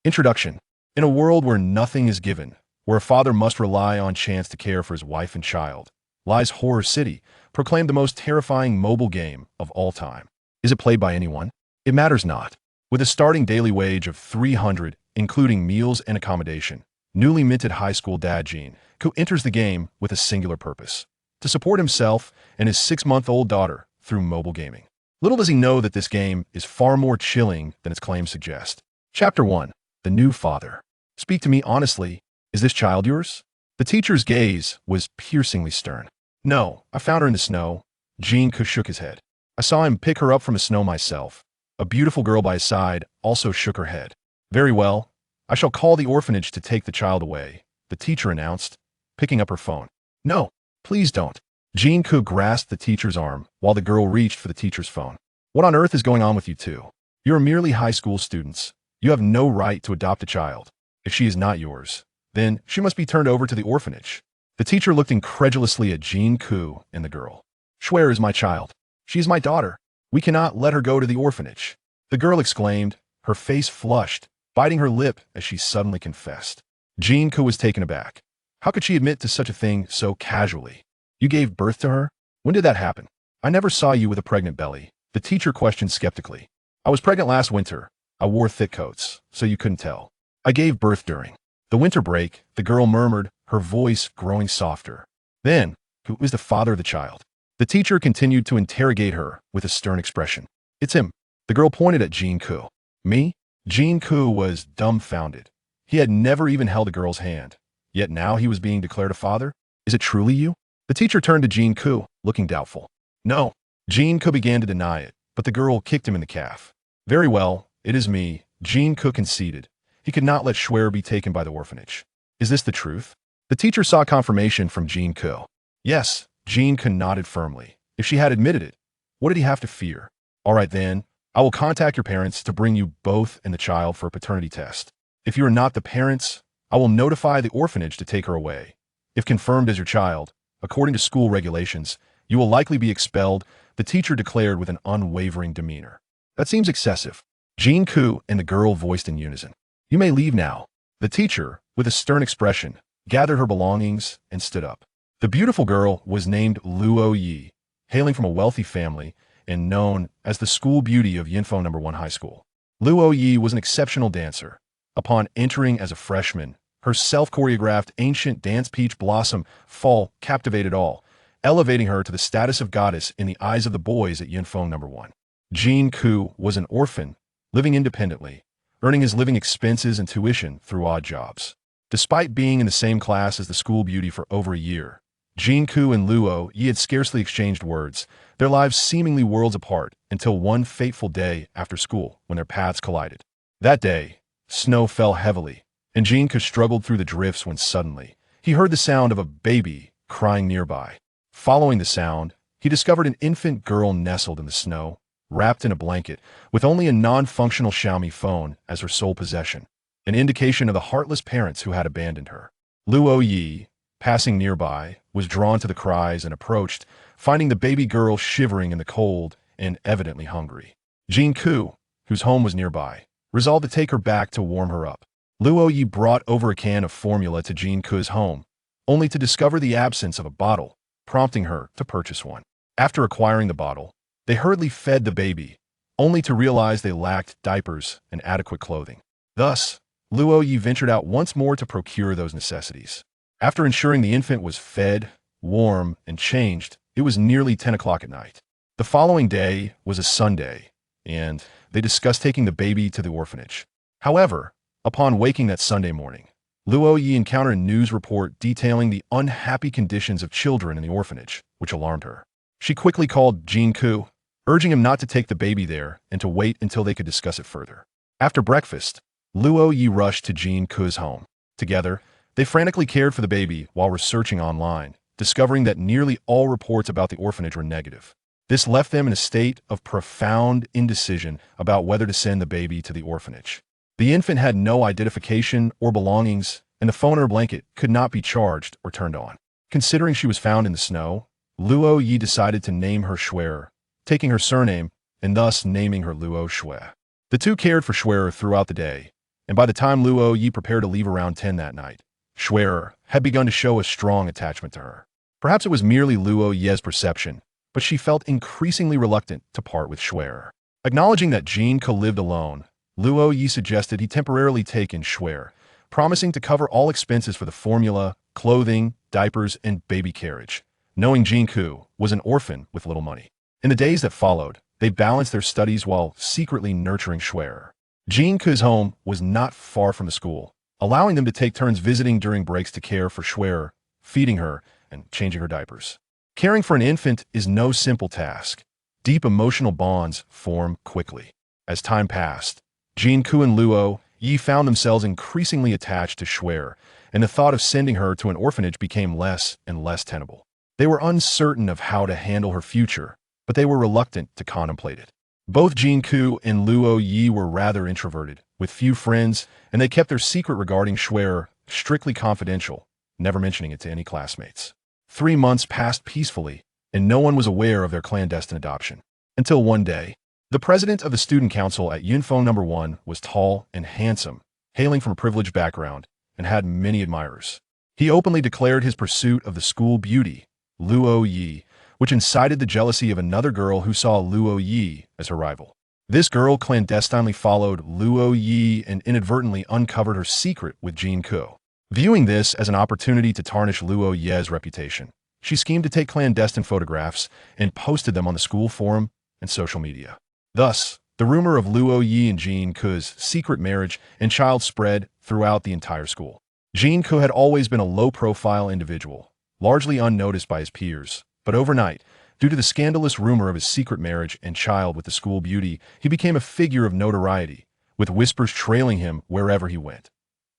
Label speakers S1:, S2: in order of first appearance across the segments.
S1: Introduction. In a world where nothing is given, where a father must rely on chance to care for his wife and child, lies Horror City, proclaimed the most terrifying mobile game of all time. Is it played by anyone? It matters not. With a starting daily wage of 300, including meals and accommodation, newly minted high school dad Jin Ke enters the game with a singular purpose: to support himself and his 6-month-old daughter through mobile gaming. Little does he know that this game is far more chilling than its claims suggest. Chapter 1. The New Father. Speak to me honestly. Is this child yours? The teacher's gaze was piercingly stern. No, I found her in the snow. Jin Ke shook his head. I saw him pick her up from the snow myself. A beautiful girl by his side also shook her head. Very well. I shall call the orphanage to take the child away, the teacher announced, picking up her phone. No, please don't. Jin Ke grasped the teacher's arm while the girl reached for the teacher's phone. What on earth is going on with you two? You are merely high school students. You have no right to adopt a child. If she is not yours, then she must be turned over to the orphanage. The teacher looked incredulously at Jin Ke and the girl. Xue'er is my child. She is my daughter. We cannot let her go to the orphanage. The girl exclaimed, her face flushed, biting her lip as she suddenly confessed. Jin Ke was taken aback. How could she admit to such a thing so casually? You gave birth to her? When did that happen? I never saw you with a pregnant belly. The teacher questioned skeptically. I was pregnant last winter. I wore thick coats, so you couldn't tell. I gave birth during the winter break, the girl murmured, her voice growing softer. Then, who is the father of the child? The teacher continued to interrogate her with a stern expression. It's him. The girl pointed at Jin Ke. Me? Jin Ke was dumbfounded. He had never even held a girl's hand. Yet now he was being declared a father? Is it truly you? The teacher turned to Jin Ke, looking doubtful. No. Jin Ke began to deny it, but the girl kicked him in the calf. Very well, it is me, Jin Ke conceded. He could not let Xue'er be taken by the orphanage. Is this the truth? The teacher saw confirmation from Jin Ke. Yes, Jin Ke nodded firmly. If she had admitted it, what did he have to fear? All right then, I will contact your parents to bring you both and the child for a paternity test. If you are not the parents, I will notify the orphanage to take her away. If confirmed as your child, according to school regulations, you will likely be expelled, the teacher declared with an unwavering demeanor. That seems excessive. Jin Ke and the girl voiced in unison. You may leave now. The teacher, with a stern expression, gathered her belongings and stood up. The beautiful girl was named Luo Ye, hailing from a wealthy family and known as the school beauty of Yunfeng High School. Luo Ye was an exceptional dancer. Upon entering as a freshman, her self-choreographed ancient dance Peach Blossom Fall captivated all, elevating her to the status of goddess in the eyes of the boys at Yunfeng 1. Jin Ke was an orphan, living independently, earning his living expenses and tuition through odd jobs. Despite being in the same class as the school beauty for over a year, Jin Ke and Luo Ye had scarcely exchanged words, their lives seemingly worlds apart until one fateful day after school when their paths collided. That day, snow fell heavily, and Jin Ke struggled through the drifts when suddenly, he heard the sound of a baby crying nearby. Following the sound, he discovered an infant girl nestled in the snow, wrapped in a blanket, with only a non-functional Xiaomi phone as her sole possession, an indication of the heartless parents who had abandoned her. Luo Ye, passing nearby, was drawn to the cries and approached, finding the baby girl shivering in the cold and evidently hungry. Jin Ke, whose home was nearby, resolved to take her back to warm her up. Luo Ye brought over a can of formula to Jin Ke's home, only to discover the absence of a bottle, prompting her to purchase one. After acquiring the bottle, they hurriedly fed the baby, only to realize they lacked diapers and adequate clothing. Thus, Luo Ye ventured out once more to procure those necessities. After ensuring the infant was fed, warm, and changed, it was nearly 10 o'clock at night. The following day was a Sunday, and they discussed taking the baby to the orphanage. However, upon waking that Sunday morning, Luo Ye encountered a news report detailing the unhappy conditions of children in the orphanage, which alarmed her. She quickly called Jin Ke, urging him not to take the baby there and to wait until they could discuss it further. After breakfast, Luo Ye rushed to Jin Ke's home. Together, they frantically cared for the baby while researching online, discovering that nearly all reports about the orphanage were negative. This left them in a state of profound indecision about whether to send the baby to the orphanage. The infant had no identification or belongings, and the phone or blanket could not be charged or turned on. Considering she was found in the snow, Luo Ye decided to name her Xue'er, taking her surname and thus naming her Luo Xue'er. The two cared for Xue'er throughout the day, and by the time Luo Ye prepared to leave around 10 that night, Xue'er had begun to show a strong attachment to her. Perhaps it was merely Luo Ye's perception, but she felt increasingly reluctant to part with Xue'er. Acknowledging that Jin Ke lived alone, Luo Ye suggested he temporarily take in Xue'er, promising to cover all expenses for the formula, clothing, diapers, and baby carriage, knowing Jin Ke was an orphan with little money. In the days that followed, they balanced their studies while secretly nurturing Xue'er. Jin Ke's home was not far from the school, allowing them to take turns visiting during breaks to care for Xue'er, feeding her, and changing her diapers. Caring for an infant is no simple task. Deep emotional bonds form quickly. As time passed, Jin Ke and Luo Ye found themselves increasingly attached to Xue'er, and the thought of sending her to an orphanage became less and less tenable. They were uncertain of how to handle her future, but they were reluctant to contemplate it. Both Jin Ke and Luo Ye were rather introverted, with few friends, and they kept their secret regarding Xue'er strictly confidential, never mentioning it to any classmates. 3 months passed peacefully, and no one was aware of their clandestine adoption. Until one day, the president of the student council at Yunfeng No. 1 was tall and handsome, hailing from a privileged background, and had many admirers. He openly declared his pursuit of the school beauty, Luo Ye, which incited the jealousy of another girl who saw Luo Ye as her rival. This girl clandestinely followed Luo Ye and inadvertently uncovered her secret with Jin Ke. Viewing this as an opportunity to tarnish Luo Ye's reputation, she schemed to take clandestine photographs and posted them on the school forum and social media. Thus, the rumor of Luo Ye and Jin Ke's secret marriage and child spread throughout the entire school. Jin Ke had always been a low-profile individual, largely unnoticed by his peers, but overnight, due to the scandalous rumor of his secret marriage and child with the school beauty, he became a figure of notoriety, with whispers trailing him wherever he went.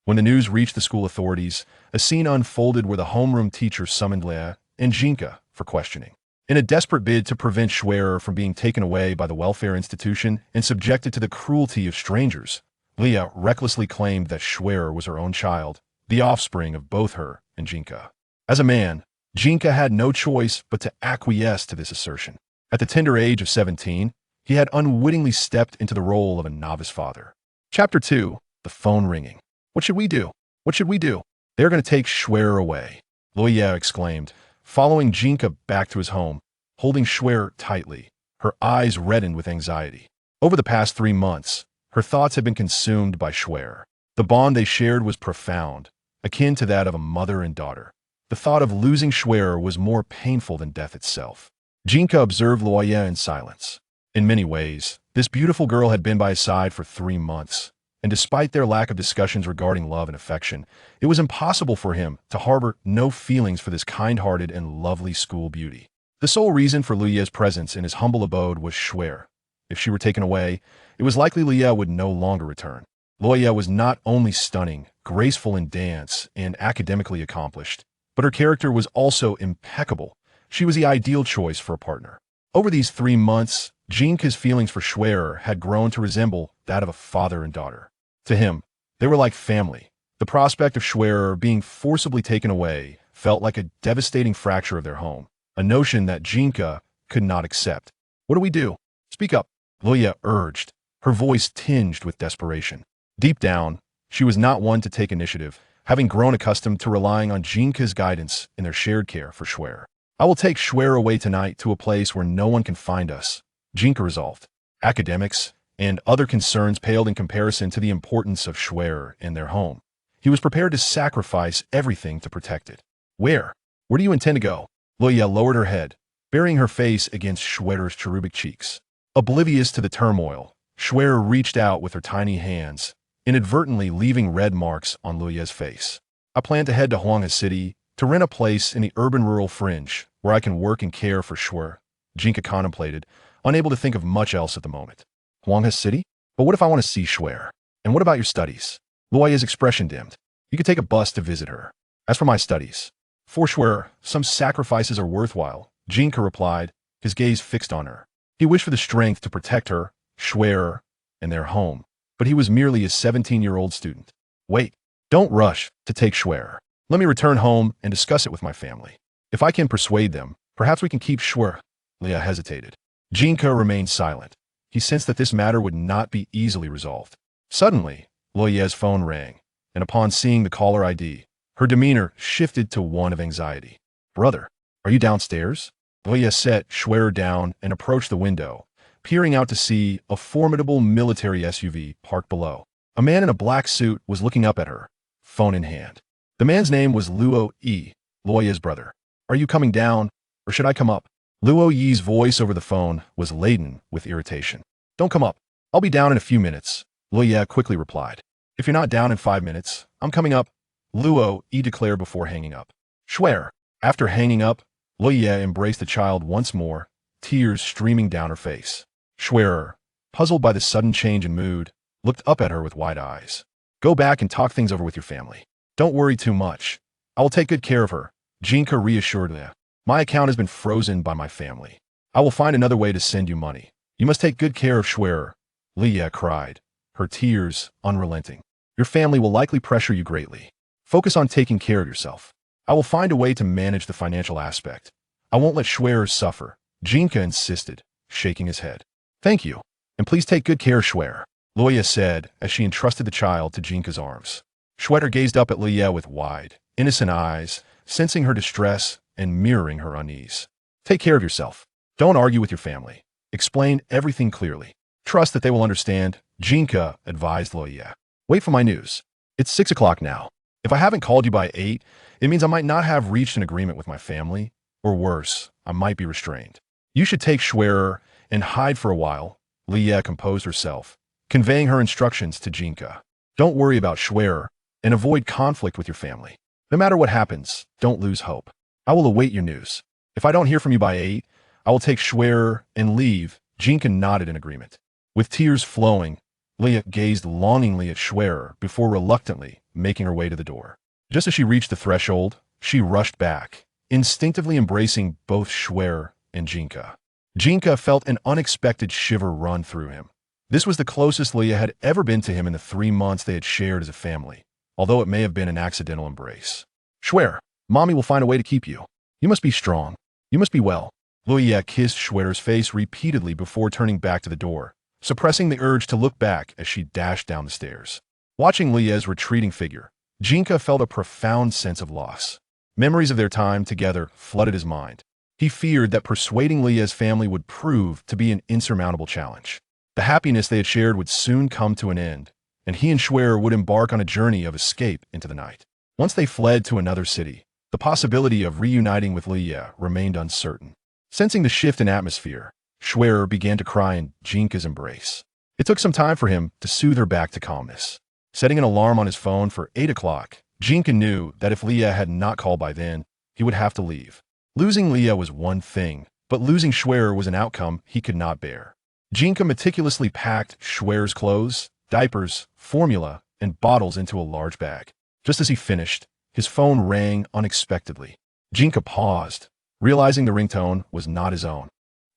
S1: When the news reached the school authorities, a scene unfolded where the homeroom teacher summoned Luo Ye and Jin Ke for questioning. In a desperate bid to prevent Xue'er from being taken away by the welfare institution and subjected to the cruelty of strangers, Luo Ye recklessly claimed that Xue'er was her own child, the offspring of both her and Jin Ke. As a man, Jin Ke had no choice but to acquiesce to this assertion. At the tender age of 17, he had unwittingly stepped into the role of a novice father. Chapter 2. The phone ringing. What should we do? What should we do? They're going to take Xue'er away, Luo Ye exclaimed, following Jin Ke back to his home, holding Xue'er tightly, her eyes reddened with anxiety. Over the past 3 months, her thoughts had been consumed by Xue'er. The bond they shared was profound, akin to that of a mother and daughter. The thought of losing Xue'er was more painful than death itself. Jin Ke observed Luo Ye in silence. In many ways, this beautiful girl had been by his side for 3 months, and despite their lack of discussions regarding love and affection, it was impossible for him to harbor no feelings for this kind-hearted and lovely school beauty. The sole reason for Luo Ye's presence in his humble abode was Xue'er. If she were taken away, it was likely Luo Ye would no longer return. Luo Ye was not only stunning, graceful in dance, and academically accomplished, but her character was also impeccable. She was the ideal choice for a partner. Over these 3 months, Jin Ke's feelings for Xue'er had grown to resemble that of a father and daughter. To him, they were like family. The prospect of Xue'er being forcibly taken away felt like a devastating fracture of their home, a notion that Jin Ke could not accept. What do we do? Speak up, Luo Ye urged, her voice tinged with desperation. Deep down, she was not one to take initiative, having grown accustomed to relying on Jin Ke's guidance in their shared care for Xue'er. I will take Xue'er away tonight to a place where no one can find us, Jin Ke resolved. Academics and other concerns paled in comparison to the importance of Xue'er in their home. He was prepared to sacrifice everything to protect it. Where? Where do you intend to go? Luo Ye lowered her head, burying her face against Xue'er's cherubic cheeks. Oblivious to the turmoil, Xue'er reached out with her tiny hands, inadvertently leaving red marks on Luo Ye's face. I plan to head to Huanghe City to rent a place in the urban-rural fringe where I can work and care for Xue'er, Jin Ke contemplated, unable to think of much else at the moment. Huanghe City? But what if I want to see Xue'er? And what about your studies? Luo Ye's expression dimmed. You could take a bus to visit her. As for my studies, for Xue'er, some sacrifices are worthwhile, Jin Ke replied, his gaze fixed on her. He wished for the strength to protect her, Xue'er, and their home, but he was merely a 17-year-old student. Wait, don't rush to take Xue'er. Let me return home and discuss it with my family. If I can persuade them, perhaps we can keep Xue'er. Luo Ye hesitated. Jin Ke remained silent. He sensed that this matter would not be easily resolved. Suddenly, Luo Ye's phone rang, and upon seeing the caller ID, her demeanor shifted to one of anxiety. "Brother, are you downstairs?" Luo Ye set Xue'er down and approached the window, peering out to see a formidable military SUV parked below. A man in a black suit was looking up at her, phone in hand. The man's name was Luo Ye, Luo Ye's brother. "Are you coming down, or should I come up?" Luo Ye's voice over the phone was laden with irritation. "Don't come up. I'll be down in a few minutes," Luo Ye quickly replied. "If you're not down in 5 minutes, I'm coming up," Luo Ye declared before hanging up. "Xue'er." After hanging up, Luo Ye embraced the child once more, tears streaming down her face. Xue'er, puzzled by the sudden change in mood, looked up at her with wide eyes. "Go back and talk things over with your family. Don't worry too much. I will take good care of her," Jin Ke reassured her. "My account has been frozen by my family. I will find another way to send you money. You must take good care of Xue'er," Luo Ye cried, her tears unrelenting. "Your family will likely pressure you greatly. Focus on taking care of yourself. I will find a way to manage the financial aspect. I won't let Xue'er suffer," Jin Ke insisted, shaking his head. "Thank you, and please take good care of Xue'er," Luo Ye said as she entrusted the child to Jin Ke's arms. Xue'er gazed up at Luo Ye with wide, innocent eyes, sensing her distress and mirroring her unease. "Take care of yourself. Don't argue with your family. Explain everything clearly. Trust that they will understand," Jin Ke advised Luo Ye. "Wait for my news. It's 6 o'clock now. If I haven't called you by 8, it means I might not have reached an agreement with my family, or worse, I might be restrained. You should take Xue'er and hide for a while," Luo Ye composed herself, conveying her instructions to Jin Ke. "Don't worry about Xue'er and avoid conflict with your family. No matter what happens, don't lose hope. I will await your news. If I don't hear from you by 8, I will take Xue'er and leave." Jin Ke nodded in agreement. With tears flowing, Luo Ye gazed longingly at Xue'er before reluctantly making her way to the door. Just as she reached the threshold, she rushed back, instinctively embracing both Xue'er and Jin Ke. Jin Ke felt an unexpected shiver run through him. This was the closest Luo Ye had ever been to him in the 3 months they had shared as a family, although it may have been an accidental embrace. "Xue'er, Mommy will find a way to keep you. You must be strong. You must be well." Luo Ye kissed Xue'er's face repeatedly before turning back to the door, suppressing the urge to look back as she dashed down the stairs. Watching Luo Ye's retreating figure, Jin Ke felt a profound sense of loss. Memories of their time together flooded his mind. He feared that persuading Luo Ye's family would prove to be an insurmountable challenge. The happiness they had shared would soon come to an end, and he and Xue'er would embark on a journey of escape into the night. Once they fled to another city, the possibility of reuniting with Luo Ye remained uncertain. Sensing the shift in atmosphere, Xue'er began to cry in Jin Ke's embrace. It took some time for him to soothe her back to calmness. Setting an alarm on his phone for 8 o'clock, Jin Ke knew that if Luo Ye had not called by then, he would have to leave. Losing Luo Ye was one thing, but losing Xue'er was an outcome he could not bear. Jin Ke meticulously packed Xue'er's clothes, diapers, formula, and bottles into a large bag. Just as he finished, his phone rang unexpectedly. Jin Ke paused, realizing the ringtone was not his own.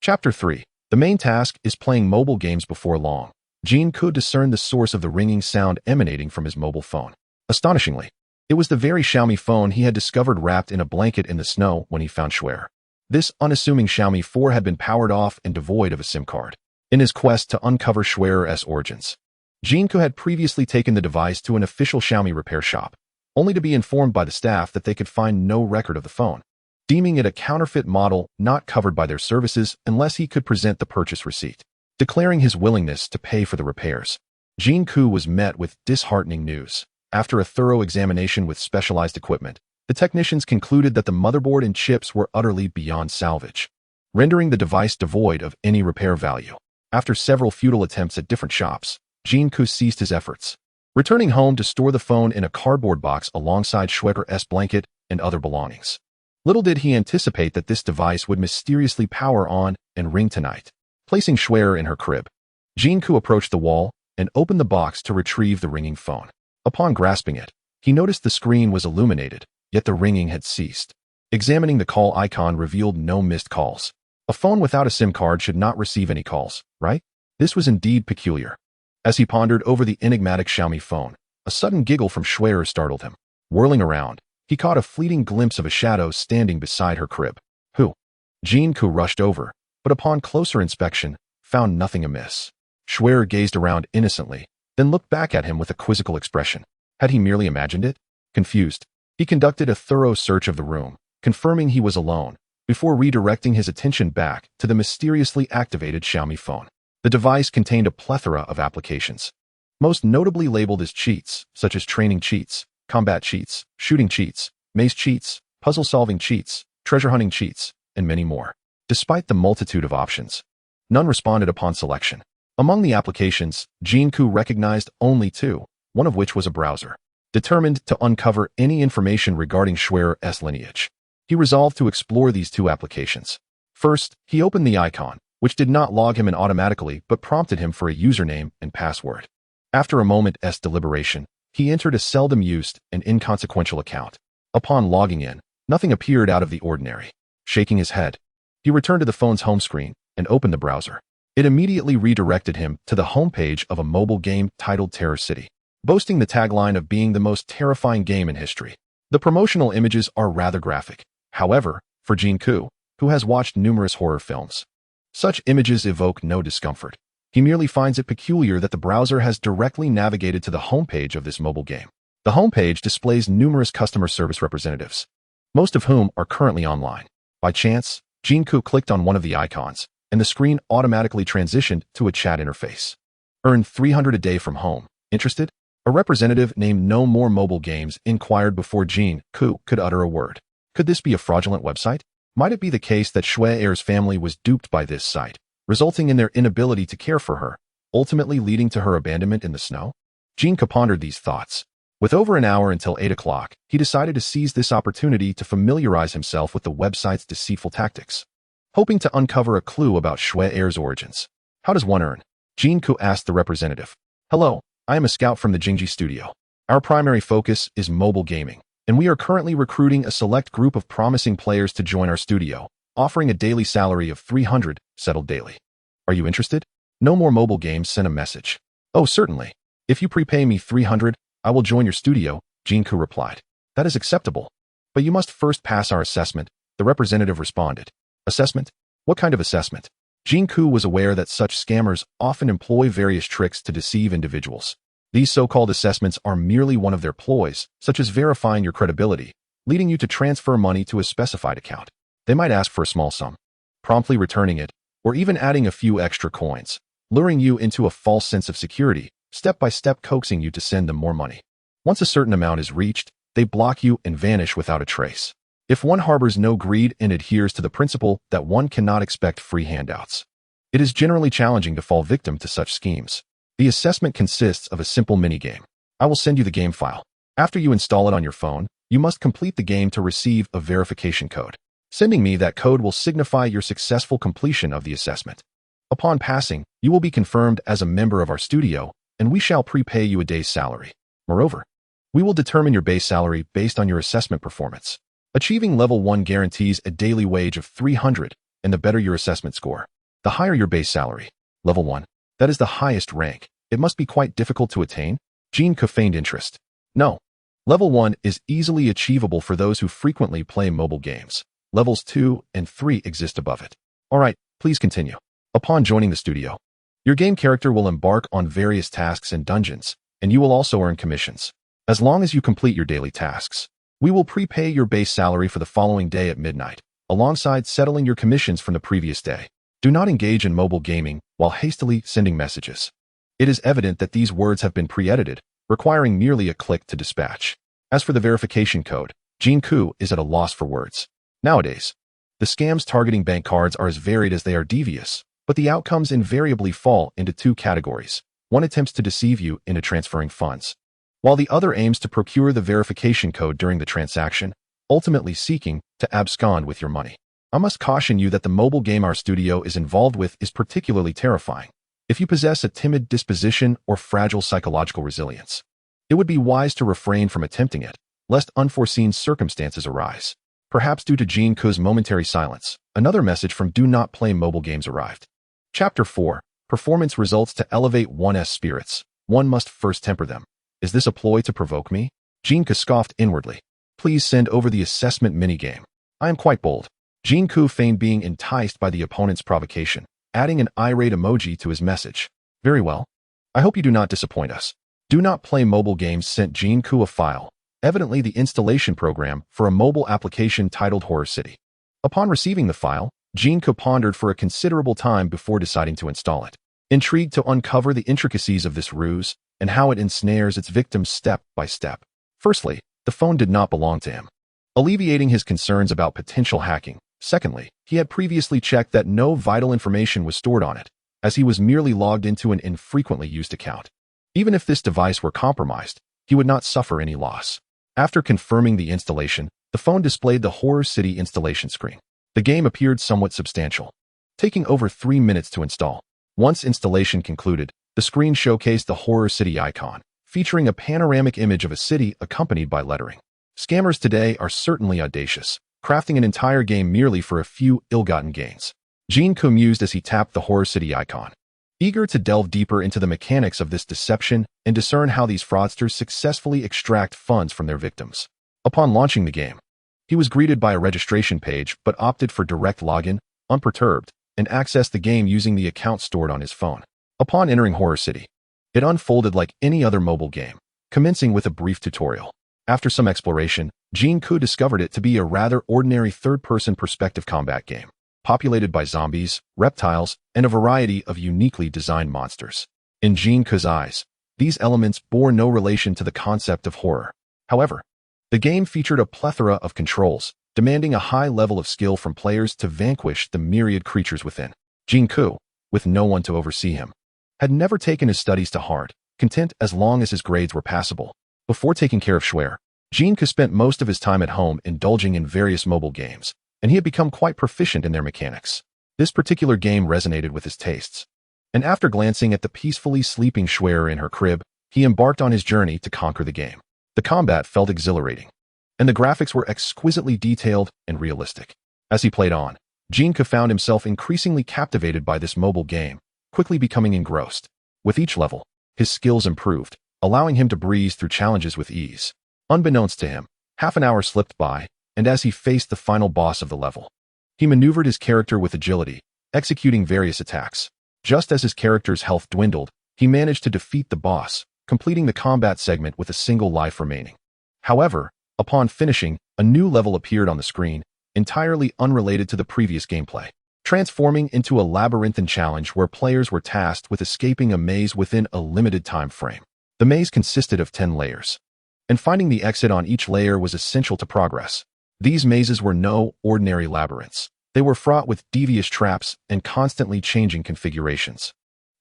S1: Chapter 3. The main task is playing mobile games before long. Jin could discern the source of the ringing sound emanating from his mobile phone. Astonishingly, it was the very Xiaomi phone he had discovered wrapped in a blanket in the snow when he found Xue'er. This unassuming Xiaomi 4 had been powered off and devoid of a SIM card. In his quest to uncover Xue'er's origins, Jin Ke had previously taken the device to an official Xiaomi repair shop, only to be informed by the staff that they could find no record of the phone, deeming it a counterfeit model not covered by their services unless he could present the purchase receipt. Declaring his willingness to pay for the repairs, Jin Ke was met with disheartening news. After a thorough examination with specialized equipment, the technicians concluded that the motherboard and chips were utterly beyond salvage, rendering the device devoid of any repair value. After several futile attempts at different shops, Jin Ke ceased his efforts, returning home to store the phone in a cardboard box alongside Xue'er's blanket and other belongings. Little did he anticipate that this device would mysteriously power on and ring tonight. Placing Xue'er in her crib, Jin Ke approached the wall and opened the box to retrieve the ringing phone. Upon grasping it, he noticed the screen was illuminated, yet the ringing had ceased. Examining the call icon revealed no missed calls. A phone without a SIM card should not receive any calls, right? This was indeed peculiar. As he pondered over the enigmatic Xiaomi phone, a sudden giggle from Xue'er startled him. Whirling around, he caught a fleeting glimpse of a shadow standing beside her crib. Who? Jin Ke rushed over, but upon closer inspection, found nothing amiss. Xue'er gazed around innocently, then looked back at him with a quizzical expression. Had he merely imagined it? Confused, he conducted a thorough search of the room, confirming he was alone, before redirecting his attention back to the mysteriously activated Xiaomi phone. The device contained a plethora of applications, most notably labeled as cheats, such as training cheats, combat cheats, shooting cheats, maze cheats, puzzle-solving cheats, treasure hunting cheats, and many more. Despite the multitude of options, none responded upon selection. Among the applications, Jin Ke recognized only two, one of which was a browser. Determined to uncover any information regarding Xue'er's lineage, he resolved to explore these two applications. First, he opened the icon, which did not log him in automatically but prompted him for a username and password. After a moment's deliberation, he entered a seldom used and inconsequential account. Upon logging in, nothing appeared out of the ordinary. Shaking his head, he returned to the phone's home screen and opened the browser. It immediately redirected him to the homepage of a mobile game titled Terror City, boasting the tagline of being the most terrifying game in history. The promotional images are rather graphic. However, for Jin Ke, who has watched numerous horror films, such images evoke no discomfort. He merely finds it peculiar that the browser has directly navigated to the homepage of this mobile game. The homepage displays numerous customer service representatives, most of whom are currently online. By chance, Jin Ke clicked on one of the icons, and the screen automatically transitioned to a chat interface. Earn 300 a day from home. Interested? A representative named No More Mobile Games inquired before Jin Ke could utter a word. Could this be a fraudulent website? Might it be the case that Xue'er's family was duped by this site, resulting in their inability to care for her, ultimately leading to her abandonment in the snow? Jin Ke pondered these thoughts. With over an hour until 8 o'clock, he decided to seize this opportunity to familiarize himself with the website's deceitful tactics, hoping to uncover a clue about Xue'er's origins. How does one earn? Jin Ke asked the representative. Hello, I am a scout from the Jingji studio. Our primary focus is mobile gaming, and we are currently recruiting a select group of promising players to join our studio, offering a daily salary of 300, settled daily. Are you interested? No More Mobile Games sent a message. Oh, certainly. If you prepay me 300, I will join your studio, Jin Ke replied. That is acceptable. But you must first pass our assessment, the representative responded. Assessment? What kind of assessment? Jin Ke was aware that such scammers often employ various tricks to deceive individuals. These so-called assessments are merely one of their ploys, such as verifying your credibility, leading you to transfer money to a specified account. They might ask for a small sum, promptly returning it, or even adding a few extra coins, luring you into a false sense of security, step by step coaxing you to send them more money. Once a certain amount is reached, they block you and vanish without a trace. If one harbors no greed and adheres to the principle that one cannot expect free handouts, it is generally challenging to fall victim to such schemes. The assessment consists of a simple minigame. I will send you the game file. After you install it on your phone, you must complete the game to receive a verification code. Sending me that code will signify your successful completion of the assessment. Upon passing, you will be confirmed as a member of our studio, and we shall prepay you a day's salary. Moreover, we will determine your base salary based on your assessment performance. Achieving level 1 guarantees a daily wage of 300, and the better your assessment score, the higher your base salary. Level 1. That is the highest rank. It must be quite difficult to attain. Jin Ke feigned interest. No. Level 1 is easily achievable for those who frequently play mobile games. Levels 2 and 3 exist above it. Alright, please continue. Upon joining the studio, your game character will embark on various tasks and dungeons, and you will also earn commissions. As long as you complete your daily tasks, we will prepay your base salary for the following day at midnight, alongside settling your commissions from the previous day. Do not engage in mobile gaming while hastily sending messages. It is evident that these words have been pre-edited, requiring merely a click to dispatch. As for the verification code, Jin Ke is at a loss for words. Nowadays, the scams targeting bank cards are as varied as they are devious, but the outcomes invariably fall into two categories. One attempts to deceive you into transferring funds, while the other aims to procure the verification code during the transaction, ultimately seeking to abscond with your money. I must caution you that the mobile game our studio is involved with is particularly terrifying. If you possess a timid disposition or fragile psychological resilience, it would be wise to refrain from attempting it, lest unforeseen circumstances arise. Perhaps due to Jin Ke's momentary silence, another message from Do Not Play Mobile Games arrived. Chapter 4. Performance results to elevate one's spirits. One must first temper them. Is this a ploy to provoke me? Jin Ke scoffed inwardly. Please send over the assessment minigame. I am quite bold. Jin Ke feigned being enticed by the opponent's provocation, adding an irate emoji to his message. Very well. I hope you do not disappoint us. Do not play mobile games sent Jin Ke a file, evidently the installation program for a mobile application titled Horror City. Upon receiving the file, Jin Ke pondered for a considerable time before deciding to install it. Intrigued to uncover the intricacies of this ruse and how it ensnares its victims step by step. Firstly, the phone did not belong to him, alleviating his concerns about potential hacking. Secondly, he had previously checked that no vital information was stored on it, as he was merely logged into an infrequently used account. Even if this device were compromised, he would not suffer any loss. After confirming the installation, the phone displayed the Horror City installation screen. The game appeared somewhat substantial, taking over 3 minutes to install. Once installation concluded, the screen showcased the Horror City icon, featuring a panoramic image of a city accompanied by lettering. Scammers today are certainly audacious, crafting an entire game merely for a few ill-gotten gains. Jin Ke mused as he tapped the Horror City icon, eager to delve deeper into the mechanics of this deception and discern how these fraudsters successfully extract funds from their victims. Upon launching the game, he was greeted by a registration page but opted for direct login, unperturbed, and accessed the game using the account stored on his phone. Upon entering Horror City, it unfolded like any other mobile game, commencing with a brief tutorial. After some exploration, Jin Ke discovered it to be a rather ordinary third-person perspective combat game, populated by zombies, reptiles, and a variety of uniquely designed monsters. In Jin Ke's eyes, these elements bore no relation to the concept of horror. However, the game featured a plethora of controls, demanding a high level of skill from players to vanquish the myriad creatures within. Jin Ke, with no one to oversee him, had never taken his studies to heart, content as long as his grades were passable. Before taking care of Xue'er, Jin Ke spent most of his time at home indulging in various mobile games, and he had become quite proficient in their mechanics. This particular game resonated with his tastes, and after glancing at the peacefully sleeping Xue'er in her crib, he embarked on his journey to conquer the game. The combat felt exhilarating, and the graphics were exquisitely detailed and realistic. As he played on, Jin Ke found himself increasingly captivated by this mobile game, quickly becoming engrossed. With each level, his skills improved, allowing him to breeze through challenges with ease. Unbeknownst to him, half an hour slipped by, and as he faced the final boss of the level, he maneuvered his character with agility, executing various attacks. Just as his character's health dwindled, he managed to defeat the boss, completing the combat segment with a single life remaining. However, upon finishing, a new level appeared on the screen, entirely unrelated to the previous gameplay, transforming into a labyrinthine challenge where players were tasked with escaping a maze within a limited time frame. The maze consisted of 10 layers, and finding the exit on each layer was essential to progress. These mazes were no ordinary labyrinths. They were fraught with devious traps and constantly changing configurations.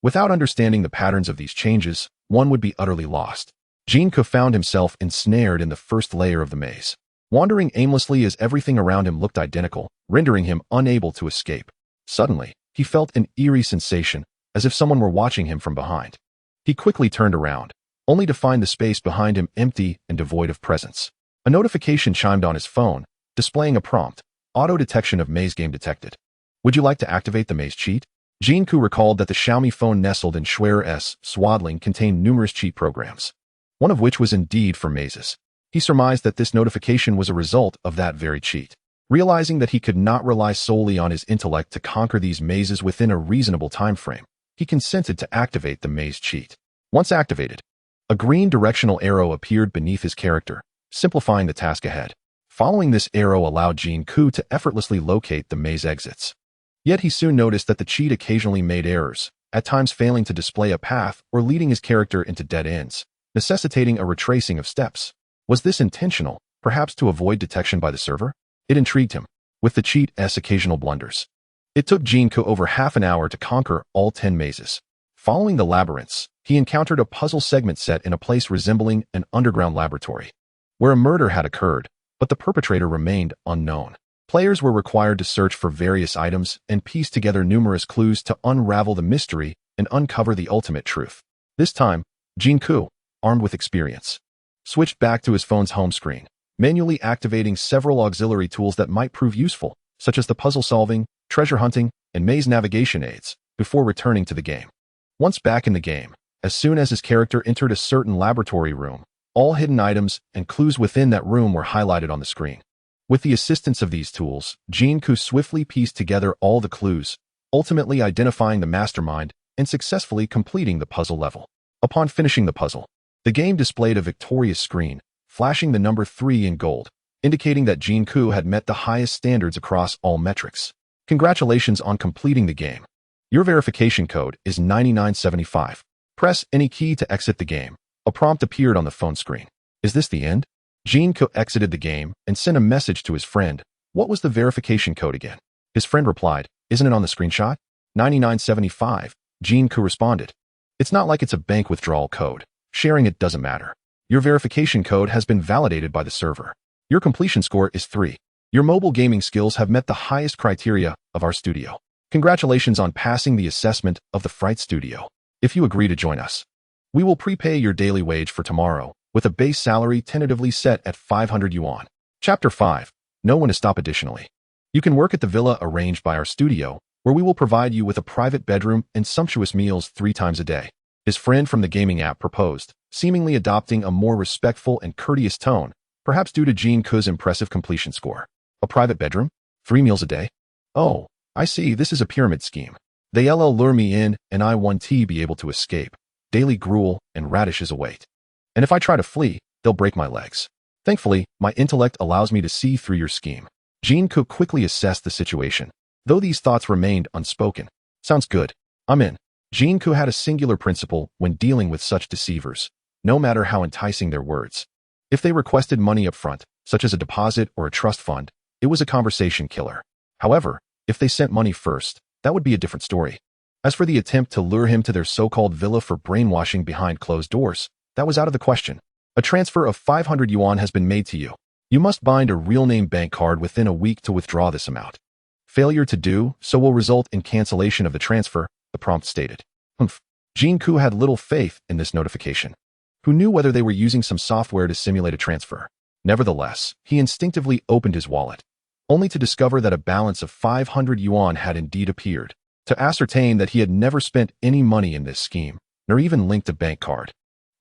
S1: Without understanding the patterns of these changes, one would be utterly lost. Jin Ke found himself ensnared in the first layer of the maze, wandering aimlessly as everything around him looked identical, rendering him unable to escape. Suddenly, he felt an eerie sensation, as if someone were watching him from behind. He quickly turned around, only to find the space behind him empty and devoid of presence. A notification chimed on his phone, displaying a prompt: auto detection of maze game detected. Would you like to activate the maze cheat? Jin Ke recalled that the Xiaomi phone nestled in Xue'er's swaddling contained numerous cheat programs, one of which was indeed for mazes. He surmised that this notification was a result of that very cheat. Realizing that he could not rely solely on his intellect to conquer these mazes within a reasonable time frame, he consented to activate the maze cheat. Once activated, a green directional arrow appeared beneath his character, simplifying the task ahead. Following this arrow allowed Jin Ke to effortlessly locate the maze exits. Yet he soon noticed that the cheat occasionally made errors, at times failing to display a path or leading his character into dead ends, necessitating a retracing of steps. Was this intentional, perhaps to avoid detection by the server? It intrigued him, with the cheat's occasional blunders. It took Jin Ke over half an hour to conquer all 10 mazes. Following the labyrinths, he encountered a puzzle segment set in a place resembling an underground laboratory, where a murder had occurred, but the perpetrator remained unknown. Players were required to search for various items and piece together numerous clues to unravel the mystery and uncover the ultimate truth. This time, Jin Ke, armed with experience, switched back to his phone's home screen, manually activating several auxiliary tools that might prove useful, such as the puzzle solving, treasure hunting, and maze navigation aids, before returning to the game. Once back in the game, as soon as his character entered a certain laboratory room, all hidden items and clues within that room were highlighted on the screen. With the assistance of these tools, Jin Ke swiftly pieced together all the clues, ultimately identifying the mastermind and successfully completing the puzzle level. Upon finishing the puzzle, the game displayed a victorious screen, flashing the number 3 in gold, indicating that Jin Ke had met the highest standards across all metrics. Congratulations on completing the game. Your verification code is 9975. Press any key to exit the game. A prompt appeared on the phone screen. Is this the end? Jin Ke exited the game and sent a message to his friend. What was the verification code again? His friend replied, isn't it on the screenshot? 9975. Jin Ke responded. It's not like it's a bank withdrawal code. Sharing it doesn't matter. Your verification code has been validated by the server. Your completion score is 3. Your mobile gaming skills have met the highest criteria of our studio. Congratulations on passing the assessment of the Fright Studio. If you agree to join us, we will prepay your daily wage for tomorrow, with a base salary tentatively set at 500 yuan. Chapter 5. Know when to stop. Additionally, you can work at the villa arranged by our studio, where we will provide you with a private bedroom and sumptuous meals 3 times a day. His friend from the gaming app proposed, seemingly adopting a more respectful and courteous tone, perhaps due to Jin Ke's impressive completion score. A private bedroom? 3 meals a day? Oh, I see, this is a pyramid scheme. They'll lure me in and I won't be able to escape. Daily gruel and radishes await. And if I try to flee, they'll break my legs. Thankfully, my intellect allows me to see through your scheme. Jin Ke quickly assessed the situation, though these thoughts remained unspoken. Sounds good. I'm in. Jin Ke had a singular principle when dealing with such deceivers, no matter how enticing their words. If they requested money up front, such as a deposit or a trust fund, it was a conversation killer. However, if they sent money first, that would be a different story. As for the attempt to lure him to their so-called villa for brainwashing behind closed doors, that was out of the question. A transfer of 500 yuan has been made to you. You must bind a real-name bank card within a week to withdraw this amount. Failure to do so will result in cancellation of the transfer, the prompt stated. Jin Ke had little faith in this notification. Who knew whether they were using some software to simulate a transfer? Nevertheless, he instinctively opened his wallet, only to discover that a balance of 500 yuan had indeed appeared. To ascertain that he had never spent any money in this scheme, nor even linked a bank card,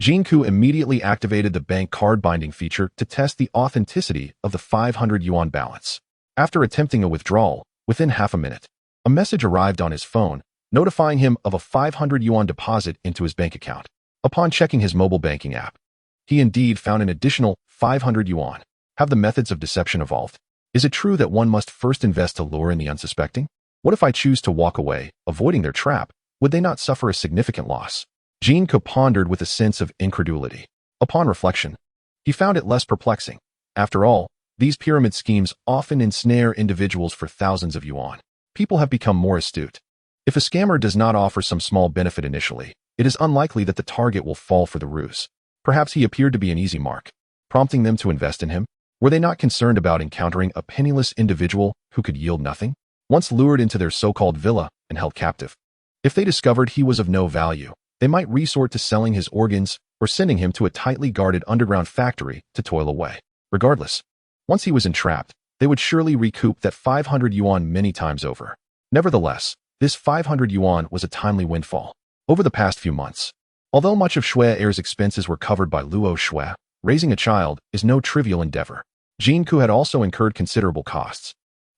S1: Jin Ke immediately activated the bank card binding feature to test the authenticity of the 500 yuan balance. After attempting a withdrawal, within half a minute, a message arrived on his phone, notifying him of a 500 yuan deposit into his bank account. Upon checking his mobile banking app, he indeed found an additional 500 yuan. Have the methods of deception evolved? Is it true that one must first invest to lure in the unsuspecting? What if I choose to walk away, avoiding their trap? Would they not suffer a significant loss? Jin Ke pondered with a sense of incredulity. Upon reflection, he found it less perplexing. After all, these pyramid schemes often ensnare individuals for thousands of yuan. People have become more astute. If a scammer does not offer some small benefit initially, it is unlikely that the target will fall for the ruse. Perhaps he appeared to be an easy mark, prompting them to invest in him. Were they not concerned about encountering a penniless individual who could yield nothing? Once lured into their so-called villa and held captive, if they discovered he was of no value, they might resort to selling his organs or sending him to a tightly guarded underground factory to toil away. Regardless, once he was entrapped, they would surely recoup that 500 yuan many times over. Nevertheless, this 500 yuan was a timely windfall. Over the past few months, although much of Xue'er's expenses were covered by Luo Ye, raising a child is no trivial endeavor. Jin Ke had also incurred considerable costs,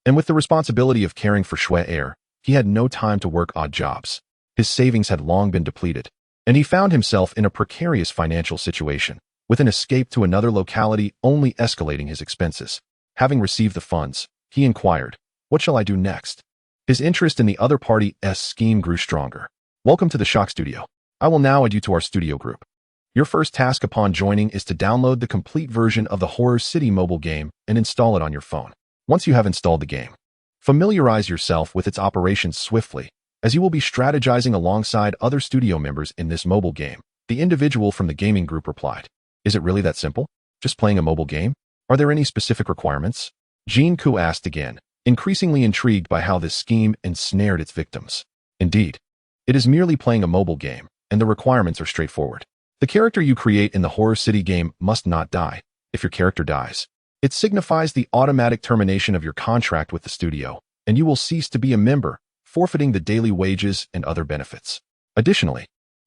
S1: and with the responsibility of caring for Xue'er, he had no time to work odd jobs. His savings had long been depleted, and he found himself in a precarious financial situation, with an escape to another locality only escalating his expenses. Having received the funds, he inquired, "What shall I do next?" His interest in the other party's scheme grew stronger. Welcome to the Shock Studio. I will now add you to our studio group. Your first task upon joining is to download the complete version of the Horror City mobile game and install it on your phone. Once you have installed the game, familiarize yourself with its operations swiftly, as you will be strategizing alongside other studio members in this mobile game. The individual from the gaming group replied, "Is it really that simple? Just playing a mobile game? Are there any specific requirements?" Jin Ke asked again, increasingly intrigued by how this scheme ensnared its victims. Indeed, it is merely playing a mobile game, and the requirements are straightforward. The character you create in the Horror City game must not die. If your character dies, it signifies the automatic termination of your contract with the studio, and you will cease to be a member, forfeiting the daily wages and other benefits. Additionally,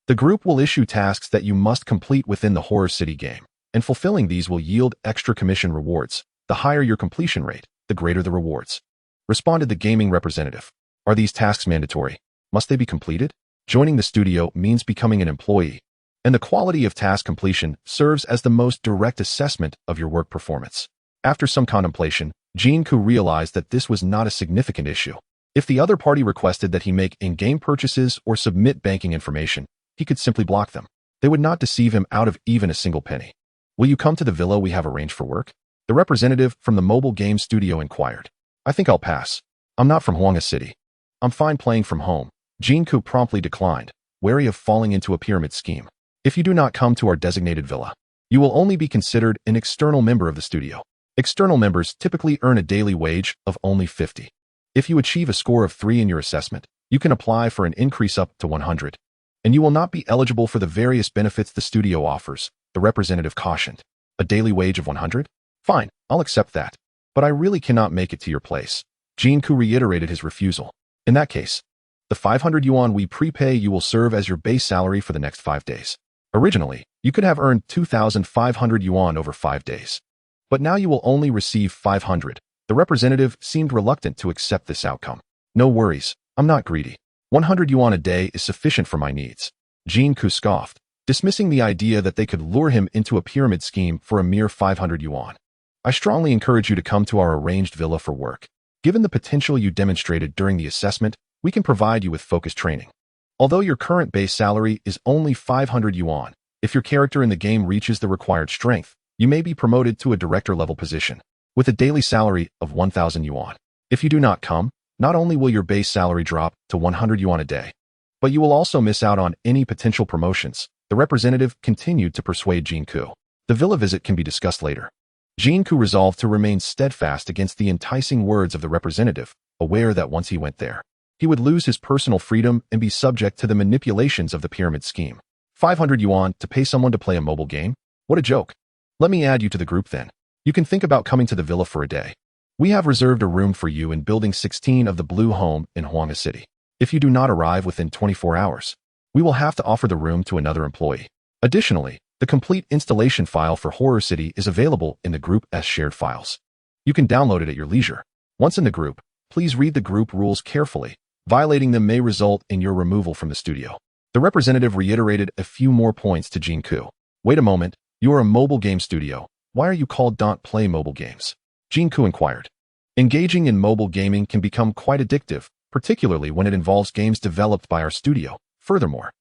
S1: the group will issue tasks that you must complete within the Horror City game, and fulfilling these will yield extra commission rewards. The higher your completion rate, the greater the rewards. Responded the gaming representative. Are these tasks mandatory? Must they be completed? Joining the studio means becoming an employee. and the quality of task completion serves as the most direct assessment of your work performance. After some contemplation, Jin Ke realized that this was not a significant issue. If the other party requested that he make in-game purchases or submit banking information, he could simply block them. They would not deceive him out of even a single penny. "Will you come to the villa we have arranged for work?" the representative from the mobile game studio inquired. "I think I'll pass. I'm not from Xue'er City. I'm fine playing from home." Jin Ke promptly declined, wary of falling into a pyramid scheme. "If you do not come to our designated villa, you will only be considered an external member of the studio. External members typically earn a daily wage of only 50. If you achieve a score of 3 in your assessment, you can apply for an increase up to 100. And you will not be eligible for the various benefits the studio offers," the representative cautioned. "A daily wage of 100? Fine, I'll accept that. But I really cannot make it to your place." Jin Ke reiterated his refusal. "In that case, the 500 yuan we prepay you will serve as your base salary for the next 5 days. Originally, you could have earned 2,500 yuan over 5 days. But now you will only receive 500. The representative seemed reluctant to accept this outcome. "No worries, I'm not greedy. 100 yuan a day is sufficient for my needs." Jin Ke scoffed, dismissing the idea that they could lure him into a pyramid scheme for a mere 500 yuan. "I strongly encourage you to come to our arranged villa for work. Given the potential you demonstrated during the assessment, we can provide you with focused training. Although your current base salary is only 500 yuan, if your character in the game reaches the required strength, you may be promoted to a director-level position, with a daily salary of 1,000 yuan. If you do not come, not only will your base salary drop to 100 yuan a day, but you will also miss out on any potential promotions." The representative continued to persuade Jin Ke. "The villa visit can be discussed later." Jin Ke resolved to remain steadfast against the enticing words of the representative, aware that once he went there, he would lose his personal freedom and be subject to the manipulations of the pyramid scheme. 500 yuan to pay someone to play a mobile game? What a joke. "Let me add you to the group then. You can think about coming to the villa for a day. We have reserved a room for you in Building 16 of the Blue Home in Xue'er City. If you do not arrive within 24 hours, we will have to offer the room to another employee. Additionally, the complete installation file for Xue'er City is available in the group as shared files. You can download it at your leisure. Once in the group, please read the group rules carefully. Violating them may result in your removal from the studio." The representative reiterated a few more points to Jin Ke. "Wait a moment, you are a mobile game studio. Why are you called Don't Play Mobile Games?" Jin Ke inquired. "Engaging in mobile gaming can become quite addictive, particularly when it involves games developed by our studio. Furthermore,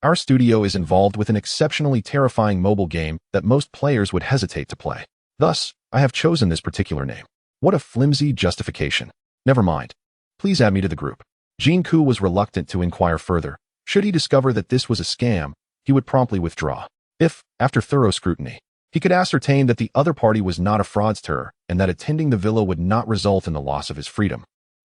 S1: our studio is involved with an exceptionally terrifying mobile game that most players would hesitate to play. Thus, I have chosen this particular name." What a flimsy justification. "Never mind. Please add me to the group." Jin Ke was reluctant to inquire further. Should he discover that this was a scam, he would promptly withdraw. If, after thorough scrutiny, he could ascertain that the other party was not a fraudster and that attending the villa would not result in the loss of his freedom.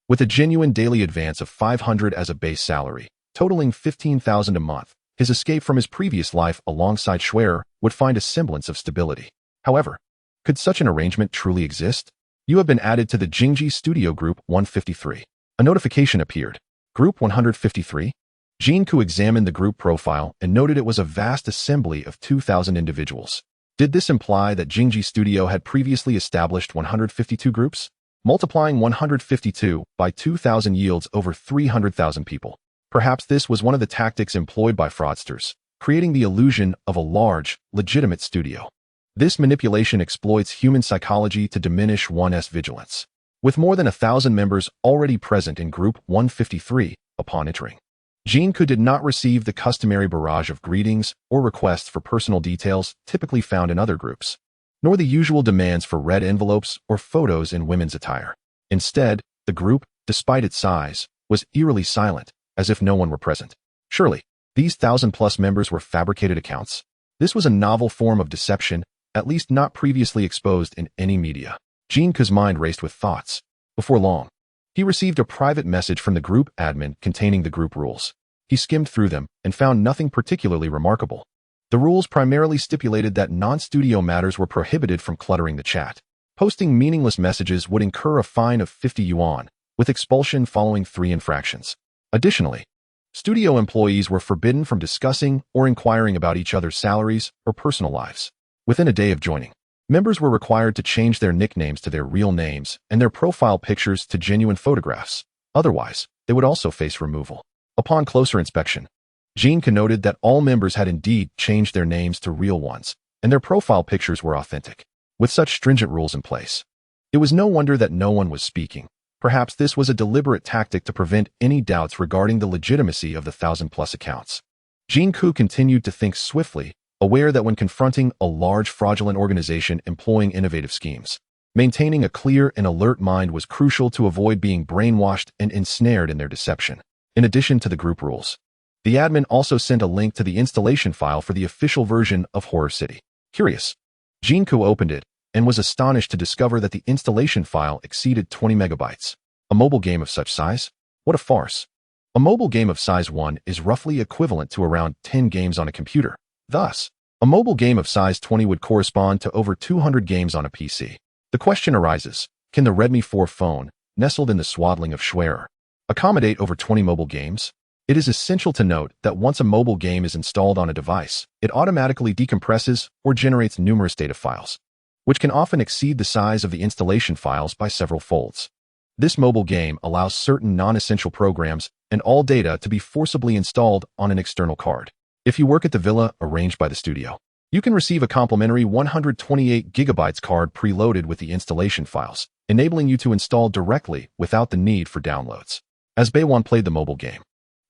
S1: With a genuine daily advance of 500 as a base salary, totaling 15,000 a month, his escape from his previous life alongside Xue'er would find a semblance of stability. However, could such an arrangement truly exist? "You have been added to the Jingji Studio Group 153. A notification appeared. Group 153? Jin Ke examined the group profile and noted it was a vast assembly of 2,000 individuals. Did this imply that Jingji Studio had previously established 152 groups? Multiplying 152 by 2,000 yields over 300,000 people. Perhaps this was one of the tactics employed by fraudsters, creating the illusion of a large, legitimate studio. This manipulation exploits human psychology to diminish one's vigilance. With more than 1,000 members already present in Group 153 upon entering, Jin Ke did not receive the customary barrage of greetings or requests for personal details typically found in other groups, nor the usual demands for red envelopes or photos in women's attire. Instead, the group, despite its size, was eerily silent, as if no one were present. Surely, these 1,000-plus members were fabricated accounts. This was a novel form of deception, at least not previously exposed in any media. Jin Ke's mind raced with thoughts. Before long, he received a private message from the group admin containing the group rules. He skimmed through them and found nothing particularly remarkable. The rules primarily stipulated that non-studio matters were prohibited from cluttering the chat. Posting meaningless messages would incur a fine of 50 yuan, with expulsion following 3 infractions. Additionally, studio employees were forbidden from discussing or inquiring about each other's salaries or personal lives. Within a day of joining, members were required to change their nicknames to their real names and their profile pictures to genuine photographs. Otherwise, they would also face removal. Upon closer inspection, Jin Ke noted that all members had indeed changed their names to real ones, and their profile pictures were authentic. With such stringent rules in place, it was no wonder that no one was speaking. Perhaps this was a deliberate tactic to prevent any doubts regarding the legitimacy of the 1,000+ accounts. Jin Ke continued to think swiftly, aware that when confronting a large fraudulent organization employing innovative schemes, maintaining a clear and alert mind was crucial to avoid being brainwashed and ensnared in their deception. In addition to the group rules, the admin also sent a link to the installation file for the official version of Xue'er City. Curious, Jin Ke opened it and was astonished to discover that the installation file exceeded 20 megabytes. A mobile game of such size? What a farce. A mobile game of size 1 is roughly equivalent to around 10 games on a computer. Thus, a mobile game of size 20 would correspond to over 200 games on a PC. The question arises, can the Redmi 4 phone, nestled in the swaddling of Xue'er, accommodate over 20 mobile games? It is essential to note that once a mobile game is installed on a device, it automatically decompresses or generates numerous data files, which can often exceed the size of the installation files by several folds. This mobile game allows certain non-essential programs and all data to be forcibly installed on an external card. If you work at the villa arranged by the studio, you can receive a complimentary 128 GB card preloaded with the installation files, enabling you to install directly without the need for downloads. As Baewon played the mobile game,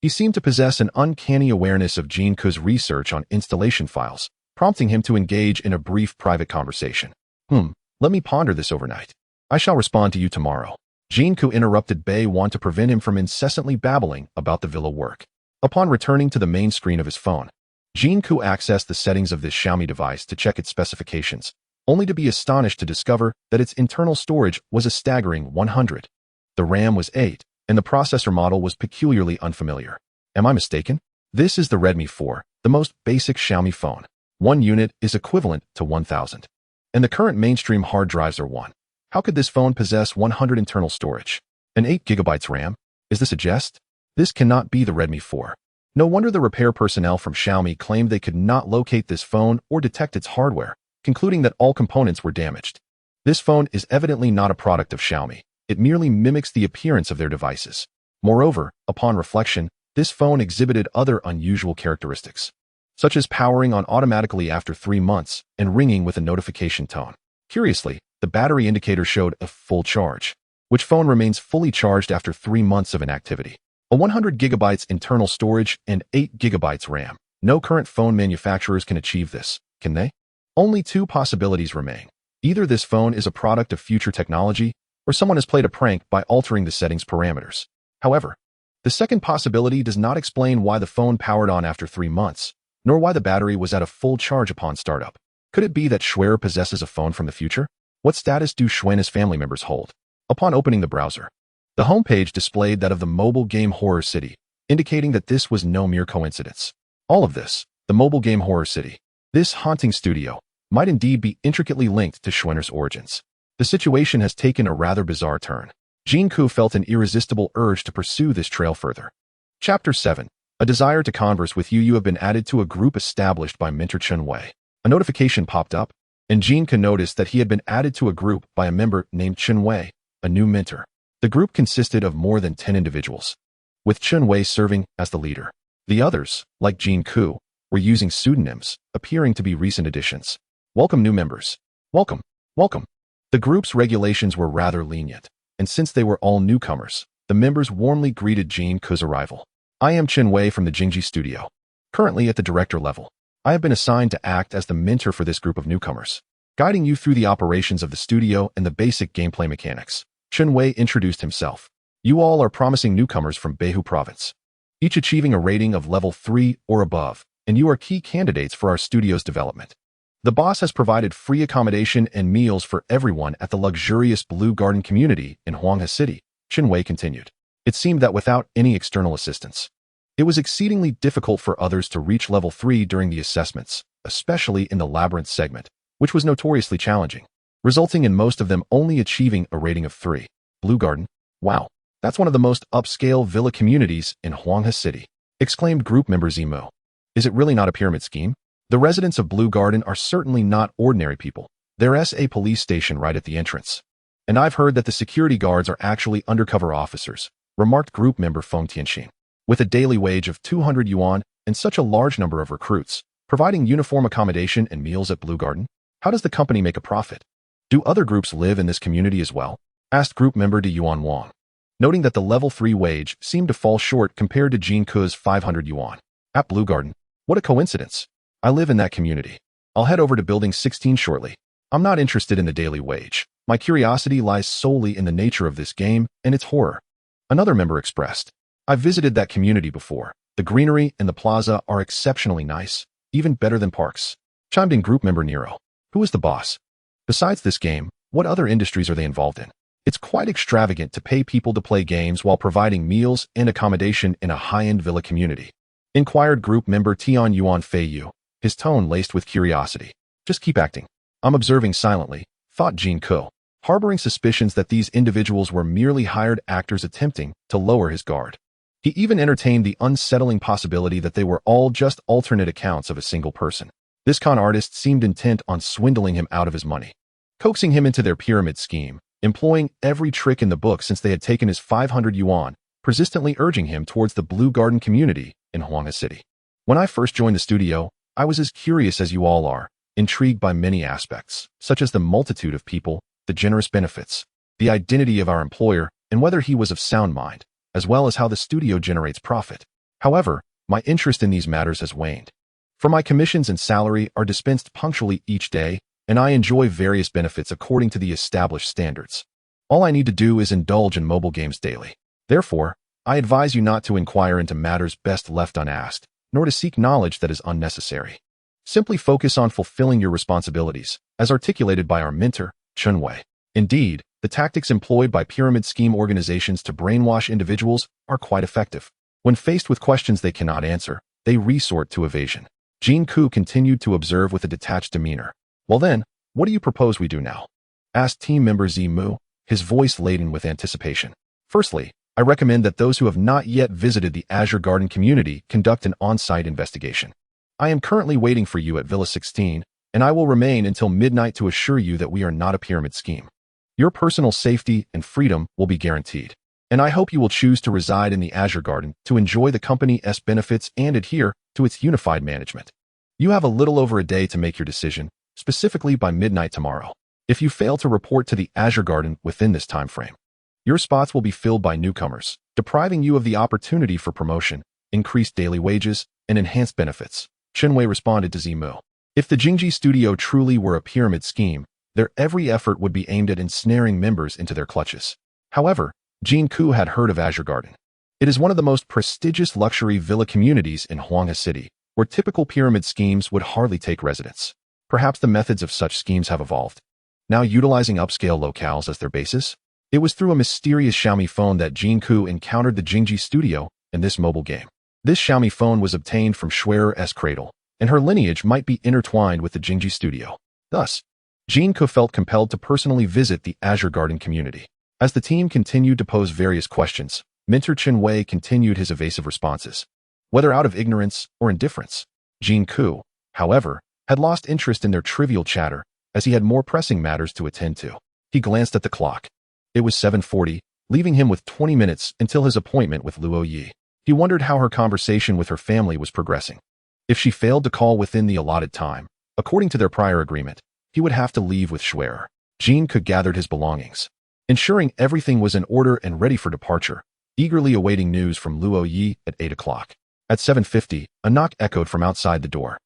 S1: he seemed to possess an uncanny awareness of Jin Ke's research on installation files, prompting him to engage in a brief private conversation. Let me ponder this overnight. I shall respond to you tomorrow. Jin Ke interrupted Baewon to prevent him from incessantly babbling about the villa work. Upon returning to the main screen of his phone, Jin Ke accessed the settings of this Xiaomi device to check its specifications, only to be astonished to discover that its internal storage was a staggering 100. The RAM was 8, and the processor model was peculiarly unfamiliar. Am I mistaken? This is the Redmi 4, the most basic Xiaomi phone. 1 unit is equivalent to 1,000. And the current mainstream hard drives are 1. How could this phone possess 100 internal storage? And 8 GB RAM? Is this a jest? This cannot be the Redmi 4. No wonder the repair personnel from Xiaomi claimed they could not locate this phone or detect its hardware, concluding that all components were damaged. This phone is evidently not a product of Xiaomi. It merely mimics the appearance of their devices. Moreover, upon reflection, this phone exhibited other unusual characteristics, such as powering on automatically after 3 months and ringing with a notification tone. Curiously, the battery indicator showed a full charge, which phone remains fully charged after 3 months of inactivity. A 100 GB internal storage and 8 GB RAM. No current phone manufacturers can achieve this, can they? Only 2 possibilities remain. Either this phone is a product of future technology, or someone has played a prank by altering the settings parameters. However, the second possibility does not explain why the phone powered on after 3 months, nor why the battery was at a full charge upon startup. Could it be that Xue'er possesses a phone from the future? What status do Xue'er's family members hold? Upon opening the browser, the homepage displayed that of the mobile game Xue'er City, indicating that this was no mere coincidence. All of this, the mobile game Xue'er City, this haunting studio, might indeed be intricately linked to Xue'er's origins. The situation has taken a rather bizarre turn. Jin Ke felt an irresistible urge to pursue this trail further. Chapter 7. A desire to converse with you. You have been added to a group established by mentor Xue'er. A notification popped up, and Jin Ke noticed that he had been added to a group by a member named Xue'er, a new mentor. The group consisted of more than 10 individuals, with Xue'er serving as the leader. The others, like Jin Ke, were using pseudonyms, appearing to be recent additions. Welcome new members. Welcome, welcome. The group's regulations were rather lenient, and since they were all newcomers, the members warmly greeted Jin Ke's arrival. I am Xue'er from the Jingji studio. Currently at the director level, I have been assigned to act as the mentor for this group of newcomers, guiding you through the operations of the studio and the basic gameplay mechanics. Xue'er introduced himself. You all are promising newcomers from Behu province, each achieving a rating of level 3 or above, and you are key candidates for our studio's development. The boss has provided free accommodation and meals for everyone at the luxurious Blue Garden community in Yunfeng City, Xue'er continued. It seemed that without any external assistance, it was exceedingly difficult for others to reach level 3 during the assessments, especially in the labyrinth segment, which was notoriously challenging, resulting in most of them only achieving a rating of 3. Blue Garden? Wow, that's one of the most upscale villa communities in Yunfeng City, exclaimed group member Zimu. Is it really not a pyramid scheme? The residents of Blue Garden are certainly not ordinary people. There's a police station right at the entrance. And I've heard that the security guards are actually undercover officers, remarked group member Feng Tianxin. With a daily wage of 200 yuan, and such a large number of recruits, providing uniform accommodation and meals at Blue Garden? How does the company make a profit? Do other groups live in this community as well? Asked group member De Yuan Wang, noting that the level 3 wage seemed to fall short compared to Jin Ke's 500 yuan. At Blue Garden, what a coincidence. I live in that community. I'll head over to Building 16 shortly. I'm not interested in the daily wage. My curiosity lies solely in the nature of this game and its horror. Another member expressed, I've visited that community before. The greenery and the plaza are exceptionally nice, even better than parks. Chimed in group member Nero. Who is the boss? Besides this game, what other industries are they involved in? It's quite extravagant to pay people to play games while providing meals and accommodation in a high-end villa community. Inquired group member Tian Yuan Fei Yu, his tone laced with curiosity. Just keep acting. I'm observing silently, thought Jin Ke, harboring suspicions that these individuals were merely hired actors attempting to lower his guard. He even entertained the unsettling possibility that they were all just alternate accounts of a single person. This con artist seemed intent on swindling him out of his money, coaxing him into their pyramid scheme, employing every trick in the book since they had taken his 500 yuan, persistently urging him towards the Blue Garden community in Xue'er City. When I first joined the studio, I was as curious as you all are, intrigued by many aspects, such as the multitude of people, the generous benefits, the identity of our employer, and whether he was of sound mind, as well as how the studio generates profit. However, my interest in these matters has waned. For my commissions and salary are dispensed punctually each day, and I enjoy various benefits according to the established standards. All I need to do is indulge in mobile games daily. Therefore, I advise you not to inquire into matters best left unasked, nor to seek knowledge that is unnecessary. Simply focus on fulfilling your responsibilities, as articulated by our mentor, Chun Wei. Indeed, the tactics employed by pyramid scheme organizations to brainwash individuals are quite effective. When faced with questions they cannot answer, they resort to evasion. Jin Ke continued to observe with a detached demeanor. Well then, what do you propose we do now? Asked team member Zimu, his voice laden with anticipation. Firstly, I recommend that those who have not yet visited the Azure Garden community conduct an on-site investigation. I am currently waiting for you at Villa 16, and I will remain until midnight to assure you that we are not a pyramid scheme. Your personal safety and freedom will be guaranteed, and I hope you will choose to reside in the Azure Garden to enjoy the company's benefits and adhere to its unified management. You have a little over a day to make your decision, specifically by midnight tomorrow. If you fail to report to the Azure Garden within this time frame, your spots will be filled by newcomers, depriving you of the opportunity for promotion, increased daily wages, and enhanced benefits. Chenwei responded to Zimu. If the Jingji studio truly were a pyramid scheme, their every effort would be aimed at ensnaring members into their clutches. However, Jin Ke had heard of Azure Garden. It is one of the most prestigious luxury villa communities in Xue'er City, where typical pyramid schemes would hardly take residence. Perhaps the methods of such schemes have evolved, now utilizing upscale locales as their basis. It was through a mysterious Xiaomi phone that Jin Ke encountered the Jingji studio in this mobile game. This Xiaomi phone was obtained from Xue'er's cradle, and her lineage might be intertwined with the Jingji studio. Thus, Jin Ke felt compelled to personally visit the Azure Garden community. As the team continued to pose various questions, Mentor Chen Wei continued his evasive responses. Whether out of ignorance or indifference, Jin Ke, however, had lost interest in their trivial chatter as he had more pressing matters to attend to. He glanced at the clock. It was 7:40, leaving him with 20 minutes until his appointment with Luo Ye. He wondered how her conversation with her family was progressing. If she failed to call within the allotted time, according to their prior agreement, he would have to leave with Xue'er. Jin Ke gathered his belongings, ensuring everything was in order and ready for departure, eagerly awaiting news from Luo Ye at 8 o'clock. At 7:50, a knock echoed from outside the door.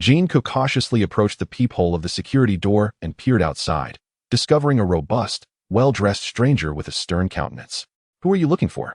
S1: Jin Ke cautiously approached the peephole of the security door and peered outside, discovering a robust, well-dressed stranger with a stern countenance. Who are you looking for?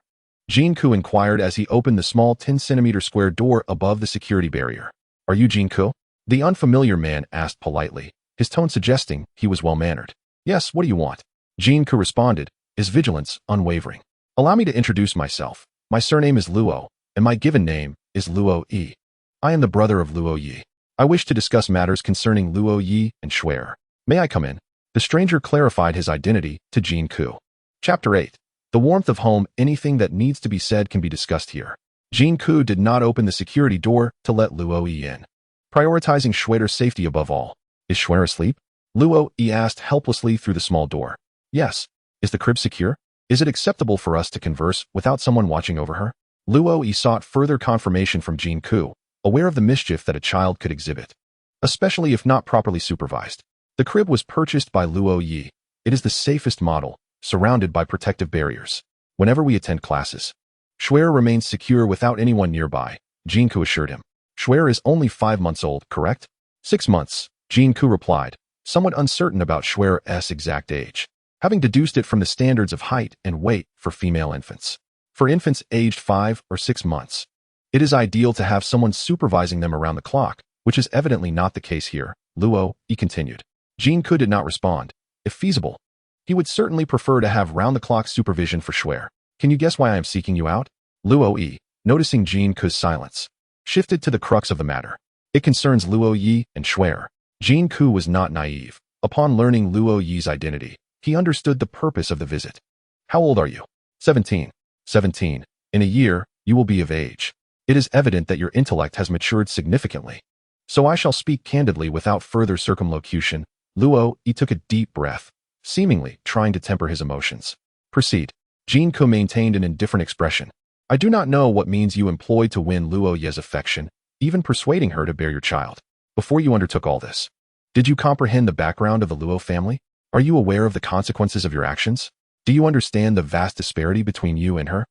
S1: Jin Ke inquired as he opened the small 10-centimeter square door above the security barrier. Are you Jin Ke? The unfamiliar man asked politely, his tone suggesting he was well-mannered. Yes, what do you want? Jin Ke responded, his vigilance unwavering. Allow me to introduce myself. My surname is Luo, and my given name is Luo Ye. I am the brother of Luo Ye. I wish to discuss matters concerning Luo Ye and Xue'er. May I come in? The stranger clarified his identity to Jin Ke. Chapter 8. The warmth of home. Anything that needs to be said can be discussed here. Jin Ke did not open the security door to let Luo Ye in, prioritizing Xue'er's safety above all. Is Xue'er asleep? Luo Ye asked helplessly through the small door. Yes. Is the crib secure? Is it acceptable for us to converse without someone watching over her? Luo Ye sought further confirmation from Jin Ke, aware of the mischief that a child could exhibit, especially if not properly supervised. The crib was purchased by Luo Ye. It is the safest model, surrounded by protective barriers. Whenever we attend classes, Xue'er remains secure without anyone nearby, Jin Ke assured him. Xue'er is only 5 months old, correct? 6 months, Jin Ke replied, somewhat uncertain about Xue'er's exact age, having deduced it from the standards of height and weight for female infants. For infants aged 5 or 6 months, it is ideal to have someone supervising them around the clock, which is evidently not the case here, Luo Ye continued. Jin Ke did not respond. If feasible, he would certainly prefer to have round-the-clock supervision for Xue'er. Can you guess why I am seeking you out? Luo Ye, noticing Jin Ke's silence, shifted to the crux of the matter. It concerns Luo Ye and Xue'er. Jin Ke was not naive. Upon learning Luo Ye's identity, he understood the purpose of the visit. How old are you? 17. 17. In a year, you will be of age. It is evident that your intellect has matured significantly. So I shall speak candidly without further circumlocution. Luo Ye took a deep breath, seemingly trying to temper his emotions. Proceed. Jin Ke maintained an indifferent expression. I do not know what means you employed to win Luo Ye's affection, even persuading her to bear your child. Before you undertook all this, did you comprehend the background of the Luo family? Are you aware of the consequences of your actions? Do you understand the vast disparity between you and her?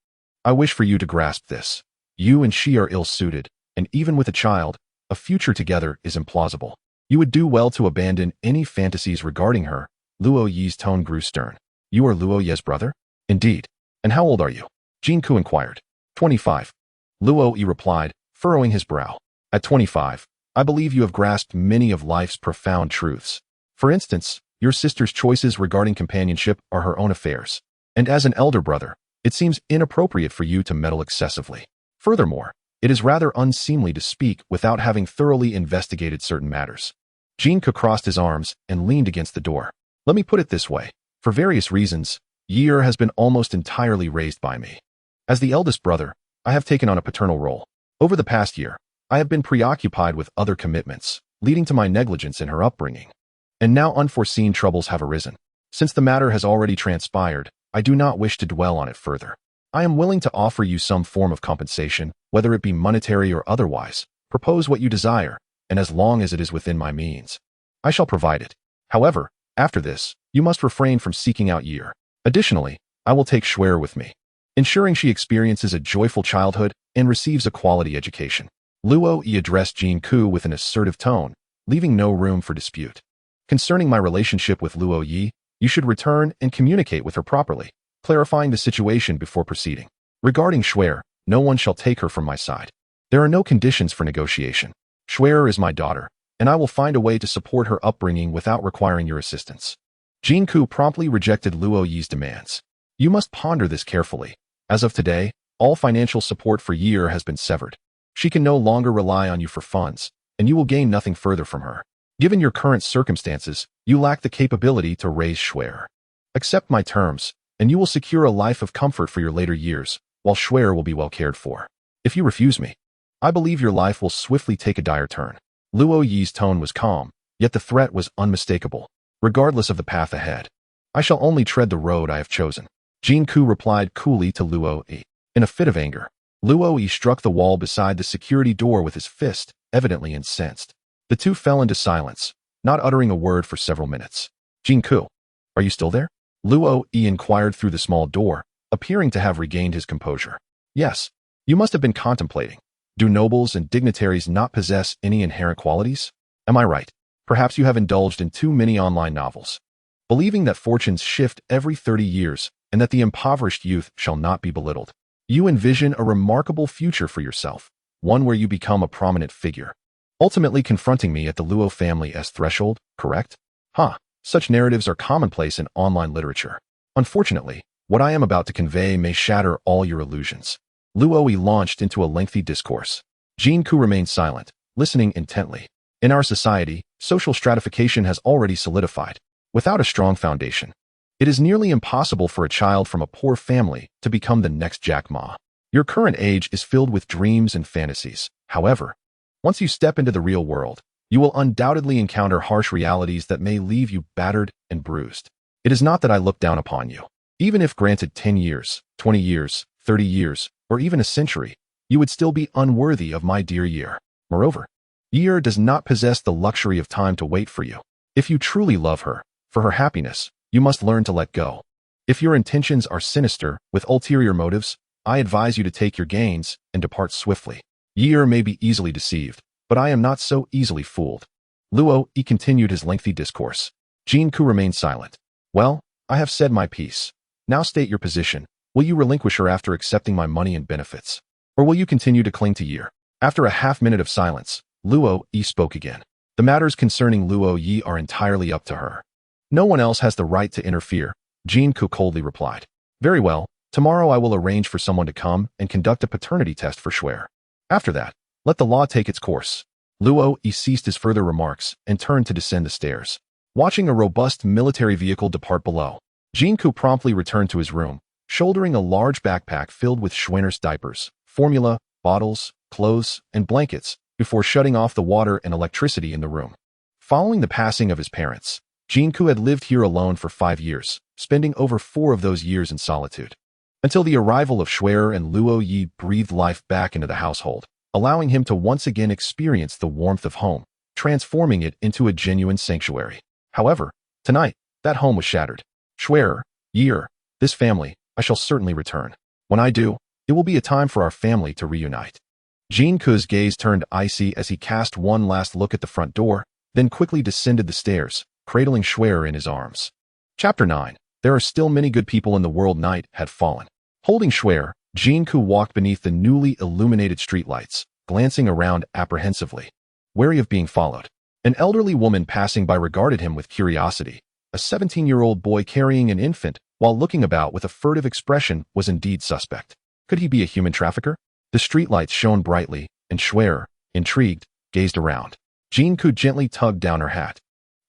S1: I wish for you to grasp this. You and she are ill-suited, and even with a child, a future together is implausible. You would do well to abandon any fantasies regarding her. Luo Ye's tone grew stern. You are Luo Ye's brother? Indeed. And how old are you? Jin Ke inquired. 25. Luo Ye replied, furrowing his brow. At 25, I believe you have grasped many of life's profound truths. For instance, your sister's choices regarding companionship are her own affairs. And as an elder brother, it seems inappropriate for you to meddle excessively. Furthermore, it is rather unseemly to speak without having thoroughly investigated certain matters. Jin Ke crossed his arms and leaned against the door. Let me put it this way. For various reasons, Xue'er has been almost entirely raised by me. As the eldest brother, I have taken on a paternal role. Over the past year, I have been preoccupied with other commitments, leading to my negligence in her upbringing. And now unforeseen troubles have arisen. Since the matter has already transpired, I do not wish to dwell on it further. I am willing to offer you some form of compensation, whether it be monetary or otherwise. Propose what you desire, and as long as it is within my means, I shall provide it. However, after this, you must refrain from seeking out Xue'er. Additionally, I will take Xue'er with me, ensuring she experiences a joyful childhood and receives a quality education. Luo Ye addressed Jin Ke with an assertive tone, leaving no room for dispute. Concerning my relationship with Luo Ye, you should return and communicate with her properly, clarifying the situation before proceeding. Regarding Xue'er, no one shall take her from my side. There are no conditions for negotiation. Xue'er is my daughter, and I will find a way to support her upbringing without requiring your assistance. Jin Ke promptly rejected Luo Ye's demands. You must ponder this carefully. As of today, all financial support for Xue'er has been severed. She can no longer rely on you for funds, and you will gain nothing further from her. Given your current circumstances, you lack the capability to raise Xue'er. Accept my terms, and you will secure a life of comfort for your later years, while Xue'er will be well cared for. If you refuse me, I believe your life will swiftly take a dire turn. Luo Ye's tone was calm, yet the threat was unmistakable. Regardless of the path ahead, I shall only tread the road I have chosen. Jin Ke replied coolly to Luo Ye. In a fit of anger, Luo Ye struck the wall beside the security door with his fist, evidently incensed. The two fell into silence, not uttering a word for several minutes. Jin Ke, are you still there? Luo Ye inquired through the small door, appearing to have regained his composure. Yes. You must have been contemplating. Do nobles and dignitaries not possess any inherent qualities? Am I right? Perhaps you have indulged in too many online novels, believing that fortunes shift every 30 years and that the impoverished youth shall not be belittled. You envision a remarkable future for yourself, one where you become a prominent figure, ultimately confronting me at the Luo family's threshold, correct? Such narratives are commonplace in online literature. Unfortunately, what I am about to convey may shatter all your illusions. Luo Ye launched into a lengthy discourse. Jin Ke remained silent, listening intently. In our society, social stratification has already solidified. Without a strong foundation, it is nearly impossible for a child from a poor family to become the next Jack Ma. Your current age is filled with dreams and fantasies. However, once you step into the real world, you will undoubtedly encounter harsh realities that may leave you battered and bruised. It is not that I look down upon you. Even if granted 10 years, 20 years, 30 years, or even a century, you would still be unworthy of my dear Xue'er. Moreover, Xue'er does not possess the luxury of time to wait for you. If you truly love her, for her happiness, you must learn to let go. If your intentions are sinister, with ulterior motives, I advise you to take your gains and depart swiftly. Xue'er may be easily deceived, but I am not so easily fooled. Luo Ye continued his lengthy discourse. Jin Ke remained silent. Well, I have said my piece. Now state your position. Will you relinquish her after accepting my money and benefits? Or will you continue to cling to Xue'er? After a half-minute of silence, Luo Ye spoke again. The matters concerning Luo Ye are entirely up to her. No one else has the right to interfere, Jin Ke coldly replied. Very well, tomorrow I will arrange for someone to come and conduct a paternity test for Xue'er. After that, let the law take its course. Luo Ye ceased his further remarks and turned to descend the stairs. Watching a robust military vehicle depart below, Jin Ke promptly returned to his room, shouldering a large backpack filled with Xue'er's diapers, formula, bottles, clothes, and blankets, before shutting off the water and electricity in the room. Following the passing of his parents, Jin Ke had lived here alone for 5 years, spending over 4 of those years in solitude. Until the arrival of Xue'er and Luo Ye breathed life back into the household, allowing him to once again experience the warmth of home, transforming it into a genuine sanctuary. However, tonight, that home was shattered. Xue'er, Xue'er, this family, I shall certainly return. When I do, it will be a time for our family to reunite. Jin Ke's gaze turned icy as he cast one last look at the front door, then quickly descended the stairs, cradling Xue'er in his arms. Chapter 9. There are still many good people in the world. Night had fallen. Holding Xue'er, Jin Ke walked beneath the newly illuminated streetlights, glancing around apprehensively, wary of being followed. An elderly woman passing by regarded him with curiosity. A 17-year-old boy carrying an infant while looking about with a furtive expression was indeed suspect. Could he be a human trafficker? The streetlights shone brightly, and Xue'er, intrigued, gazed around. Jin Ke gently tugged down her hat,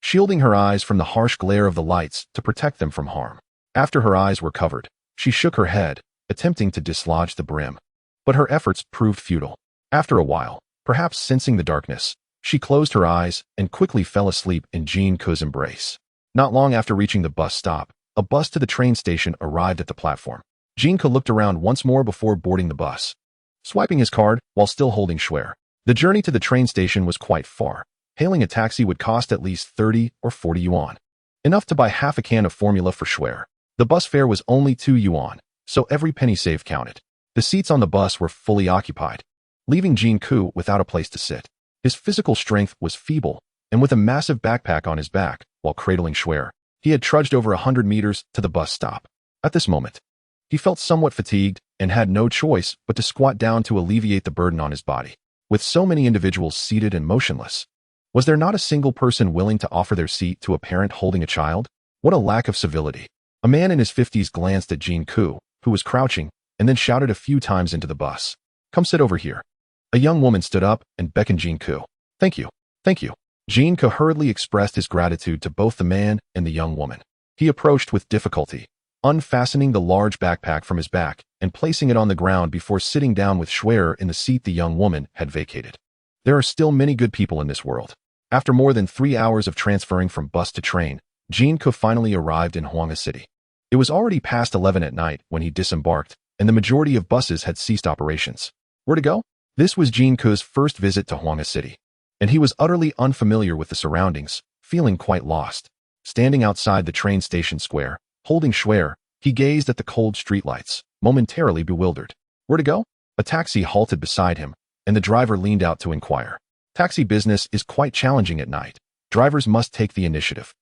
S1: shielding her eyes from the harsh glare of the lights to protect them from harm. After her eyes were covered, she shook her head, attempting to dislodge the brim. But her efforts proved futile. After a while, perhaps sensing the darkness, she closed her eyes and quickly fell asleep in Jin Ke's embrace. Not long after reaching the bus stop, a bus to the train station arrived at the platform. Jin Ke looked around once more before boarding the bus, swiping his card while still holding Xue'er. The journey to the train station was quite far. Hailing a taxi would cost at least 30 or 40 yuan, enough to buy half a can of formula for Xue'er. The bus fare was only 2 yuan, so every penny saved counted. The seats on the bus were fully occupied, leaving Jin Ke without a place to sit. His physical strength was feeble, and with a massive backpack on his back, while cradling Xue'er, he had trudged over 100 meters to the bus stop. At this moment, he felt somewhat fatigued and had no choice but to squat down to alleviate the burden on his body. With so many individuals seated and motionless, was there not a single person willing to offer their seat to a parent holding a child? What a lack of civility. A man in his 50s glanced at Jin Ke, who was crouching, and then shouted a few times into the bus. Come sit over here. A young woman stood up and beckoned Jin Ke. Thank you. Thank you. Jin Ke hurriedly expressed his gratitude to both the man and the young woman. He approached with difficulty, unfastening the large backpack from his back and placing it on the ground before sitting down with Xue'er in the seat the young woman had vacated. There are still many good people in this world. After more than 3 hours of transferring from bus to train, Jin Ke finally arrived in Xue'er City. It was already past 11 at night when he disembarked, and the majority of buses had ceased operations. Where to go? This was Jin Ke's first visit to Xue'er City, and he was utterly unfamiliar with the surroundings, feeling quite lost. Standing outside the train station square, holding Xue'er, he gazed at the cold streetlights, momentarily bewildered. Where to go? A taxi halted beside him, and the driver leaned out to inquire. Taxi business is quite challenging at night. Drivers must take the initiative.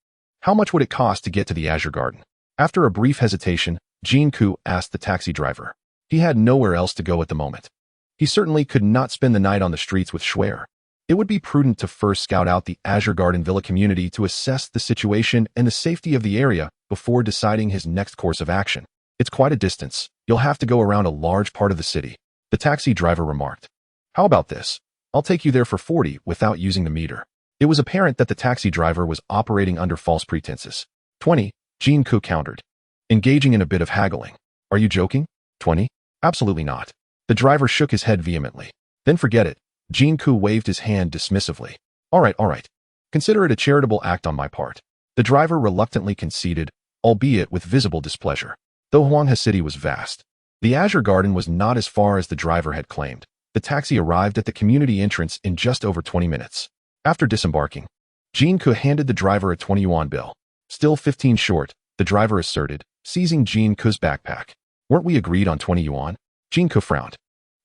S1: How much would it cost to get to the Azure Garden? After a brief hesitation, Jin Ke asked the taxi driver. He had nowhere else to go at the moment. He certainly could not spend the night on the streets with Xue'er. It would be prudent to first scout out the Azure Garden Villa community to assess the situation and the safety of the area before deciding his next course of action. It's quite a distance. You'll have to go around a large part of the city, the taxi driver remarked. How about this? I'll take you there for 40 without using the meter. It was apparent that the taxi driver was operating under false pretenses. 20, Jin Ke countered, engaging in a bit of haggling. Are you joking? 20? Absolutely not. The driver shook his head vehemently. Then forget it. Jin Ke waved his hand dismissively. All right. Consider it a charitable act on my part. The driver reluctantly conceded, albeit with visible displeasure. Though Xue'er City was vast, the Azure Garden was not as far as the driver had claimed. The taxi arrived at the community entrance in just over 20 minutes. After disembarking, Jin Ke handed the driver a 20 yuan bill. Still 15 short, the driver asserted, seizing Jin Ke's backpack. Weren't we agreed on 20 yuan? Jin Ke frowned.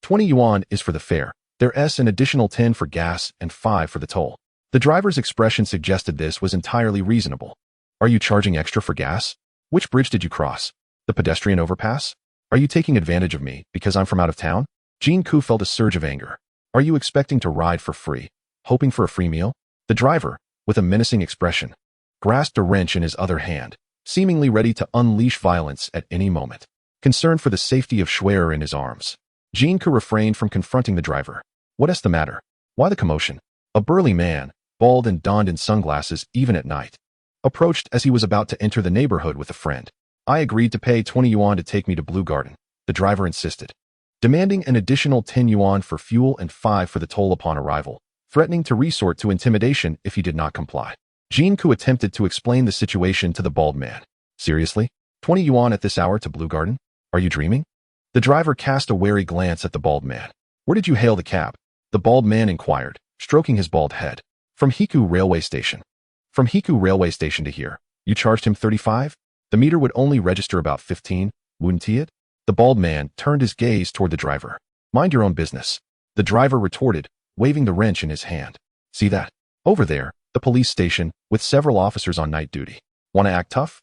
S1: 20 yuan is for the fare. There's an additional 10 for gas and 5 for the toll. The driver's expression suggested this was entirely reasonable. Are you charging extra for gas? Which bridge did you cross? The pedestrian overpass? Are you taking advantage of me because I'm from out of town? Jin Ke felt a surge of anger. Are you expecting to ride for free, hoping for a free meal? The driver, with a menacing expression, grasped a wrench in his other hand, seemingly ready to unleash violence at any moment. Concerned for the safety of Xue'er in his arms, Jin Ke refrained from confronting the driver. What's the matter? Why the commotion? A burly man, bald and donned in sunglasses even at night, approached as he was about to enter the neighborhood with a friend. I agreed to pay 20 yuan to take me to Blue Garden, the driver insisted, demanding an additional 10 yuan for fuel and 5 for the toll upon arrival, threatening to resort to intimidation if he did not comply. Jin Ke attempted to explain the situation to the bald man. Seriously? 20 yuan at this hour to Blue Garden? Are you dreaming? The driver cast a wary glance at the bald man. Where did you hail the cab? The bald man inquired, stroking his bald head. From Hiku railway station. From Hiku railway station to here. You charged him 35? The meter would only register about 15, wouldn't he it? The bald man turned his gaze toward the driver. Mind your own business. The driver retorted, waving the wrench in his hand. See that? Over there, the police station, with several officers on night duty. Want to act tough?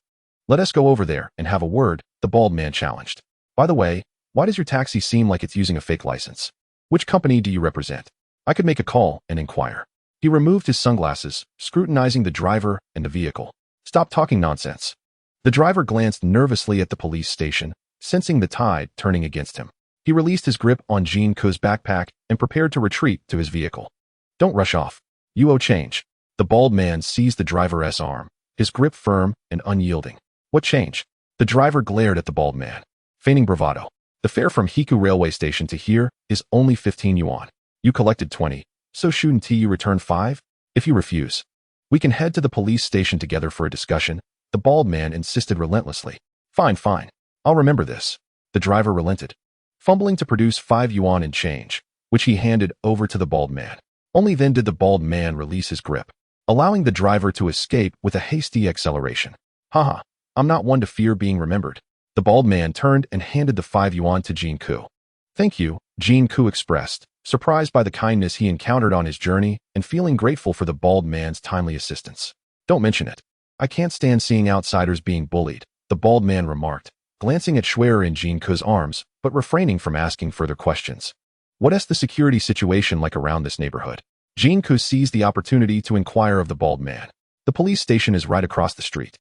S1: Let us go over there and have a word, the bald man challenged. By the way, why does your taxi seem like it's using a fake license? Which company do you represent? I could make a call and inquire. He removed his sunglasses, scrutinizing the driver and the vehicle. Stop talking nonsense. The driver glanced nervously at the police station, sensing the tide turning against him. He released his grip on Jin Ke's backpack and prepared to retreat to his vehicle. Don't rush off. You owe change. The bald man seized the driver's arm, his grip firm and unyielding. What change? The driver glared at the bald man, feigning bravado. The fare from Hiku railway station to here is only 15 yuan. You collected 20, so shouldn't you return 5? If you refuse, we can head to the police station together for a discussion, the bald man insisted relentlessly. Fine, fine. I'll remember this. The driver relented, fumbling to produce 5 yuan in change, which he handed over to the bald man. Only then did the bald man release his grip, allowing the driver to escape with a hasty acceleration. Haha, I'm not one to fear being remembered. The bald man turned and handed the 5 yuan to Jin Ke. Thank you, Jin Ke expressed, surprised by the kindness he encountered on his journey and feeling grateful for the bald man's timely assistance. Don't mention it. I can't stand seeing outsiders being bullied, the bald man remarked, glancing at Xue'er in Jin Ke's arms, but refraining from asking further questions. What's the security situation like around this neighborhood? Jin Ke seized the opportunity to inquire of the bald man. The police station is right across the street,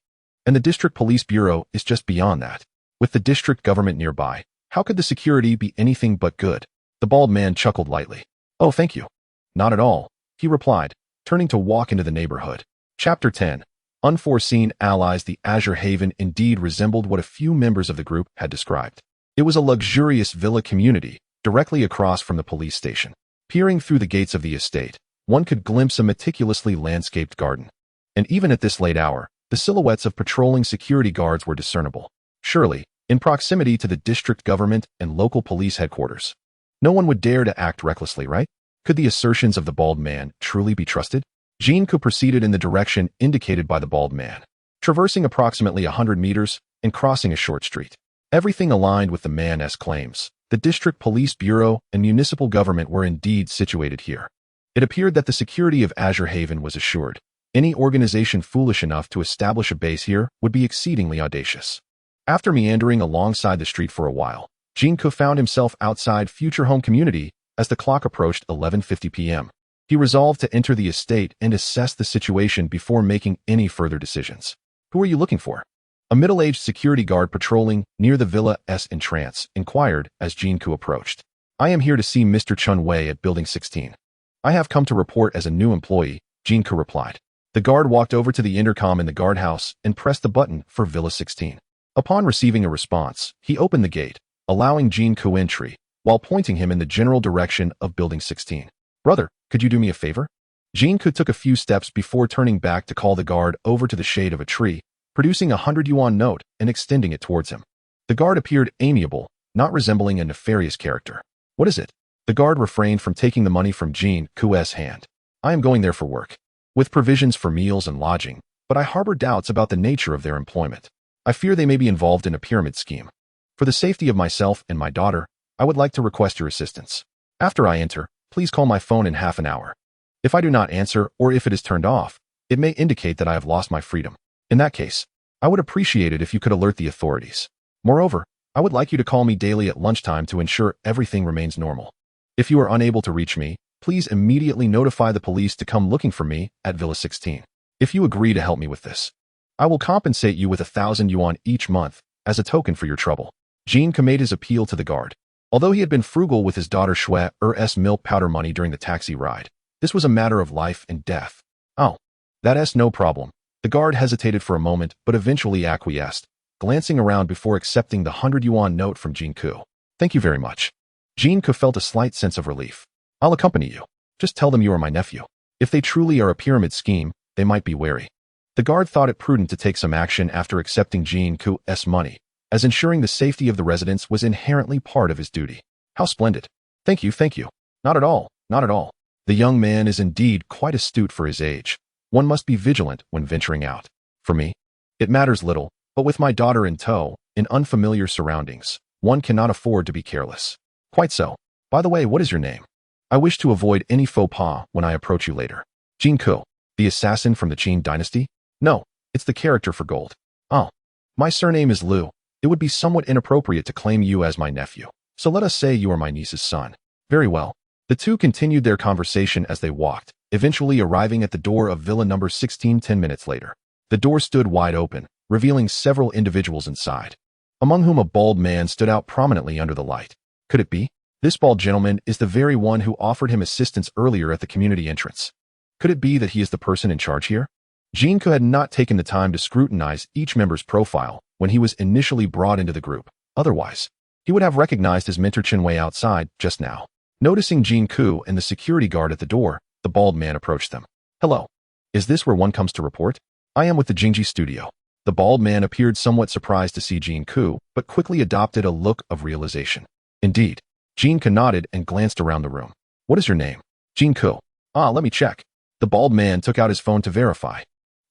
S1: and the district police bureau is just beyond that. With the district government nearby, how could the security be anything but good? The bald man chuckled lightly. Oh, thank you. Not at all, he replied, turning to walk into the neighborhood. Chapter 10. Unforeseen allies. The Azure Haven indeed resembled what a few members of the group had described. It was a luxurious villa community, directly across from the police station. Peering through the gates of the estate, one could glimpse a meticulously landscaped garden. And even at this late hour, the silhouettes of patrolling security guards were discernible. Surely, in proximity to the district government and local police headquarters. No one would dare to act recklessly, right? Could the assertions of the bald man truly be trusted? Jin Ke proceeded in the direction indicated by the bald man, traversing approximately 100 meters and crossing a short street. Everything aligned with the man's claims. The district police bureau and municipal government were indeed situated here. It appeared that the security of Azure Haven was assured. Any organization foolish enough to establish a base here would be exceedingly audacious. After meandering alongside the street for a while, Jin Ke found himself outside Future Home Community as the clock approached 11:50 p.m. He resolved to enter the estate and assess the situation before making any further decisions. Who are you looking for? A middle-aged security guard patrolling near the villa's entrance inquired as Jin Ke approached. I am here to see Mr. Chun Wei at Building 16. I have come to report as a new employee, Jin Ke replied. The guard walked over to the intercom in the guardhouse and pressed the button for Villa 16. Upon receiving a response, he opened the gate, allowing Jin Ke entry, while pointing him in the general direction of Building 16. Brother, could you do me a favor? Jin Ke took a few steps before turning back to call the guard over to the shade of a tree, producing a 100 yuan note and extending it towards him. The guard appeared amiable, not resembling a nefarious character. What is it? The guard refrained from taking the money from Jin Ke's hand. I am going there for work, with provisions for meals and lodging, but I harbor doubts about the nature of their employment. I fear they may be involved in a pyramid scheme. For the safety of myself and my daughter, I would like to request your assistance. After I enter, please call my phone in half an hour. If I do not answer or if it is turned off, it may indicate that I have lost my freedom. In that case, I would appreciate it if you could alert the authorities. Moreover, I would like you to call me daily at lunchtime to ensure everything remains normal. If you are unable to reach me, please immediately notify the police to come looking for me at Villa 16. If you agree to help me with this, I will compensate you with 1,000 yuan each month as a token for your trouble. Jin Ke made his appeal to the guard. Although he had been frugal with his daughter Xue'er's milk powder money during the taxi ride, this was a matter of life and death. Oh, that's no problem. The guard hesitated for a moment but eventually acquiesced, glancing around before accepting the 100 yuan note from Jin Ke. Thank you very much. Jin Ke felt a slight sense of relief. I'll accompany you. Just tell them you are my nephew. If they truly are a pyramid scheme, they might be wary. The guard thought it prudent to take some action after accepting Jin Ke's money, as ensuring the safety of the residents was inherently part of his duty. How splendid. Thank you, thank you. Not at all, not at all. The young man is indeed quite astute for his age. One must be vigilant when venturing out. For me, it matters little, but with my daughter in tow, in unfamiliar surroundings, one cannot afford to be careless. Quite so. By the way, what is your name? I wish to avoid any faux pas when I approach you later. Jin Ke, the assassin from the Qin dynasty? No, it's the character for gold. Oh, my surname is Luo. It would be somewhat inappropriate to claim you as my nephew, so let us say you are my niece's son. Very well. The two continued their conversation as they walked, eventually arriving at the door of Villa number 16 10 minutes later. The door stood wide open, revealing several individuals inside, among whom a bald man stood out prominently under the light. Could it be? This bald gentleman is the very one who offered him assistance earlier at the community entrance. Could it be that he is the person in charge here? Jin Ke had not taken the time to scrutinize each member's profile when he was initially brought into the group. Otherwise, he would have recognized his mentor Xue'er outside just now. Noticing Jin Ke and the security guard at the door, the bald man approached them. Hello. Is this where one comes to report? I am with the Jingji studio. The bald man appeared somewhat surprised to see Jin Ke, but quickly adopted a look of realization. Indeed. Jin Ke nodded and glanced around the room. What is your name? Jin Ke. Ah, let me check. The bald man took out his phone to verify.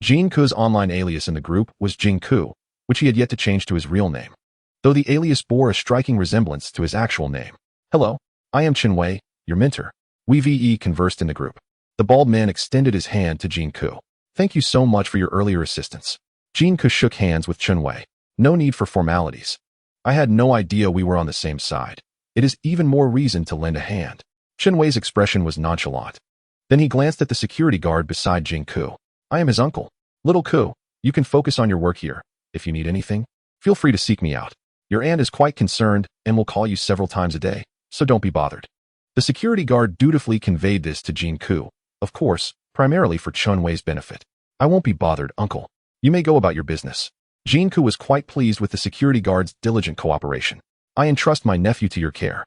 S1: Jin Ke's online alias in the group was Jin Ke, which he had yet to change to his real name, though the alias bore a striking resemblance to his actual name. Hello, I am Xue'er, your mentor. We conversed in the group. The bald man extended his hand to Jin Ke. Thank you so much for your earlier assistance. Jin Ke shook hands with Xue'er. No need for formalities. I had no idea we were on the same side. It is even more reason to lend a hand. Xue'er's expression was nonchalant. Then he glanced at the security guard beside Jin Ke. I am his uncle. Little Ke, you can focus on your work here. If you need anything, feel free to seek me out. Your aunt is quite concerned and will call you several times a day, so don't be bothered. The security guard dutifully conveyed this to Jin Ke, of course, primarily for Xue'er's benefit. I won't be bothered, uncle. You may go about your business. Jin Ke was quite pleased with the security guard's diligent cooperation. I entrust my nephew to your care.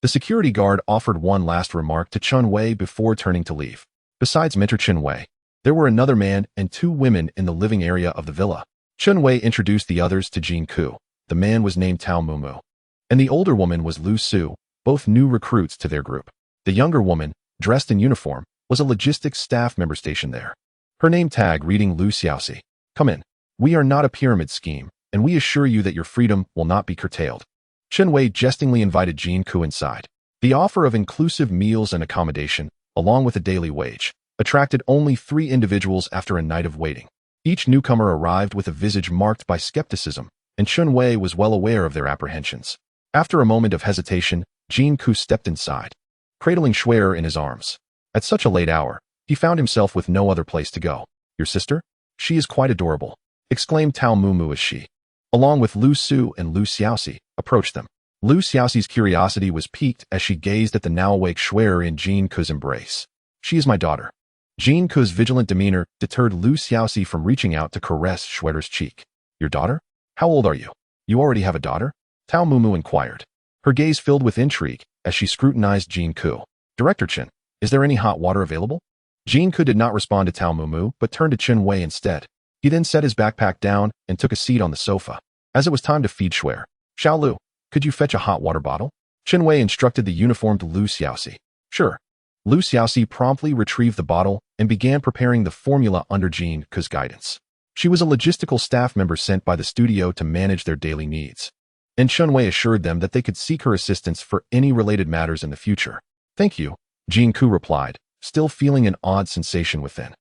S1: The security guard offered one last remark to Xue'er before turning to leave. Besides mentor Xue'er, there were another man and two women in the living area of the villa. Xue'er introduced the others to Jin Ke. The man was named Tao Mumu, and the older woman was Lu Su, both new recruits to their group. The younger woman, dressed in uniform, was a logistics staff member stationed there. Her name tag reading Lu Xiaoxi. Come in. We are not a pyramid scheme, and we assure you that your freedom will not be curtailed. Xue'er jestingly invited Jin Ke inside. The offer of inclusive meals and accommodation, along with a daily wage, attracted only 3 individuals after a night of waiting. Each newcomer arrived with a visage marked by skepticism, and Xue'er was well aware of their apprehensions. After a moment of hesitation, Jin Ke stepped inside, cradling Xue'er in his arms. At such a late hour, he found himself with no other place to go. Your sister? She is quite adorable, exclaimed Tao Mumu as she, along with Lu Su and Lu Xiaoxi, approached them. Lu Xiaoxi's curiosity was piqued as she gazed at the now-awake Xue'er in Jin Ke's embrace. She is my daughter. Jin Ke's vigilant demeanor deterred Lu Xiaoxi from reaching out to caress Xue'er's cheek. Your daughter? How old are you? You already have a daughter? Tao Mumu inquired. Her gaze filled with intrigue as she scrutinized Jin Ke. Director Chen, is there any hot water available? Jin Ke did not respond to Tao Mumu but turned to Xue'er instead. He then set his backpack down and took a seat on the sofa. As it was time to feed Xue'er, Xiao Lu, could you fetch a hot water bottle? Wei instructed the uniformed Lu Xiaoxi. Sure. Lu Xiaoxi promptly retrieved the bottle and began preparing the formula under Jin Ke's guidance. She was a logistical staff member sent by the studio to manage their daily needs. And Wei assured them that they could seek her assistance for any related matters in the future. Thank you, Jin Ke replied, still feeling an odd sensation within.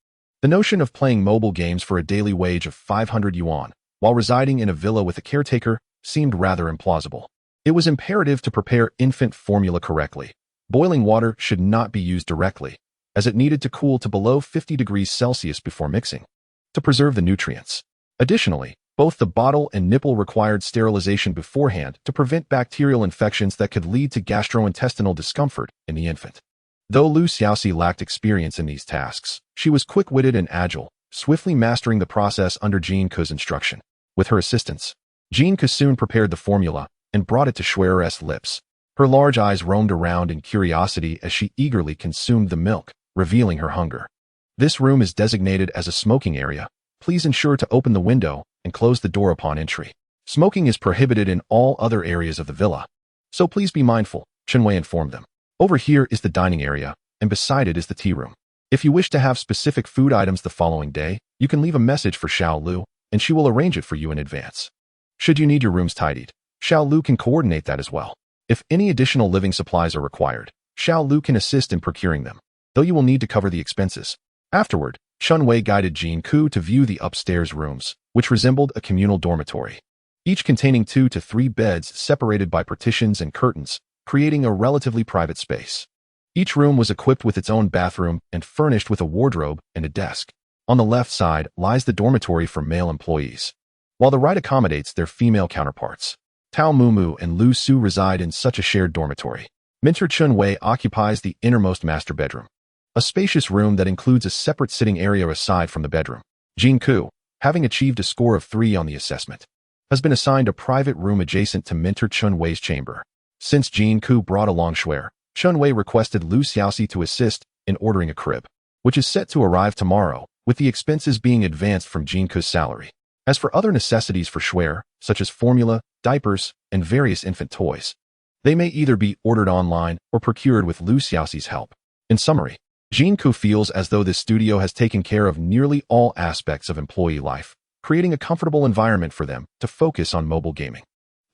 S1: The notion of playing mobile games for a daily wage of 500 yuan, while residing in a villa with a caretaker, seemed rather implausible. It was imperative to prepare infant formula correctly. Boiling water should not be used directly, as it needed to cool to below 50 degrees Celsius before mixing, to preserve the nutrients. Additionally, both the bottle and nipple required sterilization beforehand to prevent bacterial infections that could lead to gastrointestinal discomfort in the infant. Though Lu Xiaoxi lacked experience in these tasks, she was quick-witted and agile, swiftly mastering the process under Jin Ke's instruction. With her assistance, Jin Ke soon prepared the formula and brought it to Xue'er's lips. Her large eyes roamed around in curiosity as she eagerly consumed the milk, revealing her hunger. This room is designated as a smoking area. Please ensure to open the window and close the door upon entry. Smoking is prohibited in all other areas of the villa, so please be mindful, Wei informed them. Over here is the dining area, and beside it is the tea room. If you wish to have specific food items the following day, you can leave a message for Xiao Lu, and she will arrange it for you in advance. Should you need your rooms tidied, Xiao Lu can coordinate that as well. If any additional living supplies are required, Xiao Lu can assist in procuring them, though you will need to cover the expenses. Afterward, Wei guided Jin Ke to view the upstairs rooms, which resembled a communal dormitory, each containing 2 to 3 beds separated by partitions and curtains, creating a relatively private space. Each room was equipped with its own bathroom and furnished with a wardrobe and a desk. On the left side lies the dormitory for male employees, while the right accommodates their female counterparts. Tao Mumu and Lu Su reside in such a shared dormitory. Mentor Wei occupies the innermost master bedroom, a spacious room that includes a separate sitting area aside from the bedroom. Jin Ke, having achieved a score of 3 on the assessment, has been assigned a private room adjacent to Mentor Wei's chamber. Since Jin Ke brought along Xue'er, Wei requested Lu Xiaoxi to assist in ordering a crib, which is set to arrive tomorrow, with the expenses being advanced from Jin Ke's salary. As for other necessities for Xue'er, such as formula, diapers, and various infant toys, they may either be ordered online or procured with Lu Xiaoxi's help. In summary, Jin Ke feels as though this studio has taken care of nearly all aspects of employee life, creating a comfortable environment for them to focus on mobile gaming.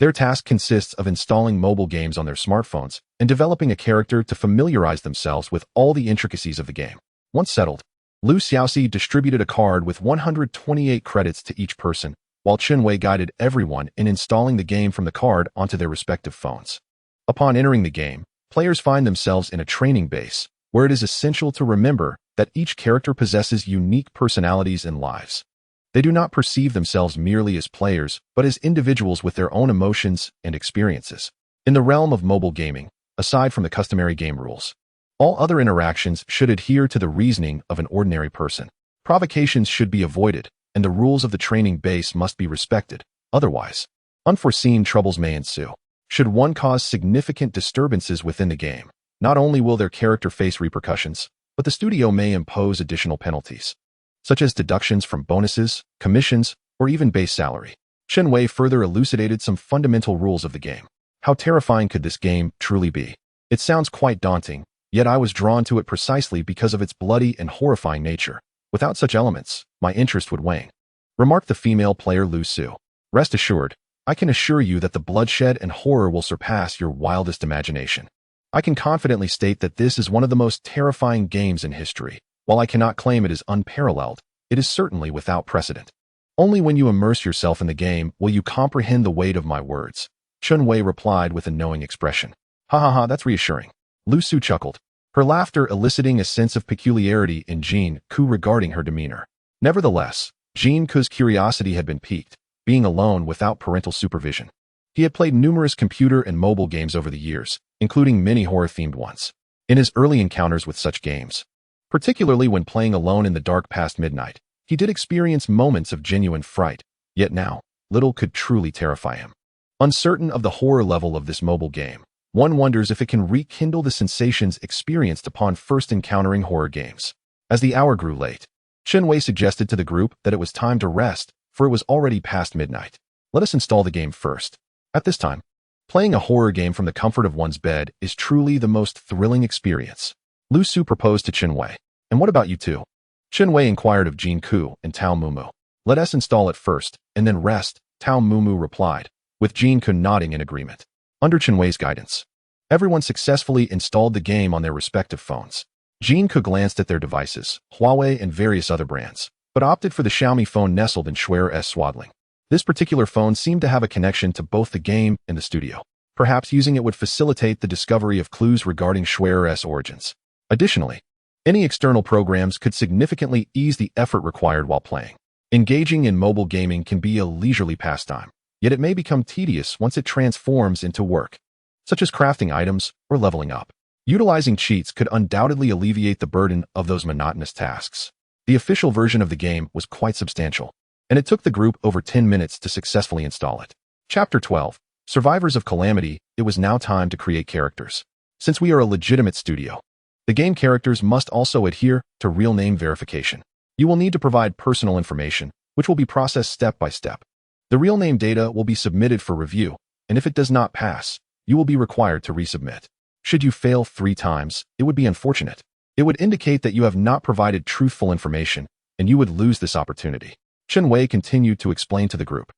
S1: Their task consists of installing mobile games on their smartphones and developing a character to familiarize themselves with all the intricacies of the game. Once settled, Lu Xiaoxi distributed a card with 128 credits to each person, while Wei guided everyone in installing the game from the card onto their respective phones. Upon entering the game, players find themselves in a training base, where it is essential to remember that each character possesses unique personalities and lives. They do not perceive themselves merely as players, but as individuals with their own emotions and experiences. In the realm of mobile gaming, aside from the customary game rules, all other interactions should adhere to the reasoning of an ordinary person. Provocations should be avoided, and the rules of the training base must be respected. Otherwise, unforeseen troubles may ensue. Should one cause significant disturbances within the game, not only will their character face repercussions, but the studio may impose additional penalties, such as deductions from bonuses, commissions, or even base salary. Wei further elucidated some fundamental rules of the game. How terrifying could this game truly be? It sounds quite daunting, yet I was drawn to it precisely because of its bloody and horrifying nature. Without such elements, my interest would wane, remarked the female player Lu Su. Rest assured, I can assure you that the bloodshed and horror will surpass your wildest imagination. I can confidently state that this is one of the most terrifying games in history. While I cannot claim it is unparalleled, it is certainly without precedent. Only when you immerse yourself in the game will you comprehend the weight of my words, Wei replied with a knowing expression. Ha ha ha, that's reassuring. Lu Su chuckled, her laughter eliciting a sense of peculiarity in Jin Ke regarding her demeanor. Nevertheless, Jin Ke's curiosity had been piqued, being alone without parental supervision. He had played numerous computer and mobile games over the years, including many horror-themed ones. In his early encounters with such games, particularly when playing alone in the dark past midnight, he did experience moments of genuine fright, yet now, little could truly terrify him. Uncertain of the horror level of this mobile game, one wonders if it can rekindle the sensations experienced upon first encountering horror games. As the hour grew late, Wei suggested to the group that it was time to rest, for it was already past midnight. Let us install the game first. At this time, Playing a horror game from the comfort of one's bed is truly the most thrilling experience. Lu Su proposed to Chen Wei. And what about you two? Chen Wei inquired of Jin Ke and Tao Mumu. Let us install it first, and then rest, Tao Mumu replied, with Jin Ke nodding in agreement. Under Chen Wei's guidance, everyone successfully installed the game on their respective phones. Jin Ke glanced at their devices, Huawei and various other brands, but opted for the Xiaomi phone nestled in Xue'er's swaddling. This particular phone seemed to have a connection to both the game and the studio. Perhaps using it would facilitate the discovery of clues regarding Xue'er's origins. Additionally, any external programs could significantly ease the effort required while playing. Engaging in mobile gaming can be a leisurely pastime, yet it may become tedious once it transforms into work, such as crafting items or leveling up. Utilizing cheats could undoubtedly alleviate the burden of those monotonous tasks. The official version of the game was quite substantial, and it took the group over 10 minutes to successfully install it. Chapter 12. Survivors of Calamity. It was now time to create characters. Since we are a legitimate studio, the game characters must also adhere to real name verification. You will need to provide personal information, which will be processed step by step. The real name data will be submitted for review, and if it does not pass, you will be required to resubmit. Should you fail 3 times, it would be unfortunate. It would indicate that you have not provided truthful information, and you would lose this opportunity. Chen Wei continued to explain to the group.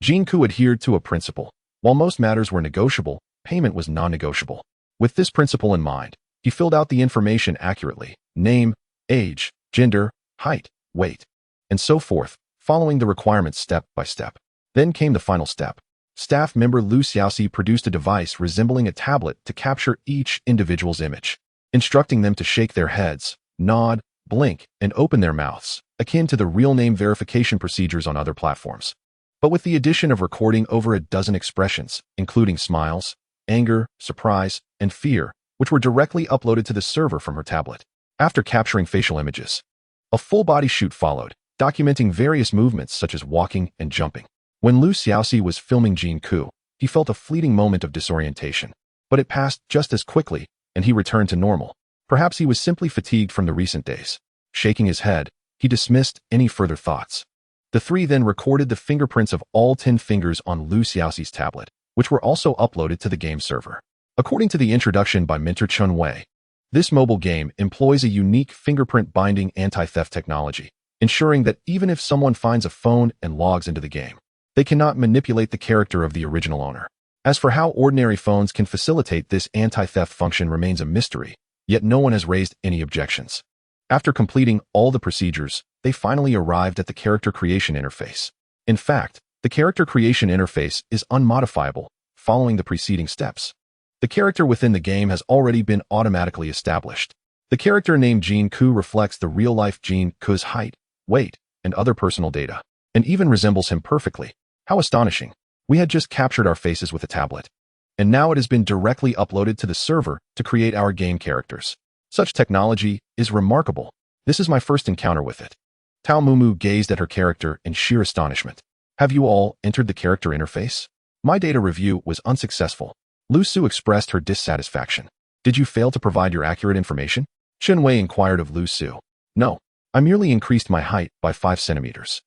S1: Jin Ke adhered to a principle. While most matters were negotiable, payment was non-negotiable. With this principle in mind, he filled out the information accurately: name, age, gender, height, weight, and so forth, following the requirements step by step. Then came the final step. Staff member Lu Xiaoxi produced a device resembling a tablet to capture each individual's image, instructing them to shake their heads, nod, blink, and open their mouths, akin to the real name verification procedures on other platforms. But with the addition of recording over a dozen expressions, including smiles, anger, surprise, and fear, which were directly uploaded to the server from her tablet. After capturing facial images, a full-body shoot followed, documenting various movements such as walking and jumping. When Lu Xiaoxi was filming Jin Ke, he felt a fleeting moment of disorientation, but it passed just as quickly, and he returned to normal. Perhaps he was simply fatigued from the recent days. Shaking his head, he dismissed any further thoughts. The 3 then recorded the fingerprints of all 10 fingers on Lu Xiaoxi's tablet, which were also uploaded to the game server. According to the introduction by mentor Chen Wei, this mobile game employs a unique fingerprint binding anti-theft technology, ensuring that even if someone finds a phone and logs into the game, they cannot manipulate the character of the original owner. As for how ordinary phones can facilitate this anti-theft function remains a mystery, yet no one has raised any objections. After completing all the procedures, they finally arrived at the character creation interface. In fact, the character creation interface is unmodifiable, following the preceding steps. The character within the game has already been automatically established. The character named Jin Ke reflects the real-life Jin Ke's height, weight, and other personal data, and even resembles him perfectly. How astonishing! We had just captured our faces with a tablet, and now it has been directly uploaded to the server to create our game characters. Such technology is remarkable. This is my first encounter with it. Tao Mumu gazed at her character in sheer astonishment. Have you all entered the character interface? My data review was unsuccessful. Lu Su expressed her dissatisfaction. Did you fail to provide your accurate information? Chen Wei inquired of Lu Su. No, I merely increased my height by 5 centimeters.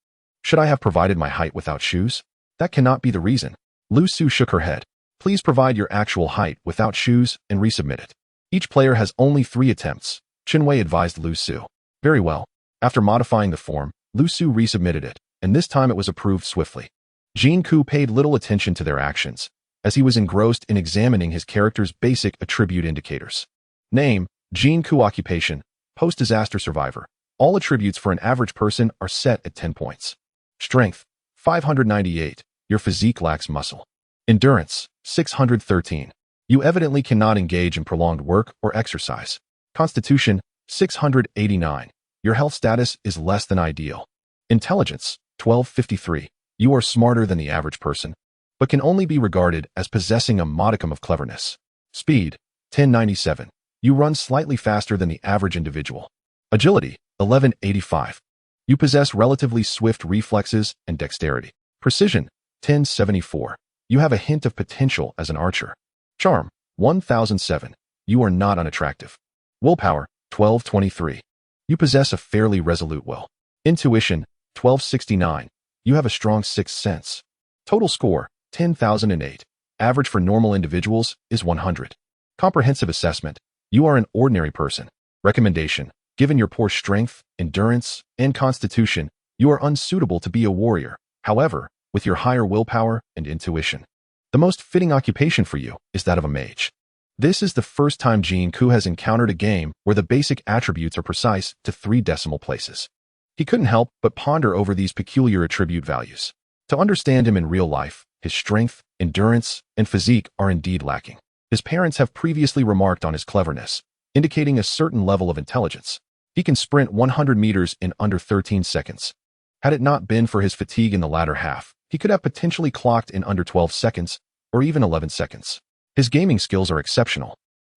S1: Should I have provided my height without shoes? That cannot be the reason. Lu Su shook her head. Please provide your actual height without shoes and resubmit it. Each player has only 3 attempts, Chen Wei advised Lu Su. Very well. After modifying the form, Lu Su resubmitted it, and this time it was approved swiftly. Jin Ke paid little attention to their actions, as he was engrossed in examining his character's basic attribute indicators. Name, Jin Ke. Occupation, post-disaster survivor. All attributes for an average person are set at 10 points. Strength, 598. Your physique lacks muscle. Endurance, 613. You evidently cannot engage in prolonged work or exercise. Constitution, 689. Your health status is less than ideal. Intelligence, 1253. You are smarter than the average person, but can only be regarded as possessing a modicum of cleverness. Speed, 1097. You run slightly faster than the average individual. Agility, 1185. You possess relatively swift reflexes and dexterity. Precision, 1074. You have a hint of potential as an archer. Charm, 1007. You are not unattractive. Willpower, 1223. You possess a fairly resolute will. Intuition, 1269. You have a strong sixth sense. Total score, 10,008. Average for normal individuals is 100. Comprehensive assessment. You are an ordinary person. Recommendation. Given your poor strength, endurance, and constitution, you are unsuitable to be a warrior. However, with your higher willpower and intuition, the most fitting occupation for you is that of a mage. This is the first time Jin Ke has encountered a game where the basic attributes are precise to 3 decimal places. He couldn't help but ponder over these peculiar attribute values. To understand him in real life, his strength, endurance, and physique are indeed lacking. His parents have previously remarked on his cleverness, indicating a certain level of intelligence. He can sprint 100 meters in under 13 seconds. Had it not been for his fatigue in the latter half, he could have potentially clocked in under 12 seconds or even 11 seconds. His gaming skills are exceptional,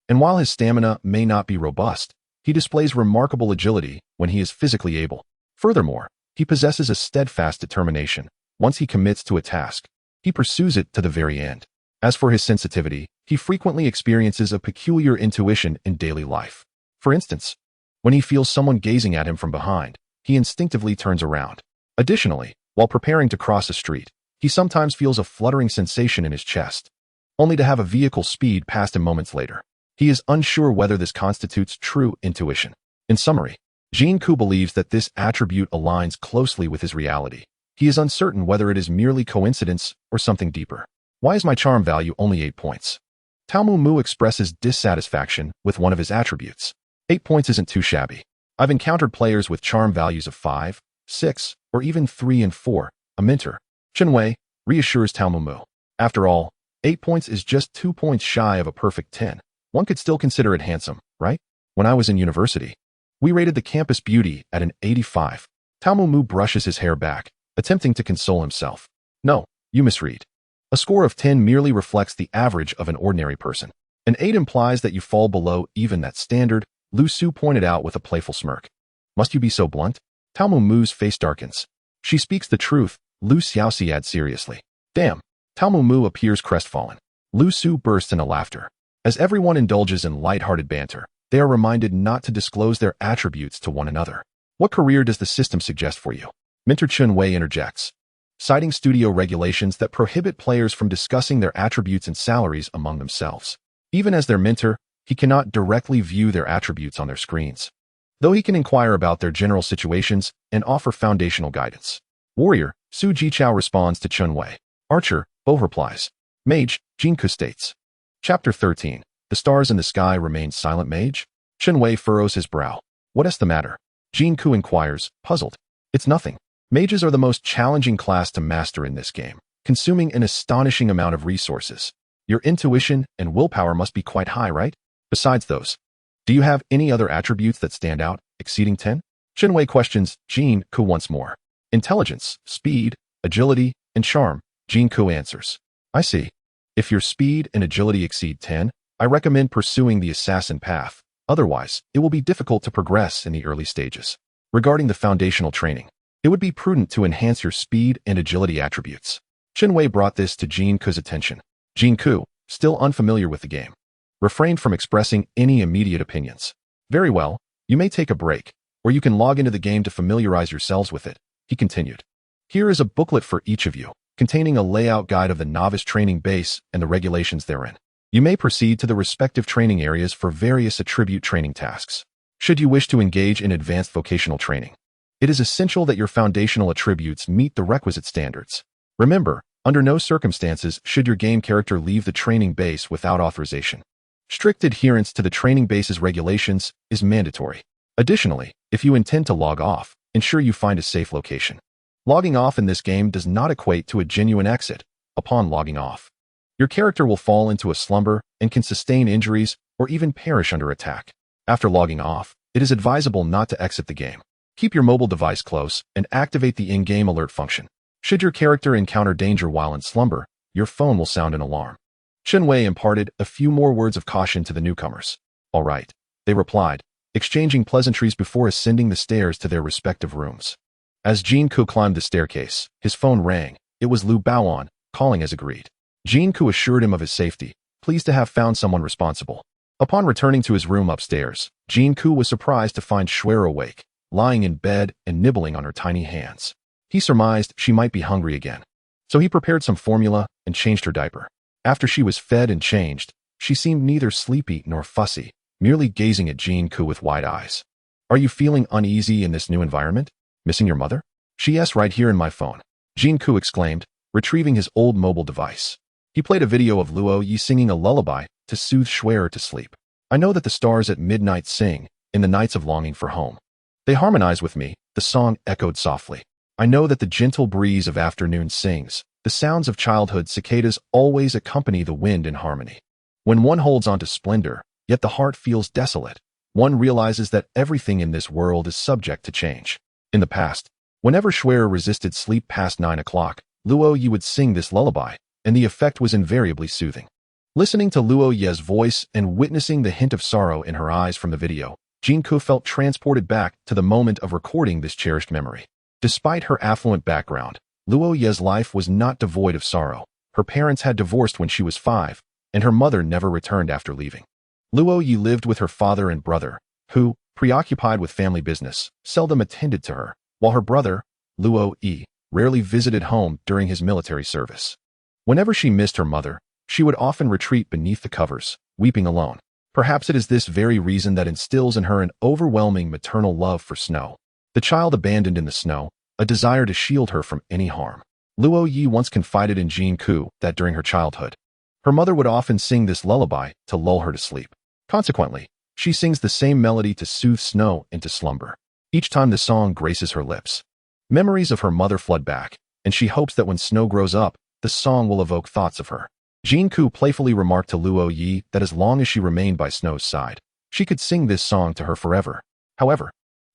S1: and while his stamina may not be robust, he displays remarkable agility when he is physically able. Furthermore, he possesses a steadfast determination. Once he commits to a task, he pursues it to the very end. As for his sensitivity, he frequently experiences a peculiar intuition in daily life. For instance, when he feels someone gazing at him from behind, he instinctively turns around. Additionally, while preparing to cross a street, he sometimes feels a fluttering sensation in his chest, only to have a vehicle speed past him moments later. He is unsure whether this constitutes true intuition. In summary, Jin Ke believes that this attribute aligns closely with his reality. He is uncertain whether it is merely coincidence or something deeper. Why is my charm value only 8 points? Tao Mu expresses dissatisfaction with one of his attributes. 8 points isn't too shabby. I've encountered players with charm values of 5, 6, or even 3 and 4. A mentor, Xue'er, reassures Tao Mu. After all, 8 points is just 2 points shy of a perfect 10. One could still consider it handsome, right? When I was in university, we rated the campus beauty at an 85. Tao Mu brushes his hair back, attempting to console himself. No, you misread. A score of 10 merely reflects the average of an ordinary person. An 8 implies that you fall below even that standard, Lu Su pointed out with a playful smirk. Must you be so blunt? Tao Mu's face darkens. She speaks the truth, Lu Xiaoxi adds seriously. Damn. Tao Mu appears crestfallen. Lu Su bursts into laughter. As everyone indulges in light-hearted banter, they are reminded not to disclose their attributes to one another. What career does the system suggest for you? Mentor Xue'er interjects, citing studio regulations that prohibit players from discussing their attributes and salaries among themselves. Even as their mentor, he cannot directly view their attributes on their screens, though he can inquire about their general situations and offer foundational guidance. Warrior, Su Jichao responds to Xue'er. Archer, Bo replies. Mage, Jin Ke states. Chapter 13. The stars in the sky remain silent, mage? Xue'er furrows his brow. What is the matter? Jin Ke inquires, puzzled. It's nothing. Mages are the most challenging class to master in this game, consuming an astonishing amount of resources. Your intuition and willpower must be quite high, right? Besides those, do you have any other attributes that stand out, exceeding 10? Xue'er questions Jin Ke once more. Intelligence, speed, agility, and charm, Jin Ke answers. I see. If your speed and agility exceed 10, I recommend pursuing the assassin path. Otherwise, it will be difficult to progress in the early stages. Regarding the foundational training, it would be prudent to enhance your speed and agility attributes. Xue'er brought this to Jin Ke's attention. Jin Ke, still unfamiliar with the game, refrained from expressing any immediate opinions. Very well, you may take a break, or you can log into the game to familiarize yourselves with it, he continued. Here is a booklet for each of you, containing a layout guide of the novice training base and the regulations therein. You may proceed to the respective training areas for various attribute training tasks. Should you wish to engage in advanced vocational training, it is essential that your foundational attributes meet the requisite standards. Remember, under no circumstances should your game character leave the training base without authorization. Strict adherence to the training base's regulations is mandatory. Additionally, if you intend to log off, ensure you find a safe location. Logging off in this game does not equate to a genuine exit. Upon logging off, your character will fall into a slumber and can sustain injuries or even perish under attack. After logging off, it is advisable not to exit the game. Keep your mobile device close and activate the in-game alert function. Should your character encounter danger while in slumber, your phone will sound an alarm. Xue'er imparted a few more words of caution to the newcomers. All right, they replied, exchanging pleasantries before ascending the stairs to their respective rooms. As Jin Ke climbed the staircase, his phone rang. It was Lu Baoan, calling as agreed. Jin Ke assured him of his safety, pleased to have found someone responsible. Upon returning to his room upstairs, Jin Ke was surprised to find Xue'er awake, lying in bed and nibbling on her tiny hands. He surmised she might be hungry again, so he prepared some formula and changed her diaper. After she was fed and changed, she seemed neither sleepy nor fussy, merely gazing at Jin Ke with wide eyes. Are you feeling uneasy in this new environment? Missing your mother? Yes, right here in my phone, Jin Ke exclaimed, retrieving his old mobile device. He played a video of Luo Ye singing a lullaby to soothe Xue'er to sleep. I know that the stars at midnight sing, in the nights of longing for home. They harmonize with me, the song echoed softly. I know that the gentle breeze of afternoon sings, the sounds of childhood cicadas always accompany the wind in harmony. When one holds on to splendor, yet the heart feels desolate, one realizes that everything in this world is subject to change. In the past, whenever Xue'er resisted sleep past 9 o'clock, Luo Ye would sing this lullaby, and the effect was invariably soothing. Listening to Luo Ye's voice and witnessing the hint of sorrow in her eyes from the video, Jin Ke felt transported back to the moment of recording this cherished memory. Despite her affluent background, Luo Ye's life was not devoid of sorrow. Her parents had divorced when she was 5, and her mother never returned after leaving. Luo Ye lived with her father and brother, who, preoccupied with family business, seldom attended to her, while her brother, Luo Ye, rarely visited home during his military service. Whenever she missed her mother, she would often retreat beneath the covers, weeping alone. Perhaps it is this very reason that instills in her an overwhelming maternal love for snow. The child abandoned in the snow, a desire to shield her from any harm. Luo Ye once confided in Jin Ke that during her childhood, her mother would often sing this lullaby to lull her to sleep. Consequently, she sings the same melody to soothe snow into slumber. Each time the song graces her lips, memories of her mother flood back, and she hopes that when snow grows up, the song will evoke thoughts of her. Jin Ke playfully remarked to Luo Ye that as long as she remained by Snow's side, she could sing this song to her forever. However,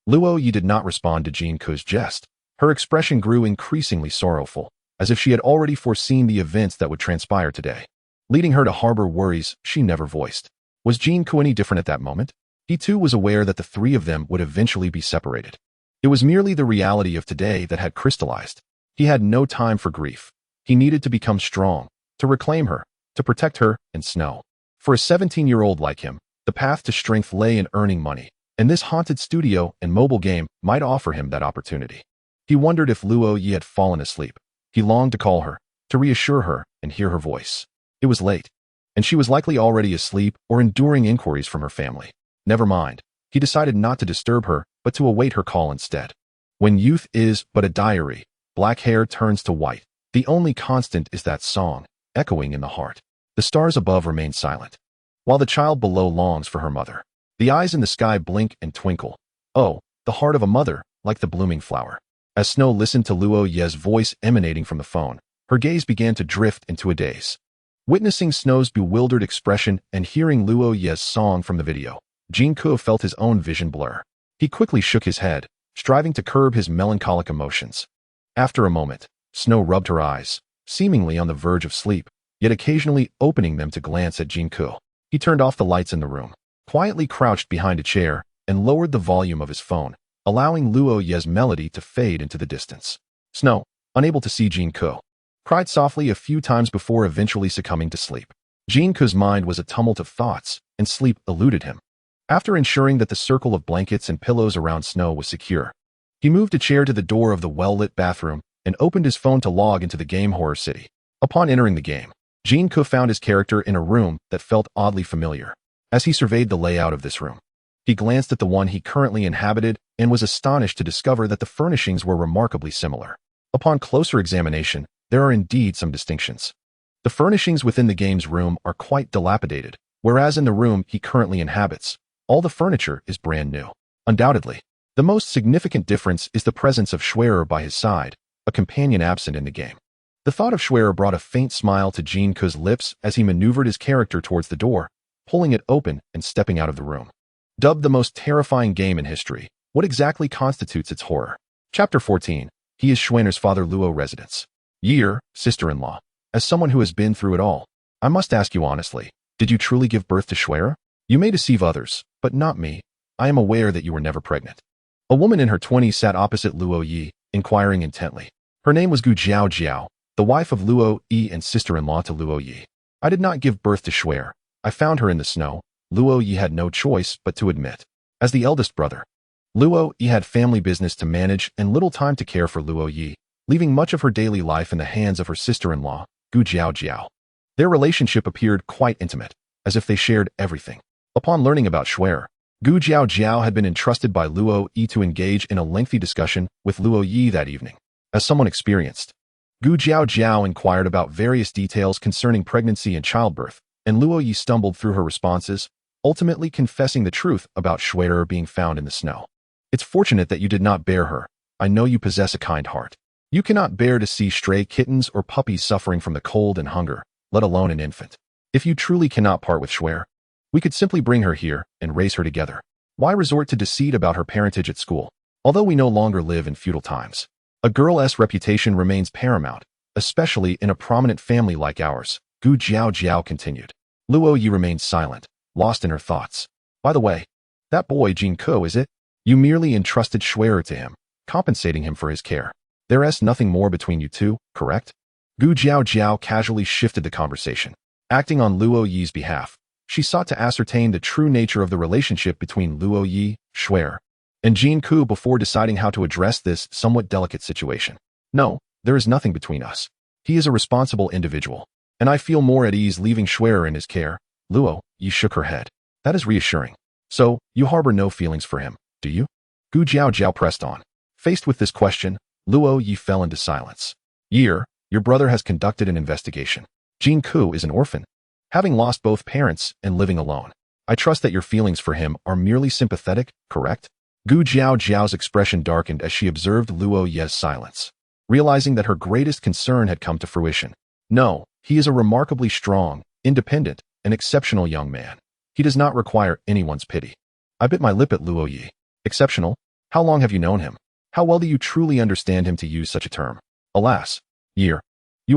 S1: Luo Ye did not respond to Jin Ke's jest. Her expression grew increasingly sorrowful, as if she had already foreseen the events that would transpire today, leading her to harbor worries she never voiced. Was Jin Ke any different at that moment? He too was aware that the three of them would eventually be separated. It was merely the reality of today that had crystallized. He had no time for grief. He needed to become strong, to reclaim her, to protect her and Snow. For a 17-year-old like him, the path to strength lay in earning money, and this haunted studio and mobile game might offer him that opportunity. He wondered if Luo Ye had fallen asleep. He longed to call her, to reassure her and hear her voice. It was late, and she was likely already asleep or enduring inquiries from her family. Never mind. He decided not to disturb her, but to await her call instead. When youth is but a diary, black hair turns to white. The only constant is that song, echoing in the heart. The stars above remain silent, while the child below longs for her mother. The eyes in the sky blink and twinkle. Oh, the heart of a mother, like the blooming flower. As Snow listened to Luo Ye's voice emanating from the phone, her gaze began to drift into a daze. Witnessing Snow's bewildered expression and hearing Luo Ye's song from the video, Jin Ke felt his own vision blur. He quickly shook his head, striving to curb his melancholic emotions. After a moment, Snow rubbed her eyes, seemingly on the verge of sleep, yet occasionally opening them to glance at Jin Ke. He turned off the lights in the room, quietly crouched behind a chair, and lowered the volume of his phone, allowing Luo Ye's melody to fade into the distance. Snow, unable to see Jin Ke, cried softly a few times before eventually succumbing to sleep. Jin Ke's mind was a tumult of thoughts, and sleep eluded him. After ensuring that the circle of blankets and pillows around Snow was secure, he moved a chair to the door of the well-lit bathroom and opened his phone to log into the game Horror City. Upon entering the game, Jin Ke found his character in a room that felt oddly familiar. As he surveyed the layout of this room, he glanced at the one he currently inhabited and was astonished to discover that the furnishings were remarkably similar. Upon closer examination, there are indeed some distinctions. The furnishings within the game's room are quite dilapidated, whereas in the room he currently inhabits, all the furniture is brand new. Undoubtedly, the most significant difference is the presence of Xue'er by his side, a companion absent in the game. The thought of Xue'er brought a faint smile to Jin Ke's lips as he maneuvered his character towards the door, pulling it open and stepping out of the room. Dubbed the most terrifying game in history, what exactly constitutes its horror? Chapter 14. He is Xue'er's father Luo residence. Year, sister-in-law. As someone who has been through it all, I must ask you honestly, did you truly give birth to Xue'er? You may deceive others, but not me. I am aware that you were never pregnant. A woman in her 20s sat opposite Luo Ye, inquiring intently. Her name was Gu Jiao, the wife of Luo Ye and sister-in-law to Luo Ye. I did not give birth to Xue'er. I found her in the snow. Luo Ye had no choice but to admit. As the eldest brother, Luo Ye had family business to manage and little time to care for Luo Ye, leaving much of her daily life in the hands of her sister-in-law, Gu Jiao. Their relationship appeared quite intimate, as if they shared everything. Upon learning about Xue'er, Gu Jiao had been entrusted by Luo Ye to engage in a lengthy discussion with Luo Ye that evening. As someone experienced, Gu Jiao inquired about various details concerning pregnancy and childbirth, and Luo Ye stumbled through her responses, ultimately confessing the truth about Xue'er being found in the snow. It's fortunate that you did not bear her. I know you possess a kind heart. You cannot bear to see stray kittens or puppies suffering from the cold and hunger, let alone an infant. If you truly cannot part with Xue'er, we could simply bring her here and raise her together. Why resort to deceit about her parentage at school? Although we no longer live in feudal times, a girl's reputation remains paramount, especially in a prominent family like ours, Gu Jiao continued. Luo Ye remained silent, lost in her thoughts. By the way, that boy Jin Ke, is it? You merely entrusted Xue'er to him, compensating him for his care. There's nothing more between you two, correct? Gu Jiao casually shifted the conversation. Acting on Luo Ye's behalf, she sought to ascertain the true nature of the relationship between Luo Ye, Xue'er, and Jin Ke before deciding how to address this somewhat delicate situation. No, there is nothing between us. He is a responsible individual, and I feel more at ease leaving Xue'er in his care. Luo Ye shook her head. That is reassuring. So, you harbor no feelings for him, do you? Gu Jiao pressed on. Faced with this question, Luo Ye fell into silence. Your brother has conducted an investigation. Jin Ke is an orphan, having lost both parents and living alone. I trust that your feelings for him are merely sympathetic, correct? Gu Jiao's expression darkened as she observed Luo Ye's silence, realizing that her greatest concern had come to fruition. No, he is a remarkably strong, independent, and exceptional young man. He does not require anyone's pity. I bit my lip at Luo Ye. Exceptional? How long have you known him? How well do you truly understand him to use such a term? Alas, you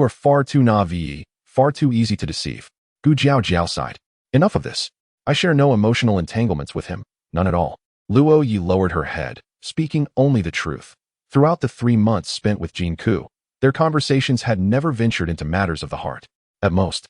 S1: are far too naive, far too easy to deceive. Gu Jiao sighed. Enough of this. I share no emotional entanglements with him, none at all. Luo Ye lowered her head, speaking only the truth. Throughout the 3 months spent with Jin Ke, their conversations had never ventured into matters of the heart. At most,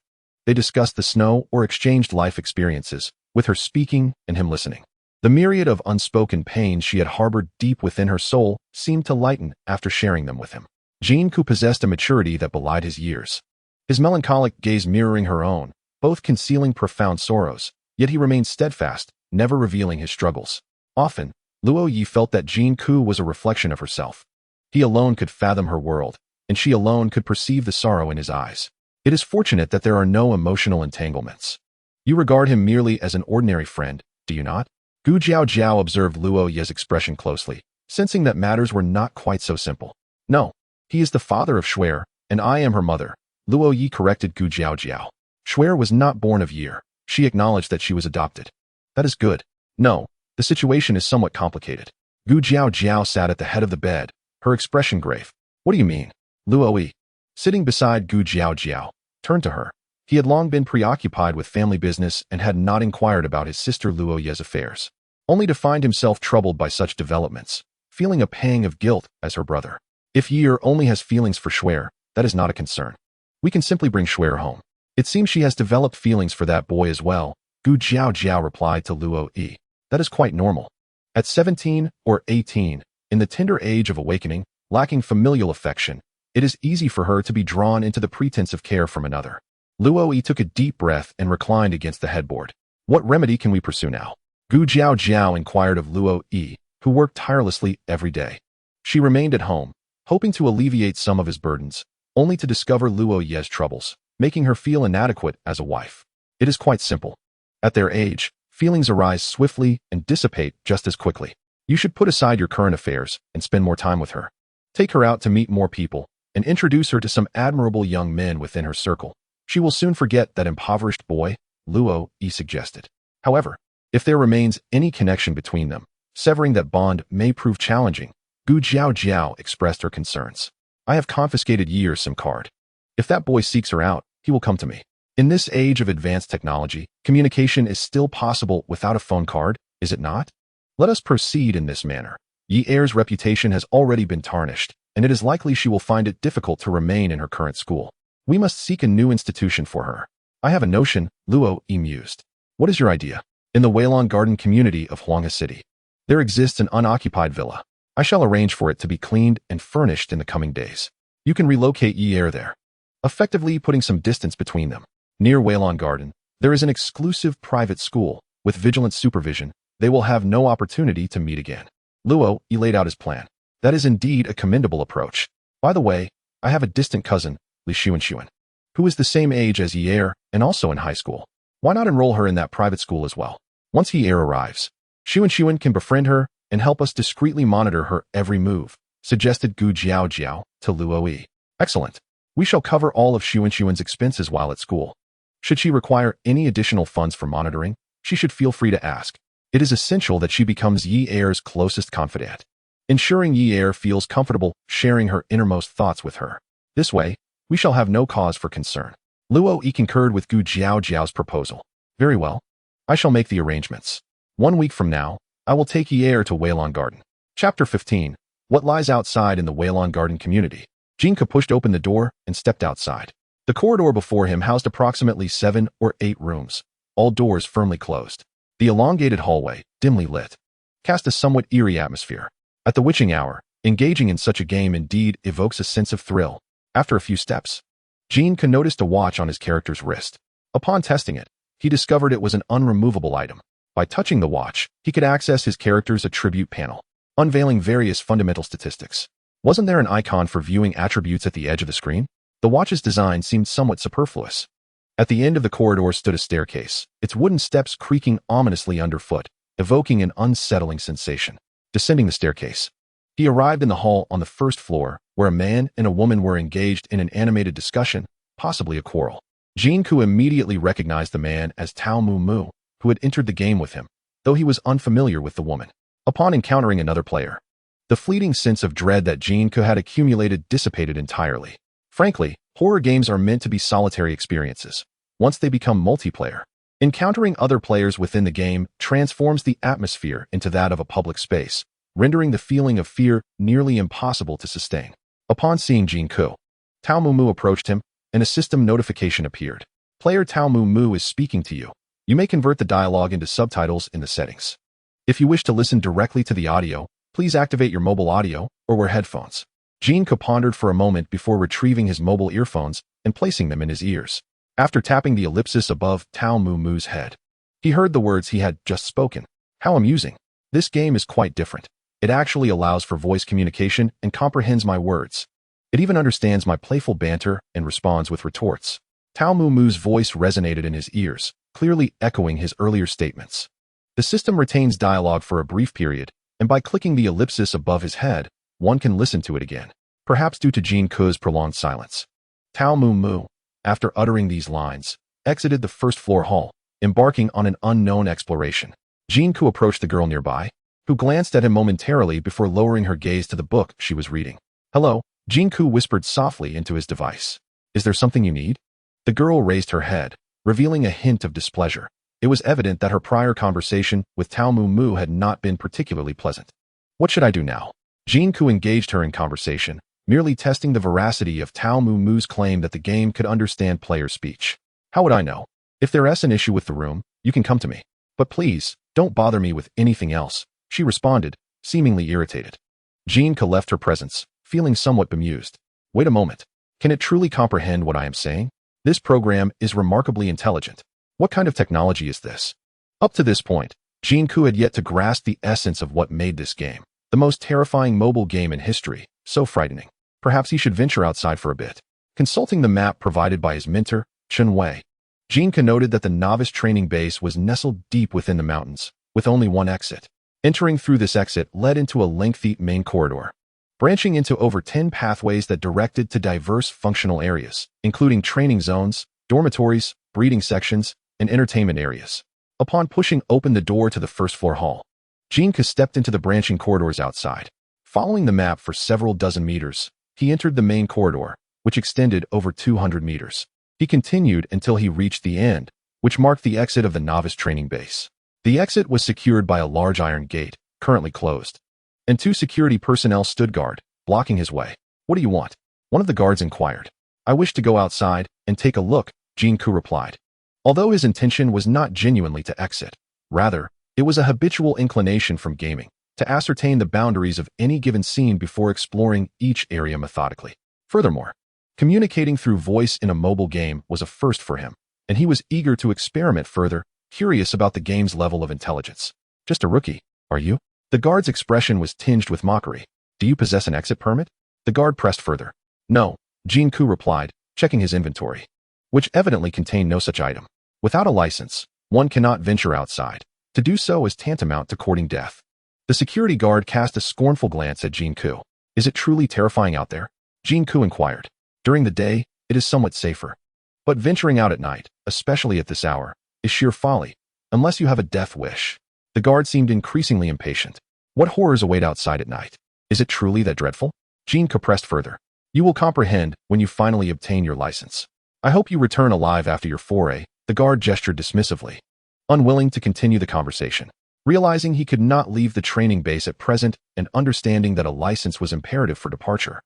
S1: they discussed the snow or exchanged life experiences, with her speaking and him listening. The myriad of unspoken pains she had harbored deep within her soul seemed to lighten after sharing them with him. Jin Ke possessed a maturity that belied his years, his melancholic gaze mirroring her own, both concealing profound sorrows, yet he remained steadfast, never revealing his struggles. Often, Luo Ye felt that Jin Ke was a reflection of herself. He alone could fathom her world, and she alone could perceive the sorrow in his eyes. It is fortunate that there are no emotional entanglements. You regard him merely as an ordinary friend, do you not? Gu Jiao observed Luo Ye's expression closely, sensing that matters were not quite so simple. No, he is the father of Xue'er, and I am her mother, Luo Ye corrected Gu Jiao. Xue'er was not born of Ye. She acknowledged that she was adopted. That is good. No, the situation is somewhat complicated. Gu Jiao sat at the head of the bed, her expression grave. What do you mean? Luo Ye, sitting beside Gu Jiao, turned to her. He had long been preoccupied with family business and had not inquired about his sister Luo Ye's affairs, only to find himself troubled by such developments, feeling a pang of guilt as her brother. If Ye only has feelings for Xue'er, that is not a concern. We can simply bring Xue'er home. It seems she has developed feelings for that boy as well, Gu Jiao replied to Luo Ye. That is quite normal. At 17 or 18, in the tender age of awakening, lacking familial affection, it is easy for her to be drawn into the pretense of care from another. Luo Ye took a deep breath and reclined against the headboard. What remedy can we pursue now? Gu Jiao inquired of Luo Ye, who worked tirelessly every day. She remained at home, hoping to alleviate some of his burdens, only to discover Luo Ye's troubles, making her feel inadequate as a wife. It is quite simple. At their age, feelings arise swiftly and dissipate just as quickly. You should put aside your current affairs and spend more time with her. Take her out to meet more people and introduce her to some admirable young men within her circle. She will soon forget that impoverished boy, Luo Ye suggested. However, if there remains any connection between them, severing that bond may prove challenging. Gu Jiao expressed her concerns. I have confiscated Ye's SIM card. If that boy seeks her out, he will come to me. In this age of advanced technology, communication is still possible without a phone card, is it not? Let us proceed in this manner. Ye's reputation has already been tarnished, and it is likely she will find it difficult to remain in her current school. We must seek a new institution for her. I have a notion, Luo Ye mused. What is your idea? In the Weilong Garden community of Huanghe City, there exists an unoccupied villa. I shall arrange for it to be cleaned and furnished in the coming days. You can relocate Xue'er there, effectively putting some distance between them. Near Weilong Garden, there is an exclusive private school. With vigilant supervision, they will have no opportunity to meet again. Luo Ye laid out his plan. That is indeed a commendable approach. By the way, I have a distant cousin, Li Xue'er, who is the same age as Xue'er and also in high school. Why not enroll her in that private school as well? Once Xue'er arrives, Xue'er can befriend her and help us discreetly monitor her every move, suggested Gu Jiao to Luo Ye. Excellent. We shall cover all of Xue'er's expenses while at school. Should she require any additional funds for monitoring, she should feel free to ask. It is essential that she becomes Xue'er's closest confidant, ensuring Xue'er feels comfortable sharing her innermost thoughts with her. This way, we shall have no cause for concern. Luo Ye concurred with Gu Jiao's proposal. Very well. I shall make the arrangements. 1 week from now, I will take Xue'er to Weilong Garden. Chapter 15. What lies outside in the Weilong Garden community? Jin Ke pushed open the door and stepped outside. The corridor before him housed approximately 7 or 8 rooms, all doors firmly closed. The elongated hallway, dimly lit, cast a somewhat eerie atmosphere. At the witching hour, engaging in such a game indeed evokes a sense of thrill. After a few steps, Jin Ke noticed a watch on his character's wrist. Upon testing it, he discovered it was an unremovable item. By touching the watch, he could access his character's attribute panel, unveiling various fundamental statistics. Wasn't there an icon for viewing attributes at the edge of the screen? The watch's design seemed somewhat superfluous. At the end of the corridor stood a staircase, its wooden steps creaking ominously underfoot, evoking an unsettling sensation. Descending the staircase, he arrived in the hall on the first floor, where a man and a woman were engaged in an animated discussion, possibly a quarrel. Jin Ke immediately recognized the man as Tao Mu, who had entered the game with him, though he was unfamiliar with the woman. Upon encountering another player, the fleeting sense of dread that Jin Ke had accumulated dissipated entirely. Frankly, horror games are meant to be solitary experiences. Once they become multiplayer, encountering other players within the game transforms the atmosphere into that of a public space, rendering the feeling of fear nearly impossible to sustain. Upon seeing Jin Ke, Tao Mu approached him, and a system notification appeared. Player Tao Mu is speaking to you. You may convert the dialogue into subtitles in the settings. If you wish to listen directly to the audio, please activate your mobile audio or wear headphones. Jin Ke pondered for a moment before retrieving his mobile earphones and placing them in his ears. After tapping the ellipsis above Tao Mu's head, he heard the words he had just spoken. How amusing. This game is quite different. It actually allows for voice communication and comprehends my words. It even understands my playful banter and responds with retorts. Tao Mu's voice resonated in his ears, clearly echoing his earlier statements. The system retains dialogue for a brief period, and by clicking the ellipsis above his head, one can listen to it again, perhaps due to Jin Ke's prolonged silence. Tao Mu, after uttering these lines, exited the first-floor hall, embarking on an unknown exploration. Jin Ke approached the girl nearby, who glanced at him momentarily before lowering her gaze to the book she was reading. Hello, Jin Ke whispered softly into his device. Is there something you need? The girl raised her head, revealing a hint of displeasure. It was evident that her prior conversation with Tao Mu had not been particularly pleasant. What should I do now? Jin Ke engaged her in conversation, merely testing the veracity of Tao Mu's claim that the game could understand player speech. How would I know? If there's an issue with the room, you can come to me. But please, don't bother me with anything else, she responded, seemingly irritated. Jin Ke left her presence, feeling somewhat bemused. Wait a moment. Can it truly comprehend what I am saying? This program is remarkably intelligent. What kind of technology is this? Up to this point, Jin Ke had yet to grasp the essence of what made this game the most terrifying mobile game in history, so frightening. Perhaps he should venture outside for a bit. Consulting the map provided by his mentor, Wei, Jin Ke noted that the novice training base was nestled deep within the mountains, with only one exit. Entering through this exit led into a lengthy main corridor, branching into over 10 pathways that directed to diverse functional areas, including training zones, dormitories, breeding sections, and entertainment areas. Upon pushing open the door to the first-floor hall, Jin Ke stepped into the branching corridors outside. Following the map for several dozen meters, he entered the main corridor, which extended over 200 meters. He continued until he reached the end, which marked the exit of the novice training base. The exit was secured by a large iron gate, currently closed, and 2 security personnel stood guard, blocking his way. What do you want? One of the guards inquired. I wish to go outside and take a look, Jin Ke replied. Although his intention was not genuinely to exit, rather, it was a habitual inclination from gaming to ascertain the boundaries of any given scene before exploring each area methodically. Furthermore, communicating through voice in a mobile game was a first for him. and he was eager to experiment further, curious about the game's level of intelligence. Just a rookie, are you? The guard's expression was tinged with mockery. Do you possess an exit permit? The guard pressed further. No, Jin Ke replied, checking his inventory, which evidently contained no such item. Without a license, one cannot venture outside. To do so is tantamount to courting death. The security guard cast a scornful glance at Jin Ke. Is it truly terrifying out there? Jin Ke inquired. During the day, it is somewhat safer. But venturing out at night, especially at this hour, is sheer folly, unless you have a death wish. The guard seemed increasingly impatient. What horrors await outside at night? Is it truly that dreadful? Jin Ke pressed further. You will comprehend when you finally obtain your license. I hope you return alive after your foray. The guard gestured dismissively, unwilling to continue the conversation. Realizing he could not leave the training base at present and understanding that a license was imperative for departure,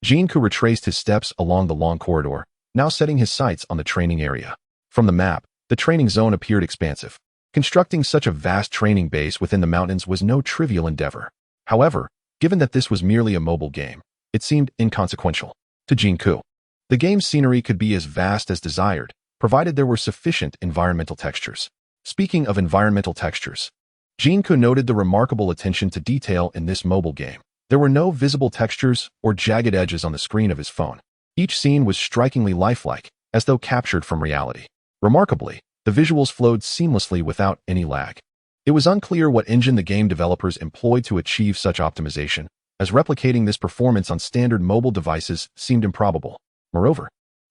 S1: Jin Ke retraced his steps along the long corridor, now setting his sights on the training area. From the map, the training zone appeared expansive. Constructing such a vast training base within the mountains was no trivial endeavor. However, given that this was merely a mobile game, it seemed inconsequential to Jin Ke. The game's scenery could be as vast as desired, provided there were sufficient environmental textures. Speaking of environmental textures, Jin Ke noted the remarkable attention to detail in this mobile game. There were no visible textures or jagged edges on the screen of his phone. Each scene was strikingly lifelike, as though captured from reality. Remarkably, the visuals flowed seamlessly without any lag. It was unclear what engine the game developers employed to achieve such optimization, as replicating this performance on standard mobile devices seemed improbable. Moreover,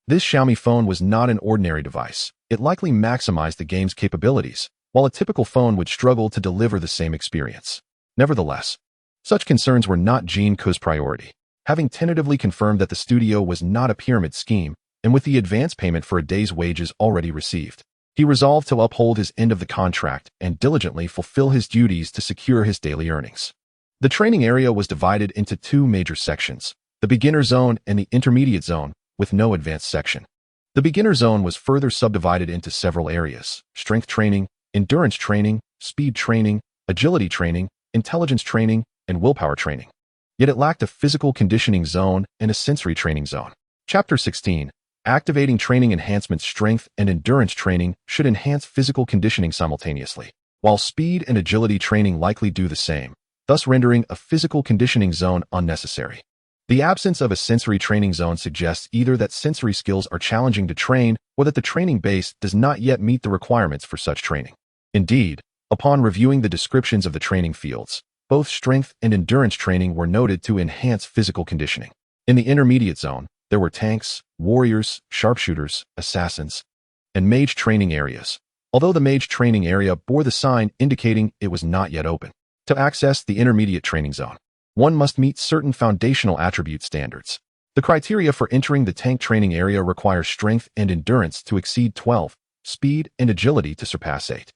S1: this Xiaomi phone was not an ordinary device. It likely maximized the game's capabilities, while a typical phone would struggle to deliver the same experience. Nevertheless, such concerns were not Jin Ke's priority. Having tentatively confirmed that the studio was not a pyramid scheme, and with the advance payment for a day's wages already received, he resolved to uphold his end of the contract and diligently fulfill his duties to secure his daily earnings. The training area was divided into two major sections, the beginner zone and the intermediate zone, with no advanced section. The beginner zone was further subdivided into several areas: strength training, endurance training, speed training, agility training, intelligence training, and willpower training. Yet it lacked a physical conditioning zone and a sensory training zone. Chapter 16. Activating training enhancement. Strength and endurance training should enhance physical conditioning simultaneously, while speed and agility training likely do the same, thus rendering a physical conditioning zone unnecessary. The absence of a sensory training zone suggests either that sensory skills are challenging to train or that the training base does not yet meet the requirements for such training. Indeed, upon reviewing the descriptions of the training fields, both strength and endurance training were noted to enhance physical conditioning. In the intermediate zone, there were tanks, warriors, sharpshooters, assassins, and mage training areas, although the mage training area bore the sign indicating it was not yet open. To access the intermediate training zone, one must meet certain foundational attribute standards. The criteria for entering the tank training area require strength and endurance to exceed 12, speed and agility to surpass 8,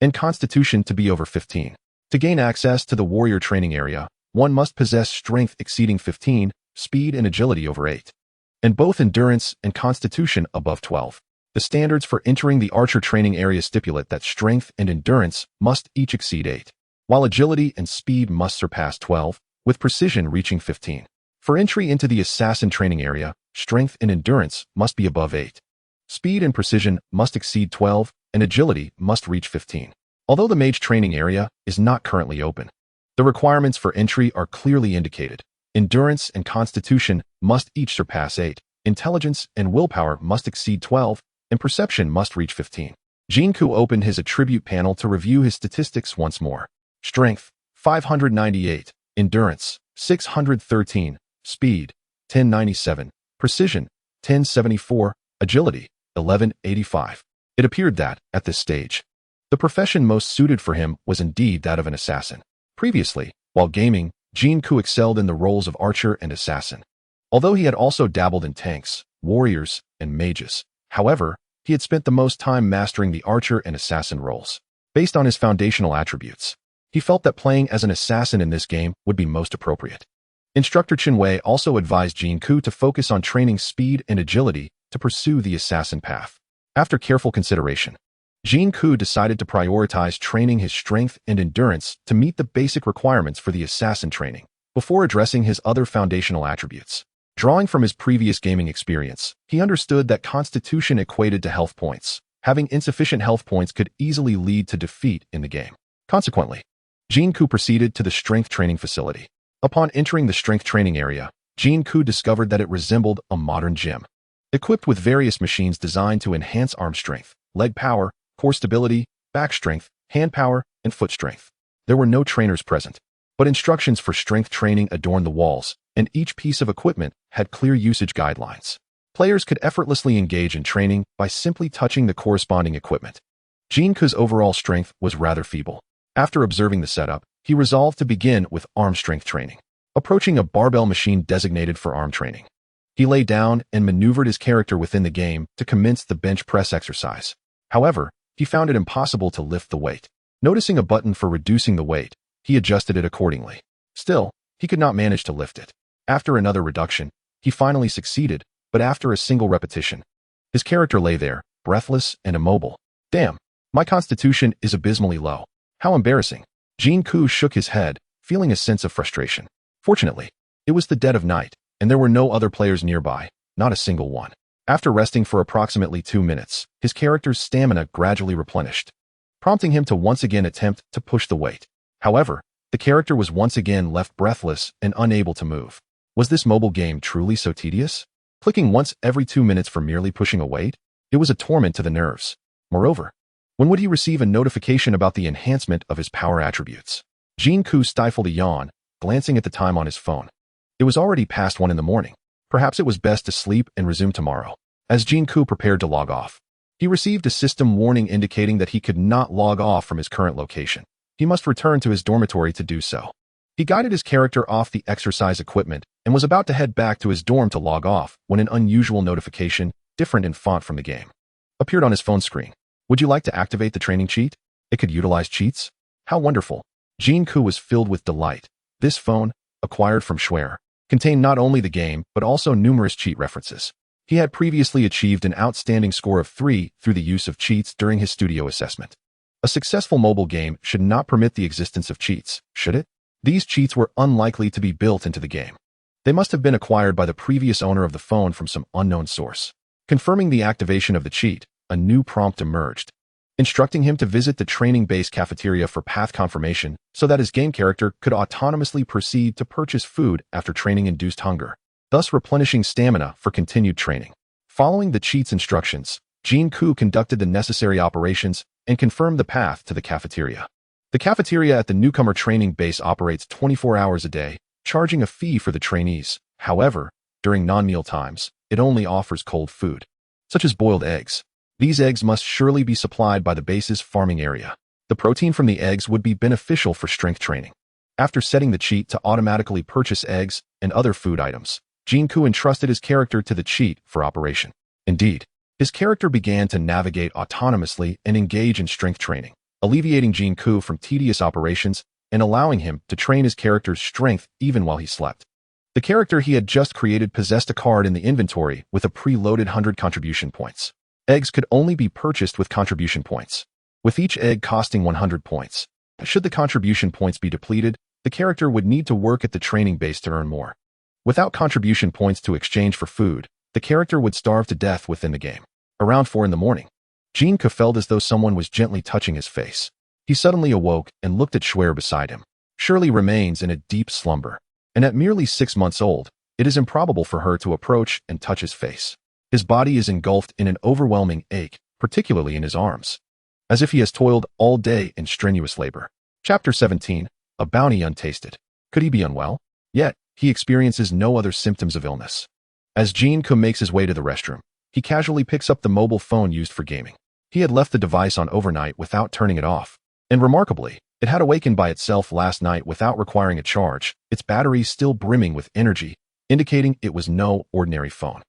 S1: and constitution to be over 15. To gain access to the warrior training area, one must possess strength exceeding 15, speed and agility over 8, and both endurance and constitution above 12. The standards for entering the archer training area stipulate that strength and endurance must each exceed 8, while agility and speed must surpass 12, with precision reaching 15. For entry into the assassin training area, strength and endurance must be above 8. Speed and precision must exceed 12, and agility must reach 15. Although the mage training area is not currently open, the requirements for entry are clearly indicated. Endurance and constitution must each surpass 8, intelligence and willpower must exceed 12, and perception must reach 15. Jin Ke opened his attribute panel to review his statistics once more. Strength, 598. Endurance, 613. Speed, 1097. Precision, 1074. Agility, 1185. It appeared that, at this stage, the profession most suited for him was indeed that of an assassin. Previously, while gaming, Jin Ke excelled in the roles of archer and assassin, although he had also dabbled in tanks, warriors, and mages. However, he had spent the most time mastering the archer and assassin roles. Based on his foundational attributes, he felt that playing as an assassin in this game would be most appropriate. Instructor Xue'er also advised Jin Ke to focus on training speed and agility to pursue the assassin path. After careful consideration, Jin Ke decided to prioritize training his strength and endurance to meet the basic requirements for the assassin training, before addressing his other foundational attributes. Drawing from his previous gaming experience, he understood that constitution equated to health points, Having insufficient health points could easily lead to defeat in the game. Consequently, Jin Ke proceeded to the strength training facility. Upon entering the strength training area, Jin Ke discovered that it resembled a modern gym. Equipped with various machines designed to enhance arm strength, leg power, core stability, back strength, hand power, and foot strength. There were no trainers present, but instructions for strength training adorned the walls, and each piece of equipment had clear usage guidelines. Players could effortlessly engage in training by simply touching the corresponding equipment. Jin Ke's overall strength was rather feeble. After observing the setup, he resolved to begin with arm strength training. Approaching a barbell machine designated for arm training, he lay down and maneuvered his character within the game to commence the bench press exercise. However, he found it impossible to lift the weight. Noticing a button for reducing the weight, he adjusted it accordingly. Still, he could not manage to lift it. After another reduction, he finally succeeded, but after a single repetition. His character lay there, breathless and immobile. Damn, my constitution is abysmally low. How embarrassing. Jin Ke shook his head, feeling a sense of frustration. Fortunately, it was the dead of night, and there were no other players nearby, not a single one. After resting for approximately 2 minutes, his character's stamina gradually replenished, prompting him to once again attempt to push the weight. However, the character was once again left breathless and unable to move. Was this mobile game truly so tedious? Clicking once every 2 minutes for merely pushing a weight? It was a torment to the nerves. Moreover, when would he receive a notification about the enhancement of his power attributes? Jin Ke stifled a yawn, glancing at the time on his phone. It was already past 1 in the morning. Perhaps it was best to sleep and resume tomorrow. As Jin Ke prepared to log off, he received a system warning indicating that he could not log off from his current location. He must return to his dormitory to do so. He guided his character off the exercise equipment and was about to head back to his dorm to log off when an unusual notification, different in font from the game, appeared on his phone screen. Would you like to activate the training cheat? It could utilize cheats? How wonderful. Jin Ke was filled with delight. This phone, acquired from Xue'er, contained not only the game but also numerous cheat references. He had previously achieved an outstanding score of 3 through the use of cheats during his studio assessment. A successful mobile game should not permit the existence of cheats, should it? These cheats were unlikely to be built into the game. They must have been acquired by the previous owner of the phone from some unknown source. Confirming the activation of the cheat, a new prompt emerged, instructing him to visit the training-based cafeteria for path confirmation so that his game character could autonomously proceed to purchase food after training-induced hunger, thus replenishing stamina for continued training. Following the cheat's instructions, Jin Ke conducted the necessary operations and confirmed the path to the cafeteria. The cafeteria at the newcomer training base operates 24 hours a day, charging a fee for the trainees. However, during non-meal times, it only offers cold food, such as boiled eggs. These eggs must surely be supplied by the base's farming area. The protein from the eggs would be beneficial for strength training. After setting the cheat to automatically purchase eggs and other food items, Jin Ke entrusted his character to the cheat for operation. Indeed, his character began to navigate autonomously and engage in strength training, alleviating Jin Ke from tedious operations and allowing him to train his character's strength even while he slept. The character he had just created possessed a card in the inventory with a preloaded 100 contribution points. Eggs could only be purchased with contribution points, with each egg costing 100 points. Should the contribution points be depleted, the character would need to work at the training base to earn more. Without contribution points to exchange for food, the character would starve to death within the game. Around 4 in the morning, Jin Ke felt as though someone was gently touching his face. He suddenly awoke and looked at Xue'er beside him. Shirley remains in a deep slumber, and at merely 6 months old, it is improbable for her to approach and touch his face. His body is engulfed in an overwhelming ache, particularly in his arms, as if he has toiled all day in strenuous labor. Chapter 17, A Bounty Untasted. Could he be unwell? Yet, he experiences no other symptoms of illness. As Jin Ke makes his way to the restroom, he casually picks up the mobile phone used for gaming. He had left the device on overnight without turning it off, and remarkably, it had awakened by itself last night without requiring a charge, its battery still brimming with energy, indicating it was no ordinary phone.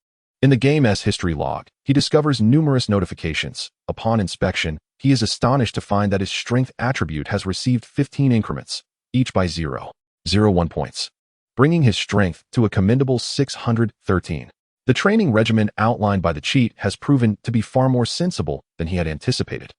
S1: In the game's history log, he discovers numerous notifications. Upon inspection, he is astonished to find that his strength attribute has received 15 increments, each by 0.01 points, bringing his strength to a commendable 613. The training regimen outlined by the cheat has proven to be far more sensible than he had anticipated,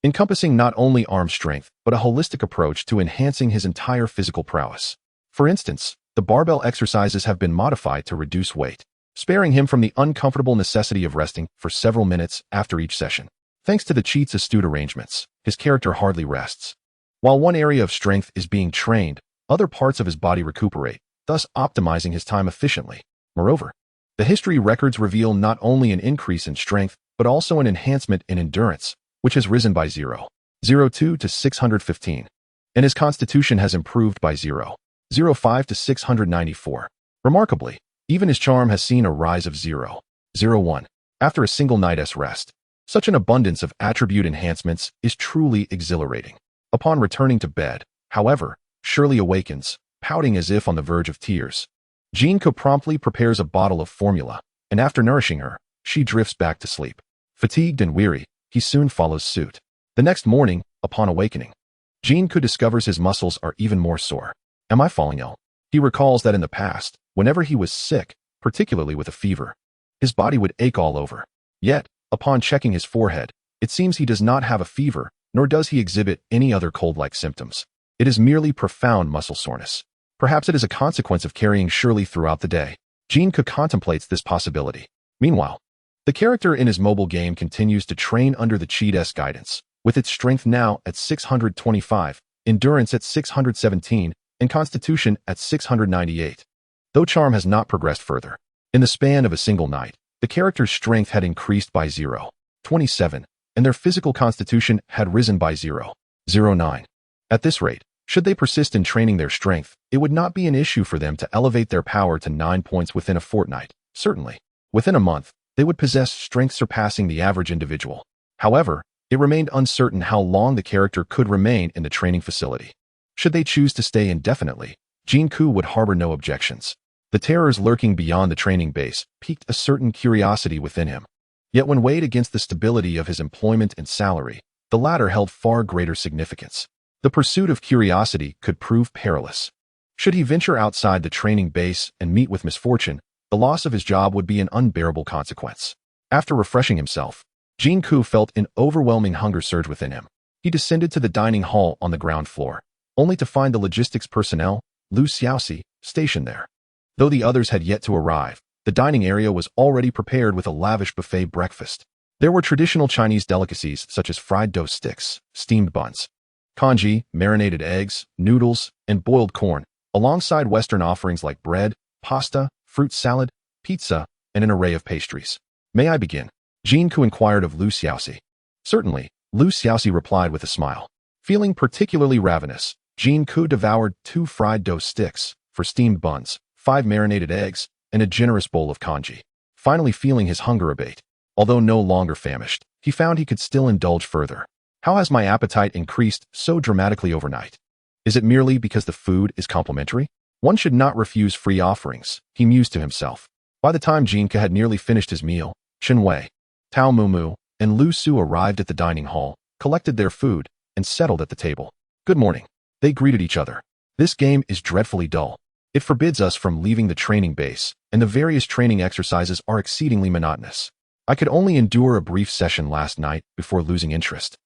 S1: encompassing not only arm strength, but a holistic approach to enhancing his entire physical prowess. For instance, the barbell exercises have been modified to reduce weight, sparing him from the uncomfortable necessity of resting for several minutes after each session. Thanks to the cheat's astute arrangements, his character hardly rests. While one area of strength is being trained, other parts of his body recuperate, thus optimizing his time efficiently. Moreover, the history records reveal not only an increase in strength, but also an enhancement in endurance, which has risen by 0.02 to 615. And his constitution has improved by 0.05 to 694. Remarkably, even his charm has seen a rise of 0.01 after a single night's rest. Such an abundance of attribute enhancements is truly exhilarating. Upon returning to bed, however, Shirley awakens, pouting as if on the verge of tears. Jin Ke promptly prepares a bottle of formula, and after nourishing her, she drifts back to sleep. Fatigued and weary, he soon follows suit. The next morning, upon awakening, Jin Ke discovers his muscles are even more sore. Am I falling ill? He recalls that in the past, whenever he was sick, particularly with a fever, his body would ache all over. Yet, upon checking his forehead, it seems he does not have a fever, nor does he exhibit any other cold-like symptoms. It is merely profound muscle soreness. Perhaps it is a consequence of carrying Shirley throughout the day. Jin Ke contemplates this possibility. Meanwhile, the character in his mobile game continues to train under the cheat's guidance, with its strength now at 625, endurance at 617, and constitution at 698. Though charm has not progressed further, in the span of a single night, the character's strength had increased by 0.27, and their physical constitution had risen by 0.09. At this rate, should they persist in training their strength, it would not be an issue for them to elevate their power to 9 points within a fortnight. Certainly, within a month, they would possess strength surpassing the average individual. However, it remained uncertain how long the character could remain in the training facility. Should they choose to stay indefinitely, Jin Ke would harbor no objections. The terrors lurking beyond the training base piqued a certain curiosity within him. Yet when weighed against the stability of his employment and salary, the latter held far greater significance. The pursuit of curiosity could prove perilous. Should he venture outside the training base and meet with misfortune, the loss of his job would be an unbearable consequence. After refreshing himself, Jin Ke felt an overwhelming hunger surge within him. He descended to the dining hall on the ground floor, only to find the logistics personnel, Luo Ye, stationed there. Though the others had yet to arrive, the dining area was already prepared with a lavish buffet breakfast. There were traditional Chinese delicacies such as fried dough sticks, steamed buns, congee, marinated eggs, noodles, and boiled corn, alongside Western offerings like bread, pasta, fruit salad, pizza, and an array of pastries. May I begin? Jin Ke inquired of Luo Ye. Certainly, Luo Ye replied with a smile. Feeling particularly ravenous, Jin Ke devoured 2 fried dough sticks, 4 steamed buns, 5 marinated eggs, and a generous bowl of congee. Finally feeling his hunger abate, although no longer famished, he found he could still indulge further. How has my appetite increased so dramatically overnight? Is it merely because the food is complimentary? One should not refuse free offerings, he mused to himself. By the time Jin Ke had nearly finished his meal, Xue'er, Tao Mumu, and Lu Su arrived at the dining hall, collected their food, and settled at the table. Good morning. They greeted each other. This game is dreadfully dull. It forbids us from leaving the training base, and the various training exercises are exceedingly monotonous. I could only endure a brief session last night before losing interest.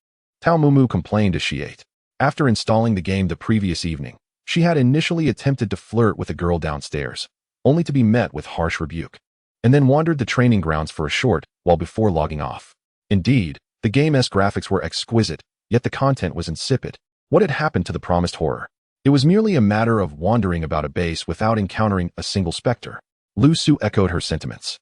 S1: Tao Mumu complained as she ate. After installing the game the previous evening, she had initially attempted to flirt with a girl downstairs, only to be met with harsh rebuke, and then wandered the training grounds for a short while before logging off. Indeed, the game's graphics were exquisite, yet the content was insipid. What had happened to the promised horror? It was merely a matter of wandering about a base without encountering a single specter. Lu Su echoed her sentiments,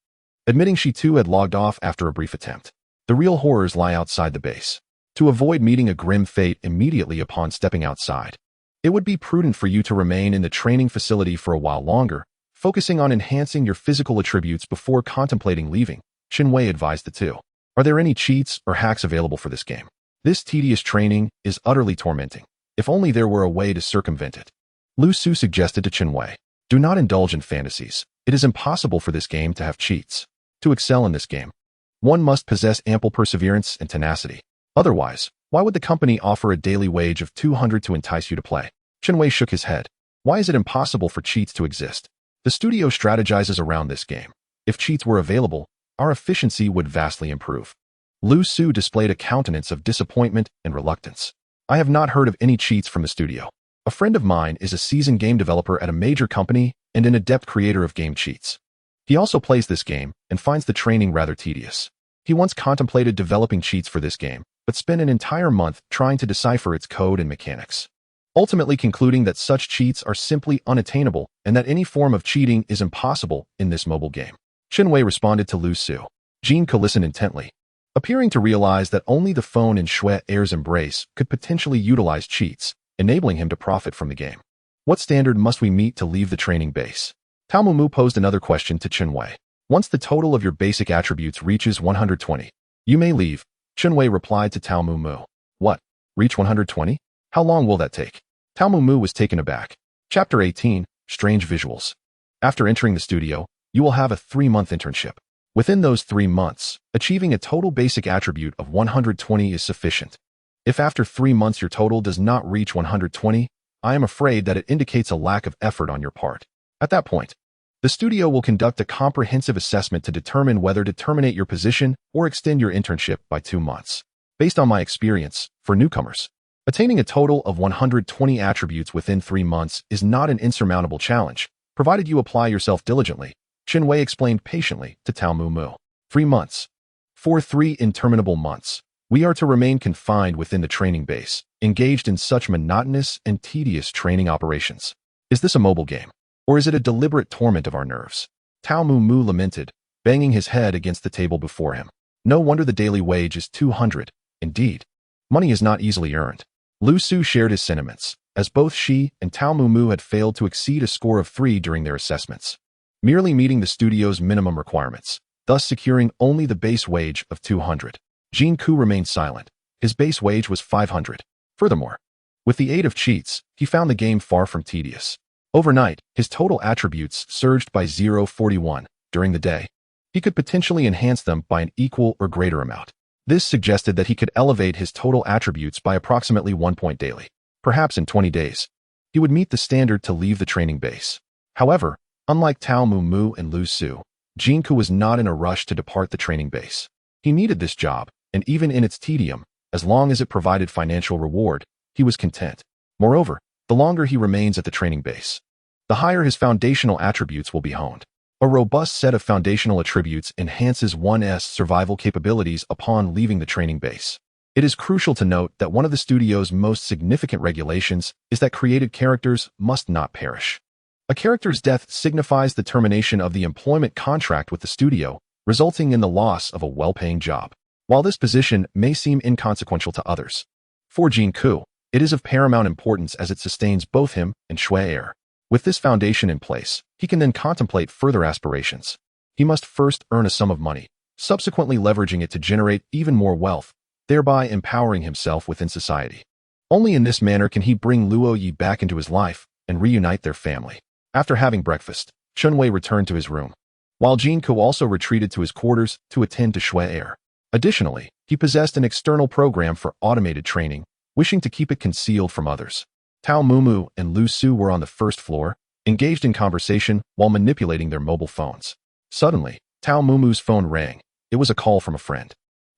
S1: admitting she too had logged off after a brief attempt. The real horrors lie outside the base. To avoid meeting a grim fate immediately upon stepping outside, it would be prudent for you to remain in the training facility for a while longer, focusing on enhancing your physical attributes before contemplating leaving, Xue'er advised the two. Are there any cheats or hacks available for this game? This tedious training is utterly tormenting. If only there were a way to circumvent it. Lu Su suggested to Xue'er. Do not indulge in fantasies. It is impossible for this game to have cheats. To excel in this game, one must possess ample perseverance and tenacity. Otherwise, why would the company offer a daily wage of 200 to entice you to play? Xue'er shook his head. Why is it impossible for cheats to exist? The studio strategizes around this game. If cheats were available, our efficiency would vastly improve. Lu Su displayed a countenance of disappointment and reluctance. I have not heard of any cheats from the studio. A friend of mine is a seasoned game developer at a major company and an adept creator of game cheats. He also plays this game and finds the training rather tedious. He once contemplated developing cheats for this game, but spent an entire month trying to decipher its code and mechanics, ultimately concluding that such cheats are simply unattainable and that any form of cheating is impossible in this mobile game. Xue'er responded to Luo Ye. Jin Ke listened intently, appearing to realize that only the phone in Xue'er's embrace could potentially utilize cheats, enabling him to profit from the game. What standard must we meet to leave the training base? Tao Mu posed another question to Xue'er. Once the total of your basic attributes reaches 120, you may leave. Xue'er replied to Tao Mu. What? Reach 120? How long will that take? Tao Mu was taken aback. Chapter 18, Strange Visuals. After entering the studio, you will have a 3-month internship. Within those 3 months, achieving a total basic attribute of 120 is sufficient. If after 3 months your total does not reach 120, I am afraid that it indicates a lack of effort on your part. At that point, the studio will conduct a comprehensive assessment to determine whether to terminate your position or extend your internship by 2 months. Based on my experience, for newcomers, attaining a total of 120 attributes within 3 months is not an insurmountable challenge, provided you apply yourself diligently, Xue'er explained patiently to Tao Mu. 3 months. For 3 interminable months, we are to remain confined within the training base, engaged in such monotonous and tedious training operations. Is this a mobile game? Or is it a deliberate torment of our nerves? Tao Mu lamented, banging his head against the table before him. No wonder the daily wage is 200. Indeed, money is not easily earned. Luo Ye shared his sentiments, as both she and Tao Mu had failed to exceed a score of 3 during their assessments, merely meeting the studio's minimum requirements, thus securing only the base wage of 200. Jin Ke remained silent. His base wage was 500. Furthermore, with the aid of cheats, he found the game far from tedious. Overnight, his total attributes surged by 0.41. During the day, he could potentially enhance them by an equal or greater amount. This suggested that he could elevate his total attributes by approximately 1 point daily. Perhaps in 20 days, he would meet the standard to leave the training base. However, unlike Tao Mu and Luo Ye, Jin Ke was not in a rush to depart the training base. He needed this job, and even in its tedium, as long as it provided financial reward, he was content. Moreover, the longer he remains at the training base, the higher his foundational attributes will be honed. A robust set of foundational attributes enhances one's survival capabilities upon leaving the training base. It is crucial to note that one of the studio's most significant regulations is that created characters must not perish. A character's death signifies the termination of the employment contract with the studio, resulting in the loss of a well-paying job. While this position may seem inconsequential to others, for Jin Ke, it is of paramount importance as it sustains both him and Xue'er. With this foundation in place, he can then contemplate further aspirations. He must first earn a sum of money, subsequently leveraging it to generate even more wealth, thereby empowering himself within society. Only in this manner can he bring Luo Ye back into his life and reunite their family. After having breakfast, Xue'er returned to his room, while Jin Ke also retreated to his quarters to attend to Xue'er. Additionally, he possessed an external program for automated training, wishing to keep it concealed from others. Tao Mu and Luo Ye were on the first floor, engaged in conversation while manipulating their mobile phones. Suddenly, Tao Mu's phone rang. It was a call from a friend.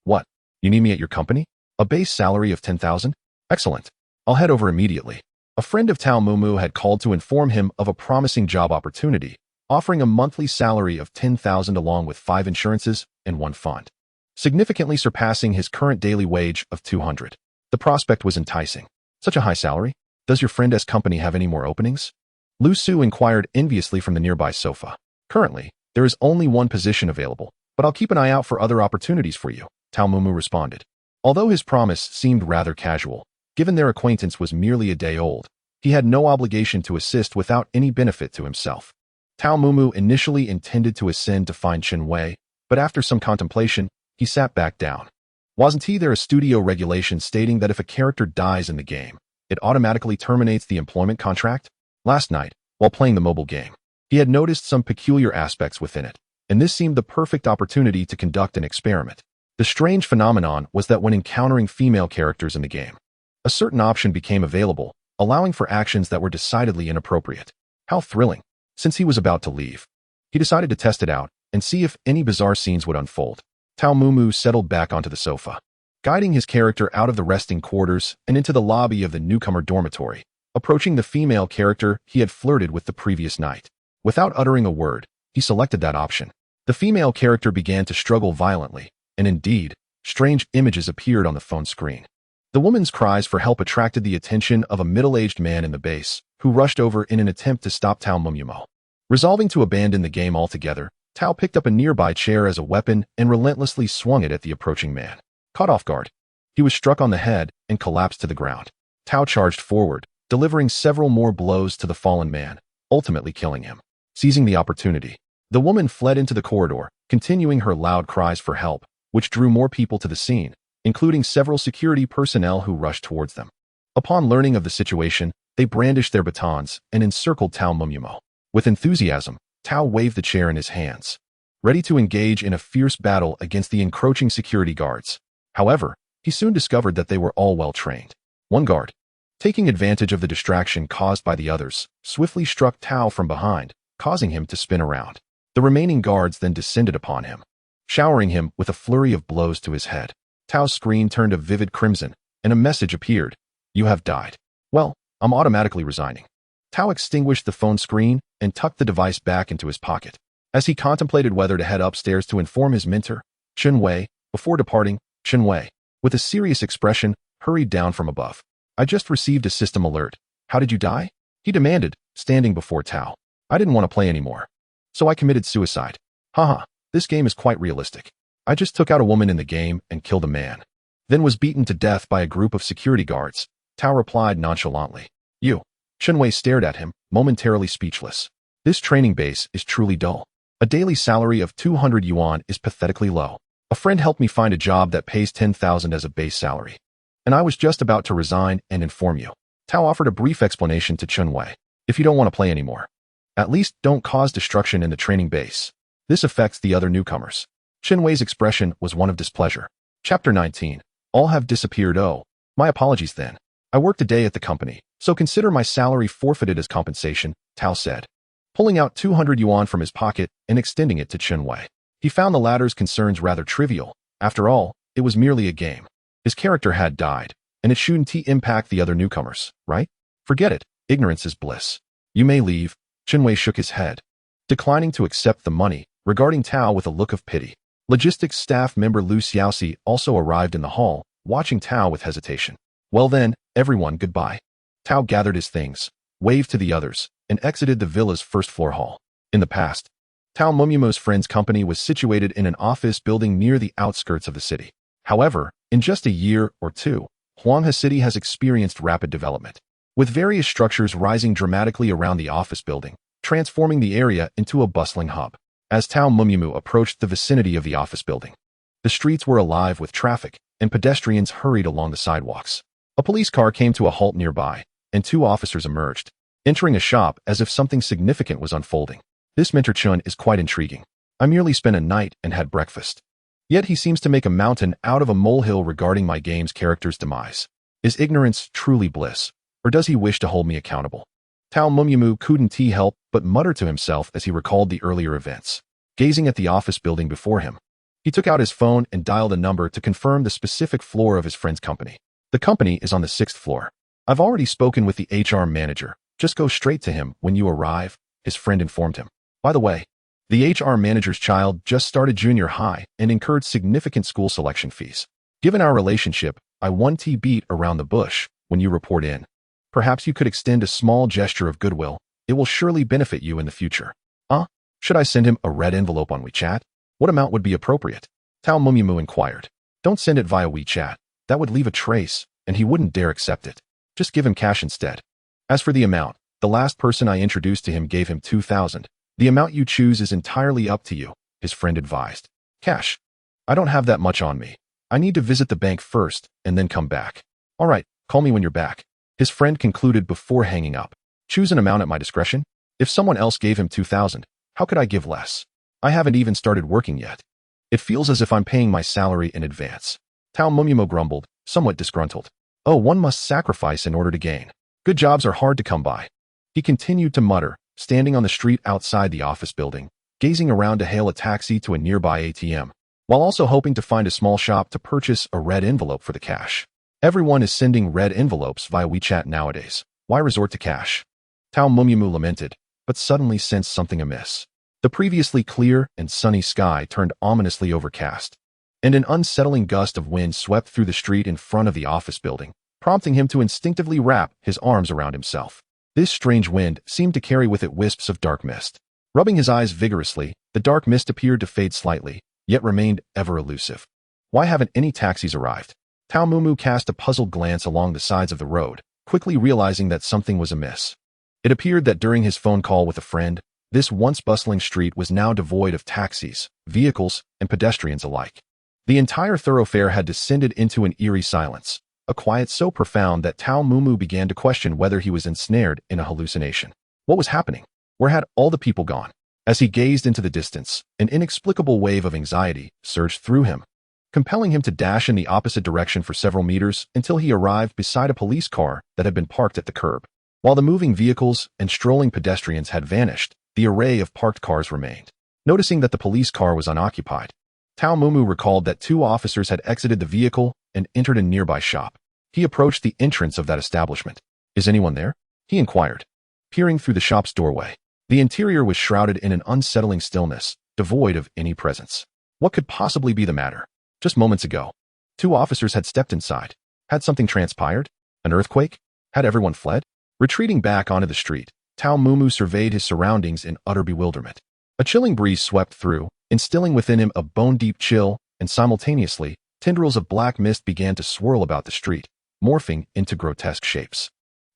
S1: What? You need me at your company? A base salary of 10,000? Excellent. I'll head over immediately. A friend of Tao Mu had called to inform him of a promising job opportunity, offering a monthly salary of 10,000 along with 5 insurances and 1 fund, significantly surpassing his current daily wage of 200. The prospect was enticing. Such a high salary? Does your friend's company have any more openings? Luo Ye inquired enviously from the nearby sofa. Currently, there is only 1 position available, but I'll keep an eye out for other opportunities for you, Tao Mu responded. Although his promise seemed rather casual, given their acquaintance was merely a day old, he had no obligation to assist without any benefit to himself. Tao Mu initially intended to ascend to find Xue'er, but after some contemplation, he sat back down. Wasn't there a studio regulation stating that if a character dies in the game, it automatically terminates the employment contract? Last night, while playing the mobile game, he had noticed some peculiar aspects within it, and this seemed the perfect opportunity to conduct an experiment. The strange phenomenon was that when encountering female characters in the game, a certain option became available, allowing for actions that were decidedly inappropriate. How thrilling! Since he was about to leave, he decided to test it out and see if any bizarre scenes would unfold. Tao Mu settled back onto the sofa, guiding his character out of the resting quarters and into the lobby of the newcomer dormitory, approaching the female character he had flirted with the previous night. Without uttering a word, he selected that option. The female character began to struggle violently, and indeed, strange images appeared on the phone screen. The woman's cries for help attracted the attention of a middle-aged man in the base, who rushed over in an attempt to stop Tao Mumyumo. Resolving to abandon the game altogether, Tao picked up a nearby chair as a weapon and relentlessly swung it at the approaching man. Caught off guard, he was struck on the head and collapsed to the ground. Tao charged forward, delivering several more blows to the fallen man, ultimately killing him. Seizing the opportunity, the woman fled into the corridor, continuing her loud cries for help, which drew more people to the scene, including several security personnel who rushed towards them. Upon learning of the situation, they brandished their batons and encircled Tao Mumyumo. With enthusiasm, Tao waved the chair in his hands, ready to engage in a fierce battle against the encroaching security guards. However, he soon discovered that they were all well trained. One guard, taking advantage of the distraction caused by the others, swiftly struck Tao from behind, causing him to spin around. The remaining guards then descended upon him, showering him with a flurry of blows to his head. Tao's screen turned a vivid crimson, and a message appeared. "You have died." "Well, I'm automatically resigning." Tao extinguished the phone screen and tucked the device back into his pocket. As he contemplated whether to head upstairs to inform his mentor, Xue'er, before departing, Xue'er, with a serious expression, hurried down from above. "I just received a system alert. How did you die?" he demanded, standing before Tao. "I didn't want to play anymore, so I committed suicide." "Haha, this game is quite realistic. I just took out a woman in the game and killed a man, then was beaten to death by a group of security guards," Tao replied nonchalantly. "You?" Xue'er stared at him, momentarily speechless. "This training base is truly dull. A daily salary of 200 yuan is pathetically low. A friend helped me find a job that pays 10,000 as a base salary, and I was just about to resign and inform you." Tao offered a brief explanation to Xue'er. "If you don't want to play anymore, at least don't cause destruction in the training base. This affects the other newcomers." Xue'er's expression was one of displeasure. Chapter 19. All have disappeared. "Oh, my apologies then. I worked a day at the company, so consider my salary forfeited as compensation," Tao said, pulling out 200 yuan from his pocket and extending it to Xue'er. He found the latter's concerns rather trivial. After all, it was merely a game. His character had died, and it shouldn't impact the other newcomers, right? Forget it. Ignorance is bliss. "You may leave." Xue'er shook his head, declining to accept the money, regarding Tao with a look of pity. Logistics staff member Lu Xiaoxi also arrived in the hall, watching Tao with hesitation. "Well then, everyone, goodbye." Tao gathered his things, waved to the others, and exited the villa's first-floor hall. In the past, Tao Mumyumo's friend's company was situated in an office building near the outskirts of the city. However, in just a year or two, Huanghe City has experienced rapid development, with various structures rising dramatically around the office building, transforming the area into a bustling hub. As Tao Mumyumo approached the vicinity of the office building, the streets were alive with traffic, and pedestrians hurried along the sidewalks. A police car came to a halt nearby, and two officers emerged, entering a shop as if something significant was unfolding. "This Mentor Chun is quite intriguing. I merely spent a night and had breakfast. Yet he seems to make a mountain out of a molehill regarding my game's character's demise. Is ignorance truly bliss, or does he wish to hold me accountable?" Tao Mumyumo couldn't help but mutter to himself as he recalled the earlier events. Gazing at the office building before him, he took out his phone and dialed a number to confirm the specific floor of his friend's company. "The company is on the 6th floor. I've already spoken with the HR manager. Just go straight to him when you arrive," his friend informed him. By the way, the HR manager's child just started junior high and incurred significant school selection fees. "Given our relationship, I won't beat around the bush when you report in. Perhaps you could extend a small gesture of goodwill. It will surely benefit you in the future." Should I send him a red envelope on WeChat? What amount would be appropriate?" Tao Mumyumo inquired. "Don't send it via WeChat. That would leave a trace, and he wouldn't dare accept it. Just give him cash instead. As for the amount, the last person I introduced to him gave him 2,000. The amount you choose is entirely up to you," his friend advised. "Cash? I don't have that much on me. I need to visit the bank first and then come back." "All right, call me when you're back," his friend concluded before hanging up. "Choose an amount at my discretion. If someone else gave him 2,000, how could I give less? I haven't even started working yet. It feels as if I'm paying my salary in advance." Tao Mumyumo grumbled, somewhat disgruntled. "Oh, one must sacrifice in order to gain. Good jobs are hard to come by," he continued to mutter, standing on the street outside the office building, gazing around to hail a taxi to a nearby ATM, while also hoping to find a small shop to purchase a red envelope for the cash. Everyone is sending red envelopes via WeChat nowadays. Why resort to cash? Tao Mumyumo lamented, but suddenly sensed something amiss. The previously clear and sunny sky turned ominously overcast, and an unsettling gust of wind swept through the street in front of the office building, prompting him to instinctively wrap his arms around himself. This strange wind seemed to carry with it wisps of dark mist. Rubbing his eyes vigorously, the dark mist appeared to fade slightly, yet remained ever elusive. Why haven't any taxis arrived? Tao Mumu cast a puzzled glance along the sides of the road, quickly realizing that something was amiss. It appeared that during his phone call with a friend, this once bustling street was now devoid of taxis, vehicles, and pedestrians alike. The entire thoroughfare had descended into an eerie silence, a quiet so profound that Tao Mumu began to question whether he was ensnared in a hallucination. What was happening? Where had all the people gone? As he gazed into the distance, an inexplicable wave of anxiety surged through him, compelling him to dash in the opposite direction for several meters until he arrived beside a police car that had been parked at the curb. While the moving vehicles and strolling pedestrians had vanished, the array of parked cars remained. Noticing that the police car was unoccupied, Tao Mumu recalled that 2 officers had exited the vehicle and entered a nearby shop. He approached the entrance of that establishment. "Is anyone there?" he inquired, peering through the shop's doorway. The interior was shrouded in an unsettling stillness, devoid of any presence. What could possibly be the matter? Just moments ago, 2 officers had stepped inside. Had something transpired? An earthquake? Had everyone fled? Retreating back onto the street, Tao Mumu surveyed his surroundings in utter bewilderment. A chilling breeze swept through, instilling within him a bone-deep chill, and simultaneously, tendrils of black mist began to swirl about the street, morphing into grotesque shapes.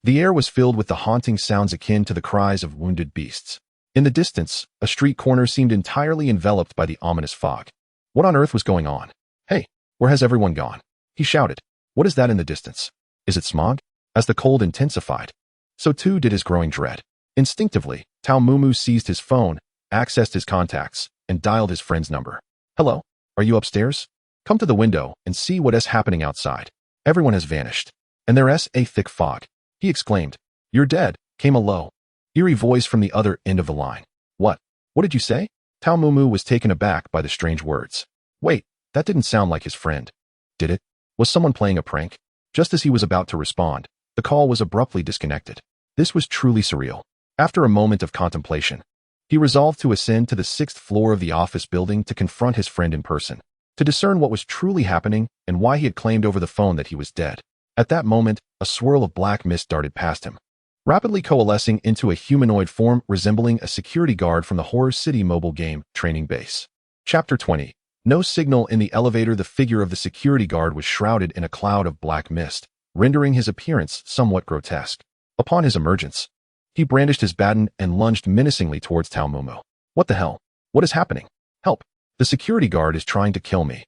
S1: The air was filled with the haunting sounds akin to the cries of wounded beasts. In the distance, a street corner seemed entirely enveloped by the ominous fog. What on earth was going on? "Hey, where has everyone gone?" he shouted. "What is that in the distance? Is it smog?" As the cold intensified, so too did his growing dread. Instinctively, Tao Mumu seized his phone, accessed his contacts, and dialed his friend's number. "Hello, are you upstairs? Come to the window and see what is happening outside. Everyone has vanished, and there's a thick fog," he exclaimed. "You're dead," came a low, eerie voice from the other end of the line. What did you say?" Tao Mumu was taken aback by the strange words. Wait, that didn't sound like his friend. Did it? Was someone playing a prank? Just as he was about to respond, the call was abruptly disconnected. This was truly surreal. After a moment of contemplation, he resolved to ascend to the 6th floor of the office building to confront his friend in person, to discern what was truly happening and why he had claimed over the phone that he was dead. At that moment, a swirl of black mist darted past him, rapidly coalescing into a humanoid form resembling a security guard from the Horror City mobile game training base. Chapter 20. No signal in the elevator. The figure of the security guard was shrouded in a cloud of black mist, rendering his appearance somewhat grotesque. Upon his emergence, he brandished his baton and lunged menacingly towards Tao Mumu. "What the hell? What is happening? Help! The security guard is trying to kill me."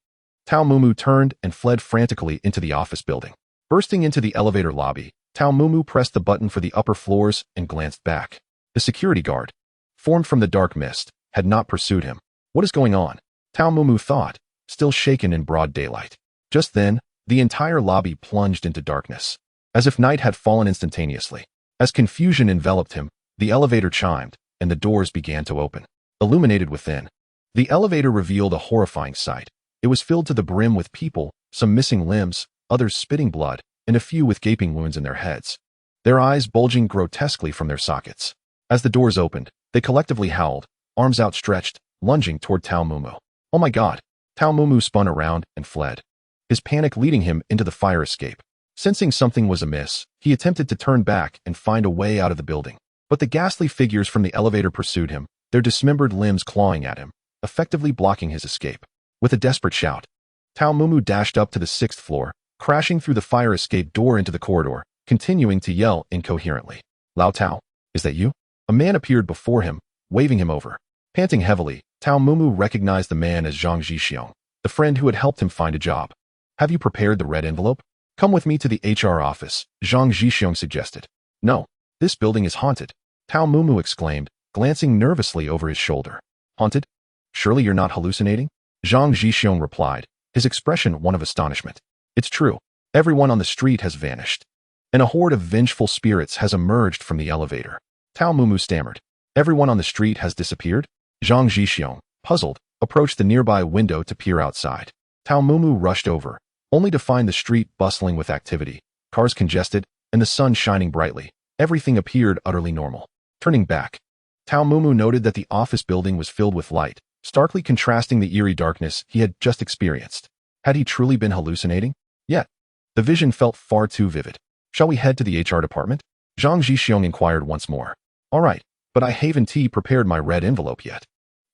S1: Tao Mumu turned and fled frantically into the office building. Bursting into the elevator lobby, Tao Mumu pressed the button for the upper floors and glanced back. The security guard, formed from the dark mist, had not pursued him. What is going on? Tao Mumu thought, still shaken in broad daylight. Just then, the entire lobby plunged into darkness, as if night had fallen instantaneously. As confusion enveloped him, the elevator chimed, and the doors began to open. Illuminated within, the elevator revealed a horrifying sight. It was filled to the brim with people, some missing limbs, others spitting blood, and a few with gaping wounds in their heads, their eyes bulging grotesquely from their sockets. As the doors opened, they collectively howled, arms outstretched, lunging toward Tao Mumu. "Oh my God!" Tao Mumu spun around and fled, his panic leading him into the fire escape. Sensing something was amiss, he attempted to turn back and find a way out of the building. But the ghastly figures from the elevator pursued him, their dismembered limbs clawing at him, effectively blocking his escape. With a desperate shout, Tao Mumu dashed up to the 6th floor, crashing through the fire escape door into the corridor, continuing to yell incoherently. "Lao Tao, is that you?" A man appeared before him, waving him over. Panting heavily, Tao Mumu recognized the man as Zhang Zhixiong, the friend who had helped him find a job. "Have you prepared the red envelope? Come with me to the HR office," Zhang Zhixiong suggested. "No, this building is haunted," Tao Mumu exclaimed, glancing nervously over his shoulder. "Haunted? Surely you're not hallucinating?" Zhang Zhixiong replied, his expression one of astonishment. "It's true. Everyone on the street has vanished, and a horde of vengeful spirits has emerged from the elevator." Tao Mumu stammered. "Everyone on the street has disappeared?" Zhang Zhixiong, puzzled, approached the nearby window to peer outside. Tao Mumu rushed over, only to find the street bustling with activity, cars congested, and the sun shining brightly. Everything appeared utterly normal. Turning back, Tao Mumu noted that the office building was filled with light, starkly contrasting the eerie darkness he had just experienced. Had he truly been hallucinating? Yet, the vision felt far too vivid. Shall we head to the HR department? Zhang Zhixiong inquired once more. All right, but I haven't prepared my red envelope yet.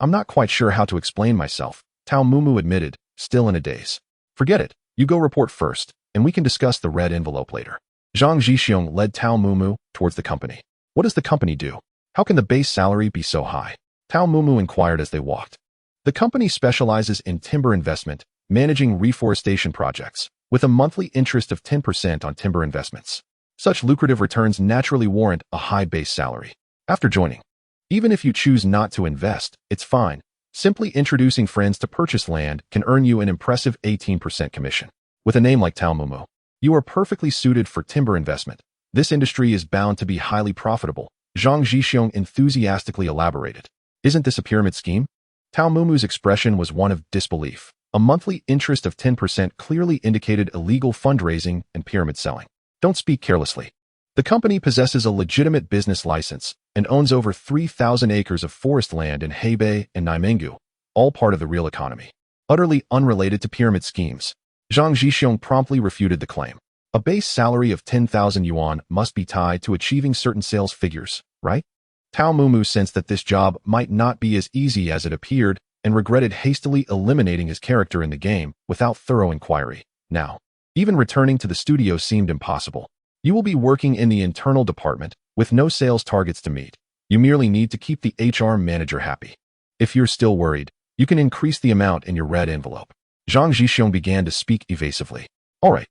S1: I'm not quite sure how to explain myself, Tao Mumu admitted, still in a daze. Forget it, you go report first, and we can discuss the red envelope later. Zhang Zhixiong led Tao Mumu towards the company. What does the company do? How can the base salary be so high? Tao Mumu inquired as they walked. The company specializes in timber investment, managing reforestation projects, with a monthly interest of 10% on timber investments. Such lucrative returns naturally warrant a high base salary. After joining, even if you choose not to invest, it's fine. Simply introducing friends to purchase land can earn you an impressive 18% commission. With a name like Tao Mumu, you are perfectly suited for timber investment. This industry is bound to be highly profitable, Zhang Zhixiong enthusiastically elaborated. Isn't this a pyramid scheme? Tao Mumu's expression was one of disbelief. A monthly interest of 10% clearly indicated illegal fundraising and pyramid selling. Don't speak carelessly. The company possesses a legitimate business license and owns over 3,000 acres of forest land in Hebei and Naimenggu, all part of the real economy. Utterly unrelated to pyramid schemes. Zhang Zhixiong promptly refuted the claim. A base salary of 10,000 yuan must be tied to achieving certain sales figures, right? Tao Mumu sensed that this job might not be as easy as it appeared and regretted hastily eliminating his character in the game without thorough inquiry. Now, even returning to the studio seemed impossible. You will be working in the internal department with no sales targets to meet. You merely need to keep the HR manager happy. If you're still worried, you can increase the amount in your red envelope. Zhang Zhixiong began to speak evasively. All right,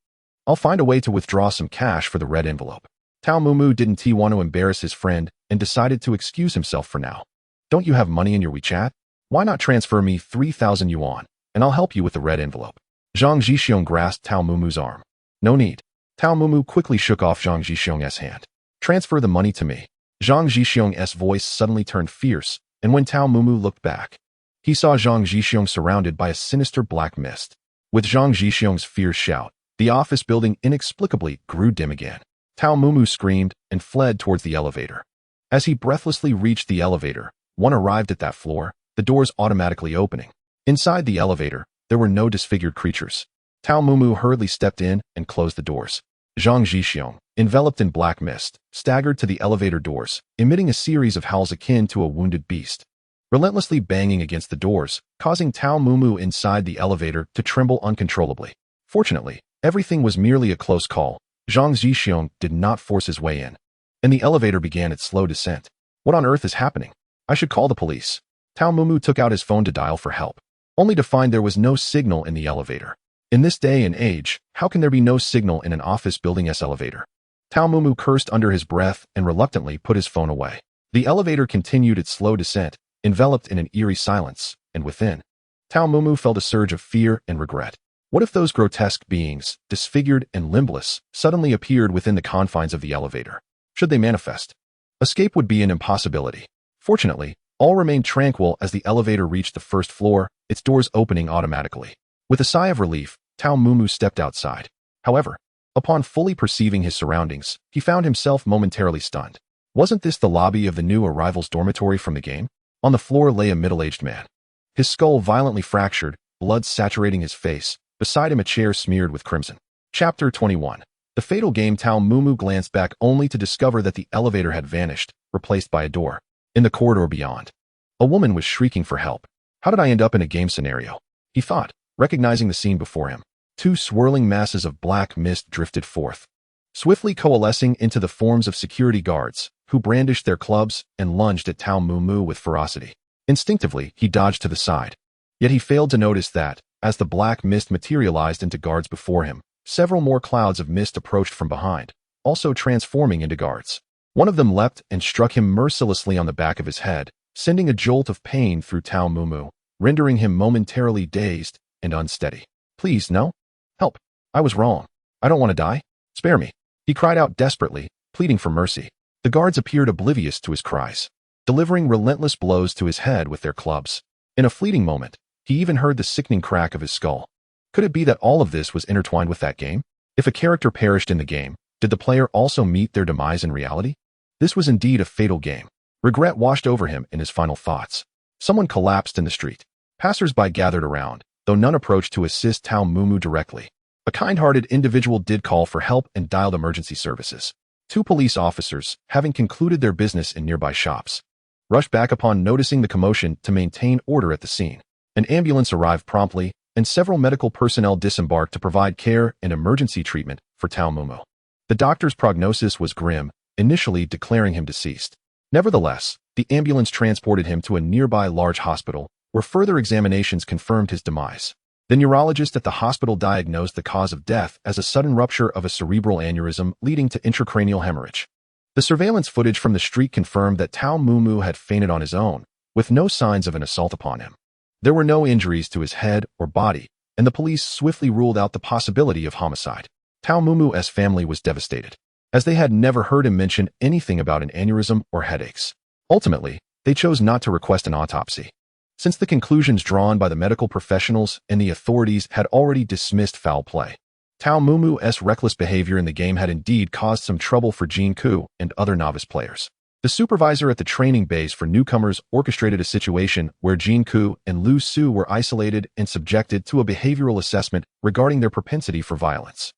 S1: I'll find a way to withdraw some cash for the red envelope. Tao Mumu didn't want to embarrass his friend and decided to excuse himself for now. Don't you have money in your WeChat? Why not transfer me 3,000 yuan, and I'll help you with the red envelope. Zhang Zhixiong grasped Tao Mumu's arm. No need. Tao Mumu quickly shook off Zhang Zhixiong's hand. Transfer the money to me. Zhang Zhixiong's voice suddenly turned fierce, and when Tao Mumu looked back, he saw Zhang Zhixiong surrounded by a sinister black mist. With Zhang Zhixiong's fierce shout, the office building inexplicably grew dim again. Tao Mumu screamed and fled towards the elevator. As he breathlessly reached the elevator, one arrived at that floor, the doors automatically opening. Inside the elevator, there were no disfigured creatures. Tao Mumu hurriedly stepped in and closed the doors. Zhang Zhixiong, enveloped in black mist, staggered to the elevator doors, emitting a series of howls akin to a wounded beast, relentlessly banging against the doors, causing Tao Mumu inside the elevator to tremble uncontrollably. Fortunately, everything was merely a close call. Zhang Zhixiong did not force his way in, and the elevator began its slow descent. What on earth is happening? I should call the police. Tao Mumu took out his phone to dial for help, only to find there was no signal in the elevator. In this day and age, how can there be no signal in an office building's elevator? Tao Mumu cursed under his breath and reluctantly put his phone away. The elevator continued its slow descent, enveloped in an eerie silence, and within, Tao Mumu felt a surge of fear and regret. What if those grotesque beings, disfigured and limbless, suddenly appeared within the confines of the elevator? Should they manifest? Escape would be an impossibility. Fortunately, all remained tranquil as the elevator reached the first floor, its doors opening automatically. With a sigh of relief, Tao Mumu stepped outside. However, upon fully perceiving his surroundings, he found himself momentarily stunned. Wasn't this the lobby of the new arrival's dormitory from the game? On the floor lay a middle-aged man. His skull violently fractured, blood saturating his face, beside him a chair smeared with crimson. Chapter 21. The fatal game. Tao Mumu glanced back only to discover that the elevator had vanished, replaced by a door. In the corridor beyond, a woman was shrieking for help. How did I end up in a game scenario? He thought, recognizing the scene before him. Two swirling masses of black mist drifted forth, swiftly coalescing into the forms of security guards, who brandished their clubs and lunged at Tao Mumu with ferocity. Instinctively, he dodged to the side. Yet he failed to notice that, as the black mist materialized into guards before him, several more clouds of mist approached from behind, also transforming into guards. One of them leapt and struck him mercilessly on the back of his head, sending a jolt of pain through Tao Mumu, rendering him momentarily dazed and unsteady. Please, no? Help. I was wrong. I don't want to die. Spare me. He cried out desperately, pleading for mercy. The guards appeared oblivious to his cries, delivering relentless blows to his head with their clubs. In a fleeting moment, he even heard the sickening crack of his skull. Could it be that all of this was intertwined with that game? If a character perished in the game, did the player also meet their demise in reality? This was indeed a fatal game. Regret washed over him in his final thoughts. Someone collapsed in the street. Passers-by gathered around, though none approached to assist Tao Mumu directly. A kind-hearted individual did call for help and dialed emergency services. 2 police officers, having concluded their business in nearby shops, rushed back upon noticing the commotion to maintain order at the scene. An ambulance arrived promptly, and several medical personnel disembarked to provide care and emergency treatment for Tao Mumu. The doctor's prognosis was grim, initially declaring him deceased. Nevertheless, the ambulance transported him to a nearby large hospital, where further examinations confirmed his demise. The neurologist at the hospital diagnosed the cause of death as a sudden rupture of a cerebral aneurysm leading to intracranial hemorrhage. The surveillance footage from the street confirmed that Tao Mumu had fainted on his own, with no signs of an assault upon him. There were no injuries to his head or body, and the police swiftly ruled out the possibility of homicide. Tao Mumu's family was devastated, as they had never heard him mention anything about an aneurysm or headaches. Ultimately, they chose not to request an autopsy, since the conclusions drawn by the medical professionals and the authorities had already dismissed foul play. Tao Mumu's reckless behavior in the game had indeed caused some trouble for Jin Ke and other novice players. The supervisor at the training base for newcomers orchestrated a situation where Jin Ke and Lu Su were isolated and subjected to a behavioral assessment regarding their propensity for violence.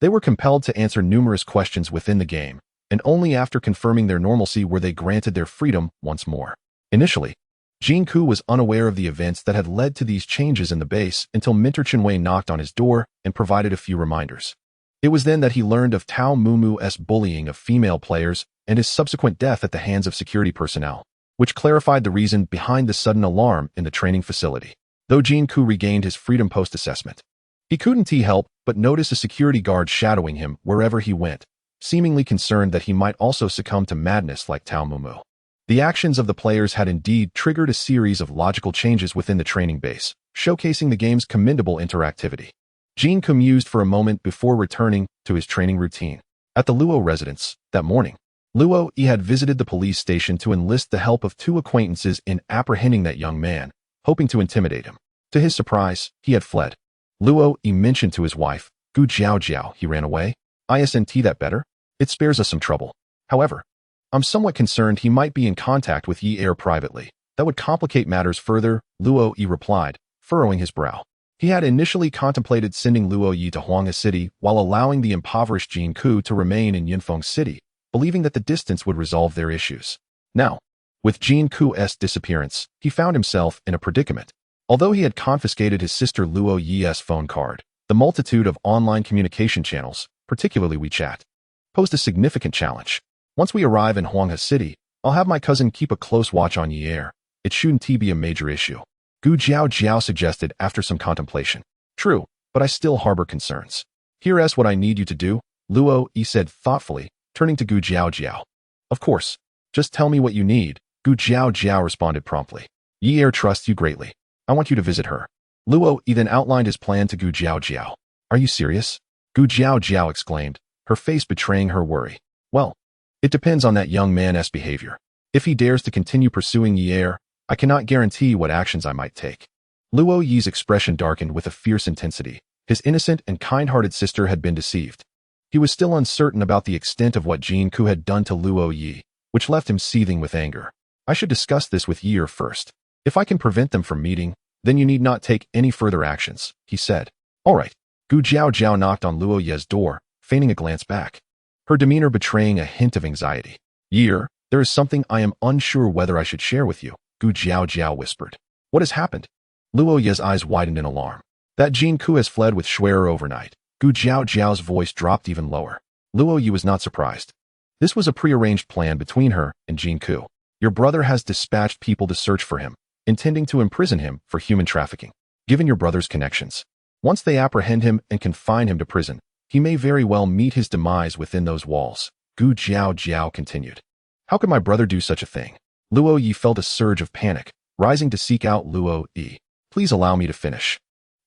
S1: They were compelled to answer numerous questions within the game, and only after confirming their normalcy were they granted their freedom once more. Initially, Jin Ke was unaware of the events that had led to these changes in the base until Mentor Chenwei knocked on his door and provided a few reminders. It was then that he learned of Tao Mumu's bullying of female players and his subsequent death at the hands of security personnel, which clarified the reason behind the sudden alarm in the training facility. Though Jin Ke regained his freedom post-assessment, he couldn't help but notice a security guard shadowing him wherever he went, seemingly concerned that he might also succumb to madness like Tao Mumu. The actions of the players had indeed triggered a series of logical changes within the training base, showcasing the game's commendable interactivity. Jin Ke mused for a moment before returning to his training routine. At the Luo residence, that morning, Luo Ye had visited the police station to enlist the help of 2 acquaintances in apprehending that young man, hoping to intimidate him. To his surprise, he had fled. Luo Ye mentioned to his wife, "Gu Jiao Jiao, he ran away? Isn't that better? It spares us some trouble. However, I'm somewhat concerned he might be in contact with Xue'er privately. That would complicate matters further," Luo Ye replied, furrowing his brow. He had initially contemplated sending Luo Ye to Huanghe City while allowing the impoverished Jin Ke to remain in Yunfeng City, believing that the distance would resolve their issues. Now, with Jin Ke's disappearance, he found himself in a predicament. Although he had confiscated his sister Luo Ye's phone card, the multitude of online communication channels, particularly WeChat, posed a significant challenge. Once we arrive in Huanghe City, I'll have my cousin keep a close watch on Xue'er. It shouldn't be a major issue, Gu Jiao Jiao suggested after some contemplation. True, but I still harbor concerns. Here's what I need you to do, Luo Ye said thoughtfully, turning to Gu Jiao Jiao. Of course, just tell me what you need, Gu Jiao Jiao responded promptly. Xue'er trusts you greatly. I want you to visit her. Luo Ye then outlined his plan to Gu Jiao Jiao. Are you serious? Gu Jiao Jiao exclaimed, her face betraying her worry. Well, it depends on that young man's behavior. If he dares to continue pursuing Xue'er, I cannot guarantee what actions I might take. Luo Ye's expression darkened with a fierce intensity. His innocent and kind-hearted sister had been deceived. He was still uncertain about the extent of what Jin Ke had done to Luo Ye, which left him seething with anger. I should discuss this with Xue'er first. If I can prevent them from meeting, then you need not take any further actions, he said. All right. Gu Jiao Jiao knocked on Luo Ye's door, feigning a glance back, her demeanor betraying a hint of anxiety. Xue'er, there is something I am unsure whether I should share with you, Gu Jiao Jiao whispered. What has happened? Luo Ye's eyes widened in alarm. That Jin Ke has fled with Xue'er overnight. Gu Jiao Jiao's voice dropped even lower. Luo Ye was not surprised. This was a prearranged plan between her and Jin Ke. Your brother has dispatched people to search for him, intending to imprison him for human trafficking. Given your brother's connections, once they apprehend him and confine him to prison, he may very well meet his demise within those walls, Gu Jiao Jiao continued. How could my brother do such a thing? Luo Ye felt a surge of panic, rising to seek out Luo Ye. Please allow me to finish.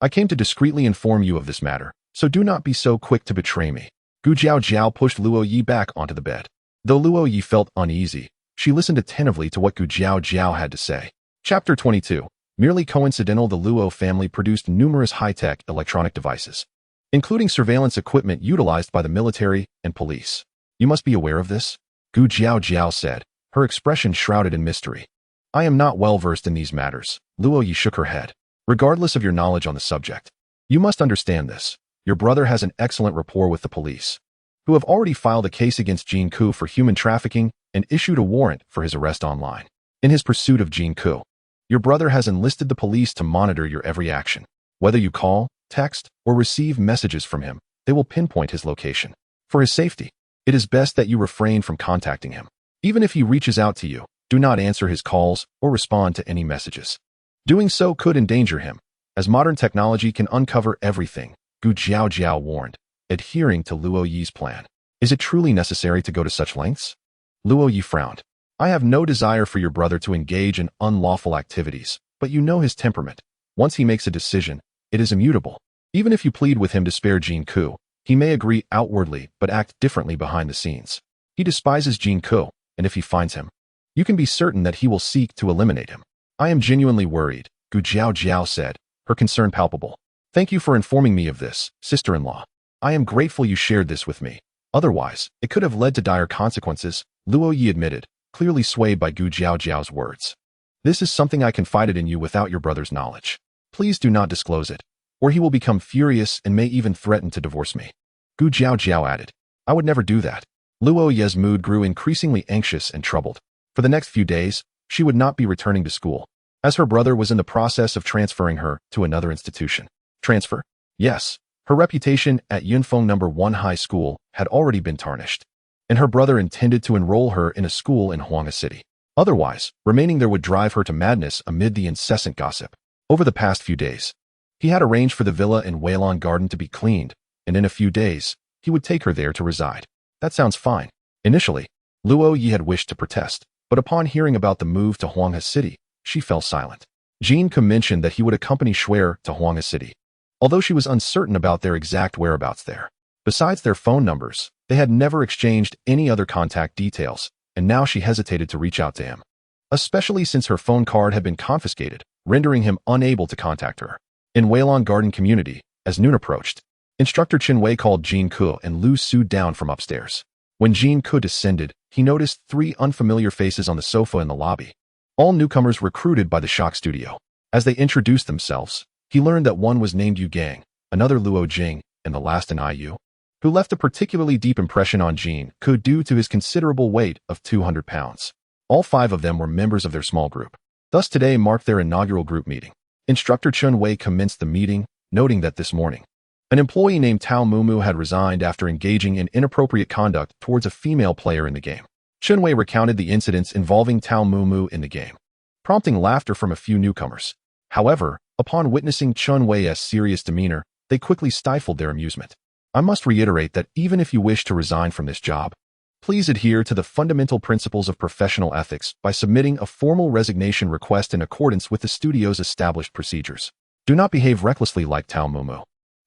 S1: I came to discreetly inform you of this matter, so do not be so quick to betray me. Gu Jiao Jiao pushed Luo Ye back onto the bed. Though Luo Ye felt uneasy, she listened attentively to what Gu Jiao Jiao had to say. Chapter 22. Merely coincidental. The Luo family produced numerous high-tech electronic devices, including surveillance equipment utilized by the military and police. You must be aware of this, Gu Jiao Jiao said, her expression shrouded in mystery. I am not well versed in these matters. Luo Ye shook her head. regardless of your knowledge on the subject. You must understand this. Your brother has an excellent rapport with the police, who have already filed a case against Jin Ke for human trafficking and issued a warrant for his arrest online. In his pursuit of Jin Ke, your brother has enlisted the police to monitor your every action. Whether you call, text, or receive messages from him, they will pinpoint his location. For his safety, it is best that you refrain from contacting him. Even if he reaches out to you, do not answer his calls or respond to any messages. Doing so could endanger him, as modern technology can uncover everything, Gu Jiao warned, adhering to Luo Ye's plan. Is it truly necessary to go to such lengths? Luo Ye frowned. I have no desire for your brother to engage in unlawful activities, but you know his temperament. Once he makes a decision, it is immutable. Even if you plead with him to spare Jin Ke, he may agree outwardly but act differently behind the scenes. He despises Jin Ke, and if he finds him, you can be certain that he will seek to eliminate him. I am genuinely worried, Gu Jiao said, her concern palpable. Thank you for informing me of this, sister-in-law. I am grateful you shared this with me. Otherwise, it could have led to dire consequences, Luo Ye admitted, clearly swayed by Gu Jiao's words. This is something I confided in you without your brother's knowledge. Please do not disclose it, or he will become furious and may even threaten to divorce me. Gu Jiao added. I would never do that. Luo Ye's mood grew increasingly anxious and troubled. For the next few days, she would not be returning to school, as her brother was in the process of transferring her to another institution. Transfer? Yes. Her reputation at Yunfeng High School had already been tarnished, and her brother intended to enroll her in a school in Xue'er City. Otherwise, remaining there would drive her to madness amid the incessant gossip. Over the past few days, he had arranged for the villa in Weilong Garden to be cleaned, and in a few days, he would take her there to reside. That sounds fine. Initially, Luo Ye had wished to protest, but upon hearing about the move to Xue'er City, she fell silent. Jin Ke mentioned that he would accompany Xue'er to Xue'er City, although she was uncertain about their exact whereabouts there. Besides their phone numbers, they had never exchanged any other contact details, and now she hesitated to reach out to him, especially since her phone card had been confiscated, rendering him unable to contact her. In Weilong Garden community, as noon approached, Instructor Chin called Jin Ke and Lu Su down from upstairs. When Jin Ke descended, he noticed 3 unfamiliar faces on the sofa in the lobby. All newcomers recruited by the Shock Studio. As they introduced themselves, he learned that one was named Yu Gang, another Luo Jing, and the last an IU, who left a particularly deep impression on Jin Ke due to his considerable weight of 200 pounds. All 5 of them were members of their small group. Thus today marked their inaugural group meeting. Instructor Chun commenced the meeting, noting that this morning, an employee named Tao Mumu had resigned after engaging in inappropriate conduct towards a female player in the game. Chun recounted the incidents involving Tao Mumu in the game, prompting laughter from a few newcomers. However, upon witnessing Chun-Wei's serious demeanor, they quickly stifled their amusement. I must reiterate that even if you wish to resign from this job, please adhere to the fundamental principles of professional ethics by submitting a formal resignation request in accordance with the studio's established procedures. Do not behave recklessly like Tao Mumu,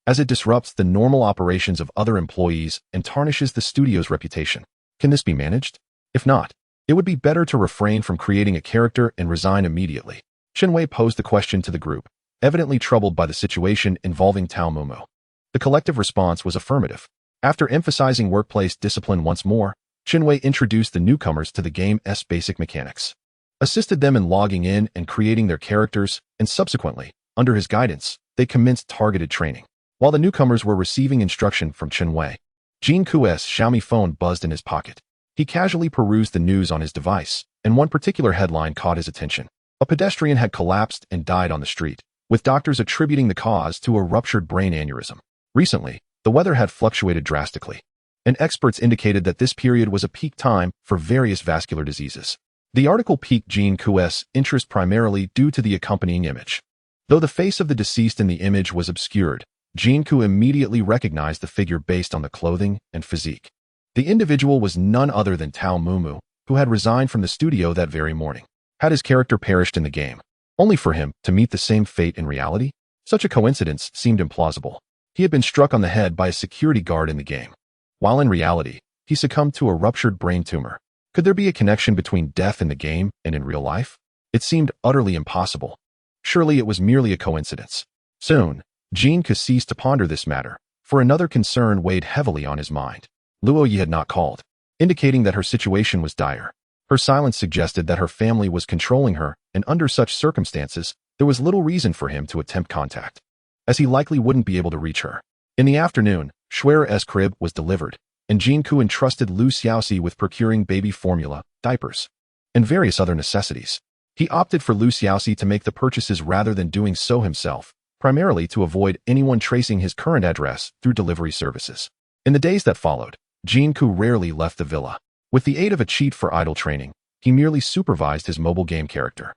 S1: as it disrupts the normal operations of other employees and tarnishes the studio's reputation. Can this be managed? If not, it would be better to refrain from creating a character and resign immediately. Chun posed the question to the group, evidently troubled by the situation involving Tao Mumu. The collective response was affirmative. After emphasizing workplace discipline once more, Chun introduced the newcomers to the game's basic mechanics, assisted them in logging in and creating their characters, and subsequently, under his guidance, they commenced targeted training. While the newcomers were receiving instruction from Chun Jin Ke's Xiaomi phone buzzed in his pocket. He casually perused the news on his device, and one particular headline caught his attention. A pedestrian had collapsed and died on the street, with doctors attributing the cause to a ruptured brain aneurysm. Recently, the weather had fluctuated drastically, and experts indicated that this period was a peak time for various vascular diseases. The article piqued Jin Ke's interest primarily due to the accompanying image. Though the face of the deceased in the image was obscured, Jin Ke immediately recognized the figure based on the clothing and physique. The individual was none other than Tao Mumu, who had resigned from the studio that very morning. Had his character perished in the game, only for him to meet the same fate in reality? Such a coincidence seemed implausible. He had been struck on the head by a security guard in the game, while in reality, he succumbed to a ruptured brain tumor. Could there be a connection between death in the game and in real life? It seemed utterly impossible. Surely it was merely a coincidence. Soon, Jin Ke ceased to ponder this matter, for another concern weighed heavily on his mind. Luo Ye had not called, indicating that her situation was dire. Her silence suggested that her family was controlling her, and under such circumstances, there there was little reason for him to attempt contact, as he likely wouldn't be able to reach her. In the afternoon, Xue'er's crib was delivered, and Jin Ke entrusted Luo Ye with procuring baby formula, diapers, and various other necessities. He opted for Luo Ye to make the purchases rather than doing so himself, primarily to avoid anyone tracing his current address through delivery services. In the days that followed, Jin Ke rarely left the villa. With the aid of a cheat for idle training, he merely supervised his mobile game character,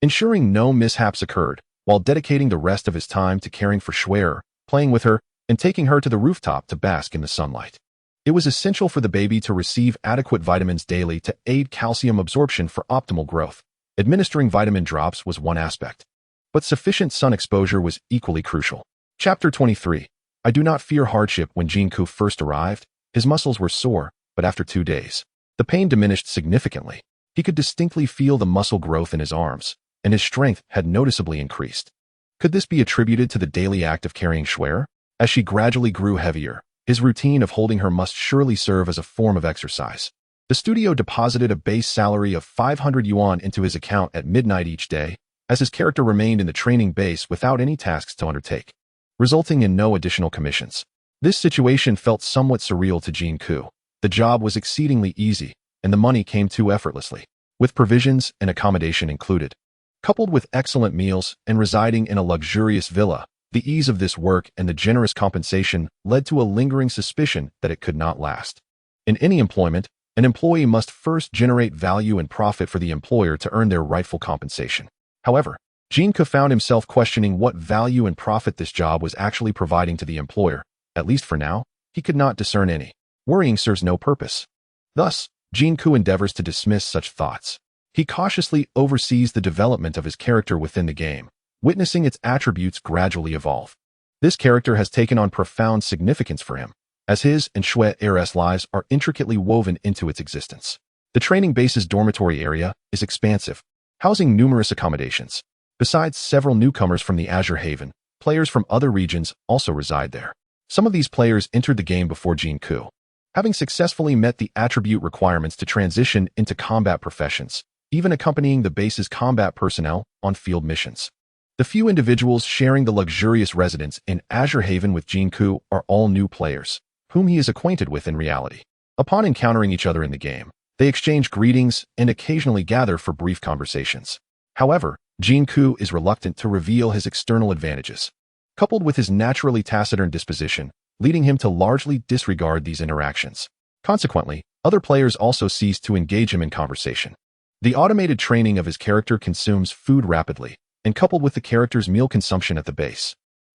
S1: ensuring no mishaps occurred, while dedicating the rest of his time to caring for Xue'er, playing with her, and taking her to the rooftop to bask in the sunlight. It was essential for the baby to receive adequate vitamins daily to aid calcium absorption for optimal growth. Administering vitamin drops was one aspect, but sufficient sun exposure was equally crucial. Chapter 23. I do not fear hardship. When Jin Ke first arrived, his muscles were sore, but after 2 days, the pain diminished significantly. He could distinctly feel the muscle growth in his arms, and his strength had noticeably increased. Could this be attributed to the daily act of carrying Xue'er? As she gradually grew heavier, his routine of holding her must surely serve as a form of exercise. The studio deposited a base salary of 500 yuan into his account at midnight each day, as his character remained in the training base without any tasks to undertake, resulting in no additional commissions. This situation felt somewhat surreal to Jin Ke. The job was exceedingly easy, and the money came too effortlessly, with provisions and accommodation included. Coupled with excellent meals and residing in a luxurious villa, the ease of this work and the generous compensation led to a lingering suspicion that it could not last. In any employment, an employee must first generate value and profit for the employer to earn their rightful compensation. However, Jin Ke found himself questioning what value and profit this job was actually providing to the employer. At least for now, he could not discern any. Worrying serves no purpose. Thus, Jin Ke endeavors to dismiss such thoughts. He cautiously oversees the development of his character within the game, witnessing its attributes gradually evolve. This character has taken on profound significance for him, as his and Xue'er's lives are intricately woven into its existence. The training base's dormitory area is expansive, housing numerous accommodations. Besides several newcomers from the Azure Haven, players from other regions also reside there. Some of these players entered the game before Jin Ke, having successfully met the attribute requirements to transition into combat professions, even accompanying the base's combat personnel on field missions. The few individuals sharing the luxurious residence in Azure Haven with Jin Ke are all new players, whom he is acquainted with in reality. Upon encountering each other in the game, they exchange greetings and occasionally gather for brief conversations. However, Jin Ke is reluctant to reveal his external advantages, coupled with his naturally taciturn disposition, leading him to largely disregard these interactions. Consequently, other players also cease to engage him in conversation. The automated training of his character consumes food rapidly, and coupled with the character's meal consumption at the base,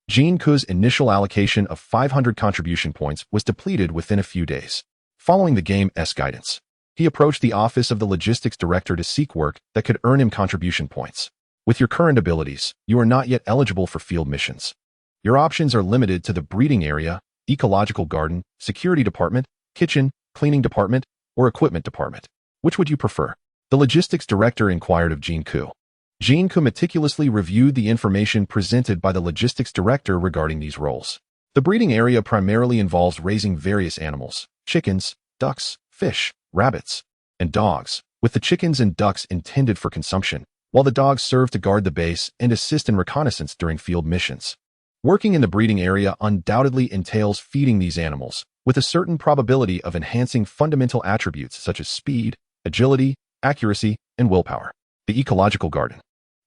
S1: Jin Ke's initial allocation of 500 contribution points was depleted within a few days. Following the game's guidance, he approached the office of the logistics director to seek work that could earn him contribution points. With your current abilities, you are not yet eligible for field missions. Your options are limited to the breeding area, ecological garden, security department, kitchen, cleaning department, or equipment department. Which would you prefer? The logistics director inquired of Jin Ke. Jin Ke meticulously reviewed the information presented by the logistics director regarding these roles. The breeding area primarily involves raising various animals: chickens, ducks, fish, rabbits, and dogs, with the chickens and ducks intended for consumption, while the dogs serve to guard the base and assist in reconnaissance during field missions. Working in the breeding area undoubtedly entails feeding these animals, with a certain probability of enhancing fundamental attributes such as speed, agility, accuracy, and willpower. The ecological garden,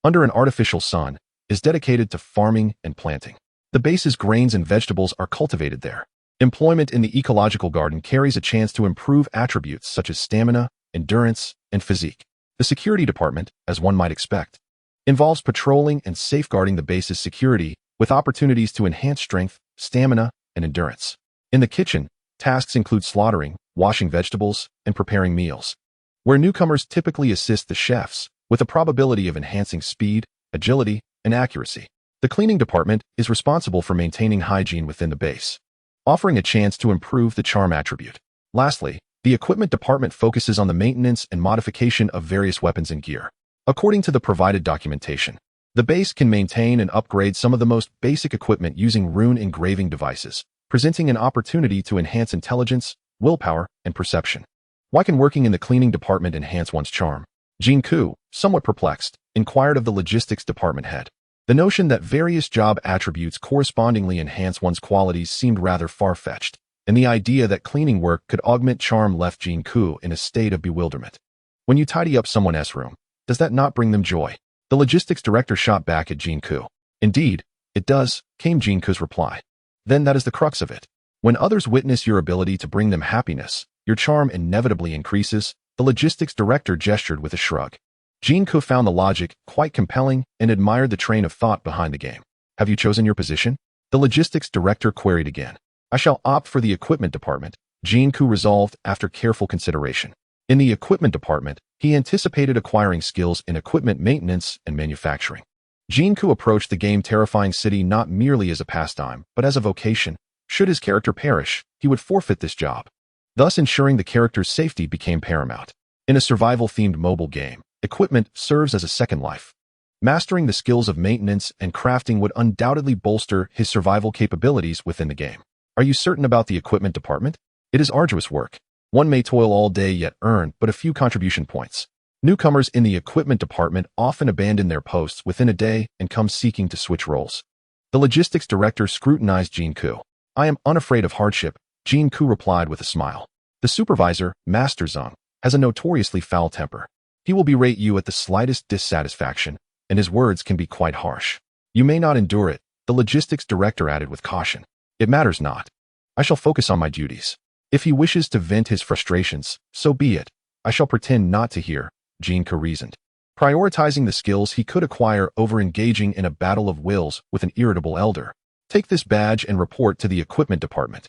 S1: under an artificial sun, is dedicated to farming and planting. The base's grains and vegetables are cultivated there. Employment in the ecological garden carries a chance to improve attributes such as stamina, endurance, and physique. The security department, as one might expect, involves patrolling and safeguarding the base's security, with opportunities to enhance strength, stamina, and endurance. In the kitchen, tasks include slaughtering, washing vegetables, and preparing meals, where newcomers typically assist the chefs, with a probability of enhancing speed, agility, and accuracy. The cleaning department is responsible for maintaining hygiene within the base, offering a chance to improve the charm attribute. Lastly, the equipment department focuses on the maintenance and modification of various weapons and gear. According to the provided documentation, the base can maintain and upgrade some of the most basic equipment using rune engraving devices, presenting an opportunity to enhance intelligence, willpower, and perception. Why can working in the cleaning department enhance one's charm? Jin Ke, somewhat perplexed, inquired of the logistics department head. The notion that various job attributes correspondingly enhance one's qualities seemed rather far-fetched, and the idea that cleaning work could augment charm left Jin Ke in a state of bewilderment. When you tidy up someone's room, does that not bring them joy? The logistics director shot back at Jin Ke. Indeed, it does, came Jin Ke's reply. Then that is the crux of it. When others witness your ability to bring them happiness, your charm inevitably increases. The logistics director gestured with a shrug. Jin Ke found the logic quite compelling and admired the train of thought behind the game. Have you chosen your position? The logistics director queried again. I shall opt for the equipment department, Jin Ke resolved after careful consideration. In the equipment department, he anticipated acquiring skills in equipment maintenance and manufacturing. Jin Ke approached the game terrifying city not merely as a pastime, but as a vocation. Should his character perish, he would forfeit this job. Thus ensuring the character's safety became paramount. In a survival-themed mobile game, equipment serves as a second life. Mastering the skills of maintenance and crafting would undoubtedly bolster his survival capabilities within the game. Are you certain about the equipment department? It is arduous work. One may toil all day yet earn but a few contribution points. Newcomers in the equipment department often abandon their posts within a day and come seeking to switch roles. The logistics director scrutinized Jin Ke. I am unafraid of hardship, Jin Ke replied with a smile. The supervisor, Master Zeng, has a notoriously foul temper. He will berate you at the slightest dissatisfaction, and his words can be quite harsh. You may not endure it, the logistics director added with caution. It matters not. I shall focus on my duties. If he wishes to vent his frustrations, so be it. I shall pretend not to hear, Jin Ke reasoned. Prioritizing the skills he could acquire over engaging in a battle of wills with an irritable elder. Take this badge and report to the equipment department.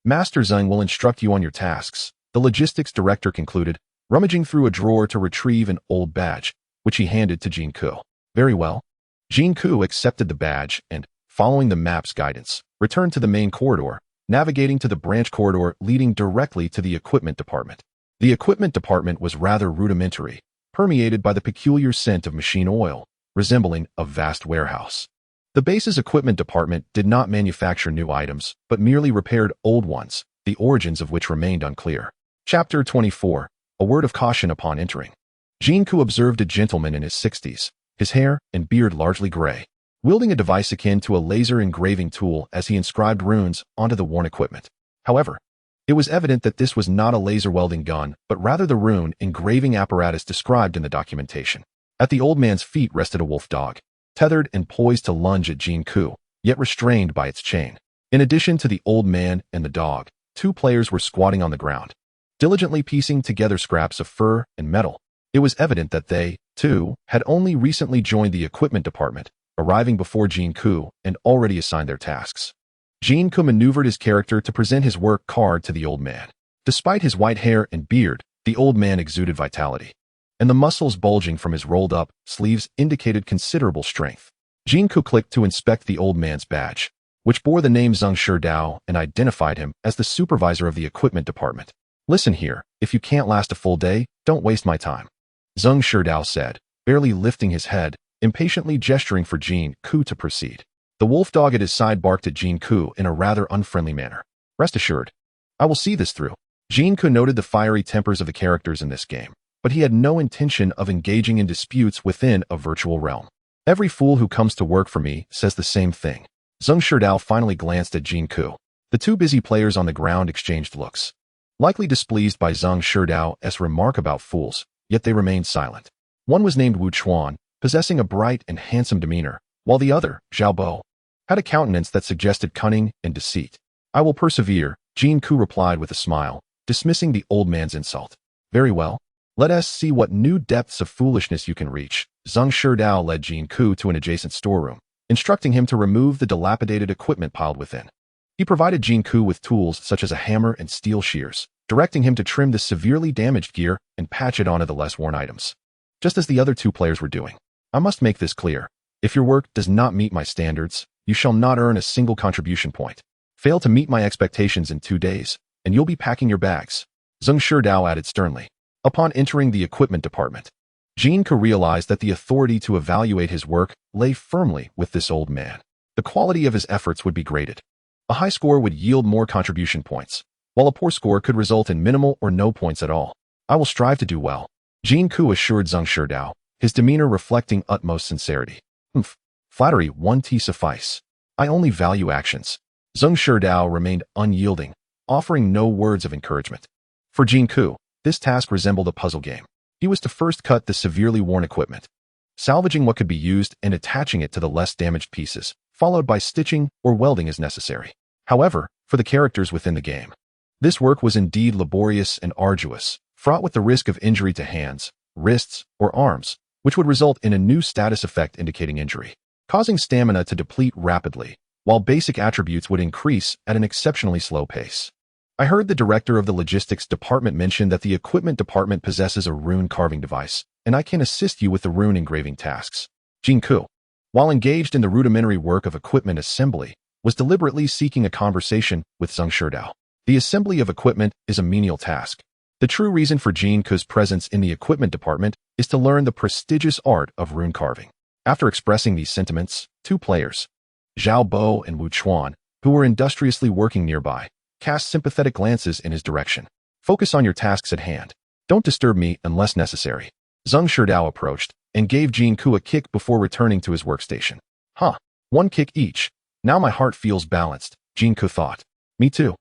S1: Master Zeng will instruct you on your tasks, the logistics director concluded, rummaging through a drawer to retrieve an old badge, which he handed to Jin Ke. Very well. Jin Ke accepted the badge and, following the map's guidance, returned to the main corridor, navigating to the branch corridor leading directly to the equipment department. The equipment department was rather rudimentary, permeated by the peculiar scent of machine oil, resembling a vast warehouse. The base's equipment department did not manufacture new items, but merely repaired old ones, the origins of which remained unclear. Chapter 24. A word of caution upon entering. Jin Ke observed a gentleman in his 60s, his hair and beard largely gray, wielding a device akin to a laser engraving tool as he inscribed runes onto the worn equipment. However, it was evident that this was not a laser welding gun, but rather the rune engraving apparatus described in the documentation. At the old man's feet rested a wolf dog, tethered and poised to lunge at Jin Ke, yet restrained by its chain. In addition to the old man and the dog, two players were squatting on the ground, diligently piecing together scraps of fur and metal. It was evident that they, too, had only recently joined the equipment department, arriving before Jin Ke and already assigned their tasks. Jin Ke maneuvered his character to present his work card to the old man. Despite his white hair and beard, the old man exuded vitality, and the muscles bulging from his rolled-up sleeves indicated considerable strength. Jin Ke clicked to inspect the old man's badge, which bore the name Zeng Shidao and identified him as the supervisor of the equipment department. Listen here, if you can't last a full day, don't waste my time, Zeng Shidao said, barely lifting his head, impatiently gesturing for Jin Ke to proceed. The wolf dog at his side barked at Jin Ke in a rather unfriendly manner. Rest assured, I will see this through. Jin Ke noted the fiery tempers of the characters in this game, but he had no intention of engaging in disputes within a virtual realm. Every fool who comes to work for me says the same thing. Zeng Shidao finally glanced at Jin Ke. The two busy players on the ground exchanged looks, likely displeased by Zeng Shidao's remark about fools, yet they remained silent. One was named Wu Chuan, possessing a bright and handsome demeanor, while the other, Zhao Bo, had a countenance that suggested cunning and deceit. I will persevere, Jin Ke replied with a smile, dismissing the old man's insult. Very well. Let us see what new depths of foolishness you can reach. Zeng Shidao led Jin Ke to an adjacent storeroom, instructing him to remove the dilapidated equipment piled within. He provided Jin Ke with tools such as a hammer and steel shears, directing him to trim the severely damaged gear and patch it onto the less worn items, just as the other two players were doing. I must make this clear. If your work does not meet my standards, you shall not earn a single contribution point. Fail to meet my expectations in 2 days, and you'll be packing your bags, Zeng Shidao added sternly. Upon entering the equipment department, Jin Ke realized that the authority to evaluate his work lay firmly with this old man. The quality of his efforts would be graded. A high score would yield more contribution points, while a poor score could result in minimal or no points at all. I will strive to do well, Jin Ke assured Zeng Shidao, his demeanor reflecting utmost sincerity. Flattery one T suffice. I only value actions. Zheng Shidao remained unyielding, offering no words of encouragement. For Jin Ke, this task resembled a puzzle game. He was to first cut the severely worn equipment, salvaging what could be used and attaching it to the less damaged pieces, followed by stitching or welding as necessary. However, for the characters within the game, this work was indeed laborious and arduous, fraught with the risk of injury to hands, wrists, or arms, which would result in a new status effect indicating injury, causing stamina to deplete rapidly, while basic attributes would increase at an exceptionally slow pace. I heard the director of the logistics department mention that the equipment department possesses a rune carving device, and I can assist you with the rune engraving tasks. Jin Ke, while engaged in the rudimentary work of equipment assembly, was deliberately seeking a conversation with Zheng Shidao. The assembly of equipment is a menial task. The true reason for Jin Ke's presence in the equipment department is to learn the prestigious art of rune carving. After expressing these sentiments, two players, Zhao Bo and Wu Chuan, who were industriously working nearby, cast sympathetic glances in his direction. Focus on your tasks at hand. Don't disturb me unless necessary. Zheng Shidao approached and gave Jin Ke a kick before returning to his workstation. Huh, one kick each. Now my heart feels balanced, Jin Ke thought. Me too,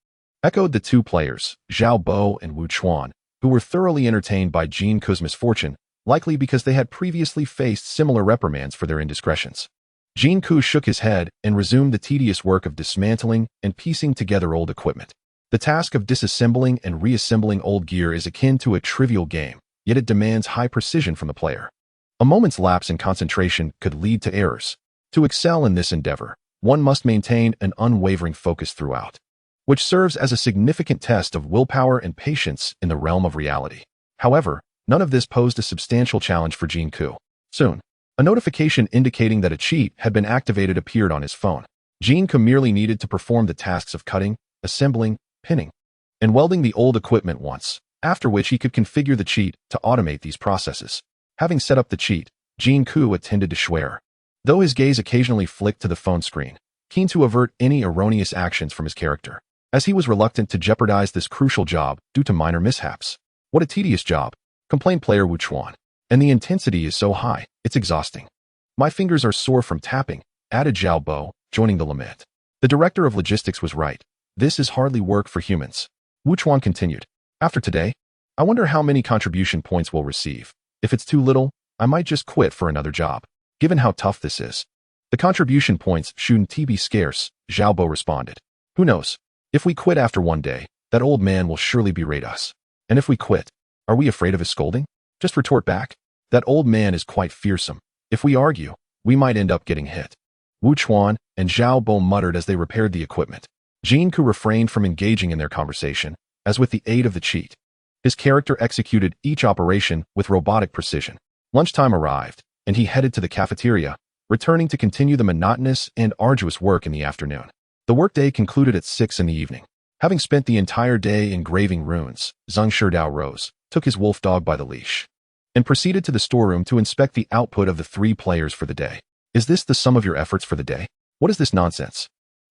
S1: echoed the two players, Zhao Bo and Wu Chuan, who were thoroughly entertained by Jin Ke's misfortune, likely because they had previously faced similar reprimands for their indiscretions. Jin Ke shook his head and resumed the tedious work of dismantling and piecing together old equipment. The task of disassembling and reassembling old gear is akin to a trivial game, yet it demands high precision from the player. A moment's lapse in concentration could lead to errors. To excel in this endeavor, one must maintain an unwavering focus throughout, which serves as a significant test of willpower and patience in the realm of reality. However, none of this posed a substantial challenge for Jin Ke. Soon, a notification indicating that a cheat had been activated appeared on his phone. Jin Ke merely needed to perform the tasks of cutting, assembling, pinning, and welding the old equipment once, after which he could configure the cheat to automate these processes. Having set up the cheat, Jin Ke attended to Xue'er, though his gaze occasionally flicked to the phone screen, keen to avert any erroneous actions from his character, as he was reluctant to jeopardize this crucial job due to minor mishaps. What a tedious job, complained player Wu Chuan. And the intensity is so high, it's exhausting. My fingers are sore from tapping, added Zhao Bo, joining the lament. The director of logistics was right. This is hardly work for humans. Wu Chuan continued. After today, I wonder how many contribution points we'll receive. If it's too little, I might just quit for another job, given how tough this is. The contribution points shouldn't be scarce, Zhao Bo responded. Who knows? If we quit after one day, that old man will surely berate us. And if we quit, are we afraid of his scolding? Just retort back. That old man is quite fearsome. If we argue, we might end up getting hit. Wu Chuan and Zhao Bo muttered as they repaired the equipment. Jin Ke refrained from engaging in their conversation, as with the aid of the cheat, his character executed each operation with robotic precision. Lunchtime arrived, and he headed to the cafeteria, returning to continue the monotonous and arduous work in the afternoon. The workday concluded at 6 in the evening. Having spent the entire day engraving runes, Zheng Shidao rose, took his wolf dog by the leash, and proceeded to the storeroom to inspect the output of the 3 players for the day. Is this the sum of your efforts for the day? What is this nonsense?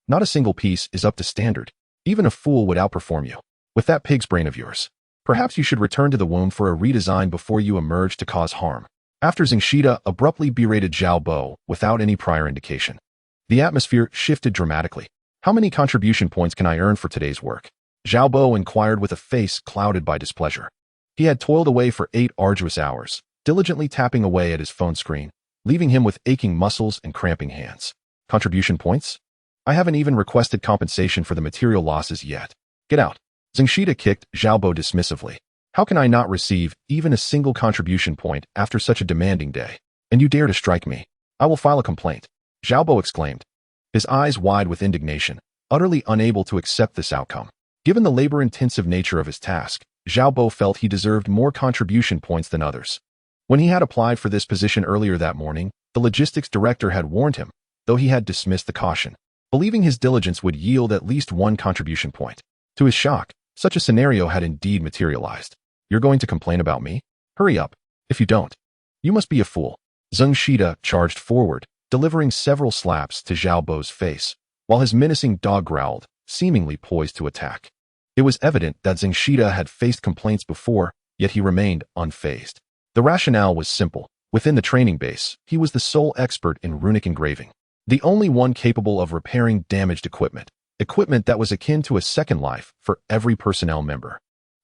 S1: Not a single piece is up to standard. Even a fool would outperform you. With that pig's brain of yours, perhaps you should return to the womb for a redesign before you emerge to cause harm. After Zheng Shida abruptly berated Zhao Bo without any prior indication, the atmosphere shifted dramatically. How many contribution points can I earn for today's work? Zhao Bo inquired with a face clouded by displeasure. He had toiled away for 8 arduous hours, diligently tapping away at his phone screen, leaving him with aching muscles and cramping hands. Contribution points? I haven't even requested compensation for the material losses yet. Get out. Zheng Shida kicked Zhao Bo dismissively. How can I not receive even a single contribution point after such a demanding day? And you dare to strike me? I will file a complaint. Zhao Bo exclaimed, his eyes wide with indignation, utterly unable to accept this outcome. Given the labor-intensive nature of his task, Zhao Bo felt he deserved more contribution points than others. When he had applied for this position earlier that morning, the logistics director had warned him, though he had dismissed the caution, believing his diligence would yield at least 1 contribution point. To his shock, such a scenario had indeed materialized. You're going to complain about me? Hurry up. If you don't, you must be a fool. Zheng Shida charged forward, delivering several slaps to Zhao Bo's face, while his menacing dog growled, seemingly poised to attack. It was evident that Zheng Shida had faced complaints before, yet he remained unfazed. The rationale was simple. Within the training base, he was the sole expert in runic engraving, the only one capable of repairing damaged equipment that was akin to a second life for every personnel member.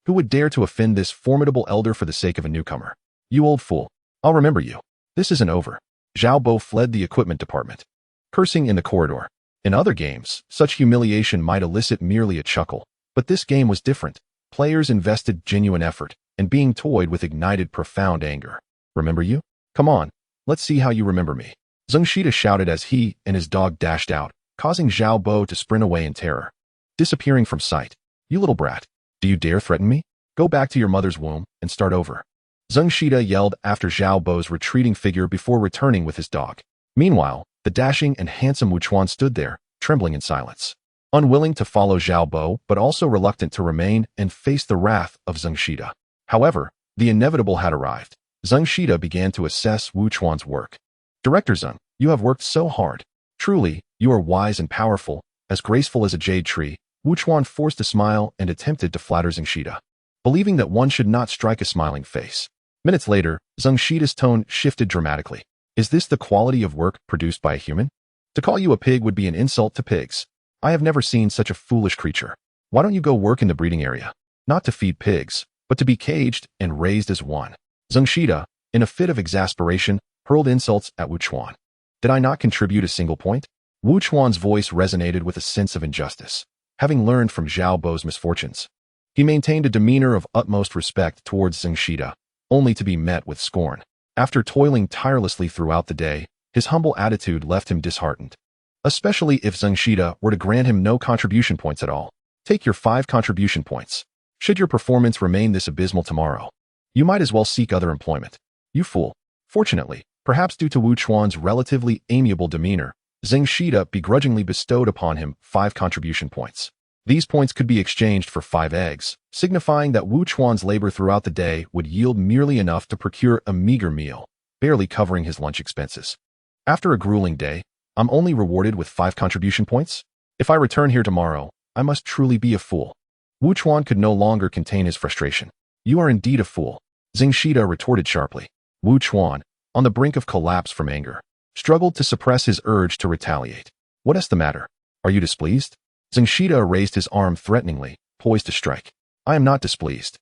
S1: Who would dare to offend this formidable elder for the sake of a newcomer? You old fool. I'll remember you. This isn't over. Zhao Bo fled the equipment department, cursing in the corridor. In other games, such humiliation might elicit merely a chuckle, but this game was different. Players invested genuine effort, and being toyed with ignited profound anger. Remember you? Come on, let's see how you remember me. Zhengshida shouted as he and his dog dashed out, causing Zhao Bo to sprint away in terror, disappearing from sight. You little brat. Do you dare threaten me? Go back to your mother's womb and start over. Zhengshida yelled after Zhao Bo's retreating figure before returning with his dog. Meanwhile, the dashing and handsome Wuchuan stood there, trembling in silence, unwilling to follow Zhao Bo but also reluctant to remain and face the wrath of Zhengshida. However, the inevitable had arrived. Zhengshida began to assess Wuchuan's work. Director Zheng, you have worked so hard. Truly, you are wise and powerful, as graceful as a jade tree. Wuchuan forced a smile and attempted to flatter Zhengshida, believing that one should not strike a smiling face. Minutes later, Zhengshida's tone shifted dramatically. Is this the quality of work produced by a human? To call you a pig would be an insult to pigs. I have never seen such a foolish creature. Why don't you go work in the breeding area? Not to feed pigs, but to be caged and raised as one. Zhengshida, in a fit of exasperation, hurled insults at Wuchuan. Did I not contribute a single point? Wuchuan's voice resonated with a sense of injustice. Having learned from Zhao Bo's misfortunes, he maintained a demeanor of utmost respect towards Zhengshida, only to be met with scorn. After toiling tirelessly throughout the day, his humble attitude left him disheartened, especially if Zhengshida were to grant him no contribution points at all. Take your 5 contribution points. Should your performance remain this abysmal tomorrow, you might as well seek other employment. You fool. Fortunately, perhaps due to Wuchuan's relatively amiable demeanor, Zhengshida begrudgingly bestowed upon him 5 contribution points. These points could be exchanged for 5 eggs, signifying that Wuchuan's labor throughout the day would yield merely enough to procure a meager meal, barely covering his lunch expenses. After a grueling day, I'm only rewarded with 5 contribution points? If I return here tomorrow, I must truly be a fool. Wuchuan could no longer contain his frustration. You are indeed a fool, Zhengshida retorted sharply. Wuchuan, on the brink of collapse from anger, struggled to suppress his urge to retaliate. What is the matter? Are you displeased? Zhengshida raised his arm threateningly, poised to strike. I am not displeased.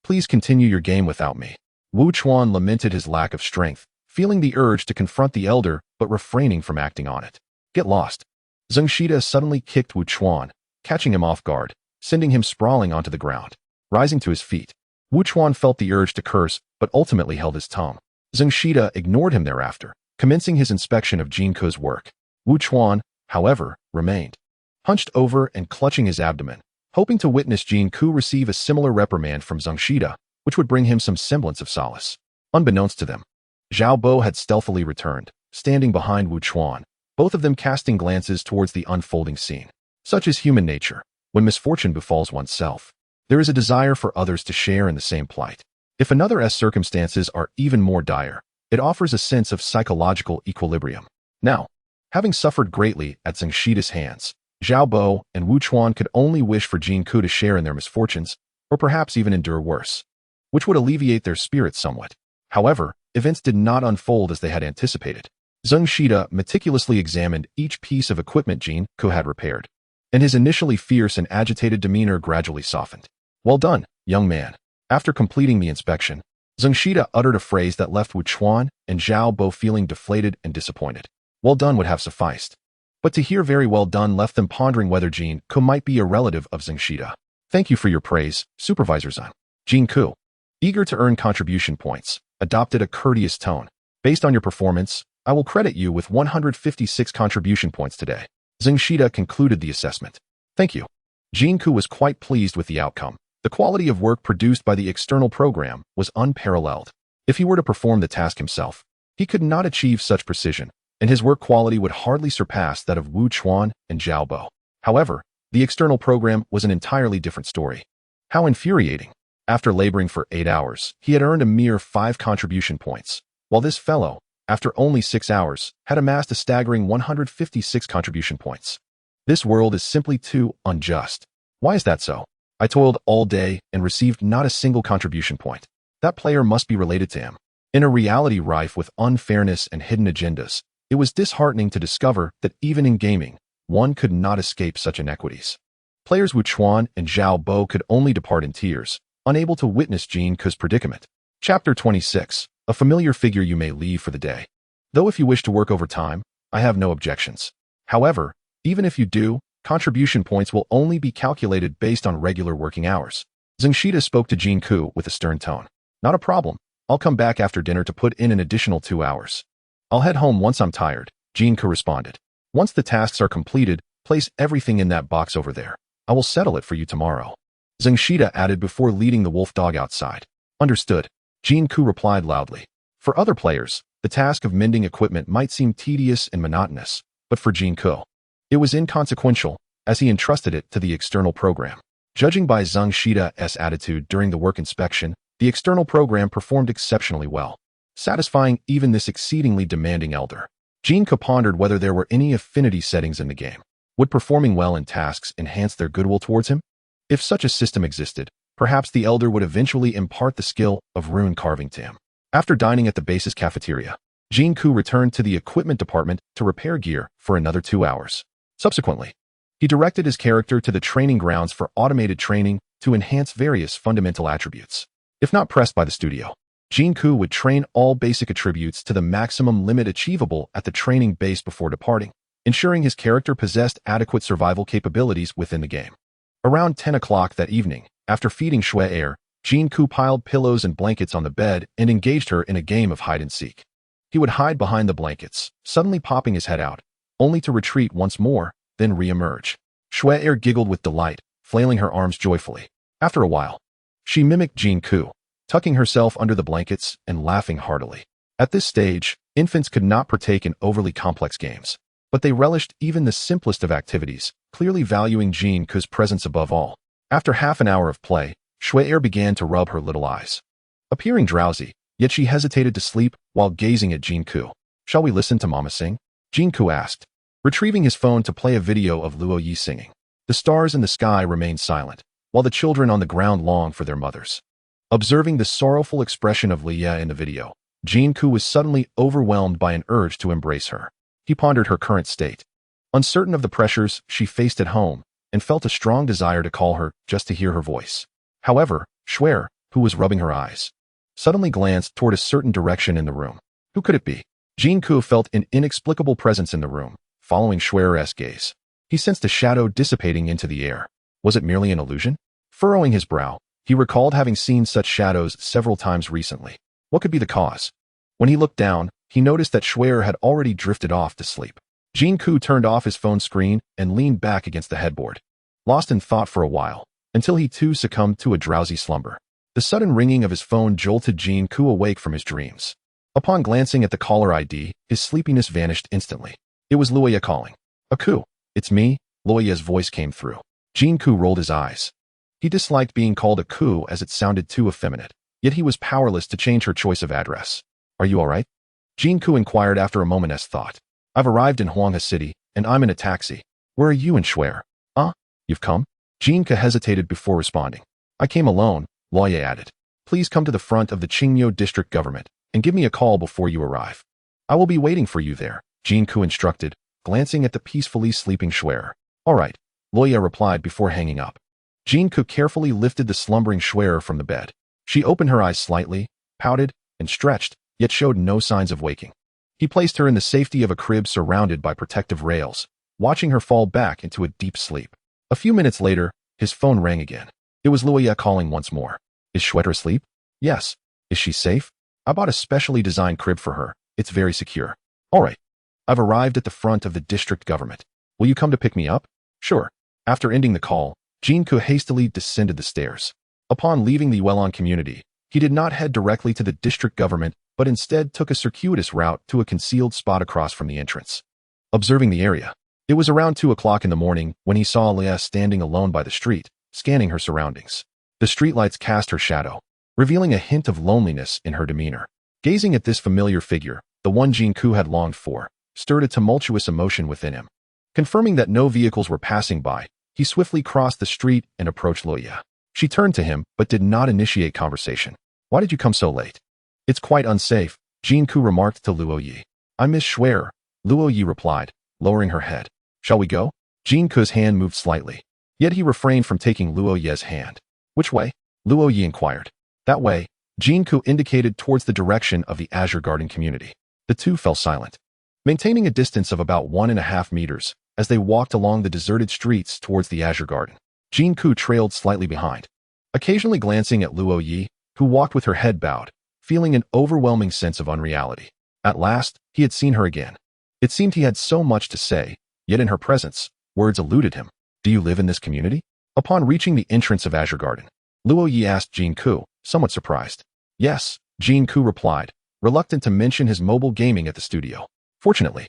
S1: Please continue your game without me. Wuchuan lamented his lack of strength, feeling the urge to confront the elder but refraining from acting on it. Get lost. Zhengshida suddenly kicked Wuchuan, catching him off guard, sending him sprawling onto the ground. Rising to his feet, Wuchuan felt the urge to curse but ultimately held his tongue. Zhengshida ignored him thereafter, commencing his inspection of Jin Ke's work. Wuchuan, however, remained hunched over and clutching his abdomen, hoping to witness Jin Ke receive a similar reprimand from Zhengshida, which would bring him some semblance of solace. Unbeknownst to them, Zhao Bo had stealthily returned, standing behind Wuchuan, both of them casting glances towards the unfolding scene. Such is human nature. When misfortune befalls oneself, there is a desire for others to share in the same plight. If another's circumstances are even more dire, it offers a sense of psychological equilibrium. Now, having suffered greatly at Zhengshida's hands, Zhao Bo and Wuchuan could only wish for Jin Ke to share in their misfortunes, or perhaps even endure worse, which would alleviate their spirits somewhat. However, events did not unfold as they had anticipated. Zhengshida meticulously examined each piece of equipment Jin Ke had repaired, and his initially fierce and agitated demeanor gradually softened. Well done, young man. After completing the inspection, Zhengshida uttered a phrase that left Wuchuan and Zhao Bo feeling deflated and disappointed. Well done would have sufficed, but to hear very well done left them pondering whether Jin Ke might be a relative of Zhengshida. Thank you for your praise, Supervisor Zheng. Jin Ke, eager to earn contribution points, adopted a courteous tone. Based on your performance, I will credit you with 156 contribution points today. Zhengshida concluded the assessment. Thank you. Jin Ke was quite pleased with the outcome. The quality of work produced by the external program was unparalleled. If he were to perform the task himself, he could not achieve such precision, and his work quality would hardly surpass that of Wuchuan and Zhao Bo. However, the external program was an entirely different story. How infuriating! After laboring for 8 hours, he had earned a mere 5 contribution points, while this fellow, after only 6 hours, had amassed a staggering 156 contribution points. This world is simply too unjust. Why is that so? I toiled all day and received not a single contribution point. That player must be related to him. In a reality rife with unfairness and hidden agendas, it was disheartening to discover that even in gaming, one could not escape such inequities. Players Wu Chuan and Zhao Bo could only depart in tears, unable to witness Jin Ke's predicament. Chapter 26. A familiar figure you may leave for the day. Though if you wish to work overtime, I have no objections. However, even if you do, contribution points will only be calculated based on regular working hours. Zheng Shida spoke to Jin Ke with a stern tone. Not a problem. I'll come back after dinner to put in an additional 2 hours. I'll head home once I'm tired, Jin Ke responded. Once the tasks are completed, place everything in that box over there. I will settle it for you tomorrow. Zheng Shida added before leading the wolf dog outside. Understood. Jin Ke replied loudly. For other players, the task of mending equipment might seem tedious and monotonous, but for Jin Ke, it was inconsequential, as he entrusted it to the external program. Judging by Zheng Shida's attitude during the work inspection, the external program performed exceptionally well, satisfying even this exceedingly demanding elder. Jin Ke pondered whether there were any affinity settings in the game. Would performing well in tasks enhance their goodwill towards him? If such a system existed, perhaps the elder would eventually impart the skill of rune carving to him. After dining at the base's cafeteria, Jin Ke returned to the equipment department to repair gear for another 2 hours. Subsequently, he directed his character to the training grounds for automated training to enhance various fundamental attributes. If not pressed by the studio, Jin Ke would train all basic attributes to the maximum limit achievable at the training base before departing, ensuring his character possessed adequate survival capabilities within the game. Around 10 o'clock that evening, after feeding Xue'er, Jin Ke piled pillows and blankets on the bed and engaged her in a game of hide-and-seek. He would hide behind the blankets, suddenly popping his head out, only to retreat once more, then re-emerge. Xue'er giggled with delight, flailing her arms joyfully. After a while, she mimicked Jin Ke, tucking herself under the blankets and laughing heartily. At this stage, infants could not partake in overly complex games, but they relished even the simplest of activities, clearly valuing Jin Ke's presence above all. After half an hour of play, Xue'er began to rub her little eyes. Appearing drowsy, yet she hesitated to sleep while gazing at Jin Ke. Shall we listen to Mama sing? Jin Ke asked, retrieving his phone to play a video of Luo Ye singing. The stars in the sky remained silent, while the children on the ground longed for their mothers. Observing the sorrowful expression of Luo Ye in the video, Jin Ke was suddenly overwhelmed by an urge to embrace her. He pondered her current state. Uncertain of the pressures she faced at home, and felt a strong desire to call her just to hear her voice. However, Xue'er, who was rubbing her eyes, suddenly glanced toward a certain direction in the room. Who could it be? Jin Ke felt an inexplicable presence in the room, following Xue'er's gaze. He sensed a shadow dissipating into the air. Was it merely an illusion? Furrowing his brow, he recalled having seen such shadows several times recently. What could be the cause? When he looked down, he noticed that Xue'er had already drifted off to sleep. Jin Ke turned off his phone screen and leaned back against the headboard, lost in thought for a while, until he too succumbed to a drowsy slumber. The sudden ringing of his phone jolted Jin Ke awake from his dreams. Upon glancing at the caller ID, his sleepiness vanished instantly. It was Luo Ye calling. A coup. It's me, Luo Ye's voice came through. Jin Ke rolled his eyes. He disliked being called a coup as it sounded too effeminate, yet he was powerless to change her choice of address. Are you all right? Jin Ke inquired after a moment's thought. I've arrived in Huanghe City, and I'm in a taxi. Where are you and Xue'er? You've come? Jin Ke hesitated before responding. I came alone, Luo Ye added. Please come to the front of the Qingyou district government, and give me a call before you arrive. I will be waiting for you there, Jin Ke instructed, glancing at the peacefully sleeping Xue'er. All right, Luo Ye replied before hanging up. Jin Ke carefully lifted the slumbering Xue'er from the bed. She opened her eyes slightly, pouted, and stretched, yet showed no signs of waking. He placed her in the safety of a crib surrounded by protective rails, watching her fall back into a deep sleep. A few minutes later, his phone rang again. It was Luo Ye calling once more. Is Xue'er asleep? Yes. Is she safe? I bought a specially designed crib for her. It's very secure. All right. I've arrived at the front of the district government. Will you come to pick me up? Sure. After ending the call, Jin Ke hastily descended the stairs. Upon leaving the Yuelon community, he did not head directly to the district government, but instead took a circuitous route to a concealed spot across from the entrance. Observing the area, it was around 2 o'clock in the morning when he saw Leah standing alone by the street, scanning her surroundings. The streetlights cast her shadow, revealing a hint of loneliness in her demeanor. Gazing at this familiar figure, the one Jin Ke had longed for, stirred a tumultuous emotion within him. Confirming that no vehicles were passing by, he swiftly crossed the street and approached Luo Ye. She turned to him, but did not initiate conversation. Why did you come so late? It's quite unsafe, Jin Ke remarked to Luo Ye. I miss Xue'er, Luo Ye replied, lowering her head. Shall we go? Jin Ke's hand moved slightly. Yet he refrained from taking Luo Ye's hand. Which way? Luo Ye inquired. That way, Jin Ke indicated towards the direction of the Azure Garden community. The two fell silent, maintaining a distance of about 1.5 meters as they walked along the deserted streets towards the Azure Garden. Jin Ke trailed slightly behind, occasionally glancing at Luo Ye, who walked with her head bowed, feeling an overwhelming sense of unreality. At last, he had seen her again. It seemed he had so much to say, yet in her presence, words eluded him. Do you live in this community? Upon reaching the entrance of Azure Garden, Luo Ye asked Jin Ke, somewhat surprised. Yes, Jin Ke replied, reluctant to mention his mobile gaming at the studio. Fortunately,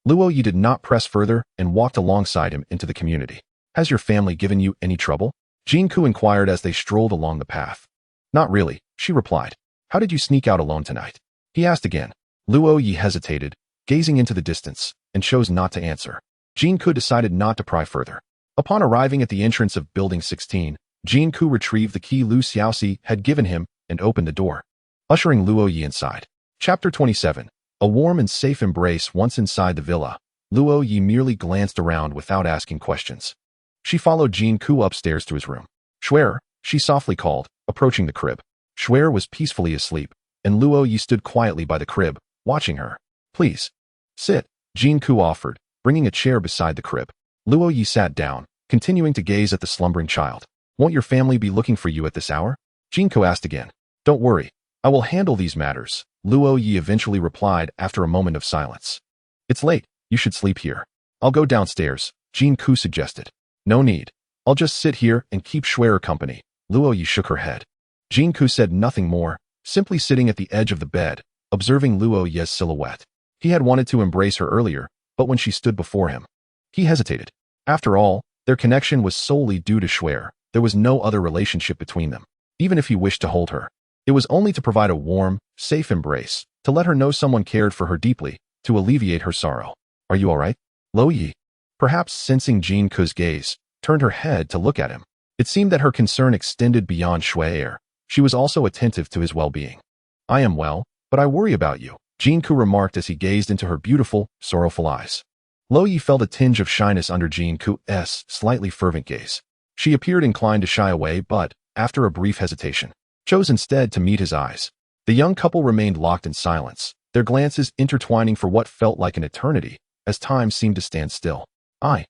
S1: Luo Ye did not press further and walked alongside him into the community. Has your family given you any trouble? Jin Ke inquired as they strolled along the path. Not really, she replied. How did you sneak out alone tonight? He asked again. Luo Ye hesitated, gazing into the distance, and chose not to answer. Jin Ke decided not to pry further. Upon arriving at the entrance of Building 16, Jin Ke retrieved the key Lu Xiaoxi had given him and opened the door, ushering Luo Ye inside. Chapter 27. A warm and safe embrace. Once inside the villa, Luo Ye merely glanced around without asking questions. She followed Jin Ke upstairs to his room. Xue'er, she softly called, approaching the crib. Xue'er was peacefully asleep, and Luo Ye stood quietly by the crib, watching her. Please, sit, Jin Ke offered, bringing a chair beside the crib. Luo Ye sat down, continuing to gaze at the slumbering child. Won't your family be looking for you at this hour? Jin Ke asked again. Don't worry, I will handle these matters, Luo Ye eventually replied after a moment of silence. It's late, you should sleep here. I'll go downstairs, Jin Ke suggested. No need. I'll just sit here and keep Xue'er company. Luo Ye shook her head. Jin Ke said nothing more, simply sitting at the edge of the bed, observing Luo Ye's silhouette. He had wanted to embrace her earlier, but when she stood before him, he hesitated. After all, their connection was solely due to Xue'er. There was no other relationship between them. Even if he wished to hold her, it was only to provide a warm, safe embrace, to let her know someone cared for her deeply, to alleviate her sorrow. Are you all right? Luo Ye, perhaps sensing Jin Ke's gaze, turned her head to look at him. It seemed that her concern extended beyond Xue'er. She was also attentive to his well-being. I am well, but I worry about you, Jin Ke remarked as he gazed into her beautiful, sorrowful eyes. Luo Ye felt a tinge of shyness under Jin Ke's slightly fervent gaze. She appeared inclined to shy away but, after a brief hesitation, chose instead to meet his eyes. The young couple remained locked in silence, their glances intertwining for what felt like an eternity, as time seemed to stand still. I.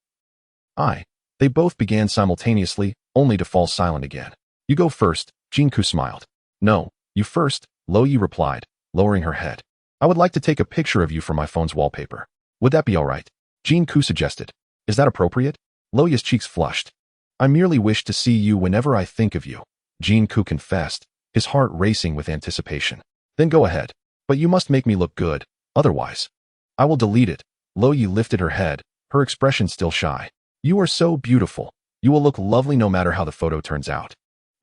S1: They both began simultaneously, only to fall silent again. You go first, Jin Ke smiled. No, you first, Luo Ye replied, lowering her head. I would like to take a picture of you for my phone's wallpaper. Would that be all right? Jin Ke suggested. Is that appropriate? Luo Ye's cheeks flushed. I merely wish to see you whenever I think of you, Jin Ke confessed, his heart racing with anticipation. Then go ahead. But you must make me look good, otherwise. I will delete it. Luo Ye lifted her head, her expression still shy. You are so beautiful. You will look lovely no matter how the photo turns out.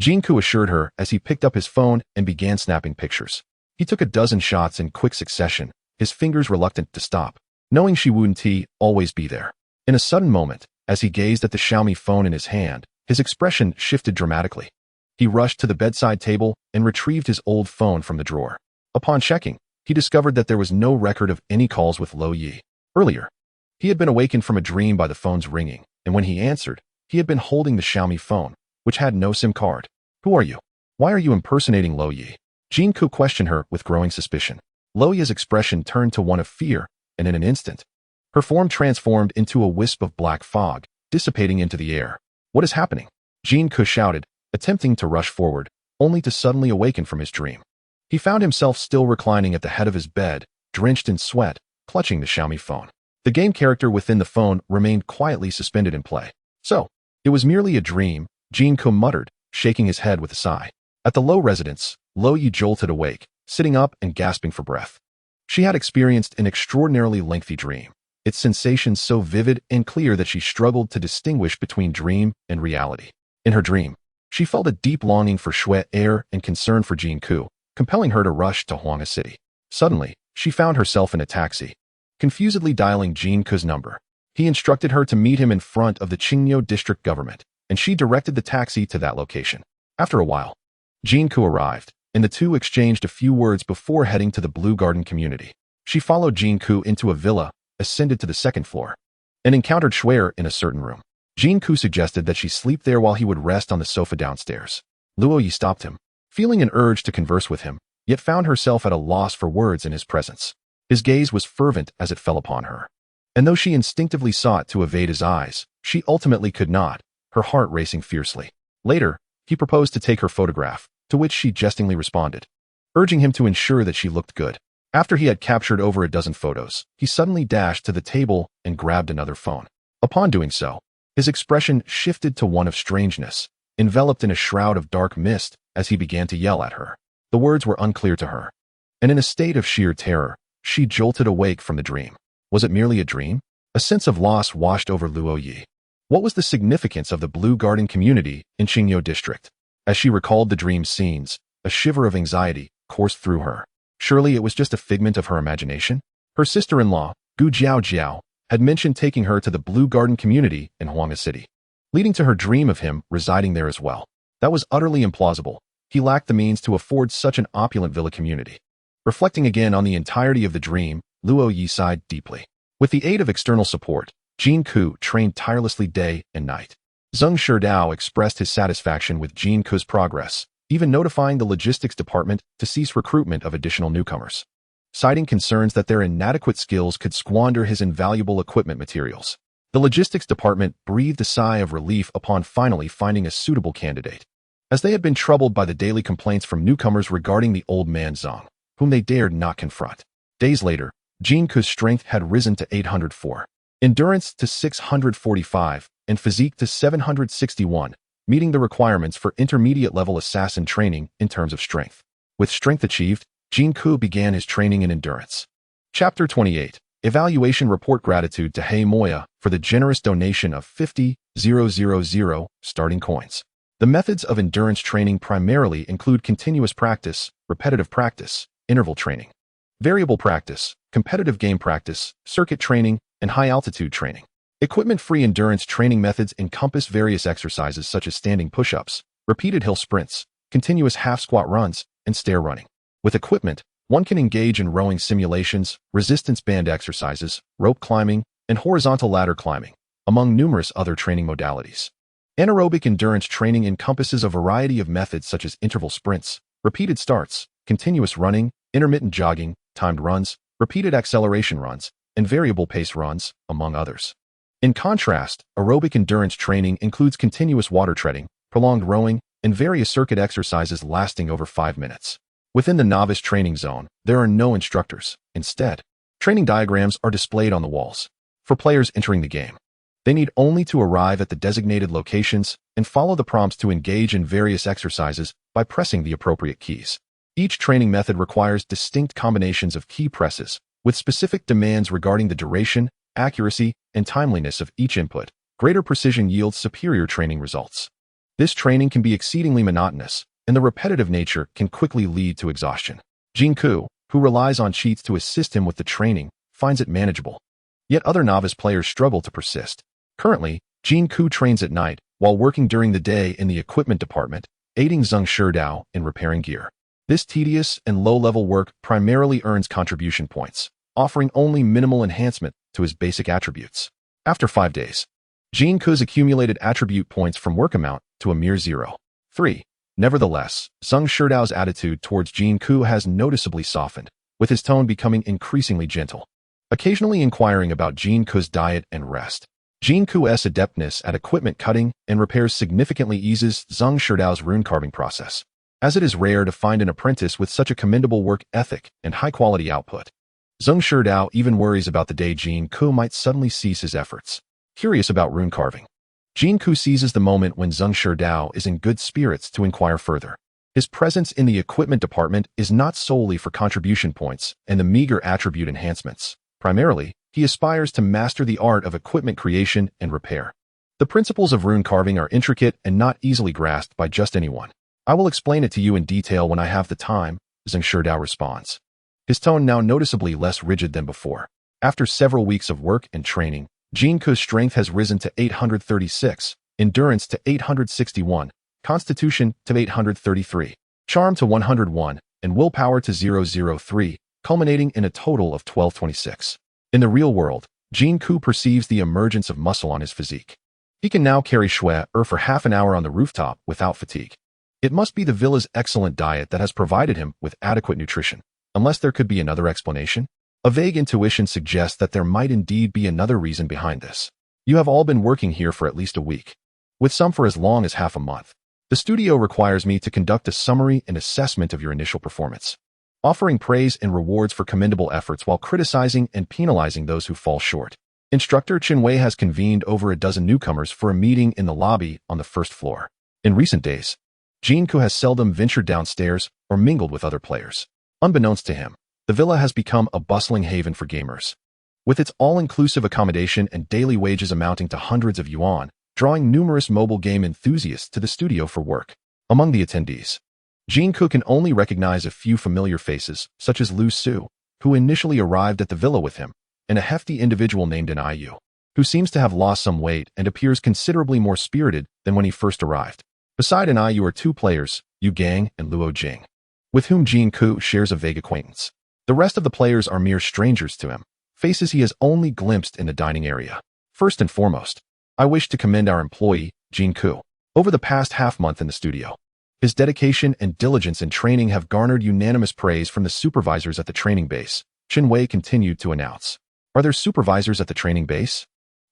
S1: Jin Ke assured her as he picked up his phone and began snapping pictures. He took a dozen shots in quick succession, his fingers reluctant to stop, knowing she wouldn't always be there. In a sudden moment, as he gazed at the Xiaomi phone in his hand, his expression shifted dramatically. He rushed to the bedside table and retrieved his old phone from the drawer. Upon checking, he discovered that there was no record of any calls with Luo Ye. Earlier, he had been awakened from a dream by the phone's ringing, and when he answered, he had been holding the Xiaomi phone, which had no SIM card. Who are you? Why are you impersonating Luo Ye? Jin Ke questioned her with growing suspicion. Luo Ye's expression turned to one of fear, and in an instant, her form transformed into a wisp of black fog, dissipating into the air. What is happening? Jin Ke shouted, attempting to rush forward, only to suddenly awaken from his dream. He found himself still reclining at the head of his bed, drenched in sweat, clutching the Xiaomi phone. The game character within the phone remained quietly suspended in play. So, it was merely a dream, Jin Ke muttered, shaking his head with a sigh. At the Luo residence, Luo Ye jolted awake, sitting up and gasping for breath. She had experienced an extraordinarily lengthy dream, its sensations so vivid and clear that she struggled to distinguish between dream and reality. In her dream, she felt a deep longing for Xue'er and concern for Jin Ke, compelling her to rush to Huanga City. Suddenly, she found herself in a taxi, confusedly dialing Jin Ke's number. He instructed her to meet him in front of the Qingniu district government, and she directed the taxi to that location. After a while, Jin Ke arrived, and the two exchanged a few words before heading to the Blue Garden community. She followed Jin Ke into a villa, ascended to the second floor, and encountered Xue'er in a certain room. Jin Ke suggested that she sleep there while he would rest on the sofa downstairs. Luo Ye stopped him, feeling an urge to converse with him, yet found herself at a loss for words in his presence. His gaze was fervent as it fell upon her. And though she instinctively sought to evade his eyes, she ultimately could not, her heart racing fiercely. Later, he proposed to take her photograph, to which she jestingly responded, urging him to ensure that she looked good. After he had captured over a dozen photos, he suddenly dashed to the table and grabbed another phone. Upon doing so, his expression shifted to one of strangeness, enveloped in a shroud of dark mist as he began to yell at her. The words were unclear to her, and in a state of sheer terror, she jolted awake from the dream. Was it merely a dream? A sense of loss washed over Luo Ye. What was the significance of the Blue Garden community in Qingyou district? As she recalled the dream scenes, a shiver of anxiety coursed through her. Surely it was just a figment of her imagination? Her sister-in-law, Gu Jiao, had mentioned taking her to the Blue Garden community in Huanghe City, leading to her dream of him residing there as well. That was utterly implausible. He lacked the means to afford such an opulent villa community. Reflecting again on the entirety of the dream, Luo Ye sighed deeply. With the aid of external support, Jin Ke trained tirelessly day and night. Xue'er expressed his satisfaction with Jin Ke's progress, even notifying the logistics department to cease recruitment of additional newcomers, citing concerns that their inadequate skills could squander his invaluable equipment materials. The logistics department breathed a sigh of relief upon finally finding a suitable candidate, as they had been troubled by the daily complaints from newcomers regarding the old man Zhang, whom they dared not confront. Days later, Jin Ke's strength had risen to 804, endurance to 645, and physique to 761, meeting the requirements for intermediate-level assassin training in terms of strength. With strength achieved, Jin Ke began his training in endurance. Chapter 28. Evaluation Report. Gratitude to He Moya for the generous donation of 50,000 starting coins. The methods of endurance training primarily include continuous practice, repetitive practice, interval training, variable practice, competitive game practice, circuit training, and high-altitude training. Equipment-free endurance training methods encompass various exercises such as standing push-ups, repeated hill sprints, continuous half-squat runs, and stair running. With equipment, one can engage in rowing simulations, resistance band exercises, rope climbing, and horizontal ladder climbing, among numerous other training modalities. Anaerobic endurance training encompasses a variety of methods such as interval sprints, repeated starts, continuous running, intermittent jogging, timed runs, repeated acceleration runs, and variable pace runs, among others. In contrast, aerobic endurance training includes continuous water treading, prolonged rowing, and various circuit exercises lasting over 5 minutes. Within the novice training zone, there are no instructors. Instead, training diagrams are displayed on the walls. For players entering the game, they need only to arrive at the designated locations and follow the prompts to engage in various exercises by pressing the appropriate keys. Each training method requires distinct combinations of key presses, with specific demands regarding the duration, accuracy, and timeliness of each input. Greater precision yields superior training results. This training can be exceedingly monotonous, and the repetitive nature can quickly lead to exhaustion. Jin Ke, who relies on cheats to assist him with the training, finds it manageable. Yet other novice players struggle to persist. Currently, Jin Ke trains at night, while working during the day in the equipment department, aiding Xue'er in repairing gear. This tedious and low-level work primarily earns contribution points, offering only minimal enhancement to his basic attributes. After 5 days, Jin Ke's accumulated attribute points from work amount to a mere 0.3. Nevertheless, Xue'er's attitude towards Jin Ke has noticeably softened, with his tone becoming increasingly gentle, occasionally inquiring about Jin Ke's diet and rest. Jin Ke's adeptness at equipment cutting and repairs significantly eases Xue'er's rune carving process, as it is rare to find an apprentice with such a commendable work ethic and high-quality output. Xue'er even worries about the day Jin Ke might suddenly cease his efforts. Curious about rune carving, Jin Ke seizes the moment when Xue'er is in good spirits to inquire further. His presence in the equipment department is not solely for contribution points and the meager attribute enhancements. Primarily, he aspires to master the art of equipment creation and repair. The principles of rune carving are intricate and not easily grasped by just anyone. I will explain it to you in detail when I have the time, Xue'er responds, his tone now noticeably less rigid than before. After several weeks of work and training, Jin Ke's strength has risen to 836, endurance to 861, constitution to 833, charm to 101, and willpower to 003, culminating in a total of 1226. In the real world, Jin Ke perceives the emergence of muscle on his physique. He can now carry Xue'er for half an hour on the rooftop without fatigue. It must be the villa's excellent diet that has provided him with adequate nutrition, unless there could be another explanation. A vague intuition suggests that there might indeed be another reason behind this. You have all been working here for at least a week, with some for as long as half a month. The studio requires me to conduct a summary and assessment of your initial performance, offering praise and rewards for commendable efforts while criticizing and penalizing those who fall short. Instructor Xue'er has convened over a dozen newcomers for a meeting in the lobby on the first floor. In recent days, Jin Ke has seldom ventured downstairs or mingled with other players. Unbeknownst to him, the villa has become a bustling haven for gamers, with its all-inclusive accommodation and daily wages amounting to hundreds of yuan, drawing numerous mobile game enthusiasts to the studio for work. Among the attendees, Jin Ke can only recognize a few familiar faces, such as Luo Ye, who initially arrived at the villa with him, and a hefty individual named Yu, who seems to have lost some weight and appears considerably more spirited than when he first arrived. Beside Yu are two players, Yu Gang and Luo Ye, with whom Jin Ke shares a vague acquaintance. The rest of the players are mere strangers to him, faces he has only glimpsed in the dining area. First and foremost, I wish to commend our employee, Jin Ke. Over the past half-month in the studio, his dedication and diligence in training have garnered unanimous praise from the supervisors at the training base. Xue'er continued to announce. Are there supervisors at the training base?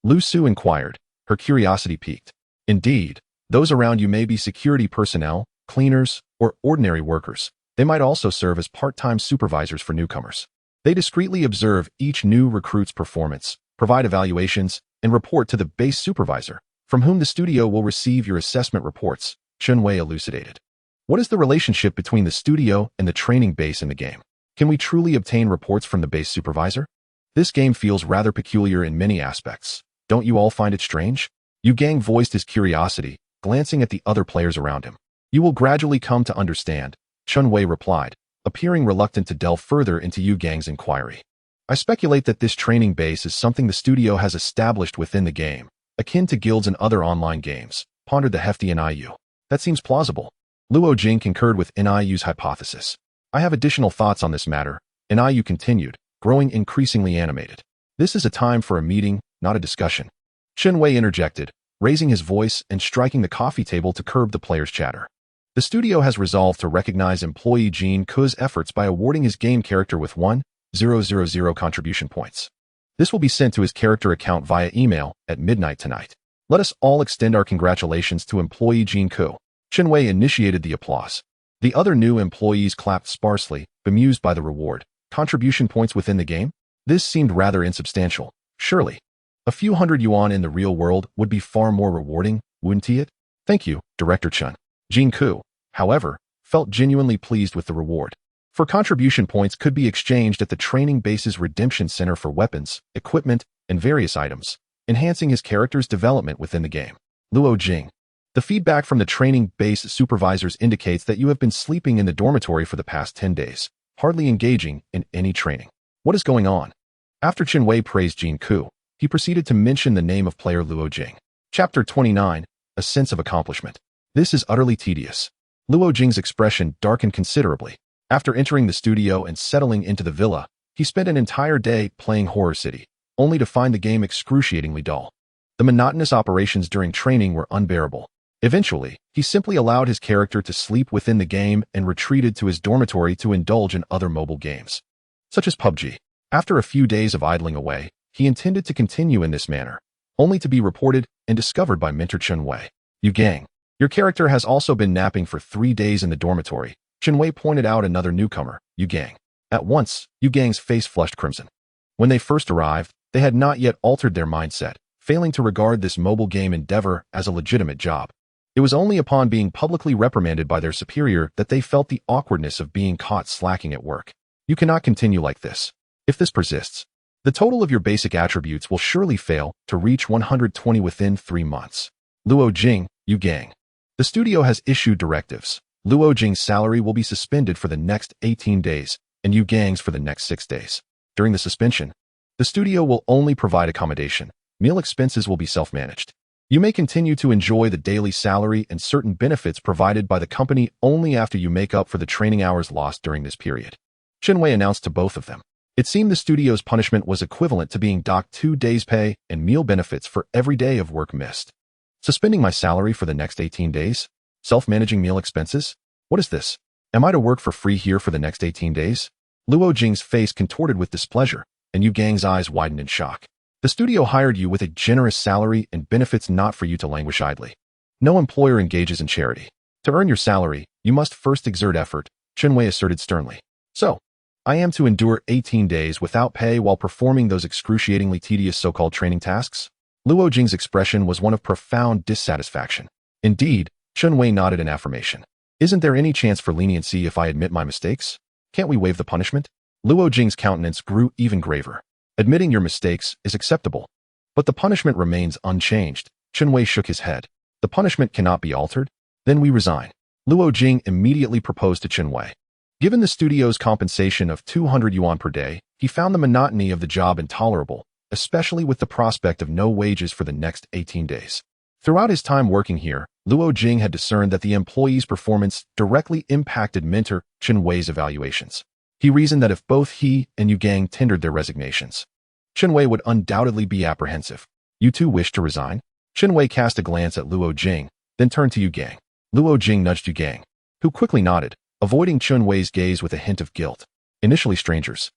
S1: Luo Ye inquired, her curiosity piqued. Indeed, those around you may be security personnel, cleaners, or ordinary workers. They might also serve as part-time supervisors for newcomers. They discreetly observe each new recruit's performance, provide evaluations, and report to the base supervisor, from whom the studio will receive your assessment reports, Xue'er elucidated. What is the relationship between the studio and the training base in the game? Can we truly obtain reports from the base supervisor? This game feels rather peculiar in many aspects. Don't you all find it strange? Yu Gang voiced his curiosity, glancing at the other players around him. You will gradually come to understand, Xue'er replied, appearing reluctant to delve further into Yu Gang's inquiry. I speculate that this training base is something the studio has established within the game, akin to guilds and other online games, pondered the hefty Yu. That seems plausible. Luo Ye concurred with Yu's hypothesis. I have additional thoughts on this matter, Yu continued, growing increasingly animated. This is a time for a meeting, not a discussion. Xue'er interjected, raising his voice and striking the coffee table to curb the players' chatter. The studio has resolved to recognize employee Jin Ke's efforts by awarding his game character with 1,000 contribution points. This will be sent to his character account via email at midnight tonight. Let us all extend our congratulations to employee Jin Ke. Xue'er initiated the applause. The other new employees clapped sparsely, bemused by the reward. Contribution points within the game? This seemed rather insubstantial. Surely, a few hundred yuan in the real world would be far more rewarding, wouldn't it? Thank you, Director Chun. Jin Ke, however, felt genuinely pleased with the reward. For contribution points could be exchanged at the training base's redemption center for weapons, equipment, and various items, enhancing his character's development within the game. Luo Ye. The feedback from the training base supervisors indicates that you have been sleeping in the dormitory for the past 10 days, hardly engaging in any training. What is going on? After Xue'er praised Jin Ke, he proceeded to mention the name of player Luo Ye. Chapter 29, A Sense of Accomplishment. This is utterly tedious. Luo Ye's expression darkened considerably. After entering the studio and settling into the villa, he spent an entire day playing Horror City, only to find the game excruciatingly dull. The monotonous operations during training were unbearable. Eventually, he simply allowed his character to sleep within the game and retreated to his dormitory to indulge in other mobile games, such as PUBG. After a few days of idling away, he intended to continue in this manner, only to be reported and discovered by mentor Xue'er. Yu Gang, your character has also been napping for 3 days in the dormitory, Xue'er pointed out another newcomer, Yu Gang. At once, Yu Gang's face flushed crimson. When they first arrived, they had not yet altered their mindset, failing to regard this mobile game endeavor as a legitimate job. It was only upon being publicly reprimanded by their superior that they felt the awkwardness of being caught slacking at work. You cannot continue like this. If this persists, the total of your basic attributes will surely fail to reach 120 within 3 months. Luo Ye, Yu Gang. The studio has issued directives. Luo Ye's salary will be suspended for the next 18 days, and Yu Gang's for the next 6 days. During the suspension, the studio will only provide accommodation. Meal expenses will be self-managed. You may continue to enjoy the daily salary and certain benefits provided by the company only after you make up for the training hours lost during this period. Xue'er announced to both of them. It seemed the studio's punishment was equivalent to being docked 2 days' pay and meal benefits for every day of work missed. Suspending my salary for the next 18 days? Self-managing meal expenses? What is this? Am I to work for free here for the next 18 days? Luo Jing's face contorted with displeasure, and Yu Gang's eyes widened in shock. The studio hired you with a generous salary and benefits not for you to languish idly. No employer engages in charity. To earn your salary, you must first exert effort, Xue'er asserted sternly. So, I am to endure 18 days without pay while performing those excruciatingly tedious so-called training tasks? Luo Jing's expression was one of profound dissatisfaction. Indeed, Xue'er nodded in affirmation. Isn't there any chance for leniency if I admit my mistakes? Can't we waive the punishment? Luo Jing's countenance grew even graver. Admitting your mistakes is acceptable. But the punishment remains unchanged. Xue'er shook his head. The punishment cannot be altered? Then we resign. Luo Jing immediately proposed to Xue'er. Given the studio's compensation of 200 yuan per day, he found the monotony of the job intolerable, especially with the prospect of no wages for the next 18 days. Throughout his time working here, Luo Jing had discerned that the employee's performance directly impacted mentor Xue'er's evaluations. He reasoned that if both he and Yu Gang tendered their resignations, Xue'er would undoubtedly be apprehensive. You two wish to resign? Xue'er cast a glance at Luo Jing, then turned to Yu Gang. Luo Jing nudged Yu Gang, who quickly nodded, avoiding Xue'er's gaze with a hint of guilt. Initially strangers,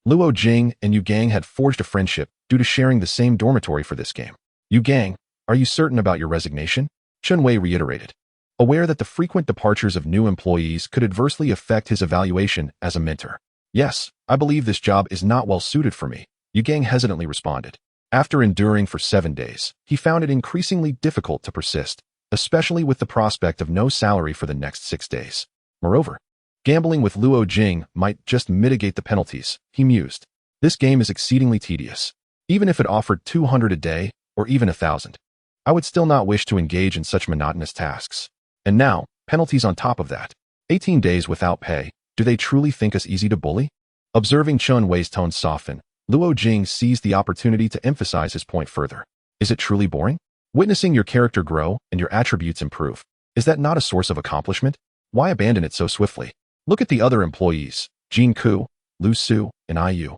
S1: Luo Jing and Yu Gang had forged a friendship due to sharing the same dormitory for this game. Yu Gang, are you certain about your resignation? Xue'er reiterated. Aware that the frequent departures of new employees could adversely affect his evaluation as a mentor. Yes, I believe this job is not well suited for me, Yu Gang hesitantly responded. After enduring for 7 days, he found it increasingly difficult to persist, especially with the prospect of no salary for the next 6 days. Moreover, gambling with Luo Jing might just mitigate the penalties, he mused. This game is exceedingly tedious. Even if it offered 200 a day, or even 1,000, I would still not wish to engage in such monotonous tasks. And now, penalties on top of that. 18 days without pay, do they truly think us easy to bully? Observing Xue'er's tone soften, Luo Jing seized the opportunity to emphasize his point further. Is it truly boring? Witnessing your character grow and your attributes improve, is that not a source of accomplishment? Why abandon it so swiftly? Look at the other employees, Jin Ke, Lu Su, and Yu.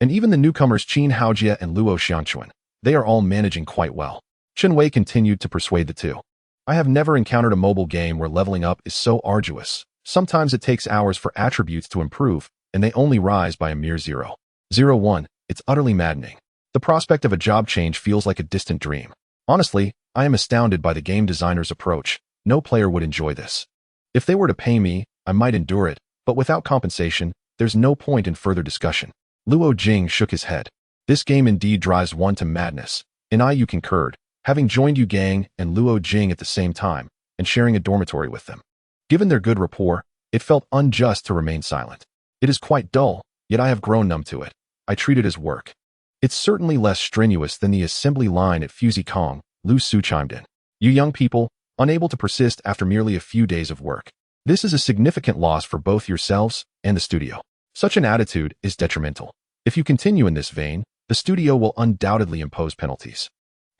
S1: And even the newcomers Qin Haojie and Luo Xiangquan. They are all managing quite well. Xue'er continued to persuade the two. I have never encountered a mobile game where leveling up is so arduous. Sometimes it takes hours for attributes to improve, and they only rise by a mere 0.01. It's utterly maddening. The prospect of a job change feels like a distant dream. Honestly, I am astounded by the game designer's approach. No player would enjoy this. If they were to pay me, I might endure it, but without compensation, there's no point in further discussion. Luo Jing shook his head. This game indeed drives one to madness, and Yu concurred, having joined Yu Gang and Luo Jing at the same time, and sharing a dormitory with them. Given their good rapport, it felt unjust to remain silent. It is quite dull, yet I have grown numb to it. I treat it as work. It's certainly less strenuous than the assembly line at Fusey Kong, Lu Su chimed in. You young people, unable to persist after merely a few days of work. This is a significant loss for both yourselves and the studio. Such an attitude is detrimental. If you continue in this vein, the studio will undoubtedly impose penalties.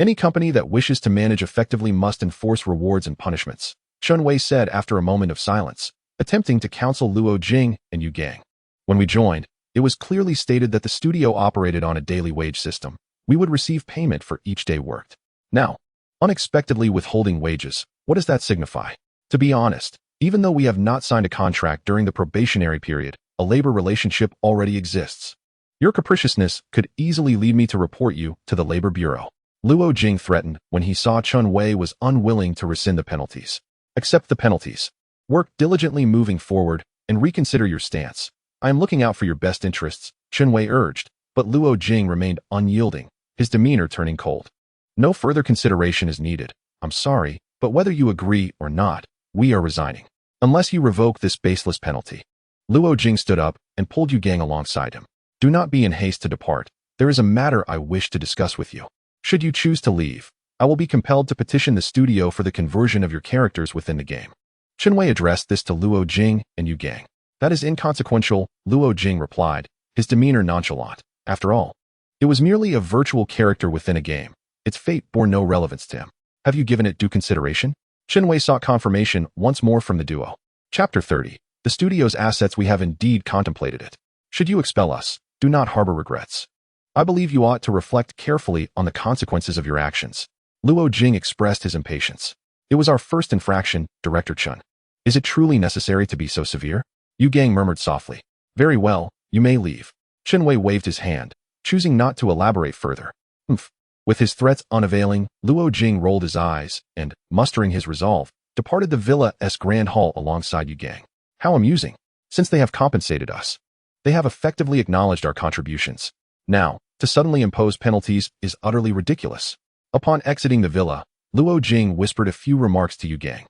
S1: Any company that wishes to manage effectively must enforce rewards and punishments, Xue'er said after a moment of silence, attempting to counsel Luo Jing and Yu Gang. When we joined, it was clearly stated that the studio operated on a daily wage system. We would receive payment for each day worked. Now, unexpectedly withholding wages, what does that signify? To be honest, even though we have not signed a contract during the probationary period, a labor relationship already exists. Your capriciousness could easily lead me to report you to the Labor Bureau. Luo Jing threatened when he saw Xue'er was unwilling to rescind the penalties. Accept the penalties. Work diligently moving forward and reconsider your stance. I am looking out for your best interests, Xue'er urged, but Luo Jing remained unyielding, his demeanor turning cold. No further consideration is needed. I'm sorry, but whether you agree or not, we are resigning. Unless you revoke this baseless penalty. Luo Jing stood up and pulled Yu Gang alongside him. Do not be in haste to depart. There is a matter I wish to discuss with you. Should you choose to leave, I will be compelled to petition the studio for the conversion of your characters within the game. Xue'er addressed this to Luo Jing and Yu Gang. That is inconsequential, Luo Jing replied, his demeanor nonchalant. After all, it was merely a virtual character within a game. Its fate bore no relevance to him. Have you given it due consideration? Wei sought confirmation once more from the duo. Chapter 30. The studio's assets. We have indeed contemplated it. Should you expel us, do not harbor regrets. I believe you ought to reflect carefully on the consequences of your actions. Luo Jing expressed his impatience. It was our first infraction, Director Chun. Is it truly necessary to be so severe? Yu Gang murmured softly. Very well, you may leave. Wei waved his hand, choosing not to elaborate further. Humph. With his threats unavailing, Luo Jing rolled his eyes and, mustering his resolve, departed the villa's grand hall alongside Yu Gang. How amusing. Since they have compensated us, they have effectively acknowledged our contributions. Now, to suddenly impose penalties is utterly ridiculous. Upon exiting the villa, Luo Jing whispered a few remarks to Yu Gang.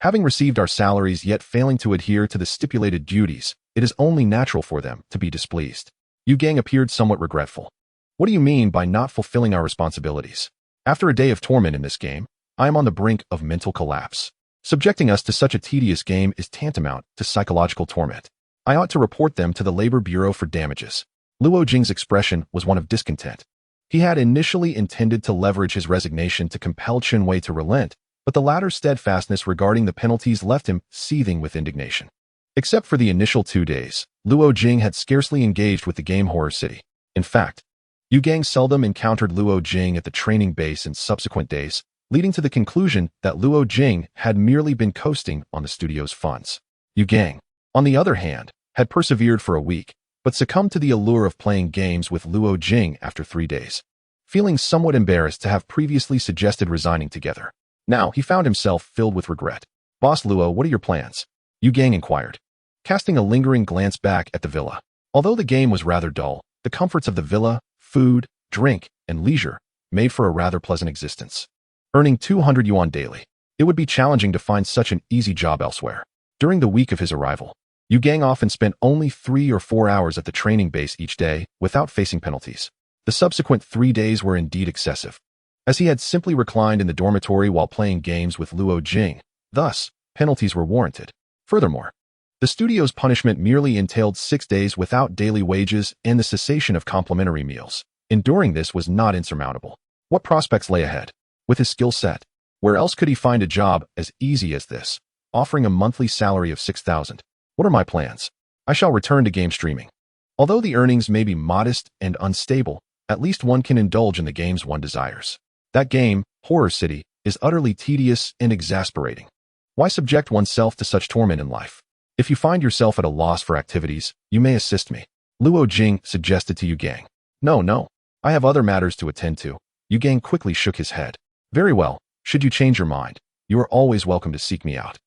S1: Having received our salaries yet failing to adhere to the stipulated duties, it is only natural for them to be displeased. Yu Gang appeared somewhat regretful. What do you mean by not fulfilling our responsibilities? After a day of torment in this game, I am on the brink of mental collapse. Subjecting us to such a tedious game is tantamount to psychological torment. I ought to report them to the Labor Bureau for damages. Luo Jing's expression was one of discontent. He had initially intended to leverage his resignation to compel Wei to relent, but the latter's steadfastness regarding the penalties left him seething with indignation. Except for the initial 2 days, Luo Jing had scarcely engaged with the game Horror City. In fact, Yu Gang seldom encountered Luo Jing at the training base in subsequent days, leading to the conclusion that Luo Jing had merely been coasting on the studio's funds. Yu Gang, on the other hand, had persevered for a week, but succumbed to the allure of playing games with Luo Jing after 3 days. Feeling somewhat embarrassed to have previously suggested resigning together, now he found himself filled with regret. Boss Luo, what are your plans? Yu Gang inquired, casting a lingering glance back at the villa. Although the game was rather dull, the comforts of the villa, food, drink, and leisure made for a rather pleasant existence. Earning 200 yuan daily, it would be challenging to find such an easy job elsewhere. During the week of his arrival, Yu Gang often spent only 3 or 4 hours at the training base each day without facing penalties. The subsequent 3 days were indeed excessive, as he had simply reclined in the dormitory while playing games with Luo Jing. Thus, penalties were warranted. Furthermore, the studio's punishment merely entailed 6 days without daily wages and the cessation of complimentary meals. Enduring this was not insurmountable. What prospects lay ahead? With his skill set, where else could he find a job as easy as this, offering a monthly salary of 6,000? What are my plans? I shall return to game streaming. Although the earnings may be modest and unstable, at least one can indulge in the games one desires. That game, Horror City, is utterly tedious and exasperating. Why subject oneself to such torment in life? If you find yourself at a loss for activities, you may assist me. Luo Jing suggested to Yu Gang. No. I have other matters to attend to. Yu Gang quickly shook his head. Very well, should you change your mind, you are always welcome to seek me out.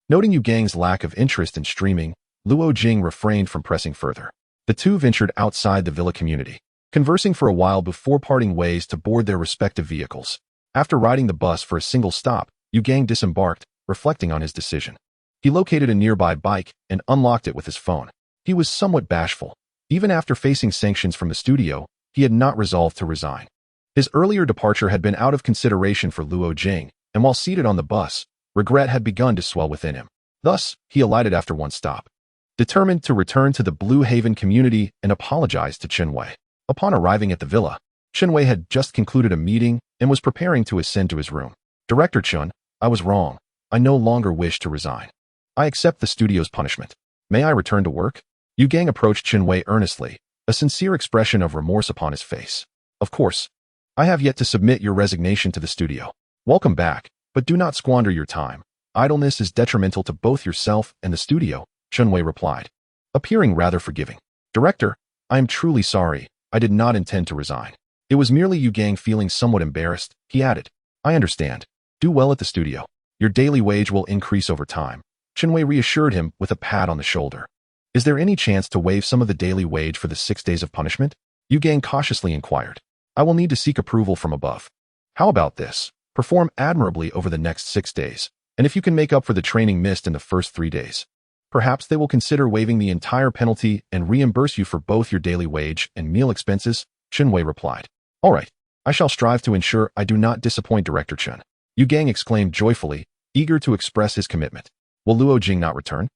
S1: Noting Yu Gang's lack of interest in streaming, Luo Jing refrained from pressing further. The two ventured outside the villa community, conversing for a while before parting ways to board their respective vehicles. After riding the bus for a single stop, Yu Gang disembarked, reflecting on his decision. He located a nearby bike and unlocked it with his phone. He was somewhat bashful. Even after facing sanctions from the studio, he had not resolved to resign. His earlier departure had been out of consideration for Luo Jing, and while seated on the bus, regret had begun to swell within him. Thus, he alighted after one stop, determined to return to the Blue Haven community and apologize to Wei. Upon arriving at the villa, Wei had just concluded a meeting and was preparing to ascend to his room. Director Chun, I was wrong. I no longer wish to resign. I accept the studio's punishment. May I return to work? Yu Gang approached Wei earnestly, a sincere expression of remorse upon his face. Of course. I have yet to submit your resignation to the studio. Welcome back, but do not squander your time. Idleness is detrimental to both yourself and the studio, Wei replied, appearing rather forgiving. Director, I am truly sorry. I did not intend to resign. It was merely Yu Gang feeling somewhat embarrassed. He added, I understand. Do well at the studio. Your daily wage will increase over time. Wei reassured him with a pat on the shoulder. Is there any chance to waive some of the daily wage for the 6 days of punishment? Yu Gang cautiously inquired. I will need to seek approval from above. How about this? Perform admirably over the next 6 days, and if you can make up for the training missed in the first 3 days, perhaps they will consider waiving the entire penalty and reimburse you for both your daily wage and meal expenses, Wei replied. All right, I shall strive to ensure I do not disappoint Director Chun. Yu Gang exclaimed joyfully, eager to express his commitment. Will Luo Jing not return?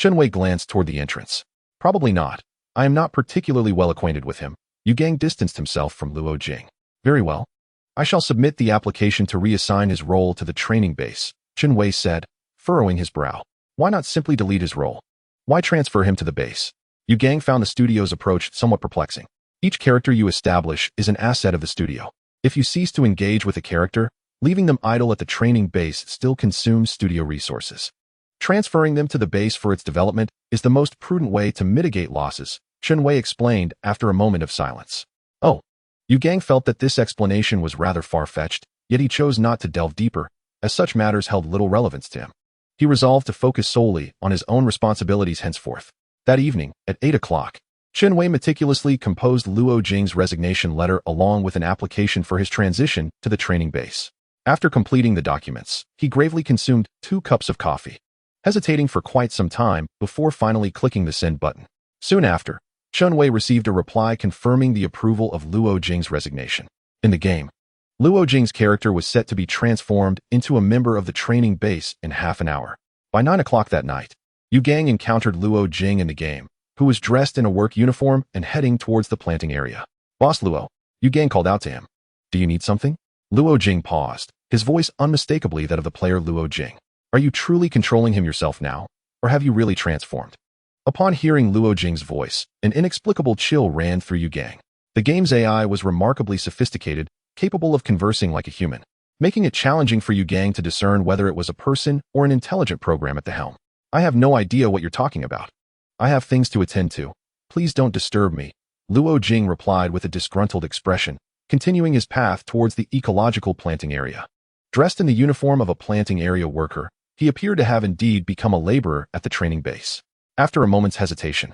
S1: Wei glanced toward the entrance. Probably not. I am not particularly well acquainted with him. Yu Gang distanced himself from Luo Jing. Very well. I shall submit the application to reassign his role to the training base, Jin Ke said, furrowing his brow. Why not simply delete his role? Why transfer him to the base? Yu Gang found the studio's approach somewhat perplexing. Each character you establish is an asset of the studio. If you cease to engage with a character, leaving them idle at the training base still consumes studio resources. Transferring them to the base for its development is the most prudent way to mitigate losses, Jin Ke explained after a moment of silence. Oh. Yu Gang felt that this explanation was rather far-fetched, yet he chose not to delve deeper, as such matters held little relevance to him. He resolved to focus solely on his own responsibilities henceforth. That evening, at 8 o'clock, Jin Ke meticulously composed Luo Jing's resignation letter along with an application for his transition to the training base. After completing the documents, he gravely consumed 2 cups of coffee, hesitating for quite some time before finally clicking the send button. Soon after, Jin Ke received a reply confirming the approval of Luo Jing's resignation. In the game, Luo Jing's character was set to be transformed into a member of the training base in half an hour. By 9 o'clock that night, Yu Gang encountered Luo Jing in the game, who was dressed in a work uniform and heading towards the planting area. Boss Luo, Yu Gang called out to him. Do you need something? Luo Jing paused, his voice unmistakably that of the player Luo Jing. Are you truly controlling him yourself now, or have you really transformed? Upon hearing Luo Jing's voice, an inexplicable chill ran through Yu Gang. The game's AI was remarkably sophisticated, capable of conversing like a human, making it challenging for Yu Gang to discern whether it was a person or an intelligent program at the helm. I have no idea what you're talking about. I have things to attend to. Please don't disturb me, Luo Jing replied with a disgruntled expression, continuing his path towards the ecological planting area. Dressed in the uniform of a planting area worker, he appeared to have indeed become a laborer at the training base. After a moment's hesitation,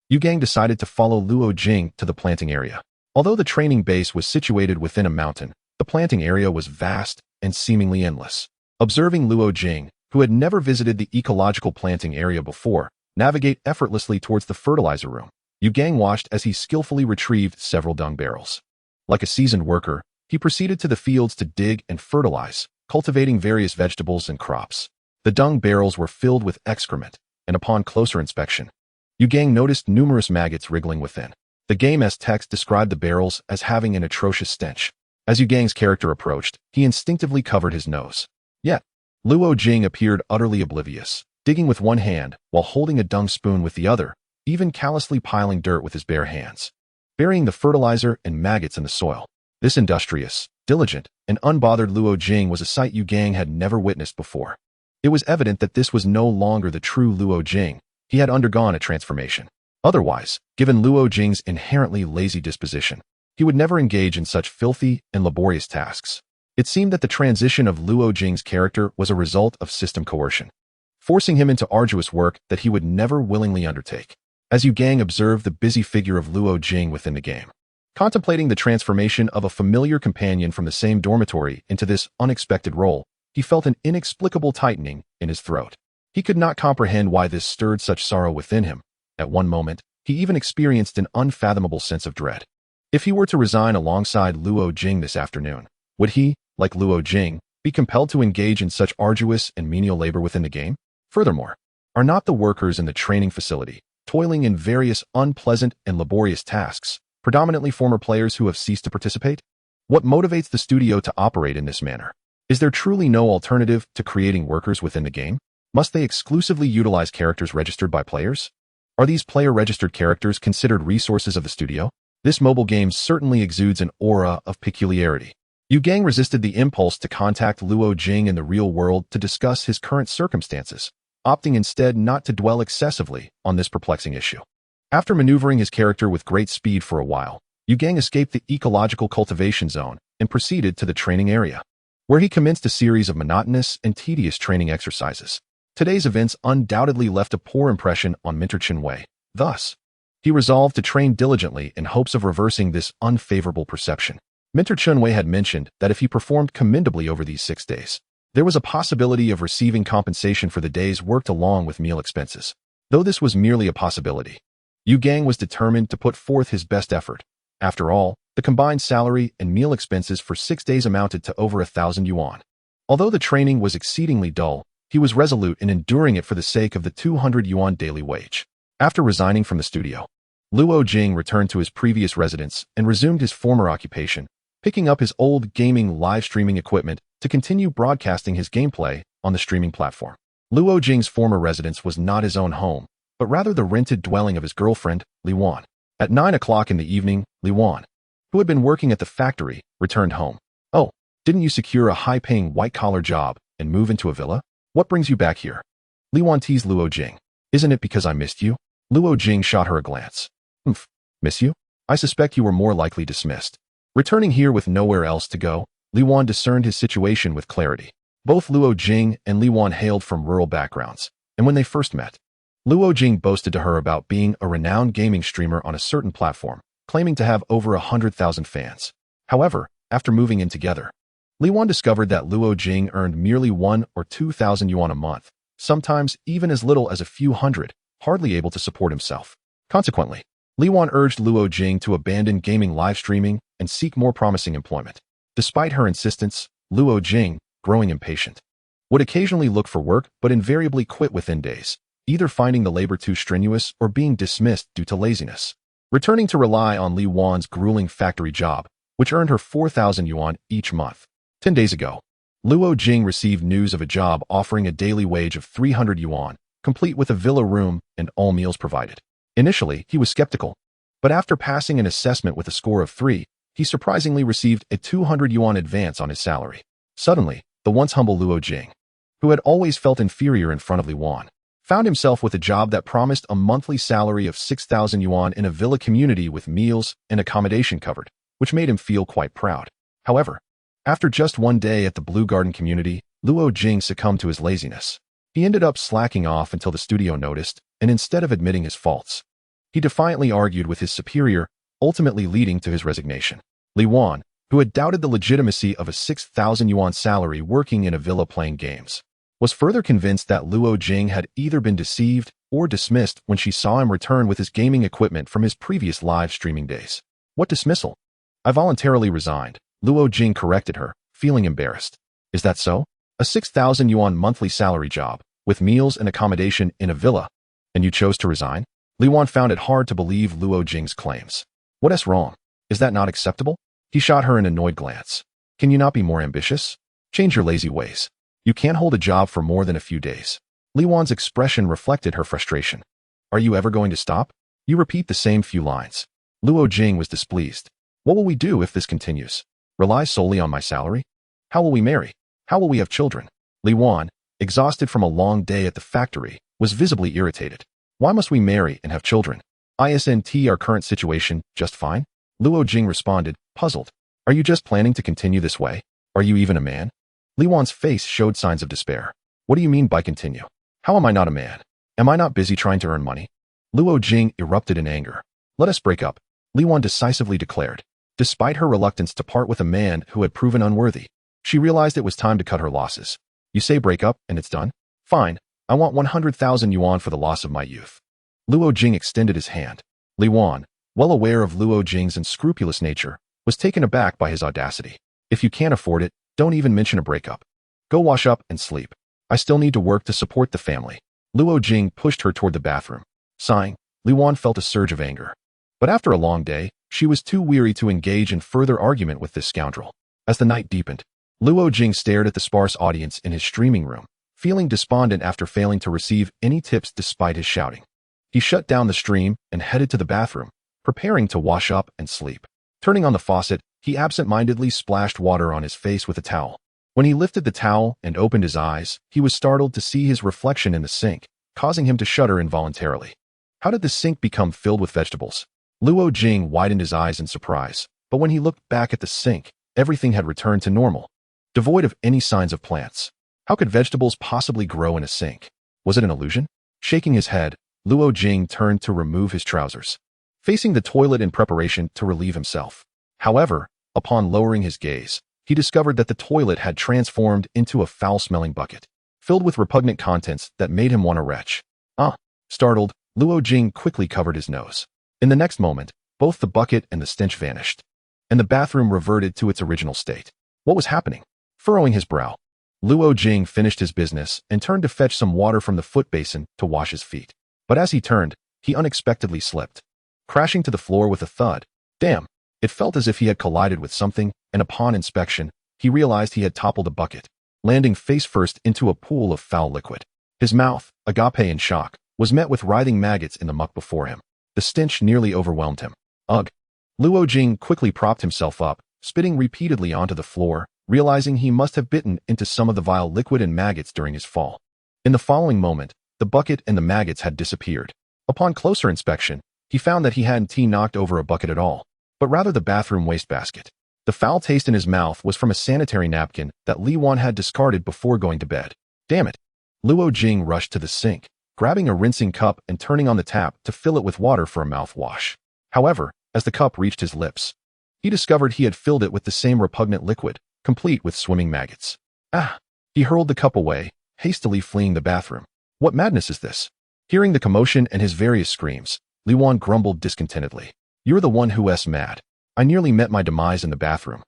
S1: Yu Gang decided to follow Luo Jing to the planting area. Although the training base was situated within a mountain, the planting area was vast and seemingly endless. Observing Luo Jing, who had never visited the ecological planting area before, navigate effortlessly towards the fertilizer room, Yu Gang watched as he skillfully retrieved several dung barrels. Like a seasoned worker, he proceeded to the fields to dig and fertilize, cultivating various vegetables and crops. The dung barrels were filled with excrement, and upon closer inspection, Yu Gang noticed numerous maggots wriggling within. The game's text described the barrels as having an atrocious stench. As Yu Gang's character approached, he instinctively covered his nose. Yet, Luo Jing appeared utterly oblivious, digging with one hand while holding a dung spoon with the other, even callously piling dirt with his bare hands, burying the fertilizer and maggots in the soil. This industrious, diligent, and unbothered Luo Jing was a sight Yu Gang had never witnessed before. It was evident that this was no longer the true Luo Jing. He had undergone a transformation. Otherwise, given Luo Jing's inherently lazy disposition, he would never engage in such filthy and laborious tasks. It seemed that the transition of Luo Jing's character was a result of system coercion, forcing him into arduous work that he would never willingly undertake. As Yu Gang observed the busy figure of Luo Jing within the game, contemplating the transformation of a familiar companion from the same dormitory into this unexpected role, he felt an inexplicable tightening in his throat. He could not comprehend why this stirred such sorrow within him. At one moment, he even experienced an unfathomable sense of dread. If he were to resign alongside Luo Jing this afternoon, would he, like Luo Jing, be compelled to engage in such arduous and menial labor within the game? Furthermore, are not the workers in the training facility, toiling in various unpleasant and laborious tasks, predominantly former players who have ceased to participate? What motivates the studio to operate in this manner? Is there truly no alternative to creating workers within the game? Must they exclusively utilize characters registered by players? Are these player-registered characters considered resources of the studio? This mobile game certainly exudes an aura of peculiarity. Yu Gang resisted the impulse to contact Luo Jing in the real world to discuss his current circumstances, opting instead not to dwell excessively on this perplexing issue. After maneuvering his character with great speed for a while, Yu Gang escaped the ecological cultivation zone and proceeded to the training area, where he commenced a series of monotonous and tedious training exercises. Today's events undoubtedly left a poor impression on Mentor Jin Ke. Thus, he resolved to train diligently in hopes of reversing this unfavorable perception. Mentor Jin Ke had mentioned that if he performed commendably over these 6 days, there was a possibility of receiving compensation for the days worked along with meal expenses. Though this was merely a possibility, Yu Gang was determined to put forth his best effort. After all, the combined salary and meal expenses for 6 days amounted to over 1,000 yuan. Although the training was exceedingly dull, he was resolute in enduring it for the sake of the 200 yuan daily wage. After resigning from the studio, Luo Jing returned to his previous residence and resumed his former occupation, picking up his old gaming live streaming equipment to continue broadcasting his gameplay on the streaming platform. Luo Jing's former residence was not his own home, but rather the rented dwelling of his girlfriend, Li Wan. At 9 o'clock in the evening, Li Wan, who had been working at the factory, returned home. "Oh, didn't you secure a high-paying white-collar job and move into a villa? What brings you back here?" Li Wan teased Luo Jing. "Isn't it because I missed you?" Luo Jing shot her a glance. "Humph, miss you? I suspect you were more likely dismissed." Returning here with nowhere else to go, Li Wan discerned his situation with clarity. Both Luo Jing and Li Wan hailed from rural backgrounds, and when they first met, Luo Jing boasted to her about being a renowned gaming streamer on a certain platform, claiming to have over 100,000 fans. However, after moving in together, Li Wan discovered that Luo Jing earned merely 1,000 or 2,000 yuan a month, sometimes even as little as a few hundred, hardly able to support himself. Consequently, Li Wan urged Luo Jing to abandon gaming live streaming and seek more promising employment. Despite her insistence, Luo Jing, growing impatient, would occasionally look for work but invariably quit within days, either finding the labor too strenuous or being dismissed due to laziness. Returning to rely on Li Wan's grueling factory job, which earned her 4,000 yuan each month. 10 days ago, Luo Jing received news of a job offering a daily wage of 300 yuan, complete with a villa room and all meals provided. Initially, he was skeptical, but after passing an assessment with a score of 3, he surprisingly received a 200 yuan advance on his salary. Suddenly, the once humble Luo Jing, who had always felt inferior in front of Li Wan, found himself with a job that promised a monthly salary of 6,000 yuan in a villa community with meals and accommodation covered, which made him feel quite proud. However, after just one day at the Blue Garden community, Luo Jing succumbed to his laziness. He ended up slacking off until the studio noticed, and instead of admitting his faults, he defiantly argued with his superior, ultimately leading to his resignation. Li Wan, who had doubted the legitimacy of a 6,000 yuan salary working in a villa playing games, was further convinced that Luo Jing had either been deceived or dismissed when she saw him return with his gaming equipment from his previous live streaming days. "What dismissal? I voluntarily resigned," Luo Jing corrected her, feeling embarrassed. "Is that so? A 6,000 yuan monthly salary job, with meals and accommodation in a villa, and you chose to resign?" Li Wan found it hard to believe Luo Jing's claims. "What is wrong? Is that not acceptable?" He shot her an annoyed glance. "Can you not be more ambitious? Change your lazy ways. You can't hold a job for more than a few days." Li Wan's expression reflected her frustration. "Are you ever going to stop? You repeat the same few lines." Luo Jing was displeased. "What will we do if this continues? Rely solely on my salary? How will we marry? How will we have children?" Li Wan, exhausted from a long day at the factory, was visibly irritated. "Why must we marry and have children? Isn't our current situation just fine?" Luo Jing responded, puzzled. "Are you just planning to continue this way? Are you even a man?" Li Wan's face showed signs of despair. "What do you mean by continue? How am I not a man? Am I not busy trying to earn money?" Luo Jing erupted in anger. "Let us break up," Li Wan decisively declared. Despite her reluctance to part with a man who had proven unworthy, she realized it was time to cut her losses. "You say break up and it's done? Fine, I want 100,000 yuan for the loss of my youth." Luo Jing extended his hand. Li Wan, well aware of Luo Jing's unscrupulous nature, was taken aback by his audacity. "If you can't afford it, don't even mention a breakup. Go wash up and sleep. I still need to work to support the family." Luo Jing pushed her toward the bathroom. Sighing, Li Wan felt a surge of anger. But after a long day, she was too weary to engage in further argument with this scoundrel. As the night deepened, Luo Jing stared at the sparse audience in his streaming room, feeling despondent after failing to receive any tips despite his shouting. He shut down the stream and headed to the bathroom, preparing to wash up and sleep. Turning on the faucet, he absent-mindedly splashed water on his face with a towel. When he lifted the towel and opened his eyes, he was startled to see his reflection in the sink, causing him to shudder involuntarily. How did the sink become filled with vegetables? Luo Jing widened his eyes in surprise, but when he looked back at the sink, everything had returned to normal, devoid of any signs of plants. How could vegetables possibly grow in a sink? Was it an illusion? Shaking his head, Luo Jing turned to remove his trousers, facing the toilet in preparation to relieve himself. However, upon lowering his gaze, he discovered that the toilet had transformed into a foul-smelling bucket, filled with repugnant contents that made him want to retch. Startled, Luo Jing quickly covered his nose. In the next moment, both the bucket and the stench vanished, and the bathroom reverted to its original state. What was happening? Furrowing his brow, Luo Jing finished his business and turned to fetch some water from the foot basin to wash his feet. But as he turned, he unexpectedly slipped, crashing to the floor with a thud. "Damn, It felt as if he had collided with something, and upon inspection, he realized he had toppled a bucket, landing face first into a pool of foul liquid. His mouth, agape in shock, was met with writhing maggots in the muck before him. The stench nearly overwhelmed him. Ugh! Luo Jing quickly propped himself up, spitting repeatedly onto the floor, realizing he must have bitten into some of the vile liquid and maggots during his fall. In the following moment, the bucket and the maggots had disappeared. Upon closer inspection, he found that he hadn't knocked over a bucket at all, but rather the bathroom wastebasket. The foul taste in his mouth was from a sanitary napkin that Li Wan had discarded before going to bed. Damn it! Luo Jing rushed to the sink, grabbing a rinsing cup and turning on the tap to fill it with water for a mouthwash. However, as the cup reached his lips, he discovered he had filled it with the same repugnant liquid, complete with swimming maggots. Ah! He hurled the cup away, hastily fleeing the bathroom. What madness is this? Hearing the commotion and his various screams, Li Wan grumbled discontentedly. You're the one who's mad. I nearly met my demise in the bathroom.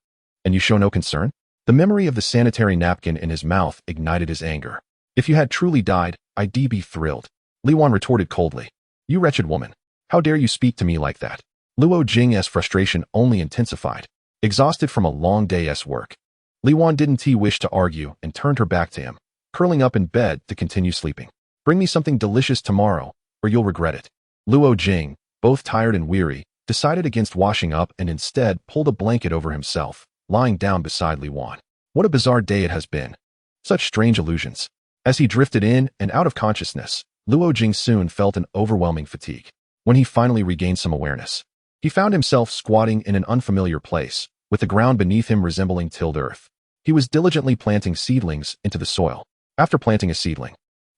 S1: And you show no concern? The memory of the sanitary napkin in his mouth ignited his anger. If you had truly died, I'd be thrilled. Li Wan retorted coldly. You wretched woman. How dare you speak to me like that? Luo Jing's frustration only intensified. Exhausted from a long day's work, Li Wan didn't wish to argue and turned her back to him, curling up in bed to continue sleeping. Bring me something delicious tomorrow, or you'll regret it. Luo Jing, both tired and weary, decided against washing up and instead pulled a blanket over himself, lying down beside Li Wan. What a bizarre day it has been. Such strange illusions. As he drifted in and out of consciousness, Luo Jing soon felt an overwhelming fatigue. When he finally regained some awareness, he found himself squatting in an unfamiliar place, with the ground beneath him resembling tilled earth. He was diligently planting seedlings into the soil. After planting a seedling,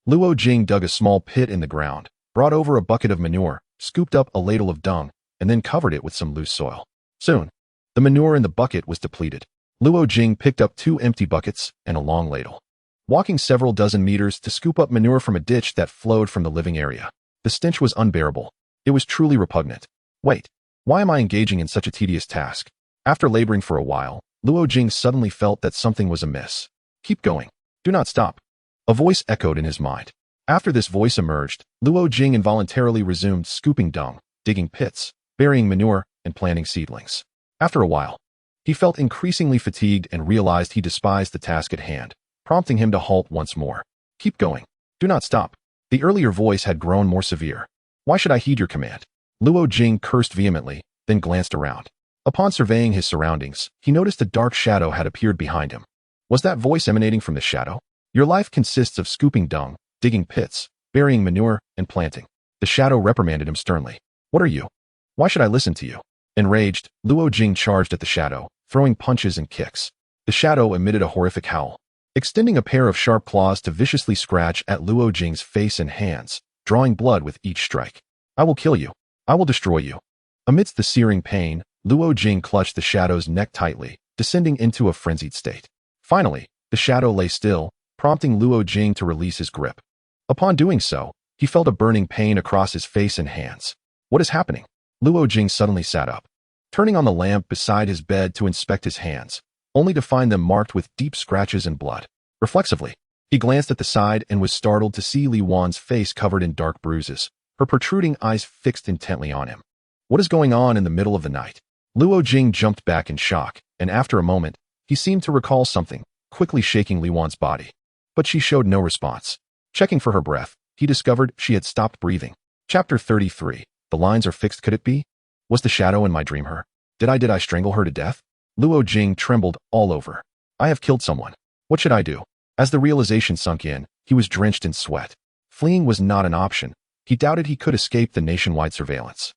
S1: Luo Jing dug a small pit in the ground, brought over a bucket of manure, scooped up a ladle of dung, and then covered it with some loose soil. Soon, the manure in the bucket was depleted. Luo Jing picked up 2 empty buckets and a long ladle, walking several dozen meters to scoop up manure from a ditch that flowed from the living area. The stench was unbearable. It was truly repugnant. Wait, why am I engaging in such a tedious task? After laboring for a while, Luo Jing suddenly felt that something was amiss. Keep going. Do not stop. A voice echoed in his mind. After this voice emerged, Luo Jing involuntarily resumed scooping dung, digging pits, burying manure, and planting seedlings. After a while, he felt increasingly fatigued and realized he despised the task at hand, prompting him to halt once more. Keep going. Do not stop. The earlier voice had grown more severe. Why should I heed your command? Luo Jing cursed vehemently, then glanced around. Upon surveying his surroundings, he noticed a dark shadow had appeared behind him. Was that voice emanating from the shadow? Your life consists of scooping dung, digging pits, burying manure, and planting. The shadow reprimanded him sternly. What are you? Why should I listen to you? Enraged, Luo Jing charged at the shadow, throwing punches and kicks. The shadow emitted a horrific howl, extending a pair of sharp claws to viciously scratch at Luo Jing's face and hands, drawing blood with each strike. I will kill you. I will destroy you. Amidst the searing pain, Luo Jing clutched the shadow's neck tightly, descending into a frenzied state. Finally, the shadow lay still, prompting Luo Jing to release his grip. Upon doing so, he felt a burning pain across his face and hands. What is happening? Luo Jing suddenly sat up, turning on the lamp beside his bed to inspect his hands, only to find them marked with deep scratches and blood. Reflexively, he glanced at the side and was startled to see Li Wan's face covered in dark bruises, her protruding eyes fixed intently on him. What is going on in the middle of the night? Luo Jing jumped back in shock, and after a moment, he seemed to recall something, quickly shaking Li Wan's body. But she showed no response. Checking for her breath, he discovered she had stopped breathing. Chapter 33. The lines are fixed. Could it be? Was the shadow in my dream her? Did I strangle her to death? Luo Jing trembled all over. I have killed someone. What should I do? As the realization sunk in, he was drenched in sweat. Fleeing was not an option. He doubted he could escape the nationwide surveillance,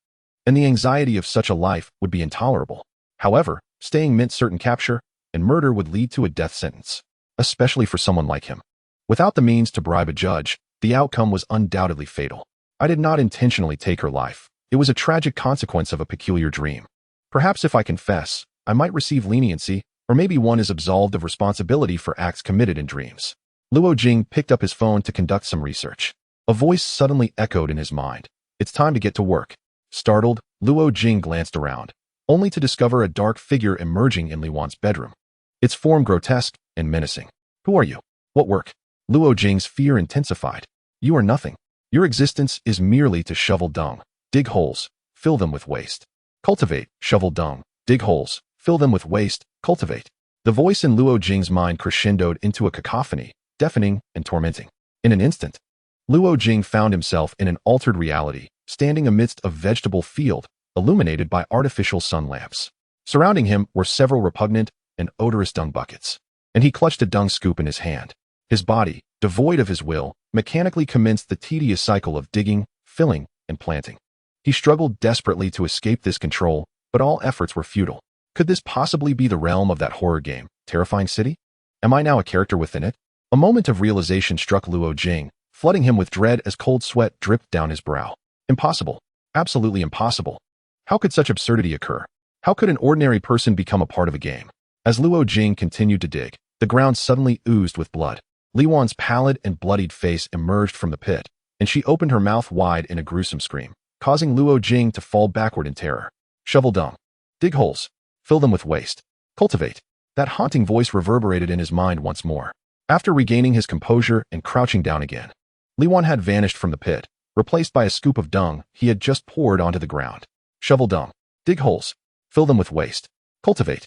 S1: and the anxiety of such a life would be intolerable. However, staying meant certain capture, and murder would lead to a death sentence, especially for someone like him. Without the means to bribe a judge, the outcome was undoubtedly fatal. I did not intentionally take her life. It was a tragic consequence of a peculiar dream. Perhaps if I confess, I might receive leniency, or maybe one is absolved of responsibility for acts committed in dreams. Luo Jing picked up his phone to conduct some research. A voice suddenly echoed in his mind. It's time to get to work. Startled, Luo Jing glanced around, only to discover a dark figure emerging in Li Wan's bedroom. Its form grotesque and menacing. Who are you? What work? Luo Jing's fear intensified. You are nothing. Your existence is merely to shovel dung, dig holes, fill them with waste. Cultivate, shovel dung, dig holes, fill them with waste, cultivate. The voice in Luo Jing's mind crescendoed into a cacophony, deafening and tormenting. In an instant, Luo Jing found himself in an altered reality, standing amidst a vegetable field, illuminated by artificial sun lamps. Surrounding him were several repugnant and odorous dung buckets, and he clutched a dung scoop in his hand. His body, devoid of his will, mechanically commenced the tedious cycle of digging, filling, and planting. He struggled desperately to escape this control, but all efforts were futile. Could this possibly be the realm of that horror game, Terrifying City? Am I now a character within it? A moment of realization struck Luo Jing, flooding him with dread as cold sweat dripped down his brow. Impossible. Absolutely impossible. How could such absurdity occur? How could an ordinary person become a part of a game? As Luo Jing continued to dig, the ground suddenly oozed with blood. Li Wan's pallid and bloodied face emerged from the pit, and she opened her mouth wide in a gruesome scream, causing Luo Jing to fall backward in terror. Shovel dung. Dig holes. Fill them with waste. Cultivate. That haunting voice reverberated in his mind once more. After regaining his composure and crouching down again, Li Wan had vanished from the pit, replaced by a scoop of dung he had just poured onto the ground. Shovel dung. Dig holes. Fill them with waste. Cultivate.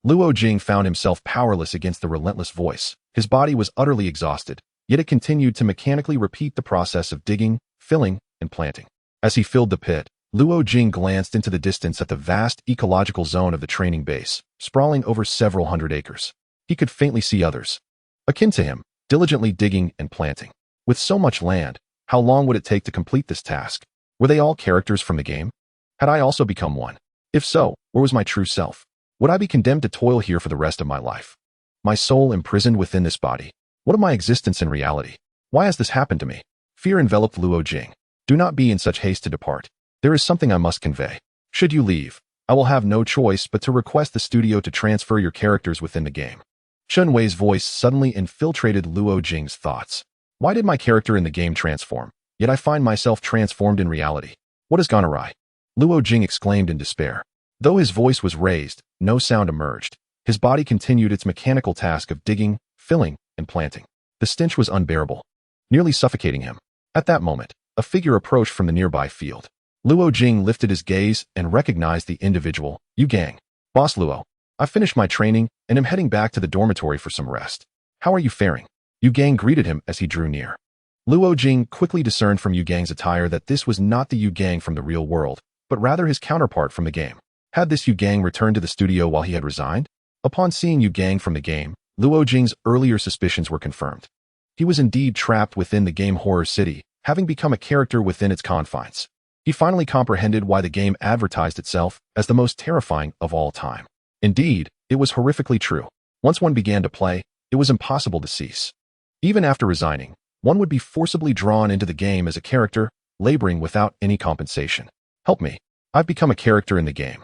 S1: Luo Jing found himself powerless against the relentless voice. His body was utterly exhausted, yet it continued to mechanically repeat the process of digging, filling, and planting. As he filled the pit, Luo Jing glanced into the distance at the vast ecological zone of the training base, sprawling over several hundred acres. He could faintly see others, akin to him, diligently digging and planting. With so much land, how long would it take to complete this task? Were they all characters from the game? Had I also become one? If so, where was my true self? Would I be condemned to toil here for the rest of my life? My soul imprisoned within this body. What of my existence in reality? Why has this happened to me? Fear enveloped Luo Jing. Do not be in such haste to depart. There is something I must convey. Should you leave, I will have no choice but to request the studio to transfer your characters within the game. Chun Wei's voice suddenly infiltrated Luo Jing's thoughts. Why did my character in the game transform, yet I find myself transformed in reality? What has gone awry? Luo Jing exclaimed in despair. Though his voice was raised, no sound emerged. His body continued its mechanical task of digging, filling, and planting. The stench was unbearable, nearly suffocating him. At that moment, a figure approached from the nearby field. Luo Jing lifted his gaze and recognized the individual. Yu Gang. Boss Luo, I finished my training and am heading back to the dormitory for some rest. How are you faring? Yu Gang greeted him as he drew near. Luo Jing quickly discerned from Yu Gang's attire that this was not the Yu Gang from the real world, but rather his counterpart from the game. Had this Yu Gang returned to the studio while he had resigned? Upon seeing Yu Gang from the game, Luo Jing's earlier suspicions were confirmed. He was indeed trapped within the game Horror City, having become a character within its confines. He finally comprehended why the game advertised itself as the most terrifying of all time. Indeed, it was horrifically true. Once one began to play, it was impossible to cease. Even after resigning, one would be forcibly drawn into the game as a character, laboring without any compensation. Help me. I've become a character in the game.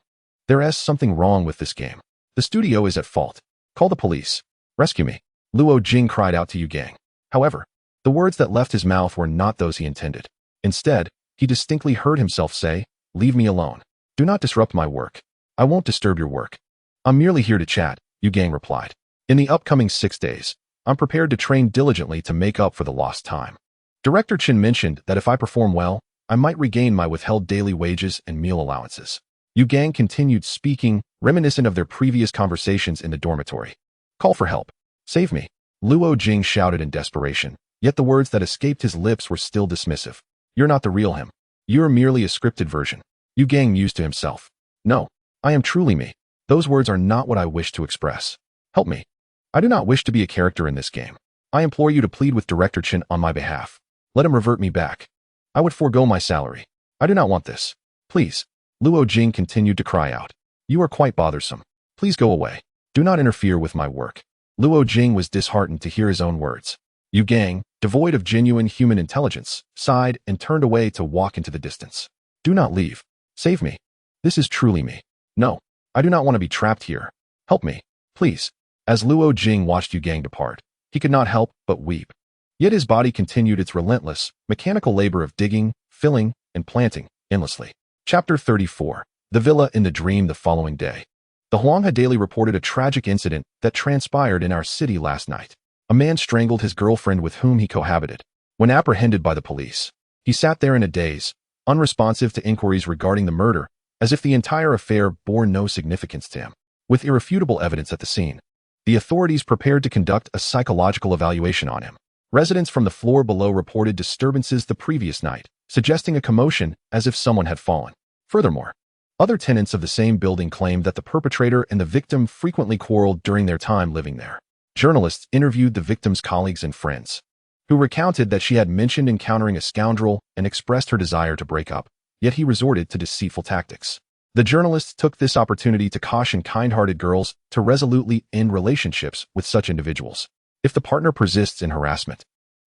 S1: There is something wrong with this game. The studio is at fault. Call the police. Rescue me. Luo Jing cried out to Yu Gang. However, the words that left his mouth were not those he intended. Instead, he distinctly heard himself say, "Leave me alone. Do not disrupt my work. I won't disturb your work. I'm merely here to chat," Yu Gang replied. In the upcoming 6 days, I'm prepared to train diligently to make up for the lost time. Director Chen mentioned that if I perform well, I might regain my withheld daily wages and meal allowances. Yu Gang continued speaking, reminiscent of their previous conversations in the dormitory. Call for help. Save me. Luo Jing shouted in desperation, yet the words that escaped his lips were still dismissive. You're not the real him. You're merely a scripted version. Yu Gang mused to himself. No, I am truly me. Those words are not what I wish to express. Help me. I do not wish to be a character in this game. I implore you to plead with Director Chen on my behalf. Let him revert me back. I would forego my salary. I do not want this. Please. Luo Jing continued to cry out. You are quite bothersome. Please go away. Do not interfere with my work. Luo Jing was disheartened to hear his own words. Yu Gang, devoid of genuine human intelligence, sighed and turned away to walk into the distance. Do not leave. Save me. This is truly me. No, I do not want to be trapped here. Help me, please. As Luo Jing watched Yu Gang depart, he could not help but weep. Yet his body continued its relentless, mechanical labor of digging, filling, and planting, endlessly. Chapter 34. The Villa in the Dream. The following day, the Huanghe Daily reported a tragic incident that transpired in our city last night. A man strangled his girlfriend with whom he cohabited. When apprehended by the police, he sat there in a daze, unresponsive to inquiries regarding the murder, as if the entire affair bore no significance to him. With irrefutable evidence at the scene, the authorities prepared to conduct a psychological evaluation on him. Residents from the floor below reported disturbances the previous night, suggesting a commotion as if someone had fallen. Furthermore, other tenants of the same building claimed that the perpetrator and the victim frequently quarreled during their time living there. Journalists interviewed the victim's colleagues and friends, who recounted that she had mentioned encountering a scoundrel and expressed her desire to break up, yet he resorted to deceitful tactics. The journalists took this opportunity to caution kind-hearted girls to resolutely end relationships with such individuals. If the partner persists in harassment,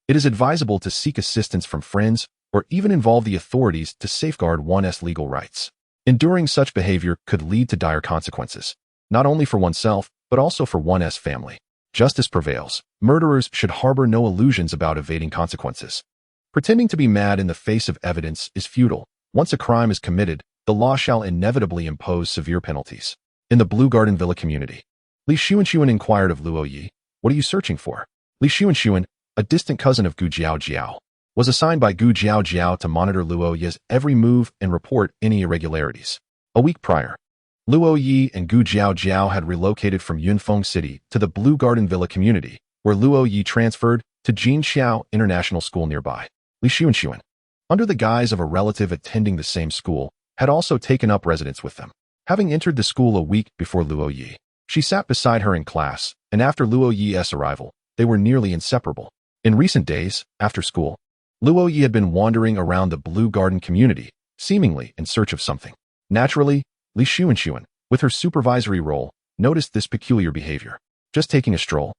S1: it is advisable to seek assistance from friends or even involve the authorities to safeguard one's legal rights. Enduring such behavior could lead to dire consequences, not only for oneself, but also for one's family. Justice prevails. Murderers should harbor no illusions about evading consequences. Pretending to be mad in the face of evidence is futile. Once a crime is committed, the law shall inevitably impose severe penalties. In the Blue Garden Villa community, Li Xuanxuan inquired of Luo Ye, "What are you searching for?" Li Xuanxuan, a distant cousin of Gu Jiaojiao, was assigned by Gu Jiaojiao to monitor Luo Ye's every move and report any irregularities. A week prior, Luo Ye and Gu Jiaojiao had relocated from Yunfeng City to the Blue Garden Villa community, where Luo Ye transferred to Jinxiao International School nearby. Li Xuanxuan, under the guise of a relative attending the same school, had also taken up residence with them. Having entered the school a week before Luo Ye, she sat beside her in class, and after Luo Ye's arrival, they were nearly inseparable. In recent days, after school, Luo Ye had been wandering around the Blue Garden community, seemingly in search of something. Naturally, Li Xuanxuan, with her supervisory role, noticed this peculiar behavior. "Just taking a stroll,"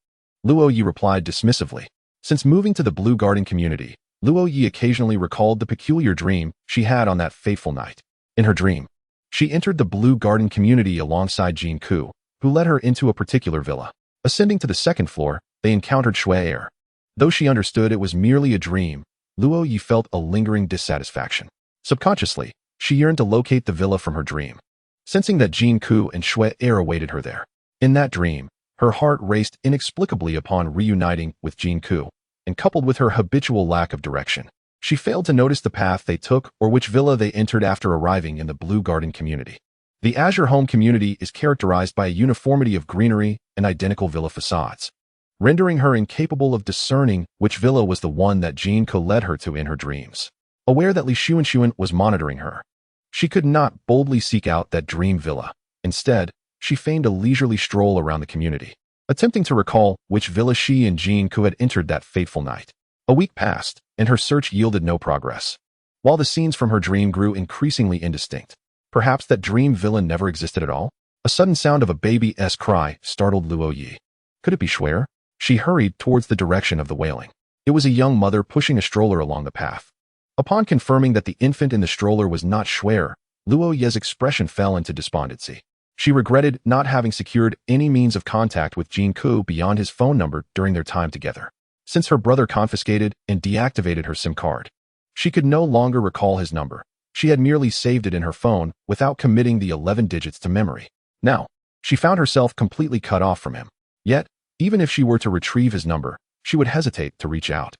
S1: Luo Ye replied dismissively. Since moving to the Blue Garden community, Luo Ye occasionally recalled the peculiar dream she had on that fateful night. In her dream, she entered the Blue Garden community alongside Jin Ke, who led her into a particular villa. Ascending to the second floor, they encountered Xue'er. Though she understood it was merely a dream, Luo Ye felt a lingering dissatisfaction. Subconsciously, she yearned to locate the villa from her dream, sensing that Jin Ke and Xue'er awaited her there. In that dream, her heart raced inexplicably upon reuniting with Jin Ke, and coupled with her habitual lack of direction, she failed to notice the path they took or which villa they entered after arriving in the Blue Garden community. The Azure Home community is characterized by a uniformity of greenery and identical villa facades, rendering her incapable of discerning which villa was the one that Jin Ke led her to in her dreams. Aware that Li Xuanxuan was monitoring her, she could not boldly seek out that dream villa. Instead, she feigned a leisurely stroll around the community, attempting to recall which villa she and Jin Ke had entered that fateful night. A week passed, and her search yielded no progress. While the scenes from her dream grew increasingly indistinct, perhaps that dream villa never existed at all? A sudden sound of a baby's cry startled Luo Ye. Could it be Xue'er? She hurried towards the direction of the wailing. It was a young mother pushing a stroller along the path. Upon confirming that the infant in the stroller was not Xue'er, Luo Ye's expression fell into despondency. She regretted not having secured any means of contact with Jin Ke beyond his phone number during their time together. Since her brother confiscated and deactivated her SIM card, she could no longer recall his number. She had merely saved it in her phone without committing the 11 digits to memory. Now, she found herself completely cut off from him. Yet, even if she were to retrieve his number, she would hesitate to reach out,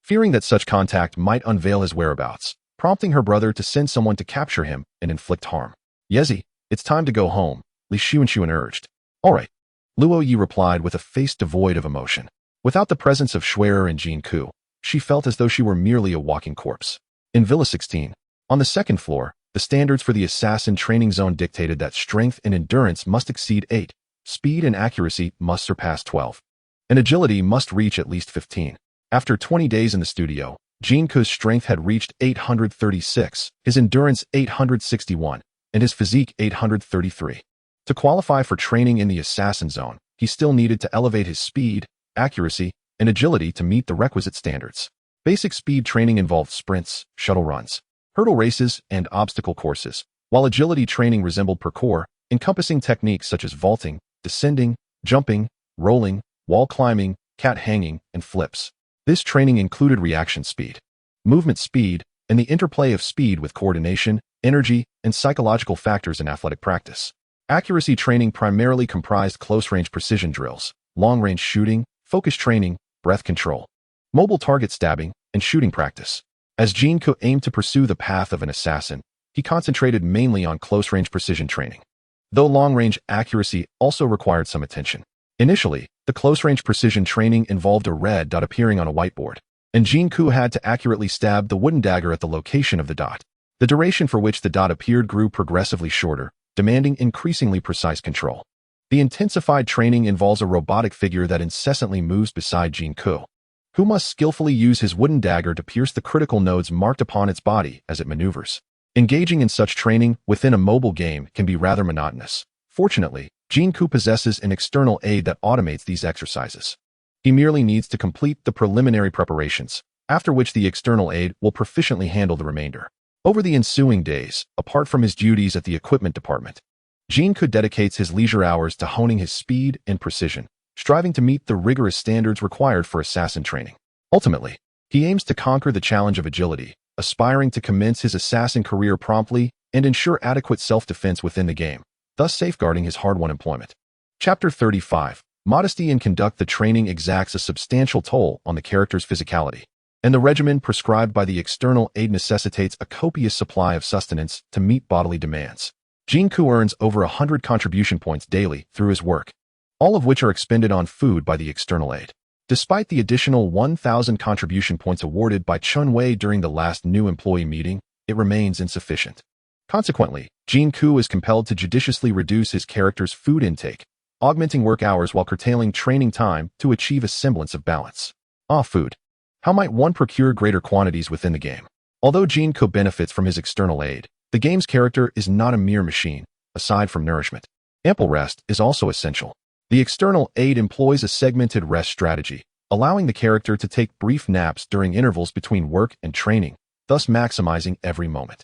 S1: fearing that such contact might unveil his whereabouts, prompting her brother to send someone to capture him and inflict harm. "Yezi, it's time to go home," Li Xuanxuan urged. "All right," Luo Ye replied with a face devoid of emotion. Without the presence of Xue'er and Jin Ke, she felt as though she were merely a walking corpse. In Villa 16, on the second floor, the standards for the assassin training zone dictated that strength and endurance must exceed 8, speed and accuracy must surpass 12, and agility must reach at least 15. After 20 days in the studio, Jin Ke's strength had reached 836, his endurance 861, and his physique 833. To qualify for training in the assassin zone, he still needed to elevate his speed, accuracy, and agility to meet the requisite standards. Basic speed training involved sprints, shuttle runs, hurdle races, and obstacle courses, while agility training resembled parkour, encompassing techniques such as vaulting, descending, jumping, rolling, wall climbing, cat hanging, and flips. This training included reaction speed, movement speed, and the interplay of speed with coordination, energy, and psychological factors in athletic practice. Accuracy training primarily comprised close-range precision drills, long-range shooting, focus training, breath control, mobile target stabbing, and shooting practice. As Jin Ke aimed to pursue the path of an assassin, he concentrated mainly on close-range precision training, though long-range accuracy also required some attention. Initially, the close-range precision training involved a red dot appearing on a whiteboard, and Jin Ke had to accurately stab the wooden dagger at the location of the dot. The duration for which the dot appeared grew progressively shorter, demanding increasingly precise control. The intensified training involves a robotic figure that incessantly moves beside Jin Ke, who must skillfully use his wooden dagger to pierce the critical nodes marked upon its body as it maneuvers. Engaging in such training within a mobile game can be rather monotonous. Fortunately, Jin Ke possesses an external aid that automates these exercises. He merely needs to complete the preliminary preparations, after which the external aid will proficiently handle the remainder. Over the ensuing days, apart from his duties at the equipment department, Jin Ke dedicates his leisure hours to honing his speed and precision, striving to meet the rigorous standards required for assassin training. Ultimately, he aims to conquer the challenge of agility, aspiring to commence his assassin career promptly and ensure adequate self-defense within the game, thus safeguarding his hard-won employment. Chapter 35. Modesty in conduct. The training exacts a substantial toll on the character's physicality, and the regimen prescribed by the external aid necessitates a copious supply of sustenance to meet bodily demands. Jin Ke earns over 100 contribution points daily through his work, all of which are expended on food by the external aid. Despite the additional 1,000 contribution points awarded by Xue'er during the last new employee meeting, it remains insufficient. Consequently, Jin Ke is compelled to judiciously reduce his character's food intake, augmenting work hours while curtailing training time to achieve a semblance of balance. Food. How might one procure greater quantities within the game? Although Jin Ke benefits from his external aid, the game's character is not a mere machine. Aside from nourishment, ample rest is also essential. The external aid employs a segmented rest strategy, allowing the character to take brief naps during intervals between work and training, thus maximizing every moment.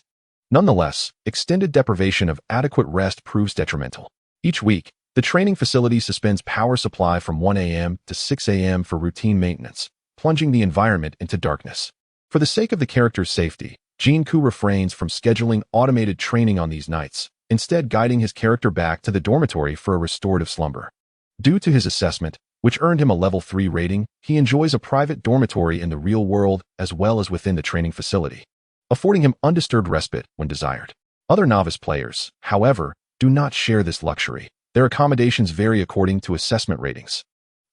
S1: Nonetheless, extended deprivation of adequate rest proves detrimental. Each week, the training facility suspends power supply from 1 a.m. to 6 a.m. for routine maintenance, plunging the environment into darkness. For the sake of the character's safety, Jin Ke refrains from scheduling automated training on these nights, instead guiding his character back to the dormitory for a restorative slumber. Due to his assessment, which earned him a level 3 rating, he enjoys a private dormitory in the real world as well as within the training facility, affording him undisturbed respite when desired. Other novice players, however, do not share this luxury. Their accommodations vary according to assessment ratings,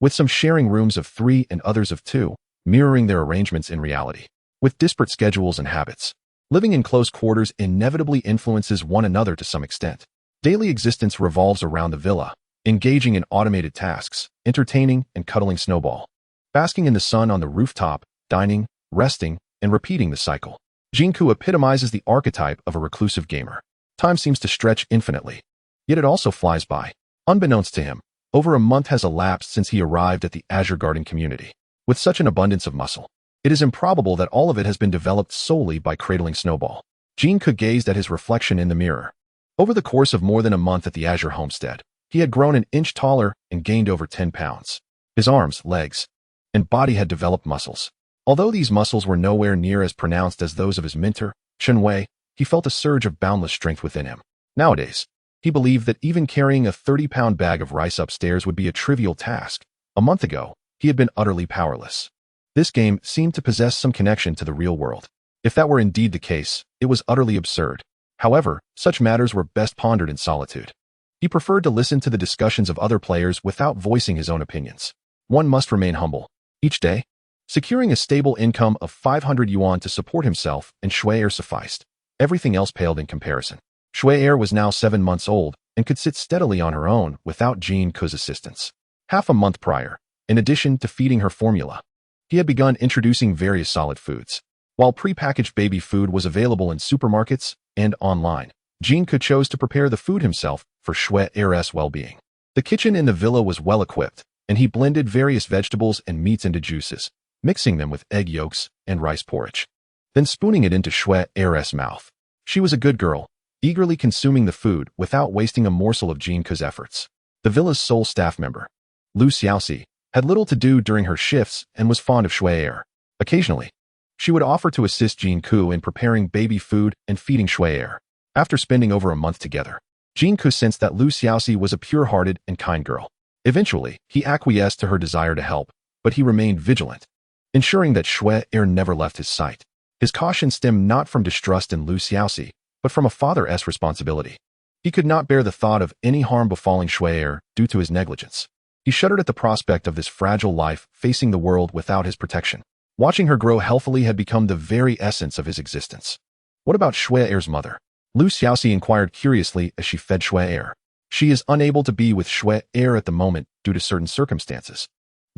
S1: with some sharing rooms of 3 and others of 2, mirroring their arrangements in reality. With disparate schedules and habits, living in close quarters inevitably influences one another to some extent. Daily existence revolves around the villa, engaging in automated tasks, entertaining and cuddling Snowball, basking in the sun on the rooftop, dining, resting, and repeating the cycle. Jin Ke epitomizes the archetype of a reclusive gamer. Time seems to stretch infinitely, yet it also flies by. Unbeknownst to him, over a month has elapsed since he arrived at the Azure Garden community. With such an abundance of muscle, it is improbable that all of it has been developed solely by cradling Snowball. Jin Ke gazed at his reflection in the mirror. Over the course of more than a month at the Azure homestead, he had grown an inch taller and gained over 10 pounds. His arms, legs, and body had developed muscles. Although these muscles were nowhere near as pronounced as those of his mentor, Xue'er, he felt a surge of boundless strength within him. Nowadays, he believed that even carrying a 30-pound bag of rice upstairs would be a trivial task. A month ago, he had been utterly powerless. This game seemed to possess some connection to the real world. If that were indeed the case, it was utterly absurd. However, such matters were best pondered in solitude. He preferred to listen to the discussions of other players without voicing his own opinions. One must remain humble. Each day, securing a stable income of 500 yuan to support himself and Xue'er sufficed. Everything else paled in comparison. Xue'er was now 7 months old and could sit steadily on her own without Jin Ke's assistance. Half a month prior, in addition to feeding her formula, he had begun introducing various solid foods. While prepackaged baby food was available in supermarkets and online, Jin Ke chose to prepare the food himself for Xue'er's well-being. The kitchen in the villa was well-equipped, and he blended various vegetables and meats into juices, mixing them with egg yolks and rice porridge, then spooning it into Xue'er's mouth. She was a good girl, eagerly consuming the food without wasting a morsel of Jin Ke's efforts. The villa's sole staff member, Luo Ye, had little to do during her shifts and was fond of Xue'er. Occasionally, she would offer to assist Jin Ke in preparing baby food and feeding Xue'er. After spending over a month together, Jin Ke sensed that Luo Ye was a pure-hearted and kind girl. Eventually, he acquiesced to her desire to help, but he remained vigilant, ensuring that Xue'er never left his sight. His caution stemmed not from distrust in Luo Ye, but from a father's responsibility. He could not bear the thought of any harm befalling Xue'er due to his negligence. He shuddered at the prospect of this fragile life facing the world without his protection. Watching her grow healthily had become the very essence of his existence. What about Xue'er's mother? Lu Xiaoxi inquired curiously as she fed Xue'er. She is unable to be with Xue'er at the moment due to certain circumstances.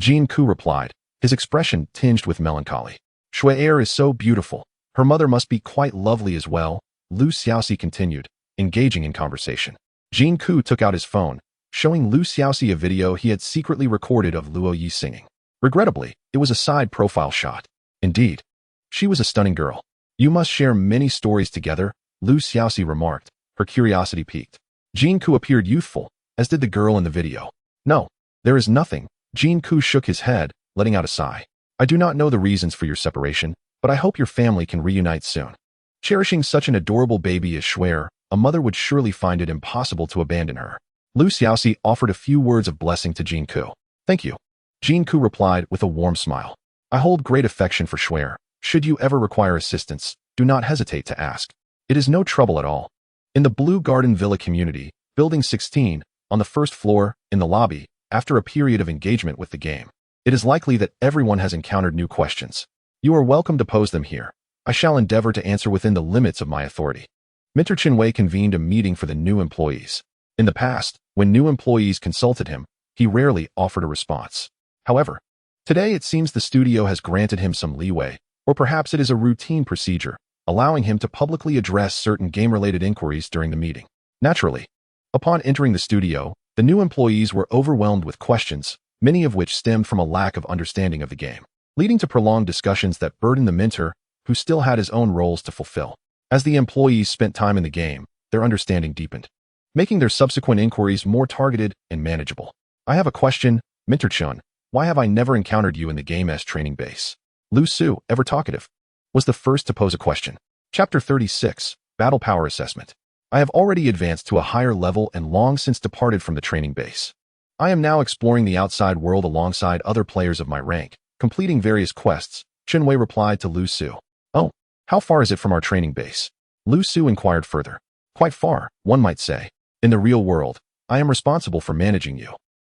S1: Jin Ke replied, his expression tinged with melancholy. Xue'er is so beautiful. Her mother must be quite lovely as well, Lu Xiaoxi continued, engaging in conversation. Jin Ke took out his phone, showing Lu Xiaoxi a video he had secretly recorded of Luo Ye singing. Regrettably, it was a side profile shot. Indeed, she was a stunning girl. You must share many stories together, Lu Xiaoxi remarked, her curiosity piqued. Jin Ke appeared youthful, as did the girl in the video. No, there is nothing. Jin Ke shook his head, letting out a sigh. I do not know the reasons for your separation, but I hope your family can reunite soon. Cherishing such an adorable baby as Xue'er, a mother would surely find it impossible to abandon her. Lu Xiaoxi offered a few words of blessing to Jin Ke. Thank you. Jin Ke replied with a warm smile. I hold great affection for Xue'er. Should you ever require assistance, do not hesitate to ask. It is no trouble at all. In the Blue Garden Villa community, Building 16, on the first floor, in the lobby, after a period of engagement with the game, it is likely that everyone has encountered new questions. You are welcome to pose them here. I shall endeavor to answer within the limits of my authority. Minter Chinwei convened a meeting for the new employees. In the past, when new employees consulted him, he rarely offered a response. However, today it seems the studio has granted him some leeway, or perhaps it is a routine procedure, allowing him to publicly address certain game-related inquiries during the meeting. Naturally, upon entering the studio, the new employees were overwhelmed with questions, many of which stemmed from a lack of understanding of the game, leading to prolonged discussions that burdened the Minter, who still had his own roles to fulfill. As the employees spent time in the game, their understanding deepened, making their subsequent inquiries more targeted and manageable. I have a question, Minter-chun. Why have I never encountered you in the game's training base? Lu Su, ever talkative, was the first to pose a question. Chapter 36, Battle Power Assessment. I have already advanced to a higher level and long since departed from the training base. I am now exploring the outside world alongside other players of my rank, completing various quests, Chinwei replied to Lu Su. Oh, how far is it from our training base? Lu Su inquired further. Quite far, one might say. In the real world, I am responsible for managing you.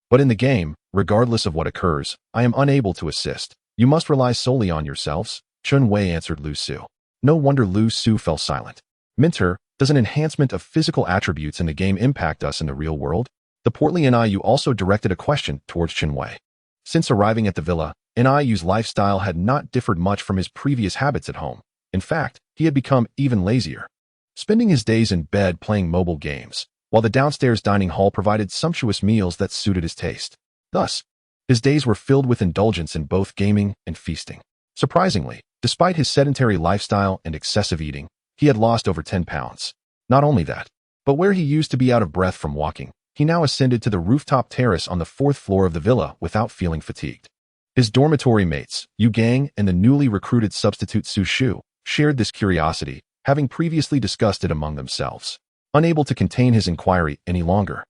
S1: But in the game, regardless of what occurs, I am unable to assist. You must rely solely on yourselves, Chinwei answered Lu Su. No wonder Lu Su fell silent. Minter, does an enhancement of physical attributes in the game impact us in the real world? The portly NIU also directed a question towards Chinwei. Since arriving at the villa, NIU's lifestyle had not differed much from his previous habits at home. In fact, he had become even lazier, spending his days in bed playing mobile games, while the downstairs dining hall provided sumptuous meals that suited his taste. Thus, his days were filled with indulgence in both gaming and feasting. Surprisingly, despite his sedentary lifestyle and excessive eating, he had lost over 10 pounds. Not only that, but where he used to be out of breath from walking, he now ascended to the rooftop terrace on the 4th floor of the villa without feeling fatigued. His dormitory mates, Yu Gang and the newly recruited substitute Su Shu, shared this curiosity, having previously discussed it among themselves. Unable to contain his inquiry any longer,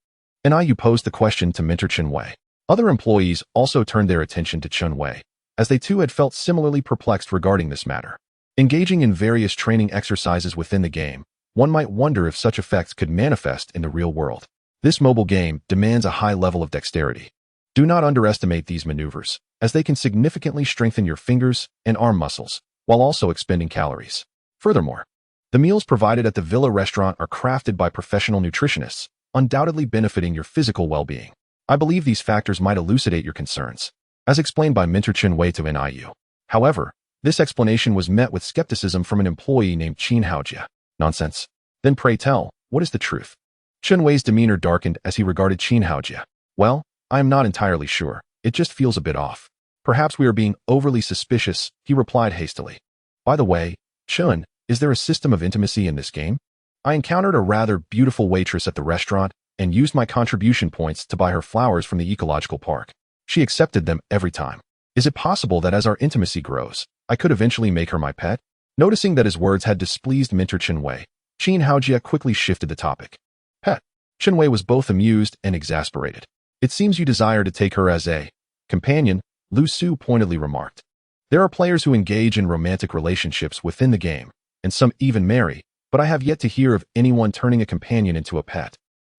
S1: NIU posed the question to Minter Chinwei. Other employees also turned their attention to Chinwei, as they too had felt similarly perplexed regarding this matter. Engaging in various training exercises within the game, one might wonder if such effects could manifest in the real world. This mobile game demands a high level of dexterity. Do not underestimate these maneuvers, as they can significantly strengthen your fingers and arm muscles, while also expending calories. Furthermore, the meals provided at the Villa restaurant are crafted by professional nutritionists, undoubtedly benefiting your physical well-being. I believe these factors might elucidate your concerns, as explained by Minter Chinwei to NIU. However, this explanation was met with skepticism from an employee named Qin Haojia. Nonsense. Then pray tell, what is the truth? Chinwei's demeanor darkened as he regarded Qin Haojia. Well, I am not entirely sure. It just feels a bit off. Perhaps we are being overly suspicious, he replied hastily. By the way, Chun, is there a system of intimacy in this game? I encountered a rather beautiful waitress at the restaurant and used my contribution points to buy her flowers from the ecological park. She accepted them every time. Is it possible that as our intimacy grows, I could eventually make her my pet? Noticing that his words had displeased Minter Chinwei, Qin Haojia quickly shifted the topic. Pet. Chinwei was both amused and exasperated. It seems you desire to take her as a companion, Lu Su pointedly remarked. There are players who engage in romantic relationships within the game, and some even marry, but I have yet to hear of anyone turning a companion into a pet.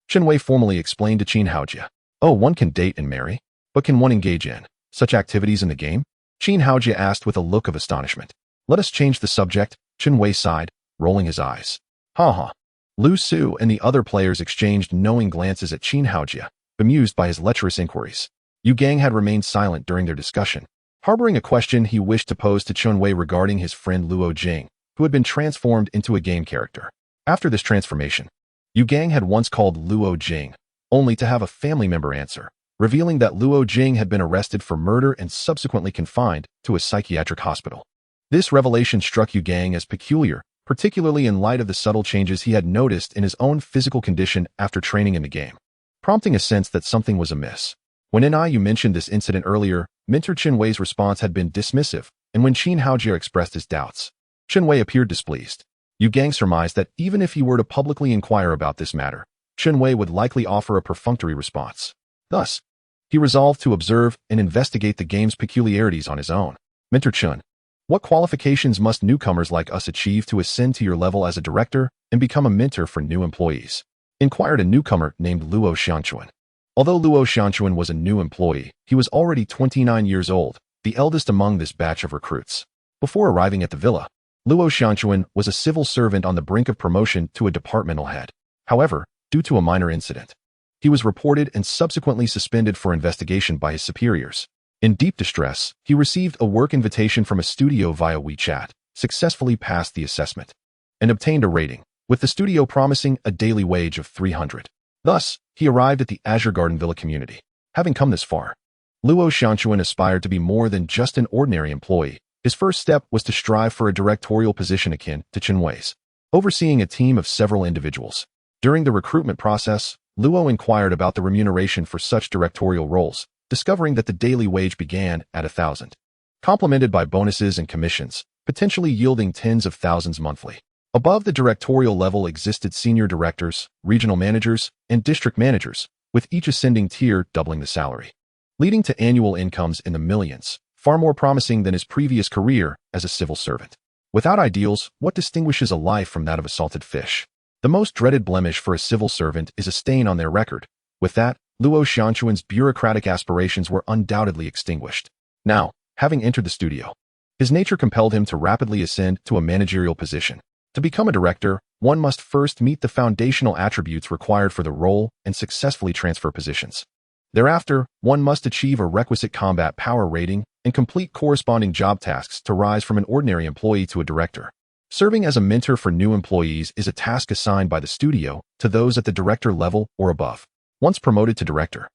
S1: Xue'er formally explained to Qin Haojie. Oh, one can date and marry? But can one engage in such activities in the game? Qin Haojie asked with a look of astonishment. Let us change the subject, Xue'er sighed, rolling his eyes. Ha ha. Lu Su and the other players exchanged knowing glances at Qin Haojie, bemused by his lecherous inquiries. Yu Gang had remained silent during their discussion, harboring a question he wished to pose to Xue'er regarding his friend Luo Ye, who had been transformed into a game character. After this transformation, Yu Gang had once called Luo Ye, only to have a family member answer, revealing that Luo Ye had been arrested for murder and subsequently confined to a psychiatric hospital. This revelation struck Yu Gang as peculiar, particularly in light of the subtle changes he had noticed in his own physical condition after training in the game, prompting a sense that something was amiss. When Yu mentioned this incident earlier, Mentor Xue'er's response had been dismissive, and when Qin Haojie expressed his doubts, Xue'er appeared displeased. Yu Gang surmised that even if he were to publicly inquire about this matter, Xue'er would likely offer a perfunctory response. Thus, he resolved to observe and investigate the game's peculiarities on his own. Mentor Chun, what qualifications must newcomers like us achieve to ascend to your level as a director and become a mentor for new employees? Inquired a newcomer named Luo Xianchuan. Although Luo Xianchuan was a new employee, he was already 29 years old, the eldest among this batch of recruits. Before arriving at the villa, Luo Xianchuan was a civil servant on the brink of promotion to a departmental head. However, due to a minor incident, he was reported and subsequently suspended for investigation by his superiors. In deep distress, he received a work invitation from a studio via WeChat, successfully passed the assessment, and obtained a rating, with the studio promising a daily wage of 300. Thus, he arrived at the Azure Garden Villa community. Having come this far, Luo Xianchuan aspired to be more than just an ordinary employee. His first step was to strive for a directorial position akin to Xue'er's, overseeing a team of several individuals. During the recruitment process, Luo inquired about the remuneration for such directorial roles, discovering that the daily wage began at 1,000, complemented by bonuses and commissions, potentially yielding tens of thousands monthly. Above the directorial level existed senior directors, regional managers, and district managers, with each ascending tier doubling the salary, leading to annual incomes in the millions, far more promising than his previous career as a civil servant. Without ideals, what distinguishes a life from that of a salted fish? The most dreaded blemish for a civil servant is a stain on their record. With that, Luo Xianchuan's bureaucratic aspirations were undoubtedly extinguished. Now, having entered the studio, his nature compelled him to rapidly ascend to a managerial position. To become a director, one must first meet the foundational attributes required for the role and successfully transfer positions. Thereafter, one must achieve a requisite combat power rating and complete corresponding job tasks to rise from an ordinary employee to a director. Serving as a mentor for new employees is a task assigned by the studio to those at the director level or above. Once promoted to director,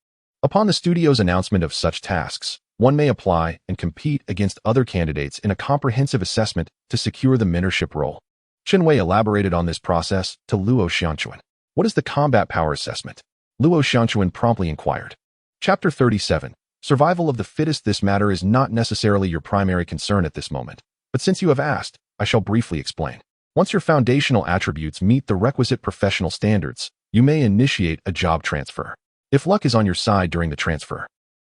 S1: upon the studio's announcement of such tasks, one may apply and compete against other candidates in a comprehensive assessment to secure the mentorship role. Xue'er elaborated on this process to Luo Xianchuan. What is the combat power assessment? Luo Xianchuan promptly inquired. Chapter 37. Survival of the fittest. This matter is not necessarily your primary concern at this moment, but since you have asked, I shall briefly explain. Once your foundational attributes meet the requisite professional standards, you may initiate a job transfer. If luck is on your side during the transfer,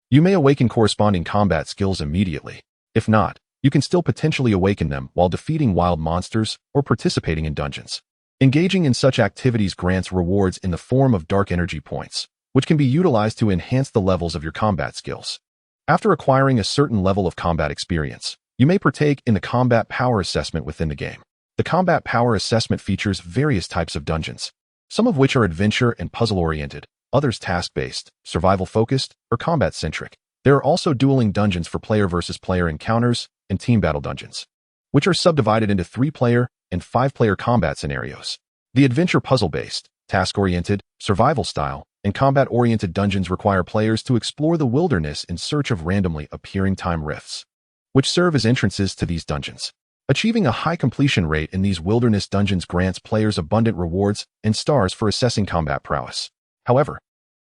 S1: you may awaken corresponding combat skills immediately. If not, you can still potentially awaken them while defeating wild monsters or participating in dungeons. Engaging in such activities grants rewards in the form of dark energy points, which can be utilized to enhance the levels of your combat skills. After acquiring a certain level of combat experience, you may partake in the combat power assessment within the game. The combat power assessment features various types of dungeons, some of which are adventure and puzzle-oriented, others task-based, survival-focused, or combat-centric. There are also dueling dungeons for player versus player encounters and team battle dungeons, which are subdivided into 3-player and 5-player combat scenarios. The adventure puzzle-based, task-oriented, survival-style, and combat-oriented dungeons require players to explore the wilderness in search of randomly appearing time rifts, which serve as entrances to these dungeons. Achieving a high completion rate in these wilderness dungeons grants players abundant rewards and stars for assessing combat prowess. However,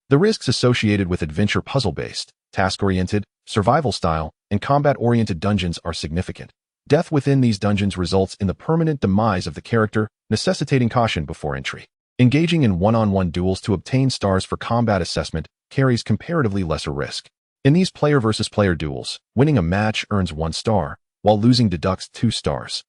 S1: the risks associated with adventure puzzle-based, task-oriented, survival-style, and combat-oriented dungeons are significant. Death within these dungeons results in the permanent demise of the character, necessitating caution before entry. Engaging in one-on-one duels to obtain stars for combat assessment carries comparatively lesser risk. In these player versus player duels, winning a match earns 1 star, while losing deducts 2 stars.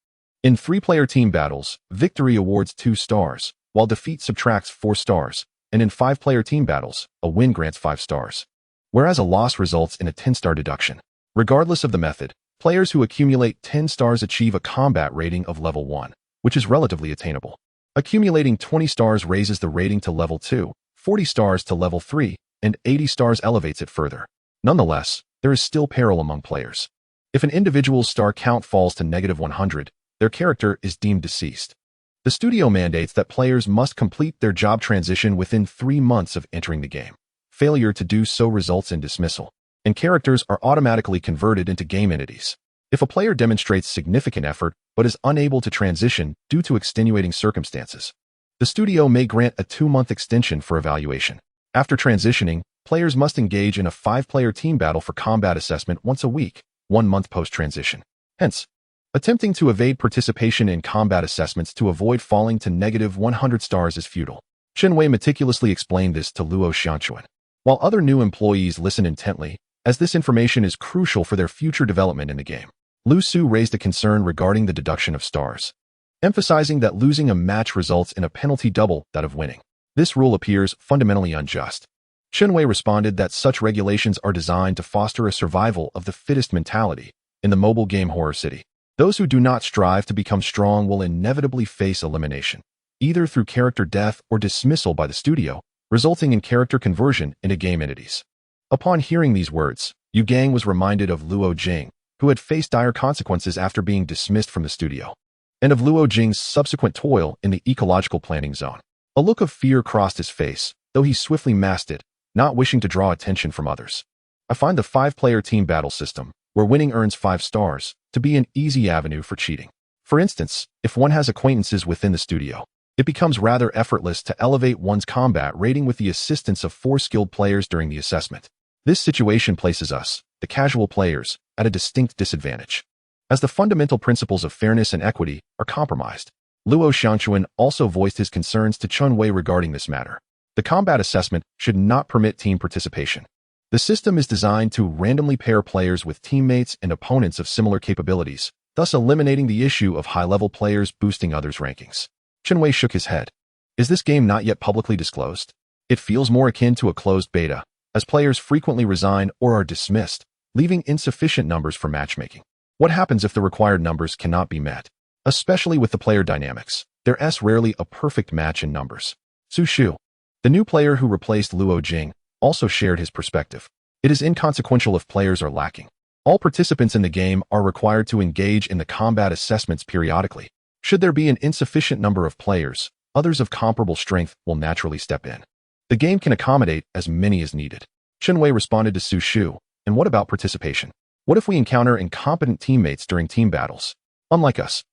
S1: In 3-player team battles, victory awards 2 stars, while defeat subtracts 4 stars, and in 5-player team battles, a win grants 5 stars, whereas a loss results in a 10-star deduction. Regardless of the method, players who accumulate 10 stars achieve a combat rating of level 1, which is relatively attainable. Accumulating 20 stars raises the rating to level 2, 40 stars to level 3, and 80 stars elevates it further. Nonetheless, there is still peril among players. If an individual's star count falls to -100, their character is deemed deceased. The studio mandates that players must complete their job transition within 3 months of entering the game. Failure to do so results in dismissal, and characters are automatically converted into game entities. If a player demonstrates significant effort but is unable to transition due to extenuating circumstances, the studio may grant a 2-month extension for evaluation. After transitioning, players must engage in a 5-player team battle for combat assessment once a week, 1 month post-transition. Hence, attempting to evade participation in combat assessments to avoid falling to -100 stars is futile. Xue'er meticulously explained this to Luo Ye, while other new employees listen intently, as this information is crucial for their future development in the game. Lu Su raised a concern regarding the deduction of stars, emphasizing that losing a match results in a penalty double that of winning. This rule appears fundamentally unjust. Xue'er responded that such regulations are designed to foster a survival of the fittest mentality in the mobile game Horror City. Those who do not strive to become strong will inevitably face elimination, either through character death or dismissal by the studio, resulting in character conversion into game entities. Upon hearing these words, Yu Gang was reminded of Luo Jing, who had faced dire consequences after being dismissed from the studio, and of Luo Jing's subsequent toil in the ecological planning zone. A look of fear crossed his face, though he swiftly masked it, not wishing to draw attention from others. I find the 5-player team battle system, where winning earns 5 stars, to be an easy avenue for cheating. For instance, if one has acquaintances within the studio, it becomes rather effortless to elevate one's combat rating with the assistance of 4 skilled players during the assessment. This situation places us, the casual players, at a distinct disadvantage, as the fundamental principles of fairness and equity are compromised. Luo Ye also voiced his concerns to Xue'er regarding this matter. The combat assessment should not permit team participation. The system is designed to randomly pair players with teammates and opponents of similar capabilities, thus eliminating the issue of high-level players boosting others' rankings. Xue'er shook his head. Is this game not yet publicly disclosed? It feels more akin to a closed beta, as players frequently resign or are dismissed, leaving insufficient numbers for matchmaking. What happens if the required numbers cannot be met? Especially with the player dynamics, there's rarely a perfect match in numbers. Su Shu, the new player who replaced Luo Jing, also shared his perspective. It is inconsequential if players are lacking. All participants in the game are required to engage in the combat assessments periodically. Should there be an insufficient number of players, others of comparable strength will naturally step in. The game can accommodate as many as needed. Xue'er responded to Su Shu, and what about participation? What if we encounter incompetent teammates during team battles? Unlike us,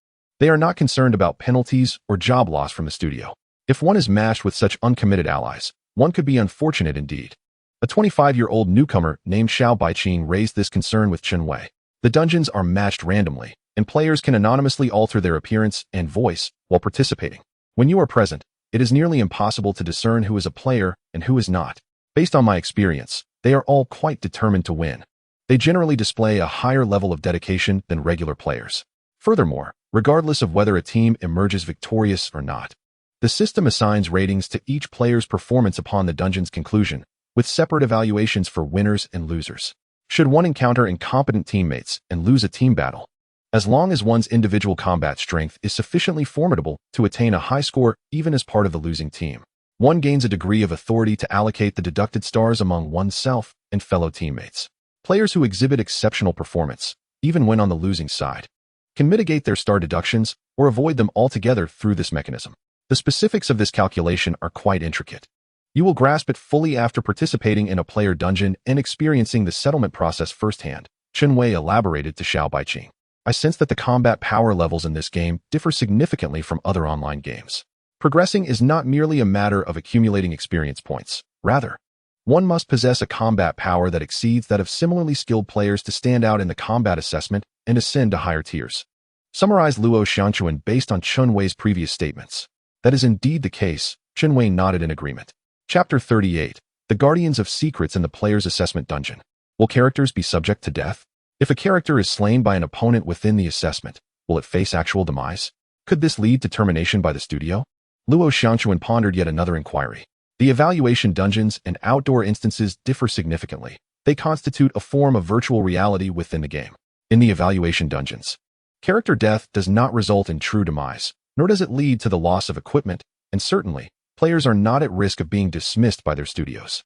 S1: they are not concerned about penalties or job loss from the studio. If one is matched with such uncommitted allies, one could be unfortunate indeed. A 25-year-old newcomer named Xiao Baiqing raised this concern with Xue'er. The dungeons are matched randomly, and players can anonymously alter their appearance and voice while participating. When you are present, it is nearly impossible to discern who is a player and who is not. Based on my experience, they are all quite determined to win. They generally display a higher level of dedication than regular players. Furthermore, regardless of whether a team emerges victorious or not, the system assigns ratings to each player's performance upon the dungeon's conclusion, with separate evaluations for winners and losers. Should one encounter incompetent teammates and lose a team battle, as long as one's individual combat strength is sufficiently formidable to attain a high score even as part of the losing team, one gains a degree of authority to allocate the deducted stars among oneself and fellow teammates. Players who exhibit exceptional performance, even when on the losing side, can mitigate their star deductions or avoid them altogether through this mechanism. The specifics of this calculation are quite intricate. You will grasp it fully after participating in a player dungeon and experiencing the settlement process firsthand, Xue'er elaborated to Xiao Baiqing. I sense that the combat power levels in this game differ significantly from other online games. Progressing is not merely a matter of accumulating experience points. Rather, one must possess a combat power that exceeds that of similarly skilled players to stand out in the combat assessment and ascend to higher tiers. Summarize Luo Ye based on Xue'er's previous statements. That is indeed the case. Xue'er nodded in agreement. Chapter 38. The Guardians of Secrets in the Player's Assessment Dungeon. Will characters be subject to death? If a character is slain by an opponent within the assessment, Will it face actual demise? Could this lead to termination by the studio? Luo Xianchuan pondered yet another inquiry. The evaluation dungeons and outdoor instances differ significantly. They constitute a form of virtual reality within the game. In the evaluation dungeons, character death does not result in true demise, nor does it lead to the loss of equipment, and certainly, players are not at risk of being dismissed by their studios.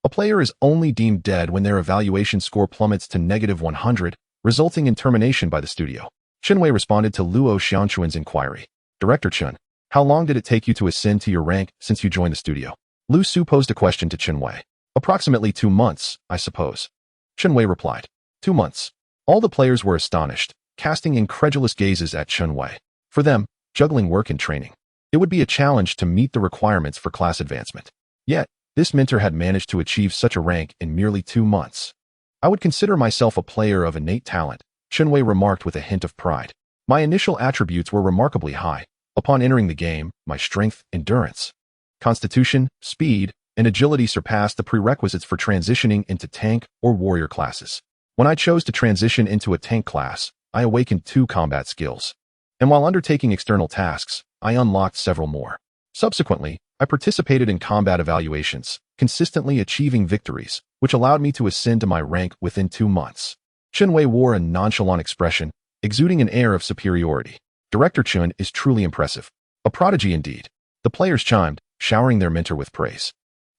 S1: A player is only deemed dead when their evaluation score plummets to -100, resulting in termination by the studio. Wei responded to Luo Xianchuan's inquiry. Director Chun, how long did it take you to ascend to your rank since you joined the studio? Lu Su posed a question to Wei. Approximately 2 months, I suppose. Wei replied. 2 months. All the players were astonished, casting incredulous gazes at Wei. For them, juggling work and training, it would be a challenge to meet the requirements for class advancement. Yet, this mentor had managed to achieve such a rank in merely 2 months. I would consider myself a player of innate talent, Wei remarked with a hint of pride. My initial attributes were remarkably high. Upon entering the game, my strength, endurance, constitution, speed, and agility surpassed the prerequisites for transitioning into tank or warrior classes. When I chose to transition into a tank class, I awakened 2 combat skills. And while undertaking external tasks, I unlocked several more. Subsequently, I participated in combat evaluations, consistently achieving victories, which allowed me to ascend to my rank within 2 months. Wei wore a nonchalant expression, exuding an air of superiority. Director Chun is truly impressive. A prodigy indeed. The players chimed, showering their mentor with praise.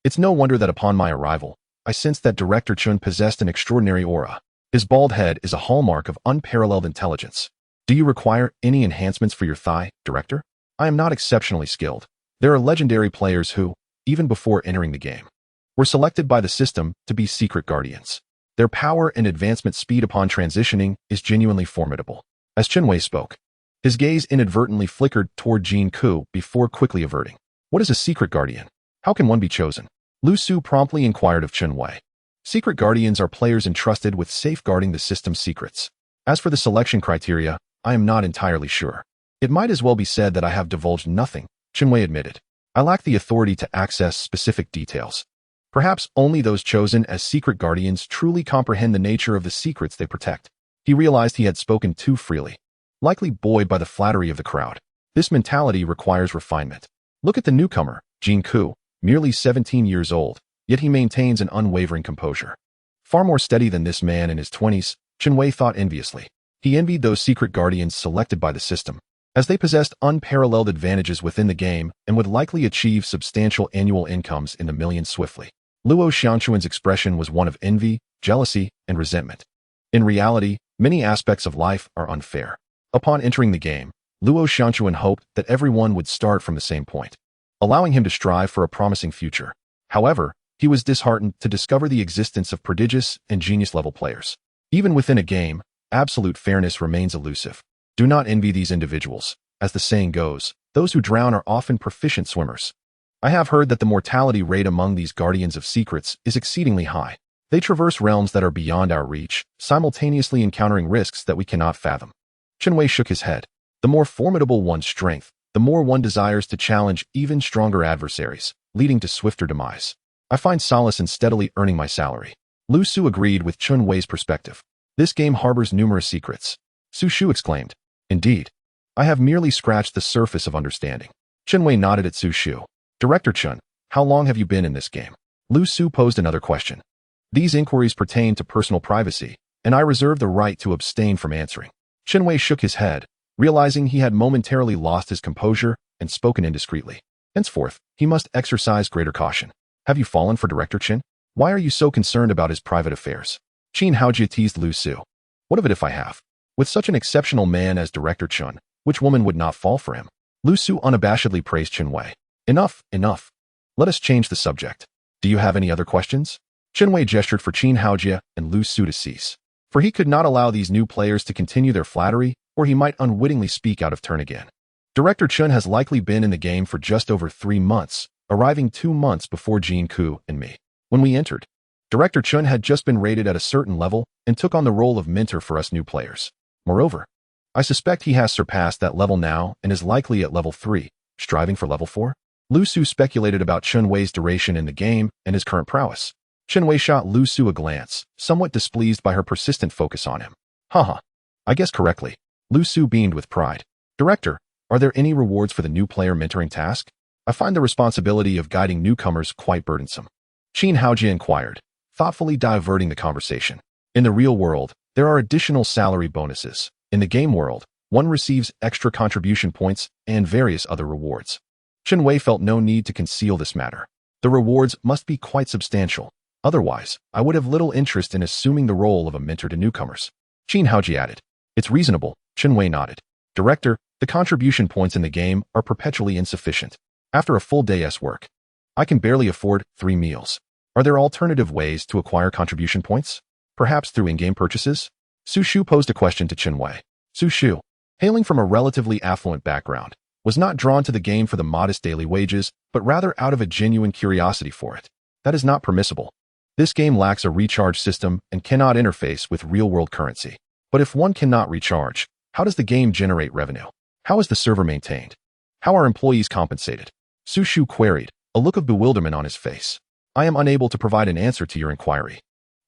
S1: It's no wonder that upon my arrival, I sensed that Director Chun possessed an extraordinary aura. His bald head is a hallmark of unparalleled intelligence. Do you require any enhancements for your thigh, Director? I am not exceptionally skilled. There are legendary players who, even before entering the game, were selected by the system to be secret guardians. Their power and advancement speed upon transitioning is genuinely formidable. As Wei spoke, his gaze inadvertently flickered toward Jin Ke before quickly averting. What is a secret guardian? How can one be chosen? Lu Su promptly inquired of Wei. Secret guardians are players entrusted with safeguarding the system's secrets. As for the selection criteria, I am not entirely sure. It might as well be said that I have divulged nothing, Wei admitted. I lack the authority to access specific details. Perhaps only those chosen as secret guardians truly comprehend the nature of the secrets they protect. He realized he had spoken too freely, likely buoyed by the flattery of the crowd. This mentality requires refinement. Look at the newcomer, Jin Ke, merely 17 years old, yet he maintains an unwavering composure. Far more steady than this man in his 20s, Wei thought enviously. He envied those secret guardians selected by the system, as they possessed unparalleled advantages within the game and would likely achieve substantial annual incomes in the millions swiftly. Luo Xianchuan's expression was one of envy, jealousy, and resentment. In reality, many aspects of life are unfair. Upon entering the game, Luo Xianchuan hoped that everyone would start from the same point, allowing him to strive for a promising future. However, he was disheartened to discover the existence of prodigious and genius-level players. Even within a game, absolute fairness remains elusive. Do not envy these individuals. As the saying goes, those who drown are often proficient swimmers. I have heard that the mortality rate among these guardians of secrets is exceedingly high. They traverse realms that are beyond our reach, simultaneously encountering risks that we cannot fathom. Wei shook his head. The more formidable one's strength, the more one desires to challenge even stronger adversaries, leading to swifter demise. I find solace in steadily earning my salary. Lu Su agreed with Wei's perspective. This game harbors numerous secrets. Su Shu exclaimed. Indeed. I have merely scratched the surface of understanding. Wei nodded at Su Shu. Director Chun, how long have you been in this game? Lu Su posed another question. These inquiries pertain to personal privacy, and I reserve the right to abstain from answering. Wei shook his head, realizing he had momentarily lost his composure and spoken indiscreetly. Henceforth, he must exercise greater caution. Have you fallen for Director Chin? Why are you so concerned about his private affairs? Qin Haojie teased Lu Su. What of it if I have? With such an exceptional man as Director Chun, which woman would not fall for him? Lu Su unabashedly praised Wei. Enough, enough. Let us change the subject. Do you have any other questions? Wei gestured for Qin Haojie and Lu Su to cease, for he could not allow these new players to continue their flattery, or he might unwittingly speak out of turn again. Director Chun has likely been in the game for just over 3 months, arriving 2 months before Jin Ke and me. When we entered, Director Chun had just been rated at a certain level and took on the role of mentor for us new players. Moreover, I suspect he has surpassed that level now and is likely at level 3, striving for level 4. Lu Su speculated about Wei's duration in the game and his current prowess. Wei shot Lu Su a glance, somewhat displeased by her persistent focus on him. Haha. I guessed correctly. Lu Su beamed with pride. Director, are there any rewards for the new player mentoring task? I find the responsibility of guiding newcomers quite burdensome. Qin Haojie inquired, thoughtfully diverting the conversation. In the real world, there are additional salary bonuses. In the game world, one receives extra contribution points and various other rewards. Chen Wei felt no need to conceal this matter. The rewards must be quite substantial. Otherwise, I would have little interest in assuming the role of a mentor to newcomers. Qin Haojie added. It's reasonable, Chen Wei nodded. Director, the contribution points in the game are perpetually insufficient. After a full day's work, I can barely afford 3 meals. Are there alternative ways to acquire contribution points? Perhaps through in-game purchases? Su Shu posed a question to Chen Wei. Su Shu, hailing from a relatively affluent background, was not drawn to the game for the modest daily wages, but rather out of a genuine curiosity for it. That is not permissible. This game lacks a recharge system and cannot interface with real-world currency. But if one cannot recharge, how does the game generate revenue? How is the server maintained? How are employees compensated? Su Shu queried, a look of bewilderment on his face. I am unable to provide an answer to your inquiry.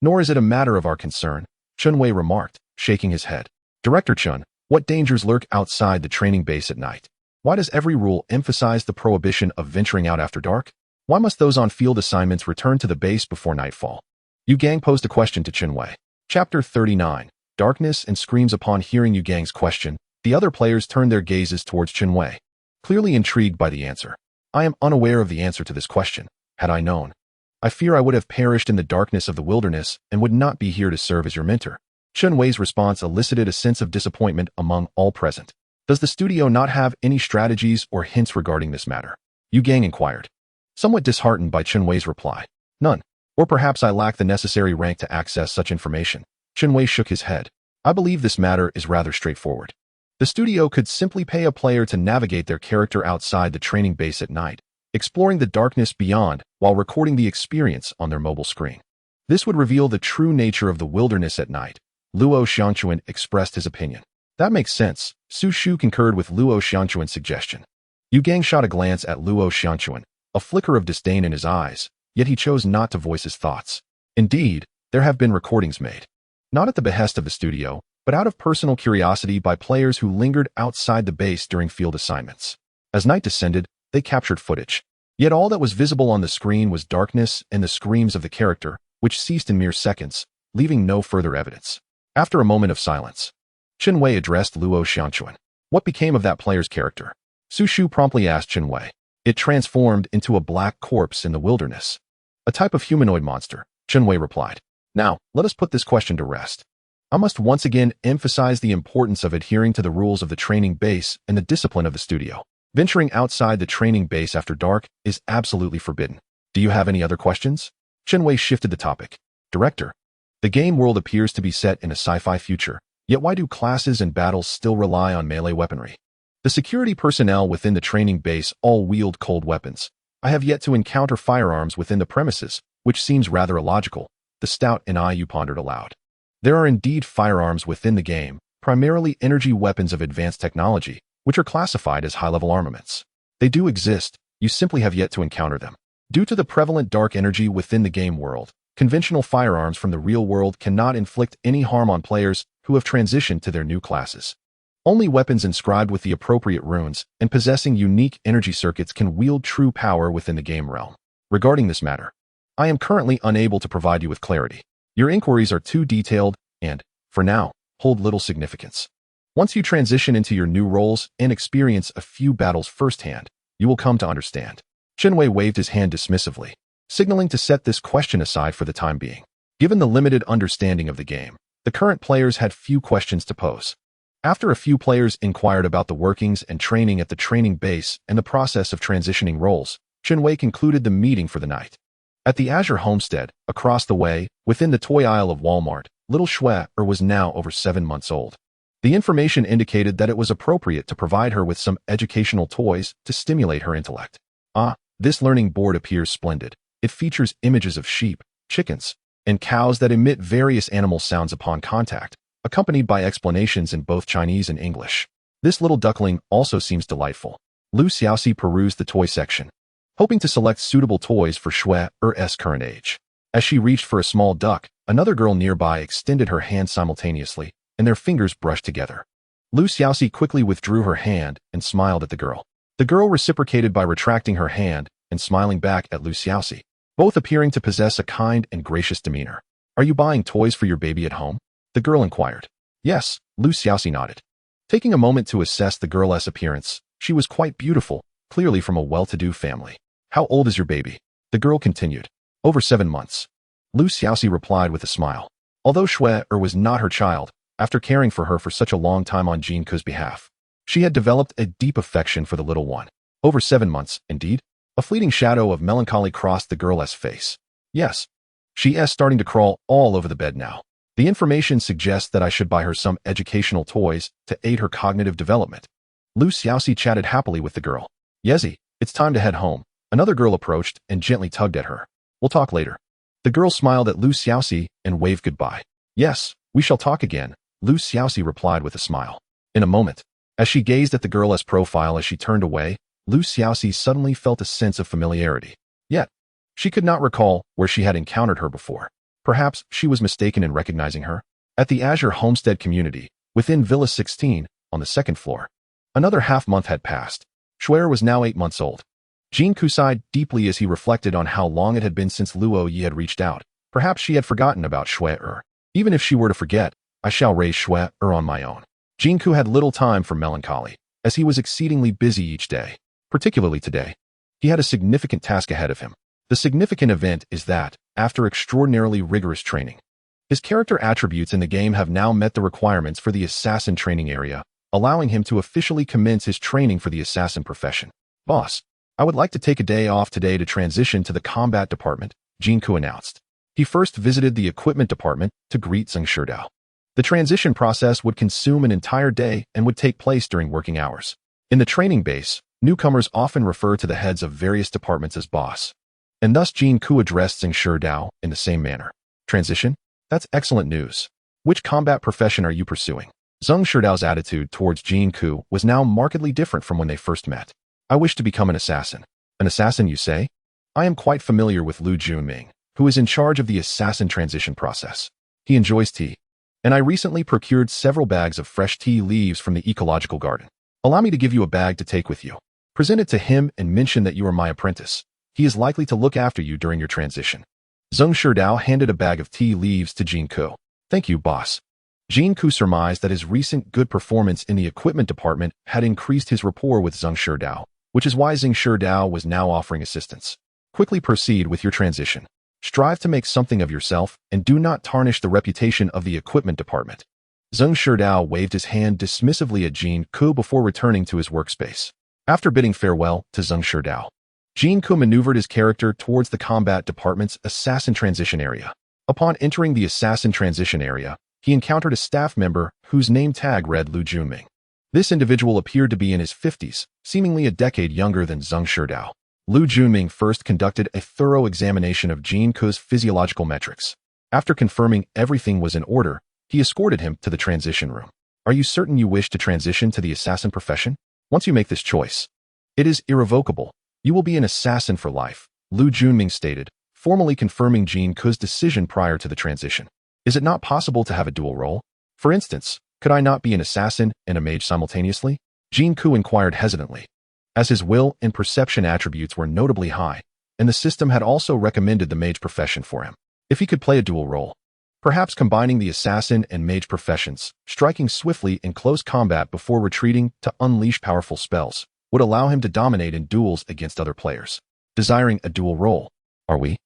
S1: Nor is it a matter of our concern, Chen Wei remarked, shaking his head. Director Chen, what dangers lurk outside the training base at night? Why does every rule emphasize the prohibition of venturing out after dark? Why must those on field assignments return to the base before nightfall? Yu Gang posed a question to Chen Wei. Chapter 39. Darkness and screams. Upon hearing Yu Gang's question, the other players turned their gazes towards Chen Wei, clearly intrigued by the answer. I am unaware of the answer to this question. Had I known, I fear I would have perished in the darkness of the wilderness and would not be here to serve as your mentor. Chen Wei's response elicited a sense of disappointment among all present. Does the studio not have any strategies or hints regarding this matter? Yu Gang inquired, somewhat disheartened by Chen Wei's reply. None. Or perhaps I lack the necessary rank to access such information. Chen Wei shook his head. I believe this matter is rather straightforward. The studio could simply pay a player to navigate their character outside the training base at night, exploring the darkness beyond while recording the experience on their mobile screen. This would reveal the true nature of the wilderness at night. Luo Xiangquan expressed his opinion. That makes sense. Su Shu concurred with Luo Xiangquan's suggestion. Yu Gang shot a glance at Luo Xiangquan, a flicker of disdain in his eyes, yet he chose not to voice his thoughts. Indeed, there have been recordings made, not at the behest of the studio, but out of personal curiosity by players who lingered outside the base during field assignments. As night descended, they captured footage. Yet all that was visible on the screen was darkness and the screams of the character, which ceased in mere seconds, leaving no further evidence. After a moment of silence, Chen Wei addressed Luo Xiangquan. What became of that player's character? Su Shu promptly asked Chen Wei. It transformed into a black corpse in the wilderness. A type of humanoid monster, Chen Wei replied. Now, let us put this question to rest. I must once again emphasize the importance of adhering to the rules of the training base and the discipline of the studio. Venturing outside the training base after dark is absolutely forbidden. Do you have any other questions? Chen Wei shifted the topic. Director, the game world appears to be set in a sci-fi future, yet why do classes and battles still rely on melee weaponry? The security personnel within the training base all wield cold weapons. I have yet to encounter firearms within the premises, which seems rather illogical. The stout Yu pondered aloud. There are indeed firearms within the game, primarily energy weapons of advanced technology, which are classified as high-level armaments. They do exist, you simply have yet to encounter them. Due to the prevalent dark energy within the game world, conventional firearms from the real world cannot inflict any harm on players who have transitioned to their new classes. Only weapons inscribed with the appropriate runes and possessing unique energy circuits can wield true power within the game realm. Regarding this matter, I am currently unable to provide you with clarity. Your inquiries are too detailed and, for now, hold little significance. Once you transition into your new roles and experience a few battles firsthand, you will come to understand. Chen Wei waved his hand dismissively, signaling to set this question aside for the time being. Given the limited understanding of the game, the current players had few questions to pose. After a few players inquired about the workings and training at the training base and the process of transitioning roles, Chen Wei concluded the meeting for the night. At the Azure homestead, across the way, within the toy aisle of Walmart, little Xue'er was now over 7 months old. The information indicated that it was appropriate to provide her with some educational toys to stimulate her intellect. This learning board appears splendid. It features images of sheep, chickens, and cows that emit various animal sounds upon contact, accompanied by explanations in both Chinese and English. This little duckling also seems delightful. Lu Xiaoxi perused the toy section, hoping to select suitable toys for Xue'er's current age. As she reached for a small duck, another girl nearby extended her hand simultaneously, and their fingers brushed together. Lu Xiaoxi quickly withdrew her hand and smiled at the girl. The girl reciprocated by retracting her hand and smiling back at Lu Xiaoxi, both appearing to possess a kind and gracious demeanor. Are you buying toys for your baby at home? The girl inquired. Yes, Lu Xiaoxi nodded. Taking a moment to assess the girl's appearance, she was quite beautiful, clearly from a well-to-do family. How old is your baby? The girl continued. Over 7 months. Lu Xiaoxi replied with a smile. Although Xue'er was not her child, after caring for her for such a long time on Jin Ke's behalf, she had developed a deep affection for the little one. Over 7 months, indeed? A fleeting shadow of melancholy crossed the girl's face. Yes. She is starting to crawl all over the bed now. The information suggests that I should buy her some educational toys to aid her cognitive development. Lu Xiaoxi chatted happily with the girl. Yezi, it's time to head home. Another girl approached and gently tugged at her. We'll talk later. The girl smiled at Lu Xiaoxi and waved goodbye. Yes, we shall talk again, Lu Xiaoxi replied with a smile. In a moment, as she gazed at the girl's profile as she turned away, Lu Xiaoxi suddenly felt a sense of familiarity. Yet, she could not recall where she had encountered her before. Perhaps she was mistaken in recognizing her. At the Azure Homestead community, within Villa 16, on the 2nd floor. Another half-month had passed. Xue'er was now 8 months old. Jin Ke sighed deeply as he reflected on how long it had been since Luo Ye had reached out. Perhaps she had forgotten about Xue'er. Even if she were to forget, I shall raise Xue'er on my own. Jin Ke had little time for melancholy, as he was exceedingly busy each day. Particularly today. He had a significant task ahead of him. The significant event is that, after extraordinarily rigorous training, his character attributes in the game have now met the requirements for the assassin training area, allowing him to officially commence his training for the assassin profession. Boss, I would like to take a day off today to transition to the combat department, Jin Ke announced. He first visited the equipment department to greet Xue'er Dao. The transition process would consume an entire day and would take place during working hours. In the training base, newcomers often refer to the heads of various departments as boss. And thus Jin Ke addressed Xue'er Dao in the same manner. Transition? That's excellent news. Which combat profession are you pursuing? Xue'er Dao's attitude towards Jin Ke was now markedly different from when they first met. I wish to become an assassin. An assassin, you say? I am quite familiar with Lu Junming, who is in charge of the assassin transition process. He enjoys tea. And I recently procured several bags of fresh tea leaves from the ecological garden. Allow me to give you a bag to take with you. Present it to him and mention that you are my apprentice. He is likely to look after you during your transition. Xue'er Dao handed a bag of tea leaves to Jin Ke. Thank you, boss. Jin Ke surmised that his recent good performance in the equipment department had increased his rapport with Xue'er Dao, which is why Xue'er Dao was now offering assistance. Quickly proceed with your transition. Strive to make something of yourself and do not tarnish the reputation of the equipment department. Xue'er Dao waved his hand dismissively at Jin Ke before returning to his workspace. After bidding farewell to Xue'er Dao, Jin Ke maneuvered his character towards the combat department's assassin transition area. Upon entering the assassin transition area, he encountered a staff member whose name tag read Lu Junming. This individual appeared to be in his 50s, seemingly a decade younger than Xue'er Dao. Lu Junming first conducted a thorough examination of Jin Ke's physiological metrics. After confirming everything was in order, he escorted him to the transition room. Are you certain you wish to transition to the assassin profession? Once you make this choice, it is irrevocable. You will be an assassin for life, Lu Junming stated, formally confirming Jin Ke's decision prior to the transition. Is it not possible to have a dual role? For instance, could I not be an assassin and a mage simultaneously? Jin Ke inquired hesitantly, as his will and perception attributes were notably high, and the system had also recommended the mage profession for him. If he could play a dual role, perhaps combining the assassin and mage professions, striking swiftly in close combat before retreating to unleash powerful spells, would allow him to dominate in duels against other players. Desiring a dual role, are we?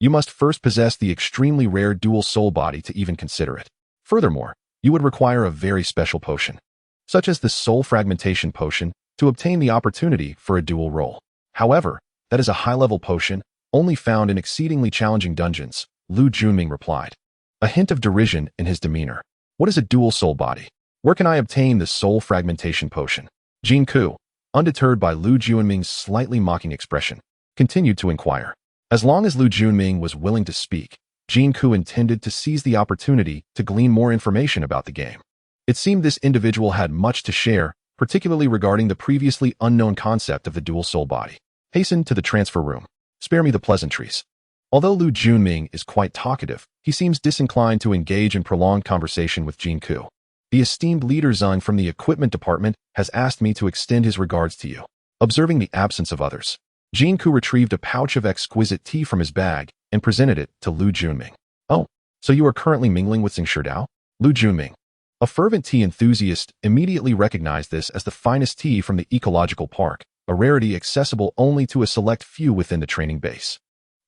S1: You must first possess the extremely rare dual soul body to even consider it. Furthermore, you would require a very special potion, such as the soul fragmentation potion, to obtain the opportunity for a dual role. However, that is a high-level potion, only found in exceedingly challenging dungeons, Lu Junming replied. A hint of derision in his demeanor. What is a dual soul body? Where can I obtain the soul fragmentation potion? Jin Ke, undeterred by Lu Junming's slightly mocking expression, continued to inquire. As long as Lu Junming was willing to speak, Jin Ke intended to seize the opportunity to glean more information about the game. It seemed this individual had much to share, particularly regarding the previously unknown concept of the dual soul body. Hasten to the transfer room. Spare me the pleasantries. Although Lu Junming is quite talkative, he seems disinclined to engage in prolonged conversation with Jin Ke. The esteemed leader Zeng from the equipment department has asked me to extend his regards to you. Observing the absence of others, Jin Ke retrieved a pouch of exquisite tea from his bag and presented it to Lu Junming. Oh, so you are currently mingling with Xingshidao? Lu Junming, a fervent tea enthusiast, immediately recognized this as the finest tea from the ecological park, a rarity accessible only to a select few within the training base.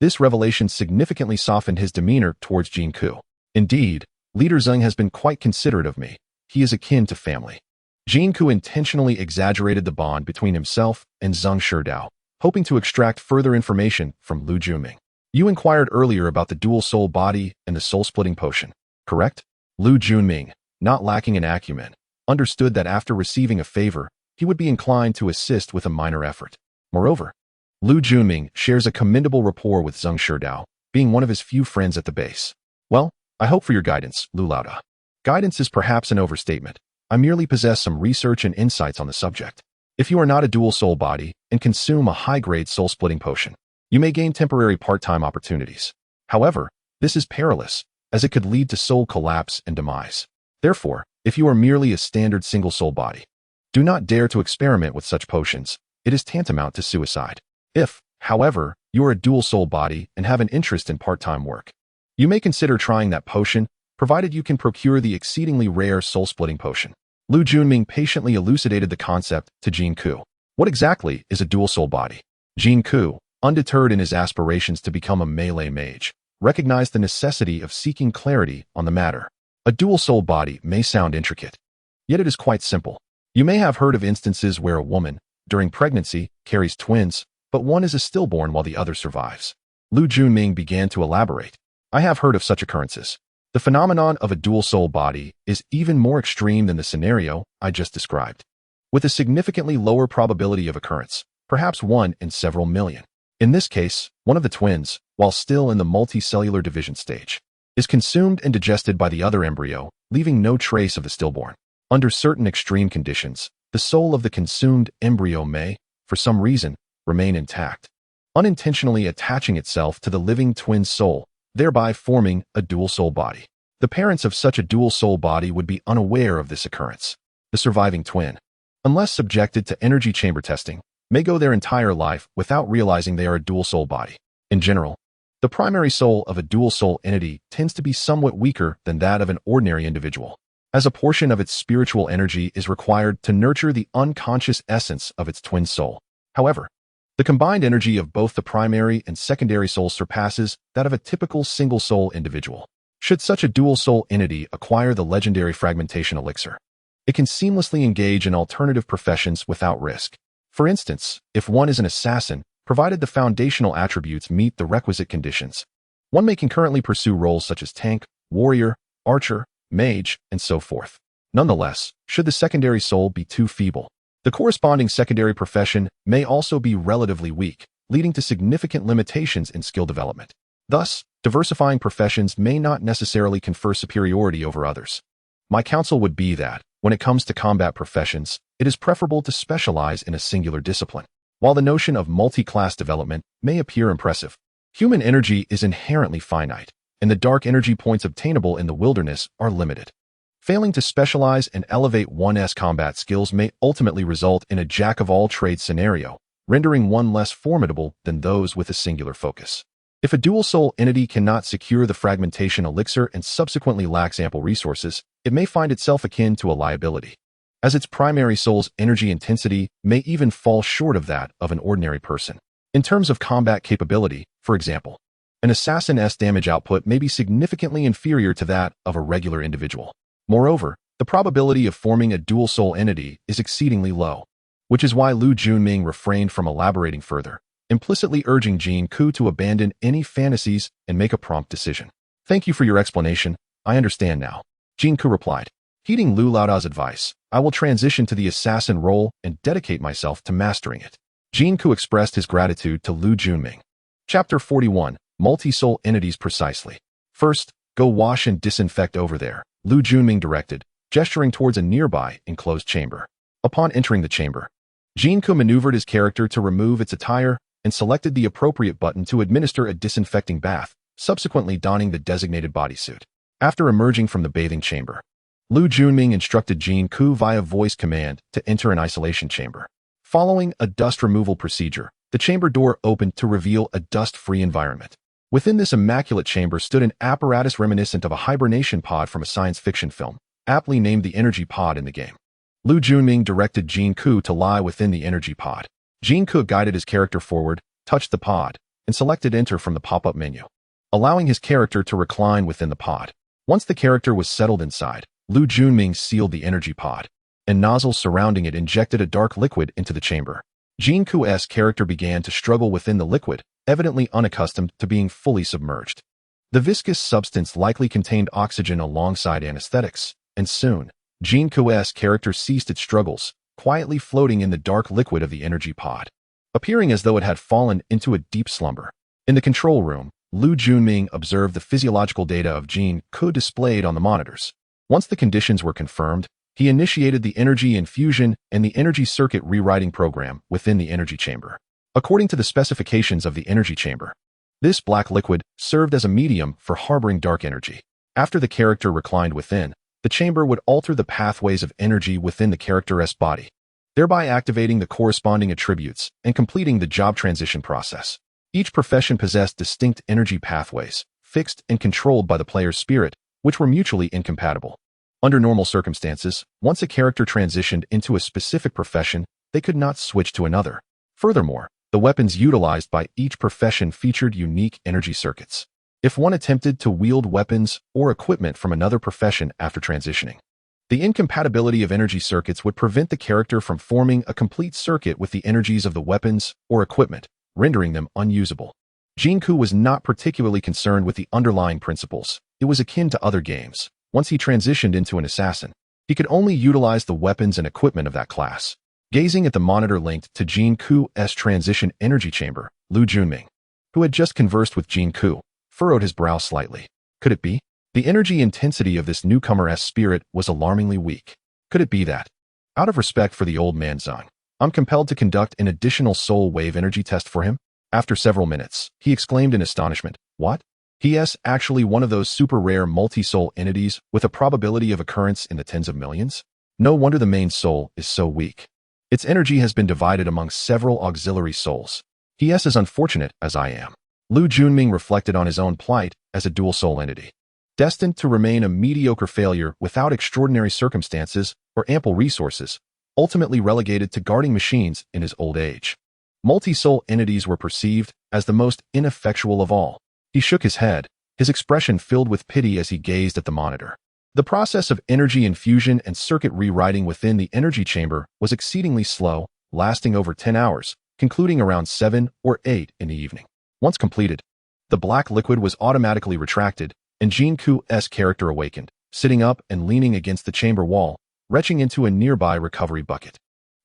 S1: This revelation significantly softened his demeanor towards Jin Ke. Indeed, Leader Zeng has been quite considerate of me. He is akin to family. Jin Ke intentionally exaggerated the bond between himself and Zeng Shidao, hoping to extract further information from Lu Junming. You inquired earlier about the dual soul body and the soul-splitting potion, correct? Lu Junming, not lacking in acumen, understood that after receiving a favor, he would be inclined to assist with a minor effort. Moreover, Lu Junming shares a commendable rapport with Zeng Shidao, being one of his few friends at the base. Well, I hope for your guidance, Lu Laoda. Guidance is perhaps an overstatement. I merely possess some research and insights on the subject. If you are not a dual soul body and consume a high-grade soul-splitting potion, you may gain temporary part-time opportunities. However, this is perilous, as it could lead to soul collapse and demise. Therefore, if you are merely a standard single soul body, do not dare to experiment with such potions. It is tantamount to suicide. If, however, you are a dual soul body and have an interest in part-time work, you may consider trying that potion, provided you can procure the exceedingly rare soul-splitting potion. Lu Junming patiently elucidated the concept to Jin Ke. What exactly is a dual soul body? Jin Ke, undeterred in his aspirations to become a melee mage, recognized the necessity of seeking clarity on the matter. A dual soul body may sound intricate, yet it is quite simple. You may have heard of instances where a woman, during pregnancy, carries twins, but one is a stillborn while the other survives. Lu Junming began to elaborate. I have heard of such occurrences. The phenomenon of a dual soul body is even more extreme than the scenario I just described, with a significantly lower probability of occurrence, perhaps 1 in several million. In this case, one of the twins, while still in the multicellular division stage, is consumed and digested by the other embryo, leaving no trace of the stillborn. Under certain extreme conditions, the soul of the consumed embryo may, for some reason, remain intact, unintentionally attaching itself to the living twin's soul, thereby forming a dual soul body. The parents of such a dual soul body would be unaware of this occurrence. The surviving twin, unless subjected to energy chamber testing, may go their entire life without realizing they are a dual soul body. In general, the primary soul of a dual soul entity tends to be somewhat weaker than that of an ordinary individual, as a portion of its spiritual energy is required to nurture the unconscious essence of its twin soul. However, the combined energy of both the primary and secondary souls surpasses that of a typical single soul individual. Should such a dual soul entity acquire the legendary fragmentation elixir, it can seamlessly engage in alternative professions without risk. For instance, if one is an assassin, provided the foundational attributes meet the requisite conditions, one may concurrently pursue roles such as tank, warrior, archer, mage, and so forth. Nonetheless, should the secondary soul be too feeble, the corresponding secondary profession may also be relatively weak, leading to significant limitations in skill development. Thus, diversifying professions may not necessarily confer superiority over others. My counsel would be that, when it comes to combat professions, it is preferable to specialize in a singular discipline. While the notion of multi-class development may appear impressive, human energy is inherently finite, and the dark energy points obtainable in the wilderness are limited. Failing to specialize and elevate one's combat skills may ultimately result in a jack-of-all-trades scenario, rendering one less formidable than those with a singular focus. If a dual soul entity cannot secure the fragmentation elixir and subsequently lacks ample resources, it may find itself akin to a liability, as its primary soul's energy intensity may even fall short of that of an ordinary person. In terms of combat capability, for example, an assassin's damage output may be significantly inferior to that of a regular individual. Moreover, the probability of forming a dual soul entity is exceedingly low, which is why Lu Junming refrained from elaborating further, implicitly urging Jin Ke to abandon any fantasies and make a prompt decision. Thank you for your explanation. I understand now. Jin Ke replied. Heeding Lu Laoda's advice, I will transition to the assassin role and dedicate myself to mastering it. Jin Ke expressed his gratitude to Lu Junming. Chapter 41. Multi-soul entities precisely. First, go wash and disinfect over there, Lu Junming directed, gesturing towards a nearby enclosed chamber. Upon entering the chamber, Jin Ke maneuvered his character to remove its attire and selected the appropriate button to administer a disinfecting bath, subsequently donning the designated bodysuit. After emerging from the bathing chamber, Lu Junming instructed Jin Ke via voice command to enter an isolation chamber. Following a dust removal procedure, the chamber door opened to reveal a dust-free environment. Within this immaculate chamber stood an apparatus reminiscent of a hibernation pod from a science fiction film, aptly named the energy pod in the game. Lu Junming directed Jin Ke to lie within the energy pod. Jin Ke guided his character forward, touched the pod, and selected Enter from the pop-up menu, allowing his character to recline within the pod. Once the character was settled inside, Lu Junming sealed the energy pod, and nozzles surrounding it injected a dark liquid into the chamber. Jin Ke's character began to struggle within the liquid, evidently unaccustomed to being fully submerged. The viscous substance likely contained oxygen alongside anesthetics, and soon, Jin Ke's character ceased its struggles, quietly floating in the dark liquid of the energy pod, appearing as though it had fallen into a deep slumber. In the control room, Lu Junming observed the physiological data of Jin Ke displayed on the monitors. Once the conditions were confirmed, he initiated the energy infusion and the energy circuit rewriting program within the energy chamber. According to the specifications of the energy chamber, this black liquid served as a medium for harboring dark energy. After the character reclined within, the chamber would alter the pathways of energy within the character's body, thereby activating the corresponding attributes and completing the job transition process. Each profession possessed distinct energy pathways, fixed and controlled by the player's spirit, which were mutually incompatible. Under normal circumstances, once a character transitioned into a specific profession, they could not switch to another. Furthermore, the weapons utilized by each profession featured unique energy circuits. If one attempted to wield weapons or equipment from another profession after transitioning, the incompatibility of energy circuits would prevent the character from forming a complete circuit with the energies of the weapons or equipment, rendering them unusable. Jin Ke was not particularly concerned with the underlying principles. It was akin to other games. Once he transitioned into an assassin, he could only utilize the weapons and equipment of that class. Gazing at the monitor linked to Jin Ke's transition energy chamber, Lu Junming, who had just conversed with Jin Ke, furrowed his brow slightly. Could it be? The energy intensity of this newcomer's spirit was alarmingly weak. Could it be that? Out of respect for the old man Zhang, I'm compelled to conduct an additional soul wave energy test for him? After several minutes, he exclaimed in astonishment, "What? He is actually one of those super rare multi-soul entities with a probability of occurrence in the tens of millions? No wonder the main soul is so weak. Its energy has been divided among several auxiliary souls. He is as unfortunate as I am." Lu Junming reflected on his own plight as a dual soul entity, destined to remain a mediocre failure without extraordinary circumstances or ample resources, ultimately relegated to guarding machines in his old age. Multi-soul entities were perceived as the most ineffectual of all. He shook his head, his expression filled with pity as he gazed at the monitor. The process of energy infusion and circuit rewriting within the energy chamber was exceedingly slow, lasting over 10 hours, concluding around 7 or 8 in the evening. Once completed, the black liquid was automatically retracted, and Jin Ke's character awakened, sitting up and leaning against the chamber wall, retching into a nearby recovery bucket.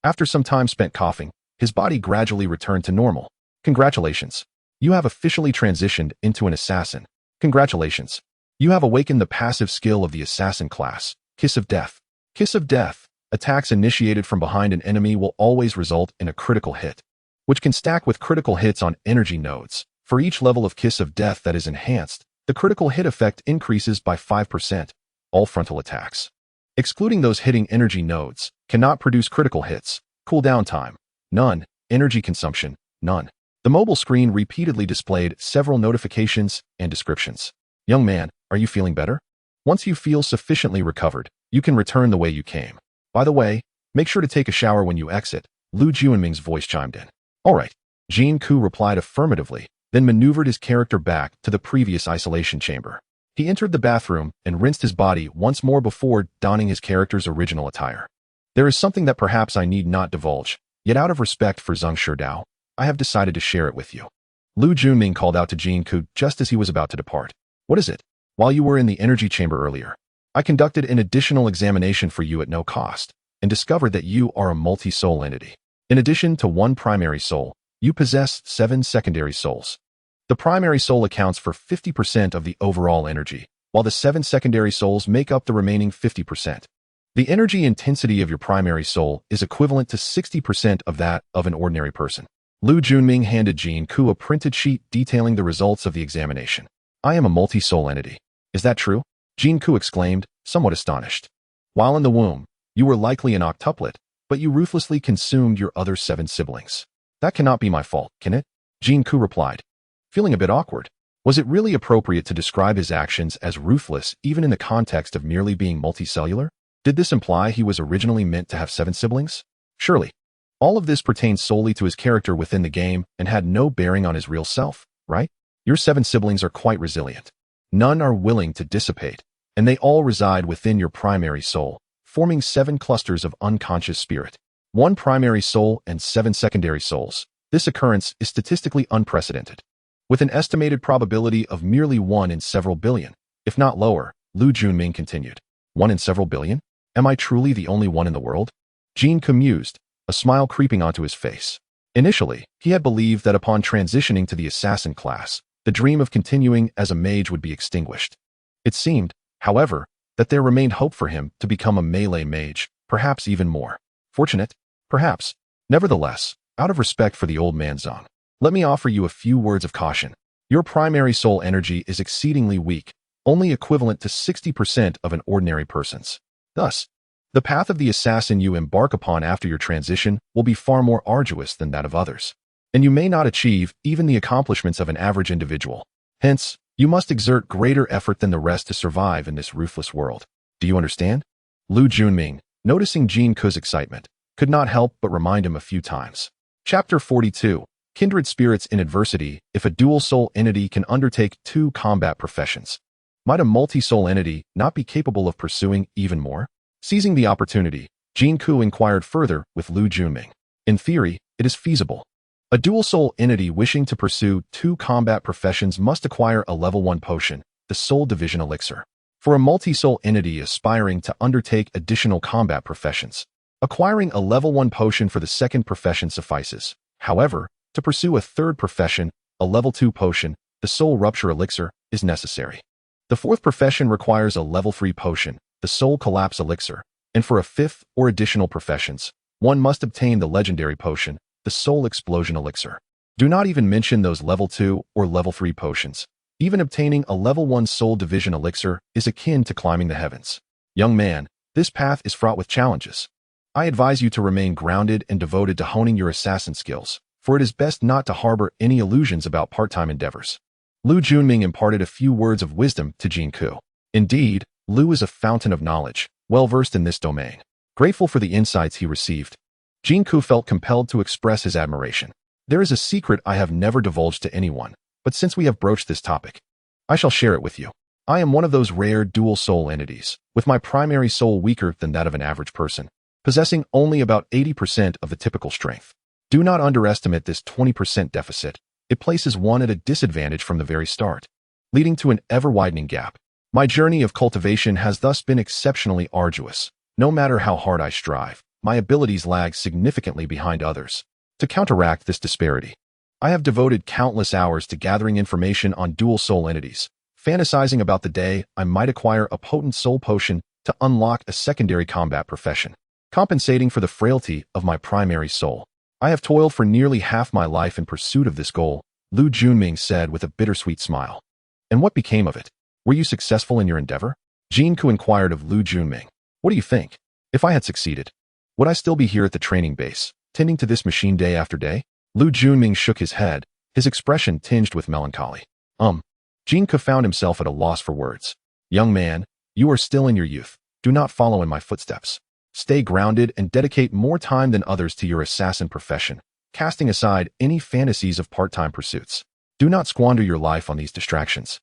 S1: After some time spent coughing, his body gradually returned to normal. "Congratulations. You have officially transitioned into an assassin. Congratulations. You have awakened the passive skill of the assassin class, Kiss of Death. Kiss of Death. Attacks initiated from behind an enemy will always result in a critical hit, which can stack with critical hits on energy nodes. For each level of Kiss of Death that is enhanced, the critical hit effect increases by 5%. All frontal attacks, excluding those hitting energy nodes, cannot produce critical hits. Cooldown time, none. Energy consumption, none." The mobile screen repeatedly displayed several notifications and descriptions. "Young man, are you feeling better? Once you feel sufficiently recovered, you can return the way you came. By the way, make sure to take a shower when you exit." Lu Junming's voice chimed in. "All right." Jin Ke replied affirmatively, then maneuvered his character back to the previous isolation chamber. He entered the bathroom and rinsed his body once more before donning his character's original attire. "There is something that perhaps I need not divulge, yet out of respect for Zhang Shidao, I have decided to share it with you." Lu Junming called out to Jin Ke just as he was about to depart. "What is it?" "While you were in the energy chamber earlier, I conducted an additional examination for you at no cost, and discovered that you are a multi-soul entity. In addition to one primary soul, you possess 7 secondary souls. The primary soul accounts for 50% of the overall energy, while the 7 secondary souls make up the remaining 50%. The energy intensity of your primary soul is equivalent to 60% of that of an ordinary person." Lu Junming handed Jin Ke a printed sheet detailing the results of the examination. "I am a multi-soul entity. Is that true?" Jin Ke exclaimed, somewhat astonished. While in the womb, you were likely an octuplet, but you ruthlessly consumed your other 7 siblings. That cannot be my fault, can it? Jin Ke replied, feeling a bit awkward. Was it really appropriate to describe his actions as ruthless even in the context of merely being multicellular? Did this imply he was originally meant to have 7 siblings? Surely. All of this pertains solely to his character within the game and had no bearing on his real self, right? Your 7 siblings are quite resilient. None are willing to dissipate, and they all reside within your primary soul, forming 7 clusters of unconscious spirit. 1 primary soul and 7 secondary souls. This occurrence is statistically unprecedented, with an estimated probability of merely 1 in several billion, if not lower. Lu Junming continued. 1 in several billion? Am I truly the only one in the world? Jin Ke mused, a smile creeping onto his face. Initially, he had believed that upon transitioning to the assassin class, the dream of continuing as a mage would be extinguished. It seemed, however, that there remained hope for him to become a melee mage, perhaps even more. Fortunate? Perhaps. Nevertheless, out of respect for the old man's zone, let me offer you a few words of caution. Your primary soul energy is exceedingly weak, only equivalent to 60% of an ordinary person's. Thus, the path of the assassin you embark upon after your transition will be far more arduous than that of others, and you may not achieve even the accomplishments of an average individual. Hence, you must exert greater effort than the rest to survive in this ruthless world. Do you understand? Lu Junming, noticing Jin Ke's excitement, could not help but remind him a few times. Chapter 42. Kindred Spirits in Adversity. If a dual-soul entity can undertake 2 combat professions, might a multi-soul entity not be capable of pursuing even more? Seizing the opportunity, Jin Ke inquired further with Lu Junming. In theory, it is feasible. A dual-soul entity wishing to pursue 2 combat professions must acquire a level 1 potion, the Soul Division Elixir. For a multi-soul entity aspiring to undertake additional combat professions, acquiring a level 1 potion for the second profession suffices. However, to pursue a third profession, a level 2 potion, the Soul Rupture Elixir, is necessary. The fourth profession requires a level 3 potion, the Soul Collapse Elixir, and for a fifth or additional professions, one must obtain the legendary potion, the Soul Explosion Elixir. Do not even mention those level 2 or level 3 potions. Even obtaining a level 1 Soul Division Elixir is akin to climbing the heavens. Young man, this path is fraught with challenges. I advise you to remain grounded and devoted to honing your assassin skills, for it is best not to harbor any illusions about part-time endeavors. Lu Junming imparted a few words of wisdom to Jin Ke. Indeed, Lu is a fountain of knowledge, well-versed in this domain. Grateful for the insights he received, Jin Ke felt compelled to express his admiration. There is a secret I have never divulged to anyone, but since we have broached this topic, I shall share it with you. I am one of those rare dual-soul entities, with my primary soul weaker than that of an average person, possessing only about 80% of the typical strength. Do not underestimate this 20% deficit. It places one at a disadvantage from the very start, leading to an ever-widening gap. My journey of cultivation has thus been exceptionally arduous. No matter how hard I strive, my abilities lag significantly behind others. To counteract this disparity, I have devoted countless hours to gathering information on dual-soul entities, fantasizing about the day I might acquire a potent soul potion to unlock a secondary combat profession, compensating for the frailty of my primary soul. I have toiled for nearly half my life in pursuit of this goal, Lu Junming said with a bittersweet smile. And what became of it? Were you successful in your endeavor? Jin Ke inquired of Lu Junming. What do you think? If I had succeeded, would I still be here at the training base, tending to this machine day after day? Lu Junming shook his head, his expression tinged with melancholy. Jin Ke found himself at a loss for words. Young man, you are still in your youth. Do not follow in my footsteps. Stay grounded and dedicate more time than others to your assassin profession, casting aside any fantasies of part-time pursuits. Do not squander your life on these distractions,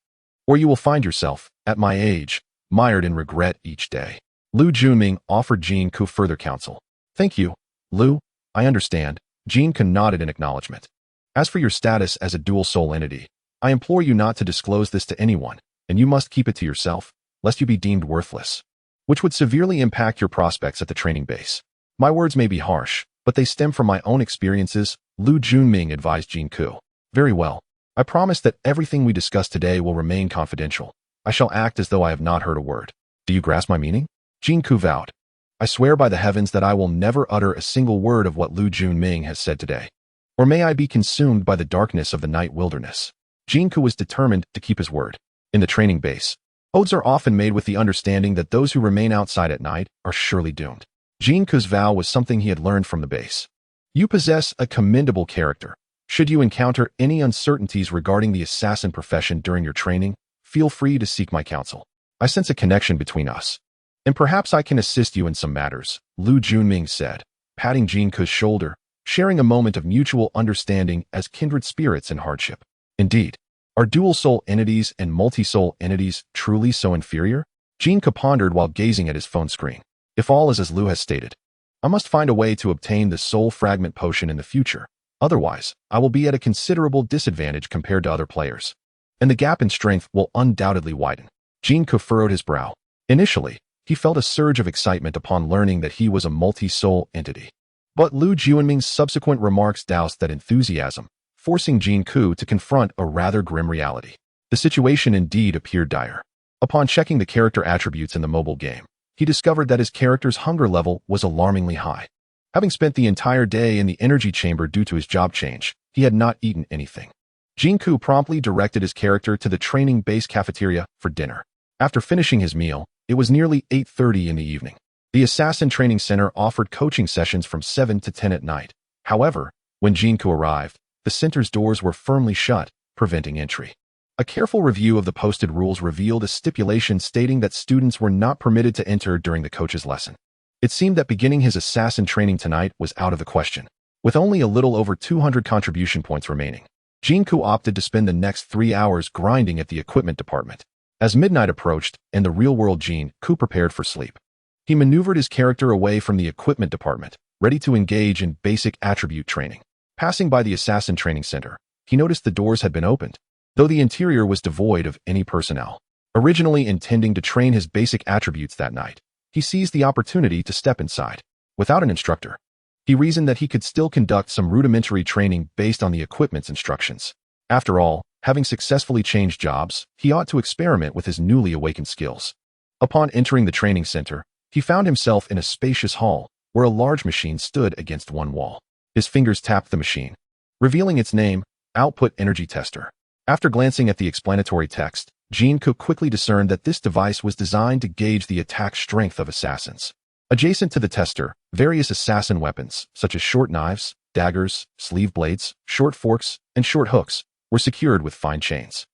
S1: or you will find yourself, at my age, mired in regret each day. Lu Junming offered Jin Ke further counsel. Thank you, Lu. I understand. Jin Ke nodded in acknowledgement. As for your status as a dual-soul entity, I implore you not to disclose this to anyone, and you must keep it to yourself, lest you be deemed worthless, which would severely impact your prospects at the training base. My words may be harsh, but they stem from my own experiences, Lu Junming advised Jin Ke. Very well. I promise that everything we discuss today will remain confidential. I shall act as though I have not heard a word. Do you grasp my meaning? Jin Ke vowed. I swear by the heavens that I will never utter a single word of what Lu Junming has said today. Or may I be consumed by the darkness of the night wilderness. Jin Ke was determined to keep his word. In the training base, Oaths are often made with the understanding that those who remain outside at night are surely doomed. Jin Ke's vow was something he had learned from the base. You possess a commendable character. Should you encounter any uncertainties regarding the assassin profession during your training, feel free to seek my counsel. I sense a connection between us, and perhaps I can assist you in some matters, Lu Junming said, patting Jin Ke's shoulder, sharing a moment of mutual understanding as kindred spirits in hardship. Indeed, are dual-soul entities and multi-soul entities truly so inferior? Jin Ke pondered while gazing at his phone screen. If all is as Lu has stated, I must find a way to obtain the soul fragment potion in the future. Otherwise, I will be at a considerable disadvantage compared to other players, and the gap in strength will undoubtedly widen. Jin Ke furrowed his brow. Initially, he felt a surge of excitement upon learning that he was a multi-soul entity. But Lu Junming's subsequent remarks doused that enthusiasm, forcing Jin Ke to confront a rather grim reality. The situation indeed appeared dire. Upon checking the character attributes in the mobile game, he discovered that his character's hunger level was alarmingly high. Having spent the entire day in the energy chamber due to his job change, he had not eaten anything. Jin Ke promptly directed his character to the training base cafeteria for dinner. After finishing his meal, it was nearly 8:30 in the evening. The Assassin Training Center offered coaching sessions from 7 to 10 at night. However, when Jin Ke arrived, the center's doors were firmly shut, preventing entry. A careful review of the posted rules revealed a stipulation stating that students were not permitted to enter during the coach's lesson. It seemed that beginning his assassin training tonight was out of the question. With only a little over 200 contribution points remaining, Jin Ke opted to spend the next 3 hours grinding at the equipment department. As midnight approached and the real-world Jin Ke prepared for sleep, he maneuvered his character away from the equipment department, ready to engage in basic attribute training. Passing by the Assassin Training Center, he noticed the doors had been opened, though the interior was devoid of any personnel. Originally intending to train his basic attributes that night, he seized the opportunity to step inside. Without an instructor, he reasoned that he could still conduct some rudimentary training based on the equipment's instructions. After all, having successfully changed jobs, he ought to experiment with his newly awakened skills. Upon entering the training center, he found himself in a spacious hall, where a large machine stood against one wall. His fingers tapped the machine, revealing its name, Output Energy Tester. After glancing at the explanatory text, Jin Ke quickly discerned that this device was designed to gauge the attack strength of assassins. Adjacent to the tester, various assassin weapons, such as short knives, daggers, sleeve blades, short forks, and short hooks, were secured with fine chains.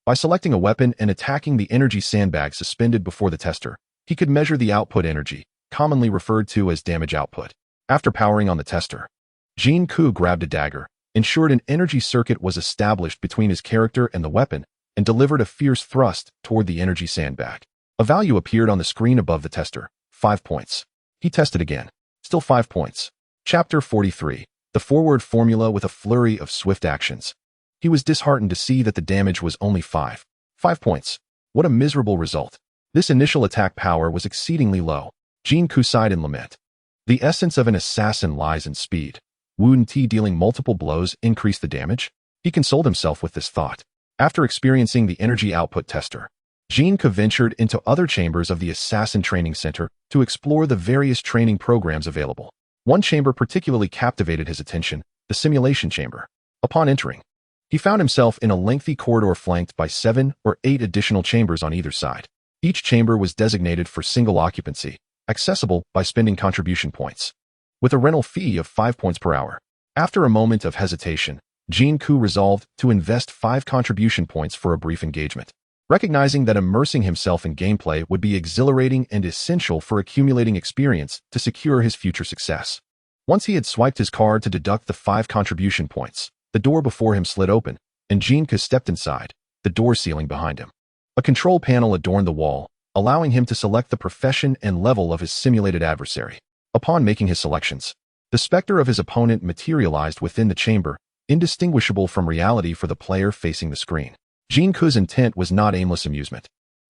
S1: By selecting a weapon and attacking the energy sandbag suspended before the tester, he could measure the output energy, commonly referred to as damage output. After powering on the tester, Jin Ke grabbed a dagger, ensured an energy circuit was established between his character and the weapon, and delivered a fierce thrust toward the energy sandbag. A value appeared on the screen above the tester, 5 points. He tested again. Still 5 points. Chapter 43. The forward formula with a flurry of swift actions. He was disheartened to see that the damage was only 5 points. What a miserable result. This initial attack power was exceedingly low. Jin Ke sighed in lament. The essence of an assassin lies in speed. Wouldn't dealing multiple blows increase the damage? He consoled himself with this thought. After experiencing the energy output tester, Jin Ke ventured into other chambers of the Assassin Training Center to explore the various training programs available. One chamber particularly captivated his attention, the simulation chamber. Upon entering, he found himself in a lengthy corridor flanked by 7 or 8 additional chambers on either side. Each chamber was designated for single occupancy, accessible by spending contribution points, with a rental fee of 5 points per hour. After a moment of hesitation, Jin Ke resolved to invest 5 contribution points for a brief engagement. Recognizing that immersing himself in gameplay would be exhilarating and essential for accumulating experience to secure his future success. Once he had swiped his card to deduct the 5 contribution points, the door before him slid open, and Jin Ke stepped inside, the door sealing behind him. A control panel adorned the wall, allowing him to select the profession and level of his simulated adversary. Upon making his selections, the specter of his opponent materialized within the chamber, indistinguishable from reality for the player facing the screen. Jin Ke's intent was not aimless amusement.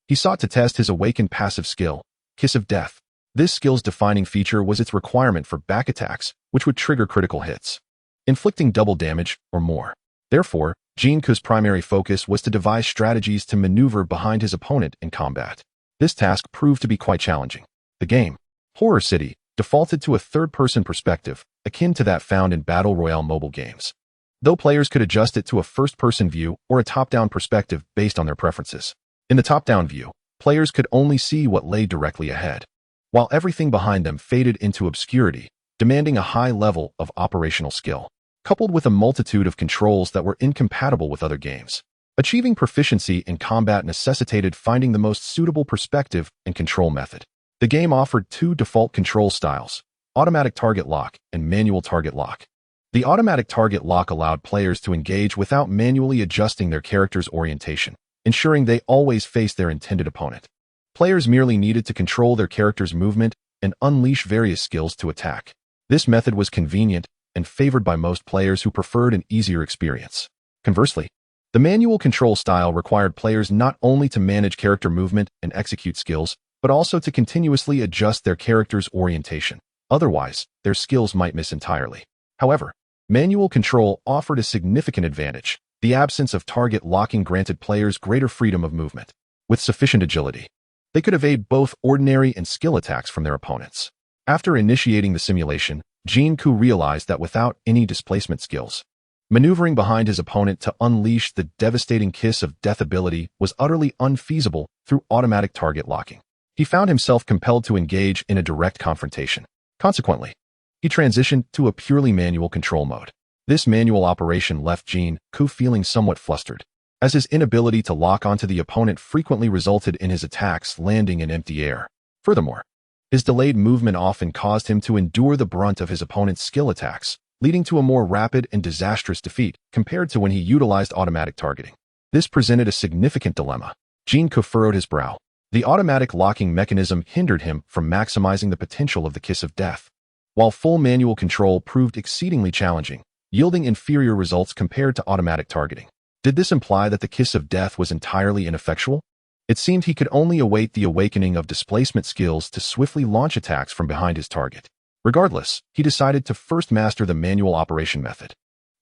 S1: He sought to test his awakened passive skill, Kiss of Death. This skill's defining feature was its requirement for back attacks, which would trigger critical hits, inflicting double damage or more. Therefore, Jin Ke's primary focus was to devise strategies to maneuver behind his opponent in combat. This task proved to be quite challenging. The game, Horror City, defaulted to a third-person perspective, akin to that found in Battle Royale mobile games, though players could adjust it to a first-person view or a top-down perspective based on their preferences. In the top-down view, players could only see what lay directly ahead, while everything behind them faded into obscurity, demanding a high level of operational skill, coupled with a multitude of controls that were incompatible with other games. Achieving proficiency in combat necessitated finding the most suitable perspective and control method. The game offered two default control styles: automatic target lock and manual target lock. The automatic target lock allowed players to engage without manually adjusting their character's orientation, ensuring they always face their intended opponent. Players merely needed to control their character's movement and unleash various skills to attack. This method was convenient and favored by most players who preferred an easier experience. Conversely, the manual control style required players not only to manage character movement and execute skills, but also to continuously adjust their character's orientation. Otherwise, their skills might miss entirely. However, manual control offered a significant advantage. The absence of target locking granted players greater freedom of movement. With sufficient agility, they could evade both ordinary and skill attacks from their opponents. After initiating the simulation, Jin Ke realized that without any displacement skills, maneuvering behind his opponent to unleash the devastating kiss of death ability was utterly unfeasible through automatic target locking. He found himself compelled to engage in a direct confrontation. Consequently, he transitioned to a purely manual control mode. This manual operation left Jin Ke feeling somewhat flustered, as his inability to lock onto the opponent frequently resulted in his attacks landing in empty air. Furthermore, his delayed movement often caused him to endure the brunt of his opponent's skill attacks, leading to a more rapid and disastrous defeat compared to when he utilized automatic targeting. This presented a significant dilemma. Jin Ke furrowed his brow. The automatic locking mechanism hindered him from maximizing the potential of the kiss of death, while full manual control proved exceedingly challenging, yielding inferior results compared to automatic targeting. Did this imply that the kiss of death was entirely ineffectual? It seemed he could only await the awakening of displacement skills to swiftly launch attacks from behind his target. Regardless, he decided to first master the manual operation method.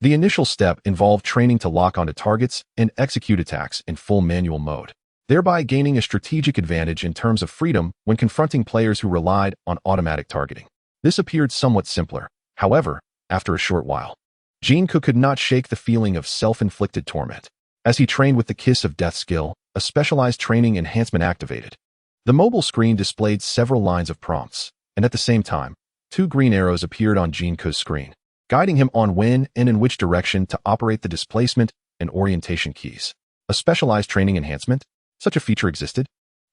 S1: The initial step involved training to lock onto targets and execute attacks in full manual mode, thereby gaining a strategic advantage in terms of freedom when confronting players who relied on automatic targeting. This appeared somewhat simpler. However, after a short while, Jin Ke could not shake the feeling of self-inflicted torment. As he trained with the Kiss of Death skill, a specialized training enhancement activated. The mobile screen displayed several lines of prompts, and at the same time, two green arrows appeared on Jin Ke's screen, guiding him on when and in which direction to operate the displacement and orientation keys. A specialized training enhancement? Such a feature existed?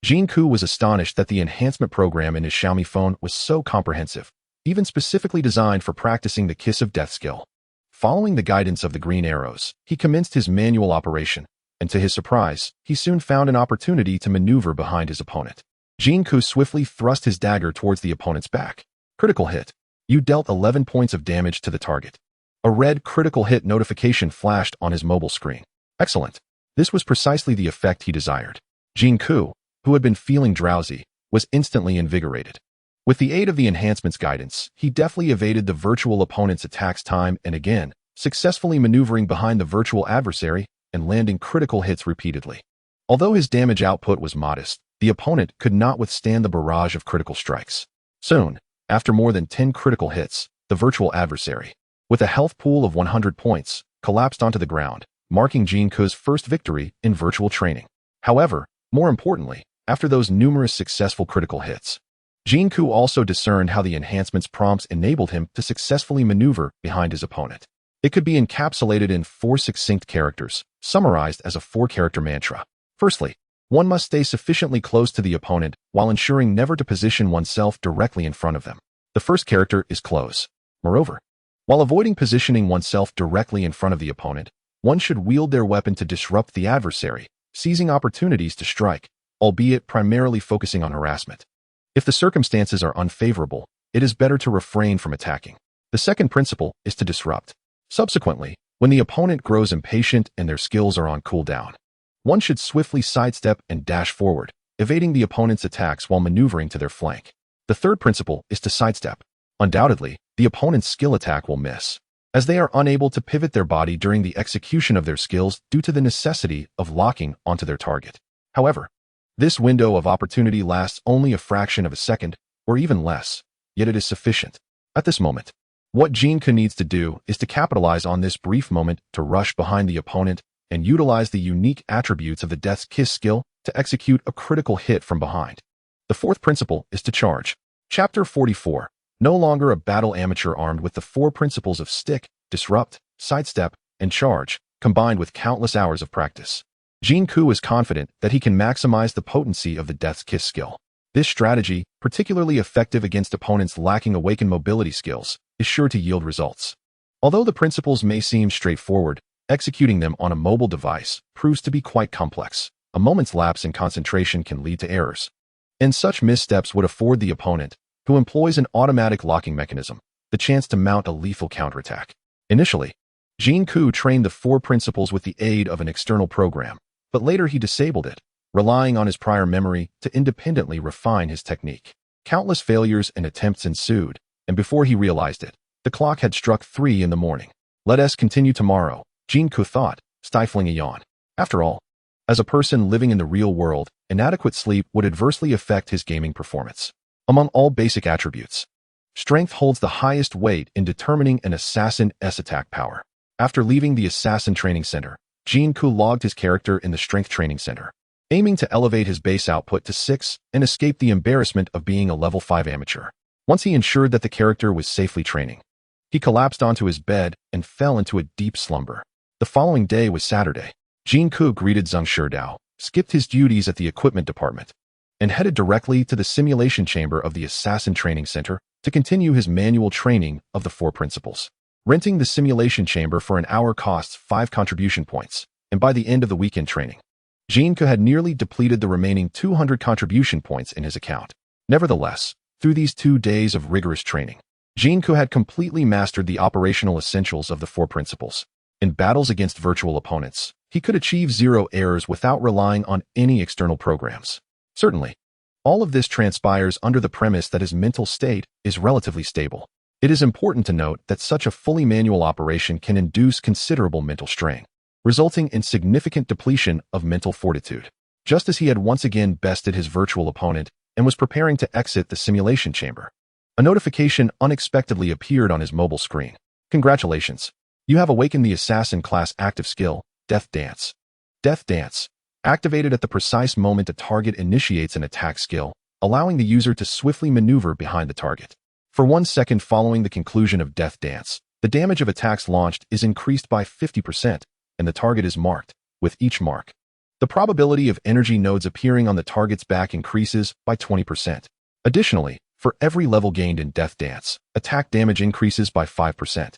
S1: Jin Ke was astonished that the enhancement program in his Xiaomi phone was so comprehensive, even specifically designed for practicing the Kiss of Death skill. Following the guidance of the green arrows, he commenced his manual operation, and to his surprise, he soon found an opportunity to maneuver behind his opponent. Jin Ke swiftly thrust his dagger towards the opponent's back. Critical hit. You dealt 11 points of damage to the target. A red critical hit notification flashed on his mobile screen. Excellent. This was precisely the effect he desired. Jin Ke, who had been feeling drowsy, was instantly invigorated. With the aid of the enhancement's guidance, he deftly evaded the virtual opponent's attacks time and again, successfully maneuvering behind the virtual adversary and landing critical hits repeatedly. Although his damage output was modest, the opponent could not withstand the barrage of critical strikes. Soon, after more than 10 critical hits, the virtual adversary, with a health pool of 100 points, collapsed onto the ground, marking Jin Ke's first victory in virtual training. However, more importantly, after those numerous successful critical hits, Jin Ke also discerned how the enhancement's prompts enabled him to successfully maneuver behind his opponent. It could be encapsulated in 4 succinct characters, summarized as a 4-character mantra. Firstly, one must stay sufficiently close to the opponent while ensuring never to position oneself directly in front of them. The first character is close. Moreover, while avoiding positioning oneself directly in front of the opponent, one should wield their weapon to disrupt the adversary, seizing opportunities to strike, albeit primarily focusing on harassment. If the circumstances are unfavorable, it is better to refrain from attacking. The second principle is to disrupt. Subsequently, when the opponent grows impatient and their skills are on cooldown, one should swiftly sidestep and dash forward, evading the opponent's attacks while maneuvering to their flank. The third principle is to sidestep. Undoubtedly, the opponent's skill attack will miss, as they are unable to pivot their body during the execution of their skills due to the necessity of locking onto their target. However, this window of opportunity lasts only a fraction of a second, or even less, yet it is sufficient. At this moment, what Jin Ke needs to do is to capitalize on this brief moment to rush behind the opponent and utilized the unique attributes of the Death's Kiss skill to execute a critical hit from behind. The fourth principle is to charge. Chapter 44. No longer a battle amateur armed with the four principles of stick, disrupt, sidestep, and charge, combined with countless hours of practice. Jin Ke is confident that he can maximize the potency of the Death's Kiss skill. This strategy, particularly effective against opponents lacking awakened mobility skills, is sure to yield results. Although the principles may seem straightforward, executing them on a mobile device proves to be quite complex. A moment's lapse in concentration can lead to errors, and such missteps would afford the opponent, who employs an automatic locking mechanism, the chance to mount a lethal counterattack. Initially, Jin Ke trained the four principles with the aid of an external program, but later he disabled it, relying on his prior memory to independently refine his technique. Countless failures and attempts ensued, and before he realized it, the clock had struck 3 in the morning. Let us continue tomorrow, Jin Ke thought, stifling a yawn. After all, as a person living in the real world, inadequate sleep would adversely affect his gaming performance. Among all basic attributes, strength holds the highest weight in determining an assassin's attack power. After leaving the assassin training center, Jin Ke logged his character in the strength training center, aiming to elevate his base output to 6 and escape the embarrassment of being a level 5 amateur. Once he ensured that the character was safely training, he collapsed onto his bed and fell into a deep slumber. The following day was Saturday. Jin Ke greeted Zheng Shidao, skipped his duties at the equipment department, and headed directly to the simulation chamber of the Assassin Training Center to continue his manual training of the four principles. Renting the simulation chamber for an hour costs 5 contribution points, and by the end of the weekend training, Jin Ke had nearly depleted the remaining 200 contribution points in his account. Nevertheless, through these 2 days of rigorous training, Jin Ke had completely mastered the operational essentials of the four principles. In battles against virtual opponents, he could achieve 0 errors without relying on any external programs. Certainly, all of this transpires under the premise that his mental state is relatively stable. It is important to note that such a fully manual operation can induce considerable mental strain, resulting in significant depletion of mental fortitude. Just as he had once again bested his virtual opponent and was preparing to exit the simulation chamber, a notification unexpectedly appeared on his mobile screen. Congratulations! You have awakened the Assassin class active skill, Death Dance. Death Dance, activated at the precise moment a target initiates an attack skill, allowing the user to swiftly maneuver behind the target. For 1 second following the conclusion of Death Dance, the damage of attacks launched is increased by 50%, and the target is marked. With each mark, the probability of energy nodes appearing on the target's back increases by 20%. Additionally, for every level gained in Death Dance, attack damage increases by 5%.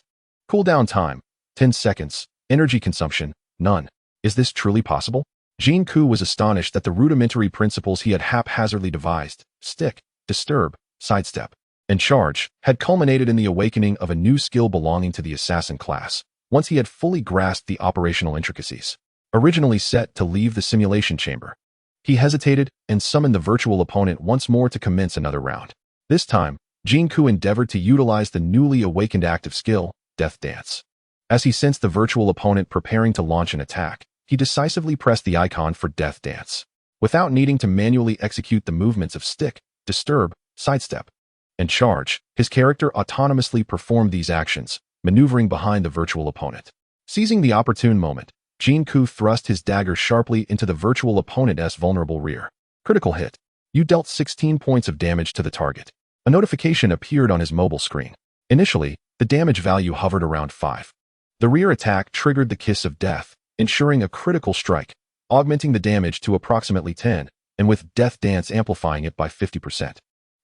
S1: Cooldown time, 10 seconds. Energy consumption, none. Is this truly possible? Jin Ke was astonished that the rudimentary principles he had haphazardly devised, stick, disturb, sidestep, and charge, had culminated in the awakening of a new skill belonging to the assassin class, once he had fully grasped the operational intricacies. Originally set to leave the simulation chamber, he hesitated and summoned the virtual opponent once more to commence another round. This time, Jin Ke endeavored to utilize the newly awakened active skill, Death Dance. As he sensed the virtual opponent preparing to launch an attack, he decisively pressed the icon for Death Dance. Without needing to manually execute the movements of stick, disturb, sidestep, and charge, his character autonomously performed these actions, maneuvering behind the virtual opponent. Seizing the opportune moment, Jin Ke thrust his dagger sharply into the virtual opponent's vulnerable rear. Critical hit. You dealt 16 points of damage to the target. A notification appeared on his mobile screen. Initially, the damage value hovered around 5. The rear attack triggered the Kiss of Death, ensuring a critical strike, augmenting the damage to approximately 10, and with Death Dance amplifying it by 50%.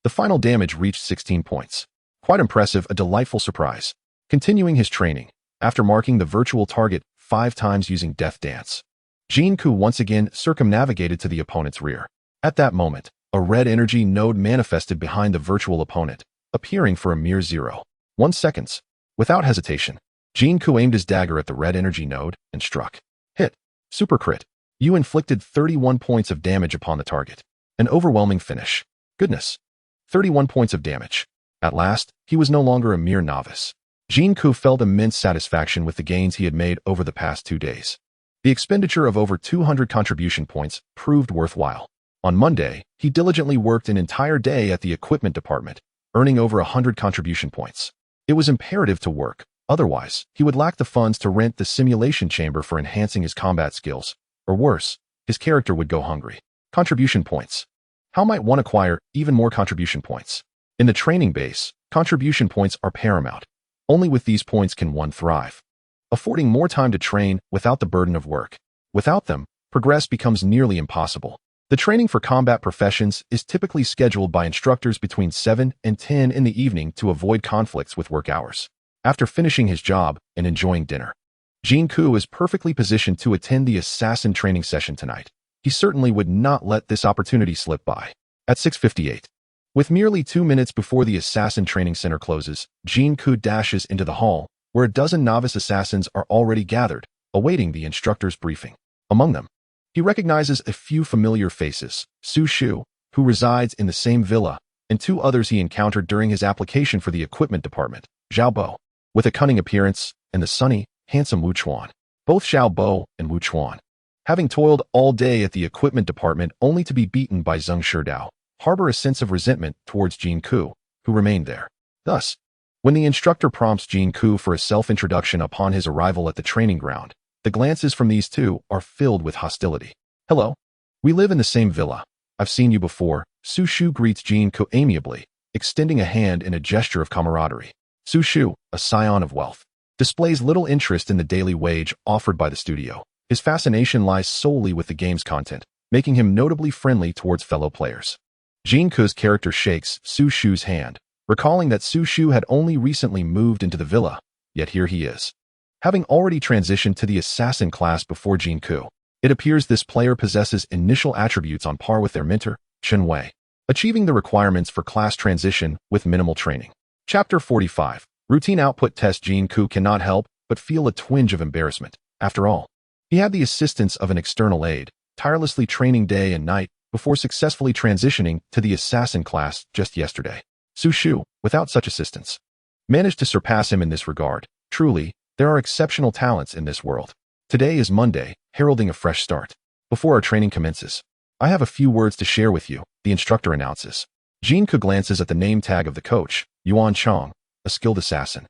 S1: The final damage reached 16 points. Quite impressive, a delightful surprise. Continuing his training, after marking the virtual target 5 times using Death Dance, Jin Ke once again circumnavigated to the opponent's rear. At that moment, a red energy node manifested behind the virtual opponent, appearing for a mere 0.1 seconds. Without hesitation, Jin Ke aimed his dagger at the red energy node and struck. Hit. Super crit. You inflicted 31 points of damage upon the target. An overwhelming finish. Goodness. 31 points of damage. At last, he was no longer a mere novice. Jin Ke felt immense satisfaction with the gains he had made over the past 2 days. The expenditure of over 200 contribution points proved worthwhile. On Monday, he diligently worked an entire day at the equipment department, earning over 100 contribution points. It was imperative to work, Otherwise, he would lack the funds to rent the simulation chamber for enhancing his combat skills. Or worse, his character would go hungry. Contribution points. How might one acquire even more contribution points? In the training base, contribution points are paramount. Only with these points can one thrive, affording more time to train without the burden of work. Without them, progress becomes nearly impossible. The training for combat professions is typically scheduled by instructors between 7 and 10 in the evening to avoid conflicts with work hours. After finishing his job and enjoying dinner, Jin Ke is perfectly positioned to attend the assassin training session tonight. He certainly would not let this opportunity slip by. At 6:58, with merely 2 minutes before the assassin training center closes, Jin Ke dashes into the hall, where a dozen novice assassins are already gathered, awaiting the instructor's briefing. Among them, he recognizes a few familiar faces: Xue'er, who resides in the same villa, and 2 others he encountered during his application for the equipment department: Xiaobo, with a cunning appearance, and the sunny, handsome Wu Chuan. Both Xiaobo and Wu Chuan, having toiled all day at the equipment department only to be beaten by Zheng Shidao, harbor a sense of resentment towards Jin Ke, who remained there. Thus, when the instructor prompts Jin Ke for a self-introduction upon his arrival at the training ground, the glances from these 2 are filled with hostility. "Hello. We live in the same villa. I've seen you before." Xue'er greets Jin Ke amiably, extending a hand in a gesture of camaraderie. Xue'er, a scion of wealth, displays little interest in the daily wage offered by the studio. His fascination lies solely with the game's content, making him notably friendly towards fellow players. Jin Ke's character shakes Xue'er's hand, recalling that Xue'er had only recently moved into the villa, yet here he is, having already transitioned to the assassin class before Jin Ke. It appears this player possesses initial attributes on par with their mentor, Chen Wei, achieving the requirements for class transition with minimal training. Chapter 45. Routine output test. Jin Ke cannot help but feel a twinge of embarrassment. After all, he had the assistance of an external aide, tirelessly training day and night before successfully transitioning to the assassin class just yesterday. Xue'er, without such assistance, managed to surpass him in this regard. Truly, there are exceptional talents in this world. Today is Monday, heralding a fresh start. Before our training commences, I have a few words to share with you, the instructor announces. Jin Ke glances at the name tag of the coach, Yuan Chang, a skilled assassin,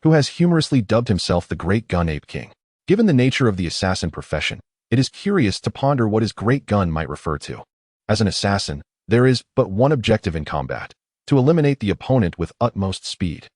S1: who has humorously dubbed himself the Great Gun Ape King. Given the nature of the assassin profession, it is curious to ponder what his great gun might refer to. As an assassin, there is but one objective in combat: to eliminate the opponent with utmost speed.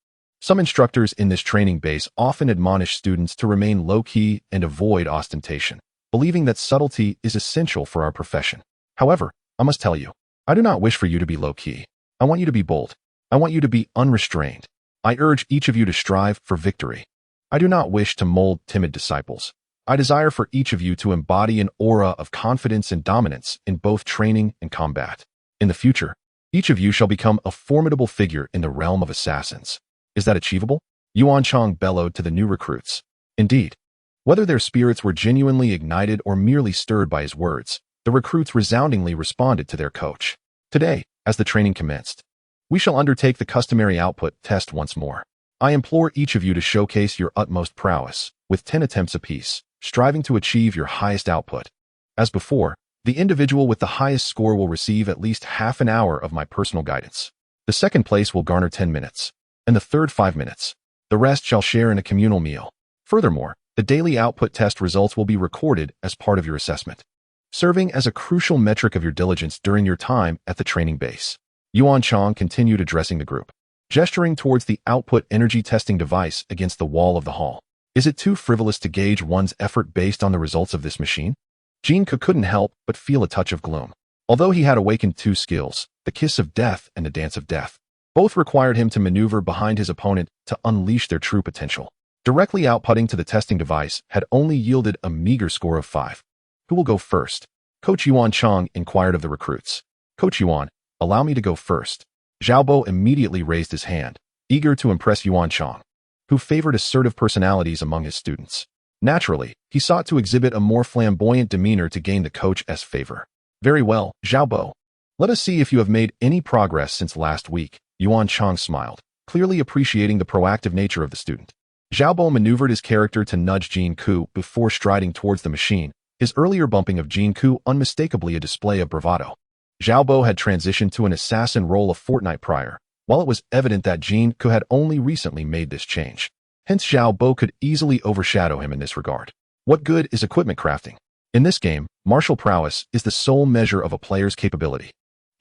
S1: Some instructors in this training base often admonish students to remain low-key and avoid ostentation, believing that subtlety is essential for our profession. However, I must tell you, I do not wish for you to be low-key. I want you to be bold. I want you to be unrestrained. I urge each of you to strive for victory. I do not wish to mold timid disciples. I desire for each of you to embody an aura of confidence and dominance in both training and combat. In the future, each of you shall become a formidable figure in the realm of assassins. Is that achievable? Yuan Chang bellowed to the new recruits. Indeed, whether their spirits were genuinely ignited or merely stirred by his words, the recruits resoundingly responded to their coach. Today, as the training commenced, we shall undertake the customary output test once more. I implore each of you to showcase your utmost prowess, with 10 attempts apiece, striving to achieve your highest output. As before, the individual with the highest score will receive at least half an hour of my personal guidance. The second place will garner 10 minutes, and the third 5 minutes. The rest shall share in a communal meal. Furthermore, the daily output test results will be recorded as part of your assessment, serving as a crucial metric of your diligence during your time at the training base. Yuan Chang continued addressing the group, gesturing towards the output energy testing device against the wall of the hall. Is it too frivolous to gauge one's effort based on the results of this machine? Jin Ke couldn't help but feel a touch of gloom. Although he had awakened 2 skills, the kiss of death and the dance of death, both required him to maneuver behind his opponent to unleash their true potential. Directly outputting to the testing device had only yielded a meager score of 5. Who will go first? Coach Yuan Chang inquired of the recruits. Coach Yuan, allow me to go first. Xiaobo immediately raised his hand, eager to impress Yuan Chang, who favored assertive personalities among his students. Naturally, he sought to exhibit a more flamboyant demeanor to gain the coach's favor. Very well, Xiaobo. Let us see if you have made any progress since last week. Yuan Chang smiled, clearly appreciating the proactive nature of the student. Xiaobo maneuvered his character to nudge Jin Ke before striding towards the machine, his earlier bumping of Jin Ke unmistakably a display of bravado. Xiaobo had transitioned to an assassin role a fortnight prior, while it was evident that Jin Ke had only recently made this change. Hence Xiao Bo could easily overshadow him in this regard. What good is equipment crafting? In this game, martial prowess is the sole measure of a player's capability.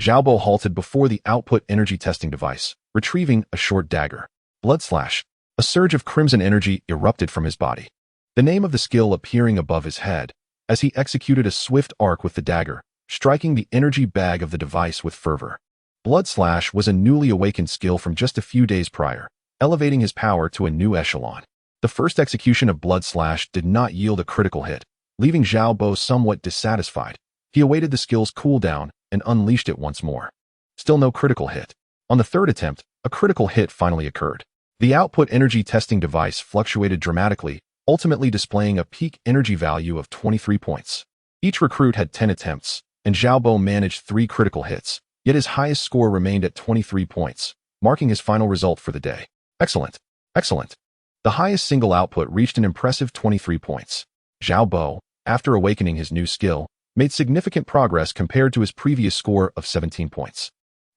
S1: Xiao Bo halted before the output energy testing device, retrieving a short dagger. Blood slash. A surge of crimson energy erupted from his body. The name of the skill appearing above his head, as he executed a swift arc with the dagger, striking the energy bag of the device with fervor. Blood slash was a newly awakened skill from just a few days prior, elevating his power to a new echelon. The first execution of blood slash did not yield a critical hit, leaving Xiao Bo somewhat dissatisfied. He awaited the skill's cooldown and unleashed it once more. Still no critical hit. On the third attempt, a critical hit finally occurred. The output energy testing device fluctuated dramatically, ultimately displaying a peak energy value of 23 points. Each recruit had 10 attempts, and Xiao Bo managed 3 critical hits, yet his highest score remained at 23 points, marking his final result for the day. Excellent. Excellent. The highest single output reached an impressive 23 points. Xiao Bo, after awakening his new skill, made significant progress compared to his previous score of 17 points.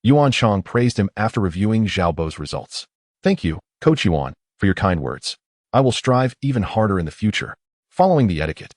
S1: Yuan Chang praised him after reviewing Xiao Bo's results. Thank you, Coach Yuan, for your kind words. I will strive even harder in the future. Following the etiquette,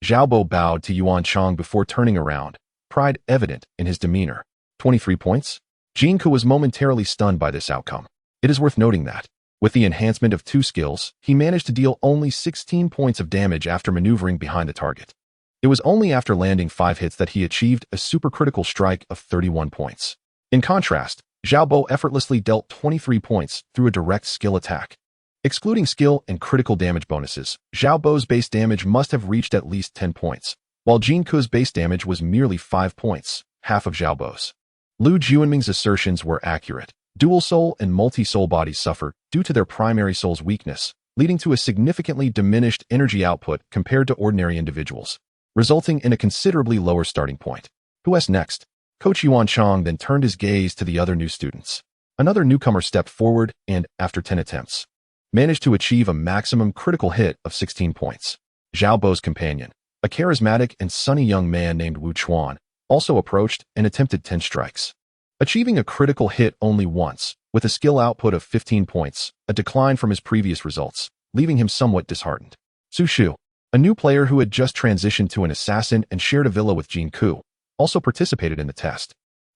S1: Xiao Bo bowed to Yuan Chang before turning around, pride evident in his demeanor. 23 points? Jin Ke was momentarily stunned by this outcome. It is worth noting that, with the enhancement of 2 skills, he managed to deal only 16 points of damage after maneuvering behind the target. It was only after landing 5 hits that he achieved a supercritical strike of 31 points. In contrast, Xiao Bo effortlessly dealt 23 points through a direct skill attack. Excluding skill and critical damage bonuses, Xiao Bo's base damage must have reached at least 10 points, while Jin Ke's base damage was merely 5 points, half of Xiao Bo's. Lu Juanming's assertions were accurate. Dual soul and multi-soul bodies suffer due to their primary soul's weakness, leading to a significantly diminished energy output compared to ordinary individuals, resulting in a considerably lower starting point. Who's next? Coach Yuan Chang then turned his gaze to the other new students. Another newcomer stepped forward and, after 10 attempts, managed to achieve a maximum critical hit of 16 points. Xiao Bo's companion, a charismatic and sunny young man named Wu Chuan, also approached and attempted 10 strikes. Achieving a critical hit only once, with a skill output of 15 points, a decline from his previous results, leaving him somewhat disheartened. Su Shu, a new player who had just transitioned to an assassin and shared a villa with Jin Ke, also participated in the test,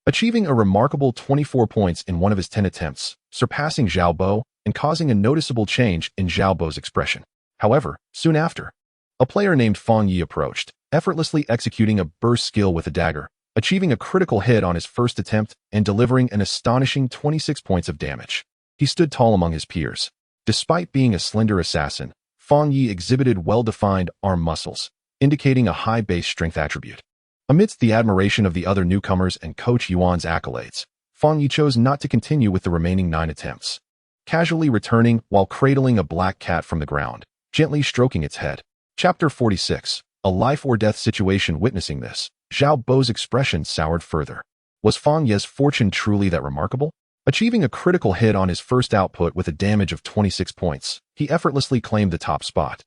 S1: achieving a remarkable 24 points in one of his 10 attempts, surpassing Xiao Bo and causing a noticeable change in Xiao Bo's expression. However, soon after, a player named Feng Yi approached, effortlessly executing a burst skill with a dagger, achieving a critical hit on his first attempt and delivering an astonishing 26 points of damage. He stood tall among his peers. Despite being a slender assassin, Feng Yi exhibited well-defined arm muscles, indicating a high base strength attribute. Amidst the admiration of the other newcomers and Coach Yuan's accolades, Feng Yi chose not to continue with the remaining 9 attempts, casually returning while cradling a black cat from the ground, gently stroking its head. Chapter 46. A life-or-death situation. Witnessing this, Xiao Bo's expression soured further. Was Feng Yi's fortune truly that remarkable? Achieving a critical hit on his first output with a damage of 26 points, he effortlessly claimed the top spot,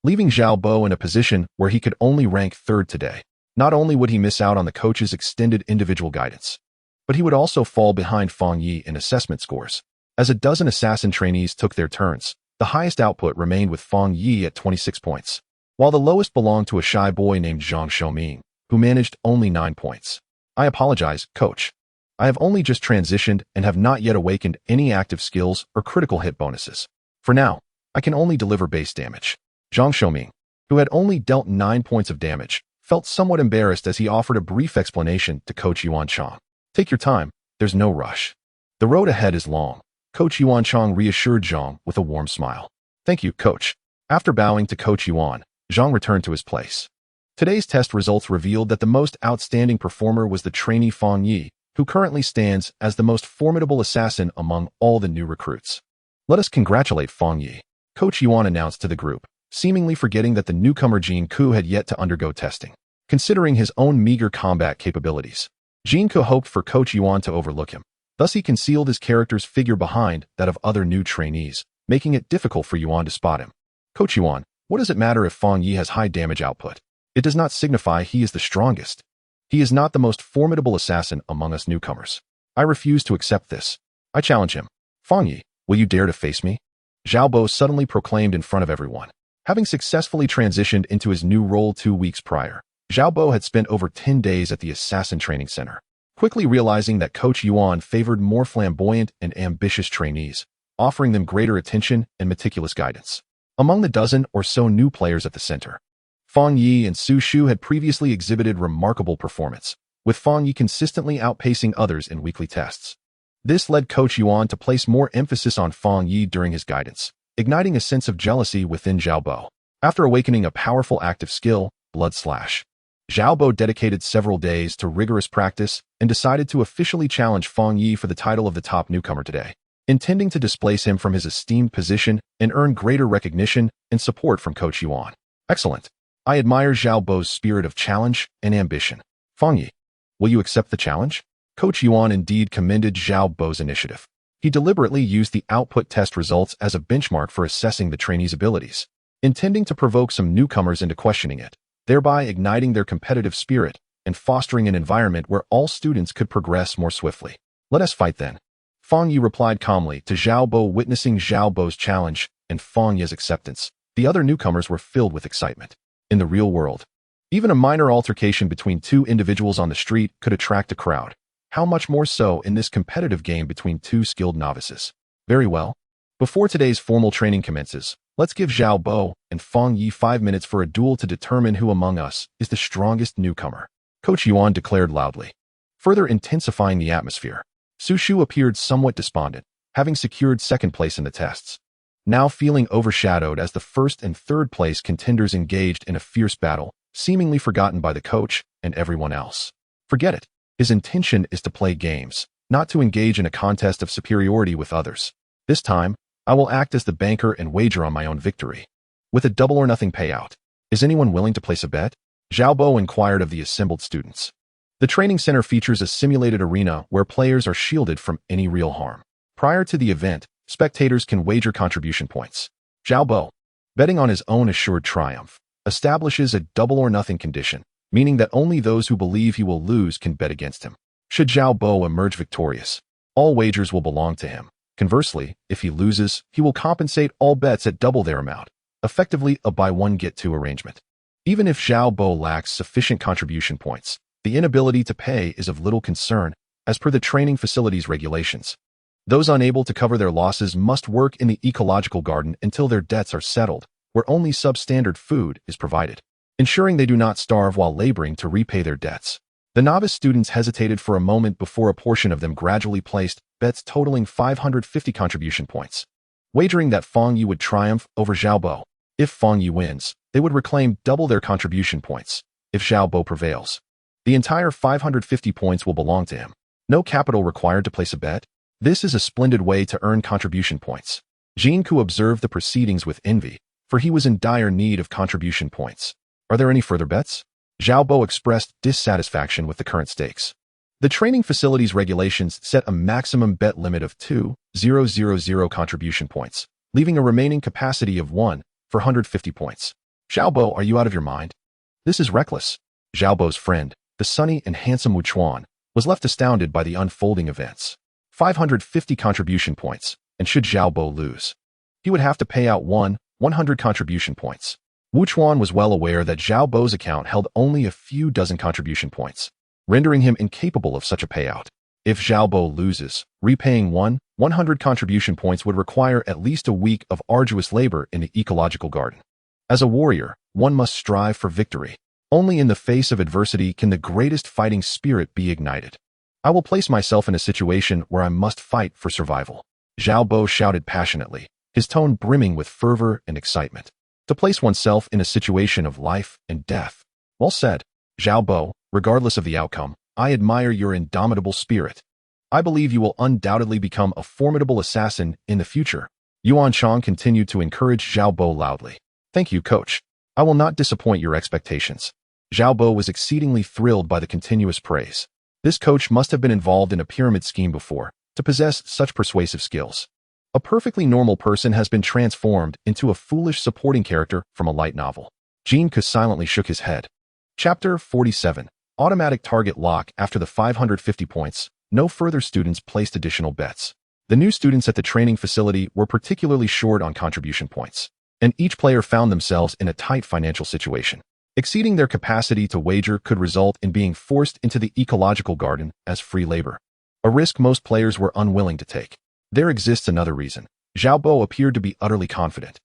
S1: leaving Xiao Bo in a position where he could only rank 3rd today. Not only would he miss out on the coach's extended individual guidance, but he would also fall behind Feng Yi in assessment scores. As a dozen assassin trainees took their turns, the highest output remained with Feng Yi at 26 points, while the lowest belonged to a shy boy named Zhang Xiaoming, who managed only 9 points. I apologize, coach. I have only just transitioned and have not yet awakened any active skills or critical hit bonuses. For now, I can only deliver base damage. Zhang Xiaoming, who had only dealt 9 points of damage, felt somewhat embarrassed as he offered a brief explanation to Coach Yuan Chang. Take your time, there's no rush. The road ahead is long. Coach Yuan Chang reassured Zhang with a warm smile. Thank you, coach. After bowing to Coach Yuan, Zhang returned to his place. Today's test results revealed that the most outstanding performer was the trainee Feng Yi, who currently stands as the most formidable assassin among all the new recruits. Let us congratulate Feng Yi, Coach Yuan announced to the group, seemingly forgetting that the newcomer Jin Ke had yet to undergo testing. Considering his own meager combat capabilities, Jin Ke hoped for Coach Yuan to overlook him. Thus he concealed his character's figure behind that of other new trainees, making it difficult for Yuan to spot him. Coach Yuan, what does it matter if Feng Yi has high damage output? It does not signify he is the strongest. He is not the most formidable assassin among us newcomers. I refuse to accept this. I challenge him. Feng Yi, will you dare to face me? Xiao Bo suddenly proclaimed in front of everyone. Having successfully transitioned into his new role 2 weeks prior, Xiao Bo had spent over 10 days at the Assassin Training Center. Quickly realizing that Coach Yuan favored more flamboyant and ambitious trainees, offering them greater attention and meticulous guidance. Among the dozen or so new players at the center, Fang Yi and Su Shu had previously exhibited remarkable performance, with Fang Yi consistently outpacing others in weekly tests. This led Coach Yuan to place more emphasis on Fang Yi during his guidance, igniting a sense of jealousy within Xiao Bo. After awakening a powerful active skill, Blood Slash, Xiao Bo dedicated several days to rigorous practice and decided to officially challenge Fang Yi for the title of the top newcomer today, intending to displace him from his esteemed position and earn greater recognition and support from Coach Yuan. Excellent. I admire Xiao Bo's spirit of challenge and ambition. Fang Yi, will you accept the challenge? Coach Yuan indeed commended Xiao Bo's initiative. He deliberately used the output test results as a benchmark for assessing the trainee's abilities, intending to provoke some newcomers into questioning it, thereby igniting their competitive spirit and fostering an environment where all students could progress more swiftly. Let us fight then. Fang Yi replied calmly to Xiao Bo. Witnessing Xiao Bo's challenge and Fang Yi's acceptance, the other newcomers were filled with excitement. In the real world, even a minor altercation between two individuals on the street could attract a crowd. How much more so in this competitive game between two skilled novices? Very well. Before today's formal training commences, let's give Xiao Bo and Fang Yi 5 minutes for a duel to determine who among us is the strongest newcomer, Coach Yuan declared loudly, further intensifying the atmosphere. Su Shu appeared somewhat despondent, having secured second place in the tests, now feeling overshadowed as the first and third place contenders engaged in a fierce battle, seemingly forgotten by the coach and everyone else. Forget it. His intention is to play games, not to engage in a contest of superiority with others. This time, I will act as the banker and wager on my own victory, with a double or nothing payout. Is anyone willing to place a bet? Xiao Bo inquired of the assembled students. The training center features a simulated arena where players are shielded from any real harm. Prior to the event, spectators can wager contribution points. Xiao Bo, betting on his own assured triumph, establishes a double or nothing condition, meaning that only those who believe he will lose can bet against him. Should Xiao Bo emerge victorious, all wagers will belong to him. Conversely, if he loses, he will compensate all bets at double their amount, effectively a buy-one-get-two arrangement. Even if Xiao Bo lacks sufficient contribution points, the inability to pay is of little concern, as per the training facility's regulations. Those unable to cover their losses must work in the ecological garden until their debts are settled, where only substandard food is provided, ensuring they do not starve while laboring to repay their debts. The novice students hesitated for a moment before a portion of them gradually placed bets totaling 550 contribution points, wagering that Fang Yi would triumph over Xiao Bo. If Fang Yi wins, they would reclaim double their contribution points. If Xiao Bo prevails, the entire 550 points will belong to him. No capital required to place a bet. This is a splendid way to earn contribution points. Jin Ke observed the proceedings with envy, for he was in dire need of contribution points. Are there any further bets? Xiao Bo expressed dissatisfaction with the current stakes. The training facility's regulations set a maximum bet limit of 2,000 contribution points, leaving a remaining capacity of 1,450 points. Xiao Bo, are you out of your mind? This is reckless. Xiao Bo's friend, the sunny and handsome Wu Chuan, was left astounded by the unfolding events. 550 contribution points, and should Xiao Bo lose, he would have to pay out 100 contribution points. Wu Chuan was well aware that Xiao Bo's account held only a few dozen contribution points, rendering him incapable of such a payout. If Xiao Bo loses, repaying 100 contribution points would require at least a week of arduous labor in the ecological garden. As a warrior, one must strive for victory. Only in the face of adversity can the greatest fighting spirit be ignited. I will place myself in a situation where I must fight for survival. Xiao Bo shouted passionately, his tone brimming with fervor and excitement. To place oneself in a situation of life and death. Well said, Xiao Bo, regardless of the outcome, I admire your indomitable spirit. I believe you will undoubtedly become a formidable assassin in the future. Yuan Chang continued to encourage Xiao Bo loudly. Thank you, coach. I will not disappoint your expectations. Xiao Bo was exceedingly thrilled by the continuous praise. This coach must have been involved in a pyramid scheme before, to possess such persuasive skills. A perfectly normal person has been transformed into a foolish supporting character from a light novel. Jin Ke silently shook his head. Chapter 47. Automatic target lock. After the 550 points, no further students placed additional bets. The new students at the training facility were particularly short on contribution points, and each player found themselves in a tight financial situation. Exceeding their capacity to wager could result in being forced into the ecological garden as free labor, a risk most players were unwilling to take. There exists another reason. Xiao Bo appeared to be utterly confident,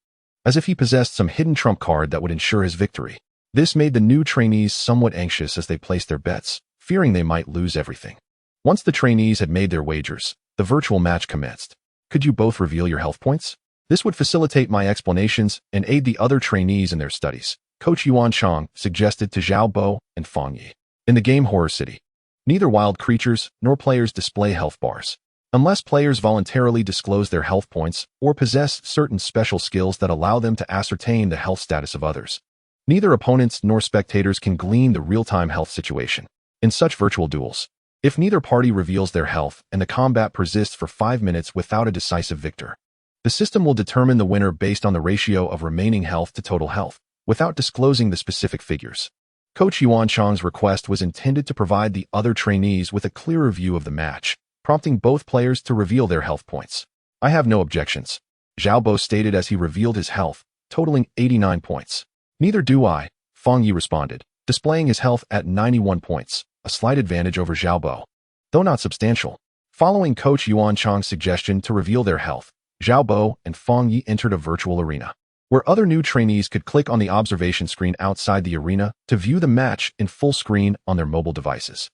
S1: as if he possessed some hidden trump card that would ensure his victory. This made the new trainees somewhat anxious as they placed their bets, fearing they might lose everything. Once the trainees had made their wagers, the virtual match commenced. Could you both reveal your health points? This would facilitate my explanations and aid the other trainees in their studies, Coach Yuan Chang suggested to Xiao Bo and Feng Yi. In the game Horror City, neither wild creatures nor players display health bars, unless players voluntarily disclose their health points or possess certain special skills that allow them to ascertain the health status of others. Neither opponents nor spectators can glean the real-time health situation. In such virtual duels, if neither party reveals their health and the combat persists for 5 minutes without a decisive victor, the system will determine the winner based on the ratio of remaining health to total health, without disclosing the specific figures. Coach Yuan Chang's request was intended to provide the other trainees with a clearer view of the match, prompting both players to reveal their health points. I have no objections, Xiao Bo stated as he revealed his health, totaling 89 points. Neither do I, Feng Yi responded, displaying his health at 91 points, a slight advantage over Xiao Bo, though not substantial. Following Coach Yuan Chang's suggestion to reveal their health, Xiao Bo and Feng Yi entered a virtual arena, where other new trainees could click on the observation screen outside the arena to view the match in full screen on their mobile devices.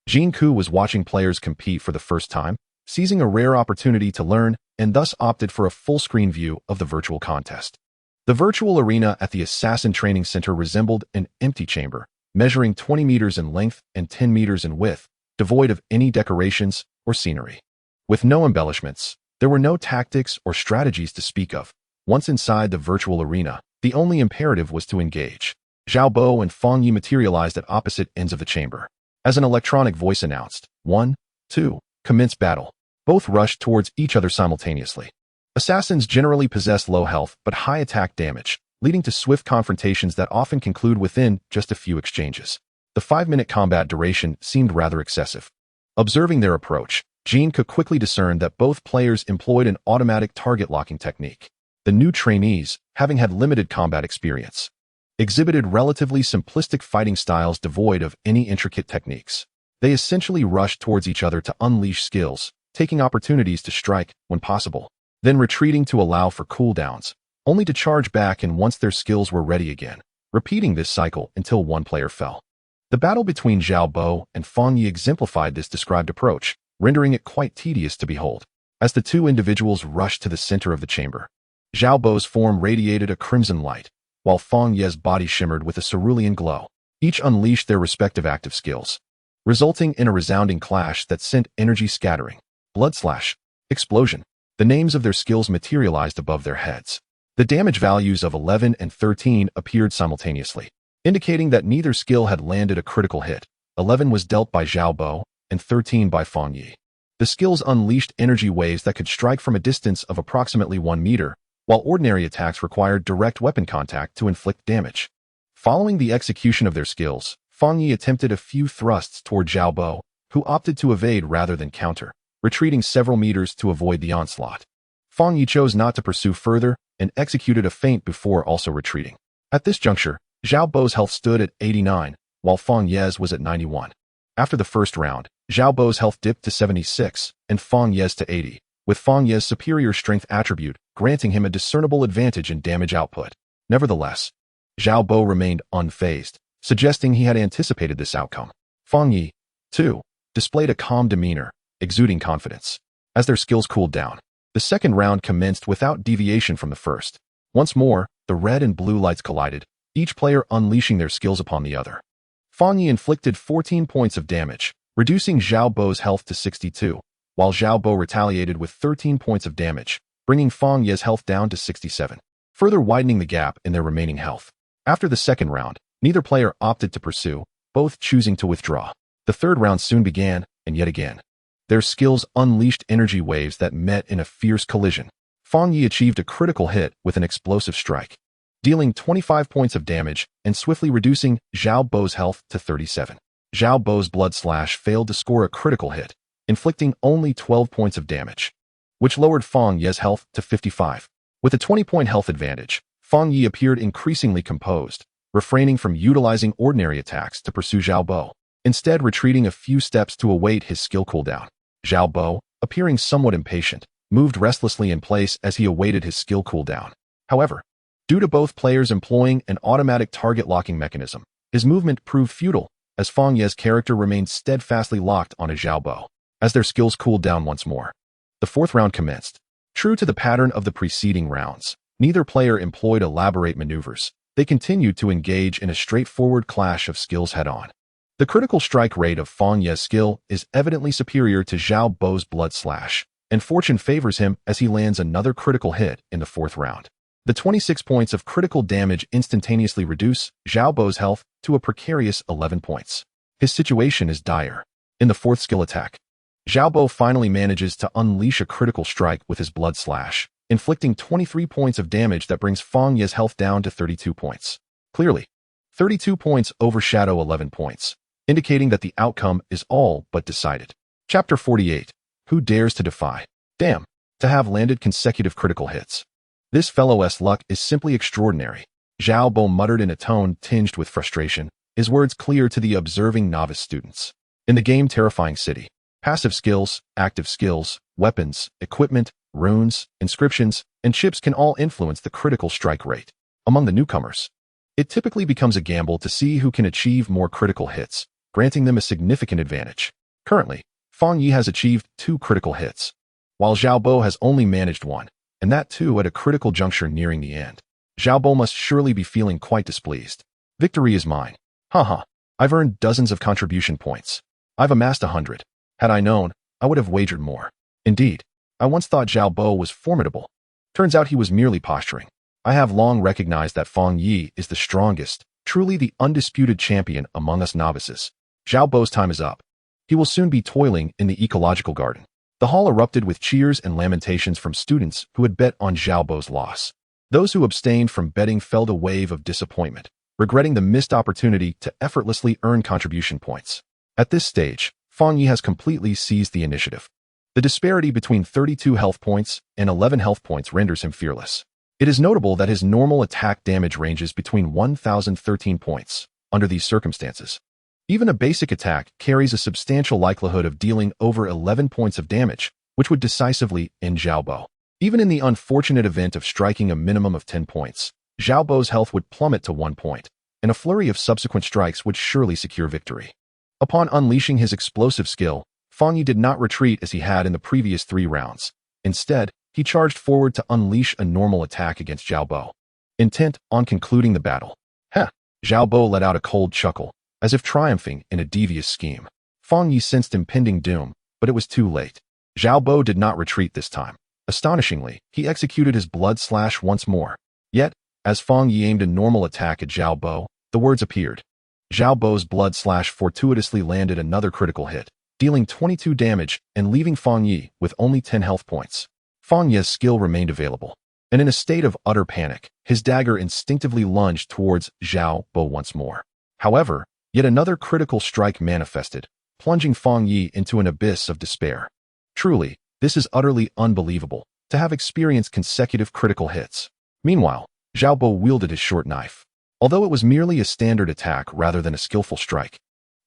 S1: Jin Ke was watching players compete for the first time, seizing a rare opportunity to learn, and thus opted for a full-screen view of the virtual contest. The virtual arena at the Assassin Training Center resembled an empty chamber, measuring 20 meters in length and 10 meters in width, devoid of any decorations or scenery. With no embellishments, there were no tactics or strategies to speak of. Once inside the virtual arena, the only imperative was to engage. Xiao Bo and Feng Yi materialized at opposite ends of the chamber. As an electronic voice announced, 1, 2, commence battle. Both rushed towards each other simultaneously. Assassins generally possess low health but high attack damage, leading to swift confrontations that often conclude within just a few exchanges. The 5-minute combat duration seemed rather excessive. Observing their approach, Jin Ke quickly discerned that both players employed an automatic target locking technique. The new trainees, having had limited combat experience, exhibited relatively simplistic fighting styles devoid of any intricate techniques. They essentially rushed towards each other to unleash skills, taking opportunities to strike when possible, then retreating to allow for cooldowns, only to charge back and once their skills were ready again, repeating this cycle until one player fell. The battle between Xiao Bo and Feng Yi exemplified this described approach, rendering it quite tedious to behold. As the two individuals rushed to the center of the chamber, Xiao Bo's form radiated a crimson light, while Feng Yi's body shimmered with a cerulean glow. Each unleashed their respective active skills, resulting in a resounding clash that sent energy scattering. Blood slash, explosion. The names of their skills materialized above their heads. The damage values of 11 and 13 appeared simultaneously, indicating that neither skill had landed a critical hit. 11 was dealt by Xiao Bo, and 13 by Feng Yi. The skills unleashed energy waves that could strike from a distance of approximately 1 meter, while ordinary attacks required direct weapon contact to inflict damage. Following the execution of their skills, Feng Yi attempted a few thrusts toward Xiao Bo, who opted to evade rather than counter, retreating several meters to avoid the onslaught. Feng Yi chose not to pursue further and executed a feint before also retreating. At this juncture, Xiao Bo's health stood at 89, while Feng Yi's was at 91. After the first round, Xiao Bo's health dipped to 76 and Feng Yi's to 80, with Feng Yi's superior strength attribute granting him a discernible advantage in damage output. Nevertheless, Xiao Bo remained unfazed, suggesting he had anticipated this outcome. Feng Yi, too, displayed a calm demeanor, exuding confidence. As their skills cooled down, the second round commenced without deviation from the first. Once more, the red and blue lights collided, each player unleashing their skills upon the other. Feng Yi inflicted 14 points of damage, reducing Xiao Bo's health to 62, while Xiao Bo retaliated with 13 points of damage, bringing Feng Yi's health down to 67, further widening the gap in their remaining health. After the second round, neither player opted to pursue, both choosing to withdraw. The third round soon began, and yet again, their skills unleashed energy waves that met in a fierce collision. Feng Yi achieved a critical hit with an explosive strike, dealing 25 points of damage and swiftly reducing Xiao Bo's health to 37. Xiao Bo's blood slash failed to score a critical hit, inflicting only 12 points of damage. which lowered Feng Ye's health to 55. With a 20-point health advantage, Feng Ye appeared increasingly composed, refraining from utilizing ordinary attacks to pursue Xiao Bo, instead retreating a few steps to await his skill cooldown. Xiao Bo, appearing somewhat impatient, moved restlessly in place as he awaited his skill cooldown. However, due to both players employing an automatic target locking mechanism, his movement proved futile, as Feng Ye's character remained steadfastly locked onto Xiao Bo. As their skills cooled down once more, the fourth round commenced. True to the pattern of the preceding rounds, neither player employed elaborate maneuvers. They continued to engage in a straightforward clash of skills head-on. The critical strike rate of Feng Ye's skill is evidently superior to Xiao Bo's blood slash, and fortune favors him as he lands another critical hit in the fourth round. The 26 points of critical damage instantaneously reduce Xiao Bo's health to a precarious 11 points. His situation is dire. In the fourth skill attack, Xiao Bo finally manages to unleash a critical strike with his blood slash, inflicting 23 points of damage that brings Feng Ye's health down to 32 points. Clearly, 32 points overshadow 11 points, indicating that the outcome is all but decided. Chapter 48. Who Dares to Defy? Damn, to have landed consecutive critical hits. This fellow's luck is simply extraordinary. Xiao Bo muttered in a tone tinged with frustration, his words clear to the observing novice students. In the game Terrifying City, passive skills, active skills, weapons, equipment, runes, inscriptions, and chips can all influence the critical strike rate. Among the newcomers, it typically becomes a gamble to see who can achieve more critical hits, granting them a significant advantage. Currently, Feng Ye has achieved 2 critical hits, while Xiao Bo has only managed 1, and that too at a critical juncture nearing the end. Xiao Bo must surely be feeling quite displeased. Victory is mine. Haha, I've earned dozens of contribution points. I've amassed 100. Had I known, I would have wagered more. Indeed, I once thought Xiao Bo was formidable. Turns out he was merely posturing. I have long recognized that Feng Ye is the strongest, truly the undisputed champion among us novices. Xiao Bo's time is up. He will soon be toiling in the ecological garden. The hall erupted with cheers and lamentations from students who had bet on Xiao Bo's loss. Those who abstained from betting felt a wave of disappointment, regretting the missed opportunity to effortlessly earn contribution points. At this stage, Feng Ye has completely seized the initiative. The disparity between 32 health points and 11 health points renders him fearless. It is notable that his normal attack damage ranges between 1,013 points. Under these circumstances, even a basic attack carries a substantial likelihood of dealing over 11 points of damage, which would decisively end Xiao Bo. Even in the unfortunate event of striking a minimum of 10 points, Xiao Bo's health would plummet to 1 point, and a flurry of subsequent strikes would surely secure victory. Upon unleashing his explosive skill, Feng Ye did not retreat as he had in the previous 3 rounds. Instead, he charged forward to unleash a normal attack against Xiao Bo, intent on concluding the battle. Heh! Xiao Bo let out a cold chuckle, as if triumphing in a devious scheme. Feng Ye sensed impending doom, but it was too late. Xiao Bo did not retreat this time. Astonishingly, he executed his blood slash once more. Yet, as Feng Ye aimed a normal attack at Xiao Bo, the words appeared. Xiao Bo's blood slash fortuitously landed another critical hit, dealing 22 damage and leaving Feng Ye with only 10 health points. Feng Ye's skill remained available, and in a state of utter panic, his dagger instinctively lunged towards Xiao Bo once more. However, yet another critical strike manifested, plunging Feng Ye into an abyss of despair. Truly, this is utterly unbelievable, to have experienced consecutive critical hits. Meanwhile, Xiao Bo wielded his short knife. Although it was merely a standard attack rather than a skillful strike,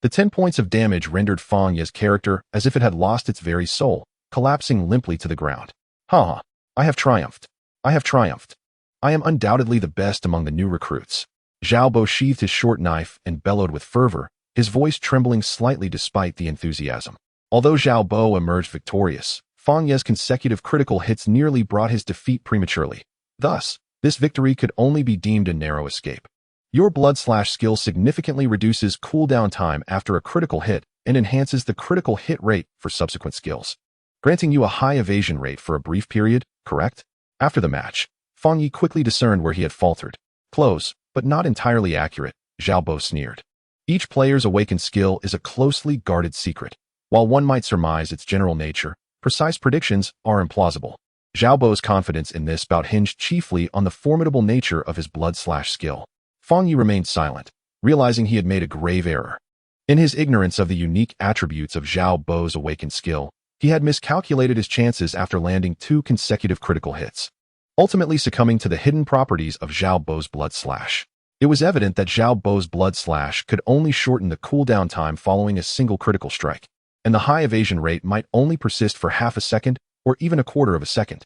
S1: the 10 points of damage rendered Feng Ye's character as if it had lost its very soul, collapsing limply to the ground. Haha, I have triumphed. I have triumphed. I am undoubtedly the best among the new recruits. Xiao Bo sheathed his short knife and bellowed with fervor, his voice trembling slightly despite the enthusiasm. Although Xiao Bo emerged victorious, Feng Ye's consecutive critical hits nearly brought his defeat prematurely. Thus, this victory could only be deemed a narrow escape. Your blood slash skill significantly reduces cooldown time after a critical hit and enhances the critical hit rate for subsequent skills, granting you a high evasion rate for a brief period, correct? After the match, Feng Ye quickly discerned where he had faltered. Close, but not entirely accurate, Xiao Bo sneered. Each player's awakened skill is a closely guarded secret. While one might surmise its general nature, precise predictions are implausible. Xiao Bo's confidence in this bout hinged chiefly on the formidable nature of his blood slash skill. Feng Ye remained silent, realizing he had made a grave error. In his ignorance of the unique attributes of Xiao Bo's awakened skill, He had miscalculated his chances after landing 2 consecutive critical hits, ultimately succumbing to the hidden properties of Xiao Bo's Blood Slash. It was evident that Xiao Bo's Blood Slash could only shorten the cooldown time following a single critical strike, and the high evasion rate might only persist for half a second or even a quarter of a second.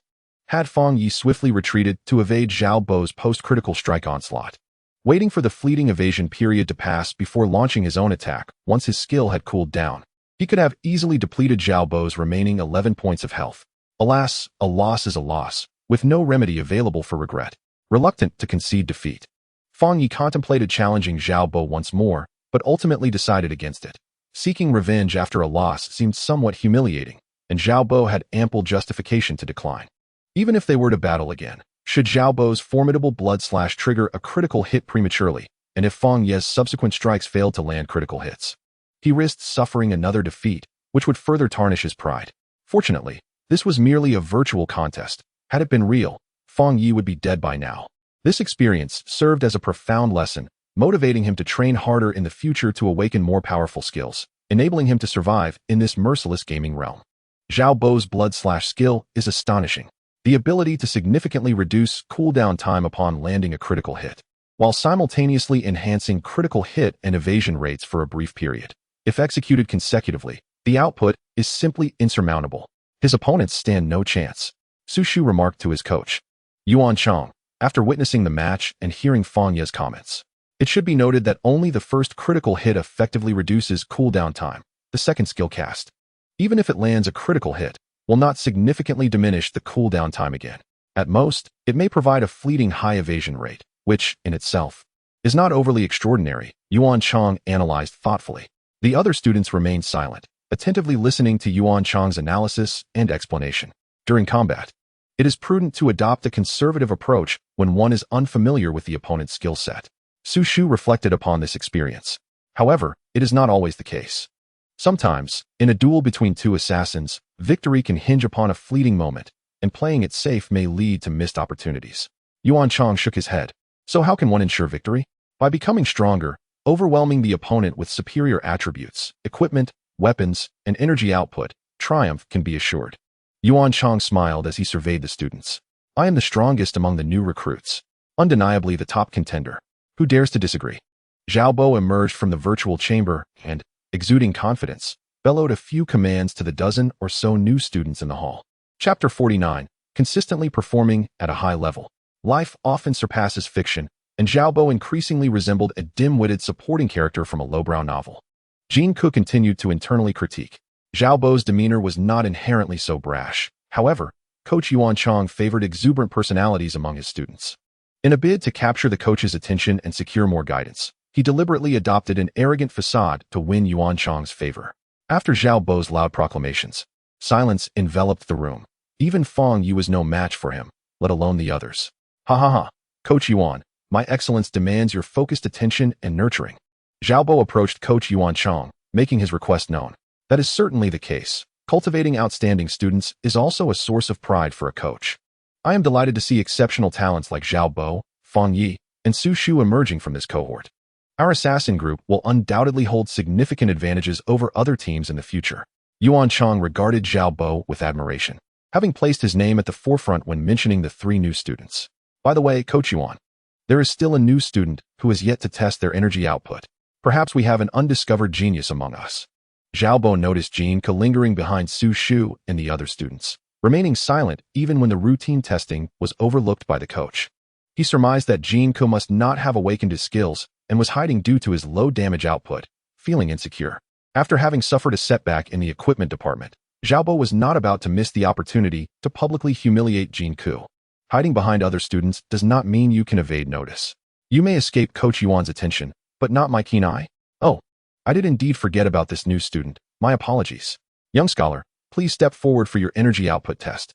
S1: Had Feng Yi swiftly retreated to evade Xiao Bo's post-critical strike onslaught, waiting for the fleeting evasion period to pass before launching his own attack once his skill had cooled down, he could have easily depleted Xiao Bo's remaining 11 points of health. Alas, a loss is a loss, with no remedy available for regret. Reluctant to concede defeat, Feng Yi contemplated challenging Xiao Bo once more, but ultimately decided against it. Seeking revenge after a loss seemed somewhat humiliating, and Xiao Bo had ample justification to decline. Even if they were to battle again, should Xiao Bo's formidable Blood Slash trigger a critical hit prematurely, and if Feng Yi's subsequent strikes failed to land critical hits, he risked suffering another defeat, which would further tarnish his pride. Fortunately, this was merely a virtual contest. Had it been real, Feng Yi would be dead by now. This experience served as a profound lesson, motivating him to train harder in the future to awaken more powerful skills, enabling him to survive in this merciless gaming realm. Xiao Bo's Blood Slash skill is astonishing. The ability to significantly reduce cooldown time upon landing a critical hit, while simultaneously enhancing critical hit and evasion rates for a brief period. If executed consecutively, the output is simply insurmountable. His opponents stand no chance, Su Shu remarked to his coach, Yuan Chang, after witnessing the match and hearing Feng Yi's comments. It should be noted that only the first critical hit effectively reduces cooldown time. The second skill cast, even if it lands a critical hit, will not significantly diminish the cooldown time again. At most, it may provide a fleeting high evasion rate, which, in itself, is not overly extraordinary, Yuan Chang analyzed thoughtfully. The other students remained silent, attentively listening to Yuan Chang's analysis and explanation. During combat, it is prudent to adopt a conservative approach when one is unfamiliar with the opponent's skill set. Su Shu reflected upon this experience. However, it is not always the case. Sometimes, in a duel between two assassins, victory can hinge upon a fleeting moment, and playing it safe may lead to missed opportunities. Yuan Chang shook his head. So how can one ensure victory? By becoming stronger, overwhelming the opponent with superior attributes, equipment, weapons, and energy output, triumph can be assured. Yuan Chang smiled as he surveyed the students. I am the strongest among the new recruits. Undeniably the top contender. Who dares to disagree? Xiao Bo emerged from the virtual chamber and, exuding confidence, bellowed a few commands to the dozen or so new students in the hall. Chapter 49. Consistently performing at a high level. Life often surpasses fiction, and Xiao Bo increasingly resembled a dim-witted supporting character from a lowbrow novel. Jin Ke continued to internally critique. Xiao Bo's demeanor was not inherently so brash. However, Coach Yuan Chang favored exuberant personalities among his students. In a bid to capture the coach's attention and secure more guidance, he deliberately adopted an arrogant facade to win Yuan Chang's favor. After Xiao Bo's loud proclamations, silence enveloped the room. Even Feng Yi was no match for him, let alone the others. Ha ha ha, Coach Yuan, my excellence demands your focused attention and nurturing. Xiao Bo approached Coach Yuan Chang, making his request known. That is certainly the case. Cultivating outstanding students is also a source of pride for a coach. I am delighted to see exceptional talents like Xiao Bo, Feng Yi, and Su Shu emerging from this cohort. Our assassin group will undoubtedly hold significant advantages over other teams in the future. Yuan Chang regarded Xiao Bo with admiration, having placed his name at the forefront when mentioning the 3 new students. By the way, Coach Yuan, there is still a new student who has yet to test their energy output. Perhaps we have an undiscovered genius among us. Xiao Bo noticed Jin Ke lingering behind Su Shu and the other students, remaining silent even when the routine testing was overlooked by the coach. He surmised that Jin Ke must not have awakened his skills and was hiding due to his low damage output, feeling insecure. After having suffered a setback in the equipment department, Xiao Bo was not about to miss the opportunity to publicly humiliate Jin Ke. Hiding behind other students does not mean you can evade notice. You may escape Coach Yuan's attention, but not my keen eye. Oh, I did indeed forget about this new student. My apologies. Young scholar, please step forward for your energy output test.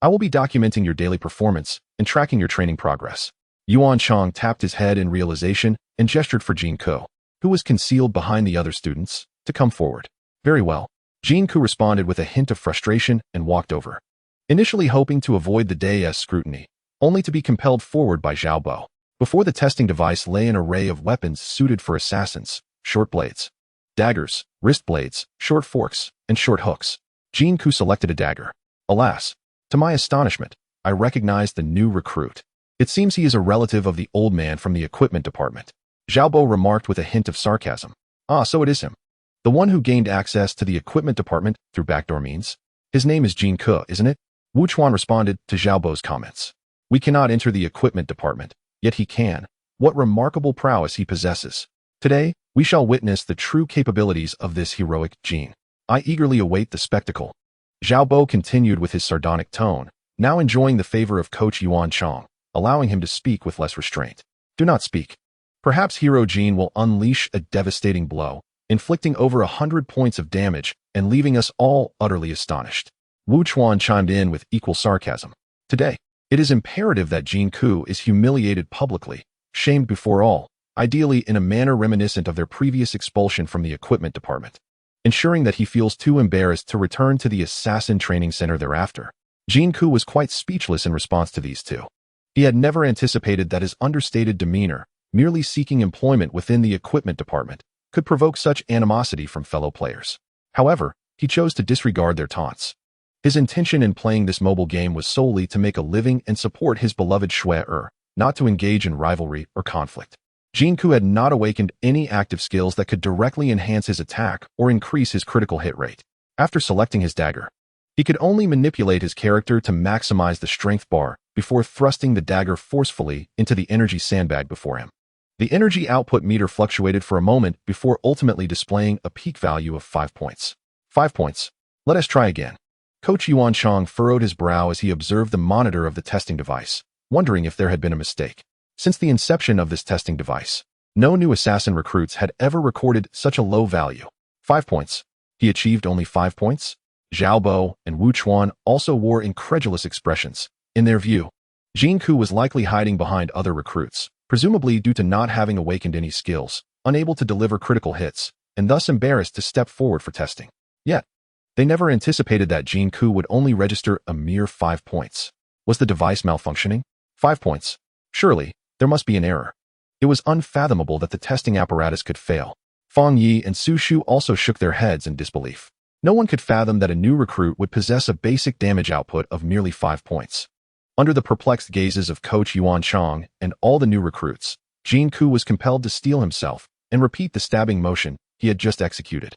S1: I will be documenting your daily performance and tracking your training progress. Yuan Chang tapped his head in realization and gestured for Jin Ke, who was concealed behind the other students, to come forward. Very well. Jin Ke responded with a hint of frustration and walked over, initially hoping to avoid the day's scrutiny, only to be compelled forward by Xiao Bo. Before the testing device lay an array of weapons suited for assassins: short blades, daggers, wrist blades, short forks, and short hooks. Jin Ke selected a dagger. Alas, to my astonishment, I recognized the new recruit. It seems he is a relative of the old man from the equipment department. Xiaobo remarked with a hint of sarcasm. Ah, so it is him. The one who gained access to the equipment department through backdoor means? His name is Jin Ke, isn't it? Wu Chuan responded to Xiaobo's comments. We cannot enter the equipment department, yet he can. What remarkable prowess he possesses. Today, we shall witness the true capabilities of this heroic Jin. I eagerly await the spectacle. Xiaobo continued with his sardonic tone, now enjoying the favor of Coach Yuan Chong, allowing him to speak with less restraint. Do not speak. Perhaps Hero Jin will unleash a devastating blow, inflicting over 100 points of damage and leaving us all utterly astonished. Wu Chuan chimed in with equal sarcasm. Today, it is imperative that Jin Ke is humiliated publicly, shamed before all, ideally in a manner reminiscent of their previous expulsion from the equipment department, ensuring that he feels too embarrassed to return to the assassin training center thereafter. Jin Ke was quite speechless in response to these two. He had never anticipated that his understated demeanor, merely seeking employment within the equipment department, could provoke such animosity from fellow players. However, he chose to disregard their taunts. His intention in playing this mobile game was solely to make a living and support his beloved Xue'er, not to engage in rivalry or conflict. Jin Ke had not awakened any active skills that could directly enhance his attack or increase his critical hit rate. After selecting his dagger, he could only manipulate his character to maximize the strength bar before thrusting the dagger forcefully into the energy sandbag before him. The energy output meter fluctuated for a moment before ultimately displaying a peak value of 5 points. 5 points. Let us try again. Coach Yuan Chong furrowed his brow as he observed the monitor of the testing device, wondering if there had been a mistake. Since the inception of this testing device, no new assassin recruits had ever recorded such a low value. 5 points. He achieved only 5 points? Xiaobo and Wu Chuan also wore incredulous expressions. In their view, Jin Ke was likely hiding behind other recruits, presumably due to not having awakened any skills, unable to deliver critical hits, and thus embarrassed to step forward for testing. Yet, they never anticipated that Jin Ke would only register a mere 5 points. Was the device malfunctioning? 5 points. Surely, there must be an error. It was unfathomable that the testing apparatus could fail. Feng Yi and Su Shu also shook their heads in disbelief. No one could fathom that a new recruit would possess a basic damage output of merely 5 points. Under the perplexed gazes of Coach Yuan Chong and all the new recruits, Jin Ke was compelled to steel himself and repeat the stabbing motion he had just executed.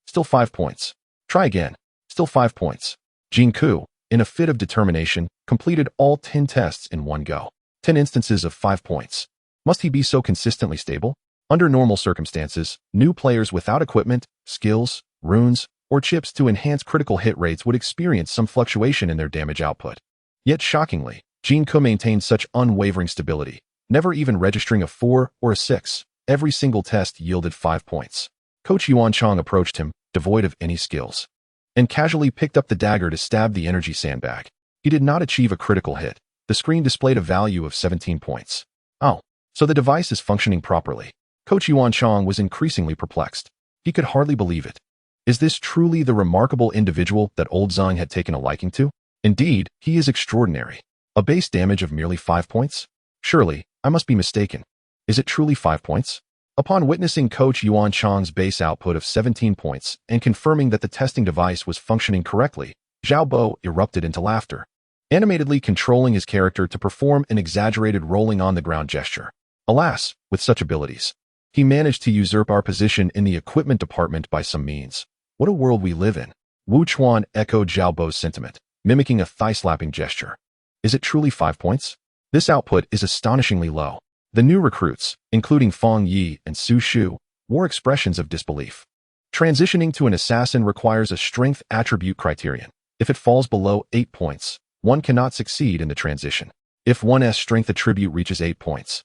S1: Still 5 points. Try again. Still 5 points. Jin Ke, in a fit of determination, completed all 10 tests in one go. 10 instances of 5 points. Must he be so consistently stable? Under normal circumstances, new players without equipment, skills, runes, or chips to enhance critical hit rates would experience some fluctuation in their damage output. Yet shockingly, Jin Ke maintained such unwavering stability, never even registering a 4 or a 6. Every single test yielded 5 points. Coach Yuan Chong approached him, devoid of any skills, and casually picked up the dagger to stab the energy sandbag. He did not achieve a critical hit. The screen displayed a value of 17 points. Oh, so the device is functioning properly. Coach Yuan Chong was increasingly perplexed. He could hardly believe it. Is this truly the remarkable individual that old Zhang had taken a liking to? Indeed, he is extraordinary. A base damage of merely 5 points? Surely, I must be mistaken. Is it truly 5 points? Upon witnessing Coach Yuan Chong's base output of 17 points and confirming that the testing device was functioning correctly, Xiaobo erupted into laughter, animatedly controlling his character to perform an exaggerated rolling on the ground gesture. Alas, with such abilities, he managed to usurp our position in the equipment department by some means. What a world we live in. Wu Chuan echoed Xiaobo's sentiment, mimicking a thigh-slapping gesture. Is it truly 5 points? This output is astonishingly low. The new recruits, including Feng Yi and Su Shu, wore expressions of disbelief. Transitioning to an assassin requires a strength attribute criterion. If it falls below 8 points, one cannot succeed in the transition. If one's strength attribute reaches 8 points,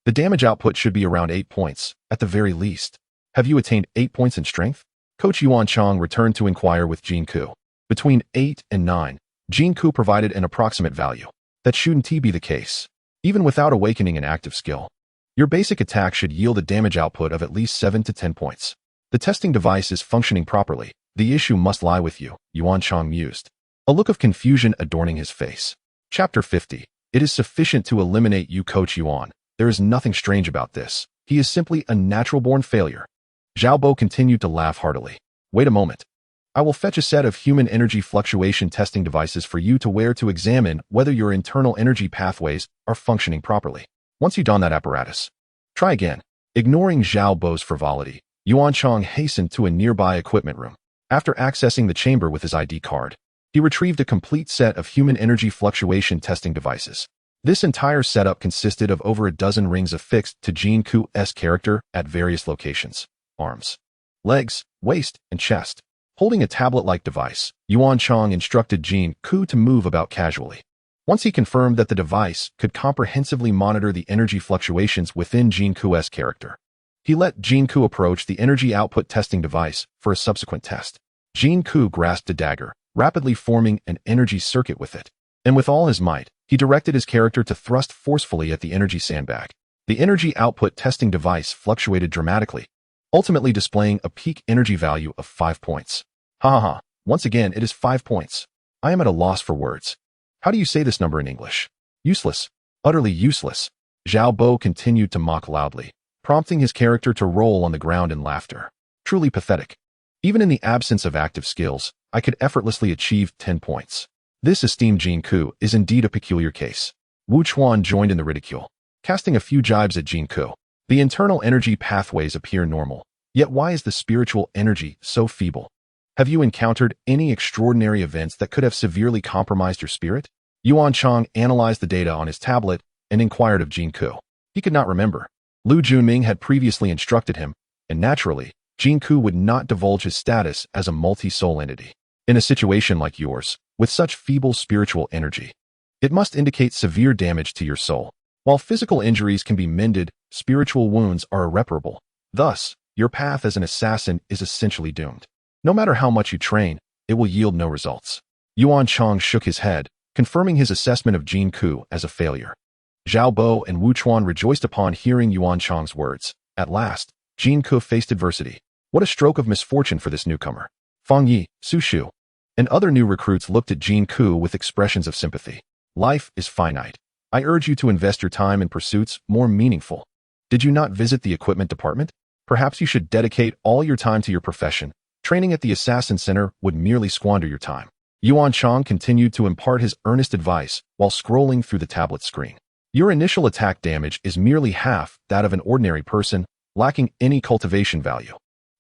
S1: the damage output should be around 8 points, at the very least. Have you attained 8 points in strength? Coach Yuan Chong returned to inquire with Jin Ke. Between 8 and 9, Jin Ke provided an approximate value. That shouldn't be the case. Even without awakening an active skill, your basic attack should yield a damage output of at least 7 to 10 points. The testing device is functioning properly. The issue must lie with you, Yuan Chong mused, a look of confusion adorning his face. Chapter 50. It is sufficient to eliminate you, Coach Yuan. There is nothing strange about this. He is simply a natural-born failure. Xiaobo continued to laugh heartily. Wait a moment. I will fetch a set of human energy fluctuation testing devices for you to wear to examine whether your internal energy pathways are functioning properly. Once you don that apparatus, try again. Ignoring Zhao Bo's frivolity, Yuanchang hastened to a nearby equipment room. After accessing the chamber with his ID card, he retrieved a complete set of human energy fluctuation testing devices. This entire setup consisted of over a dozen rings affixed to Jin Ke's character at various locations: arms, legs, waist, and chest. Holding a tablet-like device, Yuanchang instructed Jin Ke to move about casually. Once he confirmed that the device could comprehensively monitor the energy fluctuations within Jin Ke's character, he let Jin Ke approach the energy output testing device for a subsequent test. Jin Ke grasped a dagger, rapidly forming an energy circuit with it, and with all his might, he directed his character to thrust forcefully at the energy sandbag. The energy output testing device fluctuated dramatically, ultimately displaying a peak energy value of 5 points. Ha ha ha, once again it is 5 points. I am at a loss for words. How do you say this number in English? Useless. Utterly useless. Zhao Bo continued to mock loudly, prompting his character to roll on the ground in laughter. Truly pathetic. Even in the absence of active skills, I could effortlessly achieve 10 points. This esteemed Jin Ke is indeed a peculiar case. Wu Chuan joined in the ridicule, casting a few jibes at Jin Ke. The internal energy pathways appear normal, yet why is the spiritual energy so feeble? Have you encountered any extraordinary events that could have severely compromised your spirit? Yuanchang analyzed the data on his tablet and inquired of Jin Ke. He could not remember. Lu Junming had previously instructed him, and naturally, Jin Ke would not divulge his status as a multi-soul entity. In a situation like yours, with such feeble spiritual energy, it must indicate severe damage to your soul. While physical injuries can be mended, spiritual wounds are irreparable. Thus, your path as an assassin is essentially doomed. No matter how much you train, it will yield no results. Yuanchang shook his head, confirming his assessment of Jin Ke as a failure. Zhao Bo and Wu Chuan rejoiced upon hearing Yuanchang's words. At last, Jin Ke faced adversity. What a stroke of misfortune for this newcomer. Fang Yi, Su Shu, and other new recruits looked at Jin Ke with expressions of sympathy. Life is finite. I urge you to invest your time in pursuits more meaningful. Did you not visit the equipment department? Perhaps you should dedicate all your time to your profession. Training at the Assassin Center would merely squander your time. Yuanchang continued to impart his earnest advice while scrolling through the tablet screen. Your initial attack damage is merely half that of an ordinary person, lacking any cultivation value.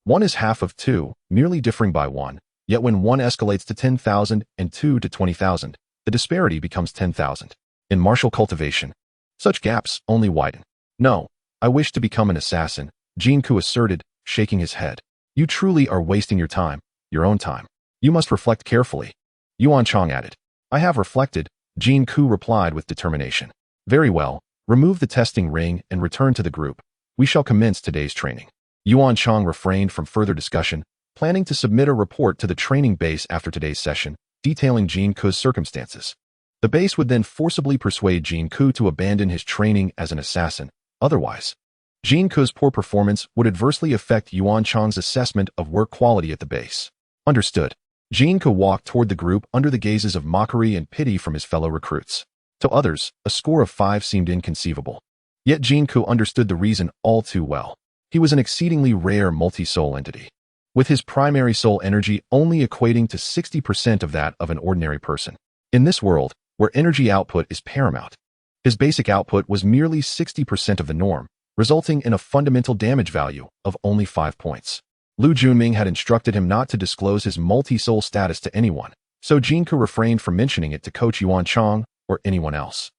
S1: 1 is half of 2, merely differing by 1, yet when 1 escalates to 10,000 and 2 to 20,000, the disparity becomes 10,000. In martial cultivation, such gaps only widen. No, I wish to become an assassin, Jin Ke asserted, shaking his head. You truly are wasting your time, your own time. You must reflect carefully. Yuanchang added. I have reflected, Jin Ke replied with determination. Very well, remove the testing ring and return to the group. We shall commence today's training. Yuanchang refrained from further discussion, planning to submit a report to the training base after today's session, detailing Jin Ke's circumstances. The base would then forcibly persuade Jin Ke to abandon his training as an assassin. Otherwise, Jin Ke's poor performance would adversely affect Yuanchang's assessment of work quality at the base. Understood. Jin Ke walked toward the group under the gazes of mockery and pity from his fellow recruits. To others, a score of 5 seemed inconceivable. Yet Jin Ke understood the reason all too well. He was an exceedingly rare multi-soul entity, with his primary soul energy only equating to 60% of that of an ordinary person. In this world, where energy output is paramount, his basic output was merely 60% of the norm, resulting in a fundamental damage value of only 5 points. Lu Junming had instructed him not to disclose his multi-soul status to anyone, so Jin Ke refrained from mentioning it to Coach Yuanchang or anyone else.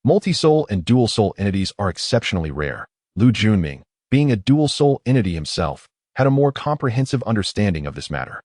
S1: Multi-soul and dual-soul entities are exceptionally rare. Lu Junming, being a dual-soul entity himself, had a more comprehensive understanding of this matter.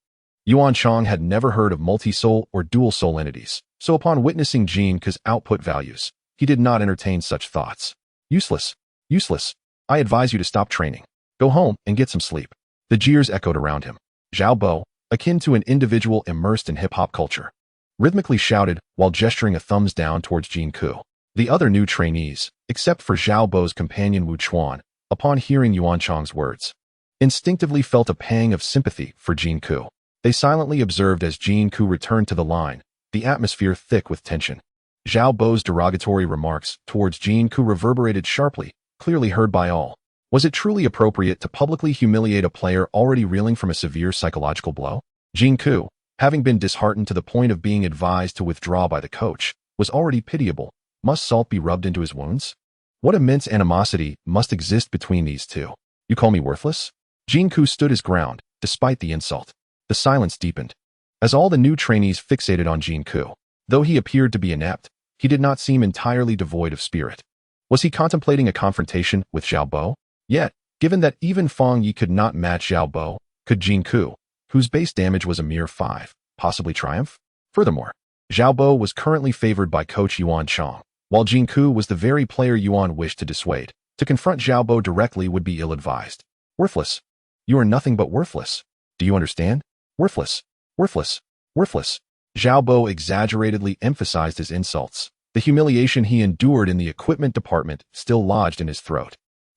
S1: Yuanchang had never heard of multi-soul or dual-soul entities, so upon witnessing Jin Ke's output values, he did not entertain such thoughts. Useless. Useless. I advise you to stop training. Go home and get some sleep. The jeers echoed around him. Zhao Bo, akin to an individual immersed in hip-hop culture, rhythmically shouted while gesturing a thumbs down towards Jin Ke. The other new trainees, except for Zhao Bo's companion Wu Chuan, upon hearing Yuanchang's words, instinctively felt a pang of sympathy for Jin Ke. They silently observed as Jin Ke returned to the line, the atmosphere thick with tension. Zhao Bo's derogatory remarks towards Jin Ke reverberated sharply, clearly heard by all. Was it truly appropriate to publicly humiliate a player already reeling from a severe psychological blow? Jin Ke, having been disheartened to the point of being advised to withdraw by the coach, was already pitiable. Must salt be rubbed into his wounds? What immense animosity must exist between these two? You call me worthless? Jin Ke stood his ground, despite the insult. The silence deepened, as all the new trainees fixated on Jin Ke. Though he appeared to be inept, he did not seem entirely devoid of spirit. Was he contemplating a confrontation with Xiao Bo? Yet, given that even Feng Yi could not match Xiao Bo, could Jin Ke, whose base damage was a mere 5, possibly triumph? Furthermore, Xiao Bo was currently favored by coach Yuan Chang, while Jin Ke was the very player Yuan wished to dissuade. To confront Xiao Bo directly would be ill-advised. Worthless. You are nothing but worthless. Do you understand? Worthless. Worthless. Worthless. Xiao Bo exaggeratedly emphasized his insults. The humiliation he endured in the equipment department still lodged in his throat.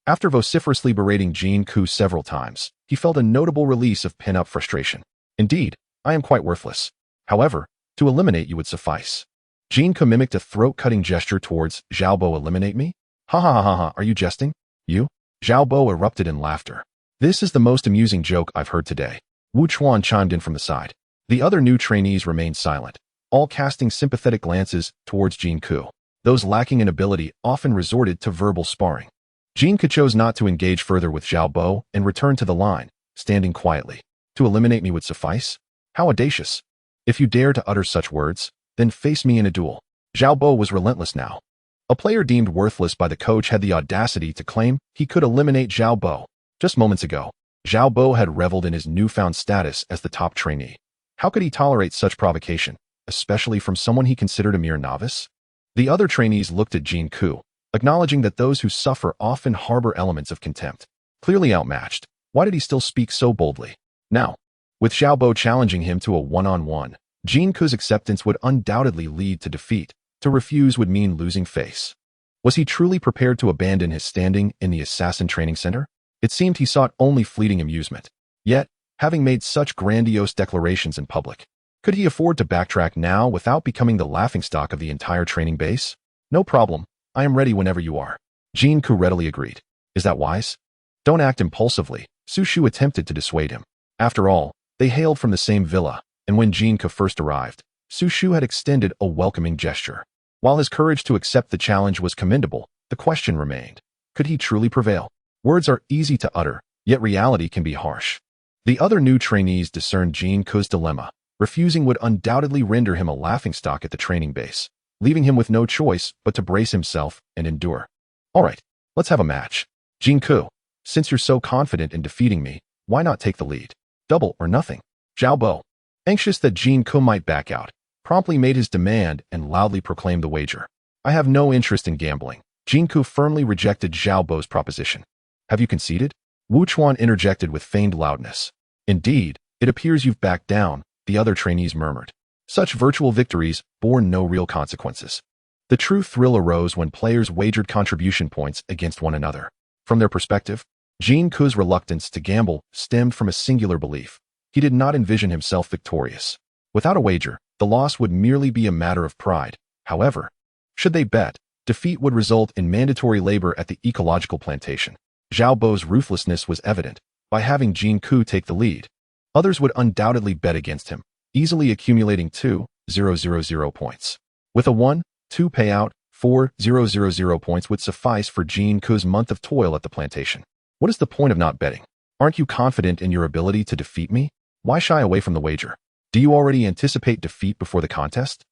S1: After vociferously berating Jin Ke several times, he felt a notable release of pent-up frustration. Indeed, I am quite worthless. However, to eliminate you would suffice. Jin Ke mimicked a throat-cutting gesture towards Xiao Bo. Eliminate me? Ha ha ha ha ha, are you jesting? You? Xiao Bo erupted in laughter. This is the most amusing joke I've heard today. Wu Chuan chimed in from the side. The other new trainees remained silent, all casting sympathetic glances towards Jin Ke. Those lacking in ability often resorted to verbal sparring. Jin Ke chose not to engage further with Xiao Bo and returned to the line, standing quietly. To eliminate me would suffice? How audacious. If you dare to utter such words, then face me in a duel. Xiao Bo was relentless now. A player deemed worthless by the coach had the audacity to claim he could eliminate Xiao Bo. Just moments ago, Xiao Bo had reveled in his newfound status as the top trainee. How could he tolerate such provocation, especially from someone he considered a mere novice? The other trainees looked at Jin Ke, acknowledging that those who suffer often harbor elements of contempt. Clearly outmatched, why did he still speak so boldly? Now, with Xiao Bo challenging him to a one-on-one, Jin Ke's acceptance would undoubtedly lead to defeat. To refuse would mean losing face. Was he truly prepared to abandon his standing in the assassin training center? It seemed he sought only fleeting amusement. Yet, having made such grandiose declarations in public, could he afford to backtrack now without becoming the laughingstock of the entire training base? No problem. I am ready whenever you are. Jin Ke readily agreed. Is that wise? Don't act impulsively. Su Shu attempted to dissuade him. After all, they hailed from the same villa, and when Jin Ke first arrived, Su Shu had extended a welcoming gesture. While his courage to accept the challenge was commendable, the question remained. Could he truly prevail? Words are easy to utter, yet reality can be harsh. The other new trainees discerned Jin Ke's dilemma. Refusing would undoubtedly render him a laughingstock at the training base, leaving him with no choice but to brace himself and endure. All right, let's have a match. Jin Ke, since you're so confident in defeating me, why not take the lead? Double or nothing. Xiao Bo, anxious that Jin Ke might back out, promptly made his demand and loudly proclaimed the wager. I have no interest in gambling. Jin Ke firmly rejected Xiao Bo's proposition. Have you conceded? Wu Chuan interjected with feigned loudness. Indeed, it appears you've backed down, the other trainees murmured. Such virtual victories bore no real consequences. The true thrill arose when players wagered contribution points against one another. From their perspective, Jin Ke's reluctance to gamble stemmed from a singular belief. He did not envision himself victorious. Without a wager, the loss would merely be a matter of pride. However, should they bet, defeat would result in mandatory labor at the ecological plantation. Xiao Bo's ruthlessness was evident. By having Jin Ke take the lead, others would undoubtedly bet against him, easily accumulating 2,000 points. With a 1-2 payout, 4,000 points would suffice for Jin Ke's month of toil at the plantation. What is the point of not betting? Aren't you confident in your ability to defeat me? Why shy away from the wager? Do you already anticipate defeat before the contest?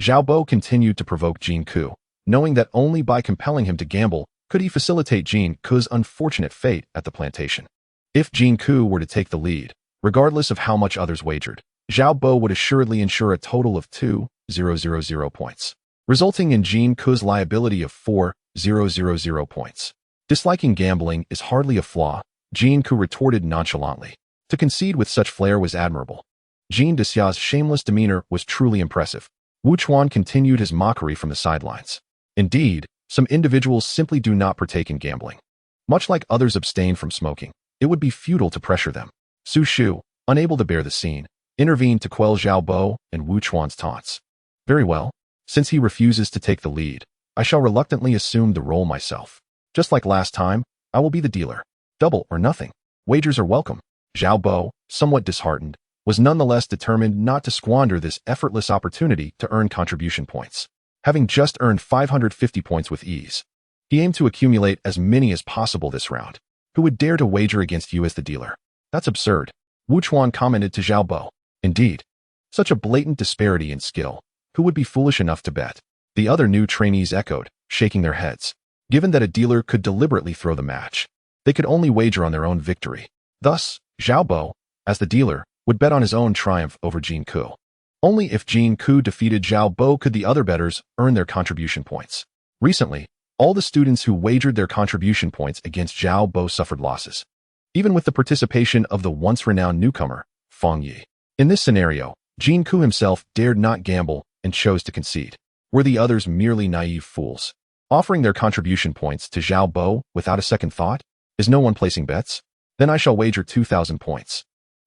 S1: Xiao Bo continued to provoke Jin Ke, knowing that only by compelling him to gamble could he facilitate Jin Ke's unfortunate fate at the plantation. If Jin Ke were to take the lead, regardless of how much others wagered, Xiao Bo would assuredly ensure a total of 2,000 points, resulting in Jin Ke's liability of 4,000 points. Disliking gambling is hardly a flaw, Jin Ke retorted nonchalantly. To concede with such flair was admirable. Jin Dexia's shameless demeanor was truly impressive. Wu Chuan continued his mockery from the sidelines. Indeed, some individuals simply do not partake in gambling. Much like others abstain from smoking, it would be futile to pressure them. Su Shu, unable to bear the scene, intervened to quell Xiao Bo and Wu Chuan's taunts. Very well. Since he refuses to take the lead, I shall reluctantly assume the role myself. Just like last time, I will be the dealer. Double or nothing. Wagers are welcome. Xiao Bo, somewhat disheartened, was nonetheless determined not to squander this effortless opportunity to earn contribution points. Having just earned 550 points with ease, he aimed to accumulate as many as possible this round. Who would dare to wager against you as the dealer? That's absurd, Wu Chuan commented to Xiao Bo. Indeed. Such a blatant disparity in skill. Who would be foolish enough to bet? The other new trainees echoed, shaking their heads. Given that a dealer could deliberately throw the match, they could only wager on their own victory. Thus, Xiao Bo, as the dealer, would bet on his own triumph over Jin Ke. Only if Jin Ke defeated Xiao Bo could the other bettors earn their contribution points. Recently, all the students who wagered their contribution points against Xiao Bo suffered losses, even with the participation of the once-renowned newcomer, Feng Yi. In this scenario, Jin Ke himself dared not gamble and chose to concede. Were the others merely naive fools, offering their contribution points to Xiao Bo without a second thought? Is no one placing bets? Then I shall wager 2,000 points.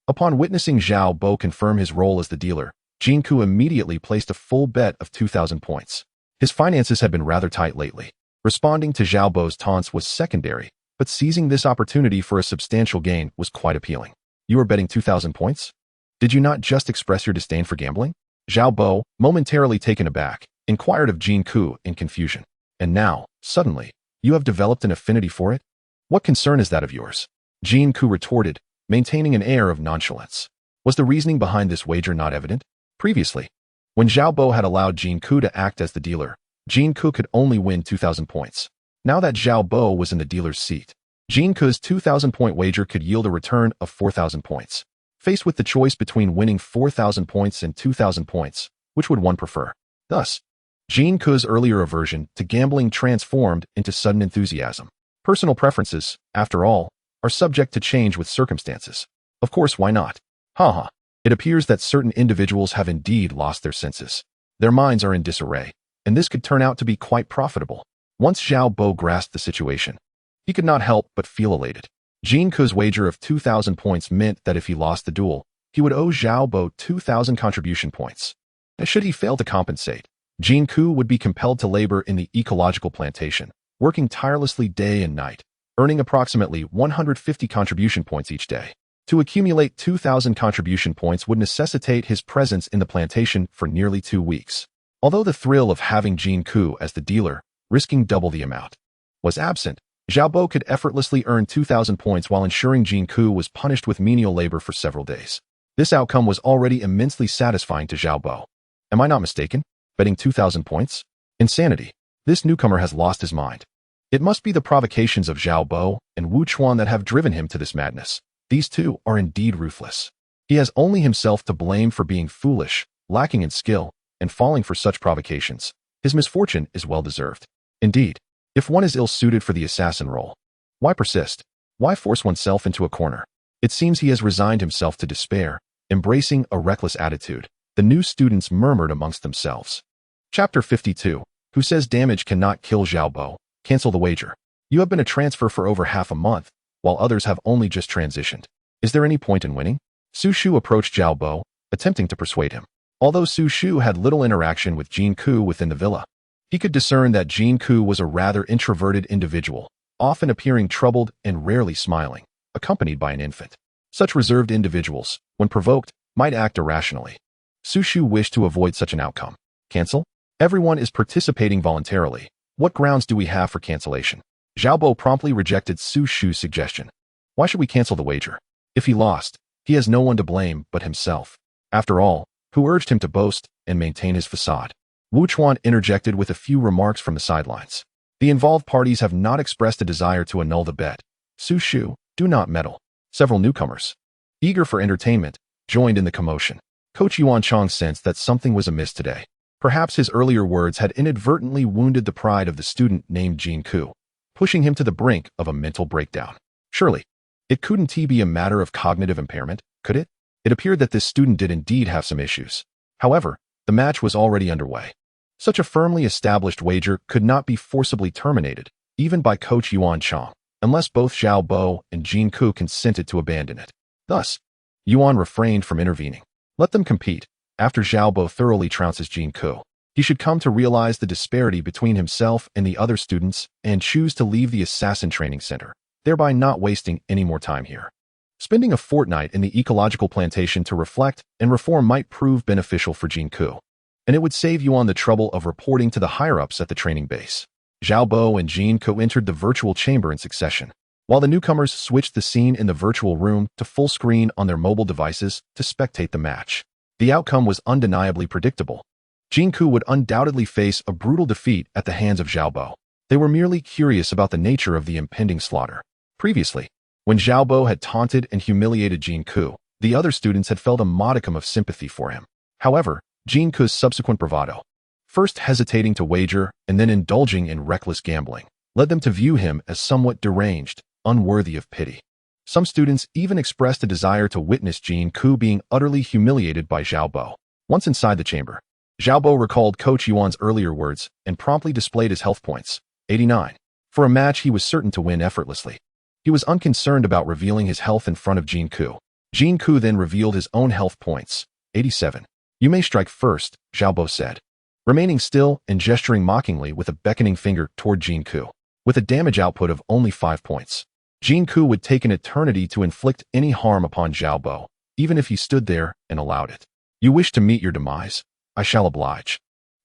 S1: Upon witnessing Xiao Bo confirm his role as the dealer, Jin Ke immediately placed a full bet of 2,000 points. His finances had been rather tight lately. Responding to Xiao Bo's taunts was secondary, but seizing this opportunity for a substantial gain was quite appealing. You are betting 2,000 points? Did you not just express your disdain for gambling? Xiao Bo, momentarily taken aback, inquired of Jin Ke in confusion. And now, suddenly, you have developed an affinity for it? What concern is that of yours? Jin Ke retorted, maintaining an air of nonchalance. Was the reasoning behind this wager not evident? Previously, when Xiao Bo had allowed Jin Ke to act as the dealer, Jin Ke could only win 2,000 points. Now that Xiao Bo was in the dealer's seat, Jin Ke's 2,000-point wager could yield a return of 4,000 points. Faced with the choice between winning 4,000 points and 2,000 points, which would one prefer? Thus, Jin Ke's earlier aversion to gambling transformed into sudden enthusiasm. Personal preferences, after all, are subject to change with circumstances. Of course, why not? Haha. It appears that certain individuals have indeed lost their senses. Their minds are in disarray, and this could turn out to be quite profitable. Once Xiao Bo grasped the situation, he could not help but feel elated. Jin Ke's wager of 2,000 points meant that if he lost the duel, he would owe Xiao Bo 2,000 contribution points. And should he fail to compensate, Jin Ke would be compelled to labor in the ecological plantation, working tirelessly day and night, earning approximately 150 contribution points each day. To accumulate 2,000 contribution points would necessitate his presence in the plantation for nearly 2 weeks. Although the thrill of having Jin Ke as the dealer, risking double the amount, was absent, Xiao Bo could effortlessly earn 2,000 points while ensuring Jin Ke was punished with menial labor for several days. This outcome was already immensely satisfying to Xiao Bo. Am I not mistaken? Betting 2,000 points? Insanity. This newcomer has lost his mind. It must be the provocations of Xiao Bo and Wu Chuan that have driven him to this madness. These two are indeed ruthless. He has only himself to blame for being foolish, lacking in skill, and falling for such provocations. His misfortune is well-deserved. Indeed, if one is ill-suited for the assassin role, why persist? Why force oneself into a corner? It seems he has resigned himself to despair, embracing a reckless attitude. The new students murmured amongst themselves. Chapter 52. Who says damage cannot kill Xiao Bo? Cancel the wager. You have been a transfer for over half a month, while others have only just transitioned. Is there any point in winning? Su Shu approached Xiao Bo, attempting to persuade him. Although Su Shu had little interaction with Jin Ke within the villa, he could discern that Jin Ke was a rather introverted individual, often appearing troubled and rarely smiling, accompanied by an infant. Such reserved individuals, when provoked, might act irrationally. Su Shu wished to avoid such an outcome. Cancel? Everyone is participating voluntarily. What grounds do we have for cancellation? Xiao Bo promptly rejected Su Shu's suggestion. Why should we cancel the wager? If he lost, he has no one to blame but himself. After all, who urged him to boast and maintain his facade? Wu Chuan interjected with a few remarks from the sidelines. The involved parties have not expressed a desire to annul the bet. Su Shu, do not meddle. Several newcomers, eager for entertainment, joined in the commotion. Coach Yuan Chong sensed that something was amiss today. Perhaps his earlier words had inadvertently wounded the pride of the student named Jin Ke, pushing him to the brink of a mental breakdown. Surely, it couldn't be a matter of cognitive impairment, could it? It appeared that this student did indeed have some issues. However, the match was already underway. Such a firmly established wager could not be forcibly terminated, even by Coach Yuan Chong, unless both Xiao Bo and Jin Ke consented to abandon it. Thus, Yuan refrained from intervening. Let them compete. After Xiao Bo thoroughly trounces Jin Ke, he should come to realize the disparity between himself and the other students and choose to leave the assassin training center, thereby not wasting any more time here. Spending a fortnight in the ecological plantation to reflect and reform might prove beneficial for Jin Ke, and it would save you on the trouble of reporting to the higher-ups at the training base. Xiao Bo and Jin Ke entered the virtual chamber in succession, while the newcomers switched the scene in the virtual room to full screen on their mobile devices to spectate the match. The outcome was undeniably predictable. Jin Ke would undoubtedly face a brutal defeat at the hands of Xiao Bo. They were merely curious about the nature of the impending slaughter. Previously, when Xiao Bo had taunted and humiliated Jin Ke, the other students had felt a modicum of sympathy for him. However, Jin Ke's subsequent bravado, first hesitating to wager and then indulging in reckless gambling, led them to view him as somewhat deranged, unworthy of pity. Some students even expressed a desire to witness Jin Ke being utterly humiliated by Xiao Bo. Once inside the chamber, Xiao Bo recalled Coach Yuan's earlier words and promptly displayed his health points, 89. For a match he was certain to win effortlessly. He was unconcerned about revealing his health in front of Jin Ke. Jin Ke then revealed his own health points, 87. You may strike first, Xiao Bo said, remaining still and gesturing mockingly with a beckoning finger toward Jin Ke. With a damage output of only 5 points, Jin Ke would take an eternity to inflict any harm upon Xiao Bo, even if he stood there and allowed it. You wish to meet your demise? I shall oblige,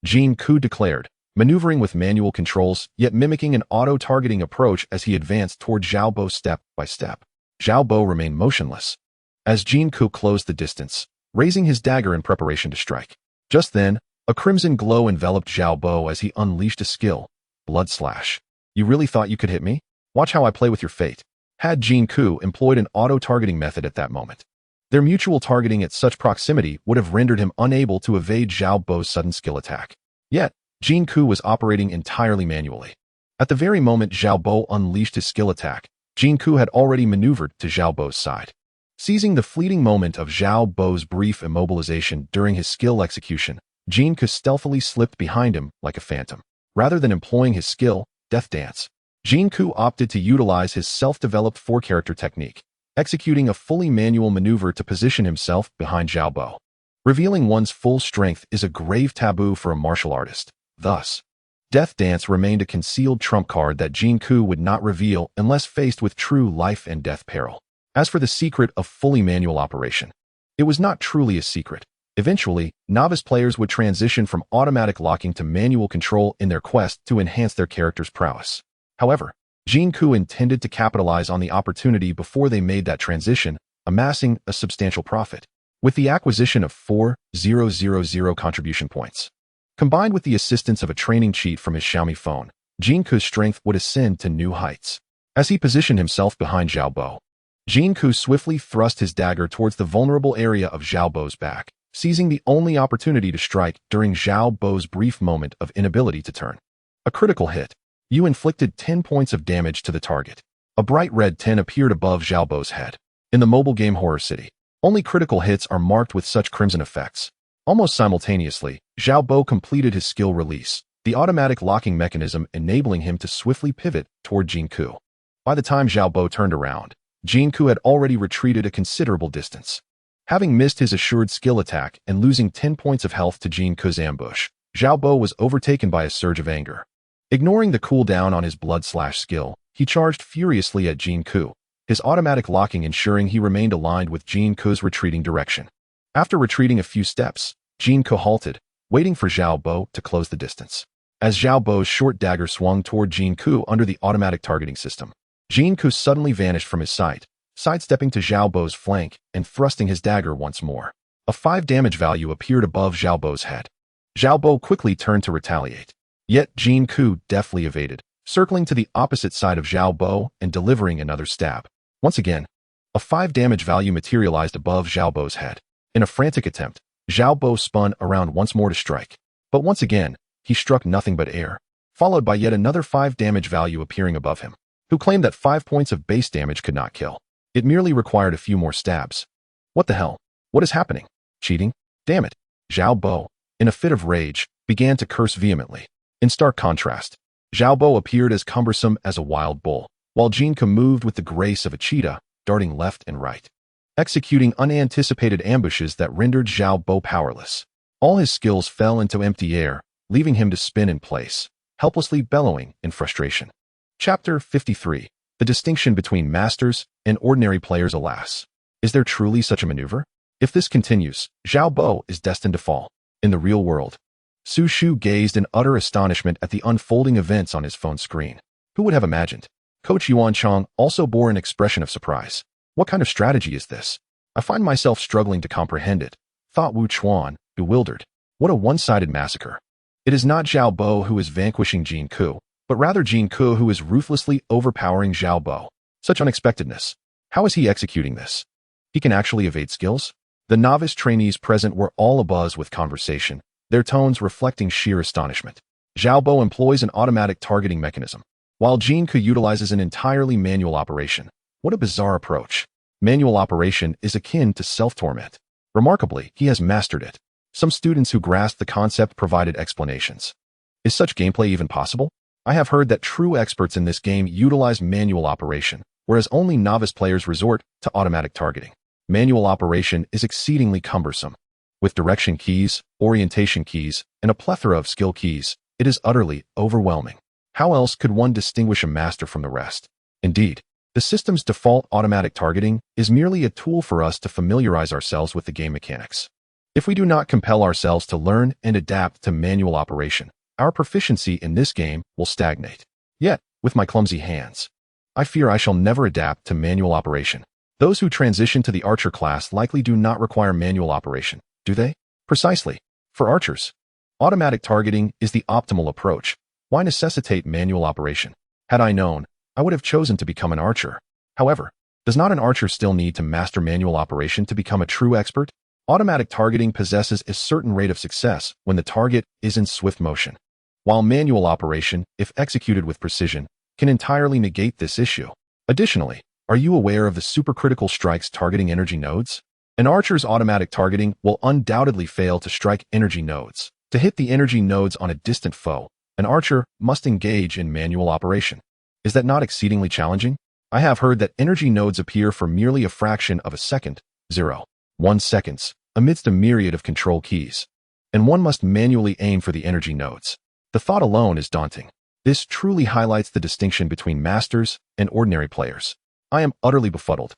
S1: Jin Ke declared, maneuvering with manual controls, yet mimicking an auto-targeting approach as he advanced toward Xiao Bo step by step. Xiao Bo remained motionless as Jin Ke closed the distance, raising his dagger in preparation to strike. Just then, a crimson glow enveloped Xiao Bo as he unleashed a skill, Blood Slash. You really thought you could hit me? Watch how I play with your fate. Had Jin Ke employed an auto-targeting method at that moment, their mutual targeting at such proximity would have rendered him unable to evade Xiao Bo's sudden skill attack. Yet, Jin Ke was operating entirely manually. At the very moment Xiao Bo unleashed his skill attack, Jin Ke had already maneuvered to Xiao Bo's side. Seizing the fleeting moment of Xiao Bo's brief immobilization during his skill execution, Jin Ke stealthily slipped behind him like a phantom. Rather than employing his skill, Death Dance, Jin Ke opted to utilize his self-developed 4-character technique, executing a fully manual maneuver to position himself behind Xiao Bo. Revealing one's full strength is a grave taboo for a martial artist. Thus, Death Dance remained a concealed trump card that Jin Ke would not reveal unless faced with true life and death peril. As for the secret of fully manual operation, it was not truly a secret. Eventually, novice players would transition from automatic locking to manual control in their quest to enhance their character's prowess. However, Jin Ke intended to capitalize on the opportunity before they made that transition, amassing a substantial profit. With the acquisition of 4,000 contribution points, combined with the assistance of a training cheat from his Xiaomi phone, Jin Ke's strength would ascend to new heights. As he positioned himself behind Xiao Bo, Jin Ke swiftly thrust his dagger towards the vulnerable area of Xiao Bo's back, seizing the only opportunity to strike during Xiao Bo's brief moment of inability to turn. A critical hit. You inflicted 10 points of damage to the target. A bright red 10 appeared above Xiao Bo's head. In the mobile game Horror City, only critical hits are marked with such crimson effects. Almost simultaneously, Xiao Bo completed his skill release, the automatic locking mechanism enabling him to swiftly pivot toward Jin Ke. By the time Xiao Bo turned around, Jin Ke had already retreated a considerable distance. Having missed his assured skill attack and losing 10 points of health to Jin Ke's ambush, Xiao Bo was overtaken by a surge of anger. Ignoring the cooldown on his Blood Slash skill, he charged furiously at Jin Ke, his automatic locking ensuring he remained aligned with Jin Ke's retreating direction. After retreating a few steps, Jin Ke halted, waiting for Xiao Bo to close the distance. As Xiao Bo's short dagger swung toward Jin Ke under the automatic targeting system, Jin Ke suddenly vanished from his sight, sidestepping to Xiao Bo's flank and thrusting his dagger once more. A 5 damage value appeared above Xiao Bo's head. Xiao Bo quickly turned to retaliate. Yet Jin Ke deftly evaded, circling to the opposite side of Xiao Bo and delivering another stab. Once again, a 5 damage value materialized above Xiao Bo's head. In a frantic attempt, Xiao Bo spun around once more to strike. But once again, he struck nothing but air, followed by yet another 5 damage value appearing above him, who claimed that 5 points of base damage could not kill. It merely required a few more stabs. What the hell? What is happening? Cheating? Damn it. Xiao Bo, in a fit of rage, began to curse vehemently. In stark contrast, Xiao Bo appeared as cumbersome as a wild bull, while Jin Ke moved with the grace of a cheetah, darting left and right, executing unanticipated ambushes that rendered Xiao Bo powerless. All his skills fell into empty air, leaving him to spin in place, helplessly bellowing in frustration. Chapter 53. The distinction between masters and ordinary players, alas. Is there truly such a maneuver? If this continues, Xiao Bo is destined to fall. In the real world, Su Shu gazed in utter astonishment at the unfolding events on his phone screen. Who would have imagined? Coach Yuan Chang also bore an expression of surprise. What kind of strategy is this? I find myself struggling to comprehend it, thought Wu Chuan, bewildered. What a one-sided massacre. It is not Xiao Bo who is vanquishing Jin Ke, but rather Jin Ke who is ruthlessly overpowering Xiao Bo. Such unexpectedness. How is he executing this? He can actually evade skills? The novice trainees present were all abuzz with conversation, their tones reflecting sheer astonishment. Xiao Bo employs an automatic targeting mechanism, while Jin Ke utilizes an entirely manual operation. What a bizarre approach. Manual operation is akin to self-torment. Remarkably, he has mastered it. Some students who grasped the concept provided explanations. Is such gameplay even possible? I have heard that true experts in this game utilize manual operation, whereas only novice players resort to automatic targeting. Manual operation is exceedingly cumbersome. With direction keys, orientation keys, and a plethora of skill keys, it is utterly overwhelming. How else could one distinguish a master from the rest? Indeed, the system's default automatic targeting is merely a tool for us to familiarize ourselves with the game mechanics. If we do not compel ourselves to learn and adapt to manual operation, our proficiency in this game will stagnate. Yet, with my clumsy hands, I fear I shall never adapt to manual operation. Those who transition to the archer class likely do not require manual operation, do they? Precisely. For archers, automatic targeting is the optimal approach. Why necessitate manual operation? Had I known, I would have chosen to become an archer. However, does not an archer still need to master manual operation to become a true expert? Automatic targeting possesses a certain rate of success when the target is in swift motion, while manual operation, if executed with precision, can entirely negate this issue. Additionally, are you aware of the supercritical strikes targeting energy nodes? An archer's automatic targeting will undoubtedly fail to strike energy nodes. To hit the energy nodes on a distant foe, an archer must engage in manual operation. Is that not exceedingly challenging? I have heard that energy nodes appear for merely a fraction of a second, 0.1 seconds, amidst a myriad of control keys, and one must manually aim for the energy nodes. The thought alone is daunting. This truly highlights the distinction between masters and ordinary players. I am utterly befuddled.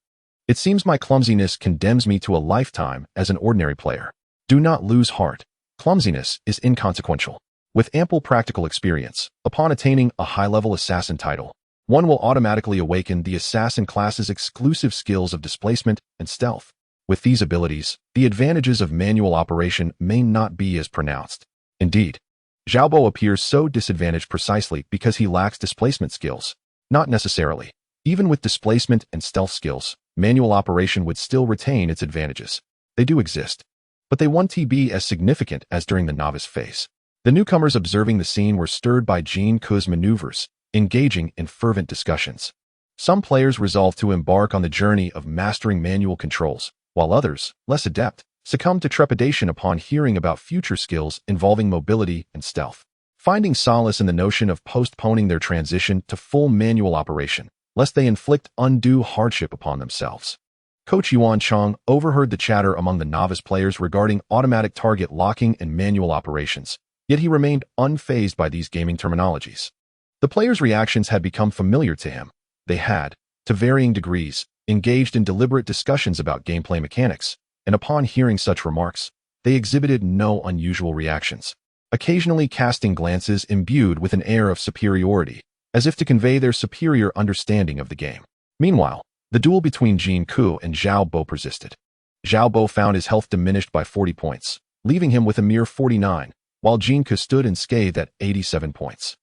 S1: It seems my clumsiness condemns me to a lifetime as an ordinary player. Do not lose heart. Clumsiness is inconsequential. With ample practical experience, upon attaining a high-level assassin title, one will automatically awaken the assassin class's exclusive skills of displacement and stealth. With these abilities, the advantages of manual operation may not be as pronounced. Indeed, Xiao Bo appears so disadvantaged precisely because he lacks displacement skills. Not necessarily. Even with displacement and stealth skills, manual operation would still retain its advantages. They do exist, but they won't be as significant as during the novice phase. The newcomers observing the scene were stirred by Jin Ke's maneuvers, engaging in fervent discussions. Some players resolved to embark on the journey of mastering manual controls, while others, less adept, succumbed to trepidation upon hearing about future skills involving mobility and stealth. Finding solace in the notion of postponing their transition to full manual operation, lest they inflict undue hardship upon themselves. Coach Yuan Chang overheard the chatter among the novice players regarding automatic target locking and manual operations, yet he remained unfazed by these gaming terminologies. The players' reactions had become familiar to him. They had, to varying degrees, engaged in deliberate discussions about gameplay mechanics, and upon hearing such remarks, they exhibited no unusual reactions, occasionally casting glances imbued with an air of superiority, as if to convey their superior understanding of the game. Meanwhile, the duel between Jin Ke and Xiao Bo persisted. Xiao Bo found his health diminished by 40 points, leaving him with a mere 49, while Jin Ke stood unscathed at 87 points.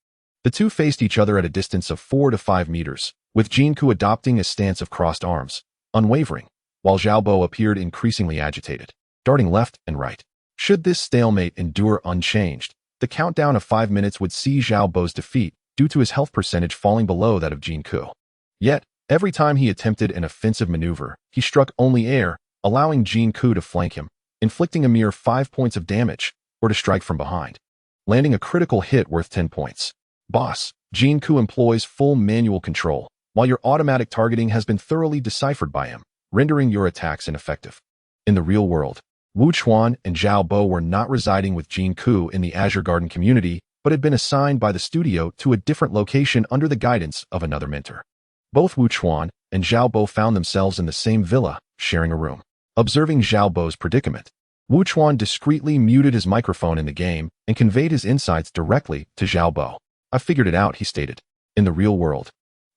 S1: The two faced each other at a distance of 4 to 5 meters, with Jin Ke adopting a stance of crossed arms, unwavering, while Xiao Bo appeared increasingly agitated, darting left and right. Should this stalemate endure unchanged, the countdown of 5 minutes would see Xiao Bo's defeat due to his health percentage falling below that of Jin Ke. Yet, every time he attempted an offensive maneuver, he struck only air, allowing Jin Ke to flank him, inflicting a mere 5 points of damage, or to strike from behind, landing a critical hit worth 10 points. Boss, Jin Ke employs full manual control, while your automatic targeting has been thoroughly deciphered by him, rendering your attacks ineffective. In the real world, Wu Chuan and Xiao Bo were not residing with Jin Ke in the Azure Garden community, but had been assigned by the studio to a different location under the guidance of another mentor. Both Wu Chuan and Zhao Bo found themselves in the same villa, sharing a room. Observing Zhao Bo's predicament, Wu Chuan discreetly muted his microphone in the game and conveyed his insights directly to Zhao Bo. "I figured it out," he stated. "In the real world."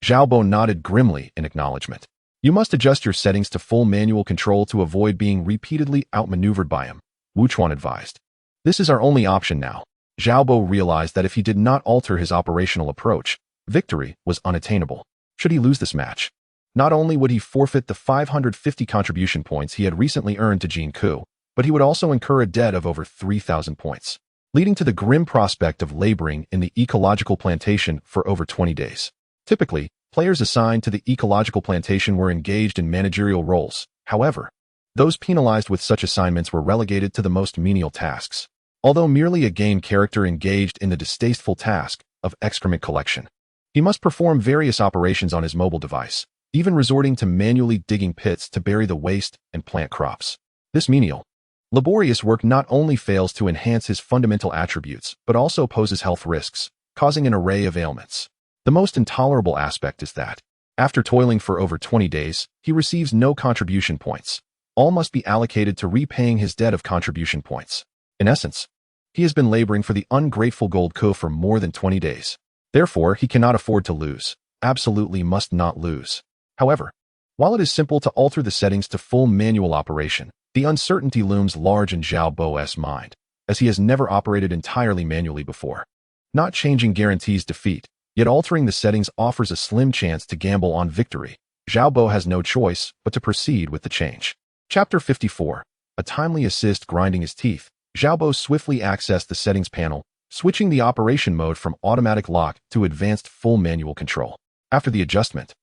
S1: Zhao Bo nodded grimly in acknowledgement. "You must adjust your settings to full manual control to avoid being repeatedly outmaneuvered by him," Wu Chuan advised. "This is our only option now." Zhao Bo realized that if he did not alter his operational approach, victory was unattainable. Should he lose this match, not only would he forfeit the 550 contribution points he had recently earned to Jin Ke, but he would also incur a debt of over 3,000 points, leading to the grim prospect of laboring in the ecological plantation for over 20 days. Typically, players assigned to the ecological plantation were engaged in managerial roles. However, those penalized with such assignments were relegated to the most menial tasks, although merely a game character engaged in the distasteful task of excrement collection. He must perform various operations on his mobile device, even resorting to manually digging pits to bury the waste and plant crops. This menial, laborious work not only fails to enhance his fundamental attributes, but also poses health risks, causing an array of ailments. The most intolerable aspect is that, after toiling for over 20 days, he receives no contribution points. All must be allocated to repaying his debt of contribution points. In essence, he has been laboring for the ungrateful Gold Ke for more than 20 days. Therefore, he cannot afford to lose, absolutely must not lose. However, while it is simple to alter the settings to full manual operation, the uncertainty looms large in Zhao Bo's mind, as he has never operated entirely manually before. Not changing guarantees defeat, yet altering the settings offers a slim chance to gamble on victory. Zhao Bo has no choice but to proceed with the change. Chapter 54. A timely assist. Grinding his teeth, Zhao Bo swiftly accessed the settings panel, switching the operation mode from automatic lock to advanced full manual control. After the adjustment,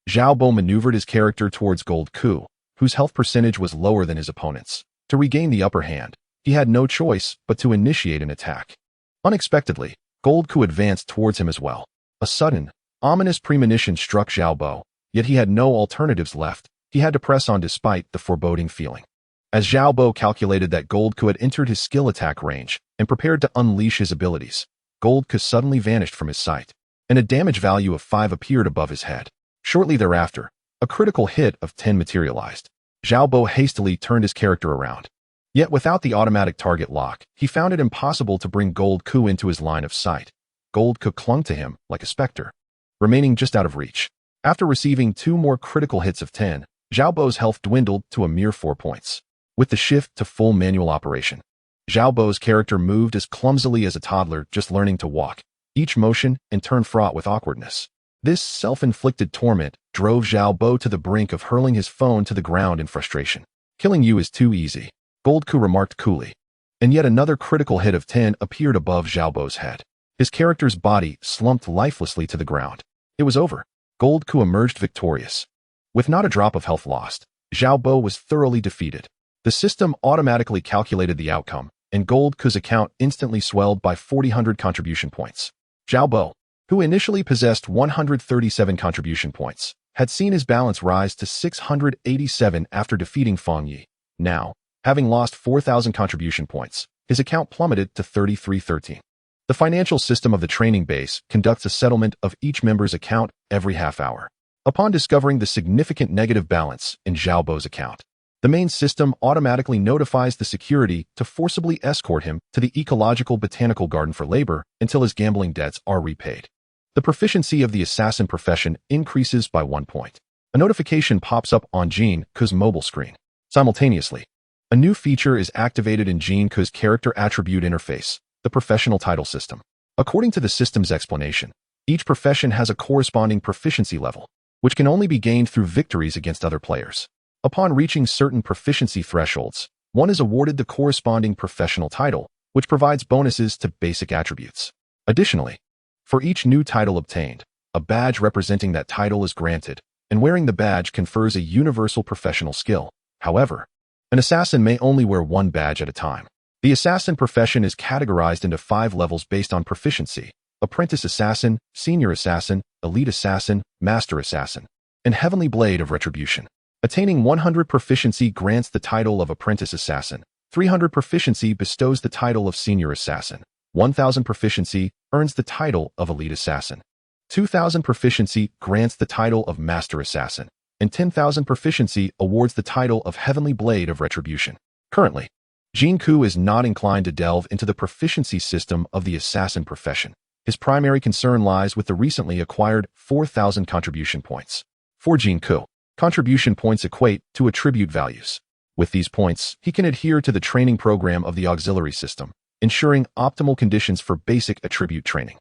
S1: Zhao Bo maneuvered his character towards Gold Ke, whose health percentage was lower than his opponent's. To regain the upper hand, he had no choice but to initiate an attack. Unexpectedly, Gold Ke advanced towards him as well. A sudden, ominous premonition struck Zhao Bo, yet he had no alternatives left. He had to press on despite the foreboding feeling. As Zhao Bo calculated that Gold Ke had entered his skill attack range and prepared to unleash his abilities, Gold Ke suddenly vanished from his sight, and a damage value of 5 appeared above his head. Shortly thereafter, a critical hit of 10 materialized. Zhao Bo hastily turned his character around. Yet without the automatic target lock, he found it impossible to bring Gold Ke into his line of sight. Gold Ke clung to him like a specter, remaining just out of reach. After receiving 2 more critical hits of 10, Zhao Bo's health dwindled to a mere 4 points. With the shift to full manual operation, Zhao Bo's character moved as clumsily as a toddler just learning to walk, each motion in turn fraught with awkwardness. This self-inflicted torment drove Zhao Bo to the brink of hurling his phone to the ground in frustration. "Killing you is too easy," Gold Ke remarked coolly. And yet another critical hit of 10 appeared above Zhao Bo's head. His character's body slumped lifelessly to the ground. It was over. Gold Ke emerged victorious. With not a drop of health lost, Zhao Bo was thoroughly defeated. The system automatically calculated the outcome, and Gold Ke's account instantly swelled by 4,000 contribution points. Zhao Bo, who initially possessed 137 contribution points, had seen his balance rise to 687 after defeating Feng Yi. Now, having lost 4,000 contribution points, his account plummeted to 3,313. The financial system of the training base conducts a settlement of each member's account every half hour. Upon discovering the significant negative balance in Zhao Bo's account, the main system automatically notifies the security to forcibly escort him to the ecological botanical garden for labor until his gambling debts are repaid. The proficiency of the assassin profession increases by 1 point. A notification pops up on Jin Ke's mobile screen. Simultaneously, a new feature is activated in Jin Ke's character attribute interface, the professional title system. According to the system's explanation, each profession has a corresponding proficiency level, which can only be gained through victories against other players. Upon reaching certain proficiency thresholds, one is awarded the corresponding professional title, which provides bonuses to basic attributes. Additionally, for each new title obtained, a badge representing that title is granted, and wearing the badge confers a universal professional skill. However, an assassin may only wear 1 badge at a time. The assassin profession is categorized into 5 levels based on proficiency: apprentice assassin, senior assassin, elite assassin, master assassin, and heavenly blade of retribution. Attaining 100 proficiency grants the title of apprentice assassin. 300 proficiency bestows the title of senior assassin. 1,000 proficiency earns the title of elite assassin. 2,000 proficiency grants the title of Master Assassin, and 10,000 proficiency awards the title of Heavenly Blade of Retribution. Currently, Jin Ke is not inclined to delve into the proficiency system of the assassin profession. His primary concern lies with the recently acquired 4,000 contribution points. For Jin Ke, contribution points equate to attribute values. With these points, he can adhere to the training program of the auxiliary system, ensuring optimal conditions for basic attribute training.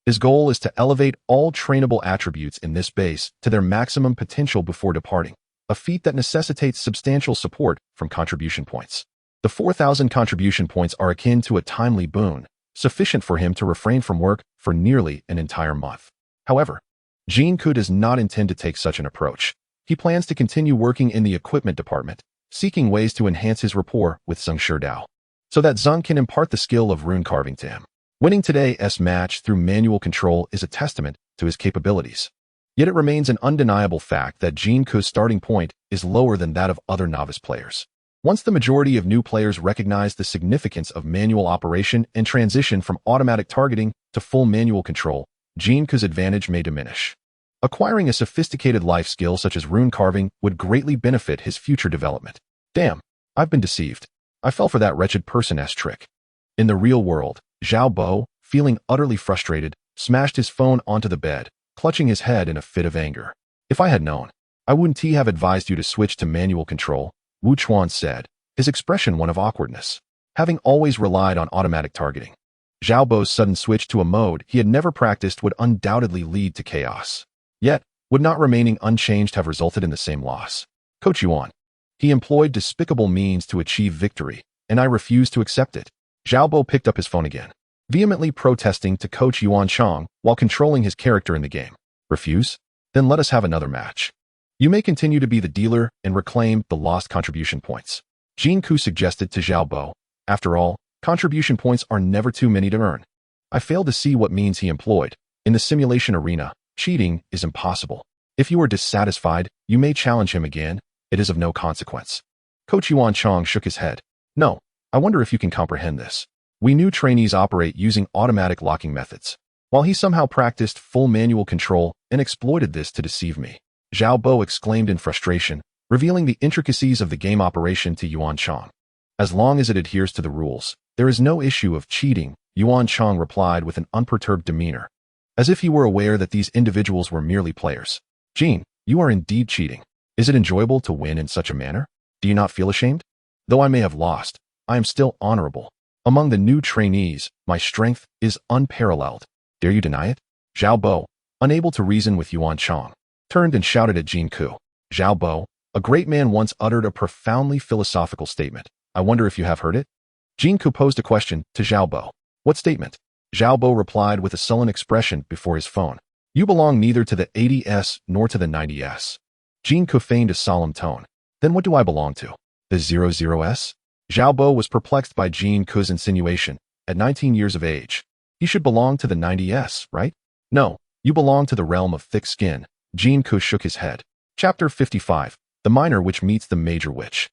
S1: His goal is to elevate all trainable attributes in this base to their maximum potential before departing, a feat that necessitates substantial support from contribution points. The 4,000 contribution points are akin to a timely boon, sufficient for him to refrain from work for nearly an entire month. However, Jin Ke does not intend to take such an approach. He plans to continue working in the equipment department, seeking ways to enhance his rapport with Xue'er Dao, so that Zeng can impart the skill of rune carving to him. Winning today's match through manual control is a testament to his capabilities. Yet it remains an undeniable fact that Jin Ke's starting point is lower than that of other novice players. Once the majority of new players recognize the significance of manual operation and transition from automatic targeting to full manual control, Jin Ke's advantage may diminish. Acquiring a sophisticated life skill such as rune carving would greatly benefit his future development. Damn, I've been deceived. I fell for that wretched person's trick. In the real world, Zhao Bo, feeling utterly frustrated, smashed his phone onto the bed, clutching his head in a fit of anger. If I had known, I wouldn't have advised you to switch to manual control, Wu Chuan said, his expression one of awkwardness. Having always relied on automatic targeting, Zhao Bo's sudden switch to a mode he had never practiced would undoubtedly lead to chaos. Yet, would not remaining unchanged have resulted in the same loss? Coach Yuan. He employed despicable means to achieve victory, and I refused to accept it. Zhao Bo picked up his phone again, vehemently protesting to Coach Yuan Chang while controlling his character in the game. Refuse? Then let us have another match. You may continue to be the dealer and reclaim the lost contribution points. Jin Ke suggested to Zhao Bo. After all, contribution points are never too many to earn. I failed to see what means he employed. In the simulation arena, cheating is impossible. If you are dissatisfied, you may challenge him again. It is of no consequence. Coach Yuan Chang shook his head. No, I wonder if you can comprehend this. We new trainees operate using automatic locking methods, while he somehow practiced full manual control and exploited this to deceive me. Zhao Bo exclaimed in frustration, revealing the intricacies of the game operation to Yuan Chang. As long as it adheres to the rules, there is no issue of cheating, Yuan Chang replied with an unperturbed demeanor, as if he were aware that these individuals were merely players. Jin, you are indeed cheating. Is it enjoyable to win in such a manner? Do you not feel ashamed? Though I may have lost, I am still honorable. Among the new trainees, my strength is unparalleled. Dare you deny it? Zhao Bo, unable to reason with Yuan Chang, turned and shouted at Jin Ke. Zhao Bo, a great man once uttered a profoundly philosophical statement. I wonder if you have heard it? Jin Ke posed a question to Zhao Bo. What statement? Zhao Bo replied with a sullen expression before his phone. You belong neither to the 80s nor to the 90s. Jin Ke feigned a solemn tone. Then what do I belong to? The 00s? Zhao Bo was perplexed by Jin Ke's insinuation. At 19 years of age, he should belong to the 90s, right? No, you belong to the realm of thick skin. Jin Ke shook his head. Chapter 55. The Minor Witch Meets the Major Witch.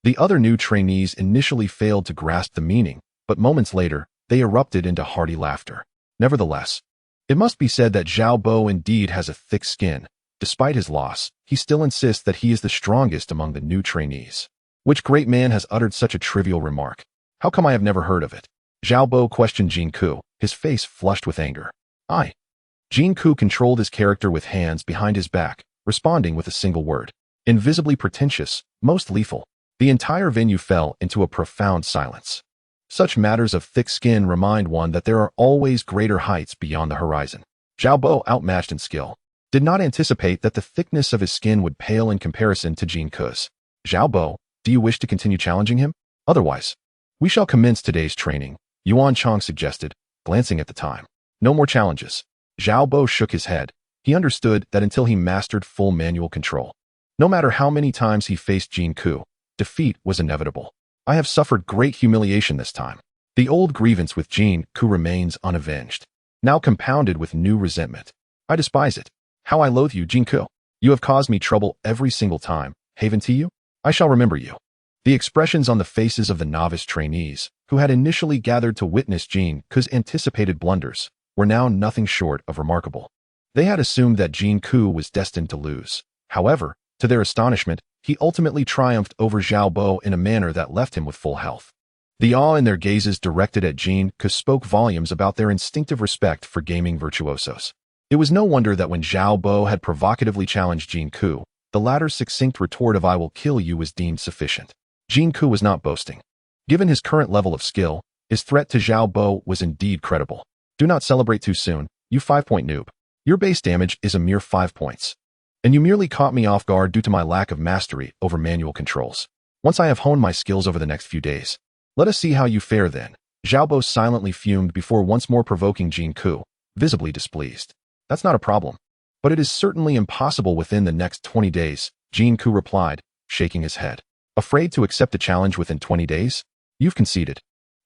S1: The other new trainees initially failed to grasp the meaning, but moments later, they erupted into hearty laughter. Nevertheless, it must be said that Zhao Bo indeed has a thick skin. Despite his loss, he still insists that he is the strongest among the new trainees. Which great man has uttered such a trivial remark? How come I have never heard of it? Zhao Bo questioned Jin Ke, his face flushed with anger. Jin Ke controlled his character with hands behind his back, responding with a single word. Invisibly pretentious, most lethal. The entire venue fell into a profound silence. Such matters of thick skin remind one that there are always greater heights beyond the horizon. Zhao Bo, outmatched in skill, did not anticipate that the thickness of his skin would pale in comparison to Jin Ke's. Zhao Bo, do you wish to continue challenging him? Otherwise, we shall commence today's training, Yuan Chang suggested, glancing at the time. No more challenges. Zhao Bo shook his head. He understood that until he mastered full manual control, no matter how many times he faced Jin Ke, defeat was inevitable. I have suffered great humiliation this time. The old grievance with Jin Ke remains unavenged, now compounded with new resentment. I despise it. How I loathe you, Jin Ke. You have caused me trouble every single time. Haven to you? I shall remember you. The expressions on the faces of the novice trainees, who had initially gathered to witness Jin Ke's anticipated blunders, were now nothing short of remarkable. They had assumed that Jin Ke was destined to lose. However, to their astonishment, he ultimately triumphed over Xiao Bo in a manner that left him with full health. The awe in their gazes directed at Jin Ke spoke volumes about their instinctive respect for gaming virtuosos. It was no wonder that when Xiao Bo had provocatively challenged Jin Ke, the latter's succinct retort of "I will kill you" was deemed sufficient. Jin Ke was not boasting. Given his current level of skill, his threat to Xiao Bo was indeed credible. Do not celebrate too soon, you 5-point noob. Your base damage is a mere 5 points. And you merely caught me off guard due to my lack of mastery over manual controls. Once I have honed my skills over the next few days, let us see how you fare then. Xiao Bo silently fumed before once more provoking Jin Ke, visibly displeased. That's not a problem. But it is certainly impossible within the next 20 days, Jin Ke replied, shaking his head. Afraid to accept a challenge within 20 days? You've conceded.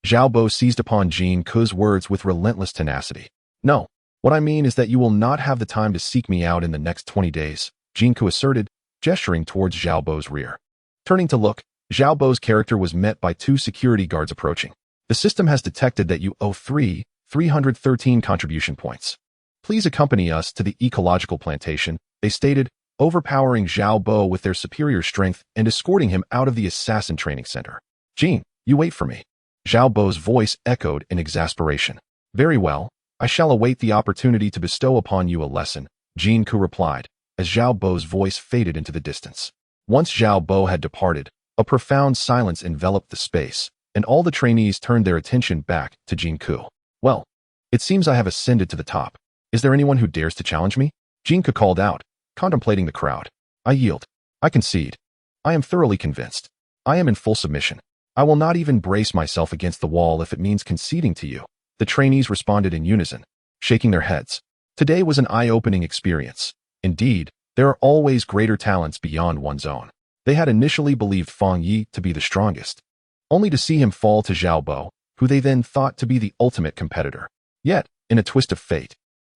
S1: Xiao Bo seized upon Jin Ke's words with relentless tenacity. No, what I mean is that you will not have the time to seek me out in the next 20 days, Jin Ke asserted, gesturing towards Xiao Bo's rear. Turning to look, Xiao Bo's character was met by 2 security guards approaching. The system has detected that you owe 313 contribution points. Please accompany us to the ecological plantation, they stated, overpowering Xiao Bo with their superior strength and escorting him out of the assassin training center. Jin, you wait for me. Xiao Bo's voice echoed in exasperation. Very well, I shall await the opportunity to bestow upon you a lesson, Jin Ke replied, as Xiao Bo's voice faded into the distance. Once Xiao Bo had departed, a profound silence enveloped the space, and all the trainees turned their attention back to Jin Ke. Well, it seems I have ascended to the top. Is there anyone who dares to challenge me? Jin Ke called out, contemplating the crowd. I yield. I concede. I am thoroughly convinced. I am in full submission. I will not even brace myself against the wall if it means conceding to you. The trainees responded in unison, shaking their heads. Today was an eye-opening experience. Indeed, there are always greater talents beyond one's own. They had initially believed Feng Yi to be the strongest, only to see him fall to Xiao Bo, who they then thought to be the ultimate competitor. Yet, in a twist of fate,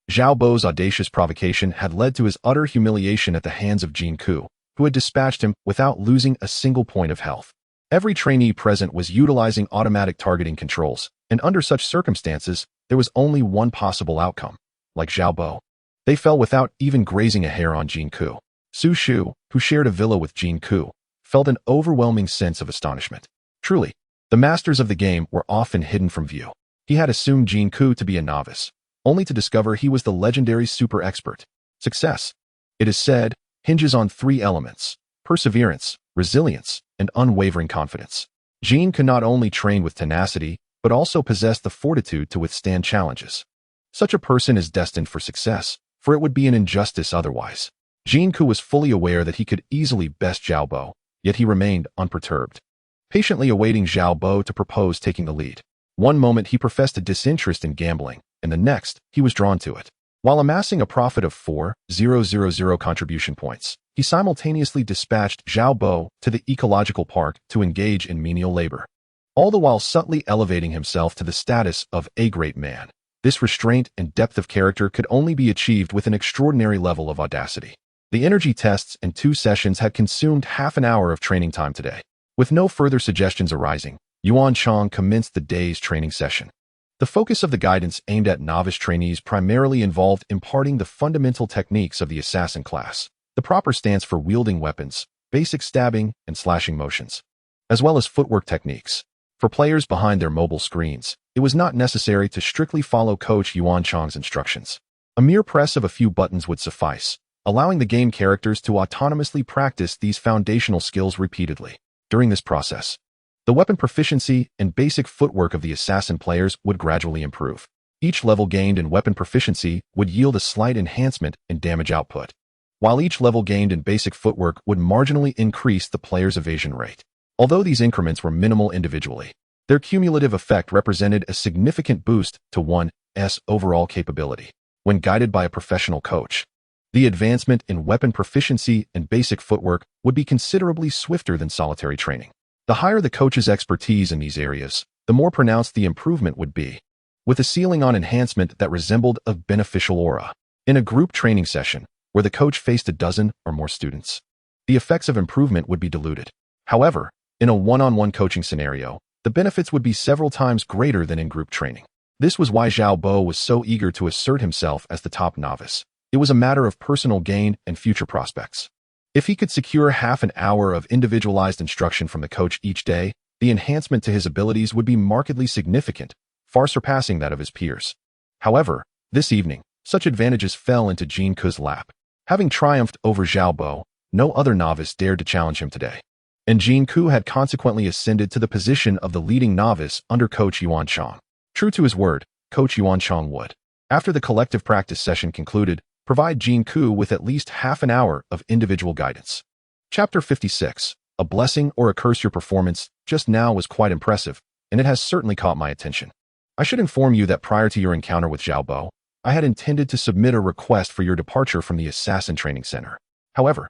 S1: Xiao Bo's audacious provocation had led to his utter humiliation at the hands of Jin Ke, who had dispatched him without losing a single point of health. Every trainee present was utilizing automatic targeting controls, and under such circumstances, there was only one possible outcome. Like Xiao Bo, they fell without even grazing a hair on Jin Ke. Su Shu, who shared a villa with Jin Ke, felt an overwhelming sense of astonishment. Truly, the masters of the game were often hidden from view. He had assumed Jin Ke to be a novice, only to discover he was the legendary super expert. Success, it is said, hinges on 3 elements: perseverance, resilience, and unwavering confidence. Jin Ke not only trained with tenacity, but also possessed the fortitude to withstand challenges. Such a person is destined for success, for it would be an injustice otherwise. Jin Ke was fully aware that he could easily best Xiao Bo, yet he remained unperturbed, patiently awaiting Xiao Bo to propose taking the lead. One moment he professed a disinterest in gambling, and the next, he was drawn to it. While amassing a profit of 4,000 contribution points, he simultaneously dispatched Xiao Bo to the ecological park to engage in menial labor, all the while subtly elevating himself to the status of a great man. This restraint and depth of character could only be achieved with an extraordinary level of audacity. The energy tests in 2 sessions had consumed half an hour of training time today. With no further suggestions arising, Yuan Chang commenced the day's training session. The focus of the guidance aimed at novice trainees primarily involved imparting the fundamental techniques of the assassin class, the proper stance for wielding weapons, basic stabbing and slashing motions, as well as footwork techniques. For players behind their mobile screens, it was not necessary to strictly follow Coach Yuan Chang's instructions. A mere press of a few buttons would suffice, allowing the game characters to autonomously practice these foundational skills repeatedly. During this process, the weapon proficiency and basic footwork of the assassin players would gradually improve. Each level gained in weapon proficiency would yield a slight enhancement in damage output, while each level gained in basic footwork would marginally increase the player's evasion rate. Although these increments were minimal individually, their cumulative effect represented a significant boost to one's overall capability. When guided by a professional coach, the advancement in weapon proficiency and basic footwork would be considerably swifter than solitary training. The higher the coach's expertise in these areas, the more pronounced the improvement would be, with a ceiling on enhancement that resembled a beneficial aura. In a group training session, where the coach faced a dozen or more students, the effects of improvement would be diluted. However, in a one-on-one coaching scenario, the benefits would be several times greater than in group training. This was why Xiao Bo was so eager to assert himself as the top novice. It was a matter of personal gain and future prospects. If he could secure half an hour of individualized instruction from the coach each day, the enhancement to his abilities would be markedly significant, far surpassing that of his peers. However, this evening, such advantages fell into Jin Ke's lap. Having triumphed over Xiao Bo, no other novice dared to challenge him today. And Jin Ke had consequently ascended to the position of the leading novice under Coach Yuanchang. True to his word, Coach Yuanchang would, after the collective practice session concluded, provide Jin Ke with at least half an hour of individual guidance. Chapter 56. A blessing or a curse. Your performance just now was quite impressive, and it has certainly caught my attention. I should inform you that prior to your encounter with Xiao Bo, I had intended to submit a request for your departure from the Assassin Training Center. However,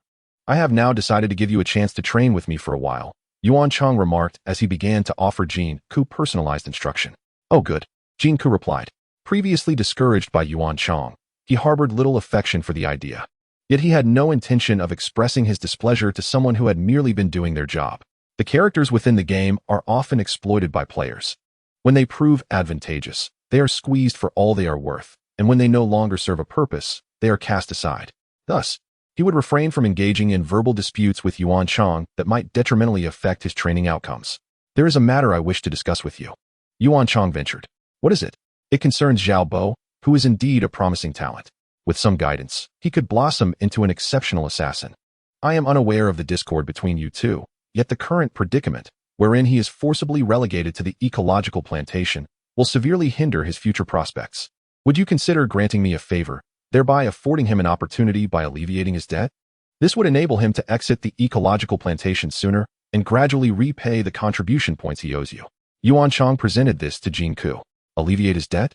S1: I have now decided to give you a chance to train with me for a while, Yuanchang remarked as he began to offer Jin Ke personalized instruction. Oh good, Jin Ke replied. Previously discouraged by Yuanchang, he harbored little affection for the idea. Yet he had no intention of expressing his displeasure to someone who had merely been doing their job. The characters within the game are often exploited by players. When they prove advantageous, they are squeezed for all they are worth, and when they no longer serve a purpose, they are cast aside. Thus, he would refrain from engaging in verbal disputes with Yuanchang that might detrimentally affect his training outcomes. There is a matter I wish to discuss with you. Yuanchang ventured. What is it? It concerns Xiao Bo, who is indeed a promising talent. With some guidance, he could blossom into an exceptional assassin. I am unaware of the discord between you two, yet the current predicament, wherein he is forcibly relegated to the ecological plantation, will severely hinder his future prospects. Would you consider granting me a favor, thereby affording him an opportunity by alleviating his debt? This would enable him to exit the ecological plantation sooner and gradually repay the contribution points he owes you. Yuanchang presented this to Jin Ke. Alleviate his debt?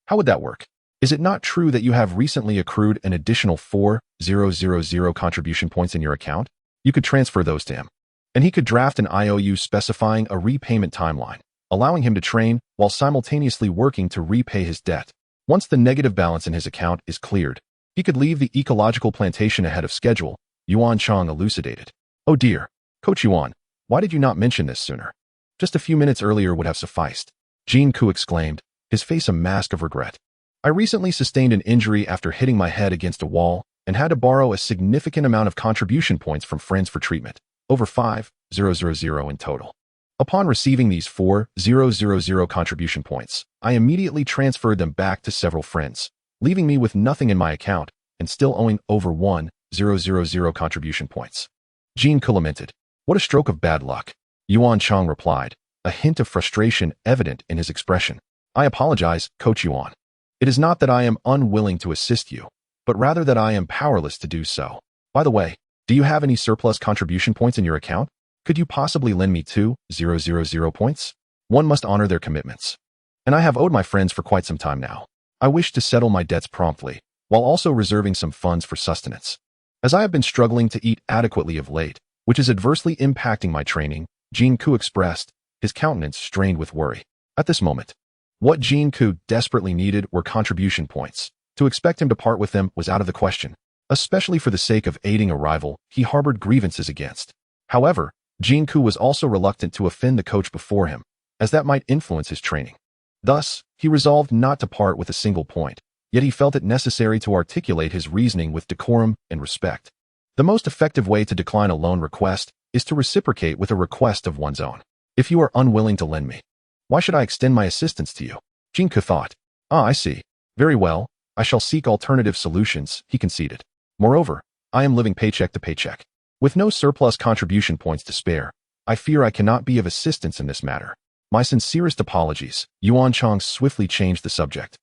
S1: How would that work? Is it not true that you have recently accrued an additional 4,000 contribution points in your account? You could transfer those to him, and he could draft an IOU specifying a repayment timeline, allowing him to train while simultaneously working to repay his debt. Once the negative balance in his account is cleared, he could leave the ecological plantation ahead of schedule, Yuanchang elucidated. Oh dear, Coach Yuan, why did you not mention this sooner? Just a few minutes earlier would have sufficed, Jin Ke exclaimed, his face a mask of regret. I recently sustained an injury after hitting my head against a wall and had to borrow a significant amount of contribution points from friends for treatment, over 5,000 in total. Upon receiving these 4,000 contribution points, I immediately transferred them back to several friends, leaving me with nothing in my account and still owing over 1,000 contribution points. Jin Ke lamented. What a stroke of bad luck. Yuanchang replied, a hint of frustration evident in his expression. I apologize, Coach Yuan. It is not that I am unwilling to assist you, but rather that I am powerless to do so. By the way, do you have any surplus contribution points in your account? Could you possibly lend me 2,000 points? One must honor their commitments. And I have owed my friends for quite some time now. I wish to settle my debts promptly, while also reserving some funds for sustenance. As I have been struggling to eat adequately of late, which is adversely impacting my training, Jin Ke expressed, his countenance strained with worry. At this moment, what Jin Ke desperately needed were contribution points. To expect him to part with them was out of the question, especially for the sake of aiding a rival he harbored grievances against. However, Jin Ke was also reluctant to offend the coach before him, as that might influence his training. Thus, he resolved not to part with a single point, yet he felt it necessary to articulate his reasoning with decorum and respect. The most effective way to decline a loan request is to reciprocate with a request of one's own. If you are unwilling to lend me, why should I extend my assistance to you? Jin Ke thought. Ah, I see. Very well, I shall seek alternative solutions, he conceded. Moreover, I am living paycheck to paycheck. With no surplus contribution points to spare, I fear I cannot be of assistance in this matter. My sincerest apologies. Yuanchang swiftly changed the subject.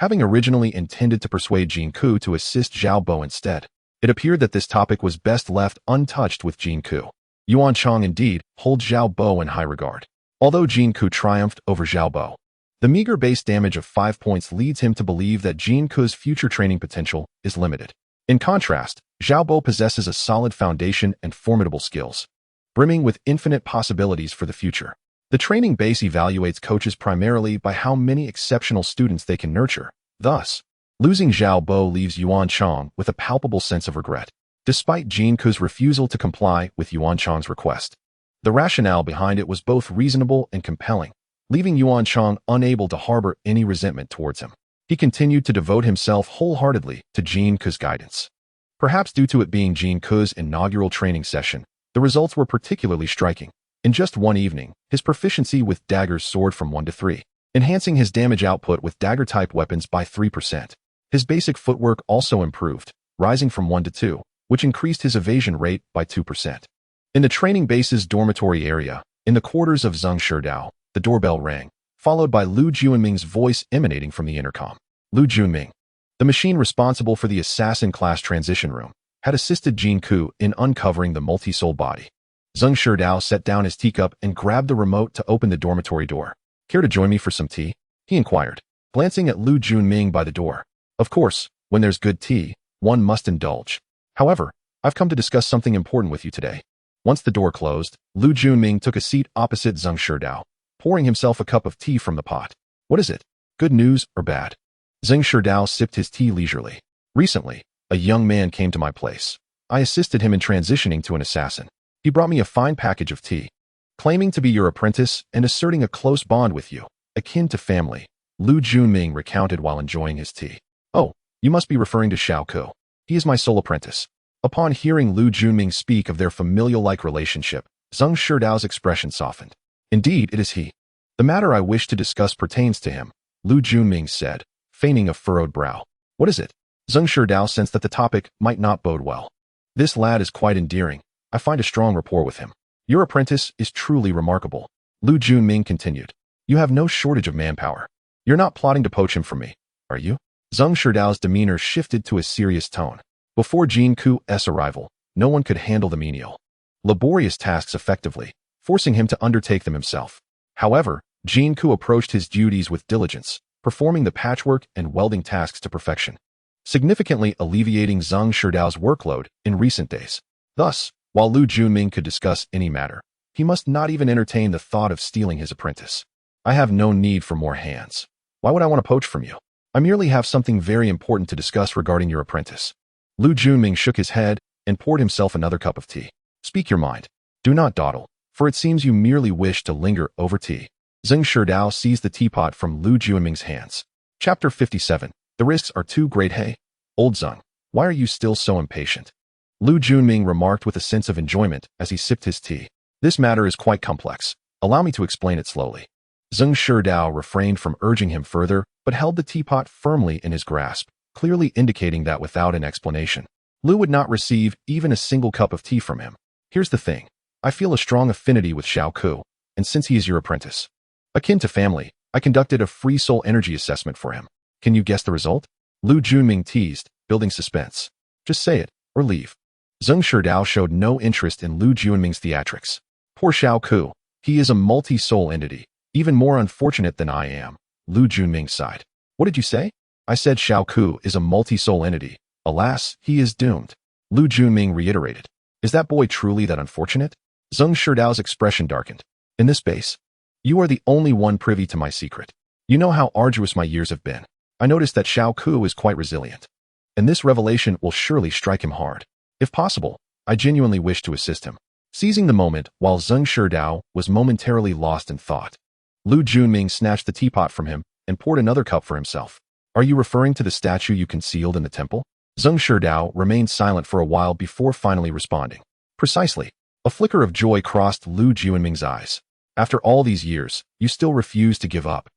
S1: Having originally intended to persuade Jin Ke to assist Xiao Bo instead, it appeared that this topic was best left untouched with Jin Ke. Yuanchang indeed holds Xiao Bo in high regard. Although Jin Ke triumphed over Xiao Bo, the meager base damage of 5 points leads him to believe that Jin Ke's future training potential is limited. In contrast, Xiao Bo possesses a solid foundation and formidable skills, brimming with infinite possibilities for the future. The training base evaluates coaches primarily by how many exceptional students they can nurture. Thus, losing Xiao Bo leaves Yuanchang with a palpable sense of regret, despite Jin Ke's refusal to comply with Yuanchang's request. The rationale behind it was both reasonable and compelling, leaving Yuanchang unable to harbor any resentment towards him. He continued to devote himself wholeheartedly to Jin Ke's guidance. Perhaps due to it being Jin Ke's inaugural training session, the results were particularly striking. In just one evening, his proficiency with daggers soared from 1 to 3, enhancing his damage output with dagger-type weapons by 3%. His basic footwork also improved, rising from 1 to 2, which increased his evasion rate by 2%. In the training base's dormitory area, in the quarters of Xue'er, the doorbell rang, followed by Lu Junming's voice emanating from the intercom. Lu Junming, the machine responsible for the assassin class transition room, had assisted Jin Ke in uncovering the multi-soul body. Xue'er set down his teacup and grabbed the remote to open the dormitory door. "Care to join me for some tea?" he inquired, glancing at Lu Junming by the door. Of course, when there's good tea, one must indulge. However, I've come to discuss something important with you today. Once the door closed, Lu Junming took a seat opposite Xue'er, pouring himself a cup of tea from the pot. "What is it? Good news or bad?" Xue'er sipped his tea leisurely. "Recently, a young man came to my place. I assisted him in transitioning to an assassin. He brought me a fine package of tea. Claiming to be your apprentice and asserting a close bond with you, akin to family," Lu Junming recounted while enjoying his tea. "Oh, you must be referring to Xue'er Ke. He is my sole apprentice." Upon hearing Lu Junming speak of their familial-like relationship, Xue'er's expression softened. "Indeed, it is he. The matter I wish to discuss pertains to him," Lu Junming said, feigning a furrowed brow. "What is it?" Xue'er sensed that the topic might not bode well. "This lad is quite endearing. I find a strong rapport with him. Your apprentice is truly remarkable," Lu Junming continued. "You have no shortage of manpower. You're not plotting to poach him from me, are you?" Xue'er's demeanor shifted to a serious tone. Before Jin Ke's arrival, no one could handle the menial, laborious tasks effectively, forcing him to undertake them himself. However, Jin Ke approached his duties with diligence, performing the patchwork and welding tasks to perfection, significantly alleviating Xue'er's workload in recent days. Thus, while Lu Junming could discuss any matter, he must not even entertain the thought of stealing his apprentice. "I have no need for more hands. Why would I want to poach from you? I merely have something very important to discuss regarding your apprentice." Lu Junming shook his head and poured himself another cup of tea. "Speak your mind. Do not dawdle, for it seems you merely wish to linger over tea." Xue'er seized the teapot from Lu Junming's hands. Chapter 57. The risks are too great. "Hey, old Zeng, why are you still so impatient?" Lu Junming remarked with a sense of enjoyment as he sipped his tea. "This matter is quite complex. Allow me to explain it slowly." Xue'er refrained from urging him further, but held the teapot firmly in his grasp, clearly indicating that without an explanation, Lu would not receive even a single cup of tea from him. "Here's the thing. I feel a strong affinity with Xue'er Ke, and since he is your apprentice, akin to family, I conducted a free soul energy assessment for him. Can you guess the result?" Lu Junming teased, building suspense. "Just say it, or leave." Xue'er showed no interest in Lu Junming's theatrics. "Poor Xue'er Ke. He is a multi-soul entity, even more unfortunate than I am," Lu Junming sighed. "What did you say?" "I said Xue'er Ke is a multi-soul entity. Alas, he is doomed," Lu Junming reiterated. "Is that boy truly that unfortunate?" Xue'er's expression darkened. "In this base, you are the only one privy to my secret. You know how arduous my years have been. I noticed that Xue'er Ke is quite resilient, and this revelation will surely strike him hard. If possible, I genuinely wish to assist him." Seizing the moment while Xue'er was momentarily lost in thought, Lu Junming snatched the teapot from him and poured another cup for himself. "Are you referring to the statue you concealed in the temple?" Xue'er remained silent for a while before finally responding. "Precisely." A flicker of joy crossed Lu Junming's eyes. "After all these years, you still refuse to give up."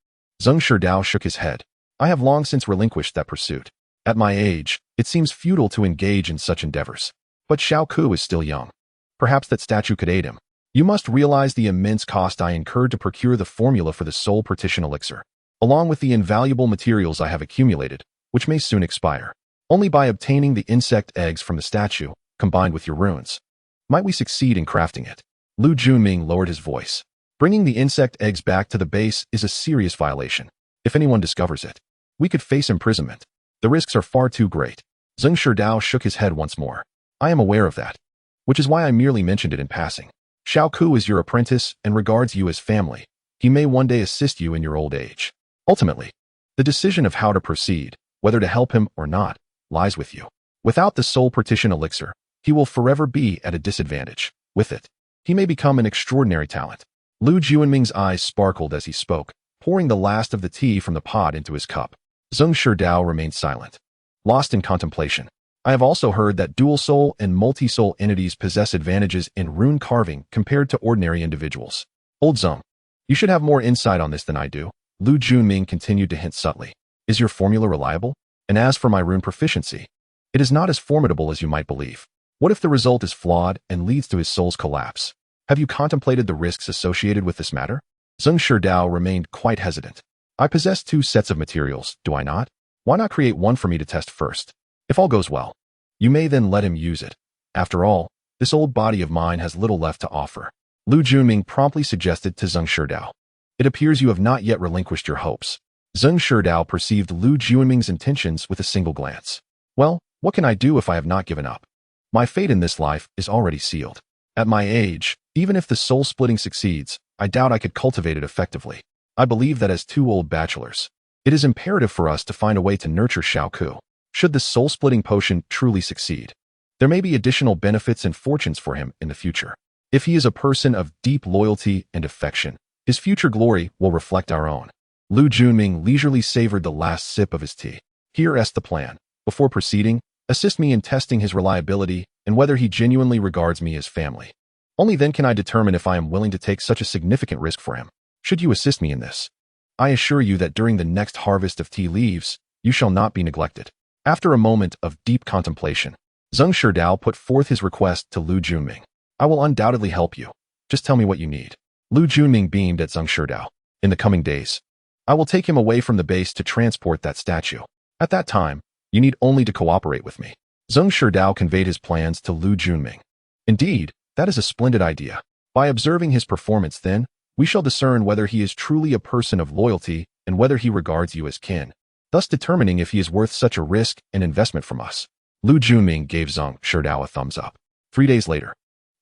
S1: Xue'er shook his head. "I have long since relinquished that pursuit. At my age, it seems futile to engage in such endeavors. But Xue'er Ke is still young. Perhaps that statue could aid him. You must realize the immense cost I incurred to procure the formula for the soul partition elixir, along with the invaluable materials I have accumulated, which may soon expire. Only by obtaining the insect eggs from the statue, combined with your runes, might we succeed in crafting it." Lu Junming lowered his voice. "Bringing the insect eggs back to the base is a serious violation. If anyone discovers it, we could face imprisonment. The risks are far too great." Xue'er shook his head once more. "I am aware of that, which is why I merely mentioned it in passing. Xue'er Ke is your apprentice and regards you as family. He may one day assist you in your old age. Ultimately, the decision of how to proceed, whether to help him or not, lies with you. Without the soul partition elixir, he will forever be at a disadvantage. With it, he may become an extraordinary talent." Lu Junming's eyes sparkled as he spoke, pouring the last of the tea from the pot into his cup. Zheng Shidao remained silent, lost in contemplation. I have also heard that dual-soul and multi-soul entities possess advantages in rune carving compared to ordinary individuals. Old Zheng, you should have more insight on this than I do. Lu Junming continued to hint subtly. Is your formula reliable? And as for my rune proficiency, it is not as formidable as you might believe. What if the result is flawed and leads to his soul's collapse? Have you contemplated the risks associated with this matter? Zheng Shidao remained quite hesitant. I possess 2 sets of materials, do I not? Why not create one for me to test first? If all goes well, you may then let him use it. After all, this old body of mine has little left to offer. Lu Junming promptly suggested to Zheng Shidao. It appears you have not yet relinquished your hopes. Zheng Shidao perceived Lu Junming's intentions with a single glance. Well, what can I do if I have not given up? My fate in this life is already sealed. At my age, even if the soul-splitting succeeds, I doubt I could cultivate it effectively. I believe that as 2 old bachelors, it is imperative for us to find a way to nurture Xiao Ku. Should the soul-splitting potion truly succeed, there may be additional benefits and fortunes for him in the future. If he is a person of deep loyalty and affection, his future glory will reflect our own. Lu Junming leisurely savored the last sip of his tea. Here is the plan. Before proceeding, assist me in testing his reliability and whether he genuinely regards me as family. Only then can I determine if I am willing to take such a significant risk for him. Should you assist me in this, I assure you that during the next harvest of tea leaves, you shall not be neglected. After a moment of deep contemplation, Zheng Shidao put forth his request to Lu Junming. I will undoubtedly help you. Just tell me what you need. Lu Junming beamed at Zheng Shidao. In the coming days, I will take him away from the base to transport that statue. At that time, you need only to cooperate with me. Zheng Shidao conveyed his plans to Lu Junming. Indeed, that is a splendid idea. By observing his performance then, we shall discern whether he is truly a person of loyalty and whether he regards you as kin, thus determining if he is worth such a risk and investment from us. Lu Junming gave Zheng Shidao a thumbs up. 3 days later,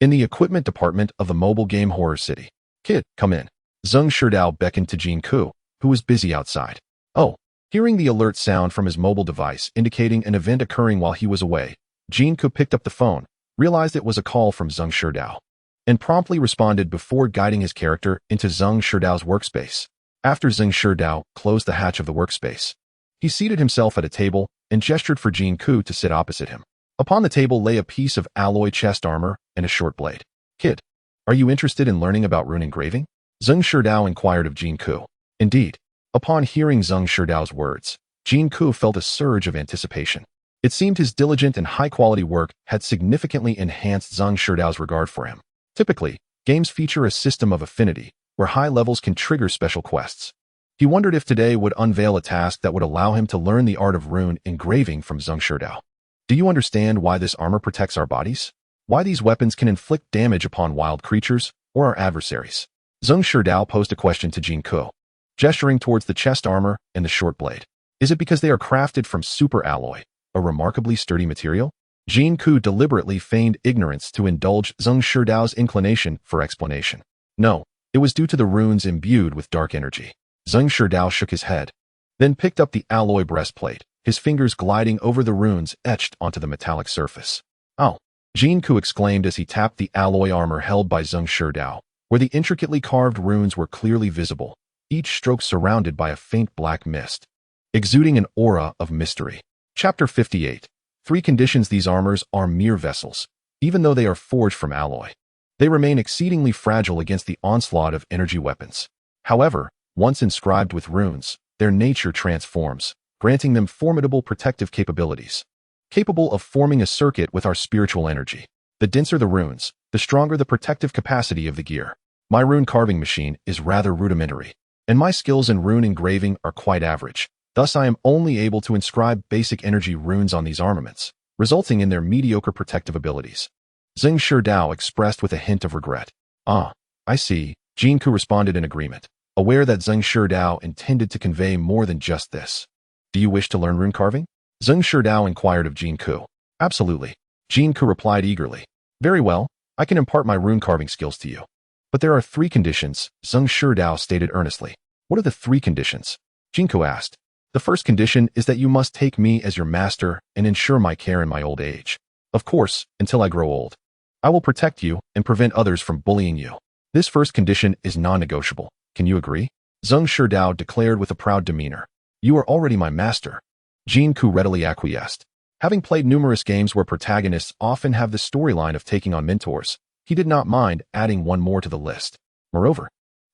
S1: in the equipment department of the mobile game Horror City. Kid, come in. Zheng Shidao beckoned to Jin Ke, who was busy outside. Oh, hearing the alert sound from his mobile device indicating an event occurring while he was away, Jin Ke picked up the phone, realized it was a call from Zheng Shidao, and promptly responded before guiding his character into Zheng Shidao's workspace. After Zheng Shidao closed the hatch of the workspace, he seated himself at a table and gestured for Jin Ke to sit opposite him. Upon the table lay a piece of alloy chest armor and a short blade. Kid, are you interested in learning about rune engraving? Zheng Shidao inquired of Jin Ke. Indeed. Upon hearing Zheng Shidao's words, Jin Ke felt a surge of anticipation. It seemed his diligent and high-quality work had significantly enhanced Zheng Shidao's regard for him. Typically, games feature a system of affinity, where high levels can trigger special quests. He wondered if today would unveil a task that would allow him to learn the art of rune engraving from Zheng Shidao. Do you understand why this armor protects our bodies? Why these weapons can inflict damage upon wild creatures or our adversaries? Zheng Shidao posed a question to Jin Ke, gesturing towards the chest armor and the short blade. Is it because they are crafted from super alloy, a remarkably sturdy material? Jin Ke deliberately feigned ignorance to indulge Zheng Shidao's inclination for explanation. No, it was due to the runes imbued with dark energy. Zheng Shidao shook his head, then picked up the alloy breastplate, his fingers gliding over the runes etched onto the metallic surface. Oh! Jin Ke exclaimed as he tapped the alloy armor held by Zheng Shidao, where the intricately carved runes were clearly visible, each stroke surrounded by a faint black mist, exuding an aura of mystery. Chapter 58. 3 conditions. These armors are mere vessels. Even though they are forged from alloy, they remain exceedingly fragile against the onslaught of energy weapons. However, once inscribed with runes, their nature transforms, granting them formidable protective capabilities, capable of forming a circuit with our spiritual energy. The denser the runes, the stronger the protective capacity of the gear. My rune carving machine is rather rudimentary, and my skills in rune engraving are quite average. Thus I am only able to inscribe basic energy runes on these armaments, resulting in their mediocre protective abilities. Zheng Shidao expressed with a hint of regret. Ah, I see, Jin Ke responded in agreement, aware that Zheng Shidao intended to convey more than just this. Do you wish to learn rune carving? Zheng Shidao inquired of Jin Ke. Absolutely. Jin Ke replied eagerly. Very well, I can impart my rune carving skills to you. But there are 3 conditions, Zheng Shidao stated earnestly. What are the 3 conditions? Jin Ke asked. The first condition is that you must take me as your master and ensure my care in my old age. Of course, until I grow old. I will protect you and prevent others from bullying you. This first condition is non-negotiable. Can you agree? Zheng Shidao declared with a proud demeanor. You are already my master. Jin Ke readily acquiesced. Having played numerous games where protagonists often have the storyline of taking on mentors, he did not mind adding one more to the list. Moreover,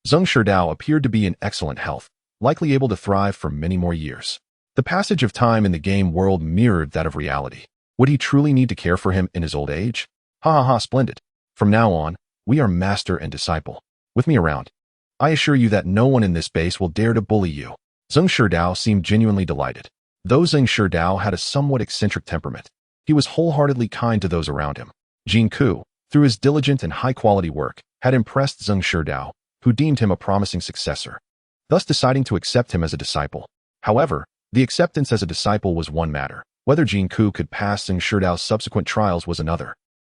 S1: Xue'er appeared to be in excellent health, likely able to thrive for many more years. The passage of time in the game world mirrored that of reality. Would he truly need to care for him in his old age? Ha ha ha, splendid. From now on, we are master and disciple. With me around, I assure you that no one in this base will dare to bully you. Xue'er seemed genuinely delighted. Though Xue'er had a somewhat eccentric temperament, he was wholeheartedly kind to those around him. Jin Ke, through his diligent and high-quality work, had impressed Xue'er, who deemed him a promising successor, thus deciding to accept him as a disciple. However, the acceptance as a disciple was one matter. Whether Jin Ke could pass Xue'er's subsequent trials was another.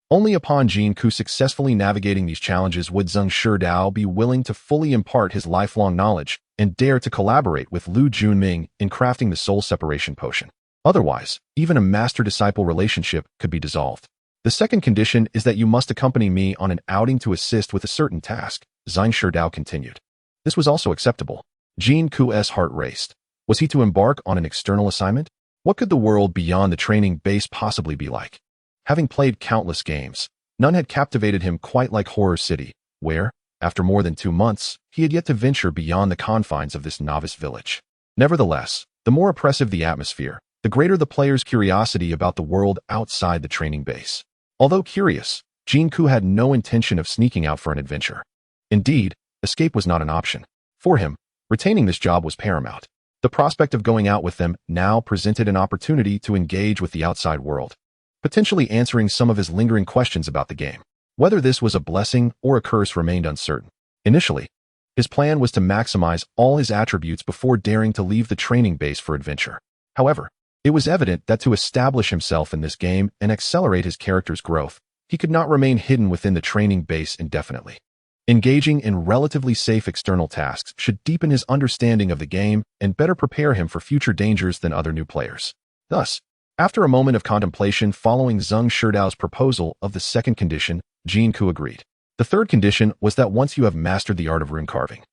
S1: Only upon Jin Ke successfully navigating these challenges would Xue'er be willing to fully impart his lifelong knowledge and dare to collaborate with Luo Ye in crafting the soul separation potion. Otherwise, even a master-disciple relationship could be dissolved. The second condition is that you must accompany me on an outing to assist with a certain task, Xue'er continued. This was also acceptable. Jin Ke's heart raced. Was he to embark on an external assignment? What could the world beyond the training base possibly be like? Having played countless games, none had captivated him quite like Xue'er City, where, after more than 2 months, he had yet to venture beyond the confines of this novice village. Nevertheless, the more oppressive the atmosphere, the greater the player's curiosity about the world outside the training base. Although curious, Jin Ke had no intention of sneaking out for an adventure. Indeed, escape was not an option. For him, retaining this job was paramount. The prospect of going out with them now presented an opportunity to engage with the outside world, potentially answering some of his lingering questions about the game. Whether this was a blessing or a curse remained uncertain. Initially, his plan was to maximize all his attributes before daring to leave the training base for adventure. However, it was evident that to establish himself in this game and accelerate his character's growth, he could not remain hidden within the training base indefinitely. Engaging in relatively safe external tasks should deepen his understanding of the game and better prepare him for future dangers than other new players. Thus, after a moment of contemplation following Xue'er's proposal of the second condition, Jin Ke agreed. The third condition was that once you have mastered the art of rune carving,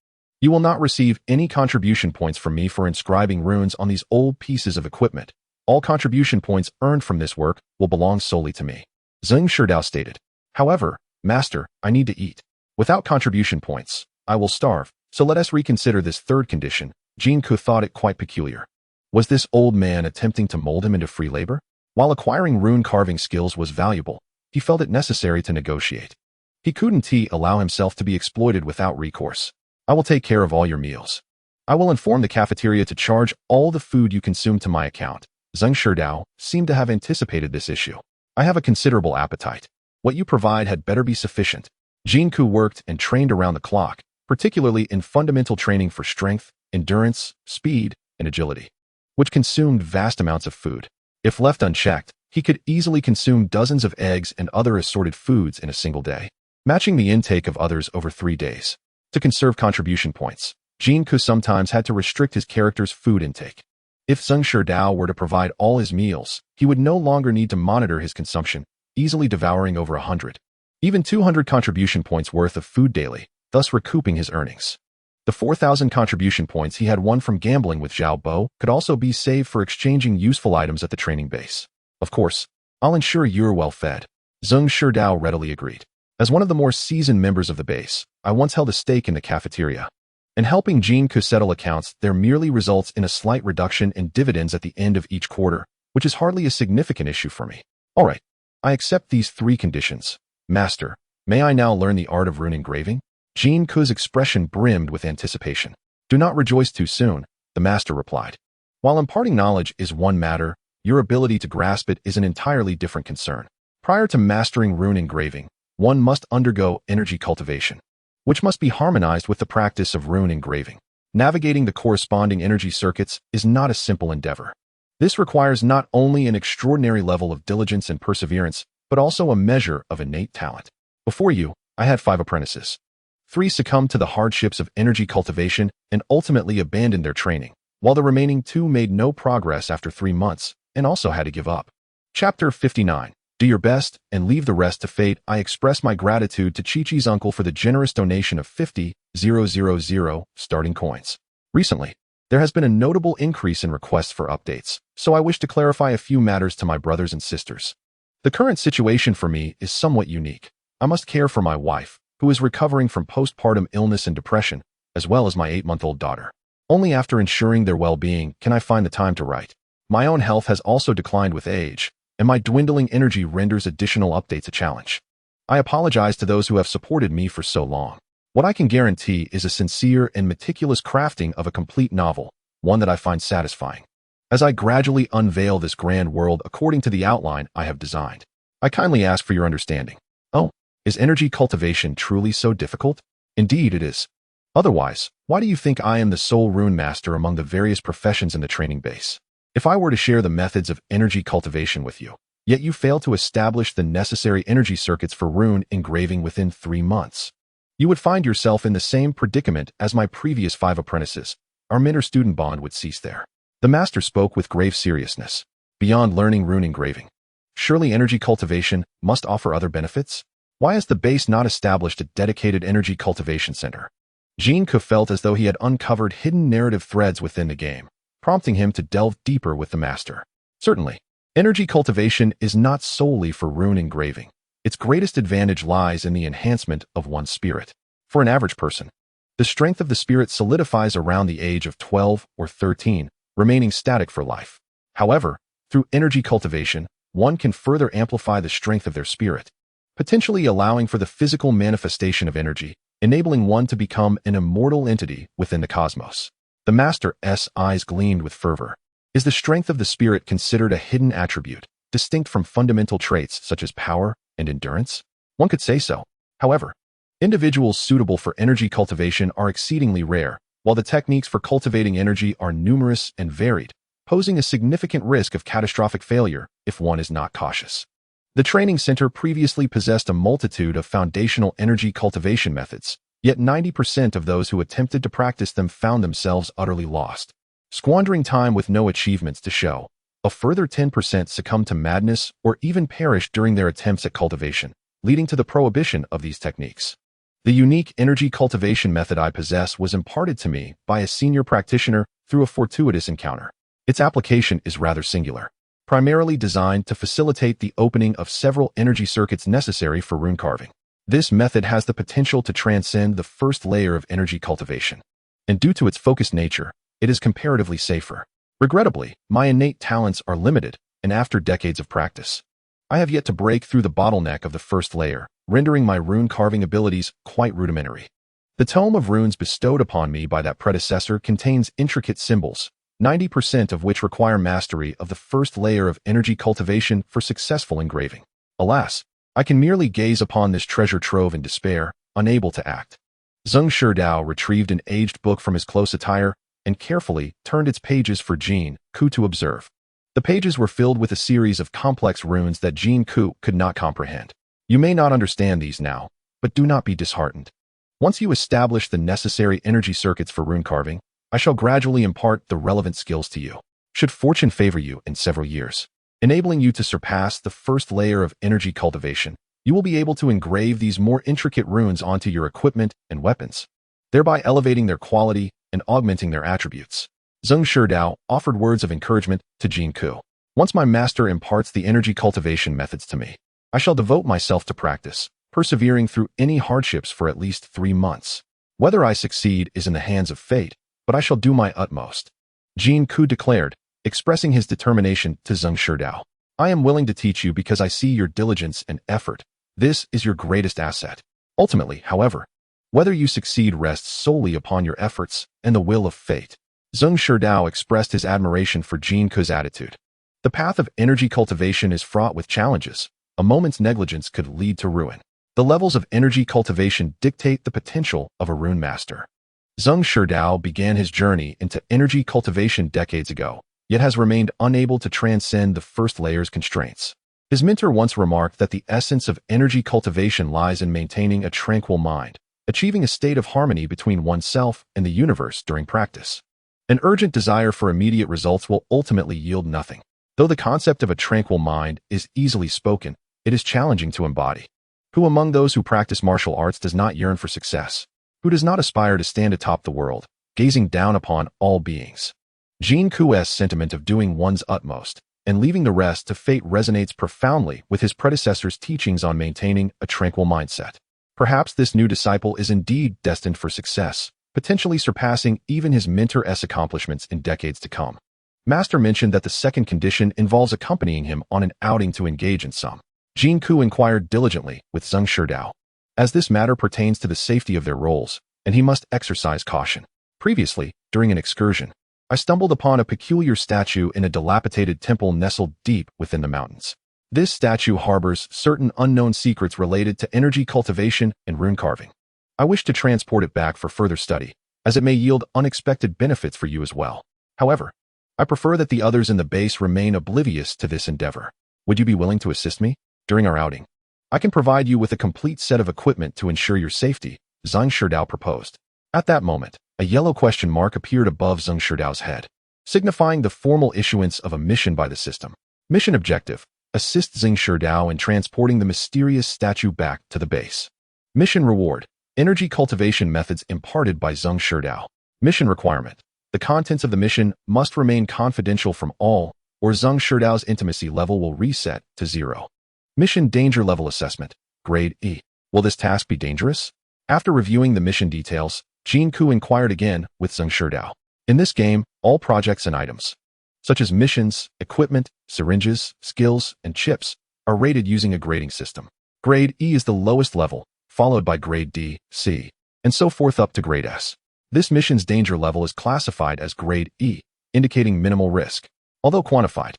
S1: you will not receive any contribution points from me for inscribing runes on these old pieces of equipment. All contribution points earned from this work will belong solely to me. Xue'er stated. However, Master, I need to eat. Without contribution points, I will starve, so let us reconsider this third condition. Jin Ke thought it quite peculiar. Was this old man attempting to mold him into free labor? While acquiring rune carving skills was valuable, he felt it necessary to negotiate. He couldn't allow himself to be exploited without recourse. I will take care of all your meals. I will inform the cafeteria to charge all the food you consume to my account. Xue'er seemed to have anticipated this issue. I have a considerable appetite. What you provide had better be sufficient. Jin Ke worked and trained around the clock, particularly in fundamental training for strength, endurance, speed, and agility, which consumed vast amounts of food. If left unchecked, he could easily consume dozens of eggs and other assorted foods in a single day, matching the intake of others over 3 days. To conserve contribution points, Jin Ke sometimes had to restrict his character's food intake. If Xue'er were to provide all his meals, he would no longer need to monitor his consumption, easily devouring over 100, even 200 contribution points worth of food daily, thus recouping his earnings. The 4,000 contribution points he had won from gambling with Xiao Bo could also be saved for exchanging useful items at the training base. Of course, I'll ensure you're well fed. Xue'er readily agreed. As one of the more seasoned members of the base, I once held a stake in the cafeteria. In helping Jin Ke settle accounts, there merely results in a slight reduction in dividends at the end of each quarter, which is hardly a significant issue for me. All right, I accept these 3 conditions. Master, may I now learn the art of rune engraving? Jin Ke's expression brimmed with anticipation. Do not rejoice too soon, the master replied. While imparting knowledge is one matter, your ability to grasp it is an entirely different concern. Prior to mastering rune engraving, one must undergo energy cultivation, which must be harmonized with the practice of rune engraving. Navigating the corresponding energy circuits is not a simple endeavor. This requires not only an extraordinary level of diligence and perseverance, but also a measure of innate talent. Before you, I had 5 apprentices. 3 succumbed to the hardships of energy cultivation and ultimately abandoned their training, while the remaining 2 made no progress after 3 months and also had to give up. Chapter 59. Do your best and leave the rest to fate. I express my gratitude to Chi-Chi's uncle for the generous donation of 50,000 starting coins. Recently, There has been a notable increase in requests for updates, so I wish to clarify a few matters to my brothers and sisters. The current situation for me is somewhat unique. I must care for my wife, who is recovering from postpartum illness and depression, as well as my 8-month-old daughter. Only after ensuring their well-being can I find the time to write. My own health has also declined with age, and my dwindling energy renders additional updates a challenge. I apologize to those who have supported me for so long. What I can guarantee is a sincere and meticulous crafting of a complete novel, one that I find satisfying. As I gradually unveil this grand world according to the outline I have designed, I kindly ask for your understanding. Oh, is energy cultivation truly so difficult? Indeed it is. Otherwise, why do you think I am the sole rune master among the various professions in the training base? If I were to share the methods of energy cultivation with you, yet you fail to establish the necessary energy circuits for rune engraving within 3 months, you would find yourself in the same predicament as my previous 5 apprentices. Our mentor-student bond would cease there. The master spoke with grave seriousness. Beyond learning rune engraving, surely energy cultivation must offer other benefits? Why has the base not established a dedicated energy cultivation center? Jin Ke felt as though he had uncovered hidden narrative threads within the game, prompting him to delve deeper with the master. Certainly, energy cultivation is not solely for rune engraving. Its greatest advantage lies in the enhancement of one's spirit. For an average person, the strength of the spirit solidifies around the age of 12 or 13, remaining static for life. However, through energy cultivation, one can further amplify the strength of their spirit, potentially allowing for the physical manifestation of energy, enabling one to become an immortal entity within the cosmos. The master's eyes gleamed with fervor. Is the strength of the spirit considered a hidden attribute, distinct from fundamental traits such as power and endurance? One could say so. However, individuals suitable for energy cultivation are exceedingly rare, while the techniques for cultivating energy are numerous and varied, posing a significant risk of catastrophic failure if one is not cautious. The training center previously possessed a multitude of foundational energy cultivation methods, yet 90% of those who attempted to practice them found themselves utterly lost, squandering time with no achievements to show. A further 10% succumbed to madness or even perished during their attempts at cultivation, leading to the prohibition of these techniques. The unique energy cultivation method I possess was imparted to me by a senior practitioner through a fortuitous encounter. Its application is rather singular, primarily designed to facilitate the opening of several energy circuits necessary for rune carving. This method has the potential to transcend the first layer of energy cultivation, and due to its focused nature, it is comparatively safer. Regrettably, my innate talents are limited, and after decades of practice, I have yet to break through the bottleneck of the first layer, rendering my rune carving abilities quite rudimentary. The tome of runes bestowed upon me by that predecessor contains intricate symbols, 90% of which require mastery of the first layer of energy cultivation for successful engraving. Alas, I can merely gaze upon this treasure trove in despair, unable to act. Xue'er retrieved an aged book from his close attire and carefully turned its pages for Jin Ke to observe. The pages were filled with a series of complex runes that Jin Ke could not comprehend. You may not understand these now, but do not be disheartened. Once you establish the necessary energy circuits for rune carving, I shall gradually impart the relevant skills to you. Should fortune favor you in several years, enabling you to surpass the first layer of energy cultivation, you will be able to engrave these more intricate runes onto your equipment and weapons, thereby elevating their quality and augmenting their attributes. Xue'er offered words of encouragement to Jin Ke. Once my master imparts the energy cultivation methods to me, I shall devote myself to practice, persevering through any hardships for at least 3 months. Whether I succeed is in the hands of fate, but I shall do my utmost. Jin Ke declared, expressing his determination to Xue'er. I am willing to teach you because I see your diligence and effort. This is your greatest asset. Ultimately, however, whether you succeed rests solely upon your efforts and the will of fate. Xue'er expressed his admiration for Jin Ke's attitude. The path of energy cultivation is fraught with challenges. A moment's negligence could lead to ruin. The levels of energy cultivation dictate the potential of a rune master. Xue'er began his journey into energy cultivation decades ago, yet has remained unable to transcend the first layer's constraints. His mentor once remarked that the essence of energy cultivation lies in maintaining a tranquil mind, achieving a state of harmony between oneself and the universe during practice. An urgent desire for immediate results will ultimately yield nothing. Though the concept of a tranquil mind is easily spoken, it is challenging to embody. Who among those who practice martial arts does not yearn for success? Who does not aspire to stand atop the world, gazing down upon all beings. Jin Ke's sentiment of doing one's utmost and leaving the rest to fate resonates profoundly with his predecessor's teachings on maintaining a tranquil mindset. Perhaps this new disciple is indeed destined for success, potentially surpassing even his mentor's accomplishments in decades to come. Master mentioned that the second condition involves accompanying him on an outing to engage in some. Jin Ke inquired diligently with Xue'er, as this matter pertains to the safety of their roles, and he must exercise caution. Previously, during an excursion, I stumbled upon a peculiar statue in a dilapidated temple nestled deep within the mountains. This statue harbors certain unknown secrets related to energy cultivation and rune carving. I wish to transport it back for further study, as it may yield unexpected benefits for you as well. However, I prefer that the others in the base remain oblivious to this endeavor. Would you be willing to assist me during our outing? I can provide you with a complete set of equipment to ensure your safety, Xue'er proposed. At that moment, a yellow question mark appeared above Xue'er's head, signifying the formal issuance of a mission by the system. Mission objective: assist Xue'er in transporting the mysterious statue back to the base. Mission reward: energy cultivation methods imparted by Xue'er. Mission requirement: the contents of the mission must remain confidential from all, or Xue'er's intimacy level will reset to 0. Mission danger level assessment, grade E. Will this task be dangerous? After reviewing the mission details, Jin Ke inquired again with Xue'er. In this game, all projects and items, such as missions, equipment, syringes, skills, and chips, are rated using a grading system. Grade E is the lowest level, followed by grade D, C, and so forth up to grade S. This mission's danger level is classified as grade E, indicating minimal risk. Although quantified,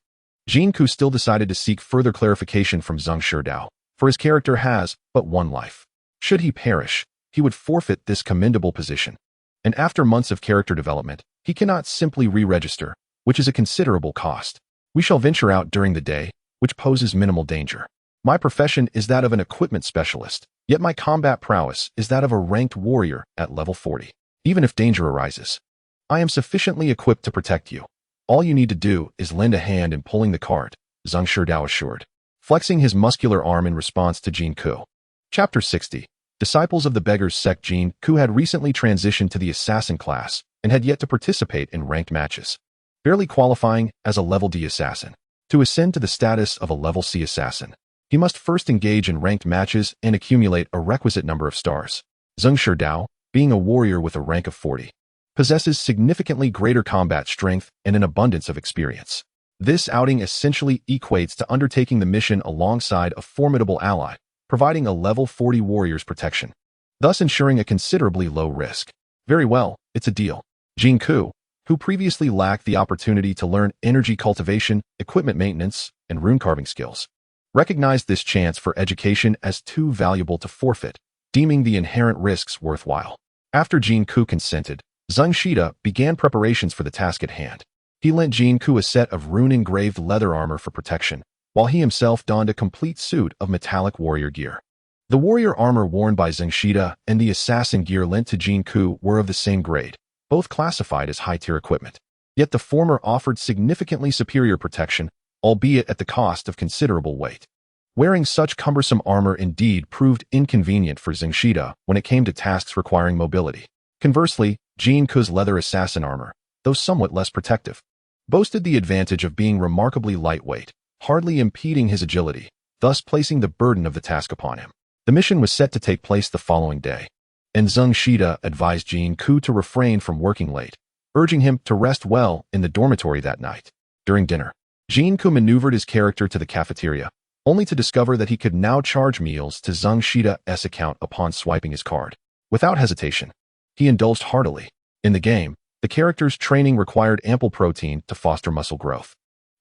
S1: Jin Ke still decided to seek further clarification from Xue'er, for his character has but one life. Should he perish, he would forfeit this commendable position. And after months of character development, he cannot simply re-register, which is a considerable cost. We shall venture out during the day, which poses minimal danger. My profession is that of an equipment specialist, yet my combat prowess is that of a ranked warrior at level 40. Even if danger arises, I am sufficiently equipped to protect you. All you need to do is lend a hand in pulling the cart, Xue'er assured, flexing his muscular arm in response to Jin Ke. Chapter 60. Disciples of the Beggar's Sect. Jin Ke had recently transitioned to the assassin class and had yet to participate in ranked matches, barely qualifying as a level D assassin. To ascend to the status of a level C assassin, he must first engage in ranked matches and accumulate a requisite number of stars. Xue'er, being a warrior with a rank of 40, possesses significantly greater combat strength and an abundance of experience. This outing essentially equates to undertaking the mission alongside a formidable ally, providing a level 40 warrior's protection, thus ensuring a considerably low risk. Very well, it's a deal. Jin Ke, who previously lacked the opportunity to learn energy cultivation, equipment maintenance, and rune carving skills, recognized this chance for education as too valuable to forfeit, deeming the inherent risks worthwhile. After Jin Ke consented, Xue'er began preparations for the task at hand. He lent Jin Ke a set of rune-engraved leather armor for protection, while he himself donned a complete suit of metallic warrior gear. The warrior armor worn by Xue'er and the assassin gear lent to Jin Ke were of the same grade, both classified as high-tier equipment. Yet the former offered significantly superior protection, albeit at the cost of considerable weight. Wearing such cumbersome armor indeed proved inconvenient for Xue'er when it came to tasks requiring mobility. Conversely, Jin Ke's leather assassin armor, though somewhat less protective, boasted the advantage of being remarkably lightweight, hardly impeding his agility, thus placing the burden of the task upon him. The mission was set to take place the following day, and Xue'er advised Jin Ke to refrain from working late, urging him to rest well in the dormitory that night. During dinner, Jin Ke maneuvered his character to the cafeteria, only to discover that he could now charge meals to Xue'er's account upon swiping his card. Without hesitation, he indulged heartily. In the game, the character's training required ample protein to foster muscle growth,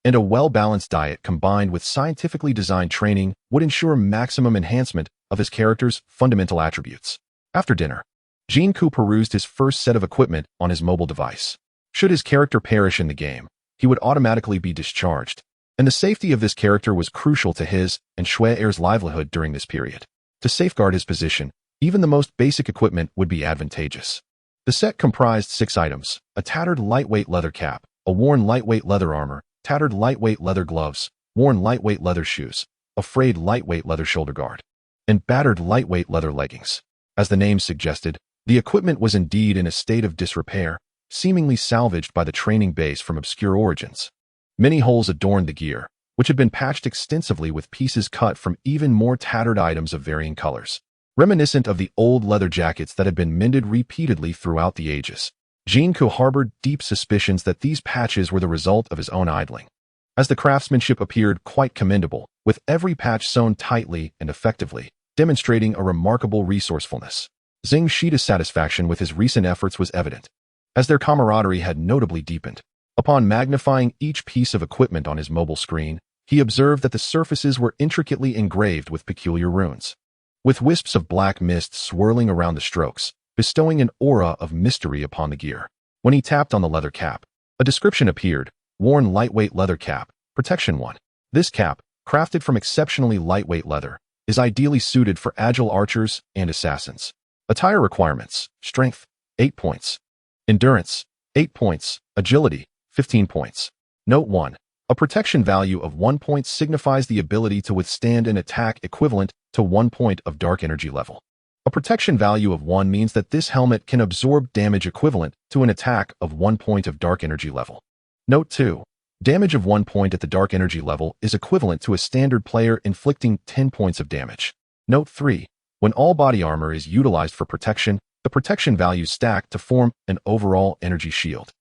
S1: and a well-balanced diet combined with scientifically designed training would ensure maximum enhancement of his character's fundamental attributes. After dinner, Jin Ke perused his first set of equipment on his mobile device. Should his character perish in the game, he would automatically be discharged, and the safety of this character was crucial to his and Xue'er's livelihood during this period. To safeguard his position, even the most basic equipment would be advantageous. The set comprised 6 items: a tattered lightweight leather cap, a worn lightweight leather armor, tattered lightweight leather gloves, worn lightweight leather shoes, a frayed lightweight leather shoulder guard, and battered lightweight leather leggings. As the name suggested, The equipment was indeed in a state of disrepair, seemingly salvaged by the training base from obscure origins. Many holes adorned the gear, which had been patched extensively with pieces cut from even more tattered items of varying colors, reminiscent of the old leather jackets that had been mended repeatedly throughout the ages. Jin Ke harbored deep suspicions that these patches were the result of his own idling, as the craftsmanship appeared quite commendable, with every patch sewn tightly and effectively, demonstrating a remarkable resourcefulness. Zhang Shida's satisfaction with his recent efforts was evident, as their camaraderie had notably deepened. Upon magnifying each piece of equipment on his mobile screen, he observed that the surfaces were intricately engraved with peculiar runes, with wisps of black mist swirling around the strokes, bestowing an aura of mystery upon the gear. When he tapped on the leather cap, a description appeared: worn lightweight leather cap, protection 1. This cap, crafted from exceptionally lightweight leather, is ideally suited for agile archers and assassins. Attire requirements: strength, 8 points. Endurance, 8 points. Agility, 15 points. Note 1. A protection value of 1 point signifies the ability to withstand an attack equivalent to 1 point of dark energy level. A protection value of 1 means that this helmet can absorb damage equivalent to an attack of 1 point of dark energy level. Note 2. Damage of 1 point at the dark energy level is equivalent to a standard player inflicting 10 points of damage. Note 3. When all body armor is utilized for protection, the protection values stack to form an overall energy shield.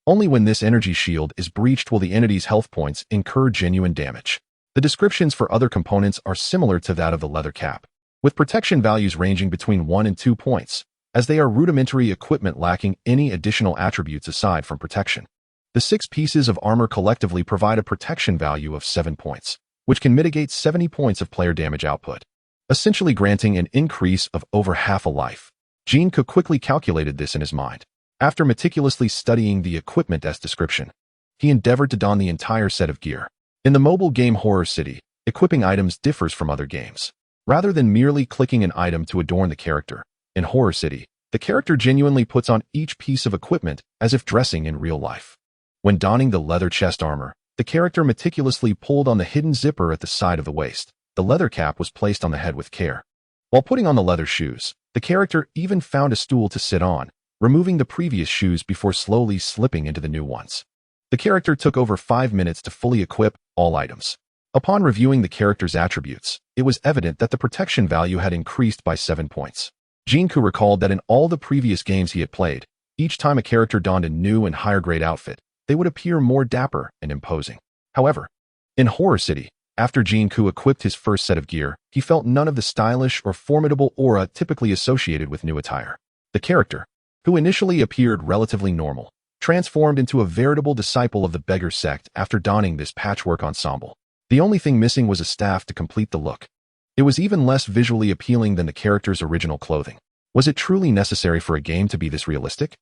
S1: Only when this energy shield is breached will the entity's health points incur genuine damage. The descriptions for other components are similar to that of the leather cap, with protection values ranging between 1 and 2 points, as they are rudimentary equipment lacking any additional attributes aside from protection. The 6 pieces of armor collectively provide a protection value of 7 points, which can mitigate 70 points of player damage output, essentially granting an increase of over half a life. Jin Ke quickly calculated this in his mind. After meticulously studying the equipment description, he endeavored to don the entire set of gear. In the mobile game Horror City, equipping items differs from other games. Rather than merely clicking an item to adorn the character, in Horror City, the character genuinely puts on each piece of equipment as if dressing in real life. When donning the leather chest armor, the character meticulously pulled on the hidden zipper at the side of the waist. The leather cap was placed on the head with care. While putting on the leather shoes, the character even found a stool to sit on, removing the previous shoes before slowly slipping into the new ones. The character took over 5 minutes to fully equip all items. Upon reviewing the character's attributes, it was evident that the protection value had increased by 7 points. Jin Ke recalled that in all the previous games he had played, each time a character donned a new and higher-grade outfit, they would appear more dapper and imposing. However, in Horror City, after Jin Ke equipped his first set of gear, he felt none of the stylish or formidable aura typically associated with new attire. The character, who initially appeared relatively normal, transformed into a veritable disciple of the beggar sect after donning this patchwork ensemble. The only thing missing was a staff to complete the look. It was even less visually appealing than the character's original clothing. Was it truly necessary for a game to be this realistic?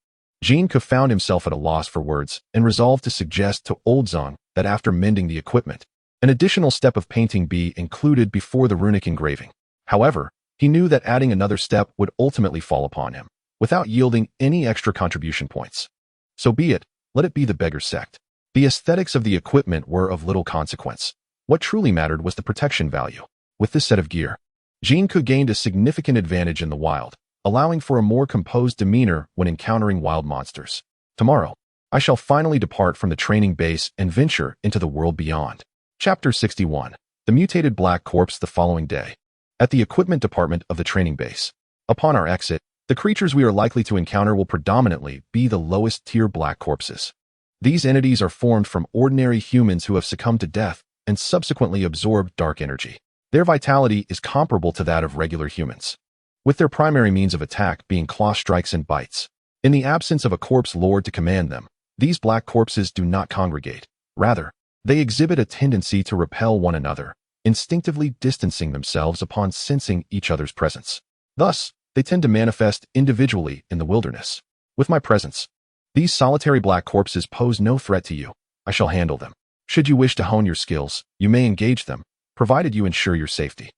S1: Jin Ke found himself at a loss for words and resolved to suggest to Old Zong that after mending the equipment, an additional step of painting be included before the runic engraving. However, he knew that adding another step would ultimately fall upon him, without yielding any extra contribution points. So be it, let it be the beggar sect. The aesthetics of the equipment were of little consequence. What truly mattered was the protection value. With this set of gear, Jin Ke gained a significant advantage in the wild, allowing for a more composed demeanor when encountering wild monsters. Tomorrow, I shall finally depart from the training base and venture into the world beyond. Chapter 61. The Mutated Black Corpse. The following day, at the equipment department of the training base. Upon our exit, the creatures we are likely to encounter will predominantly be the lowest tier black corpses. These entities are formed from ordinary humans who have succumbed to death and subsequently absorbed dark energy. Their vitality is comparable to that of regular humans, with their primary means of attack being claw strikes and bites. In the absence of a corpse lord to command them, these black corpses do not congregate. Rather, they exhibit a tendency to repel one another, instinctively distancing themselves upon sensing each other's presence. Thus, they tend to manifest individually in the wilderness. With my presence, these solitary black corpses pose no threat to you. I shall handle them. Should you wish to hone your skills, you may engage them, provided you ensure your safety.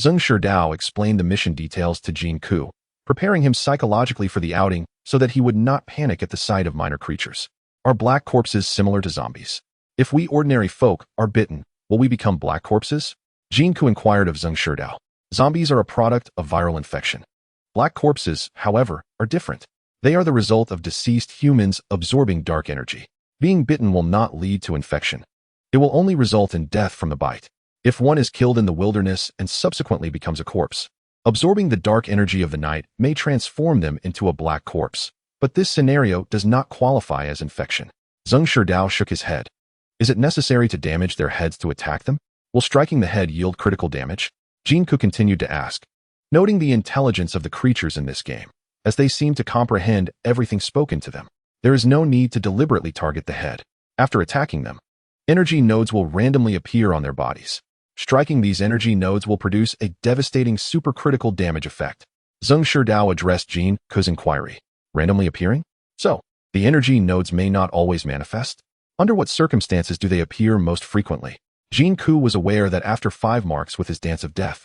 S1: Zheng Shidao explained the mission details to Jin Ke, preparing him psychologically for the outing so that he would not panic at the sight of minor creatures. Are black corpses similar to zombies? If we ordinary folk are bitten, will we become black corpses? Jin Ke inquired of Zheng Shidao. Zombies are a product of viral infection. Black corpses, however, are different. They are the result of deceased humans absorbing dark energy. Being bitten will not lead to infection. It will only result in death from the bite. If one is killed in the wilderness and subsequently becomes a corpse, absorbing the dark energy of the night may transform them into a black corpse. But this scenario does not qualify as infection. Zheng Shidao shook his head. Is it necessary to damage their heads to attack them? Will striking the head yield critical damage? Jin Ke continued to ask, noting the intelligence of the creatures in this game, as they seem to comprehend everything spoken to them. There is no need to deliberately target the head. After attacking them, energy nodes will randomly appear on their bodies. Striking these energy nodes will produce a devastating supercritical damage effect. Zheng Shidao addressed Jin Ke's inquiry. Randomly appearing? So, the energy nodes may not always manifest? Under what circumstances do they appear most frequently? Jin Ke was aware that after 5 marks with his Dance of Death,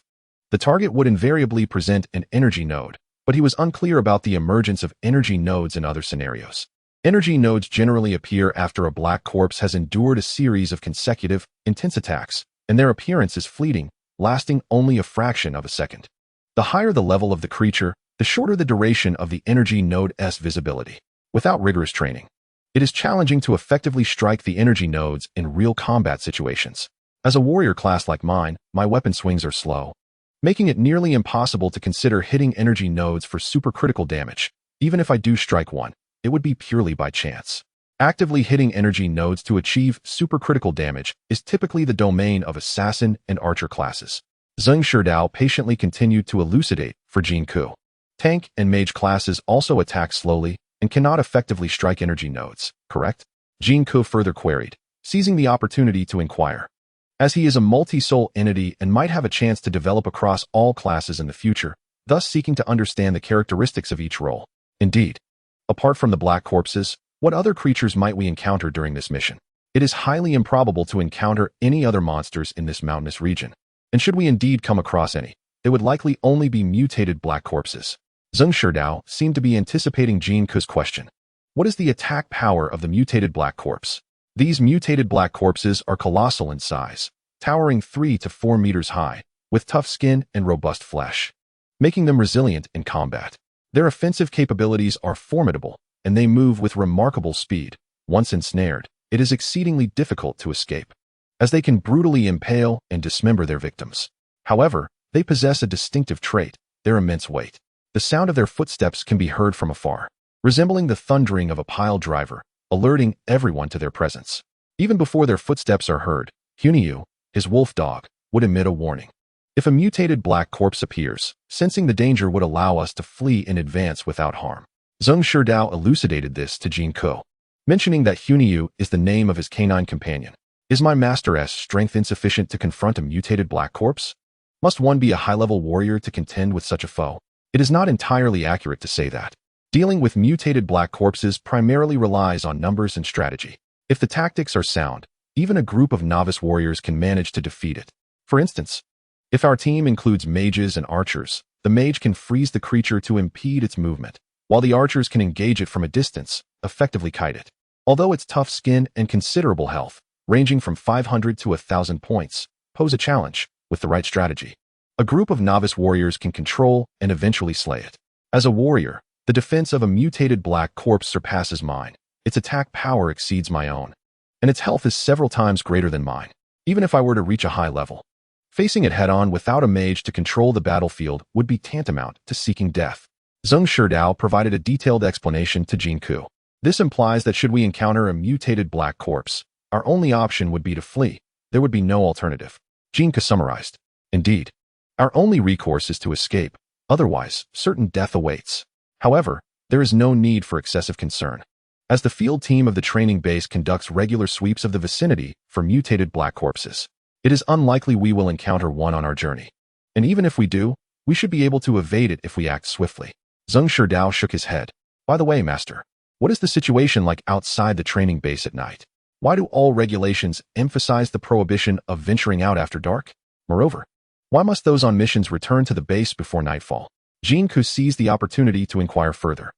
S1: the target would invariably present an energy node, but he was unclear about the emergence of energy nodes in other scenarios. Energy nodes generally appear after a black corpse has endured a series of consecutive, intense attacks, and their appearance is fleeting, lasting only a fraction of a second. The higher the level of the creature, the shorter the duration of the energy node's visibility. Without rigorous training, it is challenging to effectively strike the energy nodes in real combat situations. As a warrior class like mine, my weapon swings are slow, making it nearly impossible to consider hitting energy nodes for supercritical damage. Even if I do strike one, it would be purely by chance. Actively hitting energy nodes to achieve supercritical damage is typically the domain of assassin and archer classes. Zheng Shidao patiently continued to elucidate for Jin Ke. Tank and mage classes also attack slowly and cannot effectively strike energy nodes, correct? Jin Ke further queried, seizing the opportunity to inquire. As he is a multi-soul entity and might have a chance to develop across all classes in the future, thus seeking to understand the characteristics of each role. Indeed, apart from the black corpses, what other creatures might we encounter during this mission? It is highly improbable to encounter any other monsters in this mountainous region. And should we indeed come across any, they would likely only be mutated black corpses. Zheng Shidao seemed to be anticipating Jin Ke's question. What is the attack power of the mutated black corpse? These mutated black corpses are colossal in size, towering 3 to 4 meters high, with tough skin and robust flesh, making them resilient in combat. Their offensive capabilities are formidable, and they move with remarkable speed. Once ensnared, it is exceedingly difficult to escape, as they can brutally impale and dismember their victims. However, they possess a distinctive trait, their immense weight. The sound of their footsteps can be heard from afar, resembling the thundering of a pile driver, alerting everyone to their presence. Even before their footsteps are heard, Xue'er, his wolf dog, would emit a warning. If a mutated black corpse appears, sensing the danger would allow us to flee in advance without harm. Zheng Shidao elucidated this to Jin Ke, mentioning that Xue'er is the name of his canine companion. Is my master's strength insufficient to confront a mutated black corpse? Must one be a high-level warrior to contend with such a foe? It is not entirely accurate to say that. Dealing with mutated black corpses primarily relies on numbers and strategy. If the tactics are sound, even a group of novice warriors can manage to defeat it. For instance, if our team includes mages and archers, the mage can freeze the creature to impede its movement, while the archers can engage it from a distance, effectively kite it. Although its tough skin and considerable health, ranging from 500 to 1,000 points, pose a challenge, with the right strategy, a group of novice warriors can control and eventually slay it. As a warrior, the defense of a mutated black corpse surpasses mine. Its attack power exceeds my own, and its health is several times greater than mine. Even if I were to reach a high level, facing it head-on without a mage to control the battlefield would be tantamount to seeking death. Zheng Shidao provided a detailed explanation to Jin Ke. This implies that should we encounter a mutated black corpse, our only option would be to flee. There would be no alternative. Jin Ke summarized. Indeed, our only recourse is to escape, otherwise, certain death awaits. However, there is no need for excessive concern, as the field team of the training base conducts regular sweeps of the vicinity for mutated black corpses. It is unlikely we will encounter one on our journey. And even if we do, we should be able to evade it if we act swiftly. Zheng Shidao shook his head. By the way, Master, what is the situation like outside the training base at night? Why do all regulations emphasize the prohibition of venturing out after dark? Moreover, why must those on missions return to the base before nightfall? Jin Ke seized the opportunity to inquire further.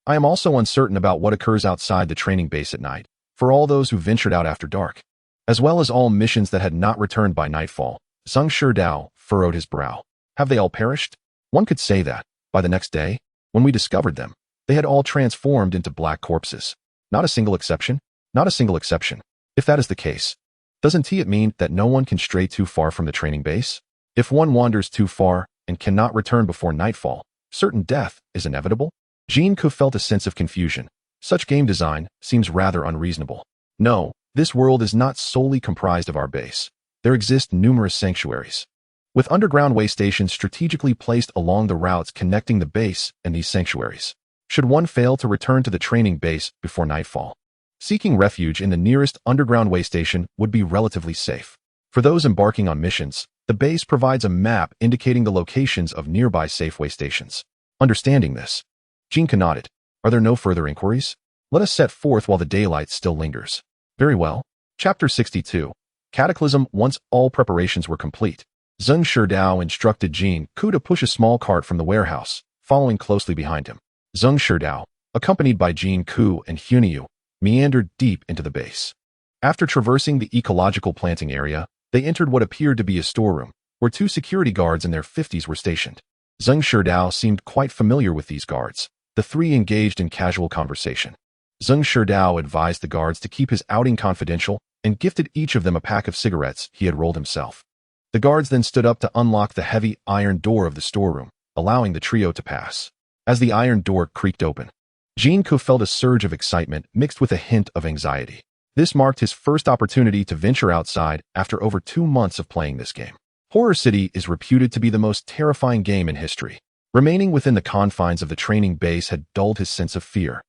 S1: I am also uncertain about what occurs outside the training base at night, for all those who ventured out after dark, as well as all missions that had not returned by nightfall. Zheng Shidao furrowed his brow. Have they all perished? One could say that, By the next day, when we discovered them, they had all transformed into black corpses. Not a single exception? Not a single exception. If that is the case, doesn't it mean that no one can stray too far from the training base? If one wanders too far and cannot return before nightfall, certain death is inevitable? Jin Ke felt a sense of confusion. Such game design seems rather unreasonable. No, this world is not solely comprised of our base. There exist numerous sanctuaries, with underground way stations strategically placed along the routes connecting the base and these sanctuaries. Should one fail to return to the training base before nightfall, seeking refuge in the nearest underground way station would be relatively safe. For those embarking on missions, the base provides a map indicating the locations of nearby safe way stations. Understanding this, Jin Ke nodded. Are there no further inquiries? Let us set forth while the daylight still lingers. Very well. Chapter 62. Cataclysm. Once all preparations were complete, Xue'er instructed Jin Ke to push a small cart from the warehouse, following closely behind him. Xue'er, accompanied by Jin Ke and Hue'er, meandered deep into the base. After traversing the ecological planting area, they entered what appeared to be a storeroom, where two security guards in their 50s were stationed. Xue'er seemed quite familiar with these guards. The three engaged in casual conversation. Xue'er advised the guards to keep his outing confidential and gifted each of them a pack of cigarettes he had rolled himself. The guards then stood up to unlock the heavy iron door of the storeroom, allowing the trio to pass. As the iron door creaked open, Jin Ke felt a surge of excitement mixed with a hint of anxiety. This marked his first opportunity to venture outside after over 2 months of playing this game. Xue'er City is reputed to be the most terrifying game in history. Remaining within the confines of the training base had dulled his sense of fear.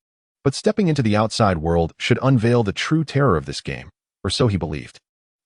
S1: But stepping into the outside world should unveil the true terror of this game, or so he believed.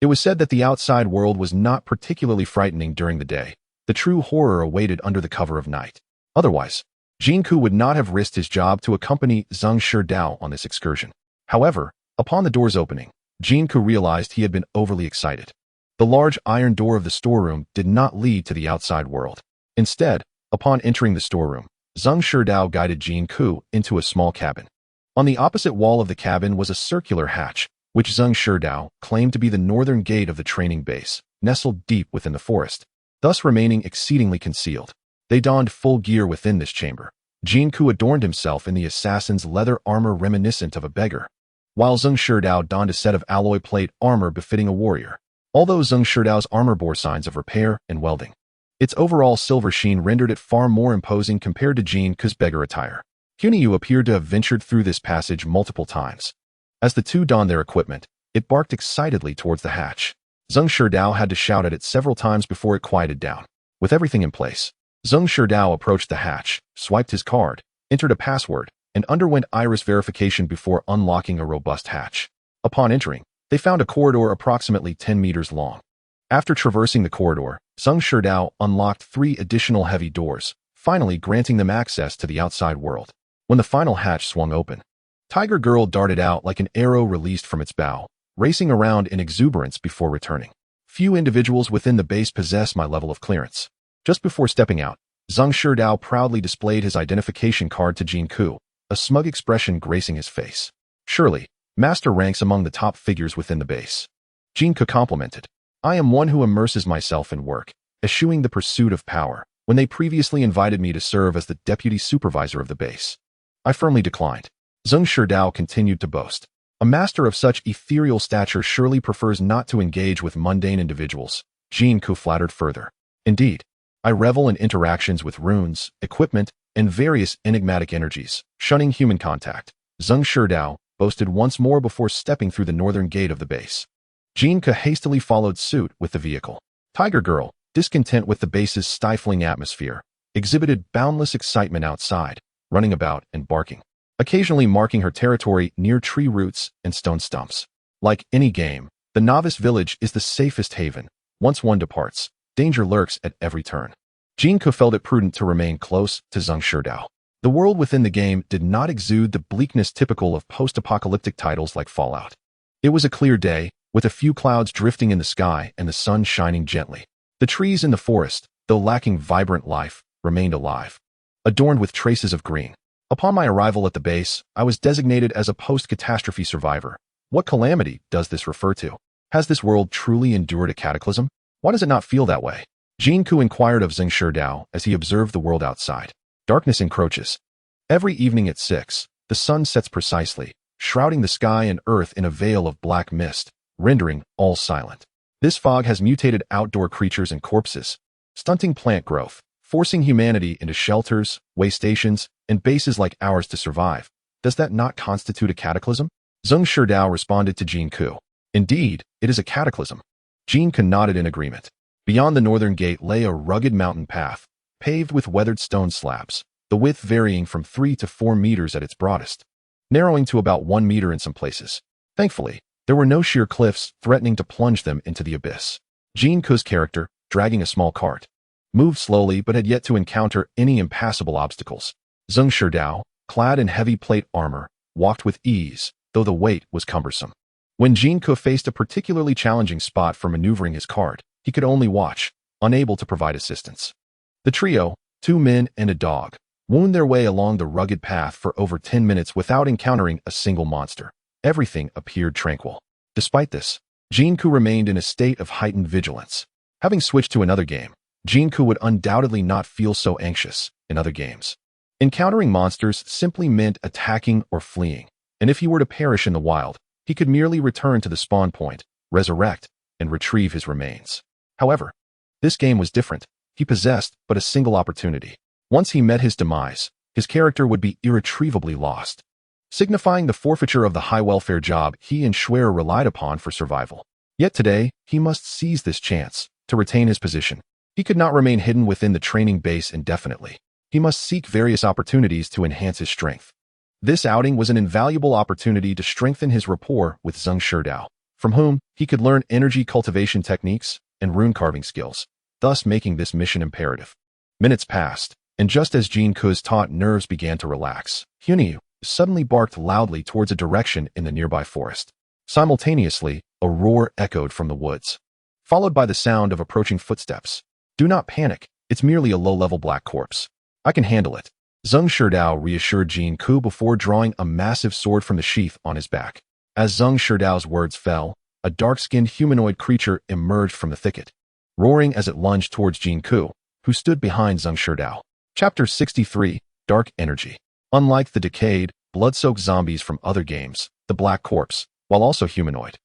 S1: It was said that the outside world was not particularly frightening during the day. The true horror awaited under the cover of night. Otherwise, Jin Ke would not have risked his job to accompany Xue'er on this excursion. However, upon the doors opening, Jin Ke realized he had been overly excited. The large iron door of the storeroom did not lead to the outside world. Instead, upon entering the storeroom, Xue'er guided Jin Ke into a small cabin. On the opposite wall of the cabin was a circular hatch, which Xue'er claimed to be the northern gate of the training base, nestled deep within the forest, thus remaining exceedingly concealed. They donned full gear within this chamber. Jin Ke adorned himself in the assassin's leather armor reminiscent of a beggar, while Xue'er donned a set of alloy plate armor befitting a warrior. Although Xue'er's armor bore signs of repair and welding, its overall silver sheen rendered it far more imposing compared to Jin Ke's beggar attire. Hue'er appeared to have ventured through this passage multiple times. As the two donned their equipment, it barked excitedly towards the hatch. Xue'er had to shout at it several times before it quieted down. With everything in place, Xue'er approached the hatch, swiped his card, entered a password, and underwent iris verification before unlocking a robust hatch. Upon entering, they found a corridor approximately 10 meters long. After traversing the corridor, Xue'er unlocked 3 additional heavy doors, finally granting them access to the outside world. When the final hatch swung open, Tiger Girl darted out like an arrow released from its bow, racing around in exuberance before returning. Few individuals within the base possess my level of clearance. Just before stepping out, Xue'er proudly displayed his identification card to Jin Ke, a smug expression gracing his face. Surely, Master ranks among the top figures within the base. Jin Ke complimented. I am one who immerses myself in work, eschewing the pursuit of power. When they previously invited me to serve as the deputy supervisor of the base, I firmly declined. Xue'er continued to boast. A master of such ethereal stature surely prefers not to engage with mundane individuals. Jin Ke flattered further. Indeed, I revel in interactions with runes, equipment, and various enigmatic energies, shunning human contact. Xue'er boasted once more before stepping through the northern gate of the base. Jin Ke hastily followed suit with the vehicle. Tiger Girl, discontent with the base's stifling atmosphere, exhibited boundless excitement outside, running about and barking, occasionally marking her territory near tree roots and stone stumps. Like any game, the novice village is the safest haven. Once one departs, danger lurks at every turn. Jin Ke felt it prudent to remain close to Xue'er. The world within the game did not exude the bleakness typical of post-apocalyptic titles like Fallout. It was a clear day, with a few clouds drifting in the sky and the sun shining gently. The trees in the forest, though lacking vibrant life, remained alive, adorned with traces of green. Upon my arrival at the base, I was designated as a post-catastrophe survivor. What calamity does this refer to? Has this world truly endured a cataclysm? Why does it not feel that way? Jin Ke inquired of Xue'er as he observed the world outside. Darkness encroaches. Every evening at 6, the sun sets precisely, shrouding the sky and earth in a veil of black mist, rendering all silent. This fog has mutated outdoor creatures and corpses, stunting plant growth, forcing humanity into shelters, way stations, and bases like ours to survive. Does that not constitute a cataclysm? Zheng Shidao responded to Jin Ke. Indeed, it is a cataclysm. Jin Ke nodded in agreement. Beyond the northern gate lay a rugged mountain path, paved with weathered stone slabs, the width varying from 3 to 4 meters at its broadest, narrowing to about 1 meter in some places. Thankfully, there were no sheer cliffs threatening to plunge them into the abyss. Jin Ke's character, dragging a small cart, moved slowly but had yet to encounter any impassable obstacles. Zheng Shidao, clad in heavy plate armor, walked with ease, though the weight was cumbersome. When Jin Ke faced a particularly challenging spot for maneuvering his cart, he could only watch, unable to provide assistance. The trio, 2 men and a dog, wound their way along the rugged path for over 10 minutes without encountering a single monster. Everything appeared tranquil. Despite this, Jin Ke remained in a state of heightened vigilance. Having switched to another game, Jin Ke would undoubtedly not feel so anxious in other games. Encountering monsters simply meant attacking or fleeing, and if he were to perish in the wild, he could merely return to the spawn point, resurrect, and retrieve his remains. However, this game was different. He possessed but a single opportunity. Once he met his demise, his character would be irretrievably lost, signifying the forfeiture of the high-welfare job he and Xue'er relied upon for survival. Yet today, he must seize this chance to retain his position. He could not remain hidden within the training base indefinitely. He must seek various opportunities to enhance his strength. This outing was an invaluable opportunity to strengthen his rapport with Zheng Shidao, from whom he could learn energy cultivation techniques and rune carving skills, thus making this mission imperative. Minutes passed, and just as Jin Ke's taut nerves began to relax, Yunfeng suddenly barked loudly towards a direction in the nearby forest. Simultaneously, a roar echoed from the woods, followed by the sound of approaching footsteps. Do not panic, it's merely a low-level black corpse. I can handle it. Zheng Shidao reassured Jin Ke before drawing a massive sword from the sheath on his back. As Zheng Shidao's words fell, a dark-skinned humanoid creature emerged from the thicket, roaring as it lunged towards Jin Ke, who stood behind Zheng Shidao. Chapter 63, Dark Energy. Unlike the decayed, blood-soaked zombies from other games, the black corpse, while also humanoid,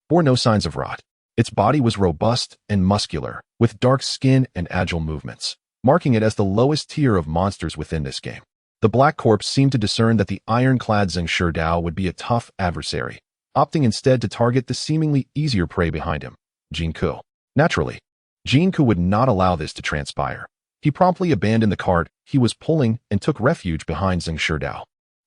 S1: bore no signs of rot. Its body was robust and muscular, with dark skin and agile movements, marking it as the lowest tier of monsters within this game. The black corpse seemed to discern that the ironclad Zheng Shidao would be a tough adversary, opting instead to target the seemingly easier prey behind him, Jin Ke. Naturally, Jin Ke would not allow this to transpire. He promptly abandoned the cart he was pulling and took refuge behind Zheng Shidao.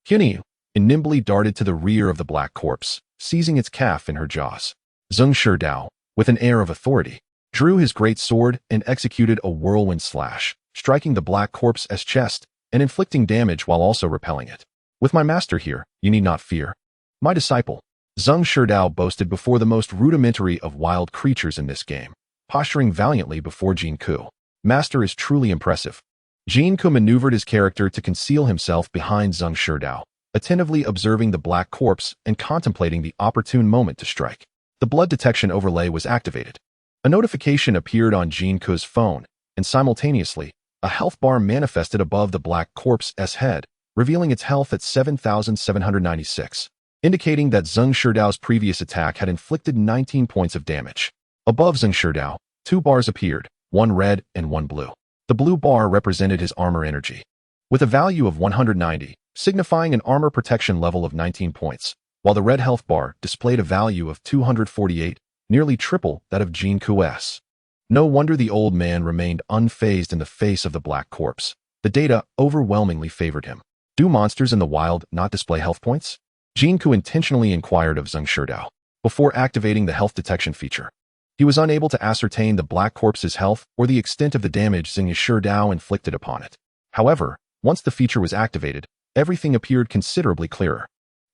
S1: Yunfeng nimbly darted to the rear of the black corpse, seizing its calf in her jaws. Zheng Shidao, with an air of authority, drew his great sword and executed a whirlwind slash, striking the black corpse's chest and inflicting damage while also repelling it. With my master here, you need not fear. My disciple, Zheng Shidao boasted before the most rudimentary of wild creatures in this game, posturing valiantly before Jin Ke. Master is truly impressive. Jin Ke maneuvered his character to conceal himself behind Zheng Shidao, attentively observing the black corpse and contemplating the opportune moment to strike. The blood detection overlay was activated. A notification appeared on Jin Ke's phone, and simultaneously, a health bar manifested above the black corpse's head, revealing its health at 7,796, indicating that Zheng Shidao's previous attack had inflicted 19 points of damage. Above Zheng Shidao, 2 bars appeared, one red and one blue. The blue bar represented his armor energy, with a value of 190, signifying an armor protection level of 19 points, while the red health bar displayed a value of 248, nearly triple that of Jin Ke's. No wonder the old man remained unfazed in the face of the black corpse. The data overwhelmingly favored him. Do monsters in the wild not display health points? Jin Ke intentionally inquired of Zheng Shidao before activating the health detection feature. He was unable to ascertain the black corpse's health or the extent of the damage Zheng Shidao inflicted upon it. However, once the feature was activated, everything appeared considerably clearer.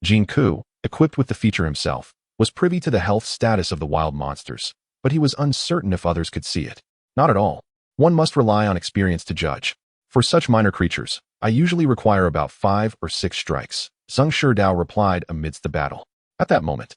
S1: Jin Ke, equipped with the feature himself, was privy to the health status of the wild monsters, but he was uncertain if others could see it. Not at all. One must rely on experience to judge. For such minor creatures, I usually require about 5 or 6 strikes, Zheng Shidao replied amidst the battle. At that moment,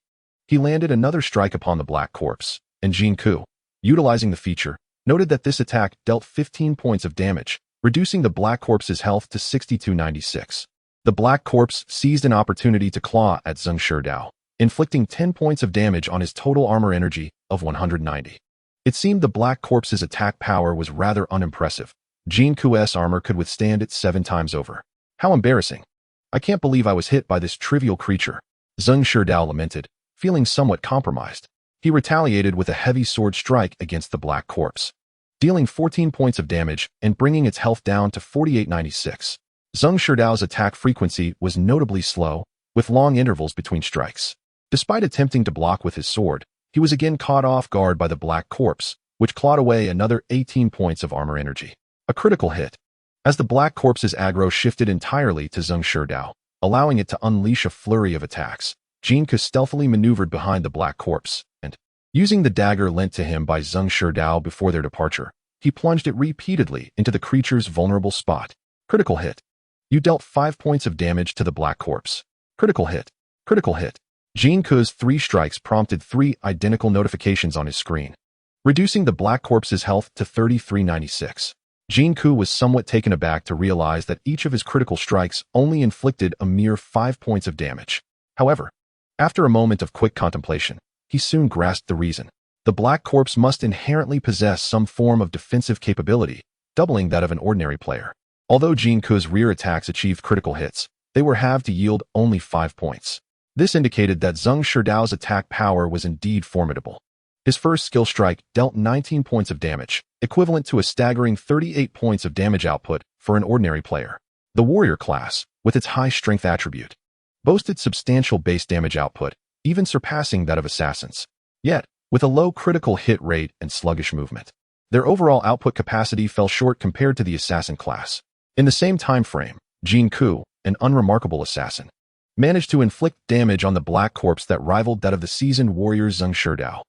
S1: he landed another strike upon the black corpse, and Jin Ke, utilizing the feature, noted that this attack dealt 15 points of damage, reducing the Black Corpse's health to 6296. The Black Corpse seized an opportunity to claw at Xue'er, inflicting 10 points of damage on his total armor energy of 190. It seemed the Black Corpse's attack power was rather unimpressive. Jin Ke's armor could withstand it 7 times over. How embarrassing. I can't believe I was hit by this trivial creature, Xue'er lamented, feeling somewhat compromised. He retaliated with a heavy sword strike against the Black Corpse, dealing 14 points of damage and bringing its health down to 4896. Xue'er's attack frequency was notably slow, with long intervals between strikes. Despite attempting to block with his sword, he was again caught off guard by the Black Corpse, which clawed away another 18 points of armor energy. A critical hit. As the Black Corpse's aggro shifted entirely to Xue'er, allowing it to unleash a flurry of attacks, Jin Ke stealthily maneuvered behind the Black Corpse, and, using the dagger lent to him by Xue'er before their departure, he plunged it repeatedly into the creature's vulnerable spot. Critical hit. You dealt 5 points of damage to the Black Corpse. Critical hit. Critical hit. Jin Ke's 3 strikes prompted 3 identical notifications on his screen, reducing the Black Corpse's health to 3396. Jin Ke was somewhat taken aback to realize that each of his critical strikes only inflicted a mere 5 points of damage. However, after a moment of quick contemplation, he soon grasped the reason. The Black Corpse must inherently possess some form of defensive capability, doubling that of an ordinary player. Although Jin Ke's rear attacks achieved critical hits, they were halved to yield only 5 points. This indicated that Xue'er's attack power was indeed formidable. His first skill strike dealt 19 points of damage, equivalent to a staggering 38 points of damage output for an ordinary player. The warrior class, with its high strength attribute, boasted substantial base damage output, even surpassing that of assassins. Yet, with a low critical hit rate and sluggish movement, their overall output capacity fell short compared to the assassin class. In the same time frame, Jin Ke, an unremarkable assassin, managed to inflict damage on the Black Corpse that rivaled that of the seasoned warrior Xue'er.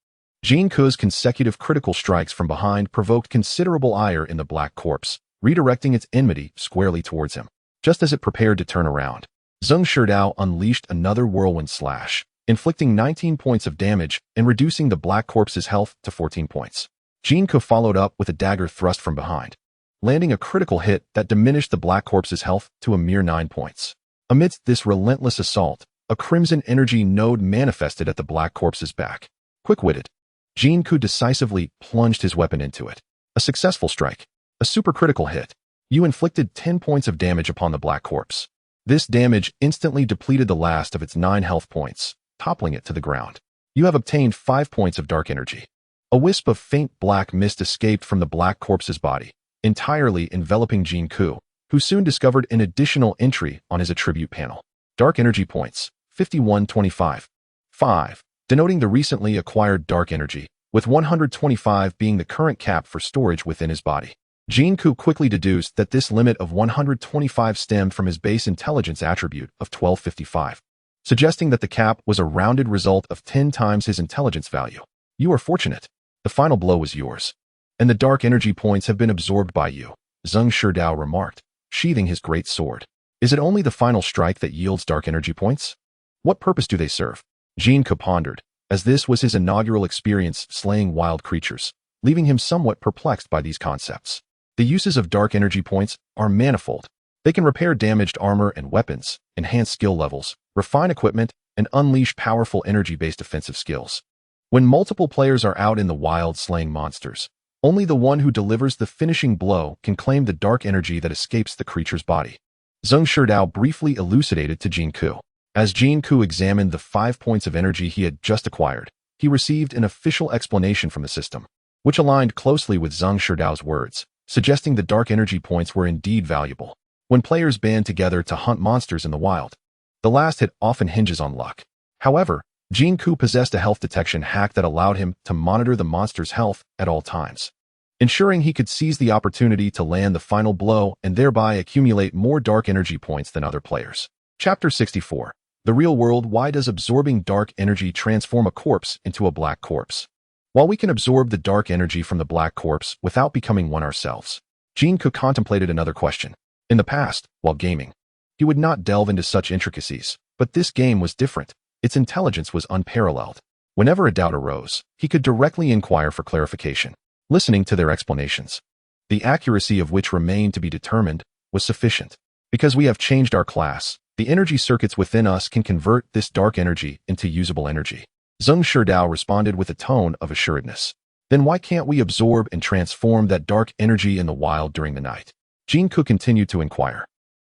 S1: Jin Ke's consecutive critical strikes from behind provoked considerable ire in the Black Corpse, redirecting its enmity squarely towards him. Just as it prepared to turn around, Xue'er unleashed another whirlwind slash, inflicting 19 points of damage and reducing the Black Corpse's health to 14 points. Jin Ke followed up with a dagger thrust from behind, landing a critical hit that diminished the Black Corpse's health to a mere 9 points. Amidst this relentless assault, a crimson energy node manifested at the Black Corpse's back. Quick-witted, Jin Ke decisively plunged his weapon into it. A successful strike. A supercritical hit. You inflicted 10 points of damage upon the Black Corpse. This damage instantly depleted the last of its 9 health points, toppling it to the ground. You have obtained 5 points of dark energy. A wisp of faint black mist escaped from the Black Corpse's body, entirely enveloping Jin Ke, who soon discovered an additional entry on his attribute panel. Dark energy points, 5125. 5, denoting the recently acquired dark energy, with 125 being the current cap for storage within his body. Jin Ke quickly deduced that this limit of 125 stemmed from his base intelligence attribute of 1255, suggesting that the cap was a rounded result of 10 times his intelligence value. You are fortunate. The final blow was yours, and the dark energy points have been absorbed by you, Xue'er remarked, sheathing his great sword. Is it only the final strike that yields dark energy points? What purpose do they serve? Jin Ke pondered, as this was his inaugural experience slaying wild creatures, leaving him somewhat perplexed by these concepts. The uses of dark energy points are manifold. They can repair damaged armor and weapons, enhance skill levels, refine equipment, and unleash powerful energy-based offensive skills. When multiple players are out in the wild slaying monsters, only the one who delivers the finishing blow can claim the dark energy that escapes the creature's body. Xue'er briefly elucidated to Jin Ke. As Jin Ke examined the 5 points of energy he had just acquired, he received an official explanation from the system, which aligned closely with Xue'er's words, suggesting the dark energy points were indeed valuable. When players band together to hunt monsters in the wild, the last hit often hinges on luck. However, Jin Ke possessed a health detection hack that allowed him to monitor the monster's health at all times, ensuring he could seize the opportunity to land the final blow and thereby accumulate more dark energy points than other players. Chapter 64. The Real World. Why does absorbing dark energy transform a corpse into a Black Corpse? While we can absorb the dark energy from the Black Corpse without becoming one ourselves, Jin Ke contemplated another question. In the past, while gaming, he would not delve into such intricacies, but this game was different. Its intelligence was unparalleled. Whenever a doubt arose, he could directly inquire for clarification, listening to their explanations. the accuracy of which remained to be determined, was sufficient. Because we have changed our class, the energy circuits within us can convert this dark energy into usable energy. Zheng Shidao responded with a tone of assuredness. Then why can't we absorb and transform that dark energy in the wild during the night? Jin Ke continued to inquire.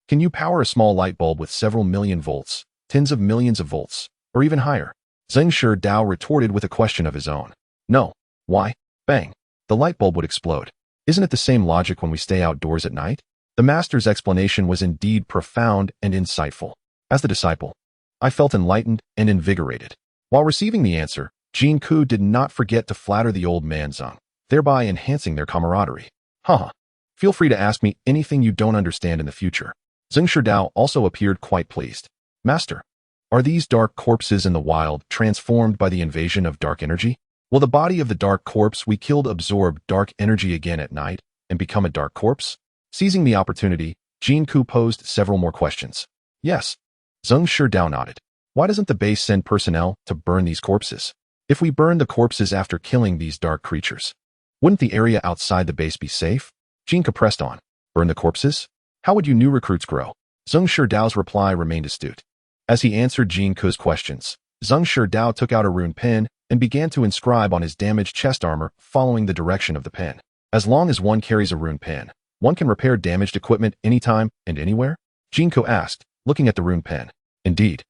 S1: Can you power a small light bulb with several million volts, tens of millions of volts, or even higher? Zheng Shidao retorted with a question of his own. No. Why? Bang. The light bulb would explode. Isn't it the same logic when we stay outdoors at night? The master's explanation was indeed profound and insightful. As the disciple, I felt enlightened and invigorated. While receiving the answer, Jin Ke did not forget to flatter the old man Zheng, thereby enhancing their camaraderie. Haha. Feel free to ask me anything you don't understand in the future. Zheng Shidao also appeared quite pleased. Master, are these dark corpses in the wild transformed by the invasion of dark energy? Will the body of the dark corpse we killed absorb dark energy again at night and become a dark corpse? Seizing the opportunity, Jin Ke posed several more questions. Yes. Zheng Shidao nodded. Why doesn't the base send personnel to burn these corpses? If we burn the corpses after killing these dark creatures, wouldn't the area outside the base be safe? Jin Ke pressed on. Burn the corpses? How would you new recruits grow? Zheng Shidao's reply remained astute. As he answered Jin Ke's questions, Zheng Shidao took out a rune pen and began to inscribe on his damaged chest armor following the direction of the pen. As long as one carries a rune pen, one can repair damaged equipment anytime and anywhere? Jin Ke asked, looking at the rune pen. Indeed.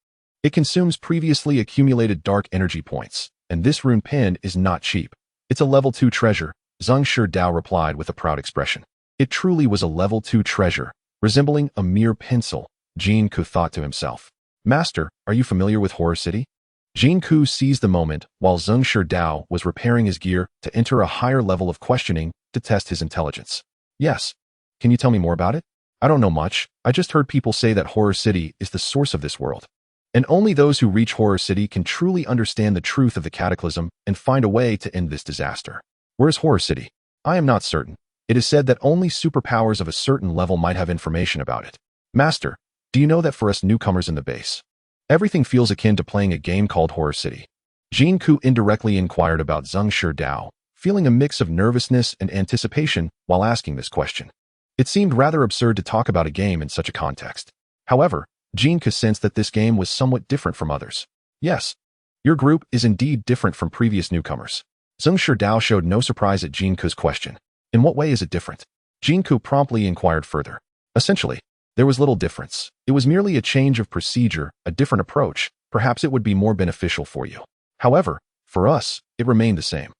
S1: It consumes previously accumulated dark energy points, and this rune pen is not cheap. It's a level 2 treasure, Zheng Shidao replied with a proud expression. It truly was a level 2 treasure, resembling a mere pencil, Jin Ke thought to himself. Master, are you familiar with Horror City? Jin Ke seized the moment while Zheng Shidao was repairing his gear to enter a higher level of questioning to test his intelligence. Yes. Can you tell me more about it? I don't know much. I just heard people say that Horror City is the source of this world. And only those who reach Horror City can truly understand the truth of the cataclysm and find a way to end this disaster. Where's Horror City? I am not certain. It is said that only superpowers of a certain level might have information about it. Master, do you know that for us newcomers in the base, everything feels akin to playing a game called Horror City? Jin Ke indirectly inquired about Zheng Shidao, feeling a mix of nervousness and anticipation while asking this question. It seemed rather absurd to talk about a game in such a context. However, Jin Ke sensed that this game was somewhat different from others. Yes, your group is indeed different from previous newcomers. Zheng Shidao showed no surprise at Jin Ke's question. In what way is it different? Jin Ke promptly inquired further. Essentially, there was little difference. It was merely a change of procedure, a different approach. Perhaps it would be more beneficial for you. However, for us, it remained the same.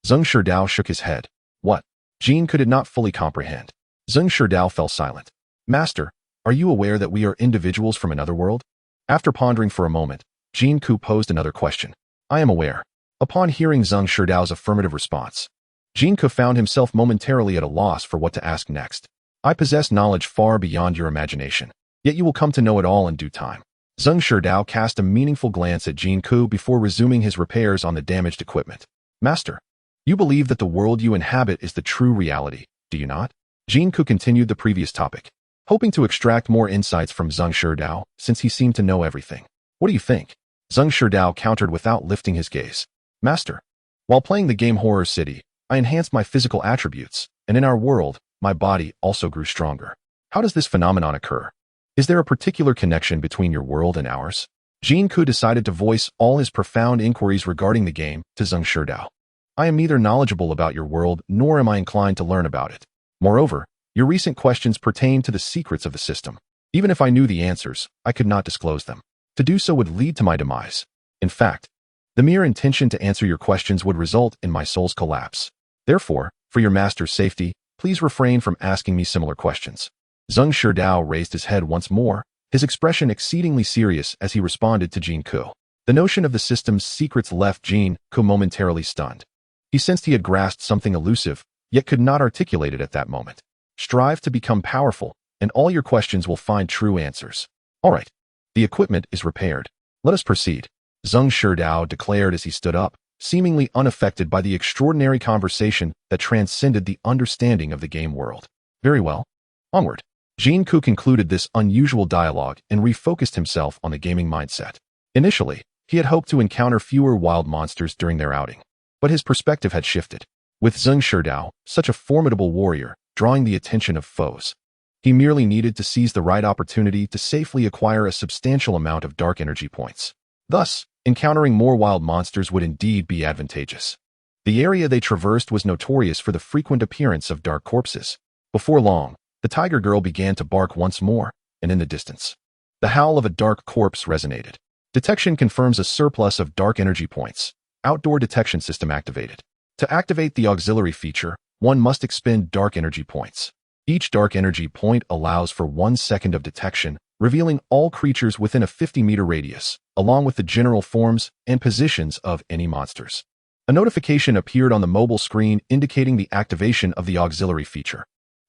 S1: Zheng Shidao shook his head. What? Jin Ke did not fully comprehend. Zheng Shidao fell silent. Master, are you aware that we are individuals from another world? After pondering for a moment, Jin Ke posed another question. I am aware. Upon hearing Zheng Shidao's affirmative response, Jin Ke found himself momentarily at a loss for what to ask next. I possess knowledge far beyond your imagination, yet you will come to know it all in due time. Zheng Shidao cast a meaningful glance at Jin Ke before resuming his repairs on the damaged equipment. Master, you believe that the world you inhabit is the true reality, do you not? Jin Ke continued the previous topic, hoping to extract more insights from Zheng Shidao since he seemed to know everything. What do you think? Zheng Shidao countered without lifting his gaze. Master, while playing the game Horror City, I enhanced my physical attributes, and in our world, my body also grew stronger. How does this phenomenon occur? Is there a particular connection between your world and ours? Jin Ke decided to voice all his profound inquiries regarding the game to Zheng Shidao. I am neither knowledgeable about your world nor am I inclined to learn about it. Moreover, your recent questions pertain to the secrets of the system. Even if I knew the answers, I could not disclose them. To do so would lead to my demise. In fact, the mere intention to answer your questions would result in my soul's collapse. Therefore, for your master's safety, please refrain from asking me similar questions. Zheng Shidao raised his head once more, his expression exceedingly serious as he responded to Jin Ke. The notion of the system's secrets left Jin Ke momentarily stunned. He sensed he had grasped something elusive, yet could not articulate it at that moment. Strive to become powerful, and all your questions will find true answers. All right. The equipment is repaired. Let us proceed. Zheng Shidao declared as he stood up, seemingly unaffected by the extraordinary conversation that transcended the understanding of the game world. Very well. Onward. Jin Ke concluded this unusual dialogue and refocused himself on the gaming mindset. Initially, he had hoped to encounter fewer wild monsters during their outing, but his perspective had shifted. With Zheng Shidao, such a formidable warrior, drawing the attention of foes. He merely needed to seize the right opportunity to safely acquire a substantial amount of dark energy points. Thus, encountering more wild monsters would indeed be advantageous. The area they traversed was notorious for the frequent appearance of dark corpses. Before long, the tiger girl began to bark once more, and in the distance, the howl of a dark corpse resonated. Detection confirms a surplus of dark energy points. Outdoor detection system activated. To activate the auxiliary feature, one must expend dark energy points. Each dark energy point allows for 1 second of detection, revealing all creatures within a 50-meter radius, along with the general forms and positions of any monsters. A notification appeared on the mobile screen indicating the activation of the auxiliary feature.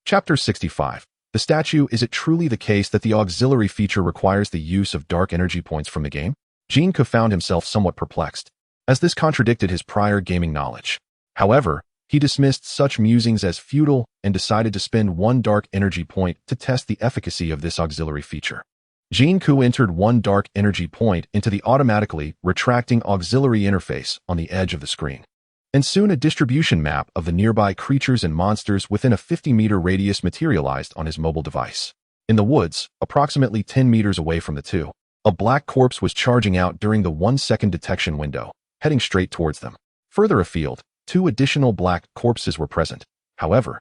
S1: Chapter 65. The statue. Is it truly the case that the auxiliary feature requires the use of dark energy points from the game? Jin Ke found himself somewhat perplexed, as this contradicted his prior gaming knowledge. However, he dismissed such musings as futile and decided to spend 1 dark energy point to test the efficacy of this auxiliary feature. Jin Ke entered 1 dark energy point into the automatically retracting auxiliary interface on the edge of the screen, and soon a distribution map of the nearby creatures and monsters within a 50-meter radius materialized on his mobile device. In the woods, approximately 10 meters away from the two, a black corpse was charging out during the 1-second detection window, heading straight towards them. Further afield, 2 additional black corpses were present. However,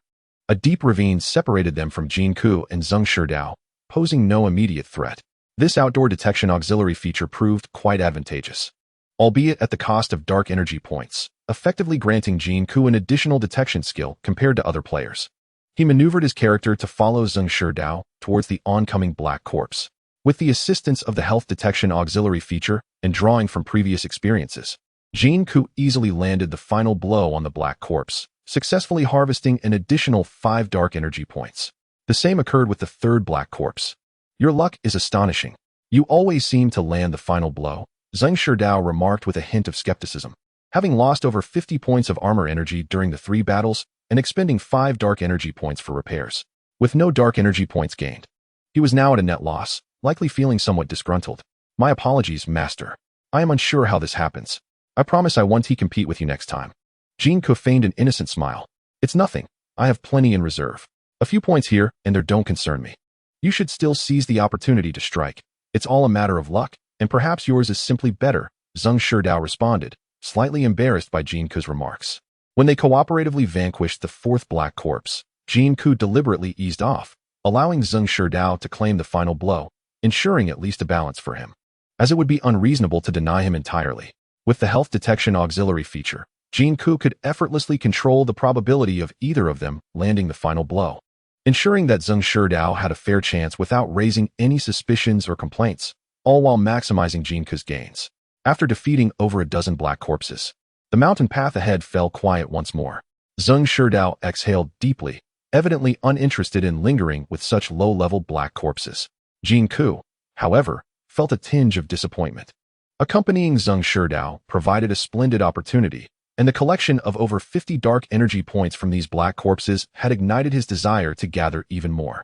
S1: a deep ravine separated them from Jin Ke and Xue'er, posing no immediate threat. This outdoor detection auxiliary feature proved quite advantageous, albeit at the cost of dark energy points, effectively granting Jin Ke an additional detection skill compared to other players. He maneuvered his character to follow Xue'er towards the oncoming black corpse. With the assistance of the health detection auxiliary feature and drawing from previous experiences, Jin Ke easily landed the final blow on the black corpse, successfully harvesting an additional 5 dark energy points. The same occurred with the 3rd black corpse. Your luck is astonishing. You always seem to land the final blow, Xue'er remarked with a hint of skepticism. Having lost over 50 points of armor energy during the 3 battles and expending 5 dark energy points for repairs, with no dark energy points gained, he was now at a net loss, likely feeling somewhat disgruntled. My apologies, Master. I am unsure how this happens. I promise I won't compete with you next time. Jin Ke feigned an innocent smile. It's nothing. I have plenty in reserve. A few points here and there don't concern me. You should still seize the opportunity to strike. It's all a matter of luck, and perhaps yours is simply better, Xue'er responded, slightly embarrassed by Jin Ke's remarks. When they cooperatively vanquished the 4th black corpse, Jin Ke deliberately eased off, allowing Xue'er to claim the final blow, ensuring at least a balance for him, as it would be unreasonable to deny him entirely. With the health detection auxiliary feature, Jin Ke could effortlessly control the probability of either of them landing the final blow, ensuring that Xue'er had a fair chance without raising any suspicions or complaints, all while maximizing Jin Ke's gains. After defeating over a dozen black corpses, the mountain path ahead fell quiet once more. Xue'er exhaled deeply, evidently uninterested in lingering with such low-level black corpses. Jin Ke, however, felt a tinge of disappointment. Accompanying Xue'er provided a splendid opportunity, and the collection of over 50 dark energy points from these black corpses had ignited his desire to gather even more.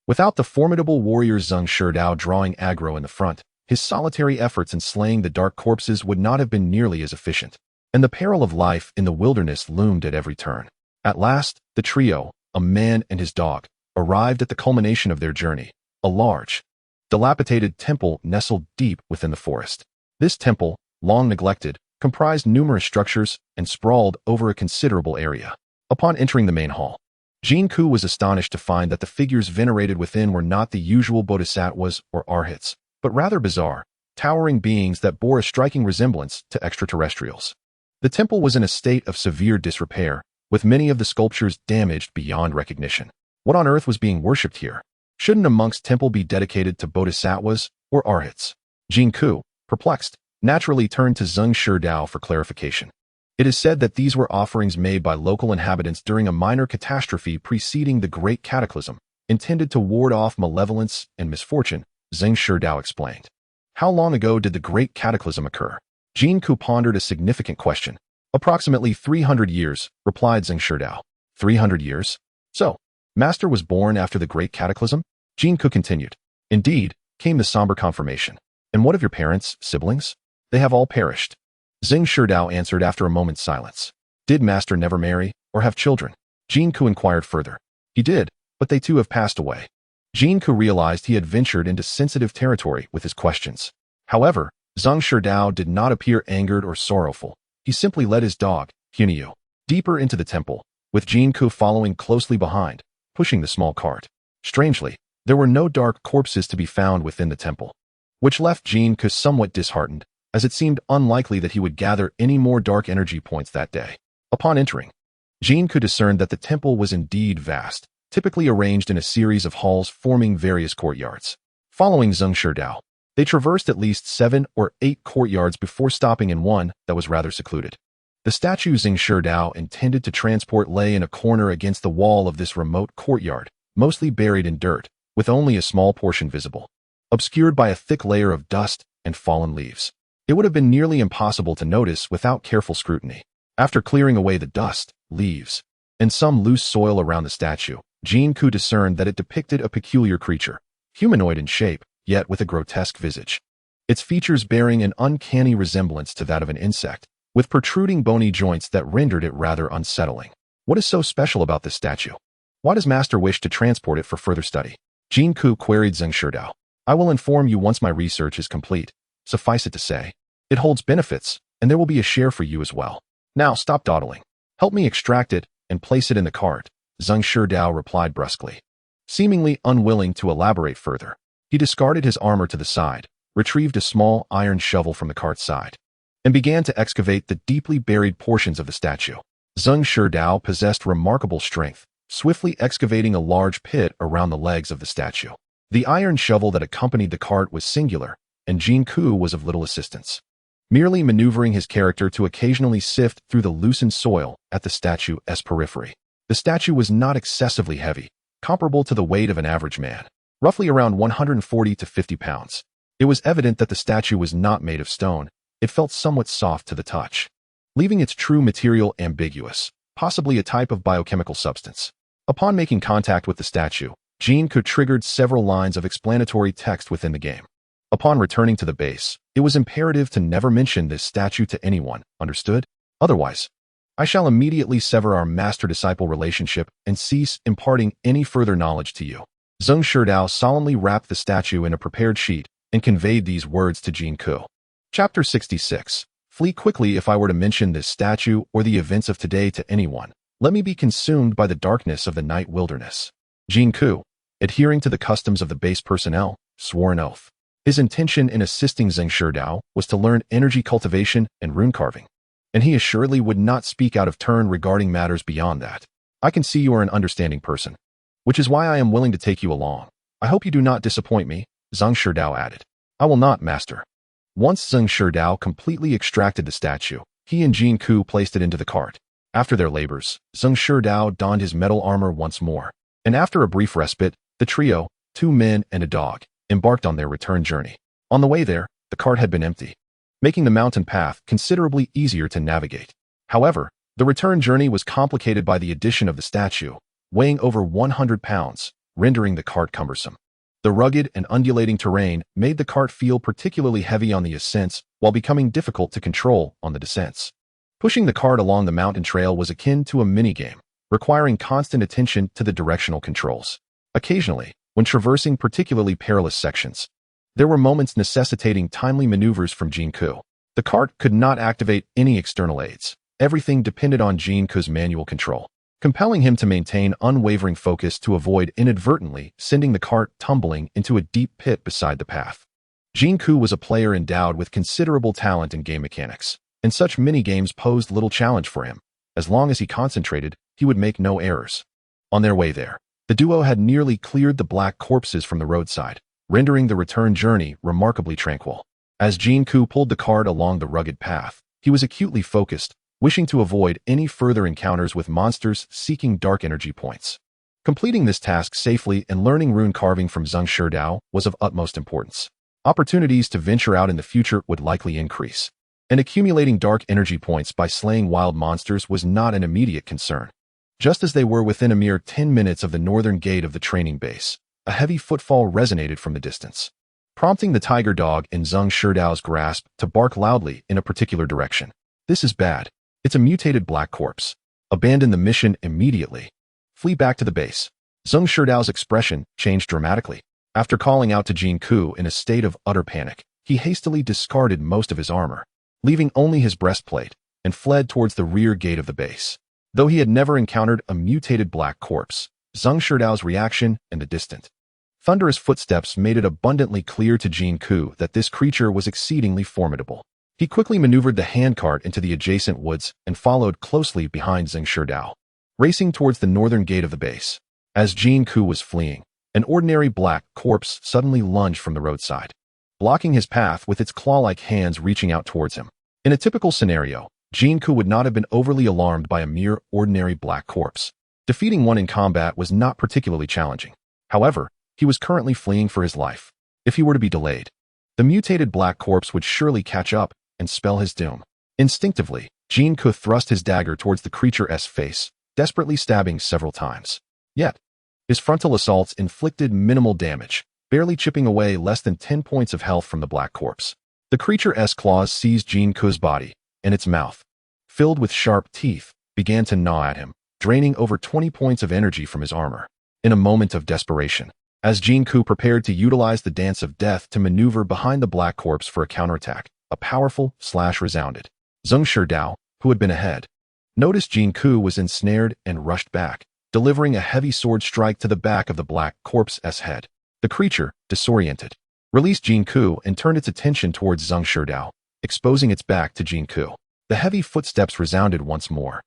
S1: Without the formidable warrior Xue'er drawing aggro in the front, his solitary efforts in slaying the dark corpses would not have been nearly as efficient, and the peril of life in the wilderness loomed at every turn. At last, the trio, a man and his dog, arrived at the culmination of their journey, a large, dilapidated temple nestled deep within the forest. This temple, long neglected, comprised numerous structures and sprawled over a considerable area. Upon entering the main hall, Jin Ke was astonished to find that the figures venerated within were not the usual bodhisattvas or arhats, but rather bizarre, towering beings that bore a striking resemblance to extraterrestrials. The temple was in a state of severe disrepair, with many of the sculptures damaged beyond recognition. What on earth was being worshipped here? Shouldn't a monk's temple be dedicated to bodhisattvas or arhats? Jin Ke, perplexed, naturally turned to Xue'er for clarification. It is said that these were offerings made by local inhabitants during a minor catastrophe preceding the Great Cataclysm, intended to ward off malevolence and misfortune, Xue'er explained. How long ago did the Great Cataclysm occur? Jin Ke pondered a significant question. Approximately 300 years, replied Xue'er. 300 years? So, Master was born after the Great Cataclysm? Jin Ke continued. Indeed, came the somber confirmation. And what of your parents, siblings? They have all perished. Xue'er answered after a moment's silence. Did Master never marry, or have children? Jin Ke inquired further. He did, but they too have passed away. Jin Ke realized he had ventured into sensitive territory with his questions. However, Zhang Shidao did not appear angered or sorrowful. He simply led his dog, Hunyu, deeper into the temple, with Jin Ke following closely behind, pushing the small cart. Strangely, there were no dark corpses to be found within the temple, which left Jin Ke somewhat disheartened, as it seemed unlikely that he would gather any more dark energy points that day. Upon entering, Jin Ke discerned that the temple was indeed vast, typically arranged in a series of halls forming various courtyards. Following Zhang Shidao, they traversed at least 7 or 8 courtyards before stopping in one that was rather secluded. The statue Zhang Shidao intended to transport lay in a corner against the wall of this remote courtyard, mostly buried in dirt, with only a small portion visible, obscured by a thick layer of dust and fallen leaves. It would have been nearly impossible to notice without careful scrutiny. After clearing away the dust, leaves, and some loose soil around the statue, Jin Ke discerned that it depicted a peculiar creature, humanoid in shape, yet with a grotesque visage. Its features bearing an uncanny resemblance to that of an insect, with protruding bony joints that rendered it rather unsettling. What is so special about this statue? Why does Master wish to transport it for further study? Jin Ke queried Zhang Shidao. I will inform you once my research is complete. Suffice it to say, it holds benefits, and there will be a share for you as well. Now stop dawdling. Help me extract it and place it in the cart, Zhang Shidao replied brusquely. Seemingly unwilling to elaborate further, he discarded his armor to the side, retrieved a small iron shovel from the cart's side, and began to excavate the deeply buried portions of the statue. Zhang Shidao possessed remarkable strength, swiftly excavating a large pit around the legs of the statue. The iron shovel that accompanied the cart was singular, and Jin Ke was of little assistance, merely maneuvering his character to occasionally sift through the loosened soil at the statue's periphery. The statue was not excessively heavy, comparable to the weight of an average man, roughly around 140 to 50 pounds. It was evident that the statue was not made of stone. It felt somewhat soft to the touch, leaving its true material ambiguous, possibly a type of biochemical substance. Upon making contact with the statue, Jin Ke triggered several lines of explanatory text within the game. Upon returning to the base, it was imperative to never mention this statue to anyone, understood? Otherwise, I shall immediately sever our master-disciple relationship and cease imparting any further knowledge to you. Zhang Shidao solemnly wrapped the statue in a prepared sheet and conveyed these words to Jin Ke. Chapter 66. Flee quickly. If I were to mention this statue or the events of today to anyone, let me be consumed by the darkness of the night wilderness. Jin Ke, adhering to the customs of the base personnel, swore an oath. His intention in assisting Zhang Shidao was to learn energy cultivation and rune carving, and he assuredly would not speak out of turn regarding matters beyond that. I can see you are an understanding person, which is why I am willing to take you along. I hope you do not disappoint me, Zhang Shidao added. I will not, master. Once Zhang Shidao completely extracted the statue, he and Jin Ke placed it into the cart. After their labors, Zhang Shidao donned his metal armor once more, and after a brief respite, the trio, 2 men and a dog, embarked on their return journey. On the way there, the cart had been empty, making the mountain path considerably easier to navigate. However, the return journey was complicated by the addition of the statue, weighing over 100 pounds, rendering the cart cumbersome. The rugged and undulating terrain made the cart feel particularly heavy on the ascents while becoming difficult to control on the descents. Pushing the cart along the mountain trail was akin to a minigame, requiring constant attention to the directional controls. Occasionally, when traversing particularly perilous sections, there were moments necessitating timely maneuvers from Jin Ke. The cart could not activate any external aids. Everything depended on Jin Ke's manual control, compelling him to maintain unwavering focus to avoid inadvertently sending the cart tumbling into a deep pit beside the path. Jin Ke was a player endowed with considerable talent in game mechanics, and such mini-games posed little challenge for him. As long as he concentrated, he would make no errors. On their way there, the duo had nearly cleared the black corpses from the roadside, rendering the return journey remarkably tranquil. As Jin Ke pulled the cart along the rugged path, he was acutely focused, wishing to avoid any further encounters with monsters seeking dark energy points. Completing this task safely and learning rune carving from Zhang Shidao was of utmost importance. Opportunities to venture out in the future would likely increase, and accumulating dark energy points by slaying wild monsters was not an immediate concern. Just as they were within a mere 10 minutes of the northern gate of the training base, a heavy footfall resonated from the distance, prompting the tiger dog in Zhang Shidao's grasp to bark loudly in a particular direction. This is bad. It's a mutated black corpse. Abandon the mission immediately. Flee back to the base. Zheng Shidao's expression changed dramatically. After calling out to Jin Ke in a state of utter panic, he hastily discarded most of his armor, leaving only his breastplate, and fled towards the rear gate of the base. Though he had never encountered a mutated black corpse, Zheng Shidao's reaction and the distant, thunderous footsteps made it abundantly clear to Jin Ke that this creature was exceedingly formidable. He quickly maneuvered the handcart into the adjacent woods and followed closely behind Zheng Shidao, racing towards the northern gate of the base. As Jin Ke was fleeing, an ordinary black corpse suddenly lunged from the roadside, blocking his path with its claw-like hands reaching out towards him. In a typical scenario, Jin Ke would not have been overly alarmed by a mere ordinary black corpse. Defeating one in combat was not particularly challenging. However, he was currently fleeing for his life. If he were to be delayed, the mutated black corpse would surely catch up and spell his doom. Instinctively, Jin Ke thrust his dagger towards the creature's face, desperately stabbing several times. Yet, his frontal assaults inflicted minimal damage, barely chipping away less than 10 points of health from the black corpse. The creature's claws seized Jin Ke's body, and its mouth, filled with sharp teeth, began to gnaw at him, draining over 20 points of energy from his armor. In a moment of desperation, as Jin Ke prepared to utilize the dance of death to maneuver behind the black corpse for a counterattack, a powerful slash resounded. Zheng Shidao, who had been ahead, noticed Jin Ke was ensnared and rushed back, delivering a heavy sword strike to the back of the black corpse's head. The creature, disoriented, released Jin Ke and turned its attention towards Zheng Shidao, exposing its back to Jin Ke. The heavy footsteps resounded once more,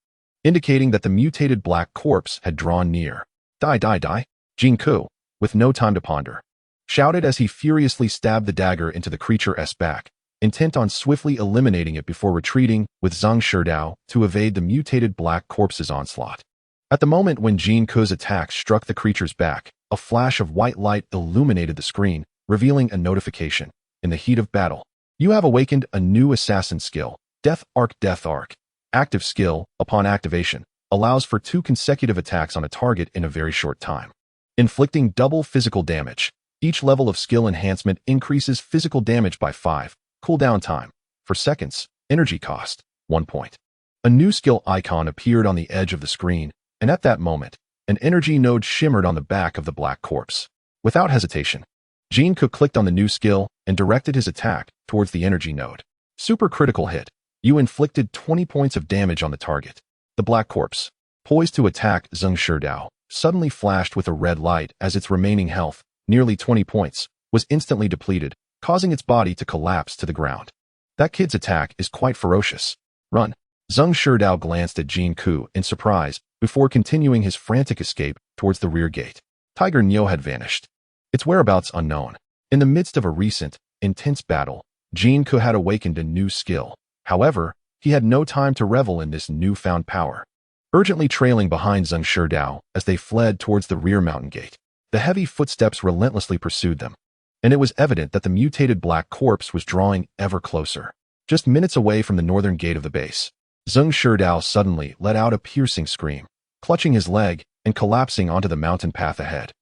S1: indicating that the mutated black corpse had drawn near. Die, die, die! Jin Ke, with no time to ponder, shouted as he furiously stabbed the dagger into the creature's back, intent on swiftly eliminating it before retreating with Zheng Shidao to evade the mutated black corpse's onslaught. At the moment when Jin Ke's attack struck the creature's back, a flash of white light illuminated the screen, revealing a notification. In the heat of battle, you have awakened a new assassin skill, Death Arc. Death Arc, active skill, upon activation, allows for 2 consecutive attacks on a target in a very short time, inflicting double physical damage. Each level of skill enhancement increases physical damage by 5, cooldown time, for seconds, energy cost, 1 point. A new skill icon appeared on the edge of the screen, and at that moment, an energy node shimmered on the back of the black corpse. Without hesitation, Jin Ke clicked on the new skill and directed his attack towards the energy node. Super critical hit. You inflicted 20 points of damage on the target. The black corpse, poised to attack Zheng Shidao, suddenly flashed with a red light as its remaining health, nearly 20 points, was instantly depleted, causing its body to collapse to the ground. That kid's attack is quite ferocious. Run! Zheng Shidao glanced at Jin Ke in surprise before continuing his frantic escape towards the rear gate. Tiger Nyo had vanished, its whereabouts unknown. In the midst of a recent, intense battle, Jin Ke had awakened a new skill. However, he had no time to revel in this newfound power. Urgently trailing behind Zheng Shidao as they fled towards the rear mountain gate, the heavy footsteps relentlessly pursued them, and it was evident that the mutated black corpse was drawing ever closer. Just minutes away from the northern gate of the base, Zheng Shidao suddenly let out a piercing scream, clutching his leg and collapsing onto the mountain path ahead.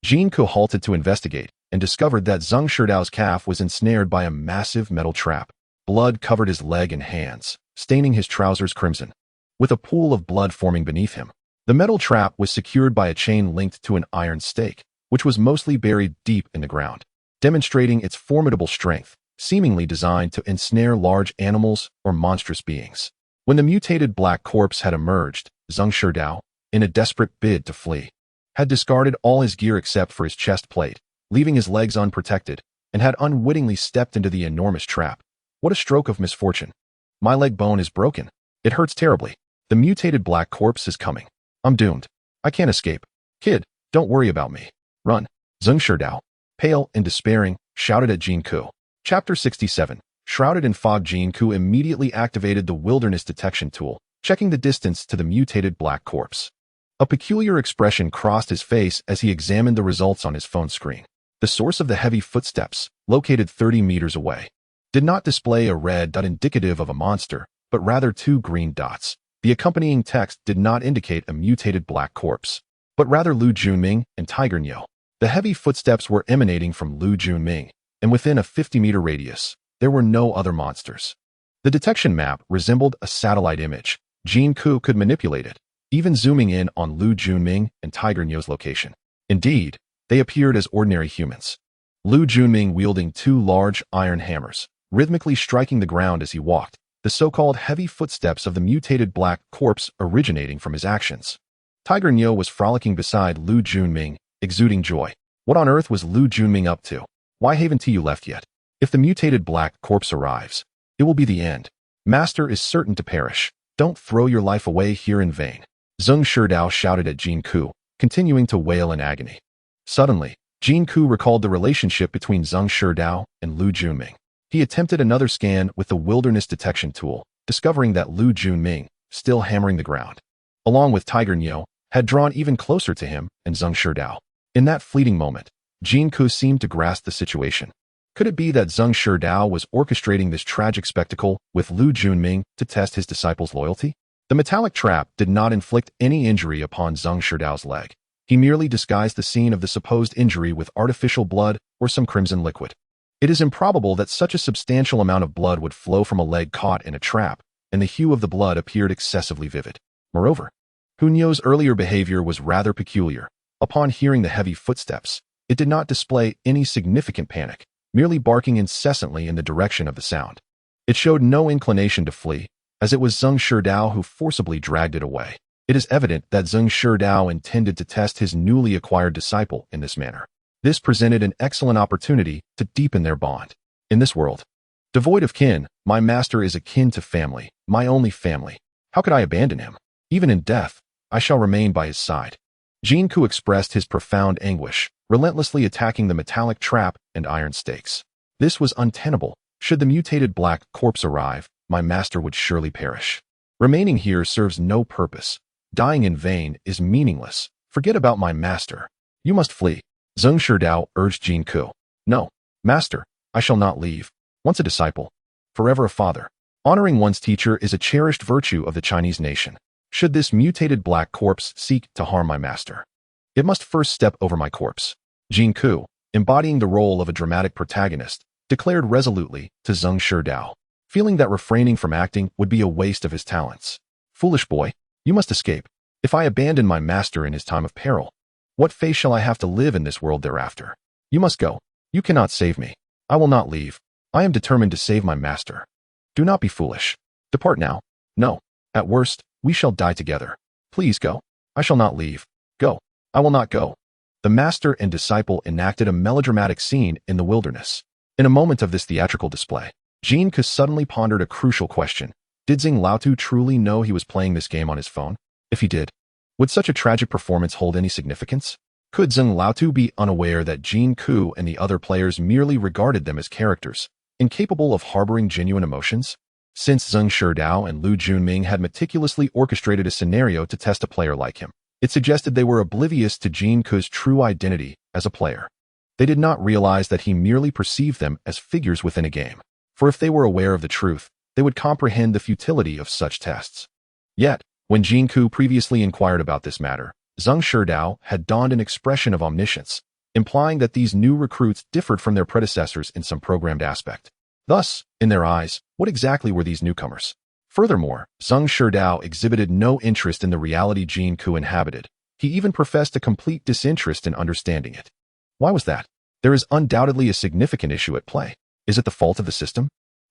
S1: Jin Ke halted to investigate and discovered that Zheng Shidao's calf was ensnared by a massive metal trap. Blood covered his leg and hands, staining his trousers crimson, with a pool of blood forming beneath him. The metal trap was secured by a chain linked to an iron stake, which was mostly buried deep in the ground, demonstrating its formidable strength, seemingly designed to ensnare large animals or monstrous beings. When the mutated black corpse had emerged, Zheng Shidao, in a desperate bid to flee, had discarded all his gear except for his chest plate, leaving his legs unprotected, and had unwittingly stepped into the enormous trap. What a stroke of misfortune. My leg bone is broken. It hurts terribly. The mutated black corpse is coming. I'm doomed. I can't escape. Kid, don't worry about me. Run. Zheng Shidao, pale and despairing, shouted at Jin Ke. Chapter 67. Shrouded in fog. Jin Ke immediately activated the wilderness detection tool, checking the distance to the mutated black corpse. A peculiar expression crossed his face as he examined the results on his phone screen. The source of the heavy footsteps, located 30 meters away, did not display a red dot indicative of a monster, but rather 2 green dots. The accompanying text did not indicate a mutated black corpse, but rather Lu Junming and Tiger Nyo. The heavy footsteps were emanating from Lu Junming, and within a 50-meter radius, there were no other monsters. The detection map resembled a satellite image. Jin Ke could manipulate it, even zooming in on Lu Junming and Tiger Nyo's location. Indeed, they appeared as ordinary humans. Lu Junming wielding two large iron hammers, rhythmically striking the ground as he walked, the so-called heavy footsteps of the mutated black corpse originating from his actions. Tiger Nyo was frolicking beside Lu Junming, exuding joy. What on earth was Lu Junming up to? Why haven't you left yet? If the mutated black corpse arrives, it will be the end. Master is certain to perish. Don't throw your life away here in vain. Zheng Shidao shouted at Jin Ke, continuing to wail in agony. Suddenly, Jin Ke recalled the relationship between Zheng Shidao and Lu Junming. He attempted another scan with the wilderness detection tool, discovering that Lu Junming, still hammering the ground, along with Tiger Nyo, had drawn even closer to him and Zheng Shidao. In that fleeting moment, Jin Ke seemed to grasp the situation. Could it be that Zheng Shidao was orchestrating this tragic spectacle with Lu Junming to test his disciple's loyalty? The metallic trap did not inflict any injury upon Zheng Shidao's leg. He merely disguised the scene of the supposed injury with artificial blood or some crimson liquid. It is improbable that such a substantial amount of blood would flow from a leg caught in a trap, and the hue of the blood appeared excessively vivid. Moreover, Hunyo's earlier behavior was rather peculiar. Upon hearing the heavy footsteps, it did not display any significant panic, merely barking incessantly in the direction of the sound. It showed no inclination to flee, as it was Zheng Shidao who forcibly dragged it away. It is evident that Zheng Shidao intended to test his newly acquired disciple in this manner. This presented an excellent opportunity to deepen their bond. In this world, devoid of kin, my master is akin to family, my only family. How could I abandon him? Even in death, I shall remain by his side. Jin Ke expressed his profound anguish, relentlessly attacking the metallic trap and iron stakes. This was untenable. Should the mutated black corpse arrive, my master would surely perish. Remaining here serves no purpose. Dying in vain is meaningless. Forget about my master. You must flee. Zheng Shidao urged Jin Ke. No, master, I shall not leave. Once a disciple, forever a father. Honoring one's teacher is a cherished virtue of the Chinese nation. Should this mutated black corpse seek to harm my master, it must first step over my corpse. Jin Ke, embodying the role of a dramatic protagonist, declared resolutely to Zheng Shidao, feeling that refraining from acting would be a waste of his talents. Foolish boy, you must escape. If I abandon my master in his time of peril, what fate shall I have to live in this world thereafter? You must go. You cannot save me. I will not leave. I am determined to save my master. Do not be foolish. Depart now. No. At worst, we shall die together. Please go. I shall not leave. Go. I will not go. The master and disciple enacted a melodramatic scene in the wilderness. In a moment of this theatrical display, Jin Ke suddenly pondered a crucial question. Did Zheng Laotu truly know he was playing this game on his phone? If he did, would such a tragic performance hold any significance? Could Zheng Laotu be unaware that Jin Ke and the other players merely regarded them as characters, incapable of harboring genuine emotions? Since Zheng Shidao and Lu Junming had meticulously orchestrated a scenario to test a player like him, it suggested they were oblivious to Jin Ke's true identity as a player. They did not realize that he merely perceived them as figures within a game. For if they were aware of the truth, they would comprehend the futility of such tests. Yet, when Jin Ke previously inquired about this matter, Zheng Shidao had donned an expression of omniscience, implying that these new recruits differed from their predecessors in some programmed aspect. Thus, in their eyes, what exactly were these newcomers? Furthermore, Zheng Shidao exhibited no interest in the reality Jin Ke inhabited. He even professed a complete disinterest in understanding it. Why was that? There is undoubtedly a significant issue at play. Is it the fault of the system?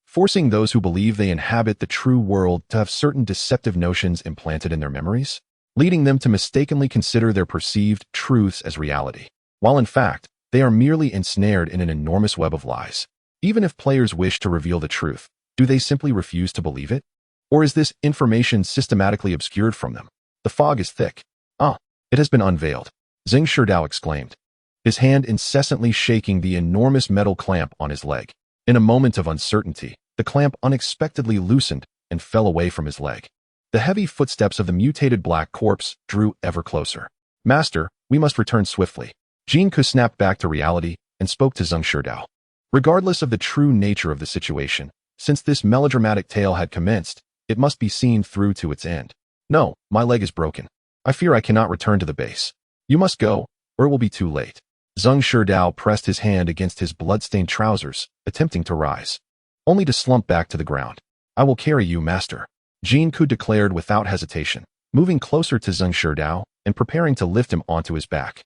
S1: Forcing those who believe they inhabit the true world to have certain deceptive notions implanted in their memories, leading them to mistakenly consider their perceived truths as reality, while in fact, they are merely ensnared in an enormous web of lies. Even if players wish to reveal the truth, do they simply refuse to believe it? Or is this information systematically obscured from them? The fog is thick. It has been unveiled, Zheng Shidao exclaimed, his hand incessantly shaking the enormous metal clamp on his leg. In a moment of uncertainty, the clamp unexpectedly loosened and fell away from his leg. The heavy footsteps of the mutated black corpse drew ever closer. Master, we must return swiftly. Jin Ke snapped back to reality and spoke to Zheng Shidao. Regardless of the true nature of the situation, since this melodramatic tale had commenced, it must be seen through to its end. No, my leg is broken. I fear I cannot return to the base. You must go, or it will be too late. Zheng Shidao pressed his hand against his blood-stained trousers, attempting to rise, only to slump back to the ground. I will carry you, master, Jin Ke declared without hesitation, moving closer to Zheng Shidao and preparing to lift him onto his back.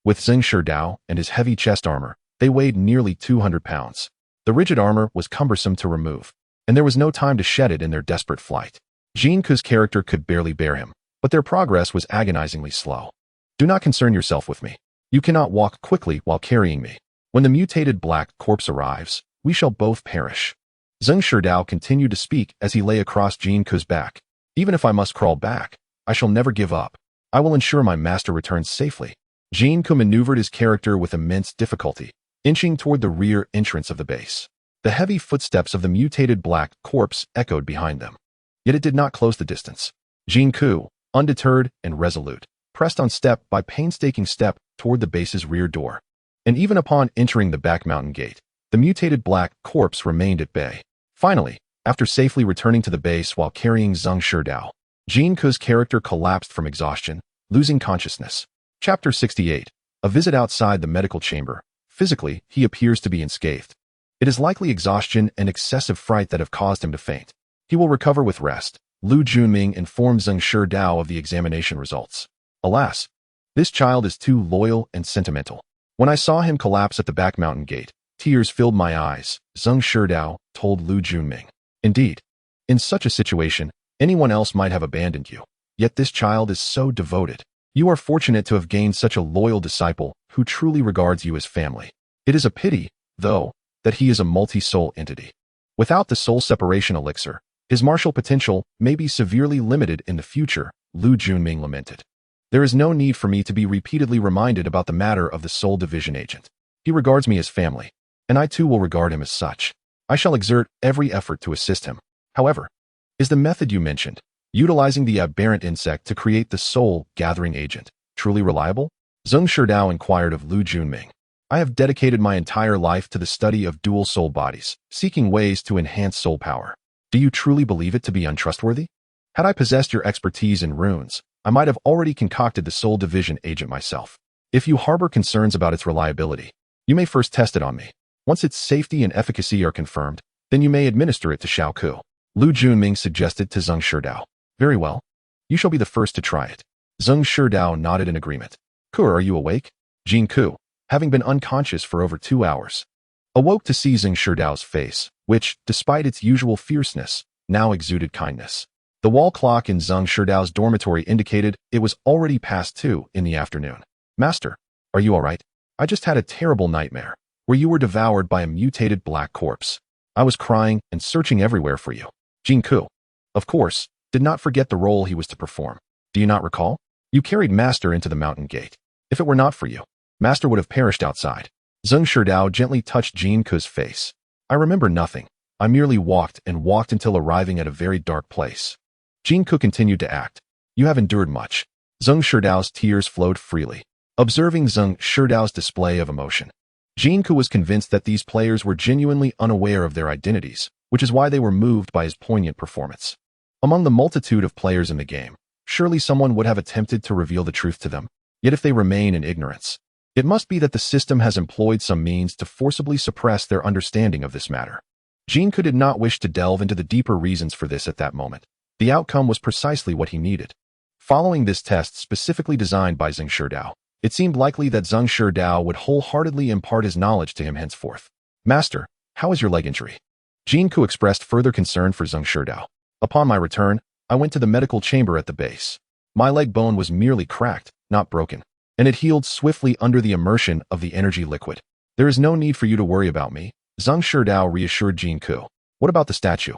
S1: With Zheng Shidao and his heavy chest armor, they weighed nearly 200 pounds. The rigid armor was cumbersome to remove, and there was no time to shed it in their desperate flight. Jin Ke's character could barely bear him, but their progress was agonizingly slow. Do not concern yourself with me. You cannot walk quickly while carrying me. When the mutated black corpse arrives, we shall both perish. Zheng Shidao continued to speak as he lay across Jin Ke's back. Even if I must crawl back, I shall never give up. I will ensure my master returns safely. Jin Ke maneuvered his character with immense difficulty, inching toward the rear entrance of the base. The heavy footsteps of the mutated black corpse echoed behind them. Yet it did not close the distance. Jin Ke, undeterred and resolute, pressed on step by painstaking step toward the base's rear door. And even upon entering the back mountain gate, the mutated black corpse remained at bay. Finally, after safely returning to the base while carrying Zheng Shidao, Jin Ke's character collapsed from exhaustion, losing consciousness. Chapter 68. A visit outside the medical chamber. Physically, he appears to be unscathed. It is likely exhaustion and excessive fright that have caused him to faint. He will recover with rest. Lu Junming informed Zheng Shidao of the examination results. Alas, this child is too loyal and sentimental. When I saw him collapse at the back mountain gate, tears filled my eyes, Zheng Shidao told Lu Junming. Indeed, in such a situation, anyone else might have abandoned you. Yet this child is so devoted. You are fortunate to have gained such a loyal disciple who truly regards you as family. It is a pity, though, that he is a multi-soul entity. Without the soul separation elixir, his martial potential may be severely limited in the future, Lu Junming lamented. There is no need for me to be repeatedly reminded about the matter of the soul division agent. He regards me as family, and I too will regard him as such. I shall exert every effort to assist him. However, is the method you mentioned, utilizing the aberrant insect to create the soul-gathering agent, truly reliable? Zheng Shidao inquired of Lu Junming. I have dedicated my entire life to the study of dual soul bodies, seeking ways to enhance soul power. Do you truly believe it to be untrustworthy? Had I possessed your expertise in runes, I might have already concocted the soul division agent myself. If you harbor concerns about its reliability, you may first test it on me. Once its safety and efficacy are confirmed, then you may administer it to Xiao Ku. Lu Junming suggested to Zheng Shidao. Very well. You shall be the first to try it. Zheng Shidao nodded in agreement. Ku, are you awake? Jin Ke, having been unconscious for over 2 hours, awoke to see Zheng Shidao's face, which, despite its usual fierceness, now exuded kindness. The wall clock in Zheng Shidao's dormitory indicated it was already past 2 in the afternoon. Master, are you all right? I just had a terrible nightmare, where you were devoured by a mutated black corpse. I was crying and searching everywhere for you. Jin Ke, of course, did not forget the role he was to perform. Do you not recall? You carried Master into the mountain gate. If it were not for you, Master would have perished outside. Zheng Shidao gently touched Jin Ke's face. I remember nothing. I merely walked and walked until arriving at a very dark place. Jin Ke continued to act. You have endured much. Zheng Shidao's tears flowed freely. Observing Zheng Shidao's display of emotion, Jin Ke was convinced that these players were genuinely unaware of their identities, which is why they were moved by his poignant performance. Among the multitude of players in the game, surely someone would have attempted to reveal the truth to them. Yet if they remain in ignorance, it must be that the system has employed some means to forcibly suppress their understanding of this matter. Jin Ke did not wish to delve into the deeper reasons for this at that moment. The outcome was precisely what he needed. Following this test specifically designed by Zheng Shidao, it seemed likely that Zheng Shidao would wholeheartedly impart his knowledge to him henceforth. Master, how is your leg injury? Jin Ke expressed further concern for Zheng Shidao. Upon my return, I went to the medical chamber at the base. My leg bone was merely cracked, not broken, and it healed swiftly under the immersion of the energy liquid. There is no need for you to worry about me, Zheng Shidao reassured Jin Ke. What about the statue?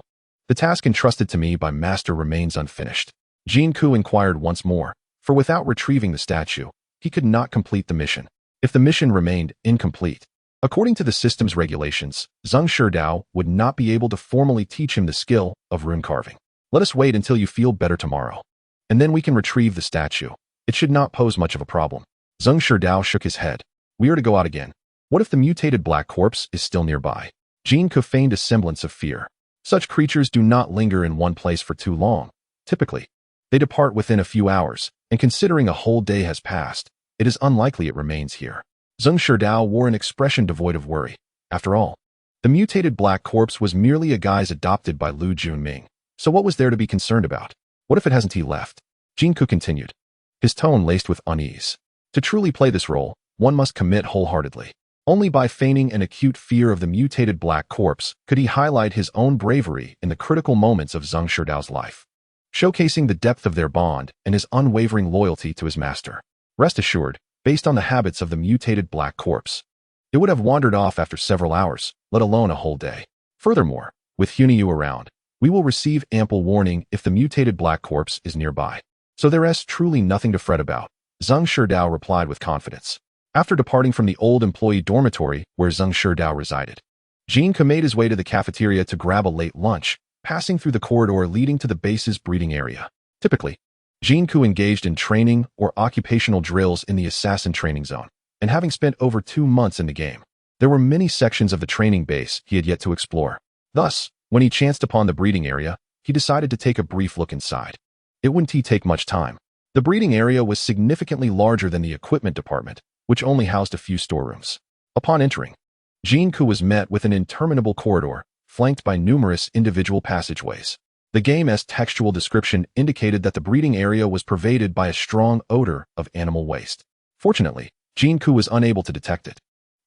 S1: The task entrusted to me by Master remains unfinished. Jin Ke inquired once more, for without retrieving the statue, he could not complete the mission. If the mission remained incomplete, according to the system's regulations, Zheng Shidao would not be able to formally teach him the skill of rune carving. Let us wait until you feel better tomorrow, and then we can retrieve the statue. It should not pose much of a problem. Zheng Shidao shook his head. We are to go out again. What if the mutated black corpse is still nearby? Jin Ke feigned a semblance of fear. Such creatures do not linger in one place for too long. Typically, they depart within a few hours, and considering a whole day has passed, it is unlikely it remains here. Zheng Shidao wore an expression devoid of worry. After all, the mutated black corpse was merely a guise adopted by Lu Junming. So what was there to be concerned about? What if it hasn't he left? Jin Ke continued, his tone laced with unease. To truly play this role, one must commit wholeheartedly. Only by feigning an acute fear of the mutated black corpse could he highlight his own bravery in the critical moments of Zhang Shidao's life, showcasing the depth of their bond and his unwavering loyalty to his master. Rest assured, based on the habits of the mutated black corpse, it would have wandered off after several hours, let alone a whole day. Furthermore, with Hunyu around, we will receive ample warning if the mutated black corpse is nearby. So there is truly nothing to fret about, Zhang Shidao replied with confidence. After departing from the old employee dormitory where Zhang Shidao resided, Jin Ke made his way to the cafeteria to grab a late lunch, passing through the corridor leading to the base's breeding area. Typically, Jin Ke engaged in training or occupational drills in the assassin training zone, and having spent over 2 months in the game, there were many sections of the training base he had yet to explore. Thus, when he chanced upon the breeding area, he decided to take a brief look inside. It wouldn't take much time. The breeding area was significantly larger than the equipment department, which only housed a few storerooms. Upon entering, Jin Ke was met with an interminable corridor, flanked by numerous individual passageways. The game's textual description indicated that the breeding area was pervaded by a strong odor of animal waste. Fortunately, Jin Ke was unable to detect it.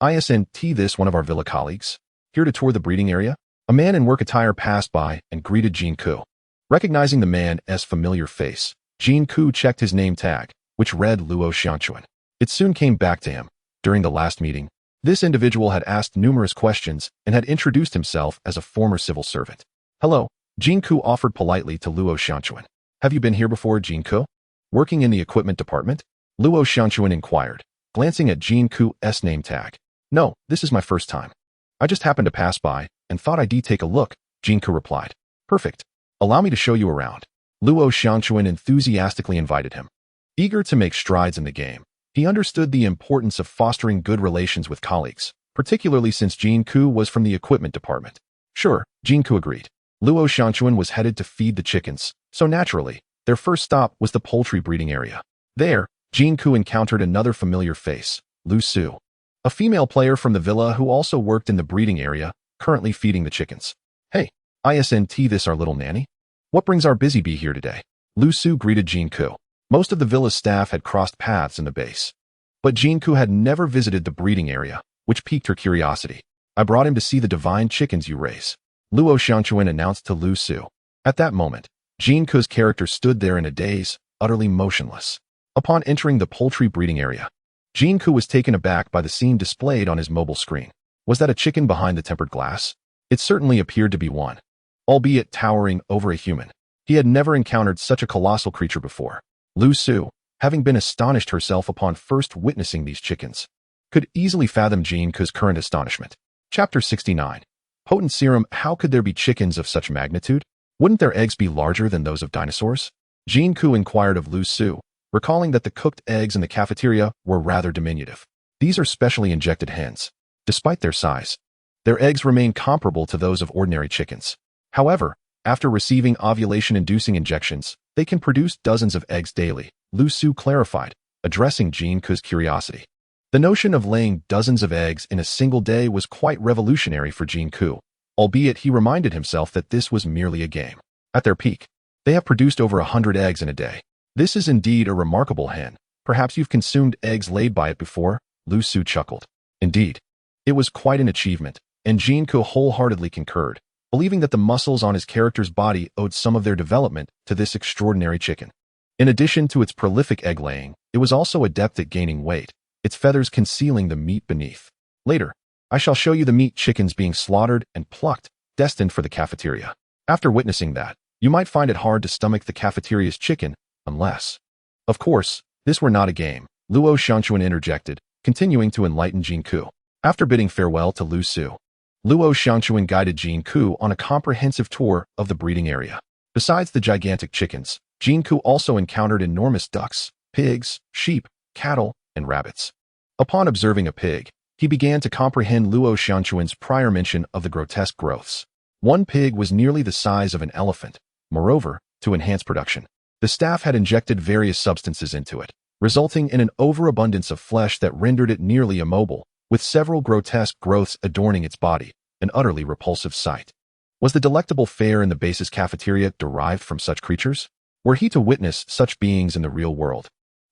S1: "Isn't this one of our villa colleagues? Here to tour the breeding area?" A man in work attire passed by and greeted Jin Ke. Recognizing the man's familiar face, Jin Ke checked his name tag, which read Luo Ye. It soon came back to him. During the last meeting, this individual had asked numerous questions and had introduced himself as a former civil servant. "Hello," Jin Ke offered politely to Luo Ye. "Have you been here before, Jin Ke? Working in the equipment department?" Luo Ye inquired, glancing at Jin Ke's name tag. "No, this is my first time. I just happened to pass by and thought I'd take a look," Jin Ke replied. "Perfect. Allow me to show you around." Luo Ye enthusiastically invited him. Eager to make strides in the game, he understood the importance of fostering good relations with colleagues, particularly since Jin Ke was from the equipment department. "Sure," Jin Ke agreed. Luo Ye was headed to feed the chickens, so naturally, their first stop was the poultry breeding area. There, Jin Ke encountered another familiar face, Lu Su, a female player from the villa who also worked in the breeding area, currently feeding the chickens. "Hey, isn't this our little nanny? What brings our busy bee here today?" Lu Su greeted Jin Ke. Most of the villa's staff had crossed paths in the base, but Jin Ke had never visited the breeding area, which piqued her curiosity. "I brought him to see the divine chickens you raise," Luo Ye announced to Lu Su. At that moment, Jin Ke's character stood there in a daze, utterly motionless. Upon entering the poultry breeding area, Jin Ke was taken aback by the scene displayed on his mobile screen. Was that a chicken behind the tempered glass? It certainly appeared to be one, albeit towering over a human. He had never encountered such a colossal creature before. Lu Su, having been astonished herself upon first witnessing these chickens, could easily fathom Jin Ke's current astonishment. Chapter 69. Potent Serum. How could there be chickens of such magnitude? Wouldn't their eggs be larger than those of dinosaurs? Jin Ke inquired of Lu Su, recalling that the cooked eggs in the cafeteria were rather diminutive. "These are specially injected hens. Despite their size, their eggs remain comparable to those of ordinary chickens. However, after receiving ovulation-inducing injections, they can produce dozens of eggs daily," Lu Su clarified, addressing Jin Ke's curiosity. The notion of laying dozens of eggs in a single day was quite revolutionary for Jin Ke, albeit he reminded himself that this was merely a game. At their peak, they have produced over 100 eggs in a day. "This is indeed a remarkable hen. Perhaps you've consumed eggs laid by it before," Lu Su chuckled. Indeed, it was quite an achievement, and Jin Ke wholeheartedly concurred, believing that the muscles on his character's body owed some of their development to this extraordinary chicken. In addition to its prolific egg-laying, it was also adept at gaining weight, its feathers concealing the meat beneath. Later, I shall show you the meat chickens being slaughtered and plucked, destined for the cafeteria. After witnessing that, you might find it hard to stomach the cafeteria's chicken, unless, of course, this were not a game, Luo Ye interjected, continuing to enlighten Jin Ke. After bidding farewell to Lu Su, Luo Ye guided Jin Ke on a comprehensive tour of the breeding area. Besides the gigantic chickens, Jin Ke also encountered enormous ducks, pigs, sheep, cattle, and rabbits. Upon observing a pig, he began to comprehend Luo Ye's prior mention of the grotesque growths. One pig was nearly the size of an elephant. Moreover, to enhance production, the staff had injected various substances into it, resulting in an overabundance of flesh that rendered it nearly immobile, with several grotesque growths adorning its body, an utterly repulsive sight. Was the delectable fare in the base's cafeteria derived from such creatures? Were he to witness such beings in the real world,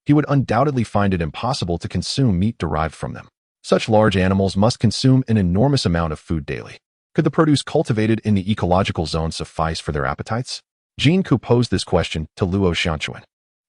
S1: he would undoubtedly find it impossible to consume meat derived from them. Such large animals must consume an enormous amount of food daily. Could the produce cultivated in the ecological zone suffice for their appetites? Jin Ke posed this question to Luo Ye.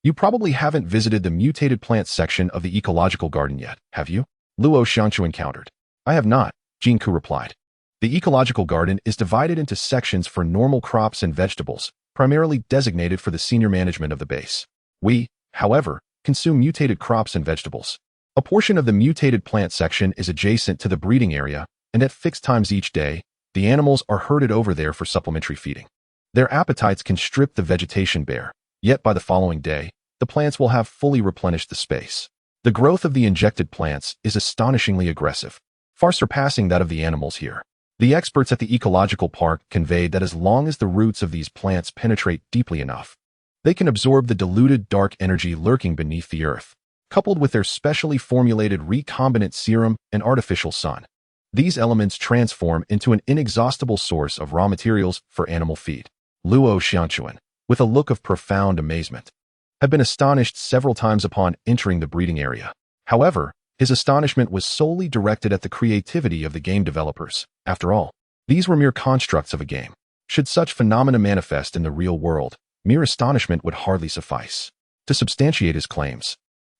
S1: You probably haven't visited the mutated plants section of the ecological garden yet, have you? Luo Ye countered. I have not, Jin Ke replied. The ecological garden is divided into sections for normal crops and vegetables, primarily designated for the senior management of the base. We, however, consume mutated crops and vegetables. A portion of the mutated plant section is adjacent to the breeding area, and at fixed times each day, the animals are herded over there for supplementary feeding. Their appetites can strip the vegetation bare, yet by the following day, the plants will have fully replenished the space. The growth of the injected plants is astonishingly aggressive, far surpassing that of the animals here. The experts at the ecological park conveyed that as long as the roots of these plants penetrate deeply enough, they can absorb the diluted dark energy lurking beneath the earth. Coupled with their specially formulated recombinant serum and artificial sun, these elements transform into an inexhaustible source of raw materials for animal feed. Luo Ye, with a look of profound amazement, had been astonished several times upon entering the breeding area. However, his astonishment was solely directed at the creativity of the game developers. After all, these were mere constructs of a game. Should such phenomena manifest in the real world, mere astonishment would hardly suffice. To substantiate his claims,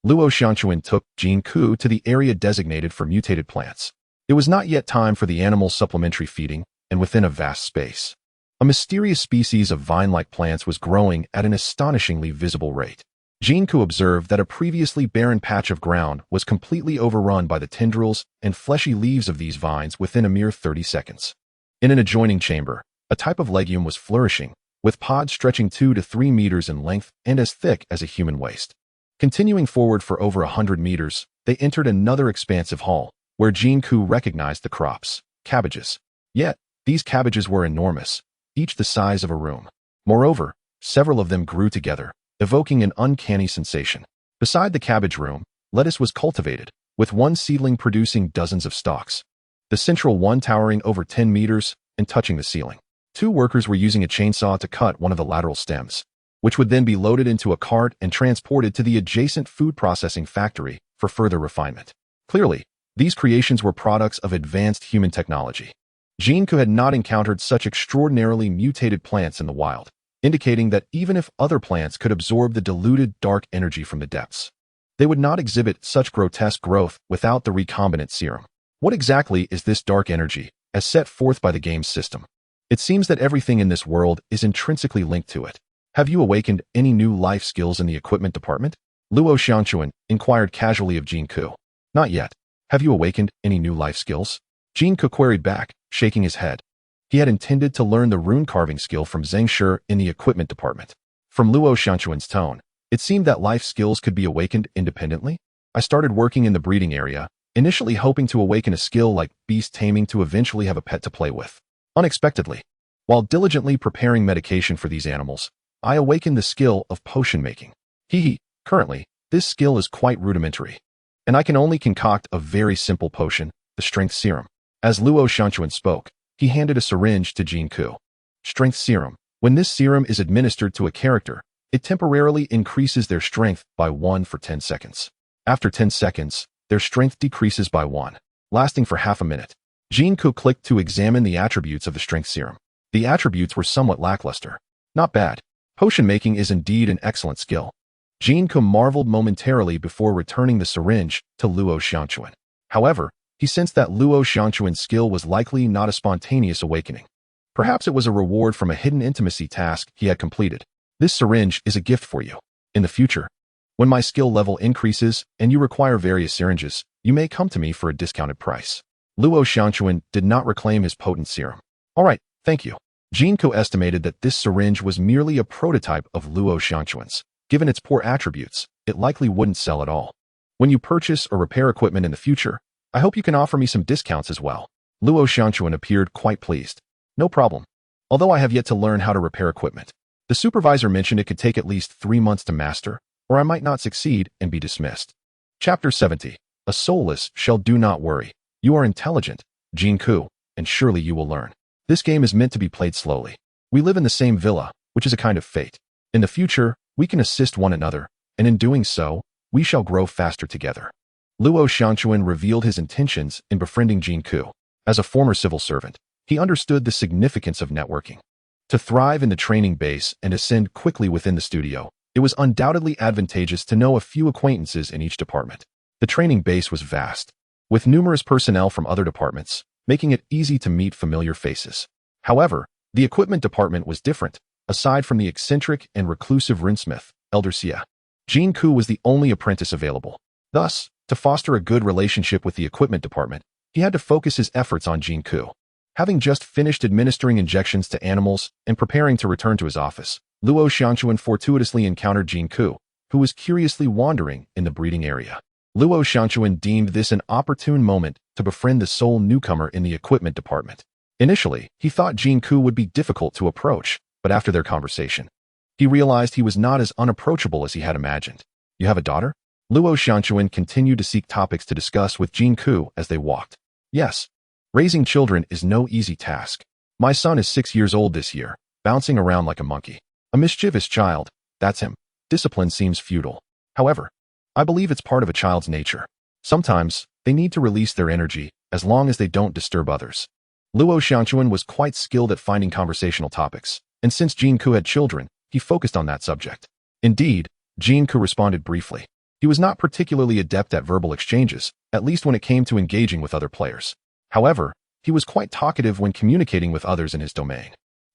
S1: Luo Ye took Jin Ke to the area designated for mutated plants. It was not yet time for the animal's supplementary feeding, and within a vast space, a mysterious species of vine-like plants was growing at an astonishingly visible rate. Jin Ke observed that a previously barren patch of ground was completely overrun by the tendrils and fleshy leaves of these vines within a mere 30 seconds. In an adjoining chamber, a type of legume was flourishing, with pods stretching 2 to 3 meters in length and as thick as a human waist. Continuing forward for over 100 meters, they entered another expansive hall, where Jin Ke recognized the crops, cabbages. Yet, these cabbages were enormous, each the size of a room. Moreover, several of them grew together, evoking an uncanny sensation. Beside the cabbage room, lettuce was cultivated, with one seedling producing dozens of stalks. The central one towering over 10 meters and touching the ceiling. 2 workers were using a chainsaw to cut one of the lateral stems, which would then be loaded into a cart and transported to the adjacent food processing factory for further refinement. Clearly, these creations were products of advanced human technology. Jin Ke had not encountered such extraordinarily mutated plants in the wild, indicating that even if other plants could absorb the diluted dark energy from the depths, they would not exhibit such grotesque growth without the recombinant serum. What exactly is this dark energy, as set forth by the game's system? It seems that everything in this world is intrinsically linked to it. Have you awakened any new life skills in the equipment department? Luo Ye inquired casually of Jin Ke. Not yet. Have you awakened any new life skills? Jin Ke queried back, shaking his head. He had intended to learn the rune carving skill from Xue'er in the equipment department. From Luo Ye's tone, it seemed that life skills could be awakened independently. I started working in the breeding area, initially hoping to awaken a skill like beast taming to eventually have a pet to play with. Unexpectedly, while diligently preparing medication for these animals, I awakened the skill of potion making. Currently, this skill is quite rudimentary, and I can only concoct a very simple potion, the strength serum. As Luo Ye spoke, he handed a syringe to Jin Ke. Strength serum. When this serum is administered to a character, it temporarily increases their strength by 1 for 10 seconds. After 10 seconds, their strength decreases by 1, lasting for half a minute. Jin Ke clicked to examine the attributes of the strength serum. The attributes were somewhat lackluster. Not bad. Potion making is indeed an excellent skill. Jin Ke marveled momentarily before returning the syringe to Luo Ye. However, he sensed that Luo Ye's skill was likely not a spontaneous awakening. Perhaps it was a reward from a hidden intimacy task he had completed. This syringe is a gift for you. In the future, when my skill level increases and you require various syringes, you may come to me for a discounted price. Luo Ye did not reclaim his potent serum. All right, thank you. Jin Ke estimated that this syringe was merely a prototype of Luo Ye's. Given its poor attributes, it likely wouldn't sell at all. When you purchase or repair equipment in the future, I hope you can offer me some discounts as well. Luo Ye appeared quite pleased. No problem. Although I have yet to learn how to repair equipment, the supervisor mentioned it could take at least 3 months to master, or I might not succeed and be dismissed. Chapter 70. A soulless shell. Do not worry. You are intelligent, Jin Ke, and surely you will learn. This game is meant to be played slowly. We live in the same villa, which is a kind of fate. In the future, we can assist one another, and in doing so, We shall grow faster together. Luo Xianquan revealed his intentions in befriending Jin Ke. As a former civil servant, he understood the significance of networking. To thrive in the training base and ascend quickly within the studio, it was undoubtedly advantageous to know a few acquaintances in each department. The training base was vast, with numerous personnel from other departments, making it easy to meet familiar faces. However, the equipment department was different. Aside from the eccentric and reclusive rinsmith, Elder Xie, Jin Ke was the only apprentice available. Thus, to foster a good relationship with the equipment department, he had to focus his efforts on Jin Ke. Having just finished administering injections to animals and preparing to return to his office, Luo Xianquan fortuitously encountered Jin Ke, who was curiously wandering in the breeding area. Luo Xianquan deemed this an opportune moment to befriend the sole newcomer in the equipment department. Initially, he thought Jin Ke would be difficult to approach, but after their conversation, he realized he was not as unapproachable as he had imagined. You have a daughter? Luo Xianquan continued to seek topics to discuss with Jin Ke as they walked. Yes. Raising children is no easy task. My son is 6 years old this year, bouncing around like a monkey. A mischievous child, that's him. Discipline seems futile. However, I believe it's part of a child's nature. Sometimes, they need to release their energy, as long as they don't disturb others. Luo Xianquan was quite skilled at finding conversational topics, and since Jin Ke had children, he focused on that subject. Indeed, Jin Ke responded briefly. He was not particularly adept at verbal exchanges, at least when it came to engaging with other players. However, he was quite talkative when communicating with others in his domain.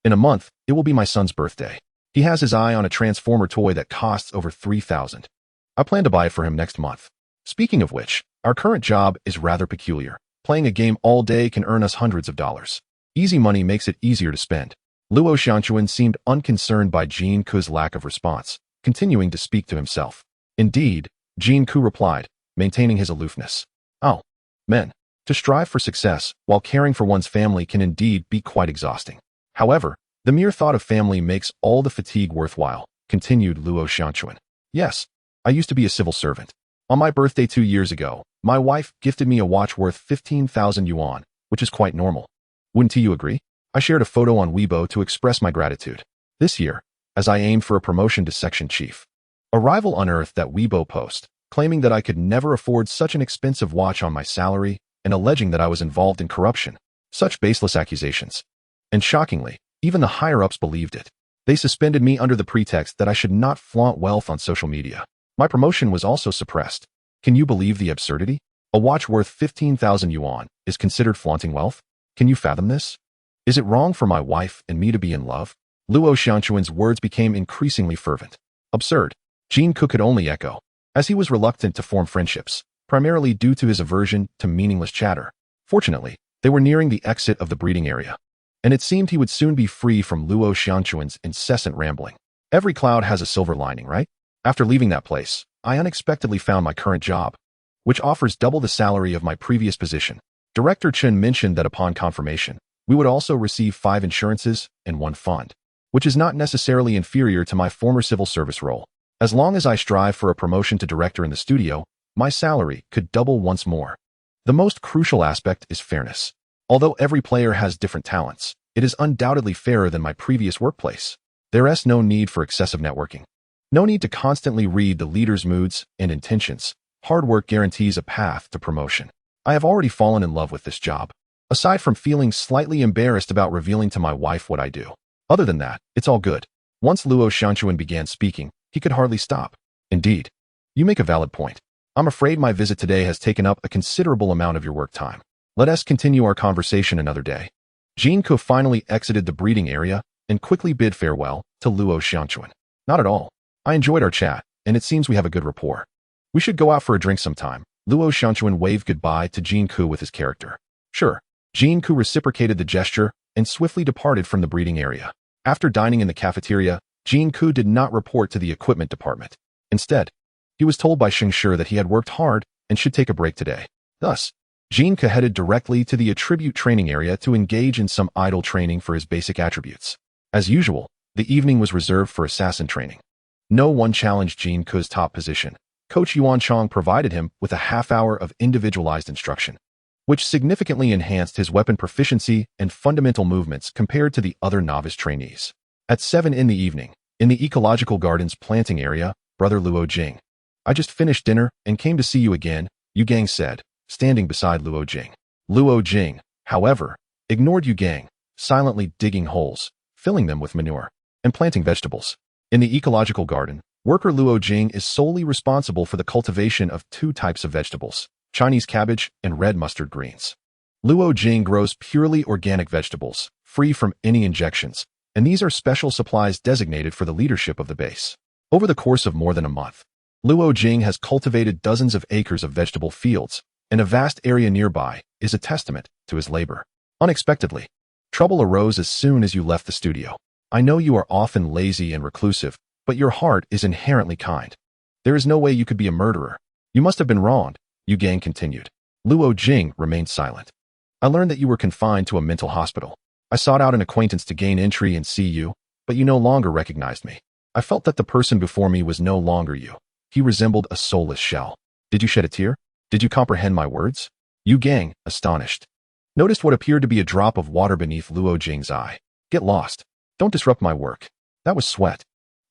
S1: In a month, it will be my son's birthday. He has his eye on a Transformer toy that costs over 3,000. I plan to buy it for him next month. Speaking of which, our current job is rather peculiar. Playing a game all day can earn us hundreds of dollars. Easy money makes it easier to spend. Luo Xianquan seemed unconcerned by Jin Ke's lack of response, continuing to speak to himself. Indeed, Jin Ke replied, maintaining his aloofness. Oh, men. To strive for success while caring for one's family can indeed be quite exhausting. However, the mere thought of family makes all the fatigue worthwhile, continued Luo Xianquan. Yes, I used to be a civil servant. On my birthday 2 years ago, my wife gifted me a watch worth 15,000 yuan, which is quite normal. Wouldn't you agree? I shared a photo on Weibo to express my gratitude. This year, as I aimed for a promotion to section chief, a rival unearthed that Weibo post, claiming that I could never afford such an expensive watch on my salary and alleging that I was involved in corruption. Such baseless accusations. And shockingly, even the higher-ups believed it. They suspended me under the pretext that I should not flaunt wealth on social media. My promotion was also suppressed. Can you believe the absurdity? A watch worth 15,000 yuan is considered flaunting wealth? Can you fathom this? Is it wrong for my wife and me to be in love? Luo Xianquan's words became increasingly fervent. Absurd. Jin Ke could only echo, as he was reluctant to form friendships, primarily due to his aversion to meaningless chatter. Fortunately, they were nearing the exit of the breeding area, and it seemed he would soon be free from Luo Xianquan's incessant rambling. Every cloud has a silver lining, right? After leaving that place, I unexpectedly found my current job, which offers double the salary of my previous position. Director Chen mentioned that upon confirmation, we would also receive 5 insurances and 1 fund, which is not necessarily inferior to my former civil service role. As long as I strive for a promotion to director in the studio, my salary could double once more. The most crucial aspect is fairness. Although every player has different talents, it is undoubtedly fairer than my previous workplace. There is no need for excessive networking. No need to constantly read the leader's moods and intentions. Hard work guarantees a path to promotion. I have already fallen in love with this job. Aside from feeling slightly embarrassed about revealing to my wife what I do. Other than that, it's all good. Once Luo Xianquan began speaking, he could hardly stop. Indeed. You make a valid point. I'm afraid my visit today has taken up a considerable amount of your work time. Let us continue our conversation another day. Jin Ke finally exited the breeding area and quickly bid farewell to Luo Xianquan. Not at all. I enjoyed our chat, and it seems we have a good rapport. We should go out for a drink sometime. Luo Xianquan waved goodbye to Jin Ke with his character. Sure. Jin Ke reciprocated the gesture and swiftly departed from the breeding area. After dining in the cafeteria, Jin Ke did not report to the equipment department. Instead, he was told by Xue'er that he had worked hard and should take a break today. Thus, Jin Ke headed directly to the attribute training area to engage in some idle training for his basic attributes. As usual, the evening was reserved for assassin training. No one challenged Jin Ke's top position. Coach Yuan Chong provided him with a half-hour of individualized instruction, which significantly enhanced his weapon proficiency and fundamental movements compared to the other novice trainees. At 7 in the evening, in the ecological gardens planting area, Brother Luo Jing I just finished dinner and came to see you again, Gang said, standing beside Luo Jing. Luo Jing, however, ignored Gang, silently digging holes, filling them with manure, and planting vegetables. In the ecological garden, worker Luo Jing is solely responsible for the cultivation of two types of vegetables, Chinese cabbage and red mustard greens. Luo Jing grows purely organic vegetables, free from any injections, and these are special supplies designated for the leadership of the base. Over the course of more than a month, Luo Jing has cultivated dozens of acres of vegetable fields, and a vast area nearby is a testament to his labor. Unexpectedly, trouble arose as soon as you left the studio. I know you are often lazy and reclusive, but your heart is inherently kind. There is no way you could be a murderer. You must have been wronged, Gang continued. Luo Jing remained silent. I learned that you were confined to a mental hospital. I sought out an acquaintance to gain entry and see you, but you no longer recognized me. I felt that the person before me was no longer you. He resembled a soulless shell. Did you shed a tear? Did you comprehend my words? Gang, astonished, noticed what appeared to be a drop of water beneath Luo Jing's eye. Get lost. Don't disrupt my work. That was sweat.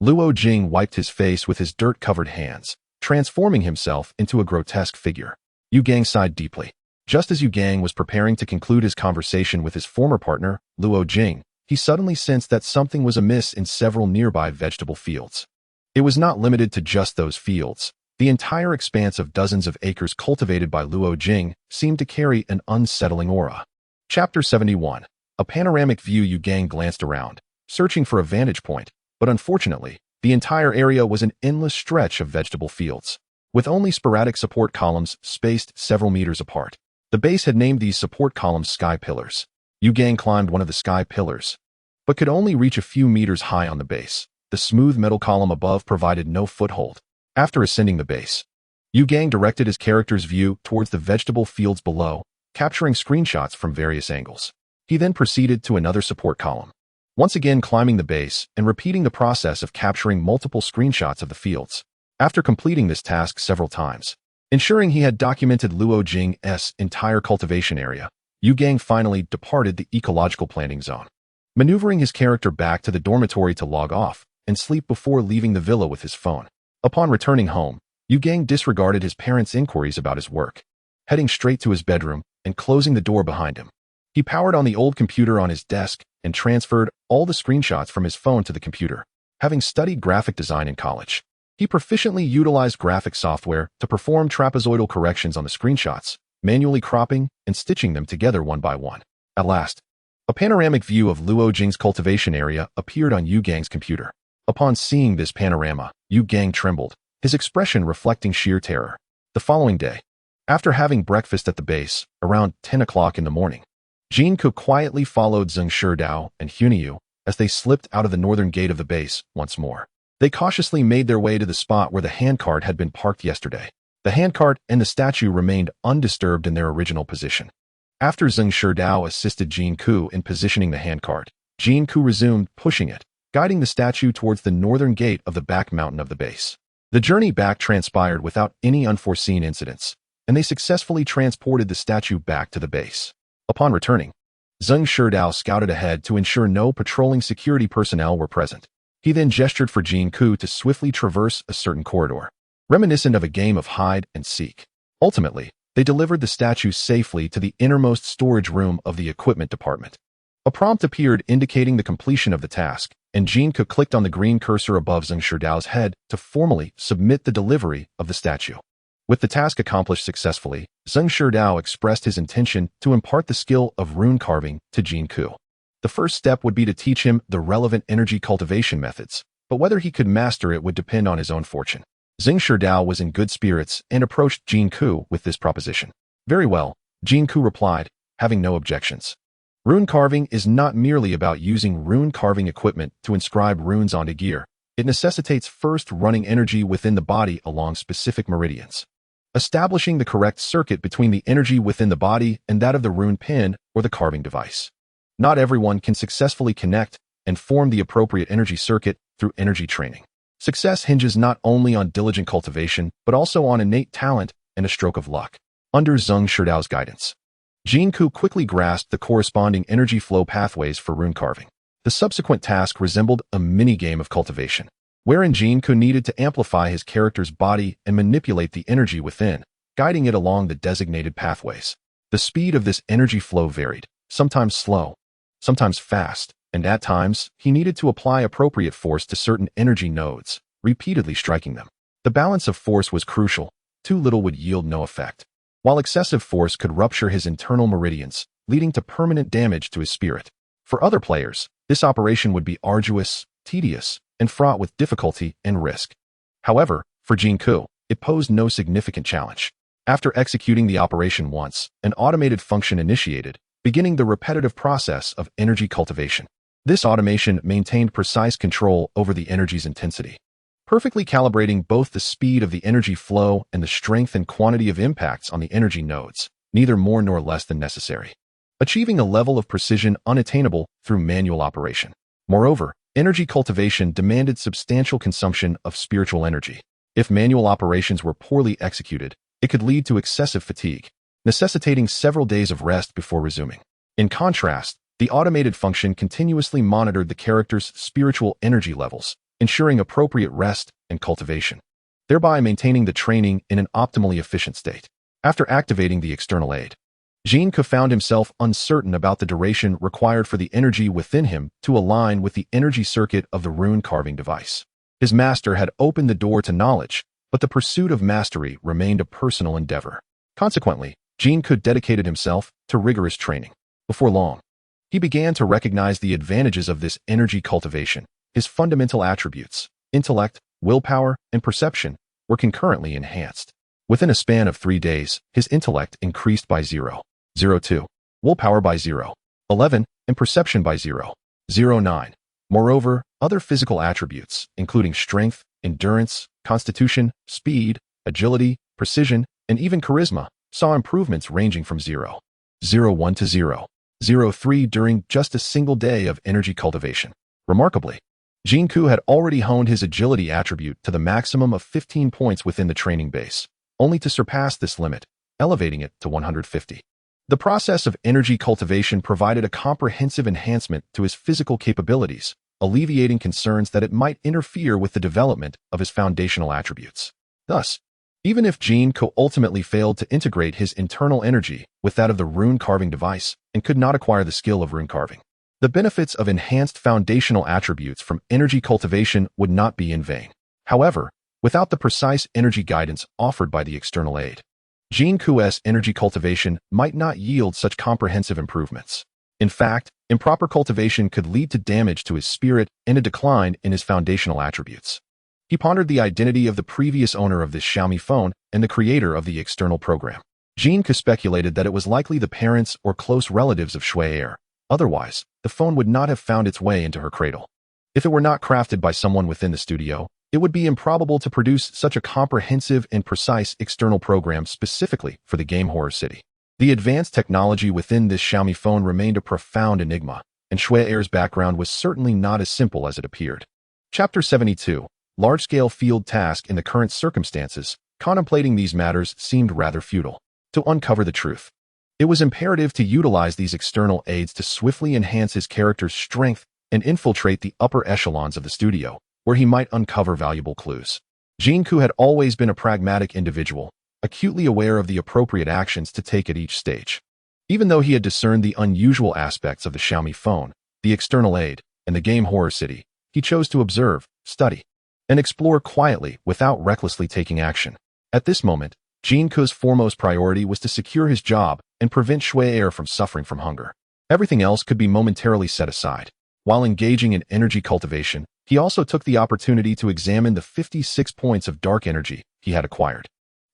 S1: Luo Jing wiped his face with his dirt-covered hands, transforming himself into a grotesque figure. Gang sighed deeply. Just as Gang was preparing to conclude his conversation with his former partner, Luo Jing, he suddenly sensed that something was amiss in several nearby vegetable fields. It was not limited to just those fields. The entire expanse of dozens of acres cultivated by Luo Jing seemed to carry an unsettling aura. Chapter 71. A panoramic view. Gang glanced around, searching for a vantage point, but unfortunately, the entire area was an endless stretch of vegetable fields, with only sporadic support columns spaced several meters apart. The base had named these support columns sky pillars. Gang climbed one of the sky pillars, but could only reach a few meters high on the base. The smooth metal column above provided no foothold. After ascending the base, Gang directed his character's view towards the vegetable fields below, capturing screenshots from various angles. He then proceeded to another support column, once again climbing the base and repeating the process of capturing multiple screenshots of the fields. After completing this task several times, ensuring he had documented Luo Jing's entire cultivation area, Gang finally departed the ecological planting zone, maneuvering his character back to the dormitory to log off and sleep before leaving the villa with his phone. Upon returning home, Gang disregarded his parents' inquiries about his work, heading straight to his bedroom and closing the door behind him. He powered on the old computer on his desk and transferred all the screenshots from his phone to the computer. Having studied graphic design in college, he proficiently utilized graphic software to perform trapezoidal corrections on the screenshots, manually cropping and stitching them together one by one. At last, a panoramic view of Luo Jing's cultivation area appeared on Gang's computer. Upon seeing this panorama, Gang trembled, his expression reflecting sheer terror. The following day, after having breakfast at the base, around 10 o'clock in the morning, Jin Ke quietly followed Xue'er and Hunyu as they slipped out of the northern gate of the base once more. They cautiously made their way to the spot where the handcart had been parked yesterday. The handcart and the statue remained undisturbed in their original position. After Xue'er assisted Jin Ke in positioning the handcart, Jin Ke resumed pushing it, guiding the statue towards the northern gate of the back mountain of the base. The journey back transpired without any unforeseen incidents, and they successfully transported the statue back to the base. Upon returning, Xue'er scouted ahead to ensure no patrolling security personnel were present. He then gestured for Jin Ke to swiftly traverse a certain corridor, reminiscent of a game of hide and seek. Ultimately, they delivered the statue safely to the innermost storage room of the equipment department. A prompt appeared indicating the completion of the task, and Jin Ke clicked on the green cursor above Xue'er's head to formally submit the delivery of the statue. With the task accomplished successfully, Xue'er expressed his intention to impart the skill of rune carving to Jin Ke. The first step would be to teach him the relevant energy cultivation methods, but whether he could master it would depend on his own fortune. Xue'er was in good spirits and approached Jin Ke with this proposition. Very well, Jin Ke replied, having no objections. Rune carving is not merely about using rune carving equipment to inscribe runes onto gear. It necessitates first running energy within the body along specific meridians, establishing the correct circuit between the energy within the body and that of the rune pin or the carving device. Not everyone can successfully connect and form the appropriate energy circuit through energy training. Success hinges not only on diligent cultivation, but also on innate talent and a stroke of luck. Under Xue'er's guidance, Jin Ke quickly grasped the corresponding energy flow pathways for rune carving. The subsequent task resembled a mini-game of cultivation. wherein Jin Ke needed to amplify his character's body and manipulate the energy within, guiding it along the designated pathways. The speed of this energy flow varied, sometimes slow, sometimes fast, and at times, he needed to apply appropriate force to certain energy nodes, repeatedly striking them. The balance of force was crucial. Too little would yield no effect, while excessive force could rupture his internal meridians, leading to permanent damage to his spirit. For other players, this operation would be arduous, tedious, and fraught with difficulty and risk. However, for Jin Ke, it posed no significant challenge. After executing the operation once, an automated function initiated, beginning the repetitive process of energy cultivation. This automation maintained precise control over the energy's intensity, perfectly calibrating both the speed of the energy flow and the strength and quantity of impacts on the energy nodes, neither more nor less than necessary, achieving a level of precision unattainable through manual operation. Moreover, energy cultivation demanded substantial consumption of spiritual energy. If manual operations were poorly executed, it could lead to excessive fatigue, necessitating several days of rest before resuming. In contrast, the automated function continuously monitored the character's spiritual energy levels, ensuring appropriate rest and cultivation, thereby maintaining the training in an optimally efficient state. After activating the external aid, Jin Ke found himself uncertain about the duration required for the energy within him to align with the energy circuit of the rune carving device. His master had opened the door to knowledge, but the pursuit of mastery remained a personal endeavor. Consequently, Jin Ke dedicated himself to rigorous training. Before long, he began to recognize the advantages of this energy cultivation. His fundamental attributes, intellect, willpower, and perception, were concurrently enhanced. Within a span of 3 days, his intellect increased by 0.02, willpower by 0.11, and perception by 0.09. Moreover, other physical attributes, including strength, endurance, constitution, speed, agility, precision, and even charisma, saw improvements ranging from 0.01 to 0.03 during just a single day of energy cultivation. Remarkably, Jin Ke had already honed his agility attribute to the maximum of 15 points within the training base, only to surpass this limit, elevating it to 150. The process of energy cultivation provided a comprehensive enhancement to his physical capabilities, alleviating concerns that it might interfere with the development of his foundational attributes. Thus, even if Jin Ke ultimately failed to integrate his internal energy with that of the rune carving device and could not acquire the skill of rune carving, the benefits of enhanced foundational attributes from energy cultivation would not be in vain. However, without the precise energy guidance offered by the external aid, Jin Ke's energy cultivation might not yield such comprehensive improvements. In fact, improper cultivation could lead to damage to his spirit and a decline in his foundational attributes. He pondered the identity of the previous owner of this Xiaomi phone and the creator of the external program. Jin Ke speculated that it was likely the parents or close relatives of Xue'er. Otherwise, the phone would not have found its way into her cradle. If it were not crafted by someone within the studio, it would be improbable to produce such a comprehensive and precise external program specifically for the game Horror City. The advanced technology within this Xiaomi phone remained a profound enigma, and Xue'er's background was certainly not as simple as it appeared. Chapter 72. Large-scale field task in the current circumstances. Contemplating these matters seemed rather futile. To uncover the truth, it was imperative to utilize these external aids to swiftly enhance his character's strength and infiltrate the upper echelons of the studio, where he might uncover valuable clues. Jin Ke had always been a pragmatic individual, acutely aware of the appropriate actions to take at each stage. Even though he had discerned the unusual aspects of the Xiaomi phone, the external aid, and the game Horror City, he chose to observe, study, and explore quietly without recklessly taking action. At this moment, Jin Ke's foremost priority was to secure his job and prevent Xue'er from suffering from hunger. Everything else could be momentarily set aside. While engaging in energy cultivation, he also took the opportunity to examine the 56 points of dark energy he had acquired,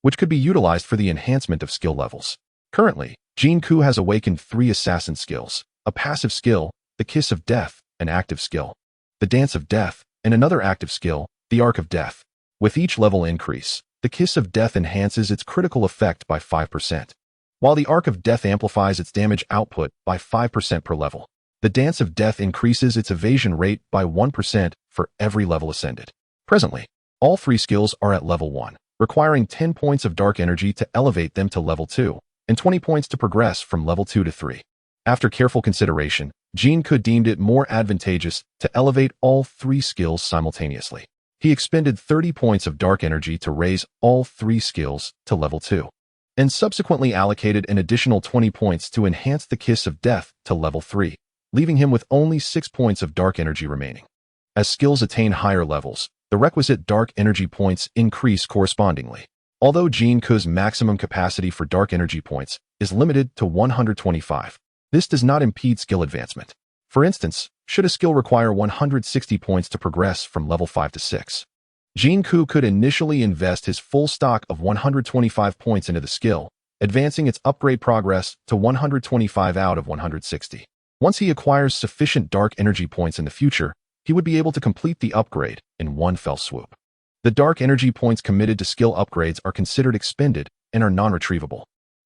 S1: which could be utilized for the enhancement of skill levels. Currently, Jin Ke has awakened 3 assassin skills: a passive skill, the Kiss of Death, an active skill, the Dance of Death, and another active skill, the Arc of Death. With each level increase, the Kiss of Death enhances its critical effect by 5%, while the Arc of Death amplifies its damage output by 5% per level. The Dance of Death increases its evasion rate by 1% for every level ascended. Presently, all 3 skills are at level 1, requiring 10 points of dark energy to elevate them to level 2, and 20 points to progress from level 2 to 3. After careful consideration, Jin Ke deemed it more advantageous to elevate all 3 skills simultaneously. He expended 30 points of dark energy to raise all 3 skills to level 2, and subsequently allocated an additional 20 points to enhance the Kiss of Death to level 3, leaving him with only 6 points of dark energy remaining. As skills attain higher levels, the requisite dark energy points increase correspondingly. Although Jin Ke's maximum capacity for dark energy points is limited to 125, this does not impede skill advancement. For instance, should a skill require 160 points to progress from level 5 to 6, Jin Ke could initially invest his full stock of 125 points into the skill, advancing its upgrade progress to 125 out of 160. Once he acquires sufficient dark energy points in the future, he would be able to complete the upgrade in one fell swoop. The dark energy points committed to skill upgrades are considered expended and are non-retrievable.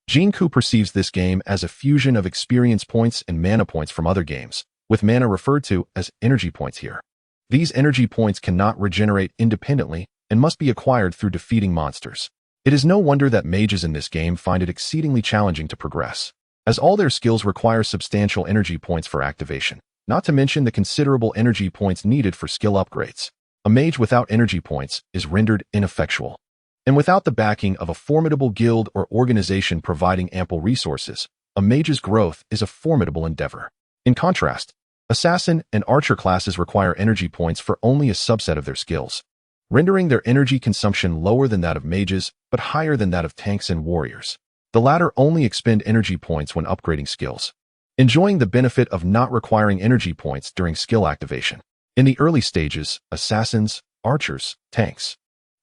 S1: Jin Ke perceives this game as a fusion of experience points and mana points from other games, with mana referred to as energy points here. These energy points cannot regenerate independently and must be acquired through defeating monsters. It is no wonder that mages in this game find it exceedingly challenging to progress, as all their skills require substantial energy points for activation, not to mention the considerable energy points needed for skill upgrades. A mage without energy points is rendered ineffectual. And without the backing of a formidable guild or organization providing ample resources, a mage's growth is a formidable endeavor. In contrast, assassin and archer classes require energy points for only a subset of their skills, rendering their energy consumption lower than that of mages, but higher than that of tanks and warriors. The latter only expend energy points when upgrading skills, enjoying the benefit of not requiring energy points during skill activation. In the early stages, assassins, archers, tanks,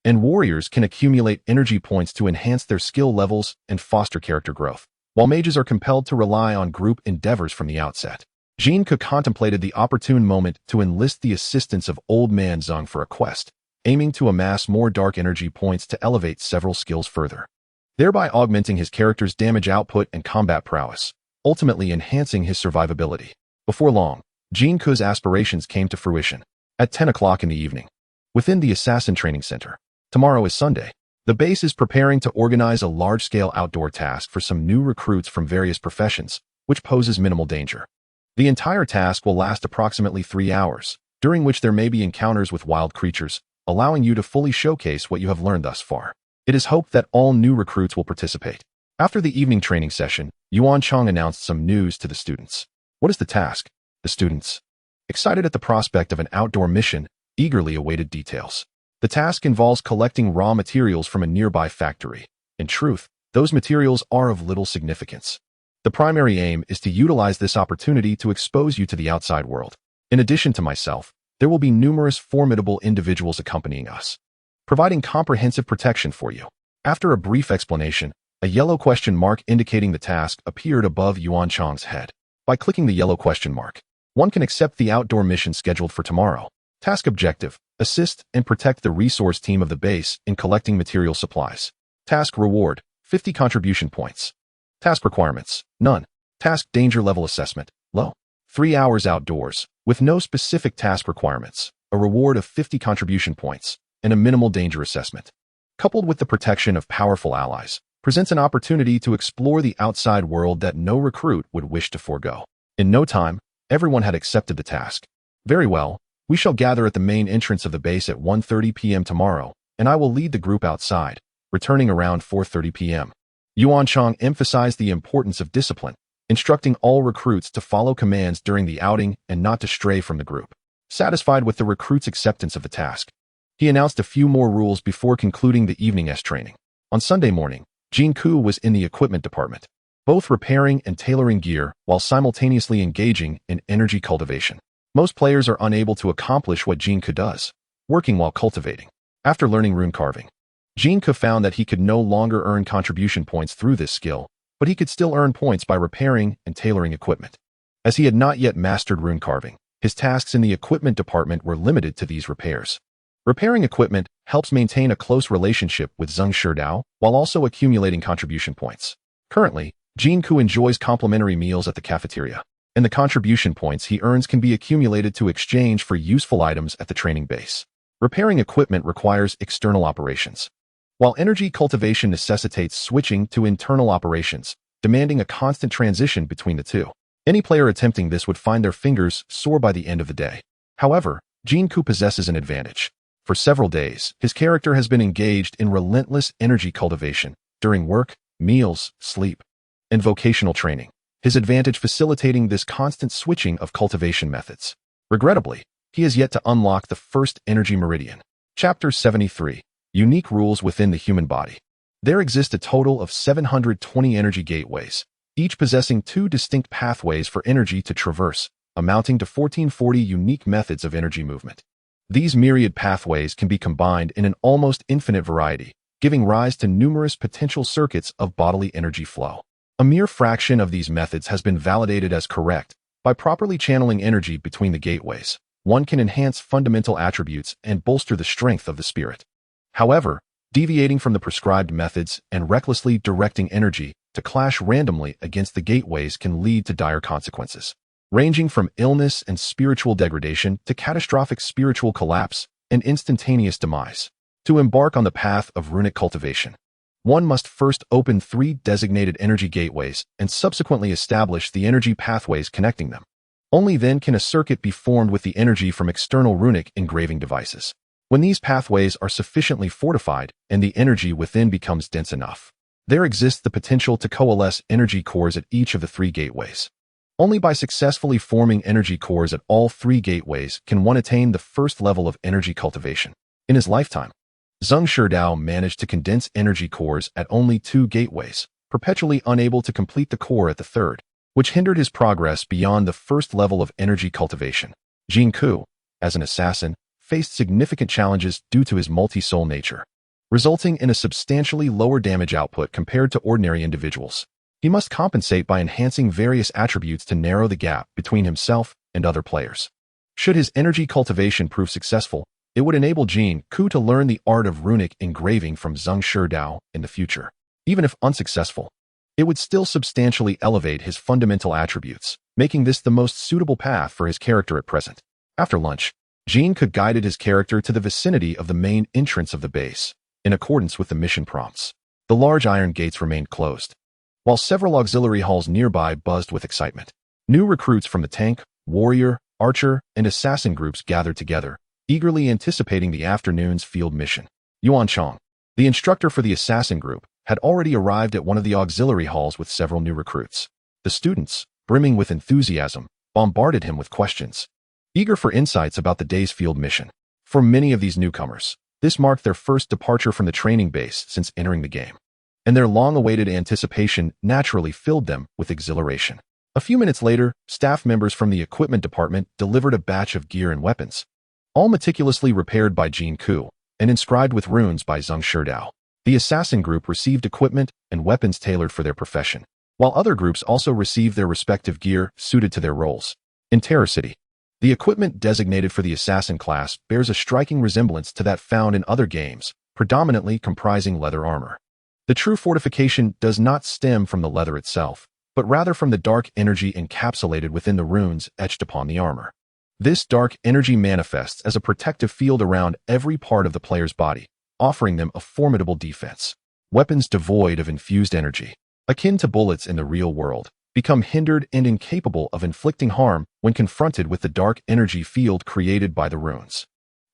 S1: and warriors can accumulate energy points to enhance their skill levels and foster character growth, while mages are compelled to rely on group endeavors from the outset. Jin Ke contemplated the opportune moment to enlist the assistance of Old Man Zhang for a quest, aiming to amass more dark energy points to elevate several skills further, thereby augmenting his character's damage output and combat prowess, ultimately enhancing his survivability. Before long, Jin Ke's aspirations came to fruition. At 10 o'clock in the evening, within the Assassin Training Center. Tomorrow is Sunday. The base is preparing to organize a large-scale outdoor task for some new recruits from various professions, which poses minimal danger. The entire task will last approximately 3 hours, during which there may be encounters with wild creatures, allowing you to fully showcase what you have learned thus far. It is hoped that all new recruits will participate. After the evening training session, Yuan Chang announced some news to the students. What is the task? The students, excited at the prospect of an outdoor mission, eagerly awaited details. The task involves collecting raw materials from a nearby factory. In truth, those materials are of little significance. The primary aim is to utilize this opportunity to expose you to the outside world. In addition to myself, there will be numerous formidable individuals accompanying us, providing comprehensive protection for you. After a brief explanation, a yellow question mark indicating the task appeared above Yuan Chang's head. By clicking the yellow question mark, one can accept the outdoor mission scheduled for tomorrow. Task objective: assist and protect the resource team of the base in collecting material supplies. Task reward: 50 contribution points. Task requirements: none. Task danger level assessment: low. 3 hours outdoors, with no specific task requirements, a reward of 50 contribution points, and a minimal danger assessment, coupled with the protection of powerful allies, presents an opportunity to explore the outside world that no recruit would wish to forego. In no time, everyone had accepted the task. Very well, we shall gather at the main entrance of the base at 1:30 p.m. tomorrow, and I will lead the group outside, returning around 4:30 p.m. Yuan Chang emphasized the importance of discipline, instructing all recruits to follow commands during the outing and not to stray from the group. Satisfied with the recruits' acceptance of the task, he announced a few more rules before concluding the evening training. On Sunday morning, Jin Ke was in the equipment department, both repairing and tailoring gear while simultaneously engaging in energy cultivation. Most players are unable to accomplish what Jin Ke does, working while cultivating. After learning rune carving, Jin Ke found that he could no longer earn contribution points through this skill, but he could still earn points by repairing and tailoring equipment. As he had not yet mastered rune carving, his tasks in the equipment department were limited to these repairs. Repairing equipment helps maintain a close relationship with Zheng Shidao while also accumulating contribution points. Currently, Jin Ke enjoys complimentary meals at the cafeteria, and the contribution points he earns can be accumulated to exchange for useful items at the training base. Repairing equipment requires external operations, while energy cultivation necessitates switching to internal operations, demanding a constant transition between the two. Any player attempting this would find their fingers sore by the end of the day. However, Jin Ke possesses an advantage. For several days, his character has been engaged in relentless energy cultivation during work, meals, sleep, and vocational training, his advantage facilitating this constant switching of cultivation methods. Regrettably, he has yet to unlock the first energy meridian. Chapter 73. Unique Rules Within the Human Body. There exist a total of 720 energy gateways, each possessing 2 distinct pathways for energy to traverse, amounting to 1440 unique methods of energy movement. These myriad pathways can be combined in an almost infinite variety, giving rise to numerous potential circuits of bodily energy flow. A mere fraction of these methods has been validated as correct. By properly channeling energy between the gateways, one can enhance fundamental attributes and bolster the strength of the spirit. However, deviating from the prescribed methods and recklessly directing energy to clash randomly against the gateways can lead to dire consequences, ranging from illness and spiritual degradation to catastrophic spiritual collapse and instantaneous demise. To embark on the path of runic cultivation, one must first open 3 designated energy gateways and subsequently establish the energy pathways connecting them. Only then can a circuit be formed with the energy from external runic engraving devices. When these pathways are sufficiently fortified and the energy within becomes dense enough, there exists the potential to coalesce energy cores at each of the 3 gateways. Only by successfully forming energy cores at all 3 gateways can one attain the first level of energy cultivation. In his lifetime, Zheng Shidao managed to condense energy cores at only 2 gateways, perpetually unable to complete the core at the 3rd, which hindered his progress beyond the first level of energy cultivation. Jin Ke, as an assassin, faced significant challenges due to his multi-soul nature, resulting in a substantially lower damage output compared to ordinary individuals. He must compensate by enhancing various attributes to narrow the gap between himself and other players. Should his energy cultivation prove successful, it would enable Jin Ke to learn the art of runic engraving from Zheng Shidao in the future. Even if unsuccessful, it would still substantially elevate his fundamental attributes, making this the most suitable path for his character at present. After lunch, Jin Ke guided his character to the vicinity of the main entrance of the base, in accordance with the mission prompts. The large iron gates remained closed, while several auxiliary halls nearby buzzed with excitement. New recruits from the tank, warrior, archer, and assassin groups gathered together, eagerly anticipating the afternoon's field mission. Yuan Chong, the instructor for the assassin group, had already arrived at one of the auxiliary halls with several new recruits. The students, brimming with enthusiasm, bombarded him with questions, eager for insights about the day's field mission. For many of these newcomers, this marked their first departure from the training base since entering the game, and their long-awaited anticipation naturally filled them with exhilaration. A few minutes later, staff members from the equipment department delivered a batch of gear and weapons, all meticulously repaired by Jin Ke and inscribed with runes by Zheng Shidao. The assassin group received equipment and weapons tailored for their profession, while other groups also received their respective gear suited to their roles. In Terror City, the equipment designated for the assassin class bears a striking resemblance to that found in other games, predominantly comprising leather armor. The true fortification does not stem from the leather itself, but rather from the dark energy encapsulated within the runes etched upon the armor. This dark energy manifests as a protective field around every part of the player's body, offering them a formidable defense. Weapons devoid of infused energy, akin to bullets in the real world, become hindered and incapable of inflicting harm when confronted with the dark energy field created by the runes.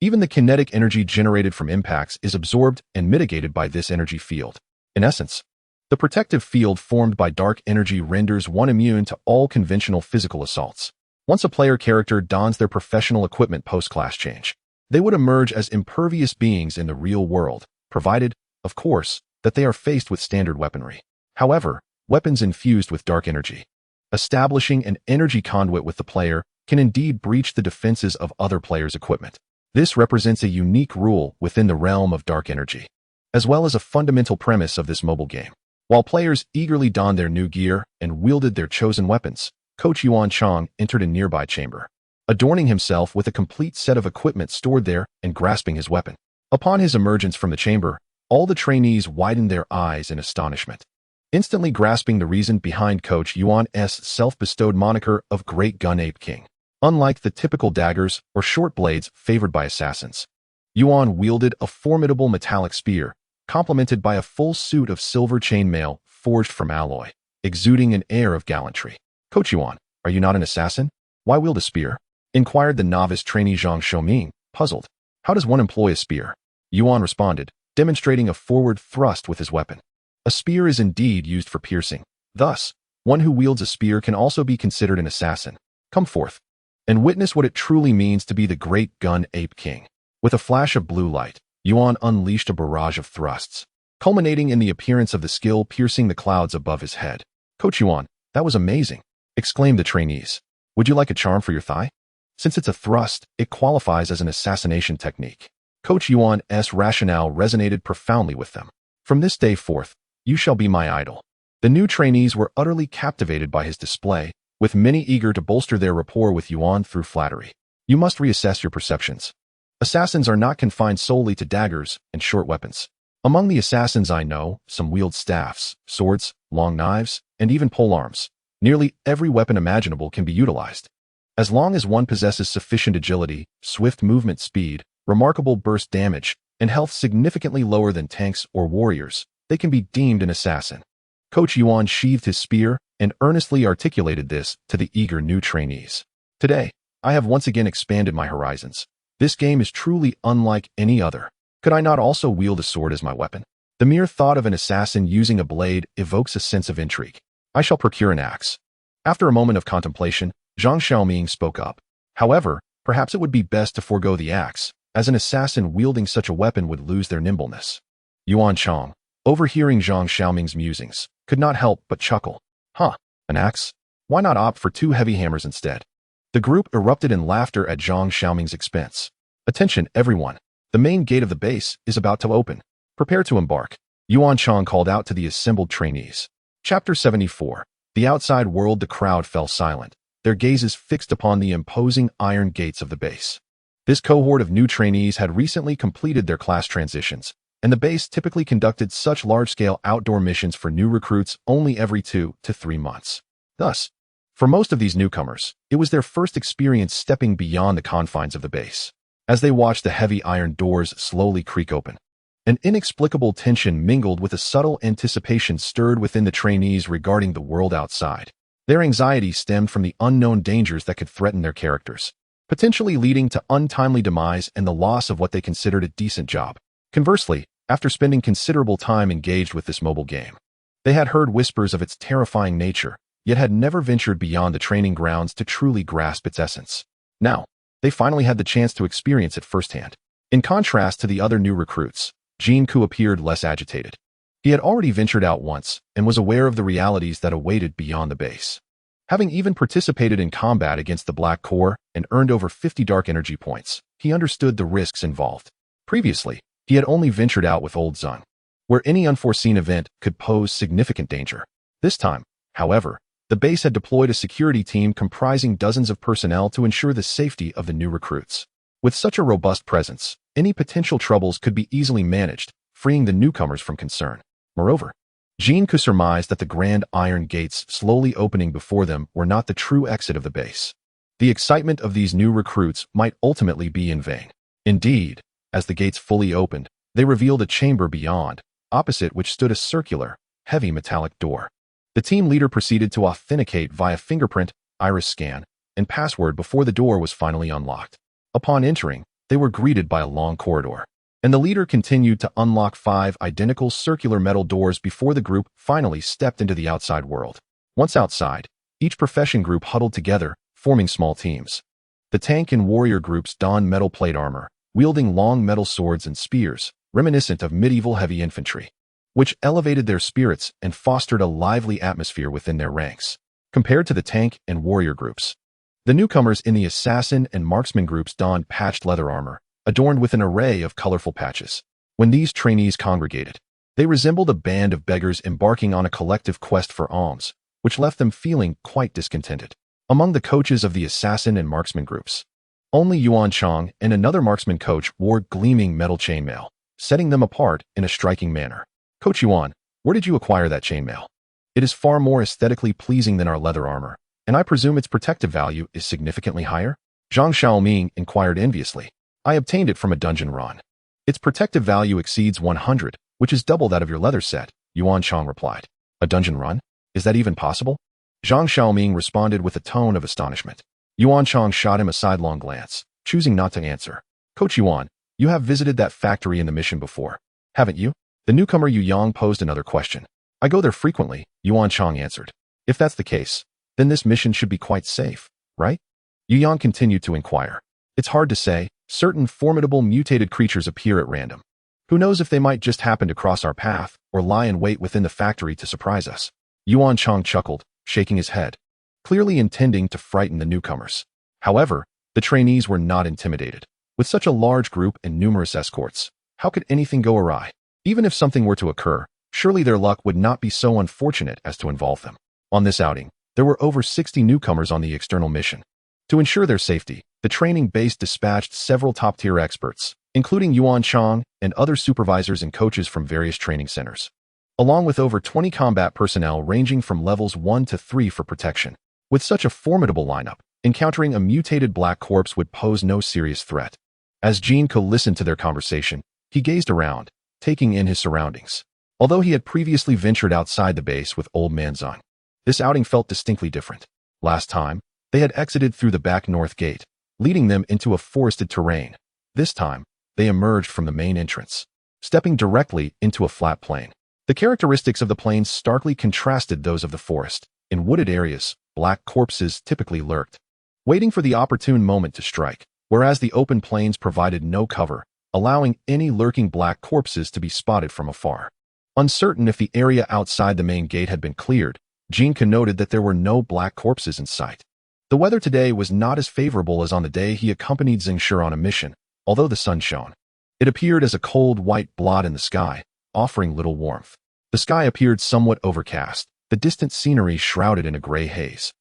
S1: Even the kinetic energy generated from impacts is absorbed and mitigated by this energy field. In essence, the protective field formed by dark energy renders one immune to all conventional physical assaults. Once a player character dons their professional equipment post-class change, they would emerge as impervious beings in the real world, provided, of course, that they are faced with standard weaponry. However, weapons infused with dark energy, establishing an energy conduit with the player, can indeed breach the defenses of other players' equipment. This represents a unique rule within the realm of dark energy, as well as a fundamental premise of this mobile game. While players eagerly donned their new gear and wielded their chosen weapons, Coach Yuan Chong entered a nearby chamber, adorning himself with a complete set of equipment stored there and grasping his weapon. Upon his emergence from the chamber, all the trainees widened their eyes in astonishment, instantly grasping the reason behind Coach Yuan's self-bestowed moniker of Great Gun Ape King. Unlike the typical daggers or short blades favored by assassins, Yuan wielded a formidable metallic spear, complemented by a full suit of silver chainmail forged from alloy, exuding an air of gallantry. "Coach Yuan, are you not an assassin? Why wield a spear?" inquired the novice trainee Zhang Xiaoming, puzzled. How does one employ a spear? Yuan responded, demonstrating a forward thrust with his weapon. A spear is indeed used for piercing. Thus, one who wields a spear can also be considered an assassin. Come forth and witness what it truly means to be the great gun ape king. With a flash of blue light, Yuan unleashed a barrage of thrusts, culminating in the appearance of the skill piercing the clouds above his head. Coach Yuan, that was amazing, exclaimed the trainees. Would you like a charm for your thigh? Since it's a thrust, it qualifies as an assassination technique. Coach Yuan's rationale resonated profoundly with them. From this day forth, you shall be my idol. The new trainees were utterly captivated by his display, with many eager to bolster their rapport with Yuan through flattery. You must reassess your perceptions. Assassins are not confined solely to daggers and short weapons. Among the assassins I know, some wield staffs, swords, long knives, and even polearms. Nearly every weapon imaginable can be utilized. As long as one possesses sufficient agility, swift movement speed, remarkable burst damage, and health significantly lower than tanks or warriors, they can be deemed an assassin. Coach Yuan sheathed his spear and earnestly articulated this to the eager new trainees. Today, I have once again expanded my horizons. This game is truly unlike any other. Could I not also wield a sword as my weapon? The mere thought of an assassin using a blade evokes a sense of intrigue. I shall procure an axe. After a moment of contemplation, Zhang Xiaoming spoke up. However, perhaps it would be best to forego the axe, as an assassin wielding such a weapon would lose their nimbleness. Yuan Chong, overhearing Zhang Xiaoming's musings, could not help but chuckle. An axe? Why not opt for 2 heavy hammers instead? The group erupted in laughter at Zhang Xiaoming's expense. Attention, everyone. The main gate of the base is about to open. Prepare to embark. Yuan Chong called out to the assembled trainees. Chapter 74. The outside world. The crowd fell silent, their gazes fixed upon the imposing iron gates of the base. This cohort of new trainees had recently completed their class transitions, and the base typically conducted such large-scale outdoor missions for new recruits only every 2 to 3 months. Thus, for most of these newcomers, it was their first experience stepping beyond the confines of the base. As they watched the heavy iron doors slowly creak open, an inexplicable tension mingled with a subtle anticipation stirred within the trainees regarding the world outside. Their anxiety stemmed from the unknown dangers that could threaten their characters, potentially leading to untimely demise and the loss of what they considered a decent job. Conversely, after spending considerable time engaged with this mobile game, they had heard whispers of its terrifying nature, yet had never ventured beyond the training grounds to truly grasp its essence. Now, they finally had the chance to experience it firsthand. In contrast to the other new recruits, Jin Ke appeared less agitated. He had already ventured out once and was aware of the realities that awaited beyond the base. Having even participated in combat against the Black Corps and earned over 50 dark energy points, he understood the risks involved. Previously, he had only ventured out with Old Zun, where any unforeseen event could pose significant danger. This time, however, the base had deployed a security team comprising dozens of personnel to ensure the safety of the new recruits. With such a robust presence, any potential troubles could be easily managed, freeing the newcomers from concern. Moreover, Jin Ke surmised that the grand iron gates slowly opening before them were not the true exit of the base. The excitement of these new recruits might ultimately be in vain. Indeed, as the gates fully opened, they revealed a chamber beyond, opposite which stood a circular, heavy metallic door. The team leader proceeded to authenticate via fingerprint, iris scan, and password before the door was finally unlocked. Upon entering, they were greeted by a long corridor, and the leader continued to unlock 5 identical circular metal doors before the group finally stepped into the outside world. Once outside, each profession group huddled together, forming small teams. The tank and warrior groups donned metal plate armor, wielding long metal swords and spears, reminiscent of medieval heavy infantry, which elevated their spirits and fostered a lively atmosphere within their ranks. Compared to the tank and warrior groups, the newcomers in the assassin and marksman groups donned patched leather armor, adorned with an array of colorful patches. When these trainees congregated, they resembled a band of beggars embarking on a collective quest for alms, which left them feeling quite discontented. Among the coaches of the assassin and marksman groups, only Yuan Chong and another marksman coach wore gleaming metal chainmail, setting them apart in a striking manner. Coach Yuan, where did you acquire that chainmail? It is far more aesthetically pleasing than our leather armor, and I presume its protective value is significantly higher? Zhang Xiaoming inquired enviously. I obtained it from a dungeon run. Its protective value exceeds 100, which is double that of your leather set, Yuan Chong replied. A dungeon run? Is that even possible? Zhang Xiaoming responded with a tone of astonishment. Yuan Chong shot him a sidelong glance, choosing not to answer. Coach Yuan, You have visited that factory in the mission before, haven't you? The newcomer Yu Yang posed another question. I go there frequently, Yuan Chang answered. If that's the case, then this mission should be quite safe, right? Yu Yang continued to inquire. It's hard to say. Certain formidable mutated creatures appear at random. Who knows if they might just happen to cross our path or lie in wait within the factory to surprise us. Yuan Chang chuckled, shaking his head, clearly intending to frighten the newcomers. However, the trainees were not intimidated. With such a large group and numerous escorts, how could anything go awry? Even if something were to occur, surely their luck would not be so unfortunate as to involve them. On this outing, there were over 60 newcomers on the external mission. To ensure their safety, the training base dispatched several top-tier experts, including Yuan Chang and other supervisors and coaches from various training centers, along with over 20 combat personnel ranging from levels 1 to 3 for protection. With such a formidable lineup, encountering a mutated black corpse would pose no serious threat. As Jin Ke listened to their conversation, he gazed around, taking in his surroundings. Although he had previously ventured outside the base with Old Man Zun, this outing felt distinctly different. Last time, they had exited through the back north gate, leading them into a forested terrain. This time, they emerged from the main entrance, stepping directly into a flat plain. The characteristics of the plain starkly contrasted those of the forest. In wooded areas, black corpses typically lurked, waiting for the opportune moment to strike, whereas the open plains provided no cover, allowing any lurking black corpses to be spotted from afar. Uncertain if the area outside the main gate had been cleared, Jin Ke noted that there were no black corpses in sight. The weather today was not as favorable as on the day he accompanied Xue'er on a mission, although the sun shone. It appeared as a cold white blot in the sky, offering little warmth. The sky appeared somewhat overcast, the distant scenery shrouded in a gray haze,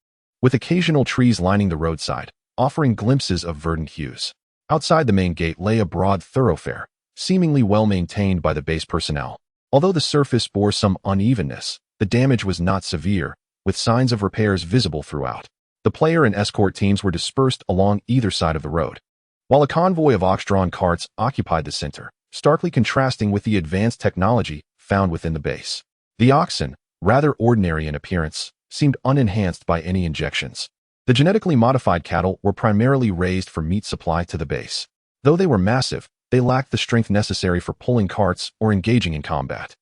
S1: with occasional trees lining the roadside, offering glimpses of verdant hues. Outside the main gate lay a broad thoroughfare, seemingly well maintained by the base personnel. Although the surface bore some unevenness, the damage was not severe, with signs of repairs visible throughout. The player and escort teams were dispersed along either side of the road, while a convoy of ox-drawn carts occupied the center, starkly contrasting with the advanced technology found within the base. The oxen, rather ordinary in appearance, seemed unenhanced by any injections. The genetically modified cattle were primarily raised for meat supply to the base. Though they were massive, they lacked the strength necessary for pulling carts or engaging in combat.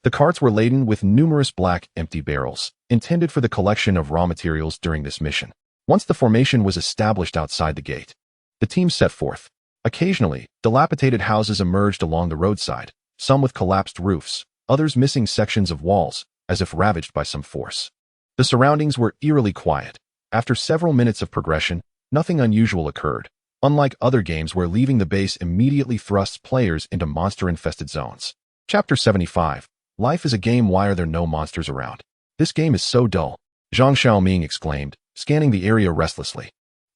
S1: The carts were laden with numerous black, empty barrels, intended for the collection of raw materials during this mission. Once the formation was established outside the gate, the team set forth. Occasionally, dilapidated houses emerged along the roadside, some with collapsed roofs, others missing sections of walls, as if ravaged by some force. The surroundings were eerily quiet. After several minutes of progression, nothing unusual occurred, unlike other games where leaving the base immediately thrusts players into monster-infested zones. Chapter 75. Life is a game. Why are there no monsters around? This game is so dull, Zhang Xiaoming exclaimed, scanning the area restlessly.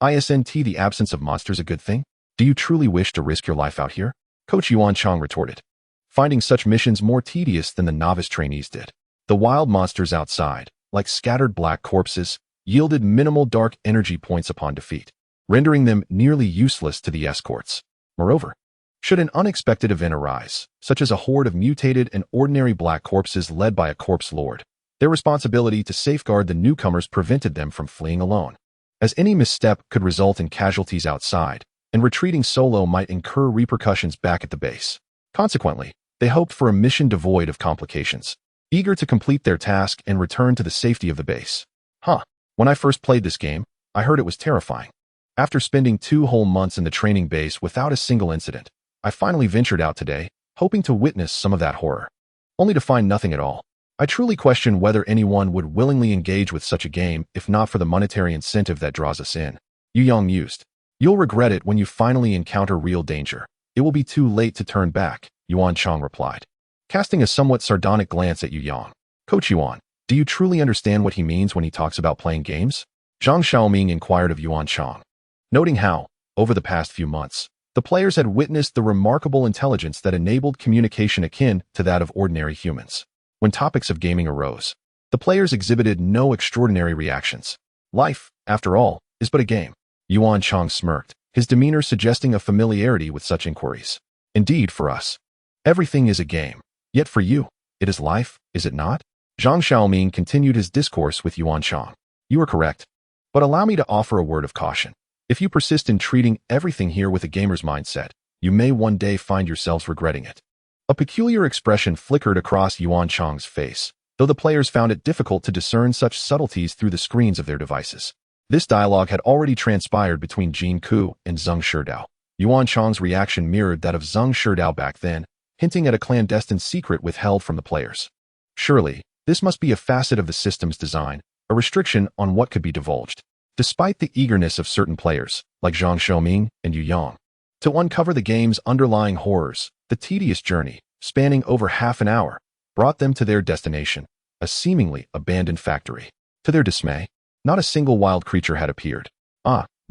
S1: Isn't the absence of monsters a good thing? Do you truly wish to risk your life out here? Coach Yuan Chang retorted, finding such missions more tedious than the novice trainees did. The wild monsters outside, like scattered black corpses, yielded minimal dark energy points upon defeat, rendering them nearly useless to the escorts. Moreover, should an unexpected event arise, such as a horde of mutated and ordinary black corpses led by a corpse lord, their responsibility to safeguard the newcomers prevented them from fleeing alone, as any misstep could result in casualties outside, and retreating solo might incur repercussions back at the base. Consequently, they hoped for a mission devoid of complications, eager to complete their task and return to the safety of the base. When I first played this game, I heard it was terrifying. After spending 2 whole months in the training base without a single incident, I finally ventured out today, hoping to witness some of that horror, only to find nothing at all. I truly question whether anyone would willingly engage with such a game if not for the monetary incentive that draws us in. Yu Yang mused. You'll regret it when you finally encounter real danger. It will be too late to turn back, Yuan Chang replied, casting a somewhat sardonic glance at Yu Yang. Coach Yuan, do you truly understand what he means when he talks about playing games? Zhang Xiaoming inquired of Yuan Chang, noting how, over the past few months, the players had witnessed the remarkable intelligence that enabled communication akin to that of ordinary humans. When topics of gaming arose, the players exhibited no extraordinary reactions. Life, after all, is but a game. Yuan Chang smirked, his demeanor suggesting a familiarity with such inquiries. Indeed, for us, everything is a game. Yet for you, it is life, is it not? Zhang Xiaoming continued his discourse with Yuan Chang. You are correct. But allow me to offer a word of caution. If you persist in treating everything here with a gamer's mindset, you may one day find yourselves regretting it. A peculiar expression flickered across Yuan Chang's face, though the players found it difficult to discern such subtleties through the screens of their devices. This dialogue had already transpired between Jin Ke and Zheng Shidao. Yuan Chang's reaction mirrored that of Zheng Shidao back then, hinting at a clandestine secret withheld from the players. Surely, this must be a facet of the system's design, a restriction on what could be divulged. Despite the eagerness of certain players, like Zhang Xiaoming and Yu Yang, to uncover the game's underlying horrors, the tedious journey, spanning over half an hour, brought them to their destination, a seemingly abandoned factory. To their dismay, not a single wild creature had appeared.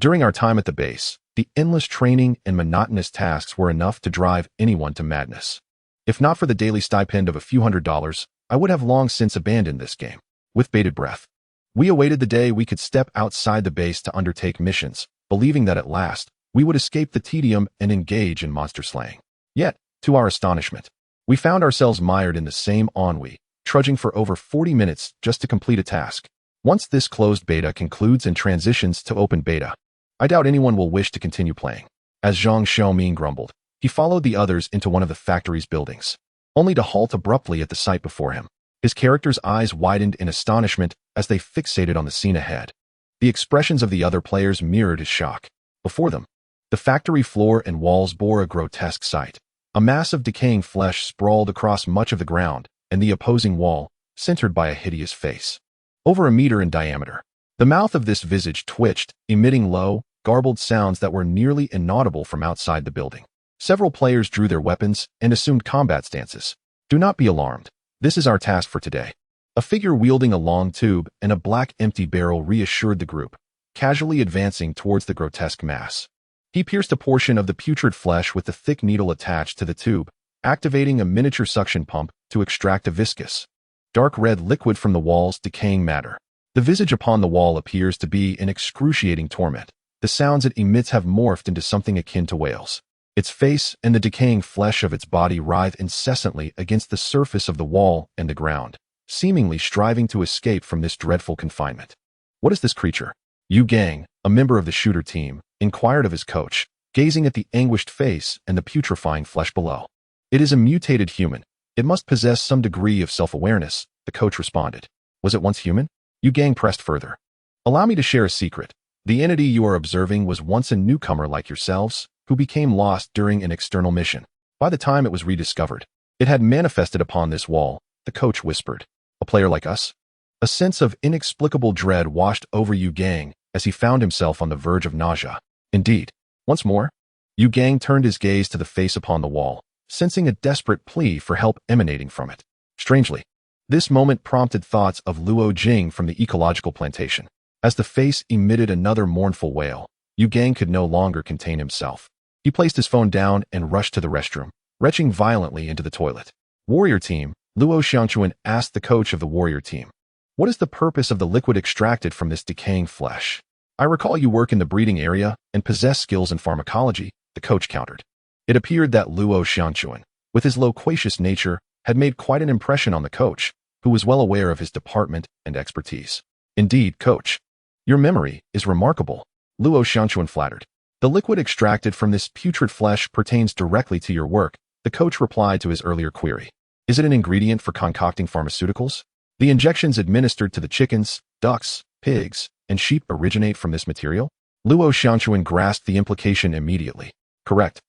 S1: During our time at the base, the endless training and monotonous tasks were enough to drive anyone to madness. If not for the daily stipend of a few $100s, I would have long since abandoned this game. With bated breath, we awaited the day we could step outside the base to undertake missions, believing that at last, we would escape the tedium and engage in monster slaying. Yet, to our astonishment, we found ourselves mired in the same ennui, trudging for over 40 minutes just to complete a task. Once this closed beta concludes and transitions to open beta, I doubt anyone will wish to continue playing. As Zhang Xiaoming grumbled, he followed the others into one of the factory's buildings, only to halt abruptly at the sight before him. His character's eyes widened in astonishment as they fixated on the scene ahead. The expressions of the other players mirrored his shock. Before them, the factory floor and walls bore a grotesque sight. A mass of decaying flesh sprawled across much of the ground, and the opposing wall, centered by a hideous face, over a meter in diameter. The mouth of this visage twitched, emitting low, garbled sounds that were nearly inaudible from outside the building. Several players drew their weapons and assumed combat stances. Do not be alarmed. This is our task for today. A figure wielding a long tube and a black empty barrel reassured the group, casually advancing towards the grotesque mass. He pierced a portion of the putrid flesh with the thick needle attached to the tube, activating a miniature suction pump to extract a viscous, dark red liquid from the wall's decaying matter. The visage upon the wall appears to be in excruciating torment. The sounds it emits have morphed into something akin to wails. Its face and the decaying flesh of its body writhe incessantly against the surface of the wall and the ground, seemingly striving to escape from this dreadful confinement. What is this creature? Yu Gang, a member of the shooter team, inquired of his coach, gazing at the anguished face and the putrefying flesh below. It is a mutated human. It must possess some degree of self-awareness, the coach responded. Was it once human? Yu Gang pressed further. Allow me to share a secret. The entity you are observing was once a newcomer like yourselves, who became lost during an external mission. By the time it was rediscovered, it had manifested upon this wall, the coach whispered. A player like us? A sense of inexplicable dread washed over Yu Gang as he found himself on the verge of nausea. Indeed. Once more, Yu Gang turned his gaze to the face upon the wall, sensing a desperate plea for help emanating from it. Strangely, this moment prompted thoughts of Luo Jing from the ecological plantation. As the face emitted another mournful wail, Yu Gang could no longer contain himself. He placed his phone down and rushed to the restroom, retching violently into the toilet. Warrior team, Luo Xiangchuan asked the coach of the warrior team. What is the purpose of the liquid extracted from this decaying flesh? I recall you work in the breeding area and possess skills in pharmacology, the coach countered. It appeared that Luo Xiangchuan, with his loquacious nature, had made quite an impression on the coach, who was well aware of his department and expertise. Indeed, coach, your memory is remarkable, Luo Xiangchuan flattered. The liquid extracted from this putrid flesh pertains directly to your work, the coach replied to his earlier query. Is it an ingredient for concocting pharmaceuticals? The injections administered to the chickens, ducks, pigs, and sheep originate from this material? Luo Xiangchuan grasped the implication immediately. Correct.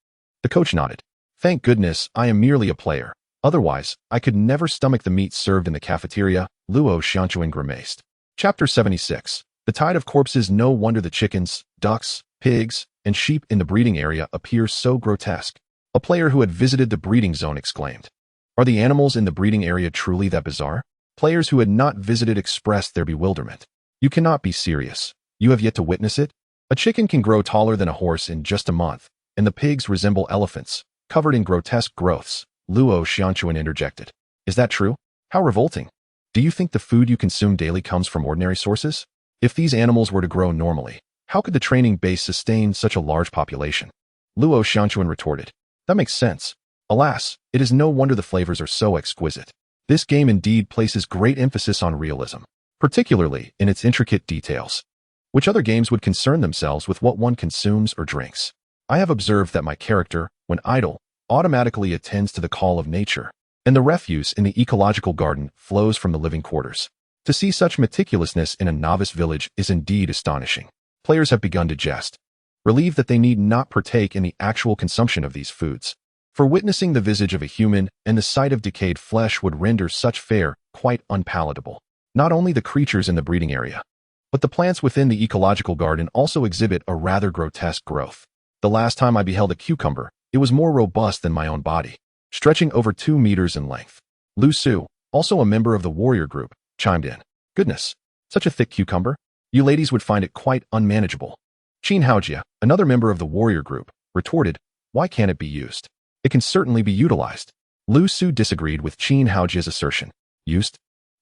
S1: The coach nodded. Thank goodness I am merely a player. Otherwise, I could never stomach the meat served in the cafeteria, Luo Xiangchuan grimaced. Chapter 76. The tide of corpses. No wonder the chickens, ducks, pigs, and sheep in the breeding area appear so grotesque. A player who had visited the breeding zone exclaimed. Are the animals in the breeding area truly that bizarre? Players who had not visited expressed their bewilderment. You cannot be serious. You have yet to witness it? A chicken can grow taller than a horse in just a month, and the pigs resemble elephants, covered in grotesque growths, Luo Xiangchuan interjected. Is that true? How revolting. Do you think the food you consume daily comes from ordinary sources? If these animals were to grow normally, how could the training base sustain such a large population? Luo Xiangchuan retorted. That makes sense. Alas, it is no wonder the flavors are so exquisite. This game indeed places great emphasis on realism, particularly in its intricate details. Which other games would concern themselves with what one consumes or drinks? I have observed that my character, when idle, automatically attends to the call of nature, and the refuse in the ecological garden flows from the living quarters. To see such meticulousness in a novice village is indeed astonishing. Players have begun to jest, relieved that they need not partake in the actual consumption of these foods. For witnessing the visage of a human and the sight of decayed flesh would render such fare quite unpalatable. Not only the creatures in the breeding area, but the plants within the ecological garden also exhibit a rather grotesque growth. The last time I beheld a cucumber, it was more robust than my own body, stretching over 2 meters in length. Lu Su, also a member of the warrior group, chimed in. Goodness, such a thick cucumber? You ladies would find it quite unmanageable. Qin Haojia, another member of the warrior group, retorted, why can't it be used? It can certainly be utilized. Lu Su disagreed with Qin Haojia's assertion. Used?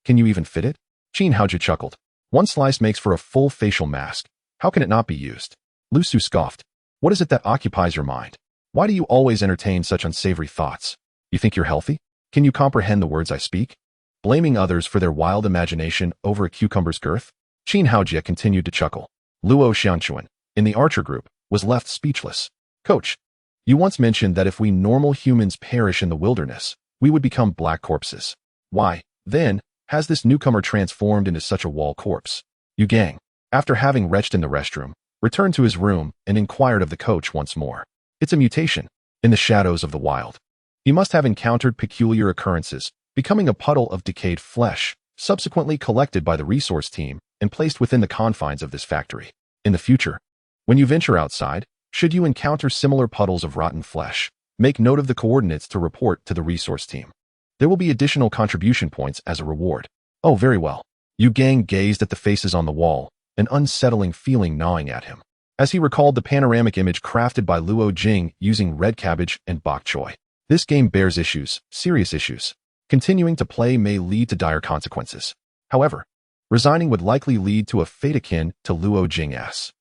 S1: Can you even fit it? Qin Haojia chuckled. One slice makes for a full facial mask. How can it not be used? Lu Su scoffed. What is it that occupies your mind? Why do you always entertain such unsavory thoughts? You think you're healthy? Can you comprehend the words I speak? Blaming others for their wild imagination over a cucumber's girth? Qin Haojia continued to chuckle. Luo Xianchuan, in the archer group, was left speechless. Coach, you once mentioned that if we normal humans perish in the wilderness, we would become black corpses. Why, then, has this newcomer transformed into such a wall corpse? Yu Gang, after having retched in the restroom, returned to his room and inquired of the coach once more. It's a mutation, in the shadows of the wild. He must have encountered peculiar occurrences, becoming a puddle of decayed flesh, subsequently collected by the resource team and placed within the confines of this factory. In the future, when you venture outside, should you encounter similar puddles of rotten flesh, make note of the coordinates to report to the resource team. There will be additional contribution points as a reward. Oh, very well. Yu Gang gazed at the faces on the wall, an unsettling feeling gnawing at him, as he recalled the panoramic image crafted by Luo Jing using red cabbage and bok choy. This game bears issues, serious issues. Continuing to play may lead to dire consequences. However, resigning would likely lead to a fate akin to Luo Jing's.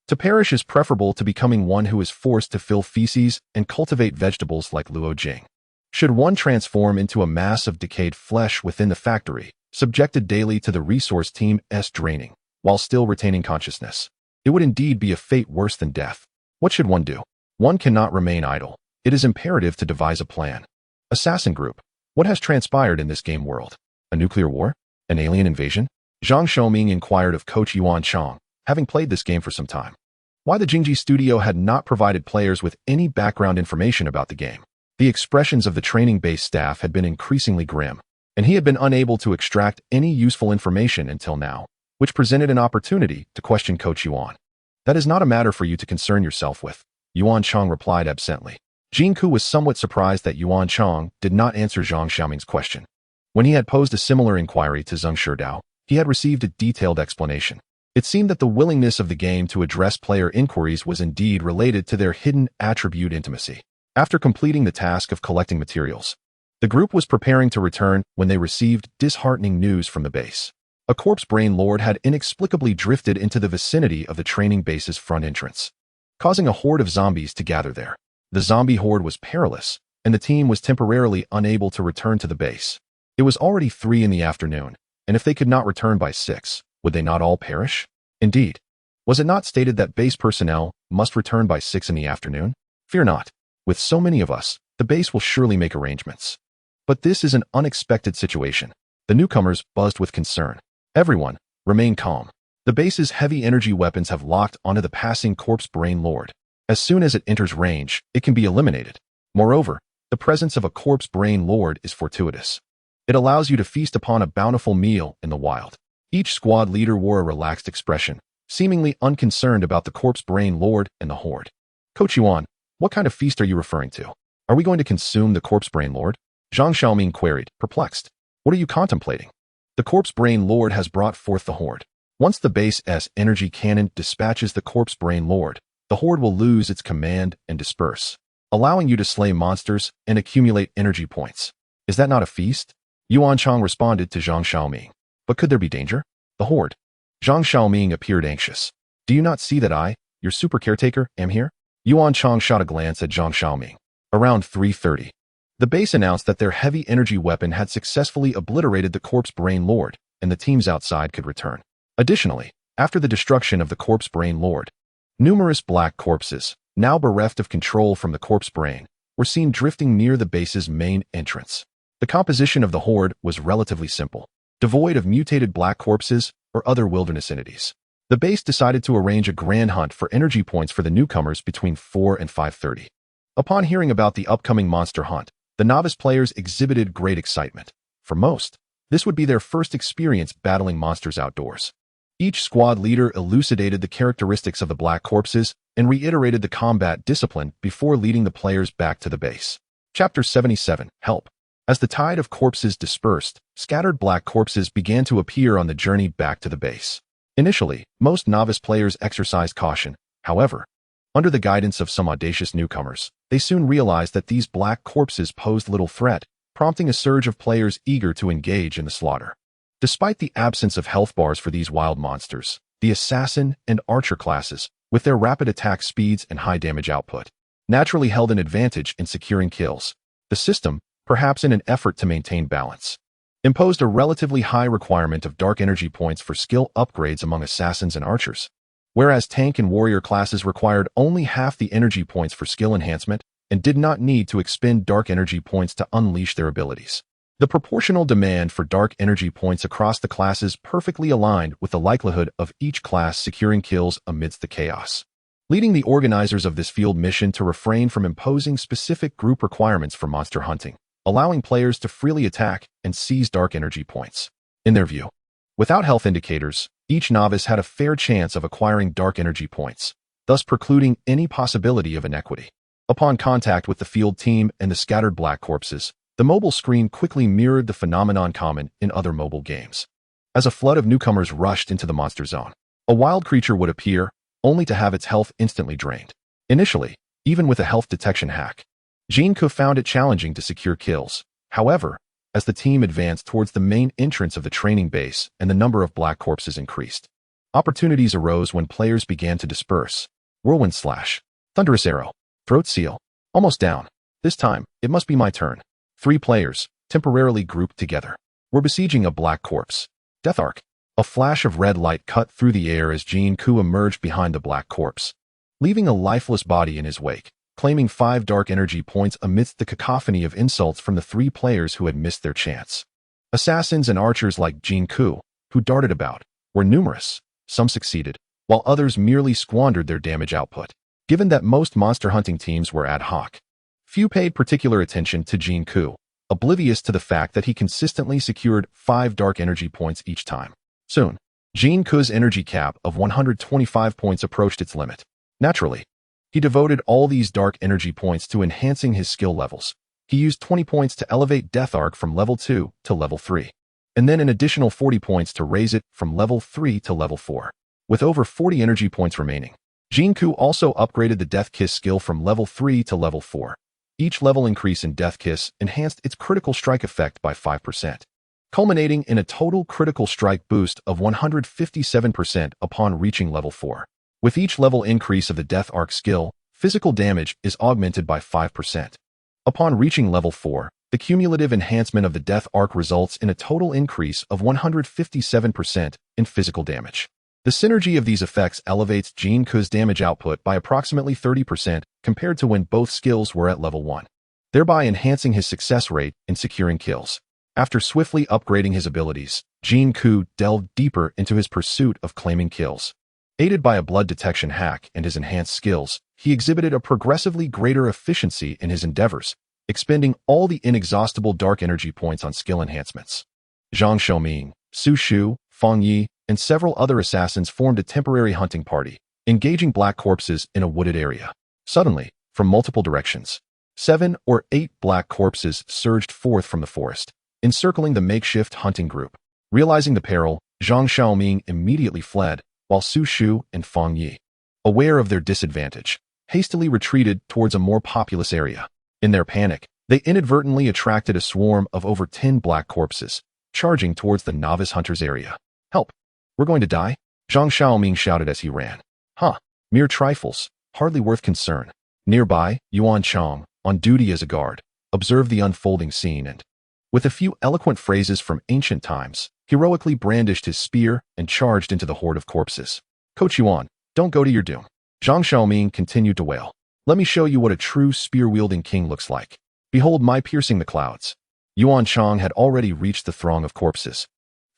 S1: To perish is preferable to becoming one who is forced to fill feces and cultivate vegetables like Luo Jing. Should one transform into a mass of decayed flesh within the factory, subjected daily to the resource team's draining, while still retaining consciousness, it would indeed be a fate worse than death. What should one do? One cannot remain idle. It is imperative to devise a plan. Assassin group. What has transpired in this game world? A nuclear war? An alien invasion? Zhang Xiaoming inquired of Coach Yuan Chang, having played this game for some time. Why the Jingji studio had not provided players with any background information about the game. The expressions of the training-based staff had been increasingly grim, and he had been unable to extract any useful information until now, which presented an opportunity to question Coach Yuan. That is not a matter for you to concern yourself with, Yuan Chang replied absently. Jin Ke was somewhat surprised that Yuan Chang did not answer Zhang Xiaoming's question. When he had posed a similar inquiry to Zheng Shidao, he had received a detailed explanation. It seemed that the willingness of the game to address player inquiries was indeed related to their hidden attribute intimacy. After completing the task of collecting materials, the group was preparing to return when they received disheartening news from the base. A corpse brain lord had inexplicably drifted into the vicinity of the training base's front entrance, causing a horde of zombies to gather there. The zombie horde was perilous, and the team was temporarily unable to return to the base. It was already 3 in the afternoon, and if they could not return by 6, would they not all perish? Indeed. Was it not stated that base personnel must return by 6 in the afternoon? Fear not. With so many of us, the base will surely make arrangements. But this is an unexpected situation. The newcomers buzzed with concern. Everyone, remain calm. The base's heavy energy weapons have locked onto the passing corpse brain lord. As soon as it enters range, it can be eliminated. Moreover, the presence of a corpse brain lord is fortuitous. It allows you to feast upon a bountiful meal in the wild. Each squad leader wore a relaxed expression, seemingly unconcerned about the corpse brain lord and the horde. Coach Yuan, what kind of feast are you referring to? Are we going to consume the corpse brain lord? Zhang Xiaoming queried, perplexed. What are you contemplating? The corpse brain lord has brought forth the horde. Once the base's energy cannon dispatches the corpse brain lord, the horde will lose its command and disperse, allowing you to slay monsters and accumulate energy points. Is that not a feast? Yuan Chang responded to Zhang Xiaoming. But could there be danger? The horde. Zhang Xiaoming appeared anxious. Do you not see that I, your super caretaker, am here? Yuan Chang shot a glance at Zhang Xiaoming. Around 3:30. The base announced that their heavy energy weapon had successfully obliterated the corpse brain lord, and the teams outside could return. Additionally, after the destruction of the corpse brain lord, numerous black corpses, now bereft of control from the corpse brain, were seen drifting near the base's main entrance. The composition of the horde was relatively simple, devoid of mutated black corpses or other wilderness entities. The base decided to arrange a grand hunt for energy points for the newcomers between 4 and 5:30. Upon hearing about the upcoming monster hunt, the novice players exhibited great excitement. For most, this would be their first experience battling monsters outdoors. Each squad leader elucidated the characteristics of the black corpses and reiterated the combat discipline before leading the players back to the base. Chapter 77, Help. As the tide of corpses dispersed, scattered black corpses began to appear on the journey back to the base. Initially, most novice players exercised caution. However, under the guidance of some audacious newcomers, they soon realized that these black corpses posed little threat, prompting a surge of players eager to engage in the slaughter. Despite the absence of health bars for these wild monsters, the assassin and archer classes, with their rapid attack speeds and high damage output, naturally held an advantage in securing kills. The system, perhaps in an effort to maintain balance, imposed a relatively high requirement of dark energy points for skill upgrades among assassins and archers. Whereas tank and warrior classes required only half the energy points for skill enhancement and did not need to expend dark energy points to unleash their abilities. The proportional demand for dark energy points across the classes perfectly aligned with the likelihood of each class securing kills amidst the chaos, leading the organizers of this field mission to refrain from imposing specific group requirements for monster hunting, allowing players to freely attack and seize dark energy points. In their view, without health indicators, each novice had a fair chance of acquiring dark energy points, thus precluding any possibility of inequity. Upon contact with the field team and the scattered black corpses, the mobile screen quickly mirrored the phenomenon common in other mobile games. As a flood of newcomers rushed into the monster zone, a wild creature would appear, only to have its health instantly drained. Initially, even with a health detection hack, Jin Ke found it challenging to secure kills. However, as the team advanced towards the main entrance of the training base and the number of black corpses increased, opportunities arose when players began to disperse. Whirlwind slash, thunderous arrow, throat seal, almost down. This time, it must be my turn. 3 players, temporarily grouped together, were besieging a black corpse. Death arc. A flash of red light cut through the air as Jin Ke emerged behind the black corpse, leaving a lifeless body in his wake, claiming 5 dark energy points amidst the cacophony of insults from the 3 players who had missed their chance. Assassins and archers like Jin Ke, who darted about, were numerous. Some succeeded, while others merely squandered their damage output. Given that most monster hunting teams were ad hoc, few paid particular attention to Jin Ke, oblivious to the fact that he consistently secured 5 dark energy points each time. Soon, Jin Ke's energy cap of 125 points approached its limit. Naturally, he devoted all these dark energy points to enhancing his skill levels. He used 20 points to elevate Death Arc from level 2 to level 3, and then an additional 40 points to raise it from level 3 to level 4. With over 40 energy points remaining, Jin Ke also upgraded the Death Kiss skill from level 3 to level 4. Each level increase in Death Kiss enhanced its critical strike effect by 5%, culminating in a total critical strike boost of 157% upon reaching level 4. With each level increase of the Death Arc skill, physical damage is augmented by 5%. Upon reaching level 4, the cumulative enhancement of the Death Arc results in a total increase of 157% in physical damage. The synergy of these effects elevates Jin Ke's damage output by approximately 30% compared to when both skills were at level 1, thereby enhancing his success rate in securing kills. After swiftly upgrading his abilities, Jin Ke delved deeper into his pursuit of claiming kills. Aided by a blood detection hack and his enhanced skills, he exhibited a progressively greater efficiency in his endeavors, expending all the inexhaustible dark energy points on skill enhancements. Zhang Xiaoming, Su Shu, Feng Yi, and several other assassins formed a temporary hunting party, engaging black corpses in a wooded area. Suddenly, from multiple directions, 7 or 8 black corpses surged forth from the forest, encircling the makeshift hunting group. Realizing the peril, Zhang Xiaoming immediately fled, while Su Shu and Feng Yi, aware of their disadvantage, hastily retreated towards a more populous area. In their panic, they inadvertently attracted a swarm of over 10 black corpses, charging towards the novice hunter's area. "Help! We're going to die?" Zhang Xiaoming shouted as he ran. "Huh, mere trifles, hardly worth concern." Nearby, Yuan Chong, on duty as a guard, observed the unfolding scene and, with a few eloquent phrases from ancient times, heroically brandished his spear and charged into the horde of corpses. "Coach Yuan, don't go to your doom." Zhang Xiaoming continued to wail. Let me show you what a true spear-wielding king looks like. Behold my piercing the clouds. Yuan Chang had already reached the throng of corpses,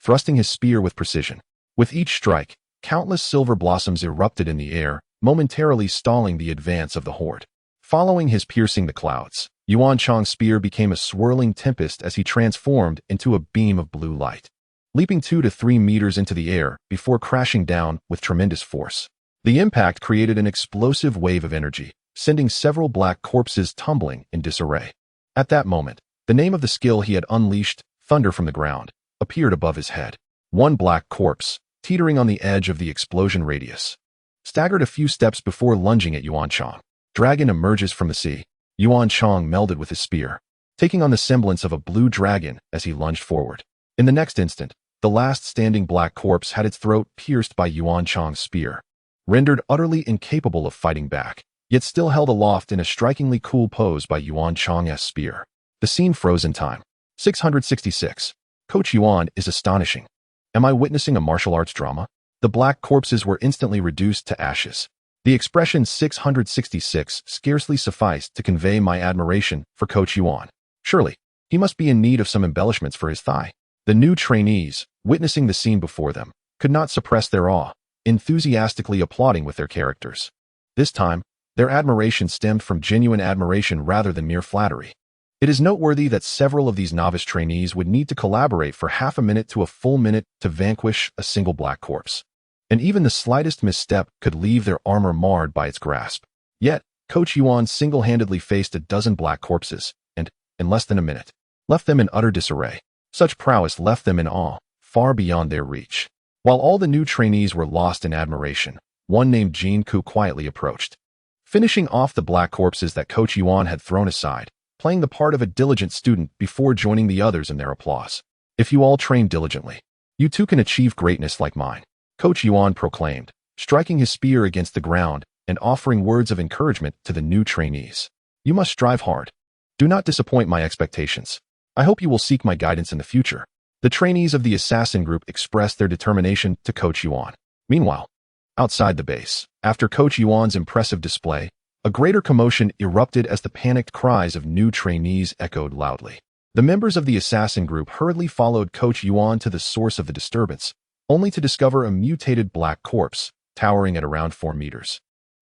S1: thrusting his spear with precision. With each strike, countless silver blossoms erupted in the air, momentarily stalling the advance of the horde. Following his piercing the clouds, Yuan Chang's spear became a swirling tempest as he transformed into a beam of blue light, leaping 2 to 3 meters into the air before crashing down with tremendous force. The impact created an explosive wave of energy, sending several black corpses tumbling in disarray. At that moment, the name of the skill he had unleashed, thunder from the ground, appeared above his head. One black corpse, teetering on the edge of the explosion radius, staggered a few steps before lunging at Yuan Chang. Dragon emerges from the sea. Yuan Chang melded with his spear, taking on the semblance of a blue dragon as he lunged forward. In the next instant, the last standing black corpse had its throat pierced by Yuan Chang's spear, rendered utterly incapable of fighting back, yet still held aloft in a strikingly cool pose by Yuan Chang's spear. The scene froze in time. 666. Coach Yuan is astonishing. Am I witnessing a martial arts drama? The black corpses were instantly reduced to ashes. The expression 666 scarcely sufficed to convey my admiration for Coach Yuan. Surely, he must be in need of some embellishments for his thigh. The new trainees, witnessing the scene before them, could not suppress their awe, enthusiastically applauding with their characters. This time, their admiration stemmed from genuine admiration rather than mere flattery. It is noteworthy that several of these novice trainees would need to collaborate for half a minute to a full minute to vanquish a single black corpse. And even the slightest misstep could leave their armor marred by its grasp. Yet, Coach Yuan single-handedly faced a dozen black corpses, and, in less than a minute, left them in utter disarray. Such prowess left them in awe, far beyond their reach. While all the new trainees were lost in admiration, one named Jin Ke quietly approached, finishing off the black corpses that Coach Yuan had thrown aside, playing the part of a diligent student before joining the others in their applause. If you all train diligently, you too can achieve greatness like mine, Coach Yuan proclaimed, striking his spear against the ground and offering words of encouragement to the new trainees. You must strive hard. Do not disappoint my expectations. I hope you will seek my guidance in the future. The trainees of the assassin group expressed their determination to Coach Yuan. Meanwhile, outside the base, after Coach Yuan's impressive display, a greater commotion erupted as the panicked cries of new trainees echoed loudly. The members of the assassin group hurriedly followed Coach Yuan to the source of the disturbance, only to discover a mutated black corpse, towering at around 4 meters,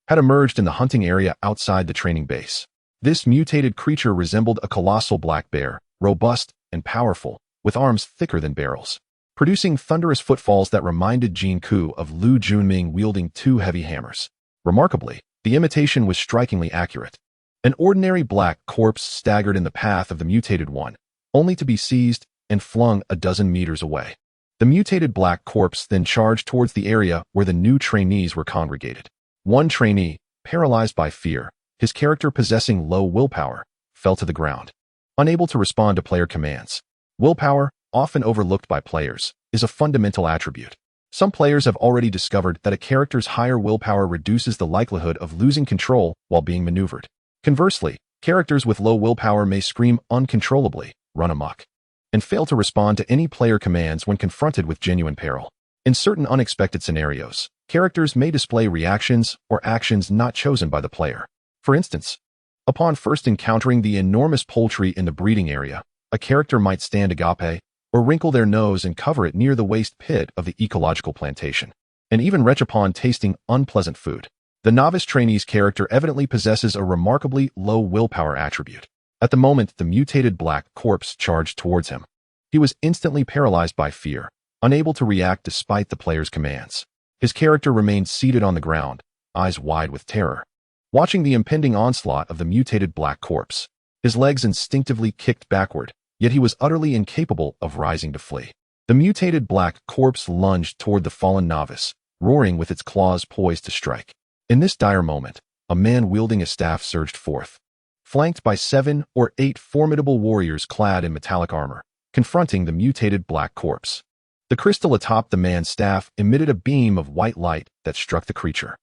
S1: had emerged in the hunting area outside the training base. This mutated creature resembled a colossal black bear, robust and powerful, with arms thicker than barrels, producing thunderous footfalls that reminded Jin Ke of Lu Junming wielding 2 heavy hammers. Remarkably, the imitation was strikingly accurate. An ordinary black corpse staggered in the path of the mutated one, only to be seized and flung a dozen meters away. The mutated black corpse then charged towards the area where the new trainees were congregated. One trainee, paralyzed by fear, his character possessing low willpower, fell to the ground, unable to respond to player commands. Willpower, often overlooked by players, is a fundamental attribute. Some players have already discovered that a character's higher willpower reduces the likelihood of losing control while being maneuvered. Conversely, characters with low willpower may scream uncontrollably, run amok, and fail to respond to any player commands when confronted with genuine peril. In certain unexpected scenarios, characters may display reactions or actions not chosen by the player. For instance, upon first encountering the enormous poultry in the breeding area, a character might stand agape or wrinkle their nose and cover it near the waste pit of the ecological plantation, and even retch upon tasting unpleasant food. The novice trainee's character evidently possesses a remarkably low willpower attribute. At the moment the mutated black corpse charged towards him, he was instantly paralyzed by fear, unable to react despite the player's commands. His character remained seated on the ground, eyes wide with terror, watching the impending onslaught of the mutated black corpse. His legs instinctively kicked backward, yet he was utterly incapable of rising to flee. The mutated black corpse lunged toward the fallen novice, roaring with its claws poised to strike. In this dire moment, a man wielding a staff surged forth, flanked by 7 or 8 formidable warriors clad in metallic armor, confronting the mutated black corpse. The crystal atop the man's staff emitted a beam of white light that struck the creature,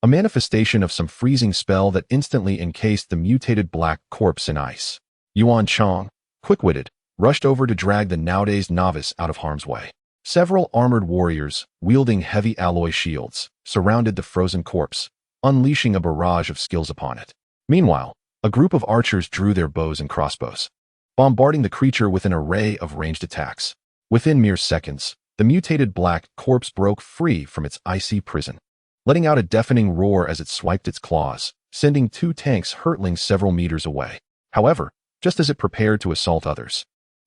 S1: a manifestation of some freezing spell that instantly encased the mutated black corpse in ice. Yuan Chang, quick-witted, rushed over to drag the nowadays novice out of harm's way. Several armored warriors, wielding heavy alloy shields, surrounded the frozen corpse, unleashing a barrage of skills upon it. Meanwhile, a group of archers drew their bows and crossbows, bombarding the creature with an array of ranged attacks. Within mere seconds, the mutated black corpse broke free from its icy prison, letting out a deafening roar as it swiped its claws, sending two tanks hurtling several meters away. However, just as it prepared to assault others,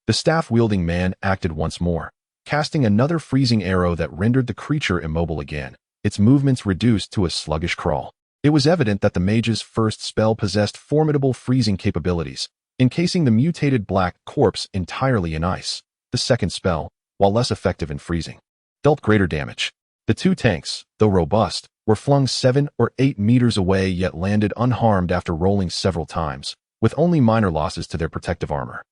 S1: the staff-wielding man acted once more, casting another freezing arrow that rendered the creature immobile again, its movements reduced to a sluggish crawl. It was evident that the mage's first spell possessed formidable freezing capabilities, encasing the mutated black corpse entirely in ice. The second spell, while less effective in freezing, dealt greater damage. The two tanks, though robust, were flung 7 or 8 meters away yet landed unharmed after rolling several times, with only minor losses to their protective armor.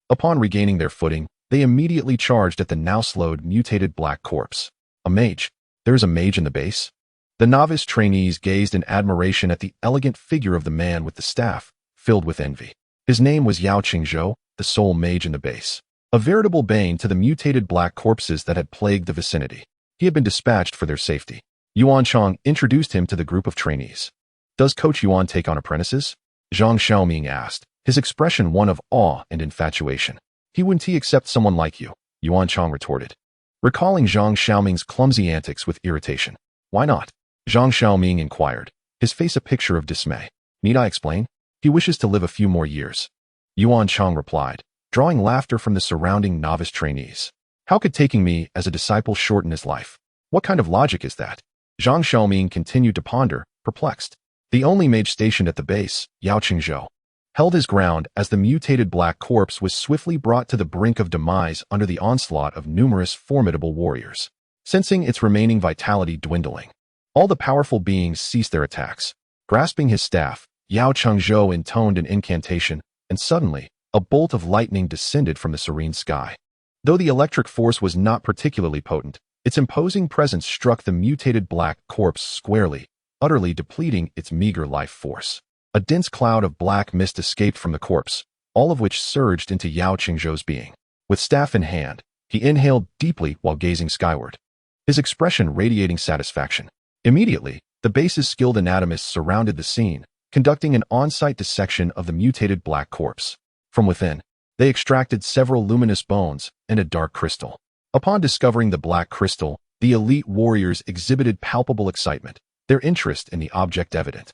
S1: Upon regaining their footing, they immediately charged at the now slowed mutated black corpse. A mage? There is a mage in the base? The novice trainees gazed in admiration at the elegant figure of the man with the staff, filled with envy. His name was Yao Qingzhou, the sole mage in the base, a veritable bane to the mutated black corpses that had plagued the vicinity. He had been dispatched for their safety. Yuan Chang introduced him to the group of trainees. "Does Coach Yuan take on apprentices?" Zhang Xiaoming asked, his expression one of awe and infatuation. "He wouldn't accept someone like you," Yuan Chang retorted, recalling Zhang Xiaoming's clumsy antics with irritation. "Why not?" Zhang Xiaoming inquired, his face a picture of dismay. "Need I explain? He wishes to live a few more years," Yuan Chang replied, drawing laughter from the surrounding novice trainees. "How could taking me as a disciple shorten his life? What kind of logic is that?" Zhang Xiaoming continued to ponder, perplexed. The only mage stationed at the base, Yao Qingzhou, held his ground as the mutated black corpse was swiftly brought to the brink of demise under the onslaught of numerous formidable warriors. Sensing its remaining vitality dwindling, all the powerful beings ceased their attacks. Grasping his staff, Yao Qingzhou intoned an incantation, and suddenly, a bolt of lightning descended from the serene sky. Though the electric force was not particularly potent, its imposing presence struck the mutated black corpse squarely, utterly depleting its meager life force. A dense cloud of black mist escaped from the corpse, all of which surged into Yao Qingzhou's being. With staff in hand, he inhaled deeply while gazing skyward, his expression radiating satisfaction. Immediately, the base's skilled anatomists surrounded the scene, conducting an on-site dissection of the mutated black corpse. From within, they extracted several luminous bones and a dark crystal. Upon discovering the black crystal, the elite warriors exhibited palpable excitement, their interest in the object evident.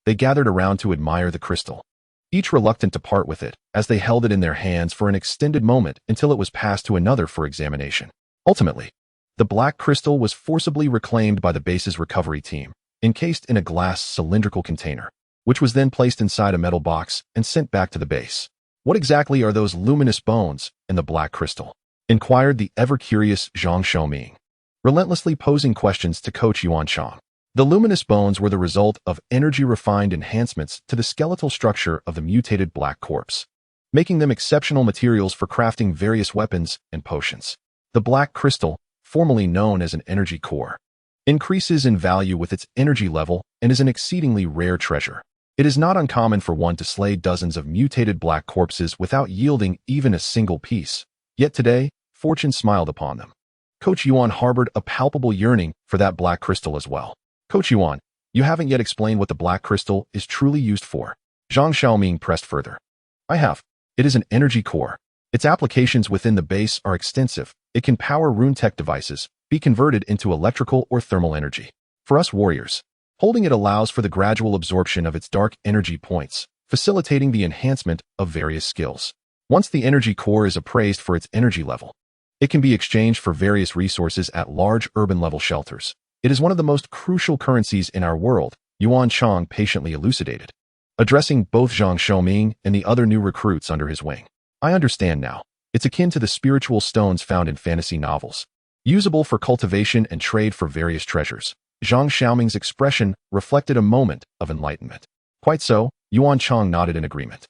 S1: They gathered around to admire the crystal, each reluctant to part with it, as they held it in their hands for an extended moment until it was passed to another for examination. Ultimately, the black crystal was forcibly reclaimed by the base's recovery team, encased in a glass cylindrical container, which was then placed inside a metal box and sent back to the base. "What exactly are those luminous bones in the black crystal?" inquired the ever-curious Zhang Xiaoming, relentlessly posing questions to Coach Yuan Chang. The luminous bones were the result of energy-refined enhancements to the skeletal structure of the mutated black corpse, making them exceptional materials for crafting various weapons and potions. The black crystal, formerly known as an energy core, increases in value with its energy level and is an exceedingly rare treasure. It is not uncommon for one to slay dozens of mutated black corpses without yielding even a single piece. Yet today, fortune smiled upon them. Coach Yuan harbored a palpable yearning for that black crystal as well. "Coach Yuan, you haven't yet explained what the black crystal is truly used for," Zhang Xiaoming pressed further. "I have. It is an energy core. Its applications within the base are extensive. It can power rune tech devices, be converted into electrical or thermal energy. For us warriors, holding it allows for the gradual absorption of its dark energy points, facilitating the enhancement of various skills. Once the energy core is appraised for its energy level, it can be exchanged for various resources at large urban-level shelters. It is one of the most crucial currencies in our world," Yuan Chang patiently elucidated, addressing both Zhang Xiaoming and the other new recruits under his wing. "I understand now. It's akin to the spiritual stones found in fantasy novels, usable for cultivation and trade for various treasures." Zhang Xiaoming's expression reflected a moment of enlightenment. "Quite so," Yuan Chang nodded in agreement.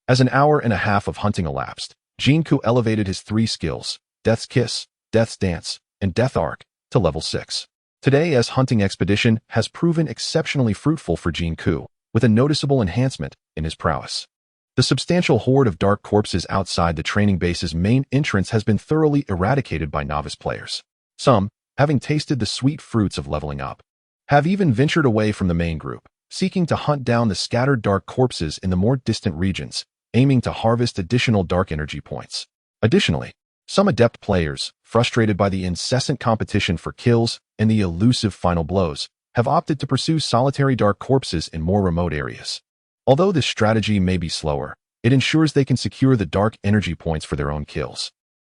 S1: As an hour and a half of hunting elapsed, Jin Ke elevated his 3 skills, Death's Kiss, Death's Dance, and Death Arc, to level 6. Today's hunting expedition has proven exceptionally fruitful for Jin Ke, with a noticeable enhancement in his prowess. The substantial horde of dark corpses outside the training base's main entrance has been thoroughly eradicated by novice players. Some, having tasted the sweet fruits of leveling up, have even ventured away from the main group, seeking to hunt down the scattered dark corpses in the more distant regions, aiming to harvest additional dark energy points. Additionally, some adept players, frustrated by the incessant competition for kills and the elusive final blows, have opted to pursue solitary dark corpses in more remote areas. Although this strategy may be slower, it ensures they can secure the dark energy points for their own kills.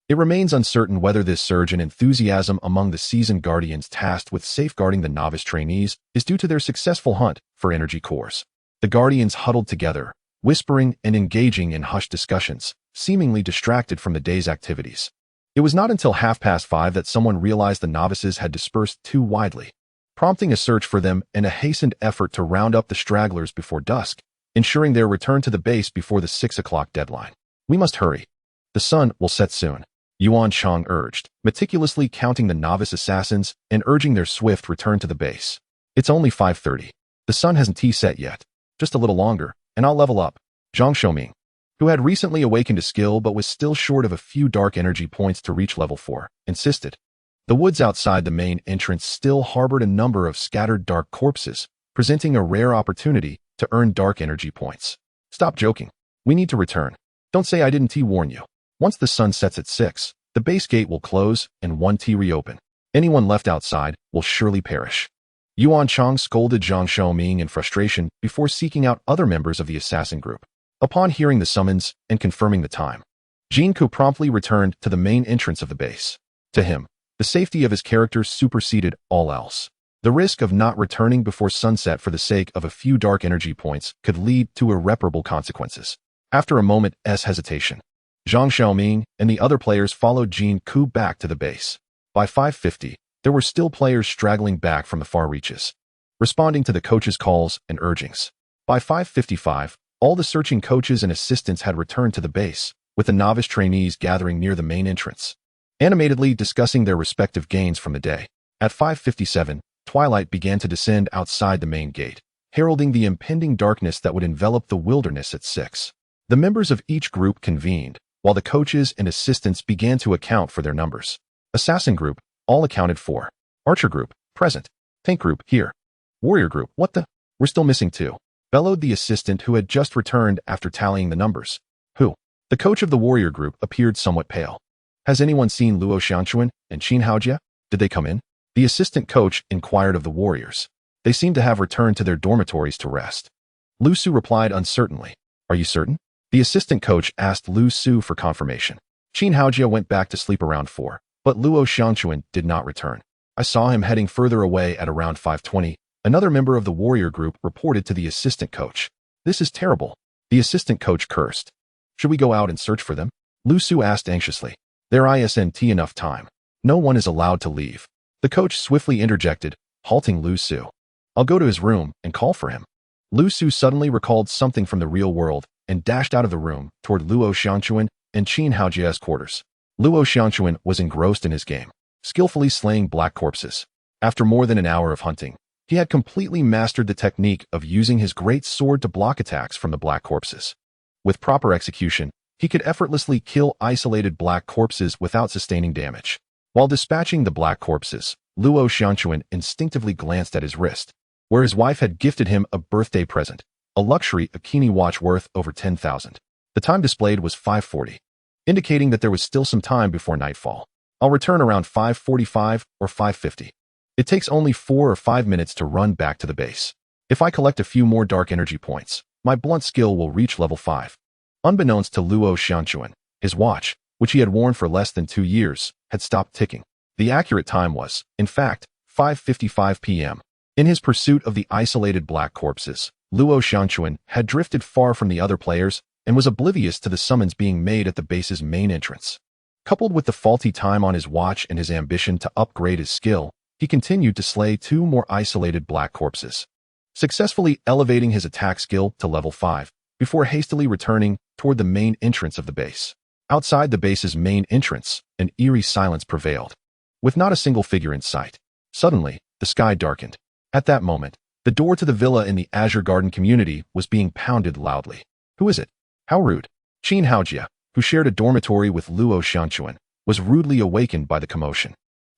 S1: It remains uncertain whether this surge in enthusiasm among the seasoned guardians tasked with safeguarding the novice trainees is due to their successful hunt for energy cores. The guardians huddled together, whispering and engaging in hushed discussions, seemingly distracted from the day's activities. It was not until 5:30 that someone realized the novices had dispersed too widely, prompting a search for them and a hastened effort to round up the stragglers before dusk, ensuring their return to the base before the 6 o'clock deadline. "We must hurry. The sun will set soon," Yuan Chang urged, meticulously counting the novice assassins and urging their swift return to the base. "It's only 5:30. The sun hasn't set yet. Just a little longer, and I'll level up." Zhang Xiaoming, who had recently awakened a skill but was still short of a few dark energy points to reach level 4, insisted. The woods outside the main entrance still harbored a number of scattered dark corpses, presenting a rare opportunity to earn dark energy points. "Stop joking. We need to return. Don't say I didn't warn you. Once the sun sets at 6, the base gate will close and 1 reopen. Anyone left outside will surely perish." Yuan Chang scolded Zhang Xiaoming in frustration before seeking out other members of the assassin group. Upon hearing the summons and confirming the time, Jin Ke promptly returned to the main entrance of the base. To him, the safety of his character superseded all else. The risk of not returning before sunset for the sake of a few dark energy points could lead to irreparable consequences. After a moment's hesitation, Zhang Xiaoming and the other players followed Jin Ke back to the base. By 5:50, there were still players straggling back from the far reaches, responding to the coach's calls and urgings. By 5:55, all the searching coaches and assistants had returned to the base, with the novice trainees gathering near the main entrance, animatedly discussing their respective gains from the day. At 5:57, twilight began to descend outside the main gate, heralding the impending darkness that would envelop the wilderness at 6. The members of each group convened, while the coaches and assistants began to account for their numbers. Assassin group, all accounted for. Archer group, present. Tank group, here. Warrior group, what the? We're still missing 2. Bellowed the assistant who had just returned after tallying the numbers. "Who?" The coach of the warrior group appeared somewhat pale. "Has anyone seen Luo Xianchuan and Qin Haojia? Did they come in?" The assistant coach inquired of the warriors. "They seem to have returned to their dormitories to rest." Lu Su replied uncertainly. "Are you certain?" The assistant coach asked Lu Su for confirmation. Qin Haojia went back to sleep around 4, but Luo Xianchuan did not return. "I saw him heading further away at around 5:20, another member of the warrior group reported to the assistant coach. "This is terrible." The assistant coach cursed. "Should we go out and search for them?" Lu Su asked anxiously. "There isn't enough time. No one is allowed to leave." The coach swiftly interjected, halting Lu Su. "I'll go to his room and call for him." Lu Su suddenly recalled something from the real world and dashed out of the room toward Luo Xianchuan and Qin Haojia's quarters. Luo Xianchuan was engrossed in his game, skillfully slaying black corpses. After more than an hour of hunting, he had completely mastered the technique of using his great sword to block attacks from the black corpses. With proper execution, he could effortlessly kill isolated black corpses without sustaining damage. While dispatching the black corpses, Luo Xianchuan instinctively glanced at his wrist, where his wife had gifted him a birthday present, a luxury Akini watch worth over 10,000. The time displayed was 5:40, indicating that there was still some time before nightfall. "I'll return around 5:45 or 5:50. It takes only 4 or 5 minutes to run back to the base. If I collect a few more dark energy points, my blunt skill will reach level 5. Unbeknownst to Luo Xianchuan, his watch, which he had worn for less than 2 years, had stopped ticking. The accurate time was, in fact, 5:55 p.m. In his pursuit of the isolated black corpses, Luo Xianchuan had drifted far from the other players and was oblivious to the summons being made at the base's main entrance. Coupled with the faulty time on his watch and his ambition to upgrade his skill, he continued to slay 2 more isolated black corpses, successfully elevating his attack skill to level 5, before hastily returning toward the main entrance of the base. Outside the base's main entrance, an eerie silence prevailed, with not a single figure in sight. Suddenly, the sky darkened. At that moment, the door to the villa in the Azure Garden community was being pounded loudly. "Who is it? How rude." Qin Haojia, who shared a dormitory with Luo Xianchuan, was rudely awakened by the commotion.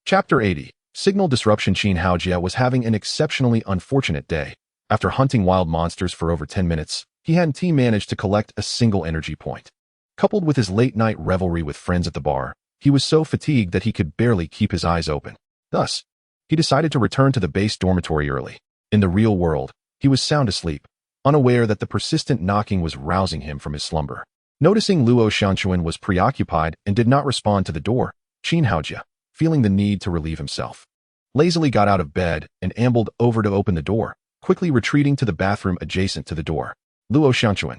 S1: Chapter 80. Signal disruption. Qin Haojia was having an exceptionally unfortunate day. After hunting wild monsters for over 10 minutes, he hadn't managed to collect a single energy point. Coupled with his late-night revelry with friends at the bar, he was so fatigued that he could barely keep his eyes open. Thus, he decided to return to the base dormitory early. In the real world, he was sound asleep, unaware that the persistent knocking was rousing him from his slumber. Noticing Luo Xianquan was preoccupied and did not respond to the door, Qin Haojia, feeling the need to relieve himself, lazily got out of bed and ambled over to open the door, quickly retreating to the bathroom adjacent to the door. Luo Xianquan,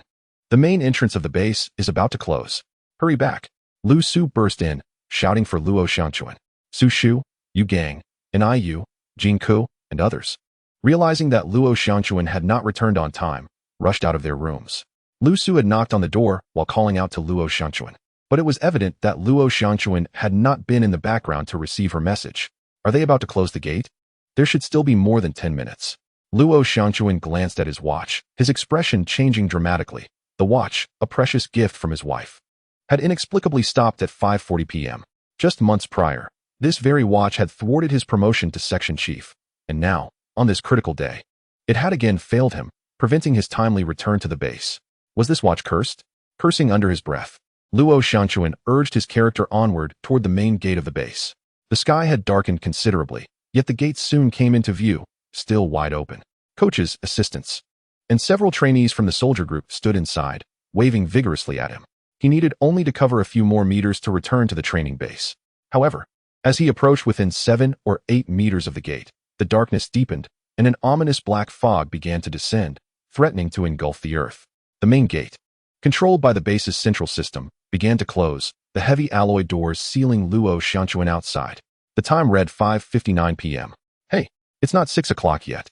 S1: the main entrance of the base is about to close. Hurry back. Lu Su burst in, shouting for Luo Xianquan, Su Shu, Yu Gang, and Yu, Jin Ke, and others. Realizing that Luo Xianquan had not returned on time, rushed out of their rooms. Lu Su had knocked on the door while calling out to Luo Xianquan, but it was evident that Luo Xianquan had not been in the background to receive her message. Are they about to close the gate? There should still be more than 10 minutes. Luo Xianquan glanced at his watch, his expression changing dramatically. The watch, a precious gift from his wife, had inexplicably stopped at 5:40 p.m. Just months prior, this very watch had thwarted his promotion to section chief, and now, on this critical day, it had again failed him, preventing his timely return to the base. Was this watch cursed? Cursing under his breath, Luo Xianquan urged his character onward toward the main gate of the base. The sky had darkened considerably, yet the gates soon came into view, still wide open. Coaches, assistants, and several trainees from the soldier group stood inside, waving vigorously at him. He needed only to cover a few more meters to return to the training base. However, as he approached within 7 or 8 meters of the gate, the darkness deepened, and an ominous black fog began to descend, threatening to engulf the earth. The main gate, controlled by the base's central system, began to close, the heavy alloy doors sealing Luo Xianquan outside. The time read 5:59 p.m. Hey, it's not 6 o'clock yet.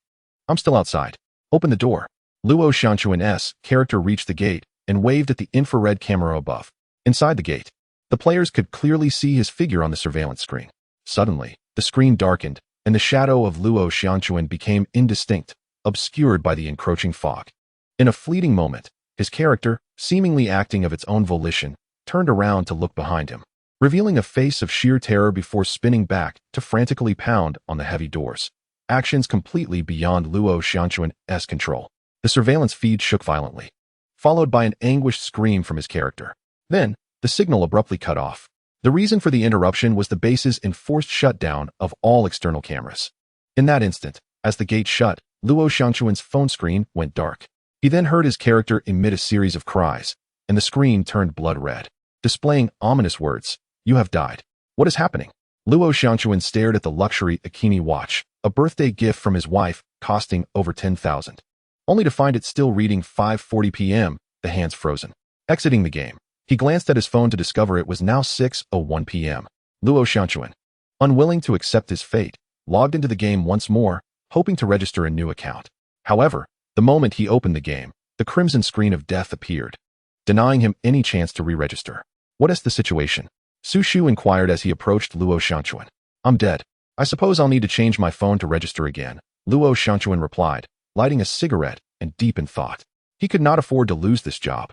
S1: I'm still outside. Open the door. Luo Xianquan's character reached the gate and waved at the infrared camera above. Inside the gate, the players could clearly see his figure on the surveillance screen. Suddenly, the screen darkened, and the shadow of Luo Xianquan became indistinct, obscured by the encroaching fog. In a fleeting moment, his character, seemingly acting of its own volition, turned around to look behind him, revealing a face of sheer terror before spinning back to frantically pound on the heavy doors. Actions completely beyond Luo Xianquan's control. The surveillance feed shook violently, followed by an anguished scream from his character. Then, the signal abruptly cut off. The reason for the interruption was the base's enforced shutdown of all external cameras. In that instant, as the gate shut, Luo Xianquan's phone screen went dark. He then heard his character emit a series of cries, and the screen turned blood red, displaying ominous words. You have died. What is happening? Luo Xianquan stared at the luxury Akini watch, a birthday gift from his wife, costing over 10,000. Only to find it still reading 5:40 p.m., the hands frozen. Exiting the game, he glanced at his phone to discover it was now 6:01 p.m. Luo Xianquan, unwilling to accept his fate, logged into the game once more, hoping to register a new account. However, the moment he opened the game, the crimson screen of death appeared, denying him any chance to re-register. What is the situation? Su Shu inquired as he approached Luo Xianquan. I'm dead. I suppose I'll need to change my phone to register again, Luo Xianquan replied, lighting a cigarette and deep in thought. He could not afford to lose this job,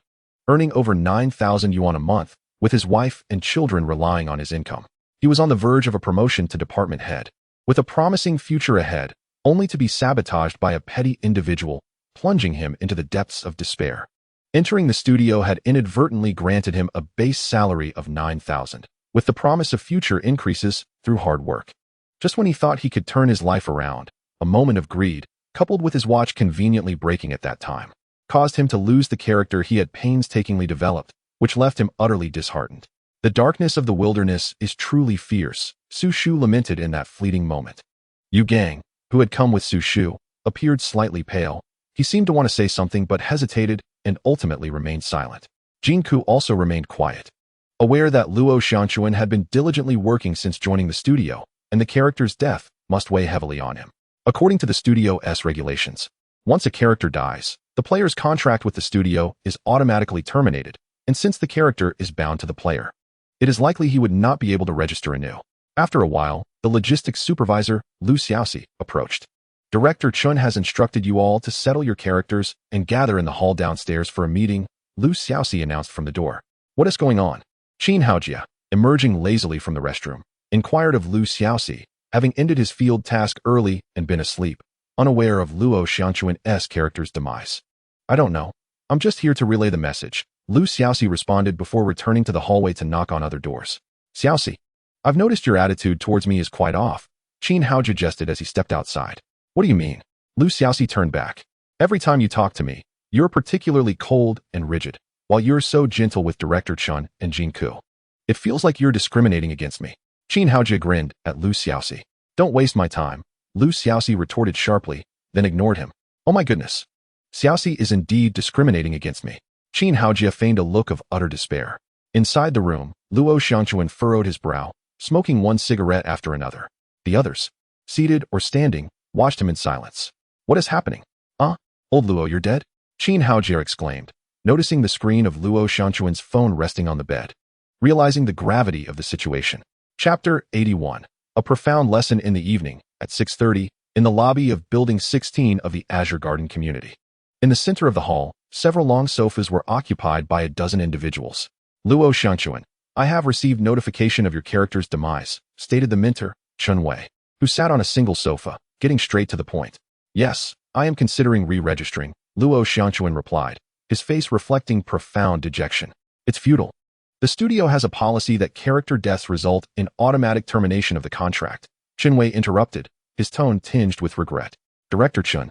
S1: earning over 9,000 yuan a month, with his wife and children relying on his income. He was on the verge of a promotion to department head, with a promising future ahead, only to be sabotaged by a petty individual, plunging him into the depths of despair. Entering the studio had inadvertently granted him a base salary of 9,000, with the promise of future increases through hard work. Just when he thought he could turn his life around, a moment of greed, coupled with his watch conveniently breaking at that time, caused him to lose the character he had painstakingly developed, which left him utterly disheartened. The darkness of the wilderness is truly fierce, Su Shu lamented in that fleeting moment. Yu Gang, who had come with Su Shu, appeared slightly pale. He seemed to want to say something but hesitated and ultimately remained silent. Jin Ke also remained quiet, aware that Luo Xianquan had been diligently working since joining the studio, and the character's death must weigh heavily on him. According to the studio's regulations, once a character dies, the player's contract with the studio is automatically terminated, and since the character is bound to the player, it is likely he would not be able to register anew. After a while, the logistics supervisor, Lu Xiaoxi, approached. Director Chun has instructed you all to settle your characters and gather in the hall downstairs for a meeting, Lu Xiaoxi announced from the door. What is going on? Qin Haojia, emerging lazily from the restroom, inquired of Lu Xiaoxi, having ended his field task early and been asleep, unaware of Luo Xianquan's character's demise. I don't know. I'm just here to relay the message, Lu Xiaoxi responded before returning to the hallway to knock on other doors. Xiaoxi, I've noticed your attitude towards me is quite off, Qin Haojia jested as he stepped outside. What do you mean? Lu Xiaoxi turned back. Every time you talk to me, you're particularly cold and rigid, while you're so gentle with Director Chun and Jin Ke. It feels like you're discriminating against me. Qin Haojia grinned at Lu Xiaoxi. Don't waste my time, Lu Xiaoxi retorted sharply, then ignored him. Oh my goodness. Xiaoxi is indeed discriminating against me. Qin Haojia feigned a look of utter despair. Inside the room, Luo Xianquan furrowed his brow, smoking one cigarette after another. The others, seated or standing, watched him in silence. What is happening? Old Luo, you're dead? Qin Haojia exclaimed, noticing the screen of Luo Xianquan's phone resting on the bed. Realizing the gravity of the situation. Chapter 81. A profound lesson in the evening, at 6:30, in the lobby of Building 16 of the Azure Garden community. In the center of the hall, several long sofas were occupied by a dozen individuals. Luo Xianquan, I have received notification of your character's demise, stated the mentor, Chun Wei, who sat on a single sofa, getting straight to the point. Yes, I am considering re-registering, Luo Xianquan replied, his face reflecting profound dejection. It's futile. The studio has a policy that character deaths result in automatic termination of the contract. Chun Wei interrupted, his tone tinged with regret. Director Chun,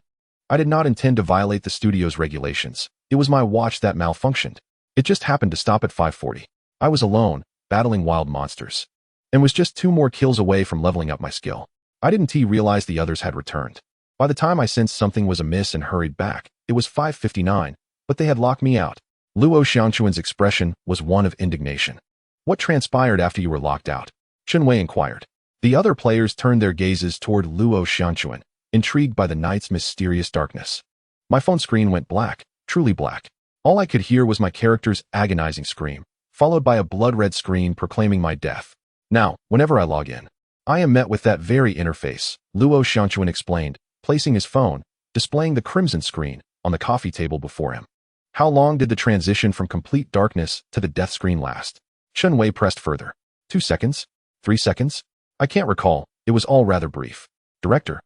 S1: I did not intend to violate the studio's regulations. It was my watch that malfunctioned. It just happened to stop at 5:40. I was alone, battling wild monsters, and was just 2 more kills away from leveling up my skill. I didn't realize the others had returned. By the time I sensed something was amiss and hurried back, it was 5:59, but they had locked me out. Luo Xianquan's expression was one of indignation. What transpired after you were locked out? Chun Wei inquired. The other players turned their gazes toward Luo Xianquan, intrigued by the night's mysterious darkness. My phone screen went black, truly black. All I could hear was my character's agonizing scream, followed by a blood-red screen proclaiming my death. Now, whenever I log in, I am met with that very interface, Luo Xianquan explained, placing his phone, displaying the crimson screen, on the coffee table before him. How long did the transition from complete darkness to the death screen last? Chun Wei pressed further. 2 seconds? 3 seconds? I can't recall, it was all rather brief. Director,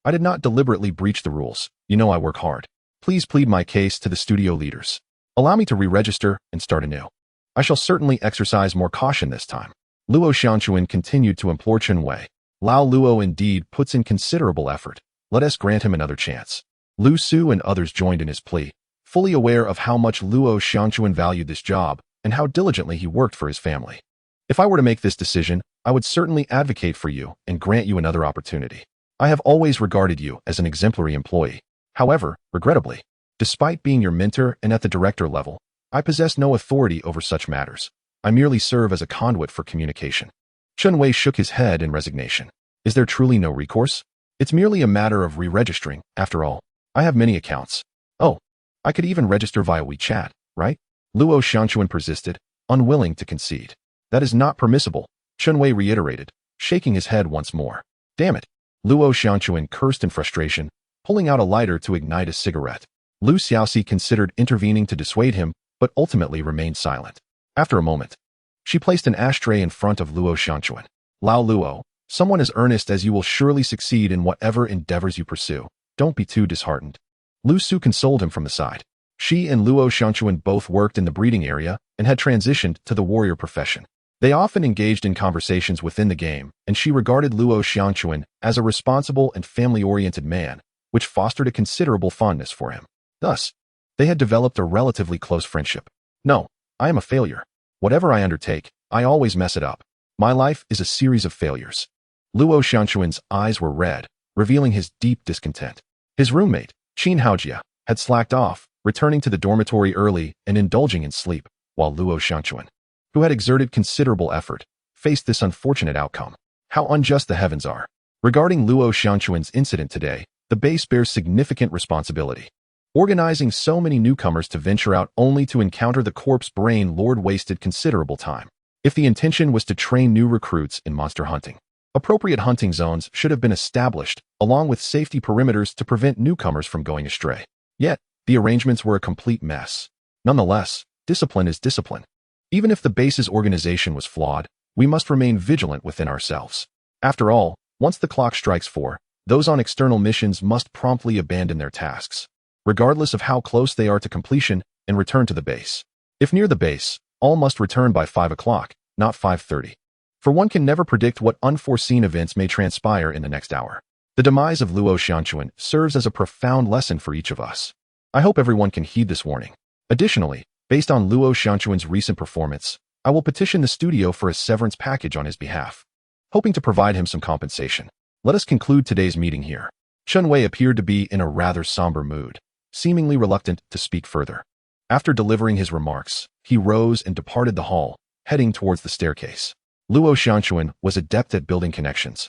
S1: I did not deliberately breach the rules. You know I work hard. Please plead my case to the studio leaders. Allow me to re-register and start anew. I shall certainly exercise more caution this time. Luo Xianquan continued to implore Chun Wei. Lao Luo indeed puts in considerable effort. Let us grant him another chance. Lu Su and others joined in his plea, fully aware of how much Luo Xianquan valued this job and how diligently he worked for his family. If I were to make this decision, I would certainly advocate for you and grant you another opportunity. I have always regarded you as an exemplary employee. However, regrettably, despite being your mentor and at the director level, I possess no authority over such matters. I merely serve as a conduit for communication. Chun Wei shook his head in resignation. Is there truly no recourse? It's merely a matter of re-registering, after all. I have many accounts. Oh, I could even register via WeChat, right? Luo Xianquan persisted, unwilling to concede. That is not permissible, Chun Wei reiterated, shaking his head once more. Damn it. Luo Xianquan cursed in frustration, pulling out a lighter to ignite a cigarette. Lu Xiaoxi considered intervening to dissuade him, but ultimately remained silent. After a moment, she placed an ashtray in front of Luo Xianquan. Lao Luo, someone as earnest as you will surely succeed in whatever endeavors you pursue. Don't be too disheartened. Lu Su consoled him from the side. She and Luo Xianquan both worked in the breeding area and had transitioned to the warrior profession. They often engaged in conversations within the game, and she regarded Luo Xianquan as a responsible and family-oriented man, which fostered a considerable fondness for him. Thus, they had developed a relatively close friendship. No, I am a failure. Whatever I undertake, I always mess it up. My life is a series of failures. Luo Xianquan's eyes were red, revealing his deep discontent. His roommate, Qin Haojia, had slacked off, returning to the dormitory early and indulging in sleep, while Luo Xianquan, who had exerted considerable effort, faced this unfortunate outcome. How unjust the heavens are. Regarding Luo Xianquan's incident today, the base bears significant responsibility. Organizing so many newcomers to venture out only to encounter the corpse brain lord wasted considerable time. If the intention was to train new recruits in monster hunting, appropriate hunting zones should have been established, along with safety perimeters to prevent newcomers from going astray. Yet, the arrangements were a complete mess. Nonetheless, discipline is discipline. Even if the base's organization was flawed, we must remain vigilant within ourselves. After all, once the clock strikes 4, Those on external missions must promptly abandon their tasks, regardless of how close they are to completion, and return to the base. If near the base, all must return by 5 o'clock, not 5:30. For one can never predict what unforeseen events may transpire in the next hour. The demise of Luo Xianquan serves as a profound lesson for each of us. I hope everyone can heed this warning. Additionally, based on Luo Xianquan's recent performance, I will petition the studio for a severance package on his behalf, hoping to provide him some compensation. Let us conclude today's meeting here. Chun Wei appeared to be in a rather somber mood, seemingly reluctant to speak further. After delivering his remarks, he rose and departed the hall, heading towards the staircase. Luo Xianquan was adept at building connections.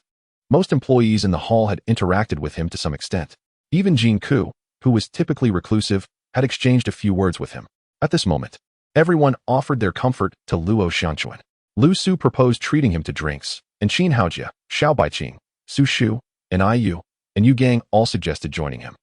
S1: Most employees in the hall had interacted with him to some extent. Even Jin Ke, who was typically reclusive, had exchanged a few words with him. At this moment, everyone offered their comfort to Luo Xianquan. Lu Su proposed treating him to drinks, and Qin Haojia, Xiao Baiqing, Su Shu, and Yu, and Yu Gang all suggested joining him.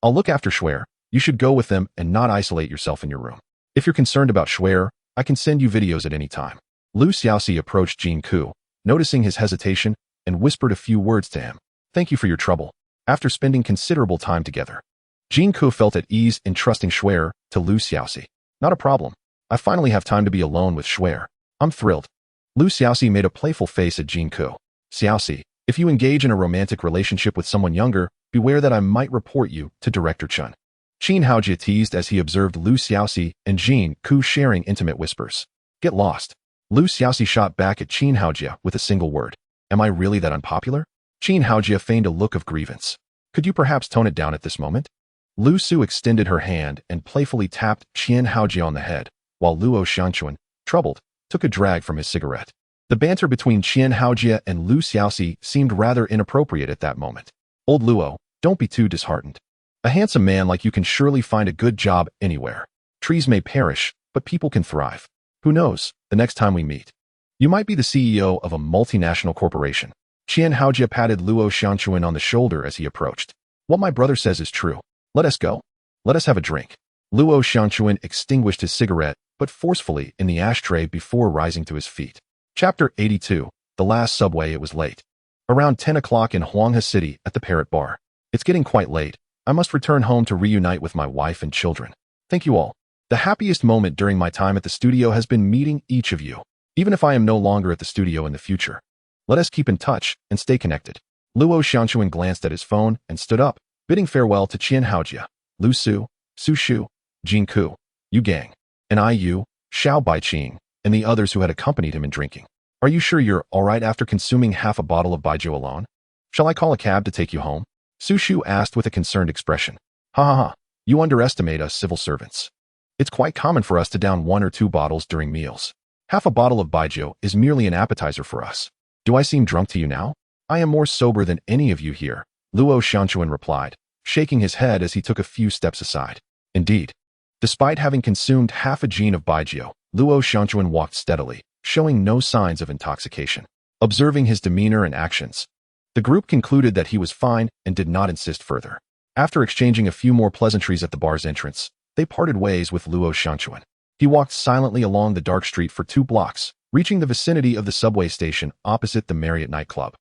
S1: I'll look after Xue'er. You should go with them and not isolate yourself in your room. If you're concerned about Xue'er, I can send you videos at any time. Lu Xiaoxi approached Jin Ke, noticing his hesitation, and whispered a few words to him. Thank you for your trouble. After spending considerable time together, Jin Ke felt at ease in trusting Xue'er to Lu Xiaoxi. Not a problem. I finally have time to be alone with Xue'er. I'm thrilled. Lu Xiaoxi made a playful face at Jin Ke. Xiaoxi, if you engage in a romantic relationship with someone younger, beware that I might report you to Director Chun. Qin Haojia teased as he observed Lu Xiaoxi and Jin Ke sharing intimate whispers. Get lost. Lu Xiaoxi shot back at Qin Haojia with a single word. Am I really that unpopular? Qin Haojia feigned a look of grievance. Could you perhaps tone it down at this moment? Lu Su extended her hand and playfully tapped Qin Haojia on the head, while Luo Xianquan, troubled, took a drag from his cigarette. The banter between Qin Haojia and Lu Xiaoxi seemed rather inappropriate at that moment. Old Luo, don't be too disheartened. A handsome man like you can surely find a good job anywhere. Trees may perish, but people can thrive. Who knows, the next time we meet, you might be the CEO of a multinational corporation. Qin Haojia patted Luo Xianquan on the shoulder as he approached. What my brother says is true. Let us go. Let us have a drink. Luo Xianquan extinguished his cigarette, but forcefully in the ashtray before rising to his feet. Chapter 82. The last subway. It was late. Around 10 o'clock in Huanghe City at the Parrot Bar. It's getting quite late. I must return home to reunite with my wife and children. Thank you all. The happiest moment during my time at the studio has been meeting each of you, even if I am no longer at the studio in the future. Let us keep in touch and stay connected. Luo Xianquan glanced at his phone and stood up, bidding farewell to Qin Haojia, Lu Su, Su Shu, Jin Ke, Yu Gang, and Yu, Xiao Baiqing, and the others who had accompanied him in drinking. Are you sure you're all right after consuming half a bottle of baijiu alone? Shall I call a cab to take you home? Su Shu asked with a concerned expression. Ha ha ha, you underestimate us civil servants. It's quite common for us to down 1 or 2 bottles during meals. Half a bottle of baijiu is merely an appetizer for us. Do I seem drunk to you now? I am more sober than any of you here, Luo Xianquan replied, shaking his head as he took a few steps aside. Indeed. Despite having consumed half a jin of baijiu, Luo Xianquan walked steadily, showing no signs of intoxication. Observing his demeanor and actions, the group concluded that he was fine and did not insist further. After exchanging a few more pleasantries at the bar's entrance, they parted ways with Luo Xianquan. He walked silently along the dark street for 2 blocks, reaching the vicinity of the subway station opposite the Marriott nightclub.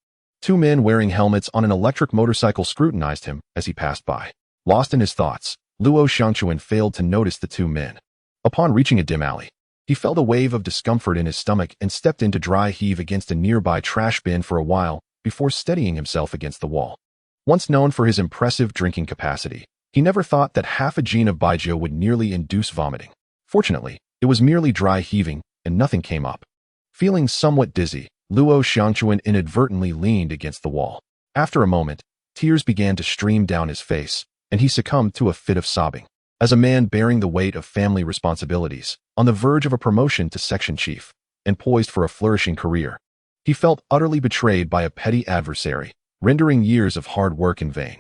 S1: 2 men wearing helmets on an electric motorcycle scrutinized him as he passed by. Lost in his thoughts, Luo Xianquan failed to notice the 2 men. Upon reaching a dim alley, he felt a wave of discomfort in his stomach and stepped in to dry heave against a nearby trash bin for a while before steadying himself against the wall. Once known for his impressive drinking capacity, he never thought that half a jin of baijiu would nearly induce vomiting. Fortunately, it was merely dry heaving, and nothing came up. Feeling somewhat dizzy, Luo Xianquan inadvertently leaned against the wall. After a moment, tears began to stream down his face, and he succumbed to a fit of sobbing. As a man bearing the weight of family responsibilities, on the verge of a promotion to section chief, and poised for a flourishing career, he felt utterly betrayed by a petty adversary, rendering years of hard work in vain.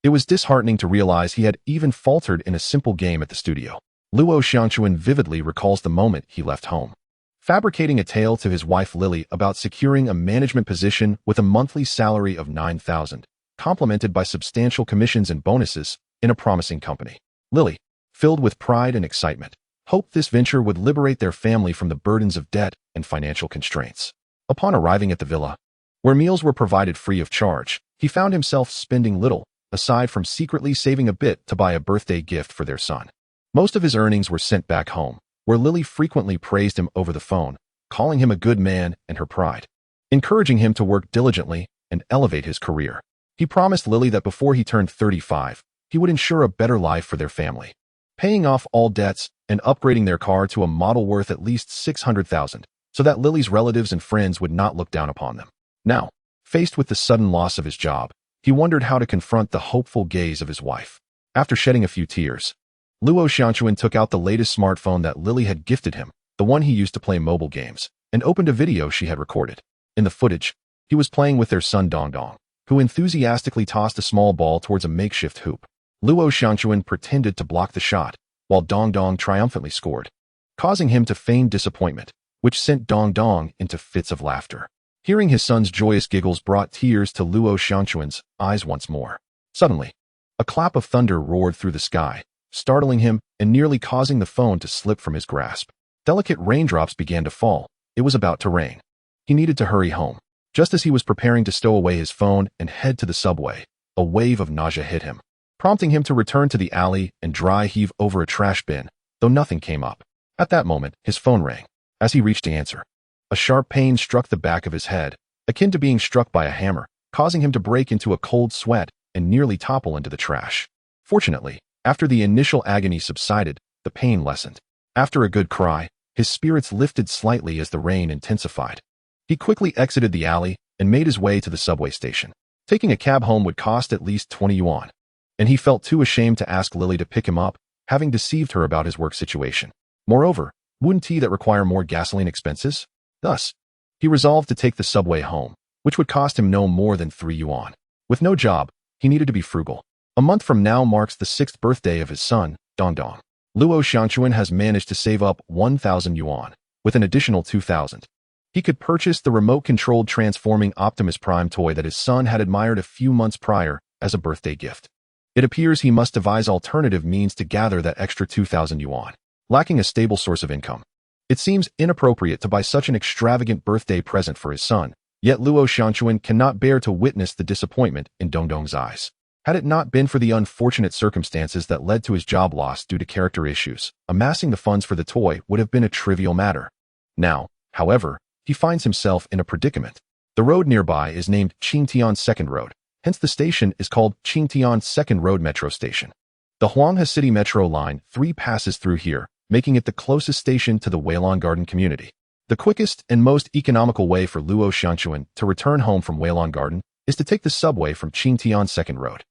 S1: It was disheartening to realize he had even faltered in a simple game at the studio. Luo Xianquan vividly recalls the moment he left home, fabricating a tale to his wife Lily about securing a management position with a monthly salary of 9,000, complemented by substantial commissions and bonuses in a promising company. Lily, filled with pride and excitement, hoped this venture would liberate their family from the burdens of debt and financial constraints. Upon arriving at the villa, where meals were provided free of charge, he found himself spending little, aside from secretly saving a bit to buy a birthday gift for their son. Most of his earnings were sent back home, where Lily frequently praised him over the phone, calling him a good man and her pride, encouraging him to work diligently and elevate his career. He promised Lily that before he turned 35, he would ensure a better life for their family, paying off all debts and upgrading their car to a model worth at least $600,000, so that Lily's relatives and friends would not look down upon them. Now, faced with the sudden loss of his job, he wondered how to confront the hopeful gaze of his wife. After shedding a few tears, Luo Ye took out the latest smartphone that Lily had gifted him, the one he used to play mobile games, and opened a video she had recorded. In the footage, he was playing with their son Dongdong, who enthusiastically tossed a small ball towards a makeshift hoop. Luo Ye pretended to block the shot, while Dongdong triumphantly scored, causing him to feign disappointment, which sent Dongdong into fits of laughter. Hearing his son's joyous giggles brought tears to Luo Ye eyes once more. Suddenly, a clap of thunder roared through the sky, startling him and nearly causing the phone to slip from his grasp. Delicate raindrops began to fall. It was about to rain. He needed to hurry home. Just as he was preparing to stow away his phone and head to the subway, a wave of nausea hit him, prompting him to return to the alley and dry heave over a trash bin, though nothing came up. At that moment, his phone rang. As he reached to answer, a sharp pain struck the back of his head, akin to being struck by a hammer, causing him to break into a cold sweat and nearly topple into the trash. Fortunately, after the initial agony subsided, the pain lessened. After a good cry, his spirits lifted slightly as the rain intensified. He quickly exited the alley and made his way to the subway station. Taking a cab home would cost at least 20 yuan, and he felt too ashamed to ask Lily to pick him up, having deceived her about his work situation. Moreover, wouldn't he that require more gasoline expenses? Thus, he resolved to take the subway home, which would cost him no more than 3 yuan. With no job, he needed to be frugal. A month from now marks the 6th birthday of his son, Dongdong. Luo Ye has managed to save up 1,000 yuan, with an additional 2,000. He could purchase the remote-controlled transforming Optimus Prime toy that his son had admired a few months prior as a birthday gift. It appears he must devise alternative means to gather that extra 2,000 yuan. Lacking a stable source of income, it seems inappropriate to buy such an extravagant birthday present for his son, yet Luo Ye cannot bear to witness the disappointment in Dongdong's eyes. Had it not been for the unfortunate circumstances that led to his job loss due to character issues, amassing the funds for the toy would have been a trivial matter. Now, however, he finds himself in a predicament. The road nearby is named Qingtian Second Road, hence the station is called Qingtian Second Road Metro Station. The Huanghe City Metro Line 3 passes through here, making it the closest station to the Weilong Garden community. The quickest and most economical way for Luo Ye to return home from Weilong Garden is to take the subway from Qingtian Second Road.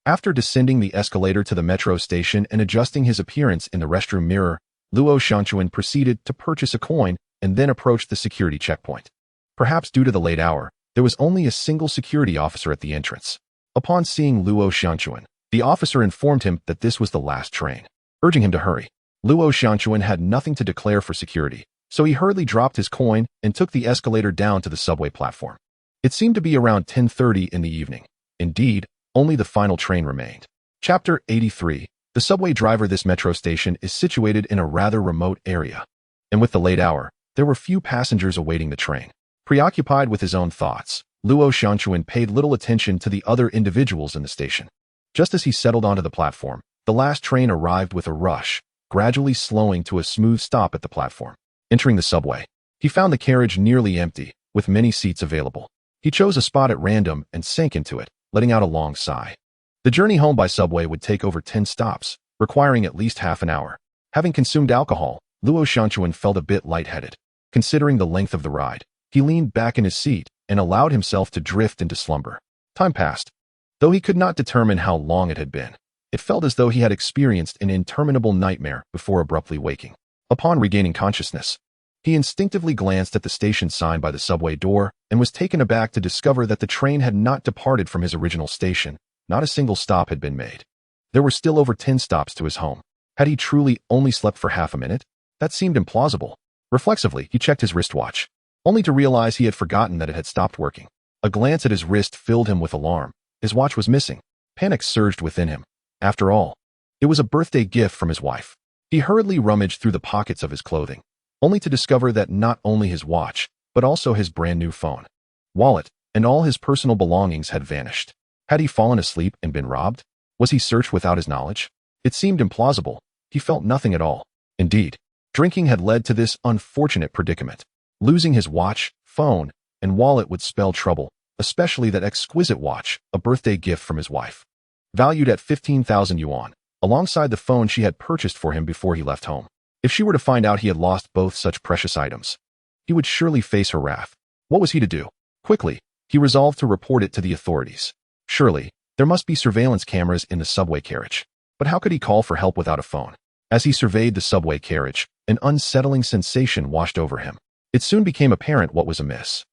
S1: After descending the escalator to the metro station and adjusting his appearance in the restroom mirror, Luo Ye proceeded to purchase a coin and then approached the security checkpoint. Perhaps due to the late hour, there was only a single security officer at the entrance. Upon seeing Luo Ye, the officer informed him that this was the last train, urging him to hurry. Luo Ye had nothing to declare for security, so he hurriedly dropped his coin and took the escalator down to the subway platform. It seemed to be around 10:30 in the evening. Indeed, only the final train remained. Chapter 83. The subway driver. This metro station is situated in a rather remote area, and with the late hour, there were few passengers awaiting the train. Preoccupied with his own thoughts, Luo Ye paid little attention to the other individuals in the station. Just as he settled onto the platform, the last train arrived with a rush, gradually slowing to a smooth stop at the platform. Entering the subway, he found the carriage nearly empty, with many seats available. He chose a spot at random and sank into it, letting out a long sigh. The journey home by subway would take over 10 stops, requiring at least half an hour. Having consumed alcohol, Luo Ye felt a bit lightheaded. Considering the length of the ride, he leaned back in his seat and allowed himself to drift into slumber. Time passed. Though he could not determine how long it had been, it felt as though he had experienced an interminable nightmare before abruptly waking. Upon regaining consciousness, he instinctively glanced at the station sign by the subway door and was taken aback to discover that the train had not departed from his original station. Not a single stop had been made. There were still over 10 stops to his home. Had he truly only slept for half a minute? That seemed implausible. Reflexively, he checked his wristwatch, only to realize he had forgotten that it had stopped working. A glance at his wrist filled him with alarm. His watch was missing. Panic surged within him. After all, it was a birthday gift from his wife. He hurriedly rummaged through the pockets of his clothing, only to discover that not only his watch, but also his brand new phone, wallet, and all his personal belongings had vanished. Had he fallen asleep and been robbed? Was he searched without his knowledge? It seemed implausible. He felt nothing at all. Indeed, drinking had led to this unfortunate predicament. Losing his watch, phone, and wallet would spell trouble, especially that exquisite watch, a birthday gift from his wife. Valued at 15,000 yuan, alongside the phone she had purchased for him before he left home. If she were to find out he had lost both such precious items, he would surely face her wrath. What was he to do? Quickly, he resolved to report it to the authorities. Surely, there must be surveillance cameras in the subway carriage. But how could he call for help without a phone? As he surveyed the subway carriage, an unsettling sensation washed over him. It soon became apparent what was amiss.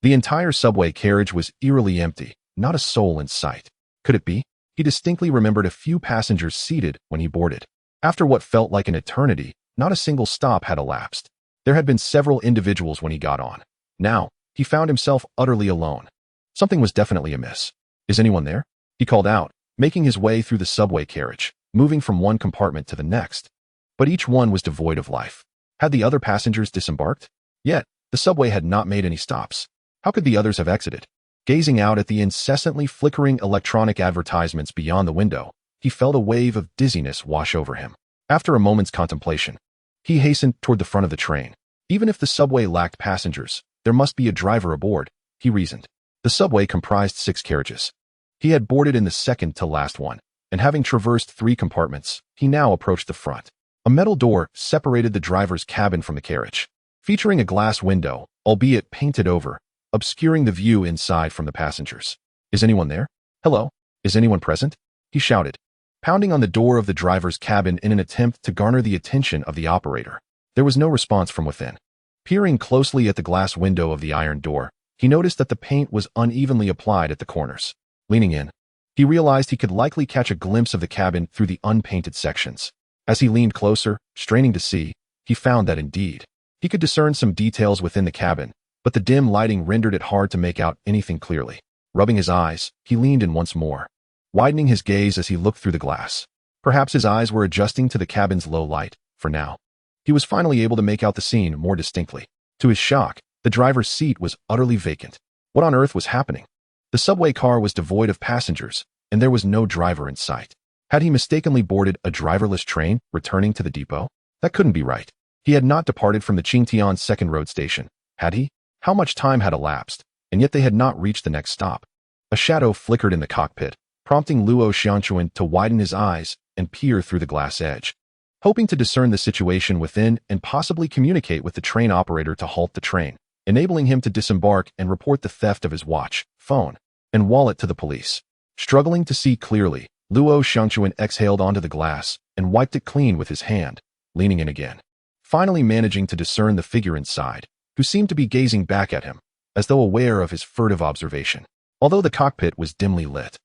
S1: The entire subway carriage was eerily empty, not a soul in sight. Could it be? He distinctly remembered a few passengers seated when he boarded. After what felt like an eternity, not a single stop had elapsed. There had been several individuals when he got on. Now, he found himself utterly alone. Something was definitely amiss. Is anyone there? He called out, making his way through the subway carriage, moving from one compartment to the next. But each one was devoid of life. Had the other passengers disembarked? Yet, the subway had not made any stops. How could the others have exited? Gazing out at the incessantly flickering electronic advertisements beyond the window, he felt a wave of dizziness wash over him. After a moment's contemplation, he hastened toward the front of the train. Even if the subway lacked passengers, there must be a driver aboard, he reasoned. The subway comprised 6 carriages. He had boarded in the second to last one, and having traversed 3 compartments, he now approached the front. A metal door separated the driver's cabin from the carriage, featuring a glass window, albeit painted over, obscuring the view inside from the passengers. Is anyone there? Hello? Is anyone present? He shouted, pounding on the door of the driver's cabin in an attempt to garner the attention of the operator. There was no response from within. Peering closely at the glass window of the iron door, he noticed that the paint was unevenly applied at the corners. Leaning in, he realized he could likely catch a glimpse of the cabin through the unpainted sections. As he leaned closer, straining to see, he found that indeed, he could discern some details within the cabin, but the dim lighting rendered it hard to make out anything clearly. Rubbing his eyes, he leaned in once more, widening his gaze as he looked through the glass. Perhaps his eyes were adjusting to the cabin's low light, for now. He was finally able to make out the scene more distinctly. To his shock, the driver's seat was utterly vacant. What on earth was happening? The subway car was devoid of passengers, and there was no driver in sight. Had he mistakenly boarded a driverless train returning to the depot? That couldn't be right. He had not departed from the Qingtian Second Road Station, had he? How much time had elapsed, and yet they had not reached the next stop. A shadow flickered in the cockpit, prompting Luo Xiangquan to widen his eyes and peer through the glass edge. Hoping to discern the situation within and possibly communicate with the train operator to halt the train, enabling him to disembark and report the theft of his watch, phone, and wallet to the police. Struggling to see clearly, Luo Xiangquan exhaled onto the glass and wiped it clean with his hand, leaning in again. Finally managing to discern the figure inside, who seemed to be gazing back at him, as though aware of his furtive observation. Although the cockpit was dimly lit,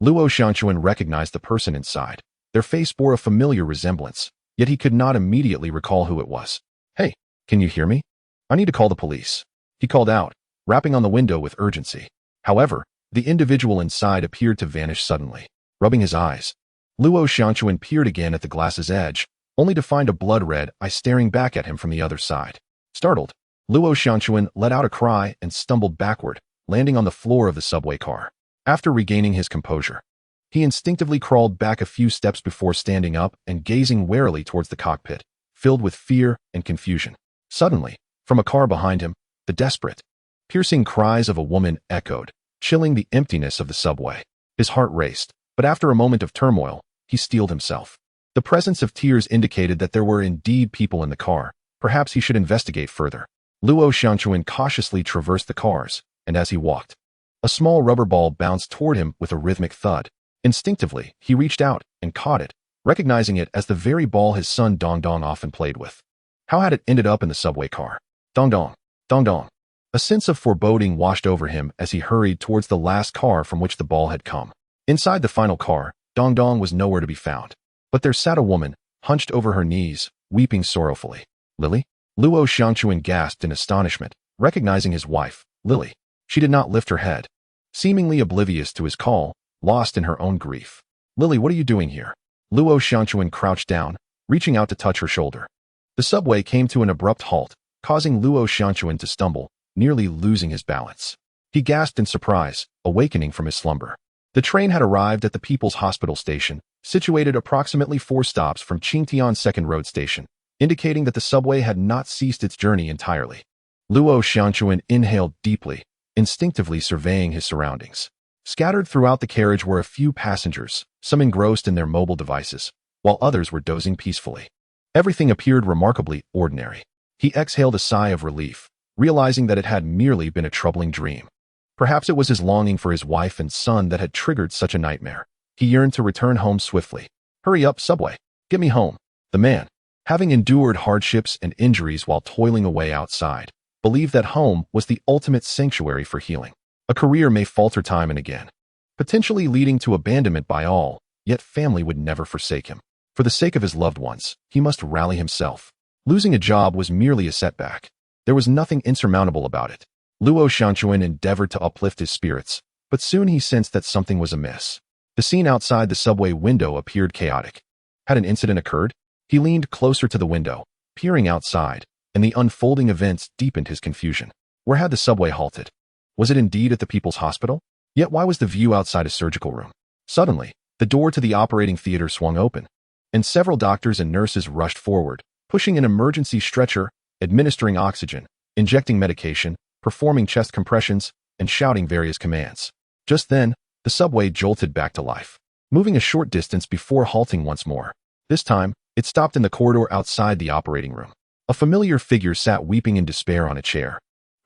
S1: Luo Xiangquan recognized the person inside. Their face bore a familiar resemblance, yet he could not immediately recall who it was. Hey, can you hear me? I need to call the police, he called out, rapping on the window with urgency. However, the individual inside appeared to vanish suddenly. Rubbing his eyes, Luo Xiangquan peered again at the glass's edge, only to find a blood-red eye staring back at him from the other side. Startled, Luo Xiangquan let out a cry and stumbled backward, landing on the floor of the subway car. After regaining his composure, he instinctively crawled back a few steps before standing up and gazing warily towards the cockpit, filled with fear and confusion. Suddenly, from a car behind him, the desperate, piercing cries of a woman echoed, chilling the emptiness of the subway. His heart raced, but after a moment of turmoil, he steeled himself. The presence of tears indicated that there were indeed people in the car. Perhaps he should investigate further. Luo Xiangquan cautiously traversed the cars, and as he walked, a small rubber ball bounced toward him with a rhythmic thud. Instinctively, he reached out and caught it, recognizing it as the very ball his son Dong Dong often played with. How had it ended up in the subway car? Dong Dong, Dong Dong. A sense of foreboding washed over him as he hurried towards the last car from which the ball had come. Inside the final car, Dong Dong was nowhere to be found. But there sat a woman, hunched over her knees, weeping sorrowfully. Lily? Luo Xiangquan gasped in astonishment, recognizing his wife, Lily. She did not lift her head, seemingly oblivious to his call, lost in her own grief. Lily, what are you doing here? Luo Xiangquan crouched down, reaching out to touch her shoulder. The subway came to an abrupt halt, causing Luo Xiangquan to stumble, nearly losing his balance. He gasped in surprise, awakening from his slumber. The train had arrived at the People's Hospital Station, situated approximately 4 stops from Qingtian Second Road Station, indicating that the subway had not ceased its journey entirely. Luo Xianquan inhaled deeply, instinctively surveying his surroundings. Scattered throughout the carriage were a few passengers, some engrossed in their mobile devices, while others were dozing peacefully. Everything appeared remarkably ordinary. He exhaled a sigh of relief, realizing that it had merely been a troubling dream. Perhaps it was his longing for his wife and son that had triggered such a nightmare. He yearned to return home swiftly. Hurry up, subway. Get me home. The man, having endured hardships and injuries while toiling away outside, believed that home was the ultimate sanctuary for healing. A career may falter time and again, potentially leading to abandonment by all, yet family would never forsake him. For the sake of his loved ones, he must rally himself. Losing a job was merely a setback. There was nothing insurmountable about it. Luo Xianquan endeavored to uplift his spirits, but soon he sensed that something was amiss. The scene outside the subway window appeared chaotic. Had an incident occurred? He leaned closer to the window, peering outside, and the unfolding events deepened his confusion. Where had the subway halted? Was it indeed at the People's Hospital? Yet why was the view outside a surgical room? Suddenly, the door to the operating theater swung open, and several doctors and nurses rushed forward, pushing an emergency stretcher, administering oxygen, injecting medication, performing chest compressions, and shouting various commands. Just then, the subway jolted back to life, moving a short distance before halting once more. This time, it stopped in the corridor outside the operating room. A familiar figure sat weeping in despair on a chair,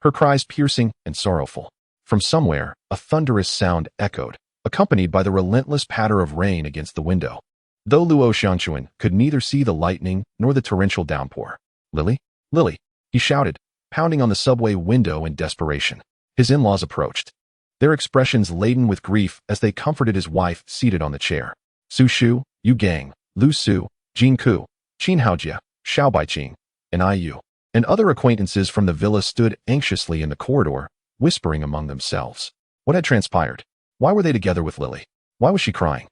S1: her cries piercing and sorrowful. From somewhere, a thunderous sound echoed, accompanied by the relentless patter of rain against the window. Though Luo Xianquan could neither see the lightning nor the torrential downpour. Lily? Lily! He shouted, pounding on the subway window in desperation. His in-laws approached, their expressions laden with grief as they comforted his wife seated on the chair. Su Shu, Yu Gang, Lu Su, Jin Ke, Qin Haojia, Xiao Baiqing, and Yu, and other acquaintances from the villa stood anxiously in the corridor, whispering among themselves. What had transpired? Why were they together with Lily? Why was she crying?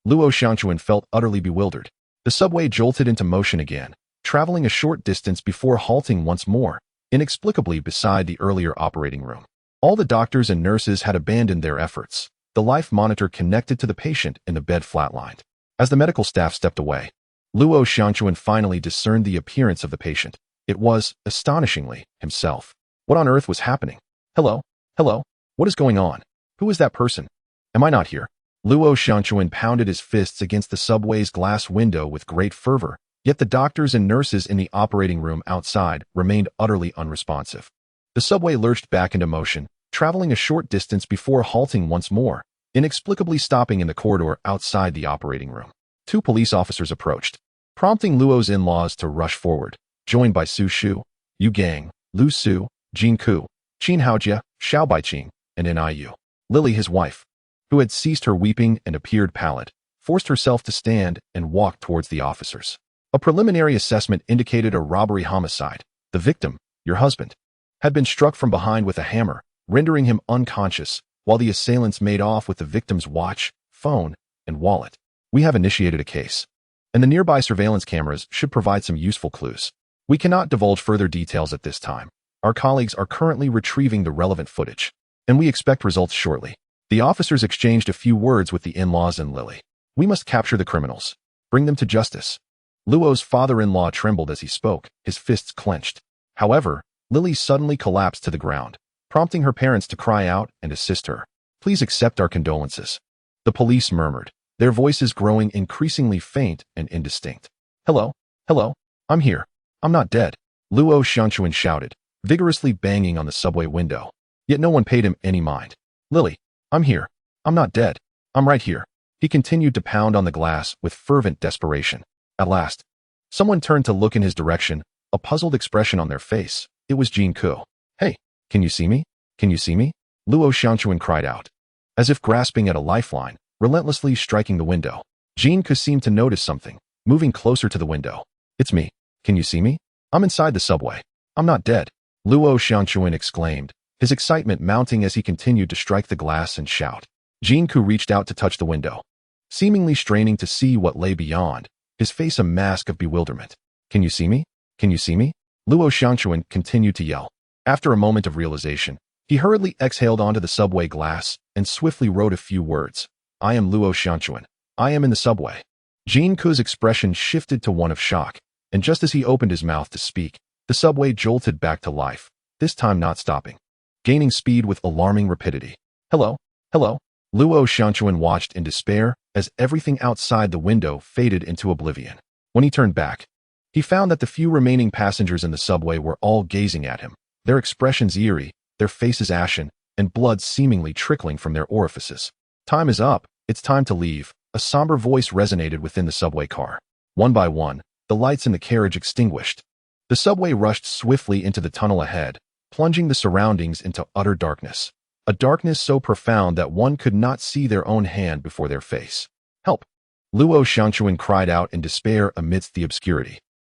S1: Luo Xianquan felt utterly bewildered. The subway jolted into motion again, traveling a short distance before halting once more, inexplicably beside the earlier operating room. All the doctors and nurses had abandoned their efforts. The life monitor connected to the patient in the bed flatlined. As the medical staff stepped away, Luo Xianquan finally discerned the appearance of the patient. It was, astonishingly, himself. What on earth was happening? Hello? Hello? What is going on? Who is that person? Am I not here? Luo Xianquan pounded his fists against the subway's glass window with great fervor, yet the doctors and nurses in the operating room outside remained utterly unresponsive. The subway lurched back into motion, traveling a short distance before halting once more, inexplicably stopping in the corridor outside the operating room. 2 police officers approached, prompting Luo's in-laws to rush forward, joined by Su Shu, Yu Gang, Lu Su, Jin Ke, Qin Haojia, Xiao Baiqing, and Yu. Lily, his wife, who had ceased her weeping and appeared pallid, forced herself to stand and walk towards the officers. A preliminary assessment indicated a robbery homicide. The victim, your husband, had been struck from behind with a hammer, rendering him unconscious, while the assailants made off with the victim's watch, phone, and wallet. We have initiated a case, and the nearby surveillance cameras should provide some useful clues. We cannot divulge further details at this time. Our colleagues are currently retrieving the relevant footage, and we expect results shortly. The officers exchanged a few words with the in-laws and Lily. We must capture the criminals. Bring them to justice. Luo's father-in-law trembled as he spoke, his fists clenched. However, Lily suddenly collapsed to the ground, prompting her parents to cry out and assist her. Please accept our condolences. The police murmured, their voices growing increasingly faint and indistinct. Hello? Hello? I'm here. I'm not dead. Luo Xianquan shouted, vigorously banging on the subway window. Yet no one paid him any mind. Lily, I'm here. I'm not dead. I'm right here. He continued to pound on the glass with fervent desperation. At last, someone turned to look in his direction, a puzzled expression on their face. It was Jin Ke. Hey, can you see me? Can you see me? Luo Xianquan cried out, as if grasping at a lifeline, relentlessly striking the window. Jin Ke seemed to notice something, moving closer to the window. It's me. Can you see me? I'm inside the subway. I'm not dead. Luo Xianquan exclaimed, his excitement mounting as he continued to strike the glass and shout. Jin Ke reached out to touch the window, seemingly straining to see what lay beyond, his face a mask of bewilderment. Can you see me? Can you see me? Luo Xianquan continued to yell. After a moment of realization, he hurriedly exhaled onto the subway glass and swiftly wrote a few words, I am Luo Ye. I am in the subway. Jin Ke's expression shifted to one of shock, and just as he opened his mouth to speak, the subway jolted back to life, this time not stopping, gaining speed with alarming rapidity. Hello? Hello? Luo Ye watched in despair as everything outside the window faded into oblivion. When he turned back, he found that the few remaining passengers in the subway were all gazing at him, their expressions eerie, their faces ashen, and blood seemingly trickling from their orifices. Time is up. It's time to leave. A somber voice resonated within the subway car. One by one, the lights in the carriage extinguished. The subway rushed swiftly into the tunnel ahead, plunging the surroundings into utter darkness. A darkness so profound that one could not see their own hand before their face. Help! Luo Ye cried out in despair amidst the obscurity.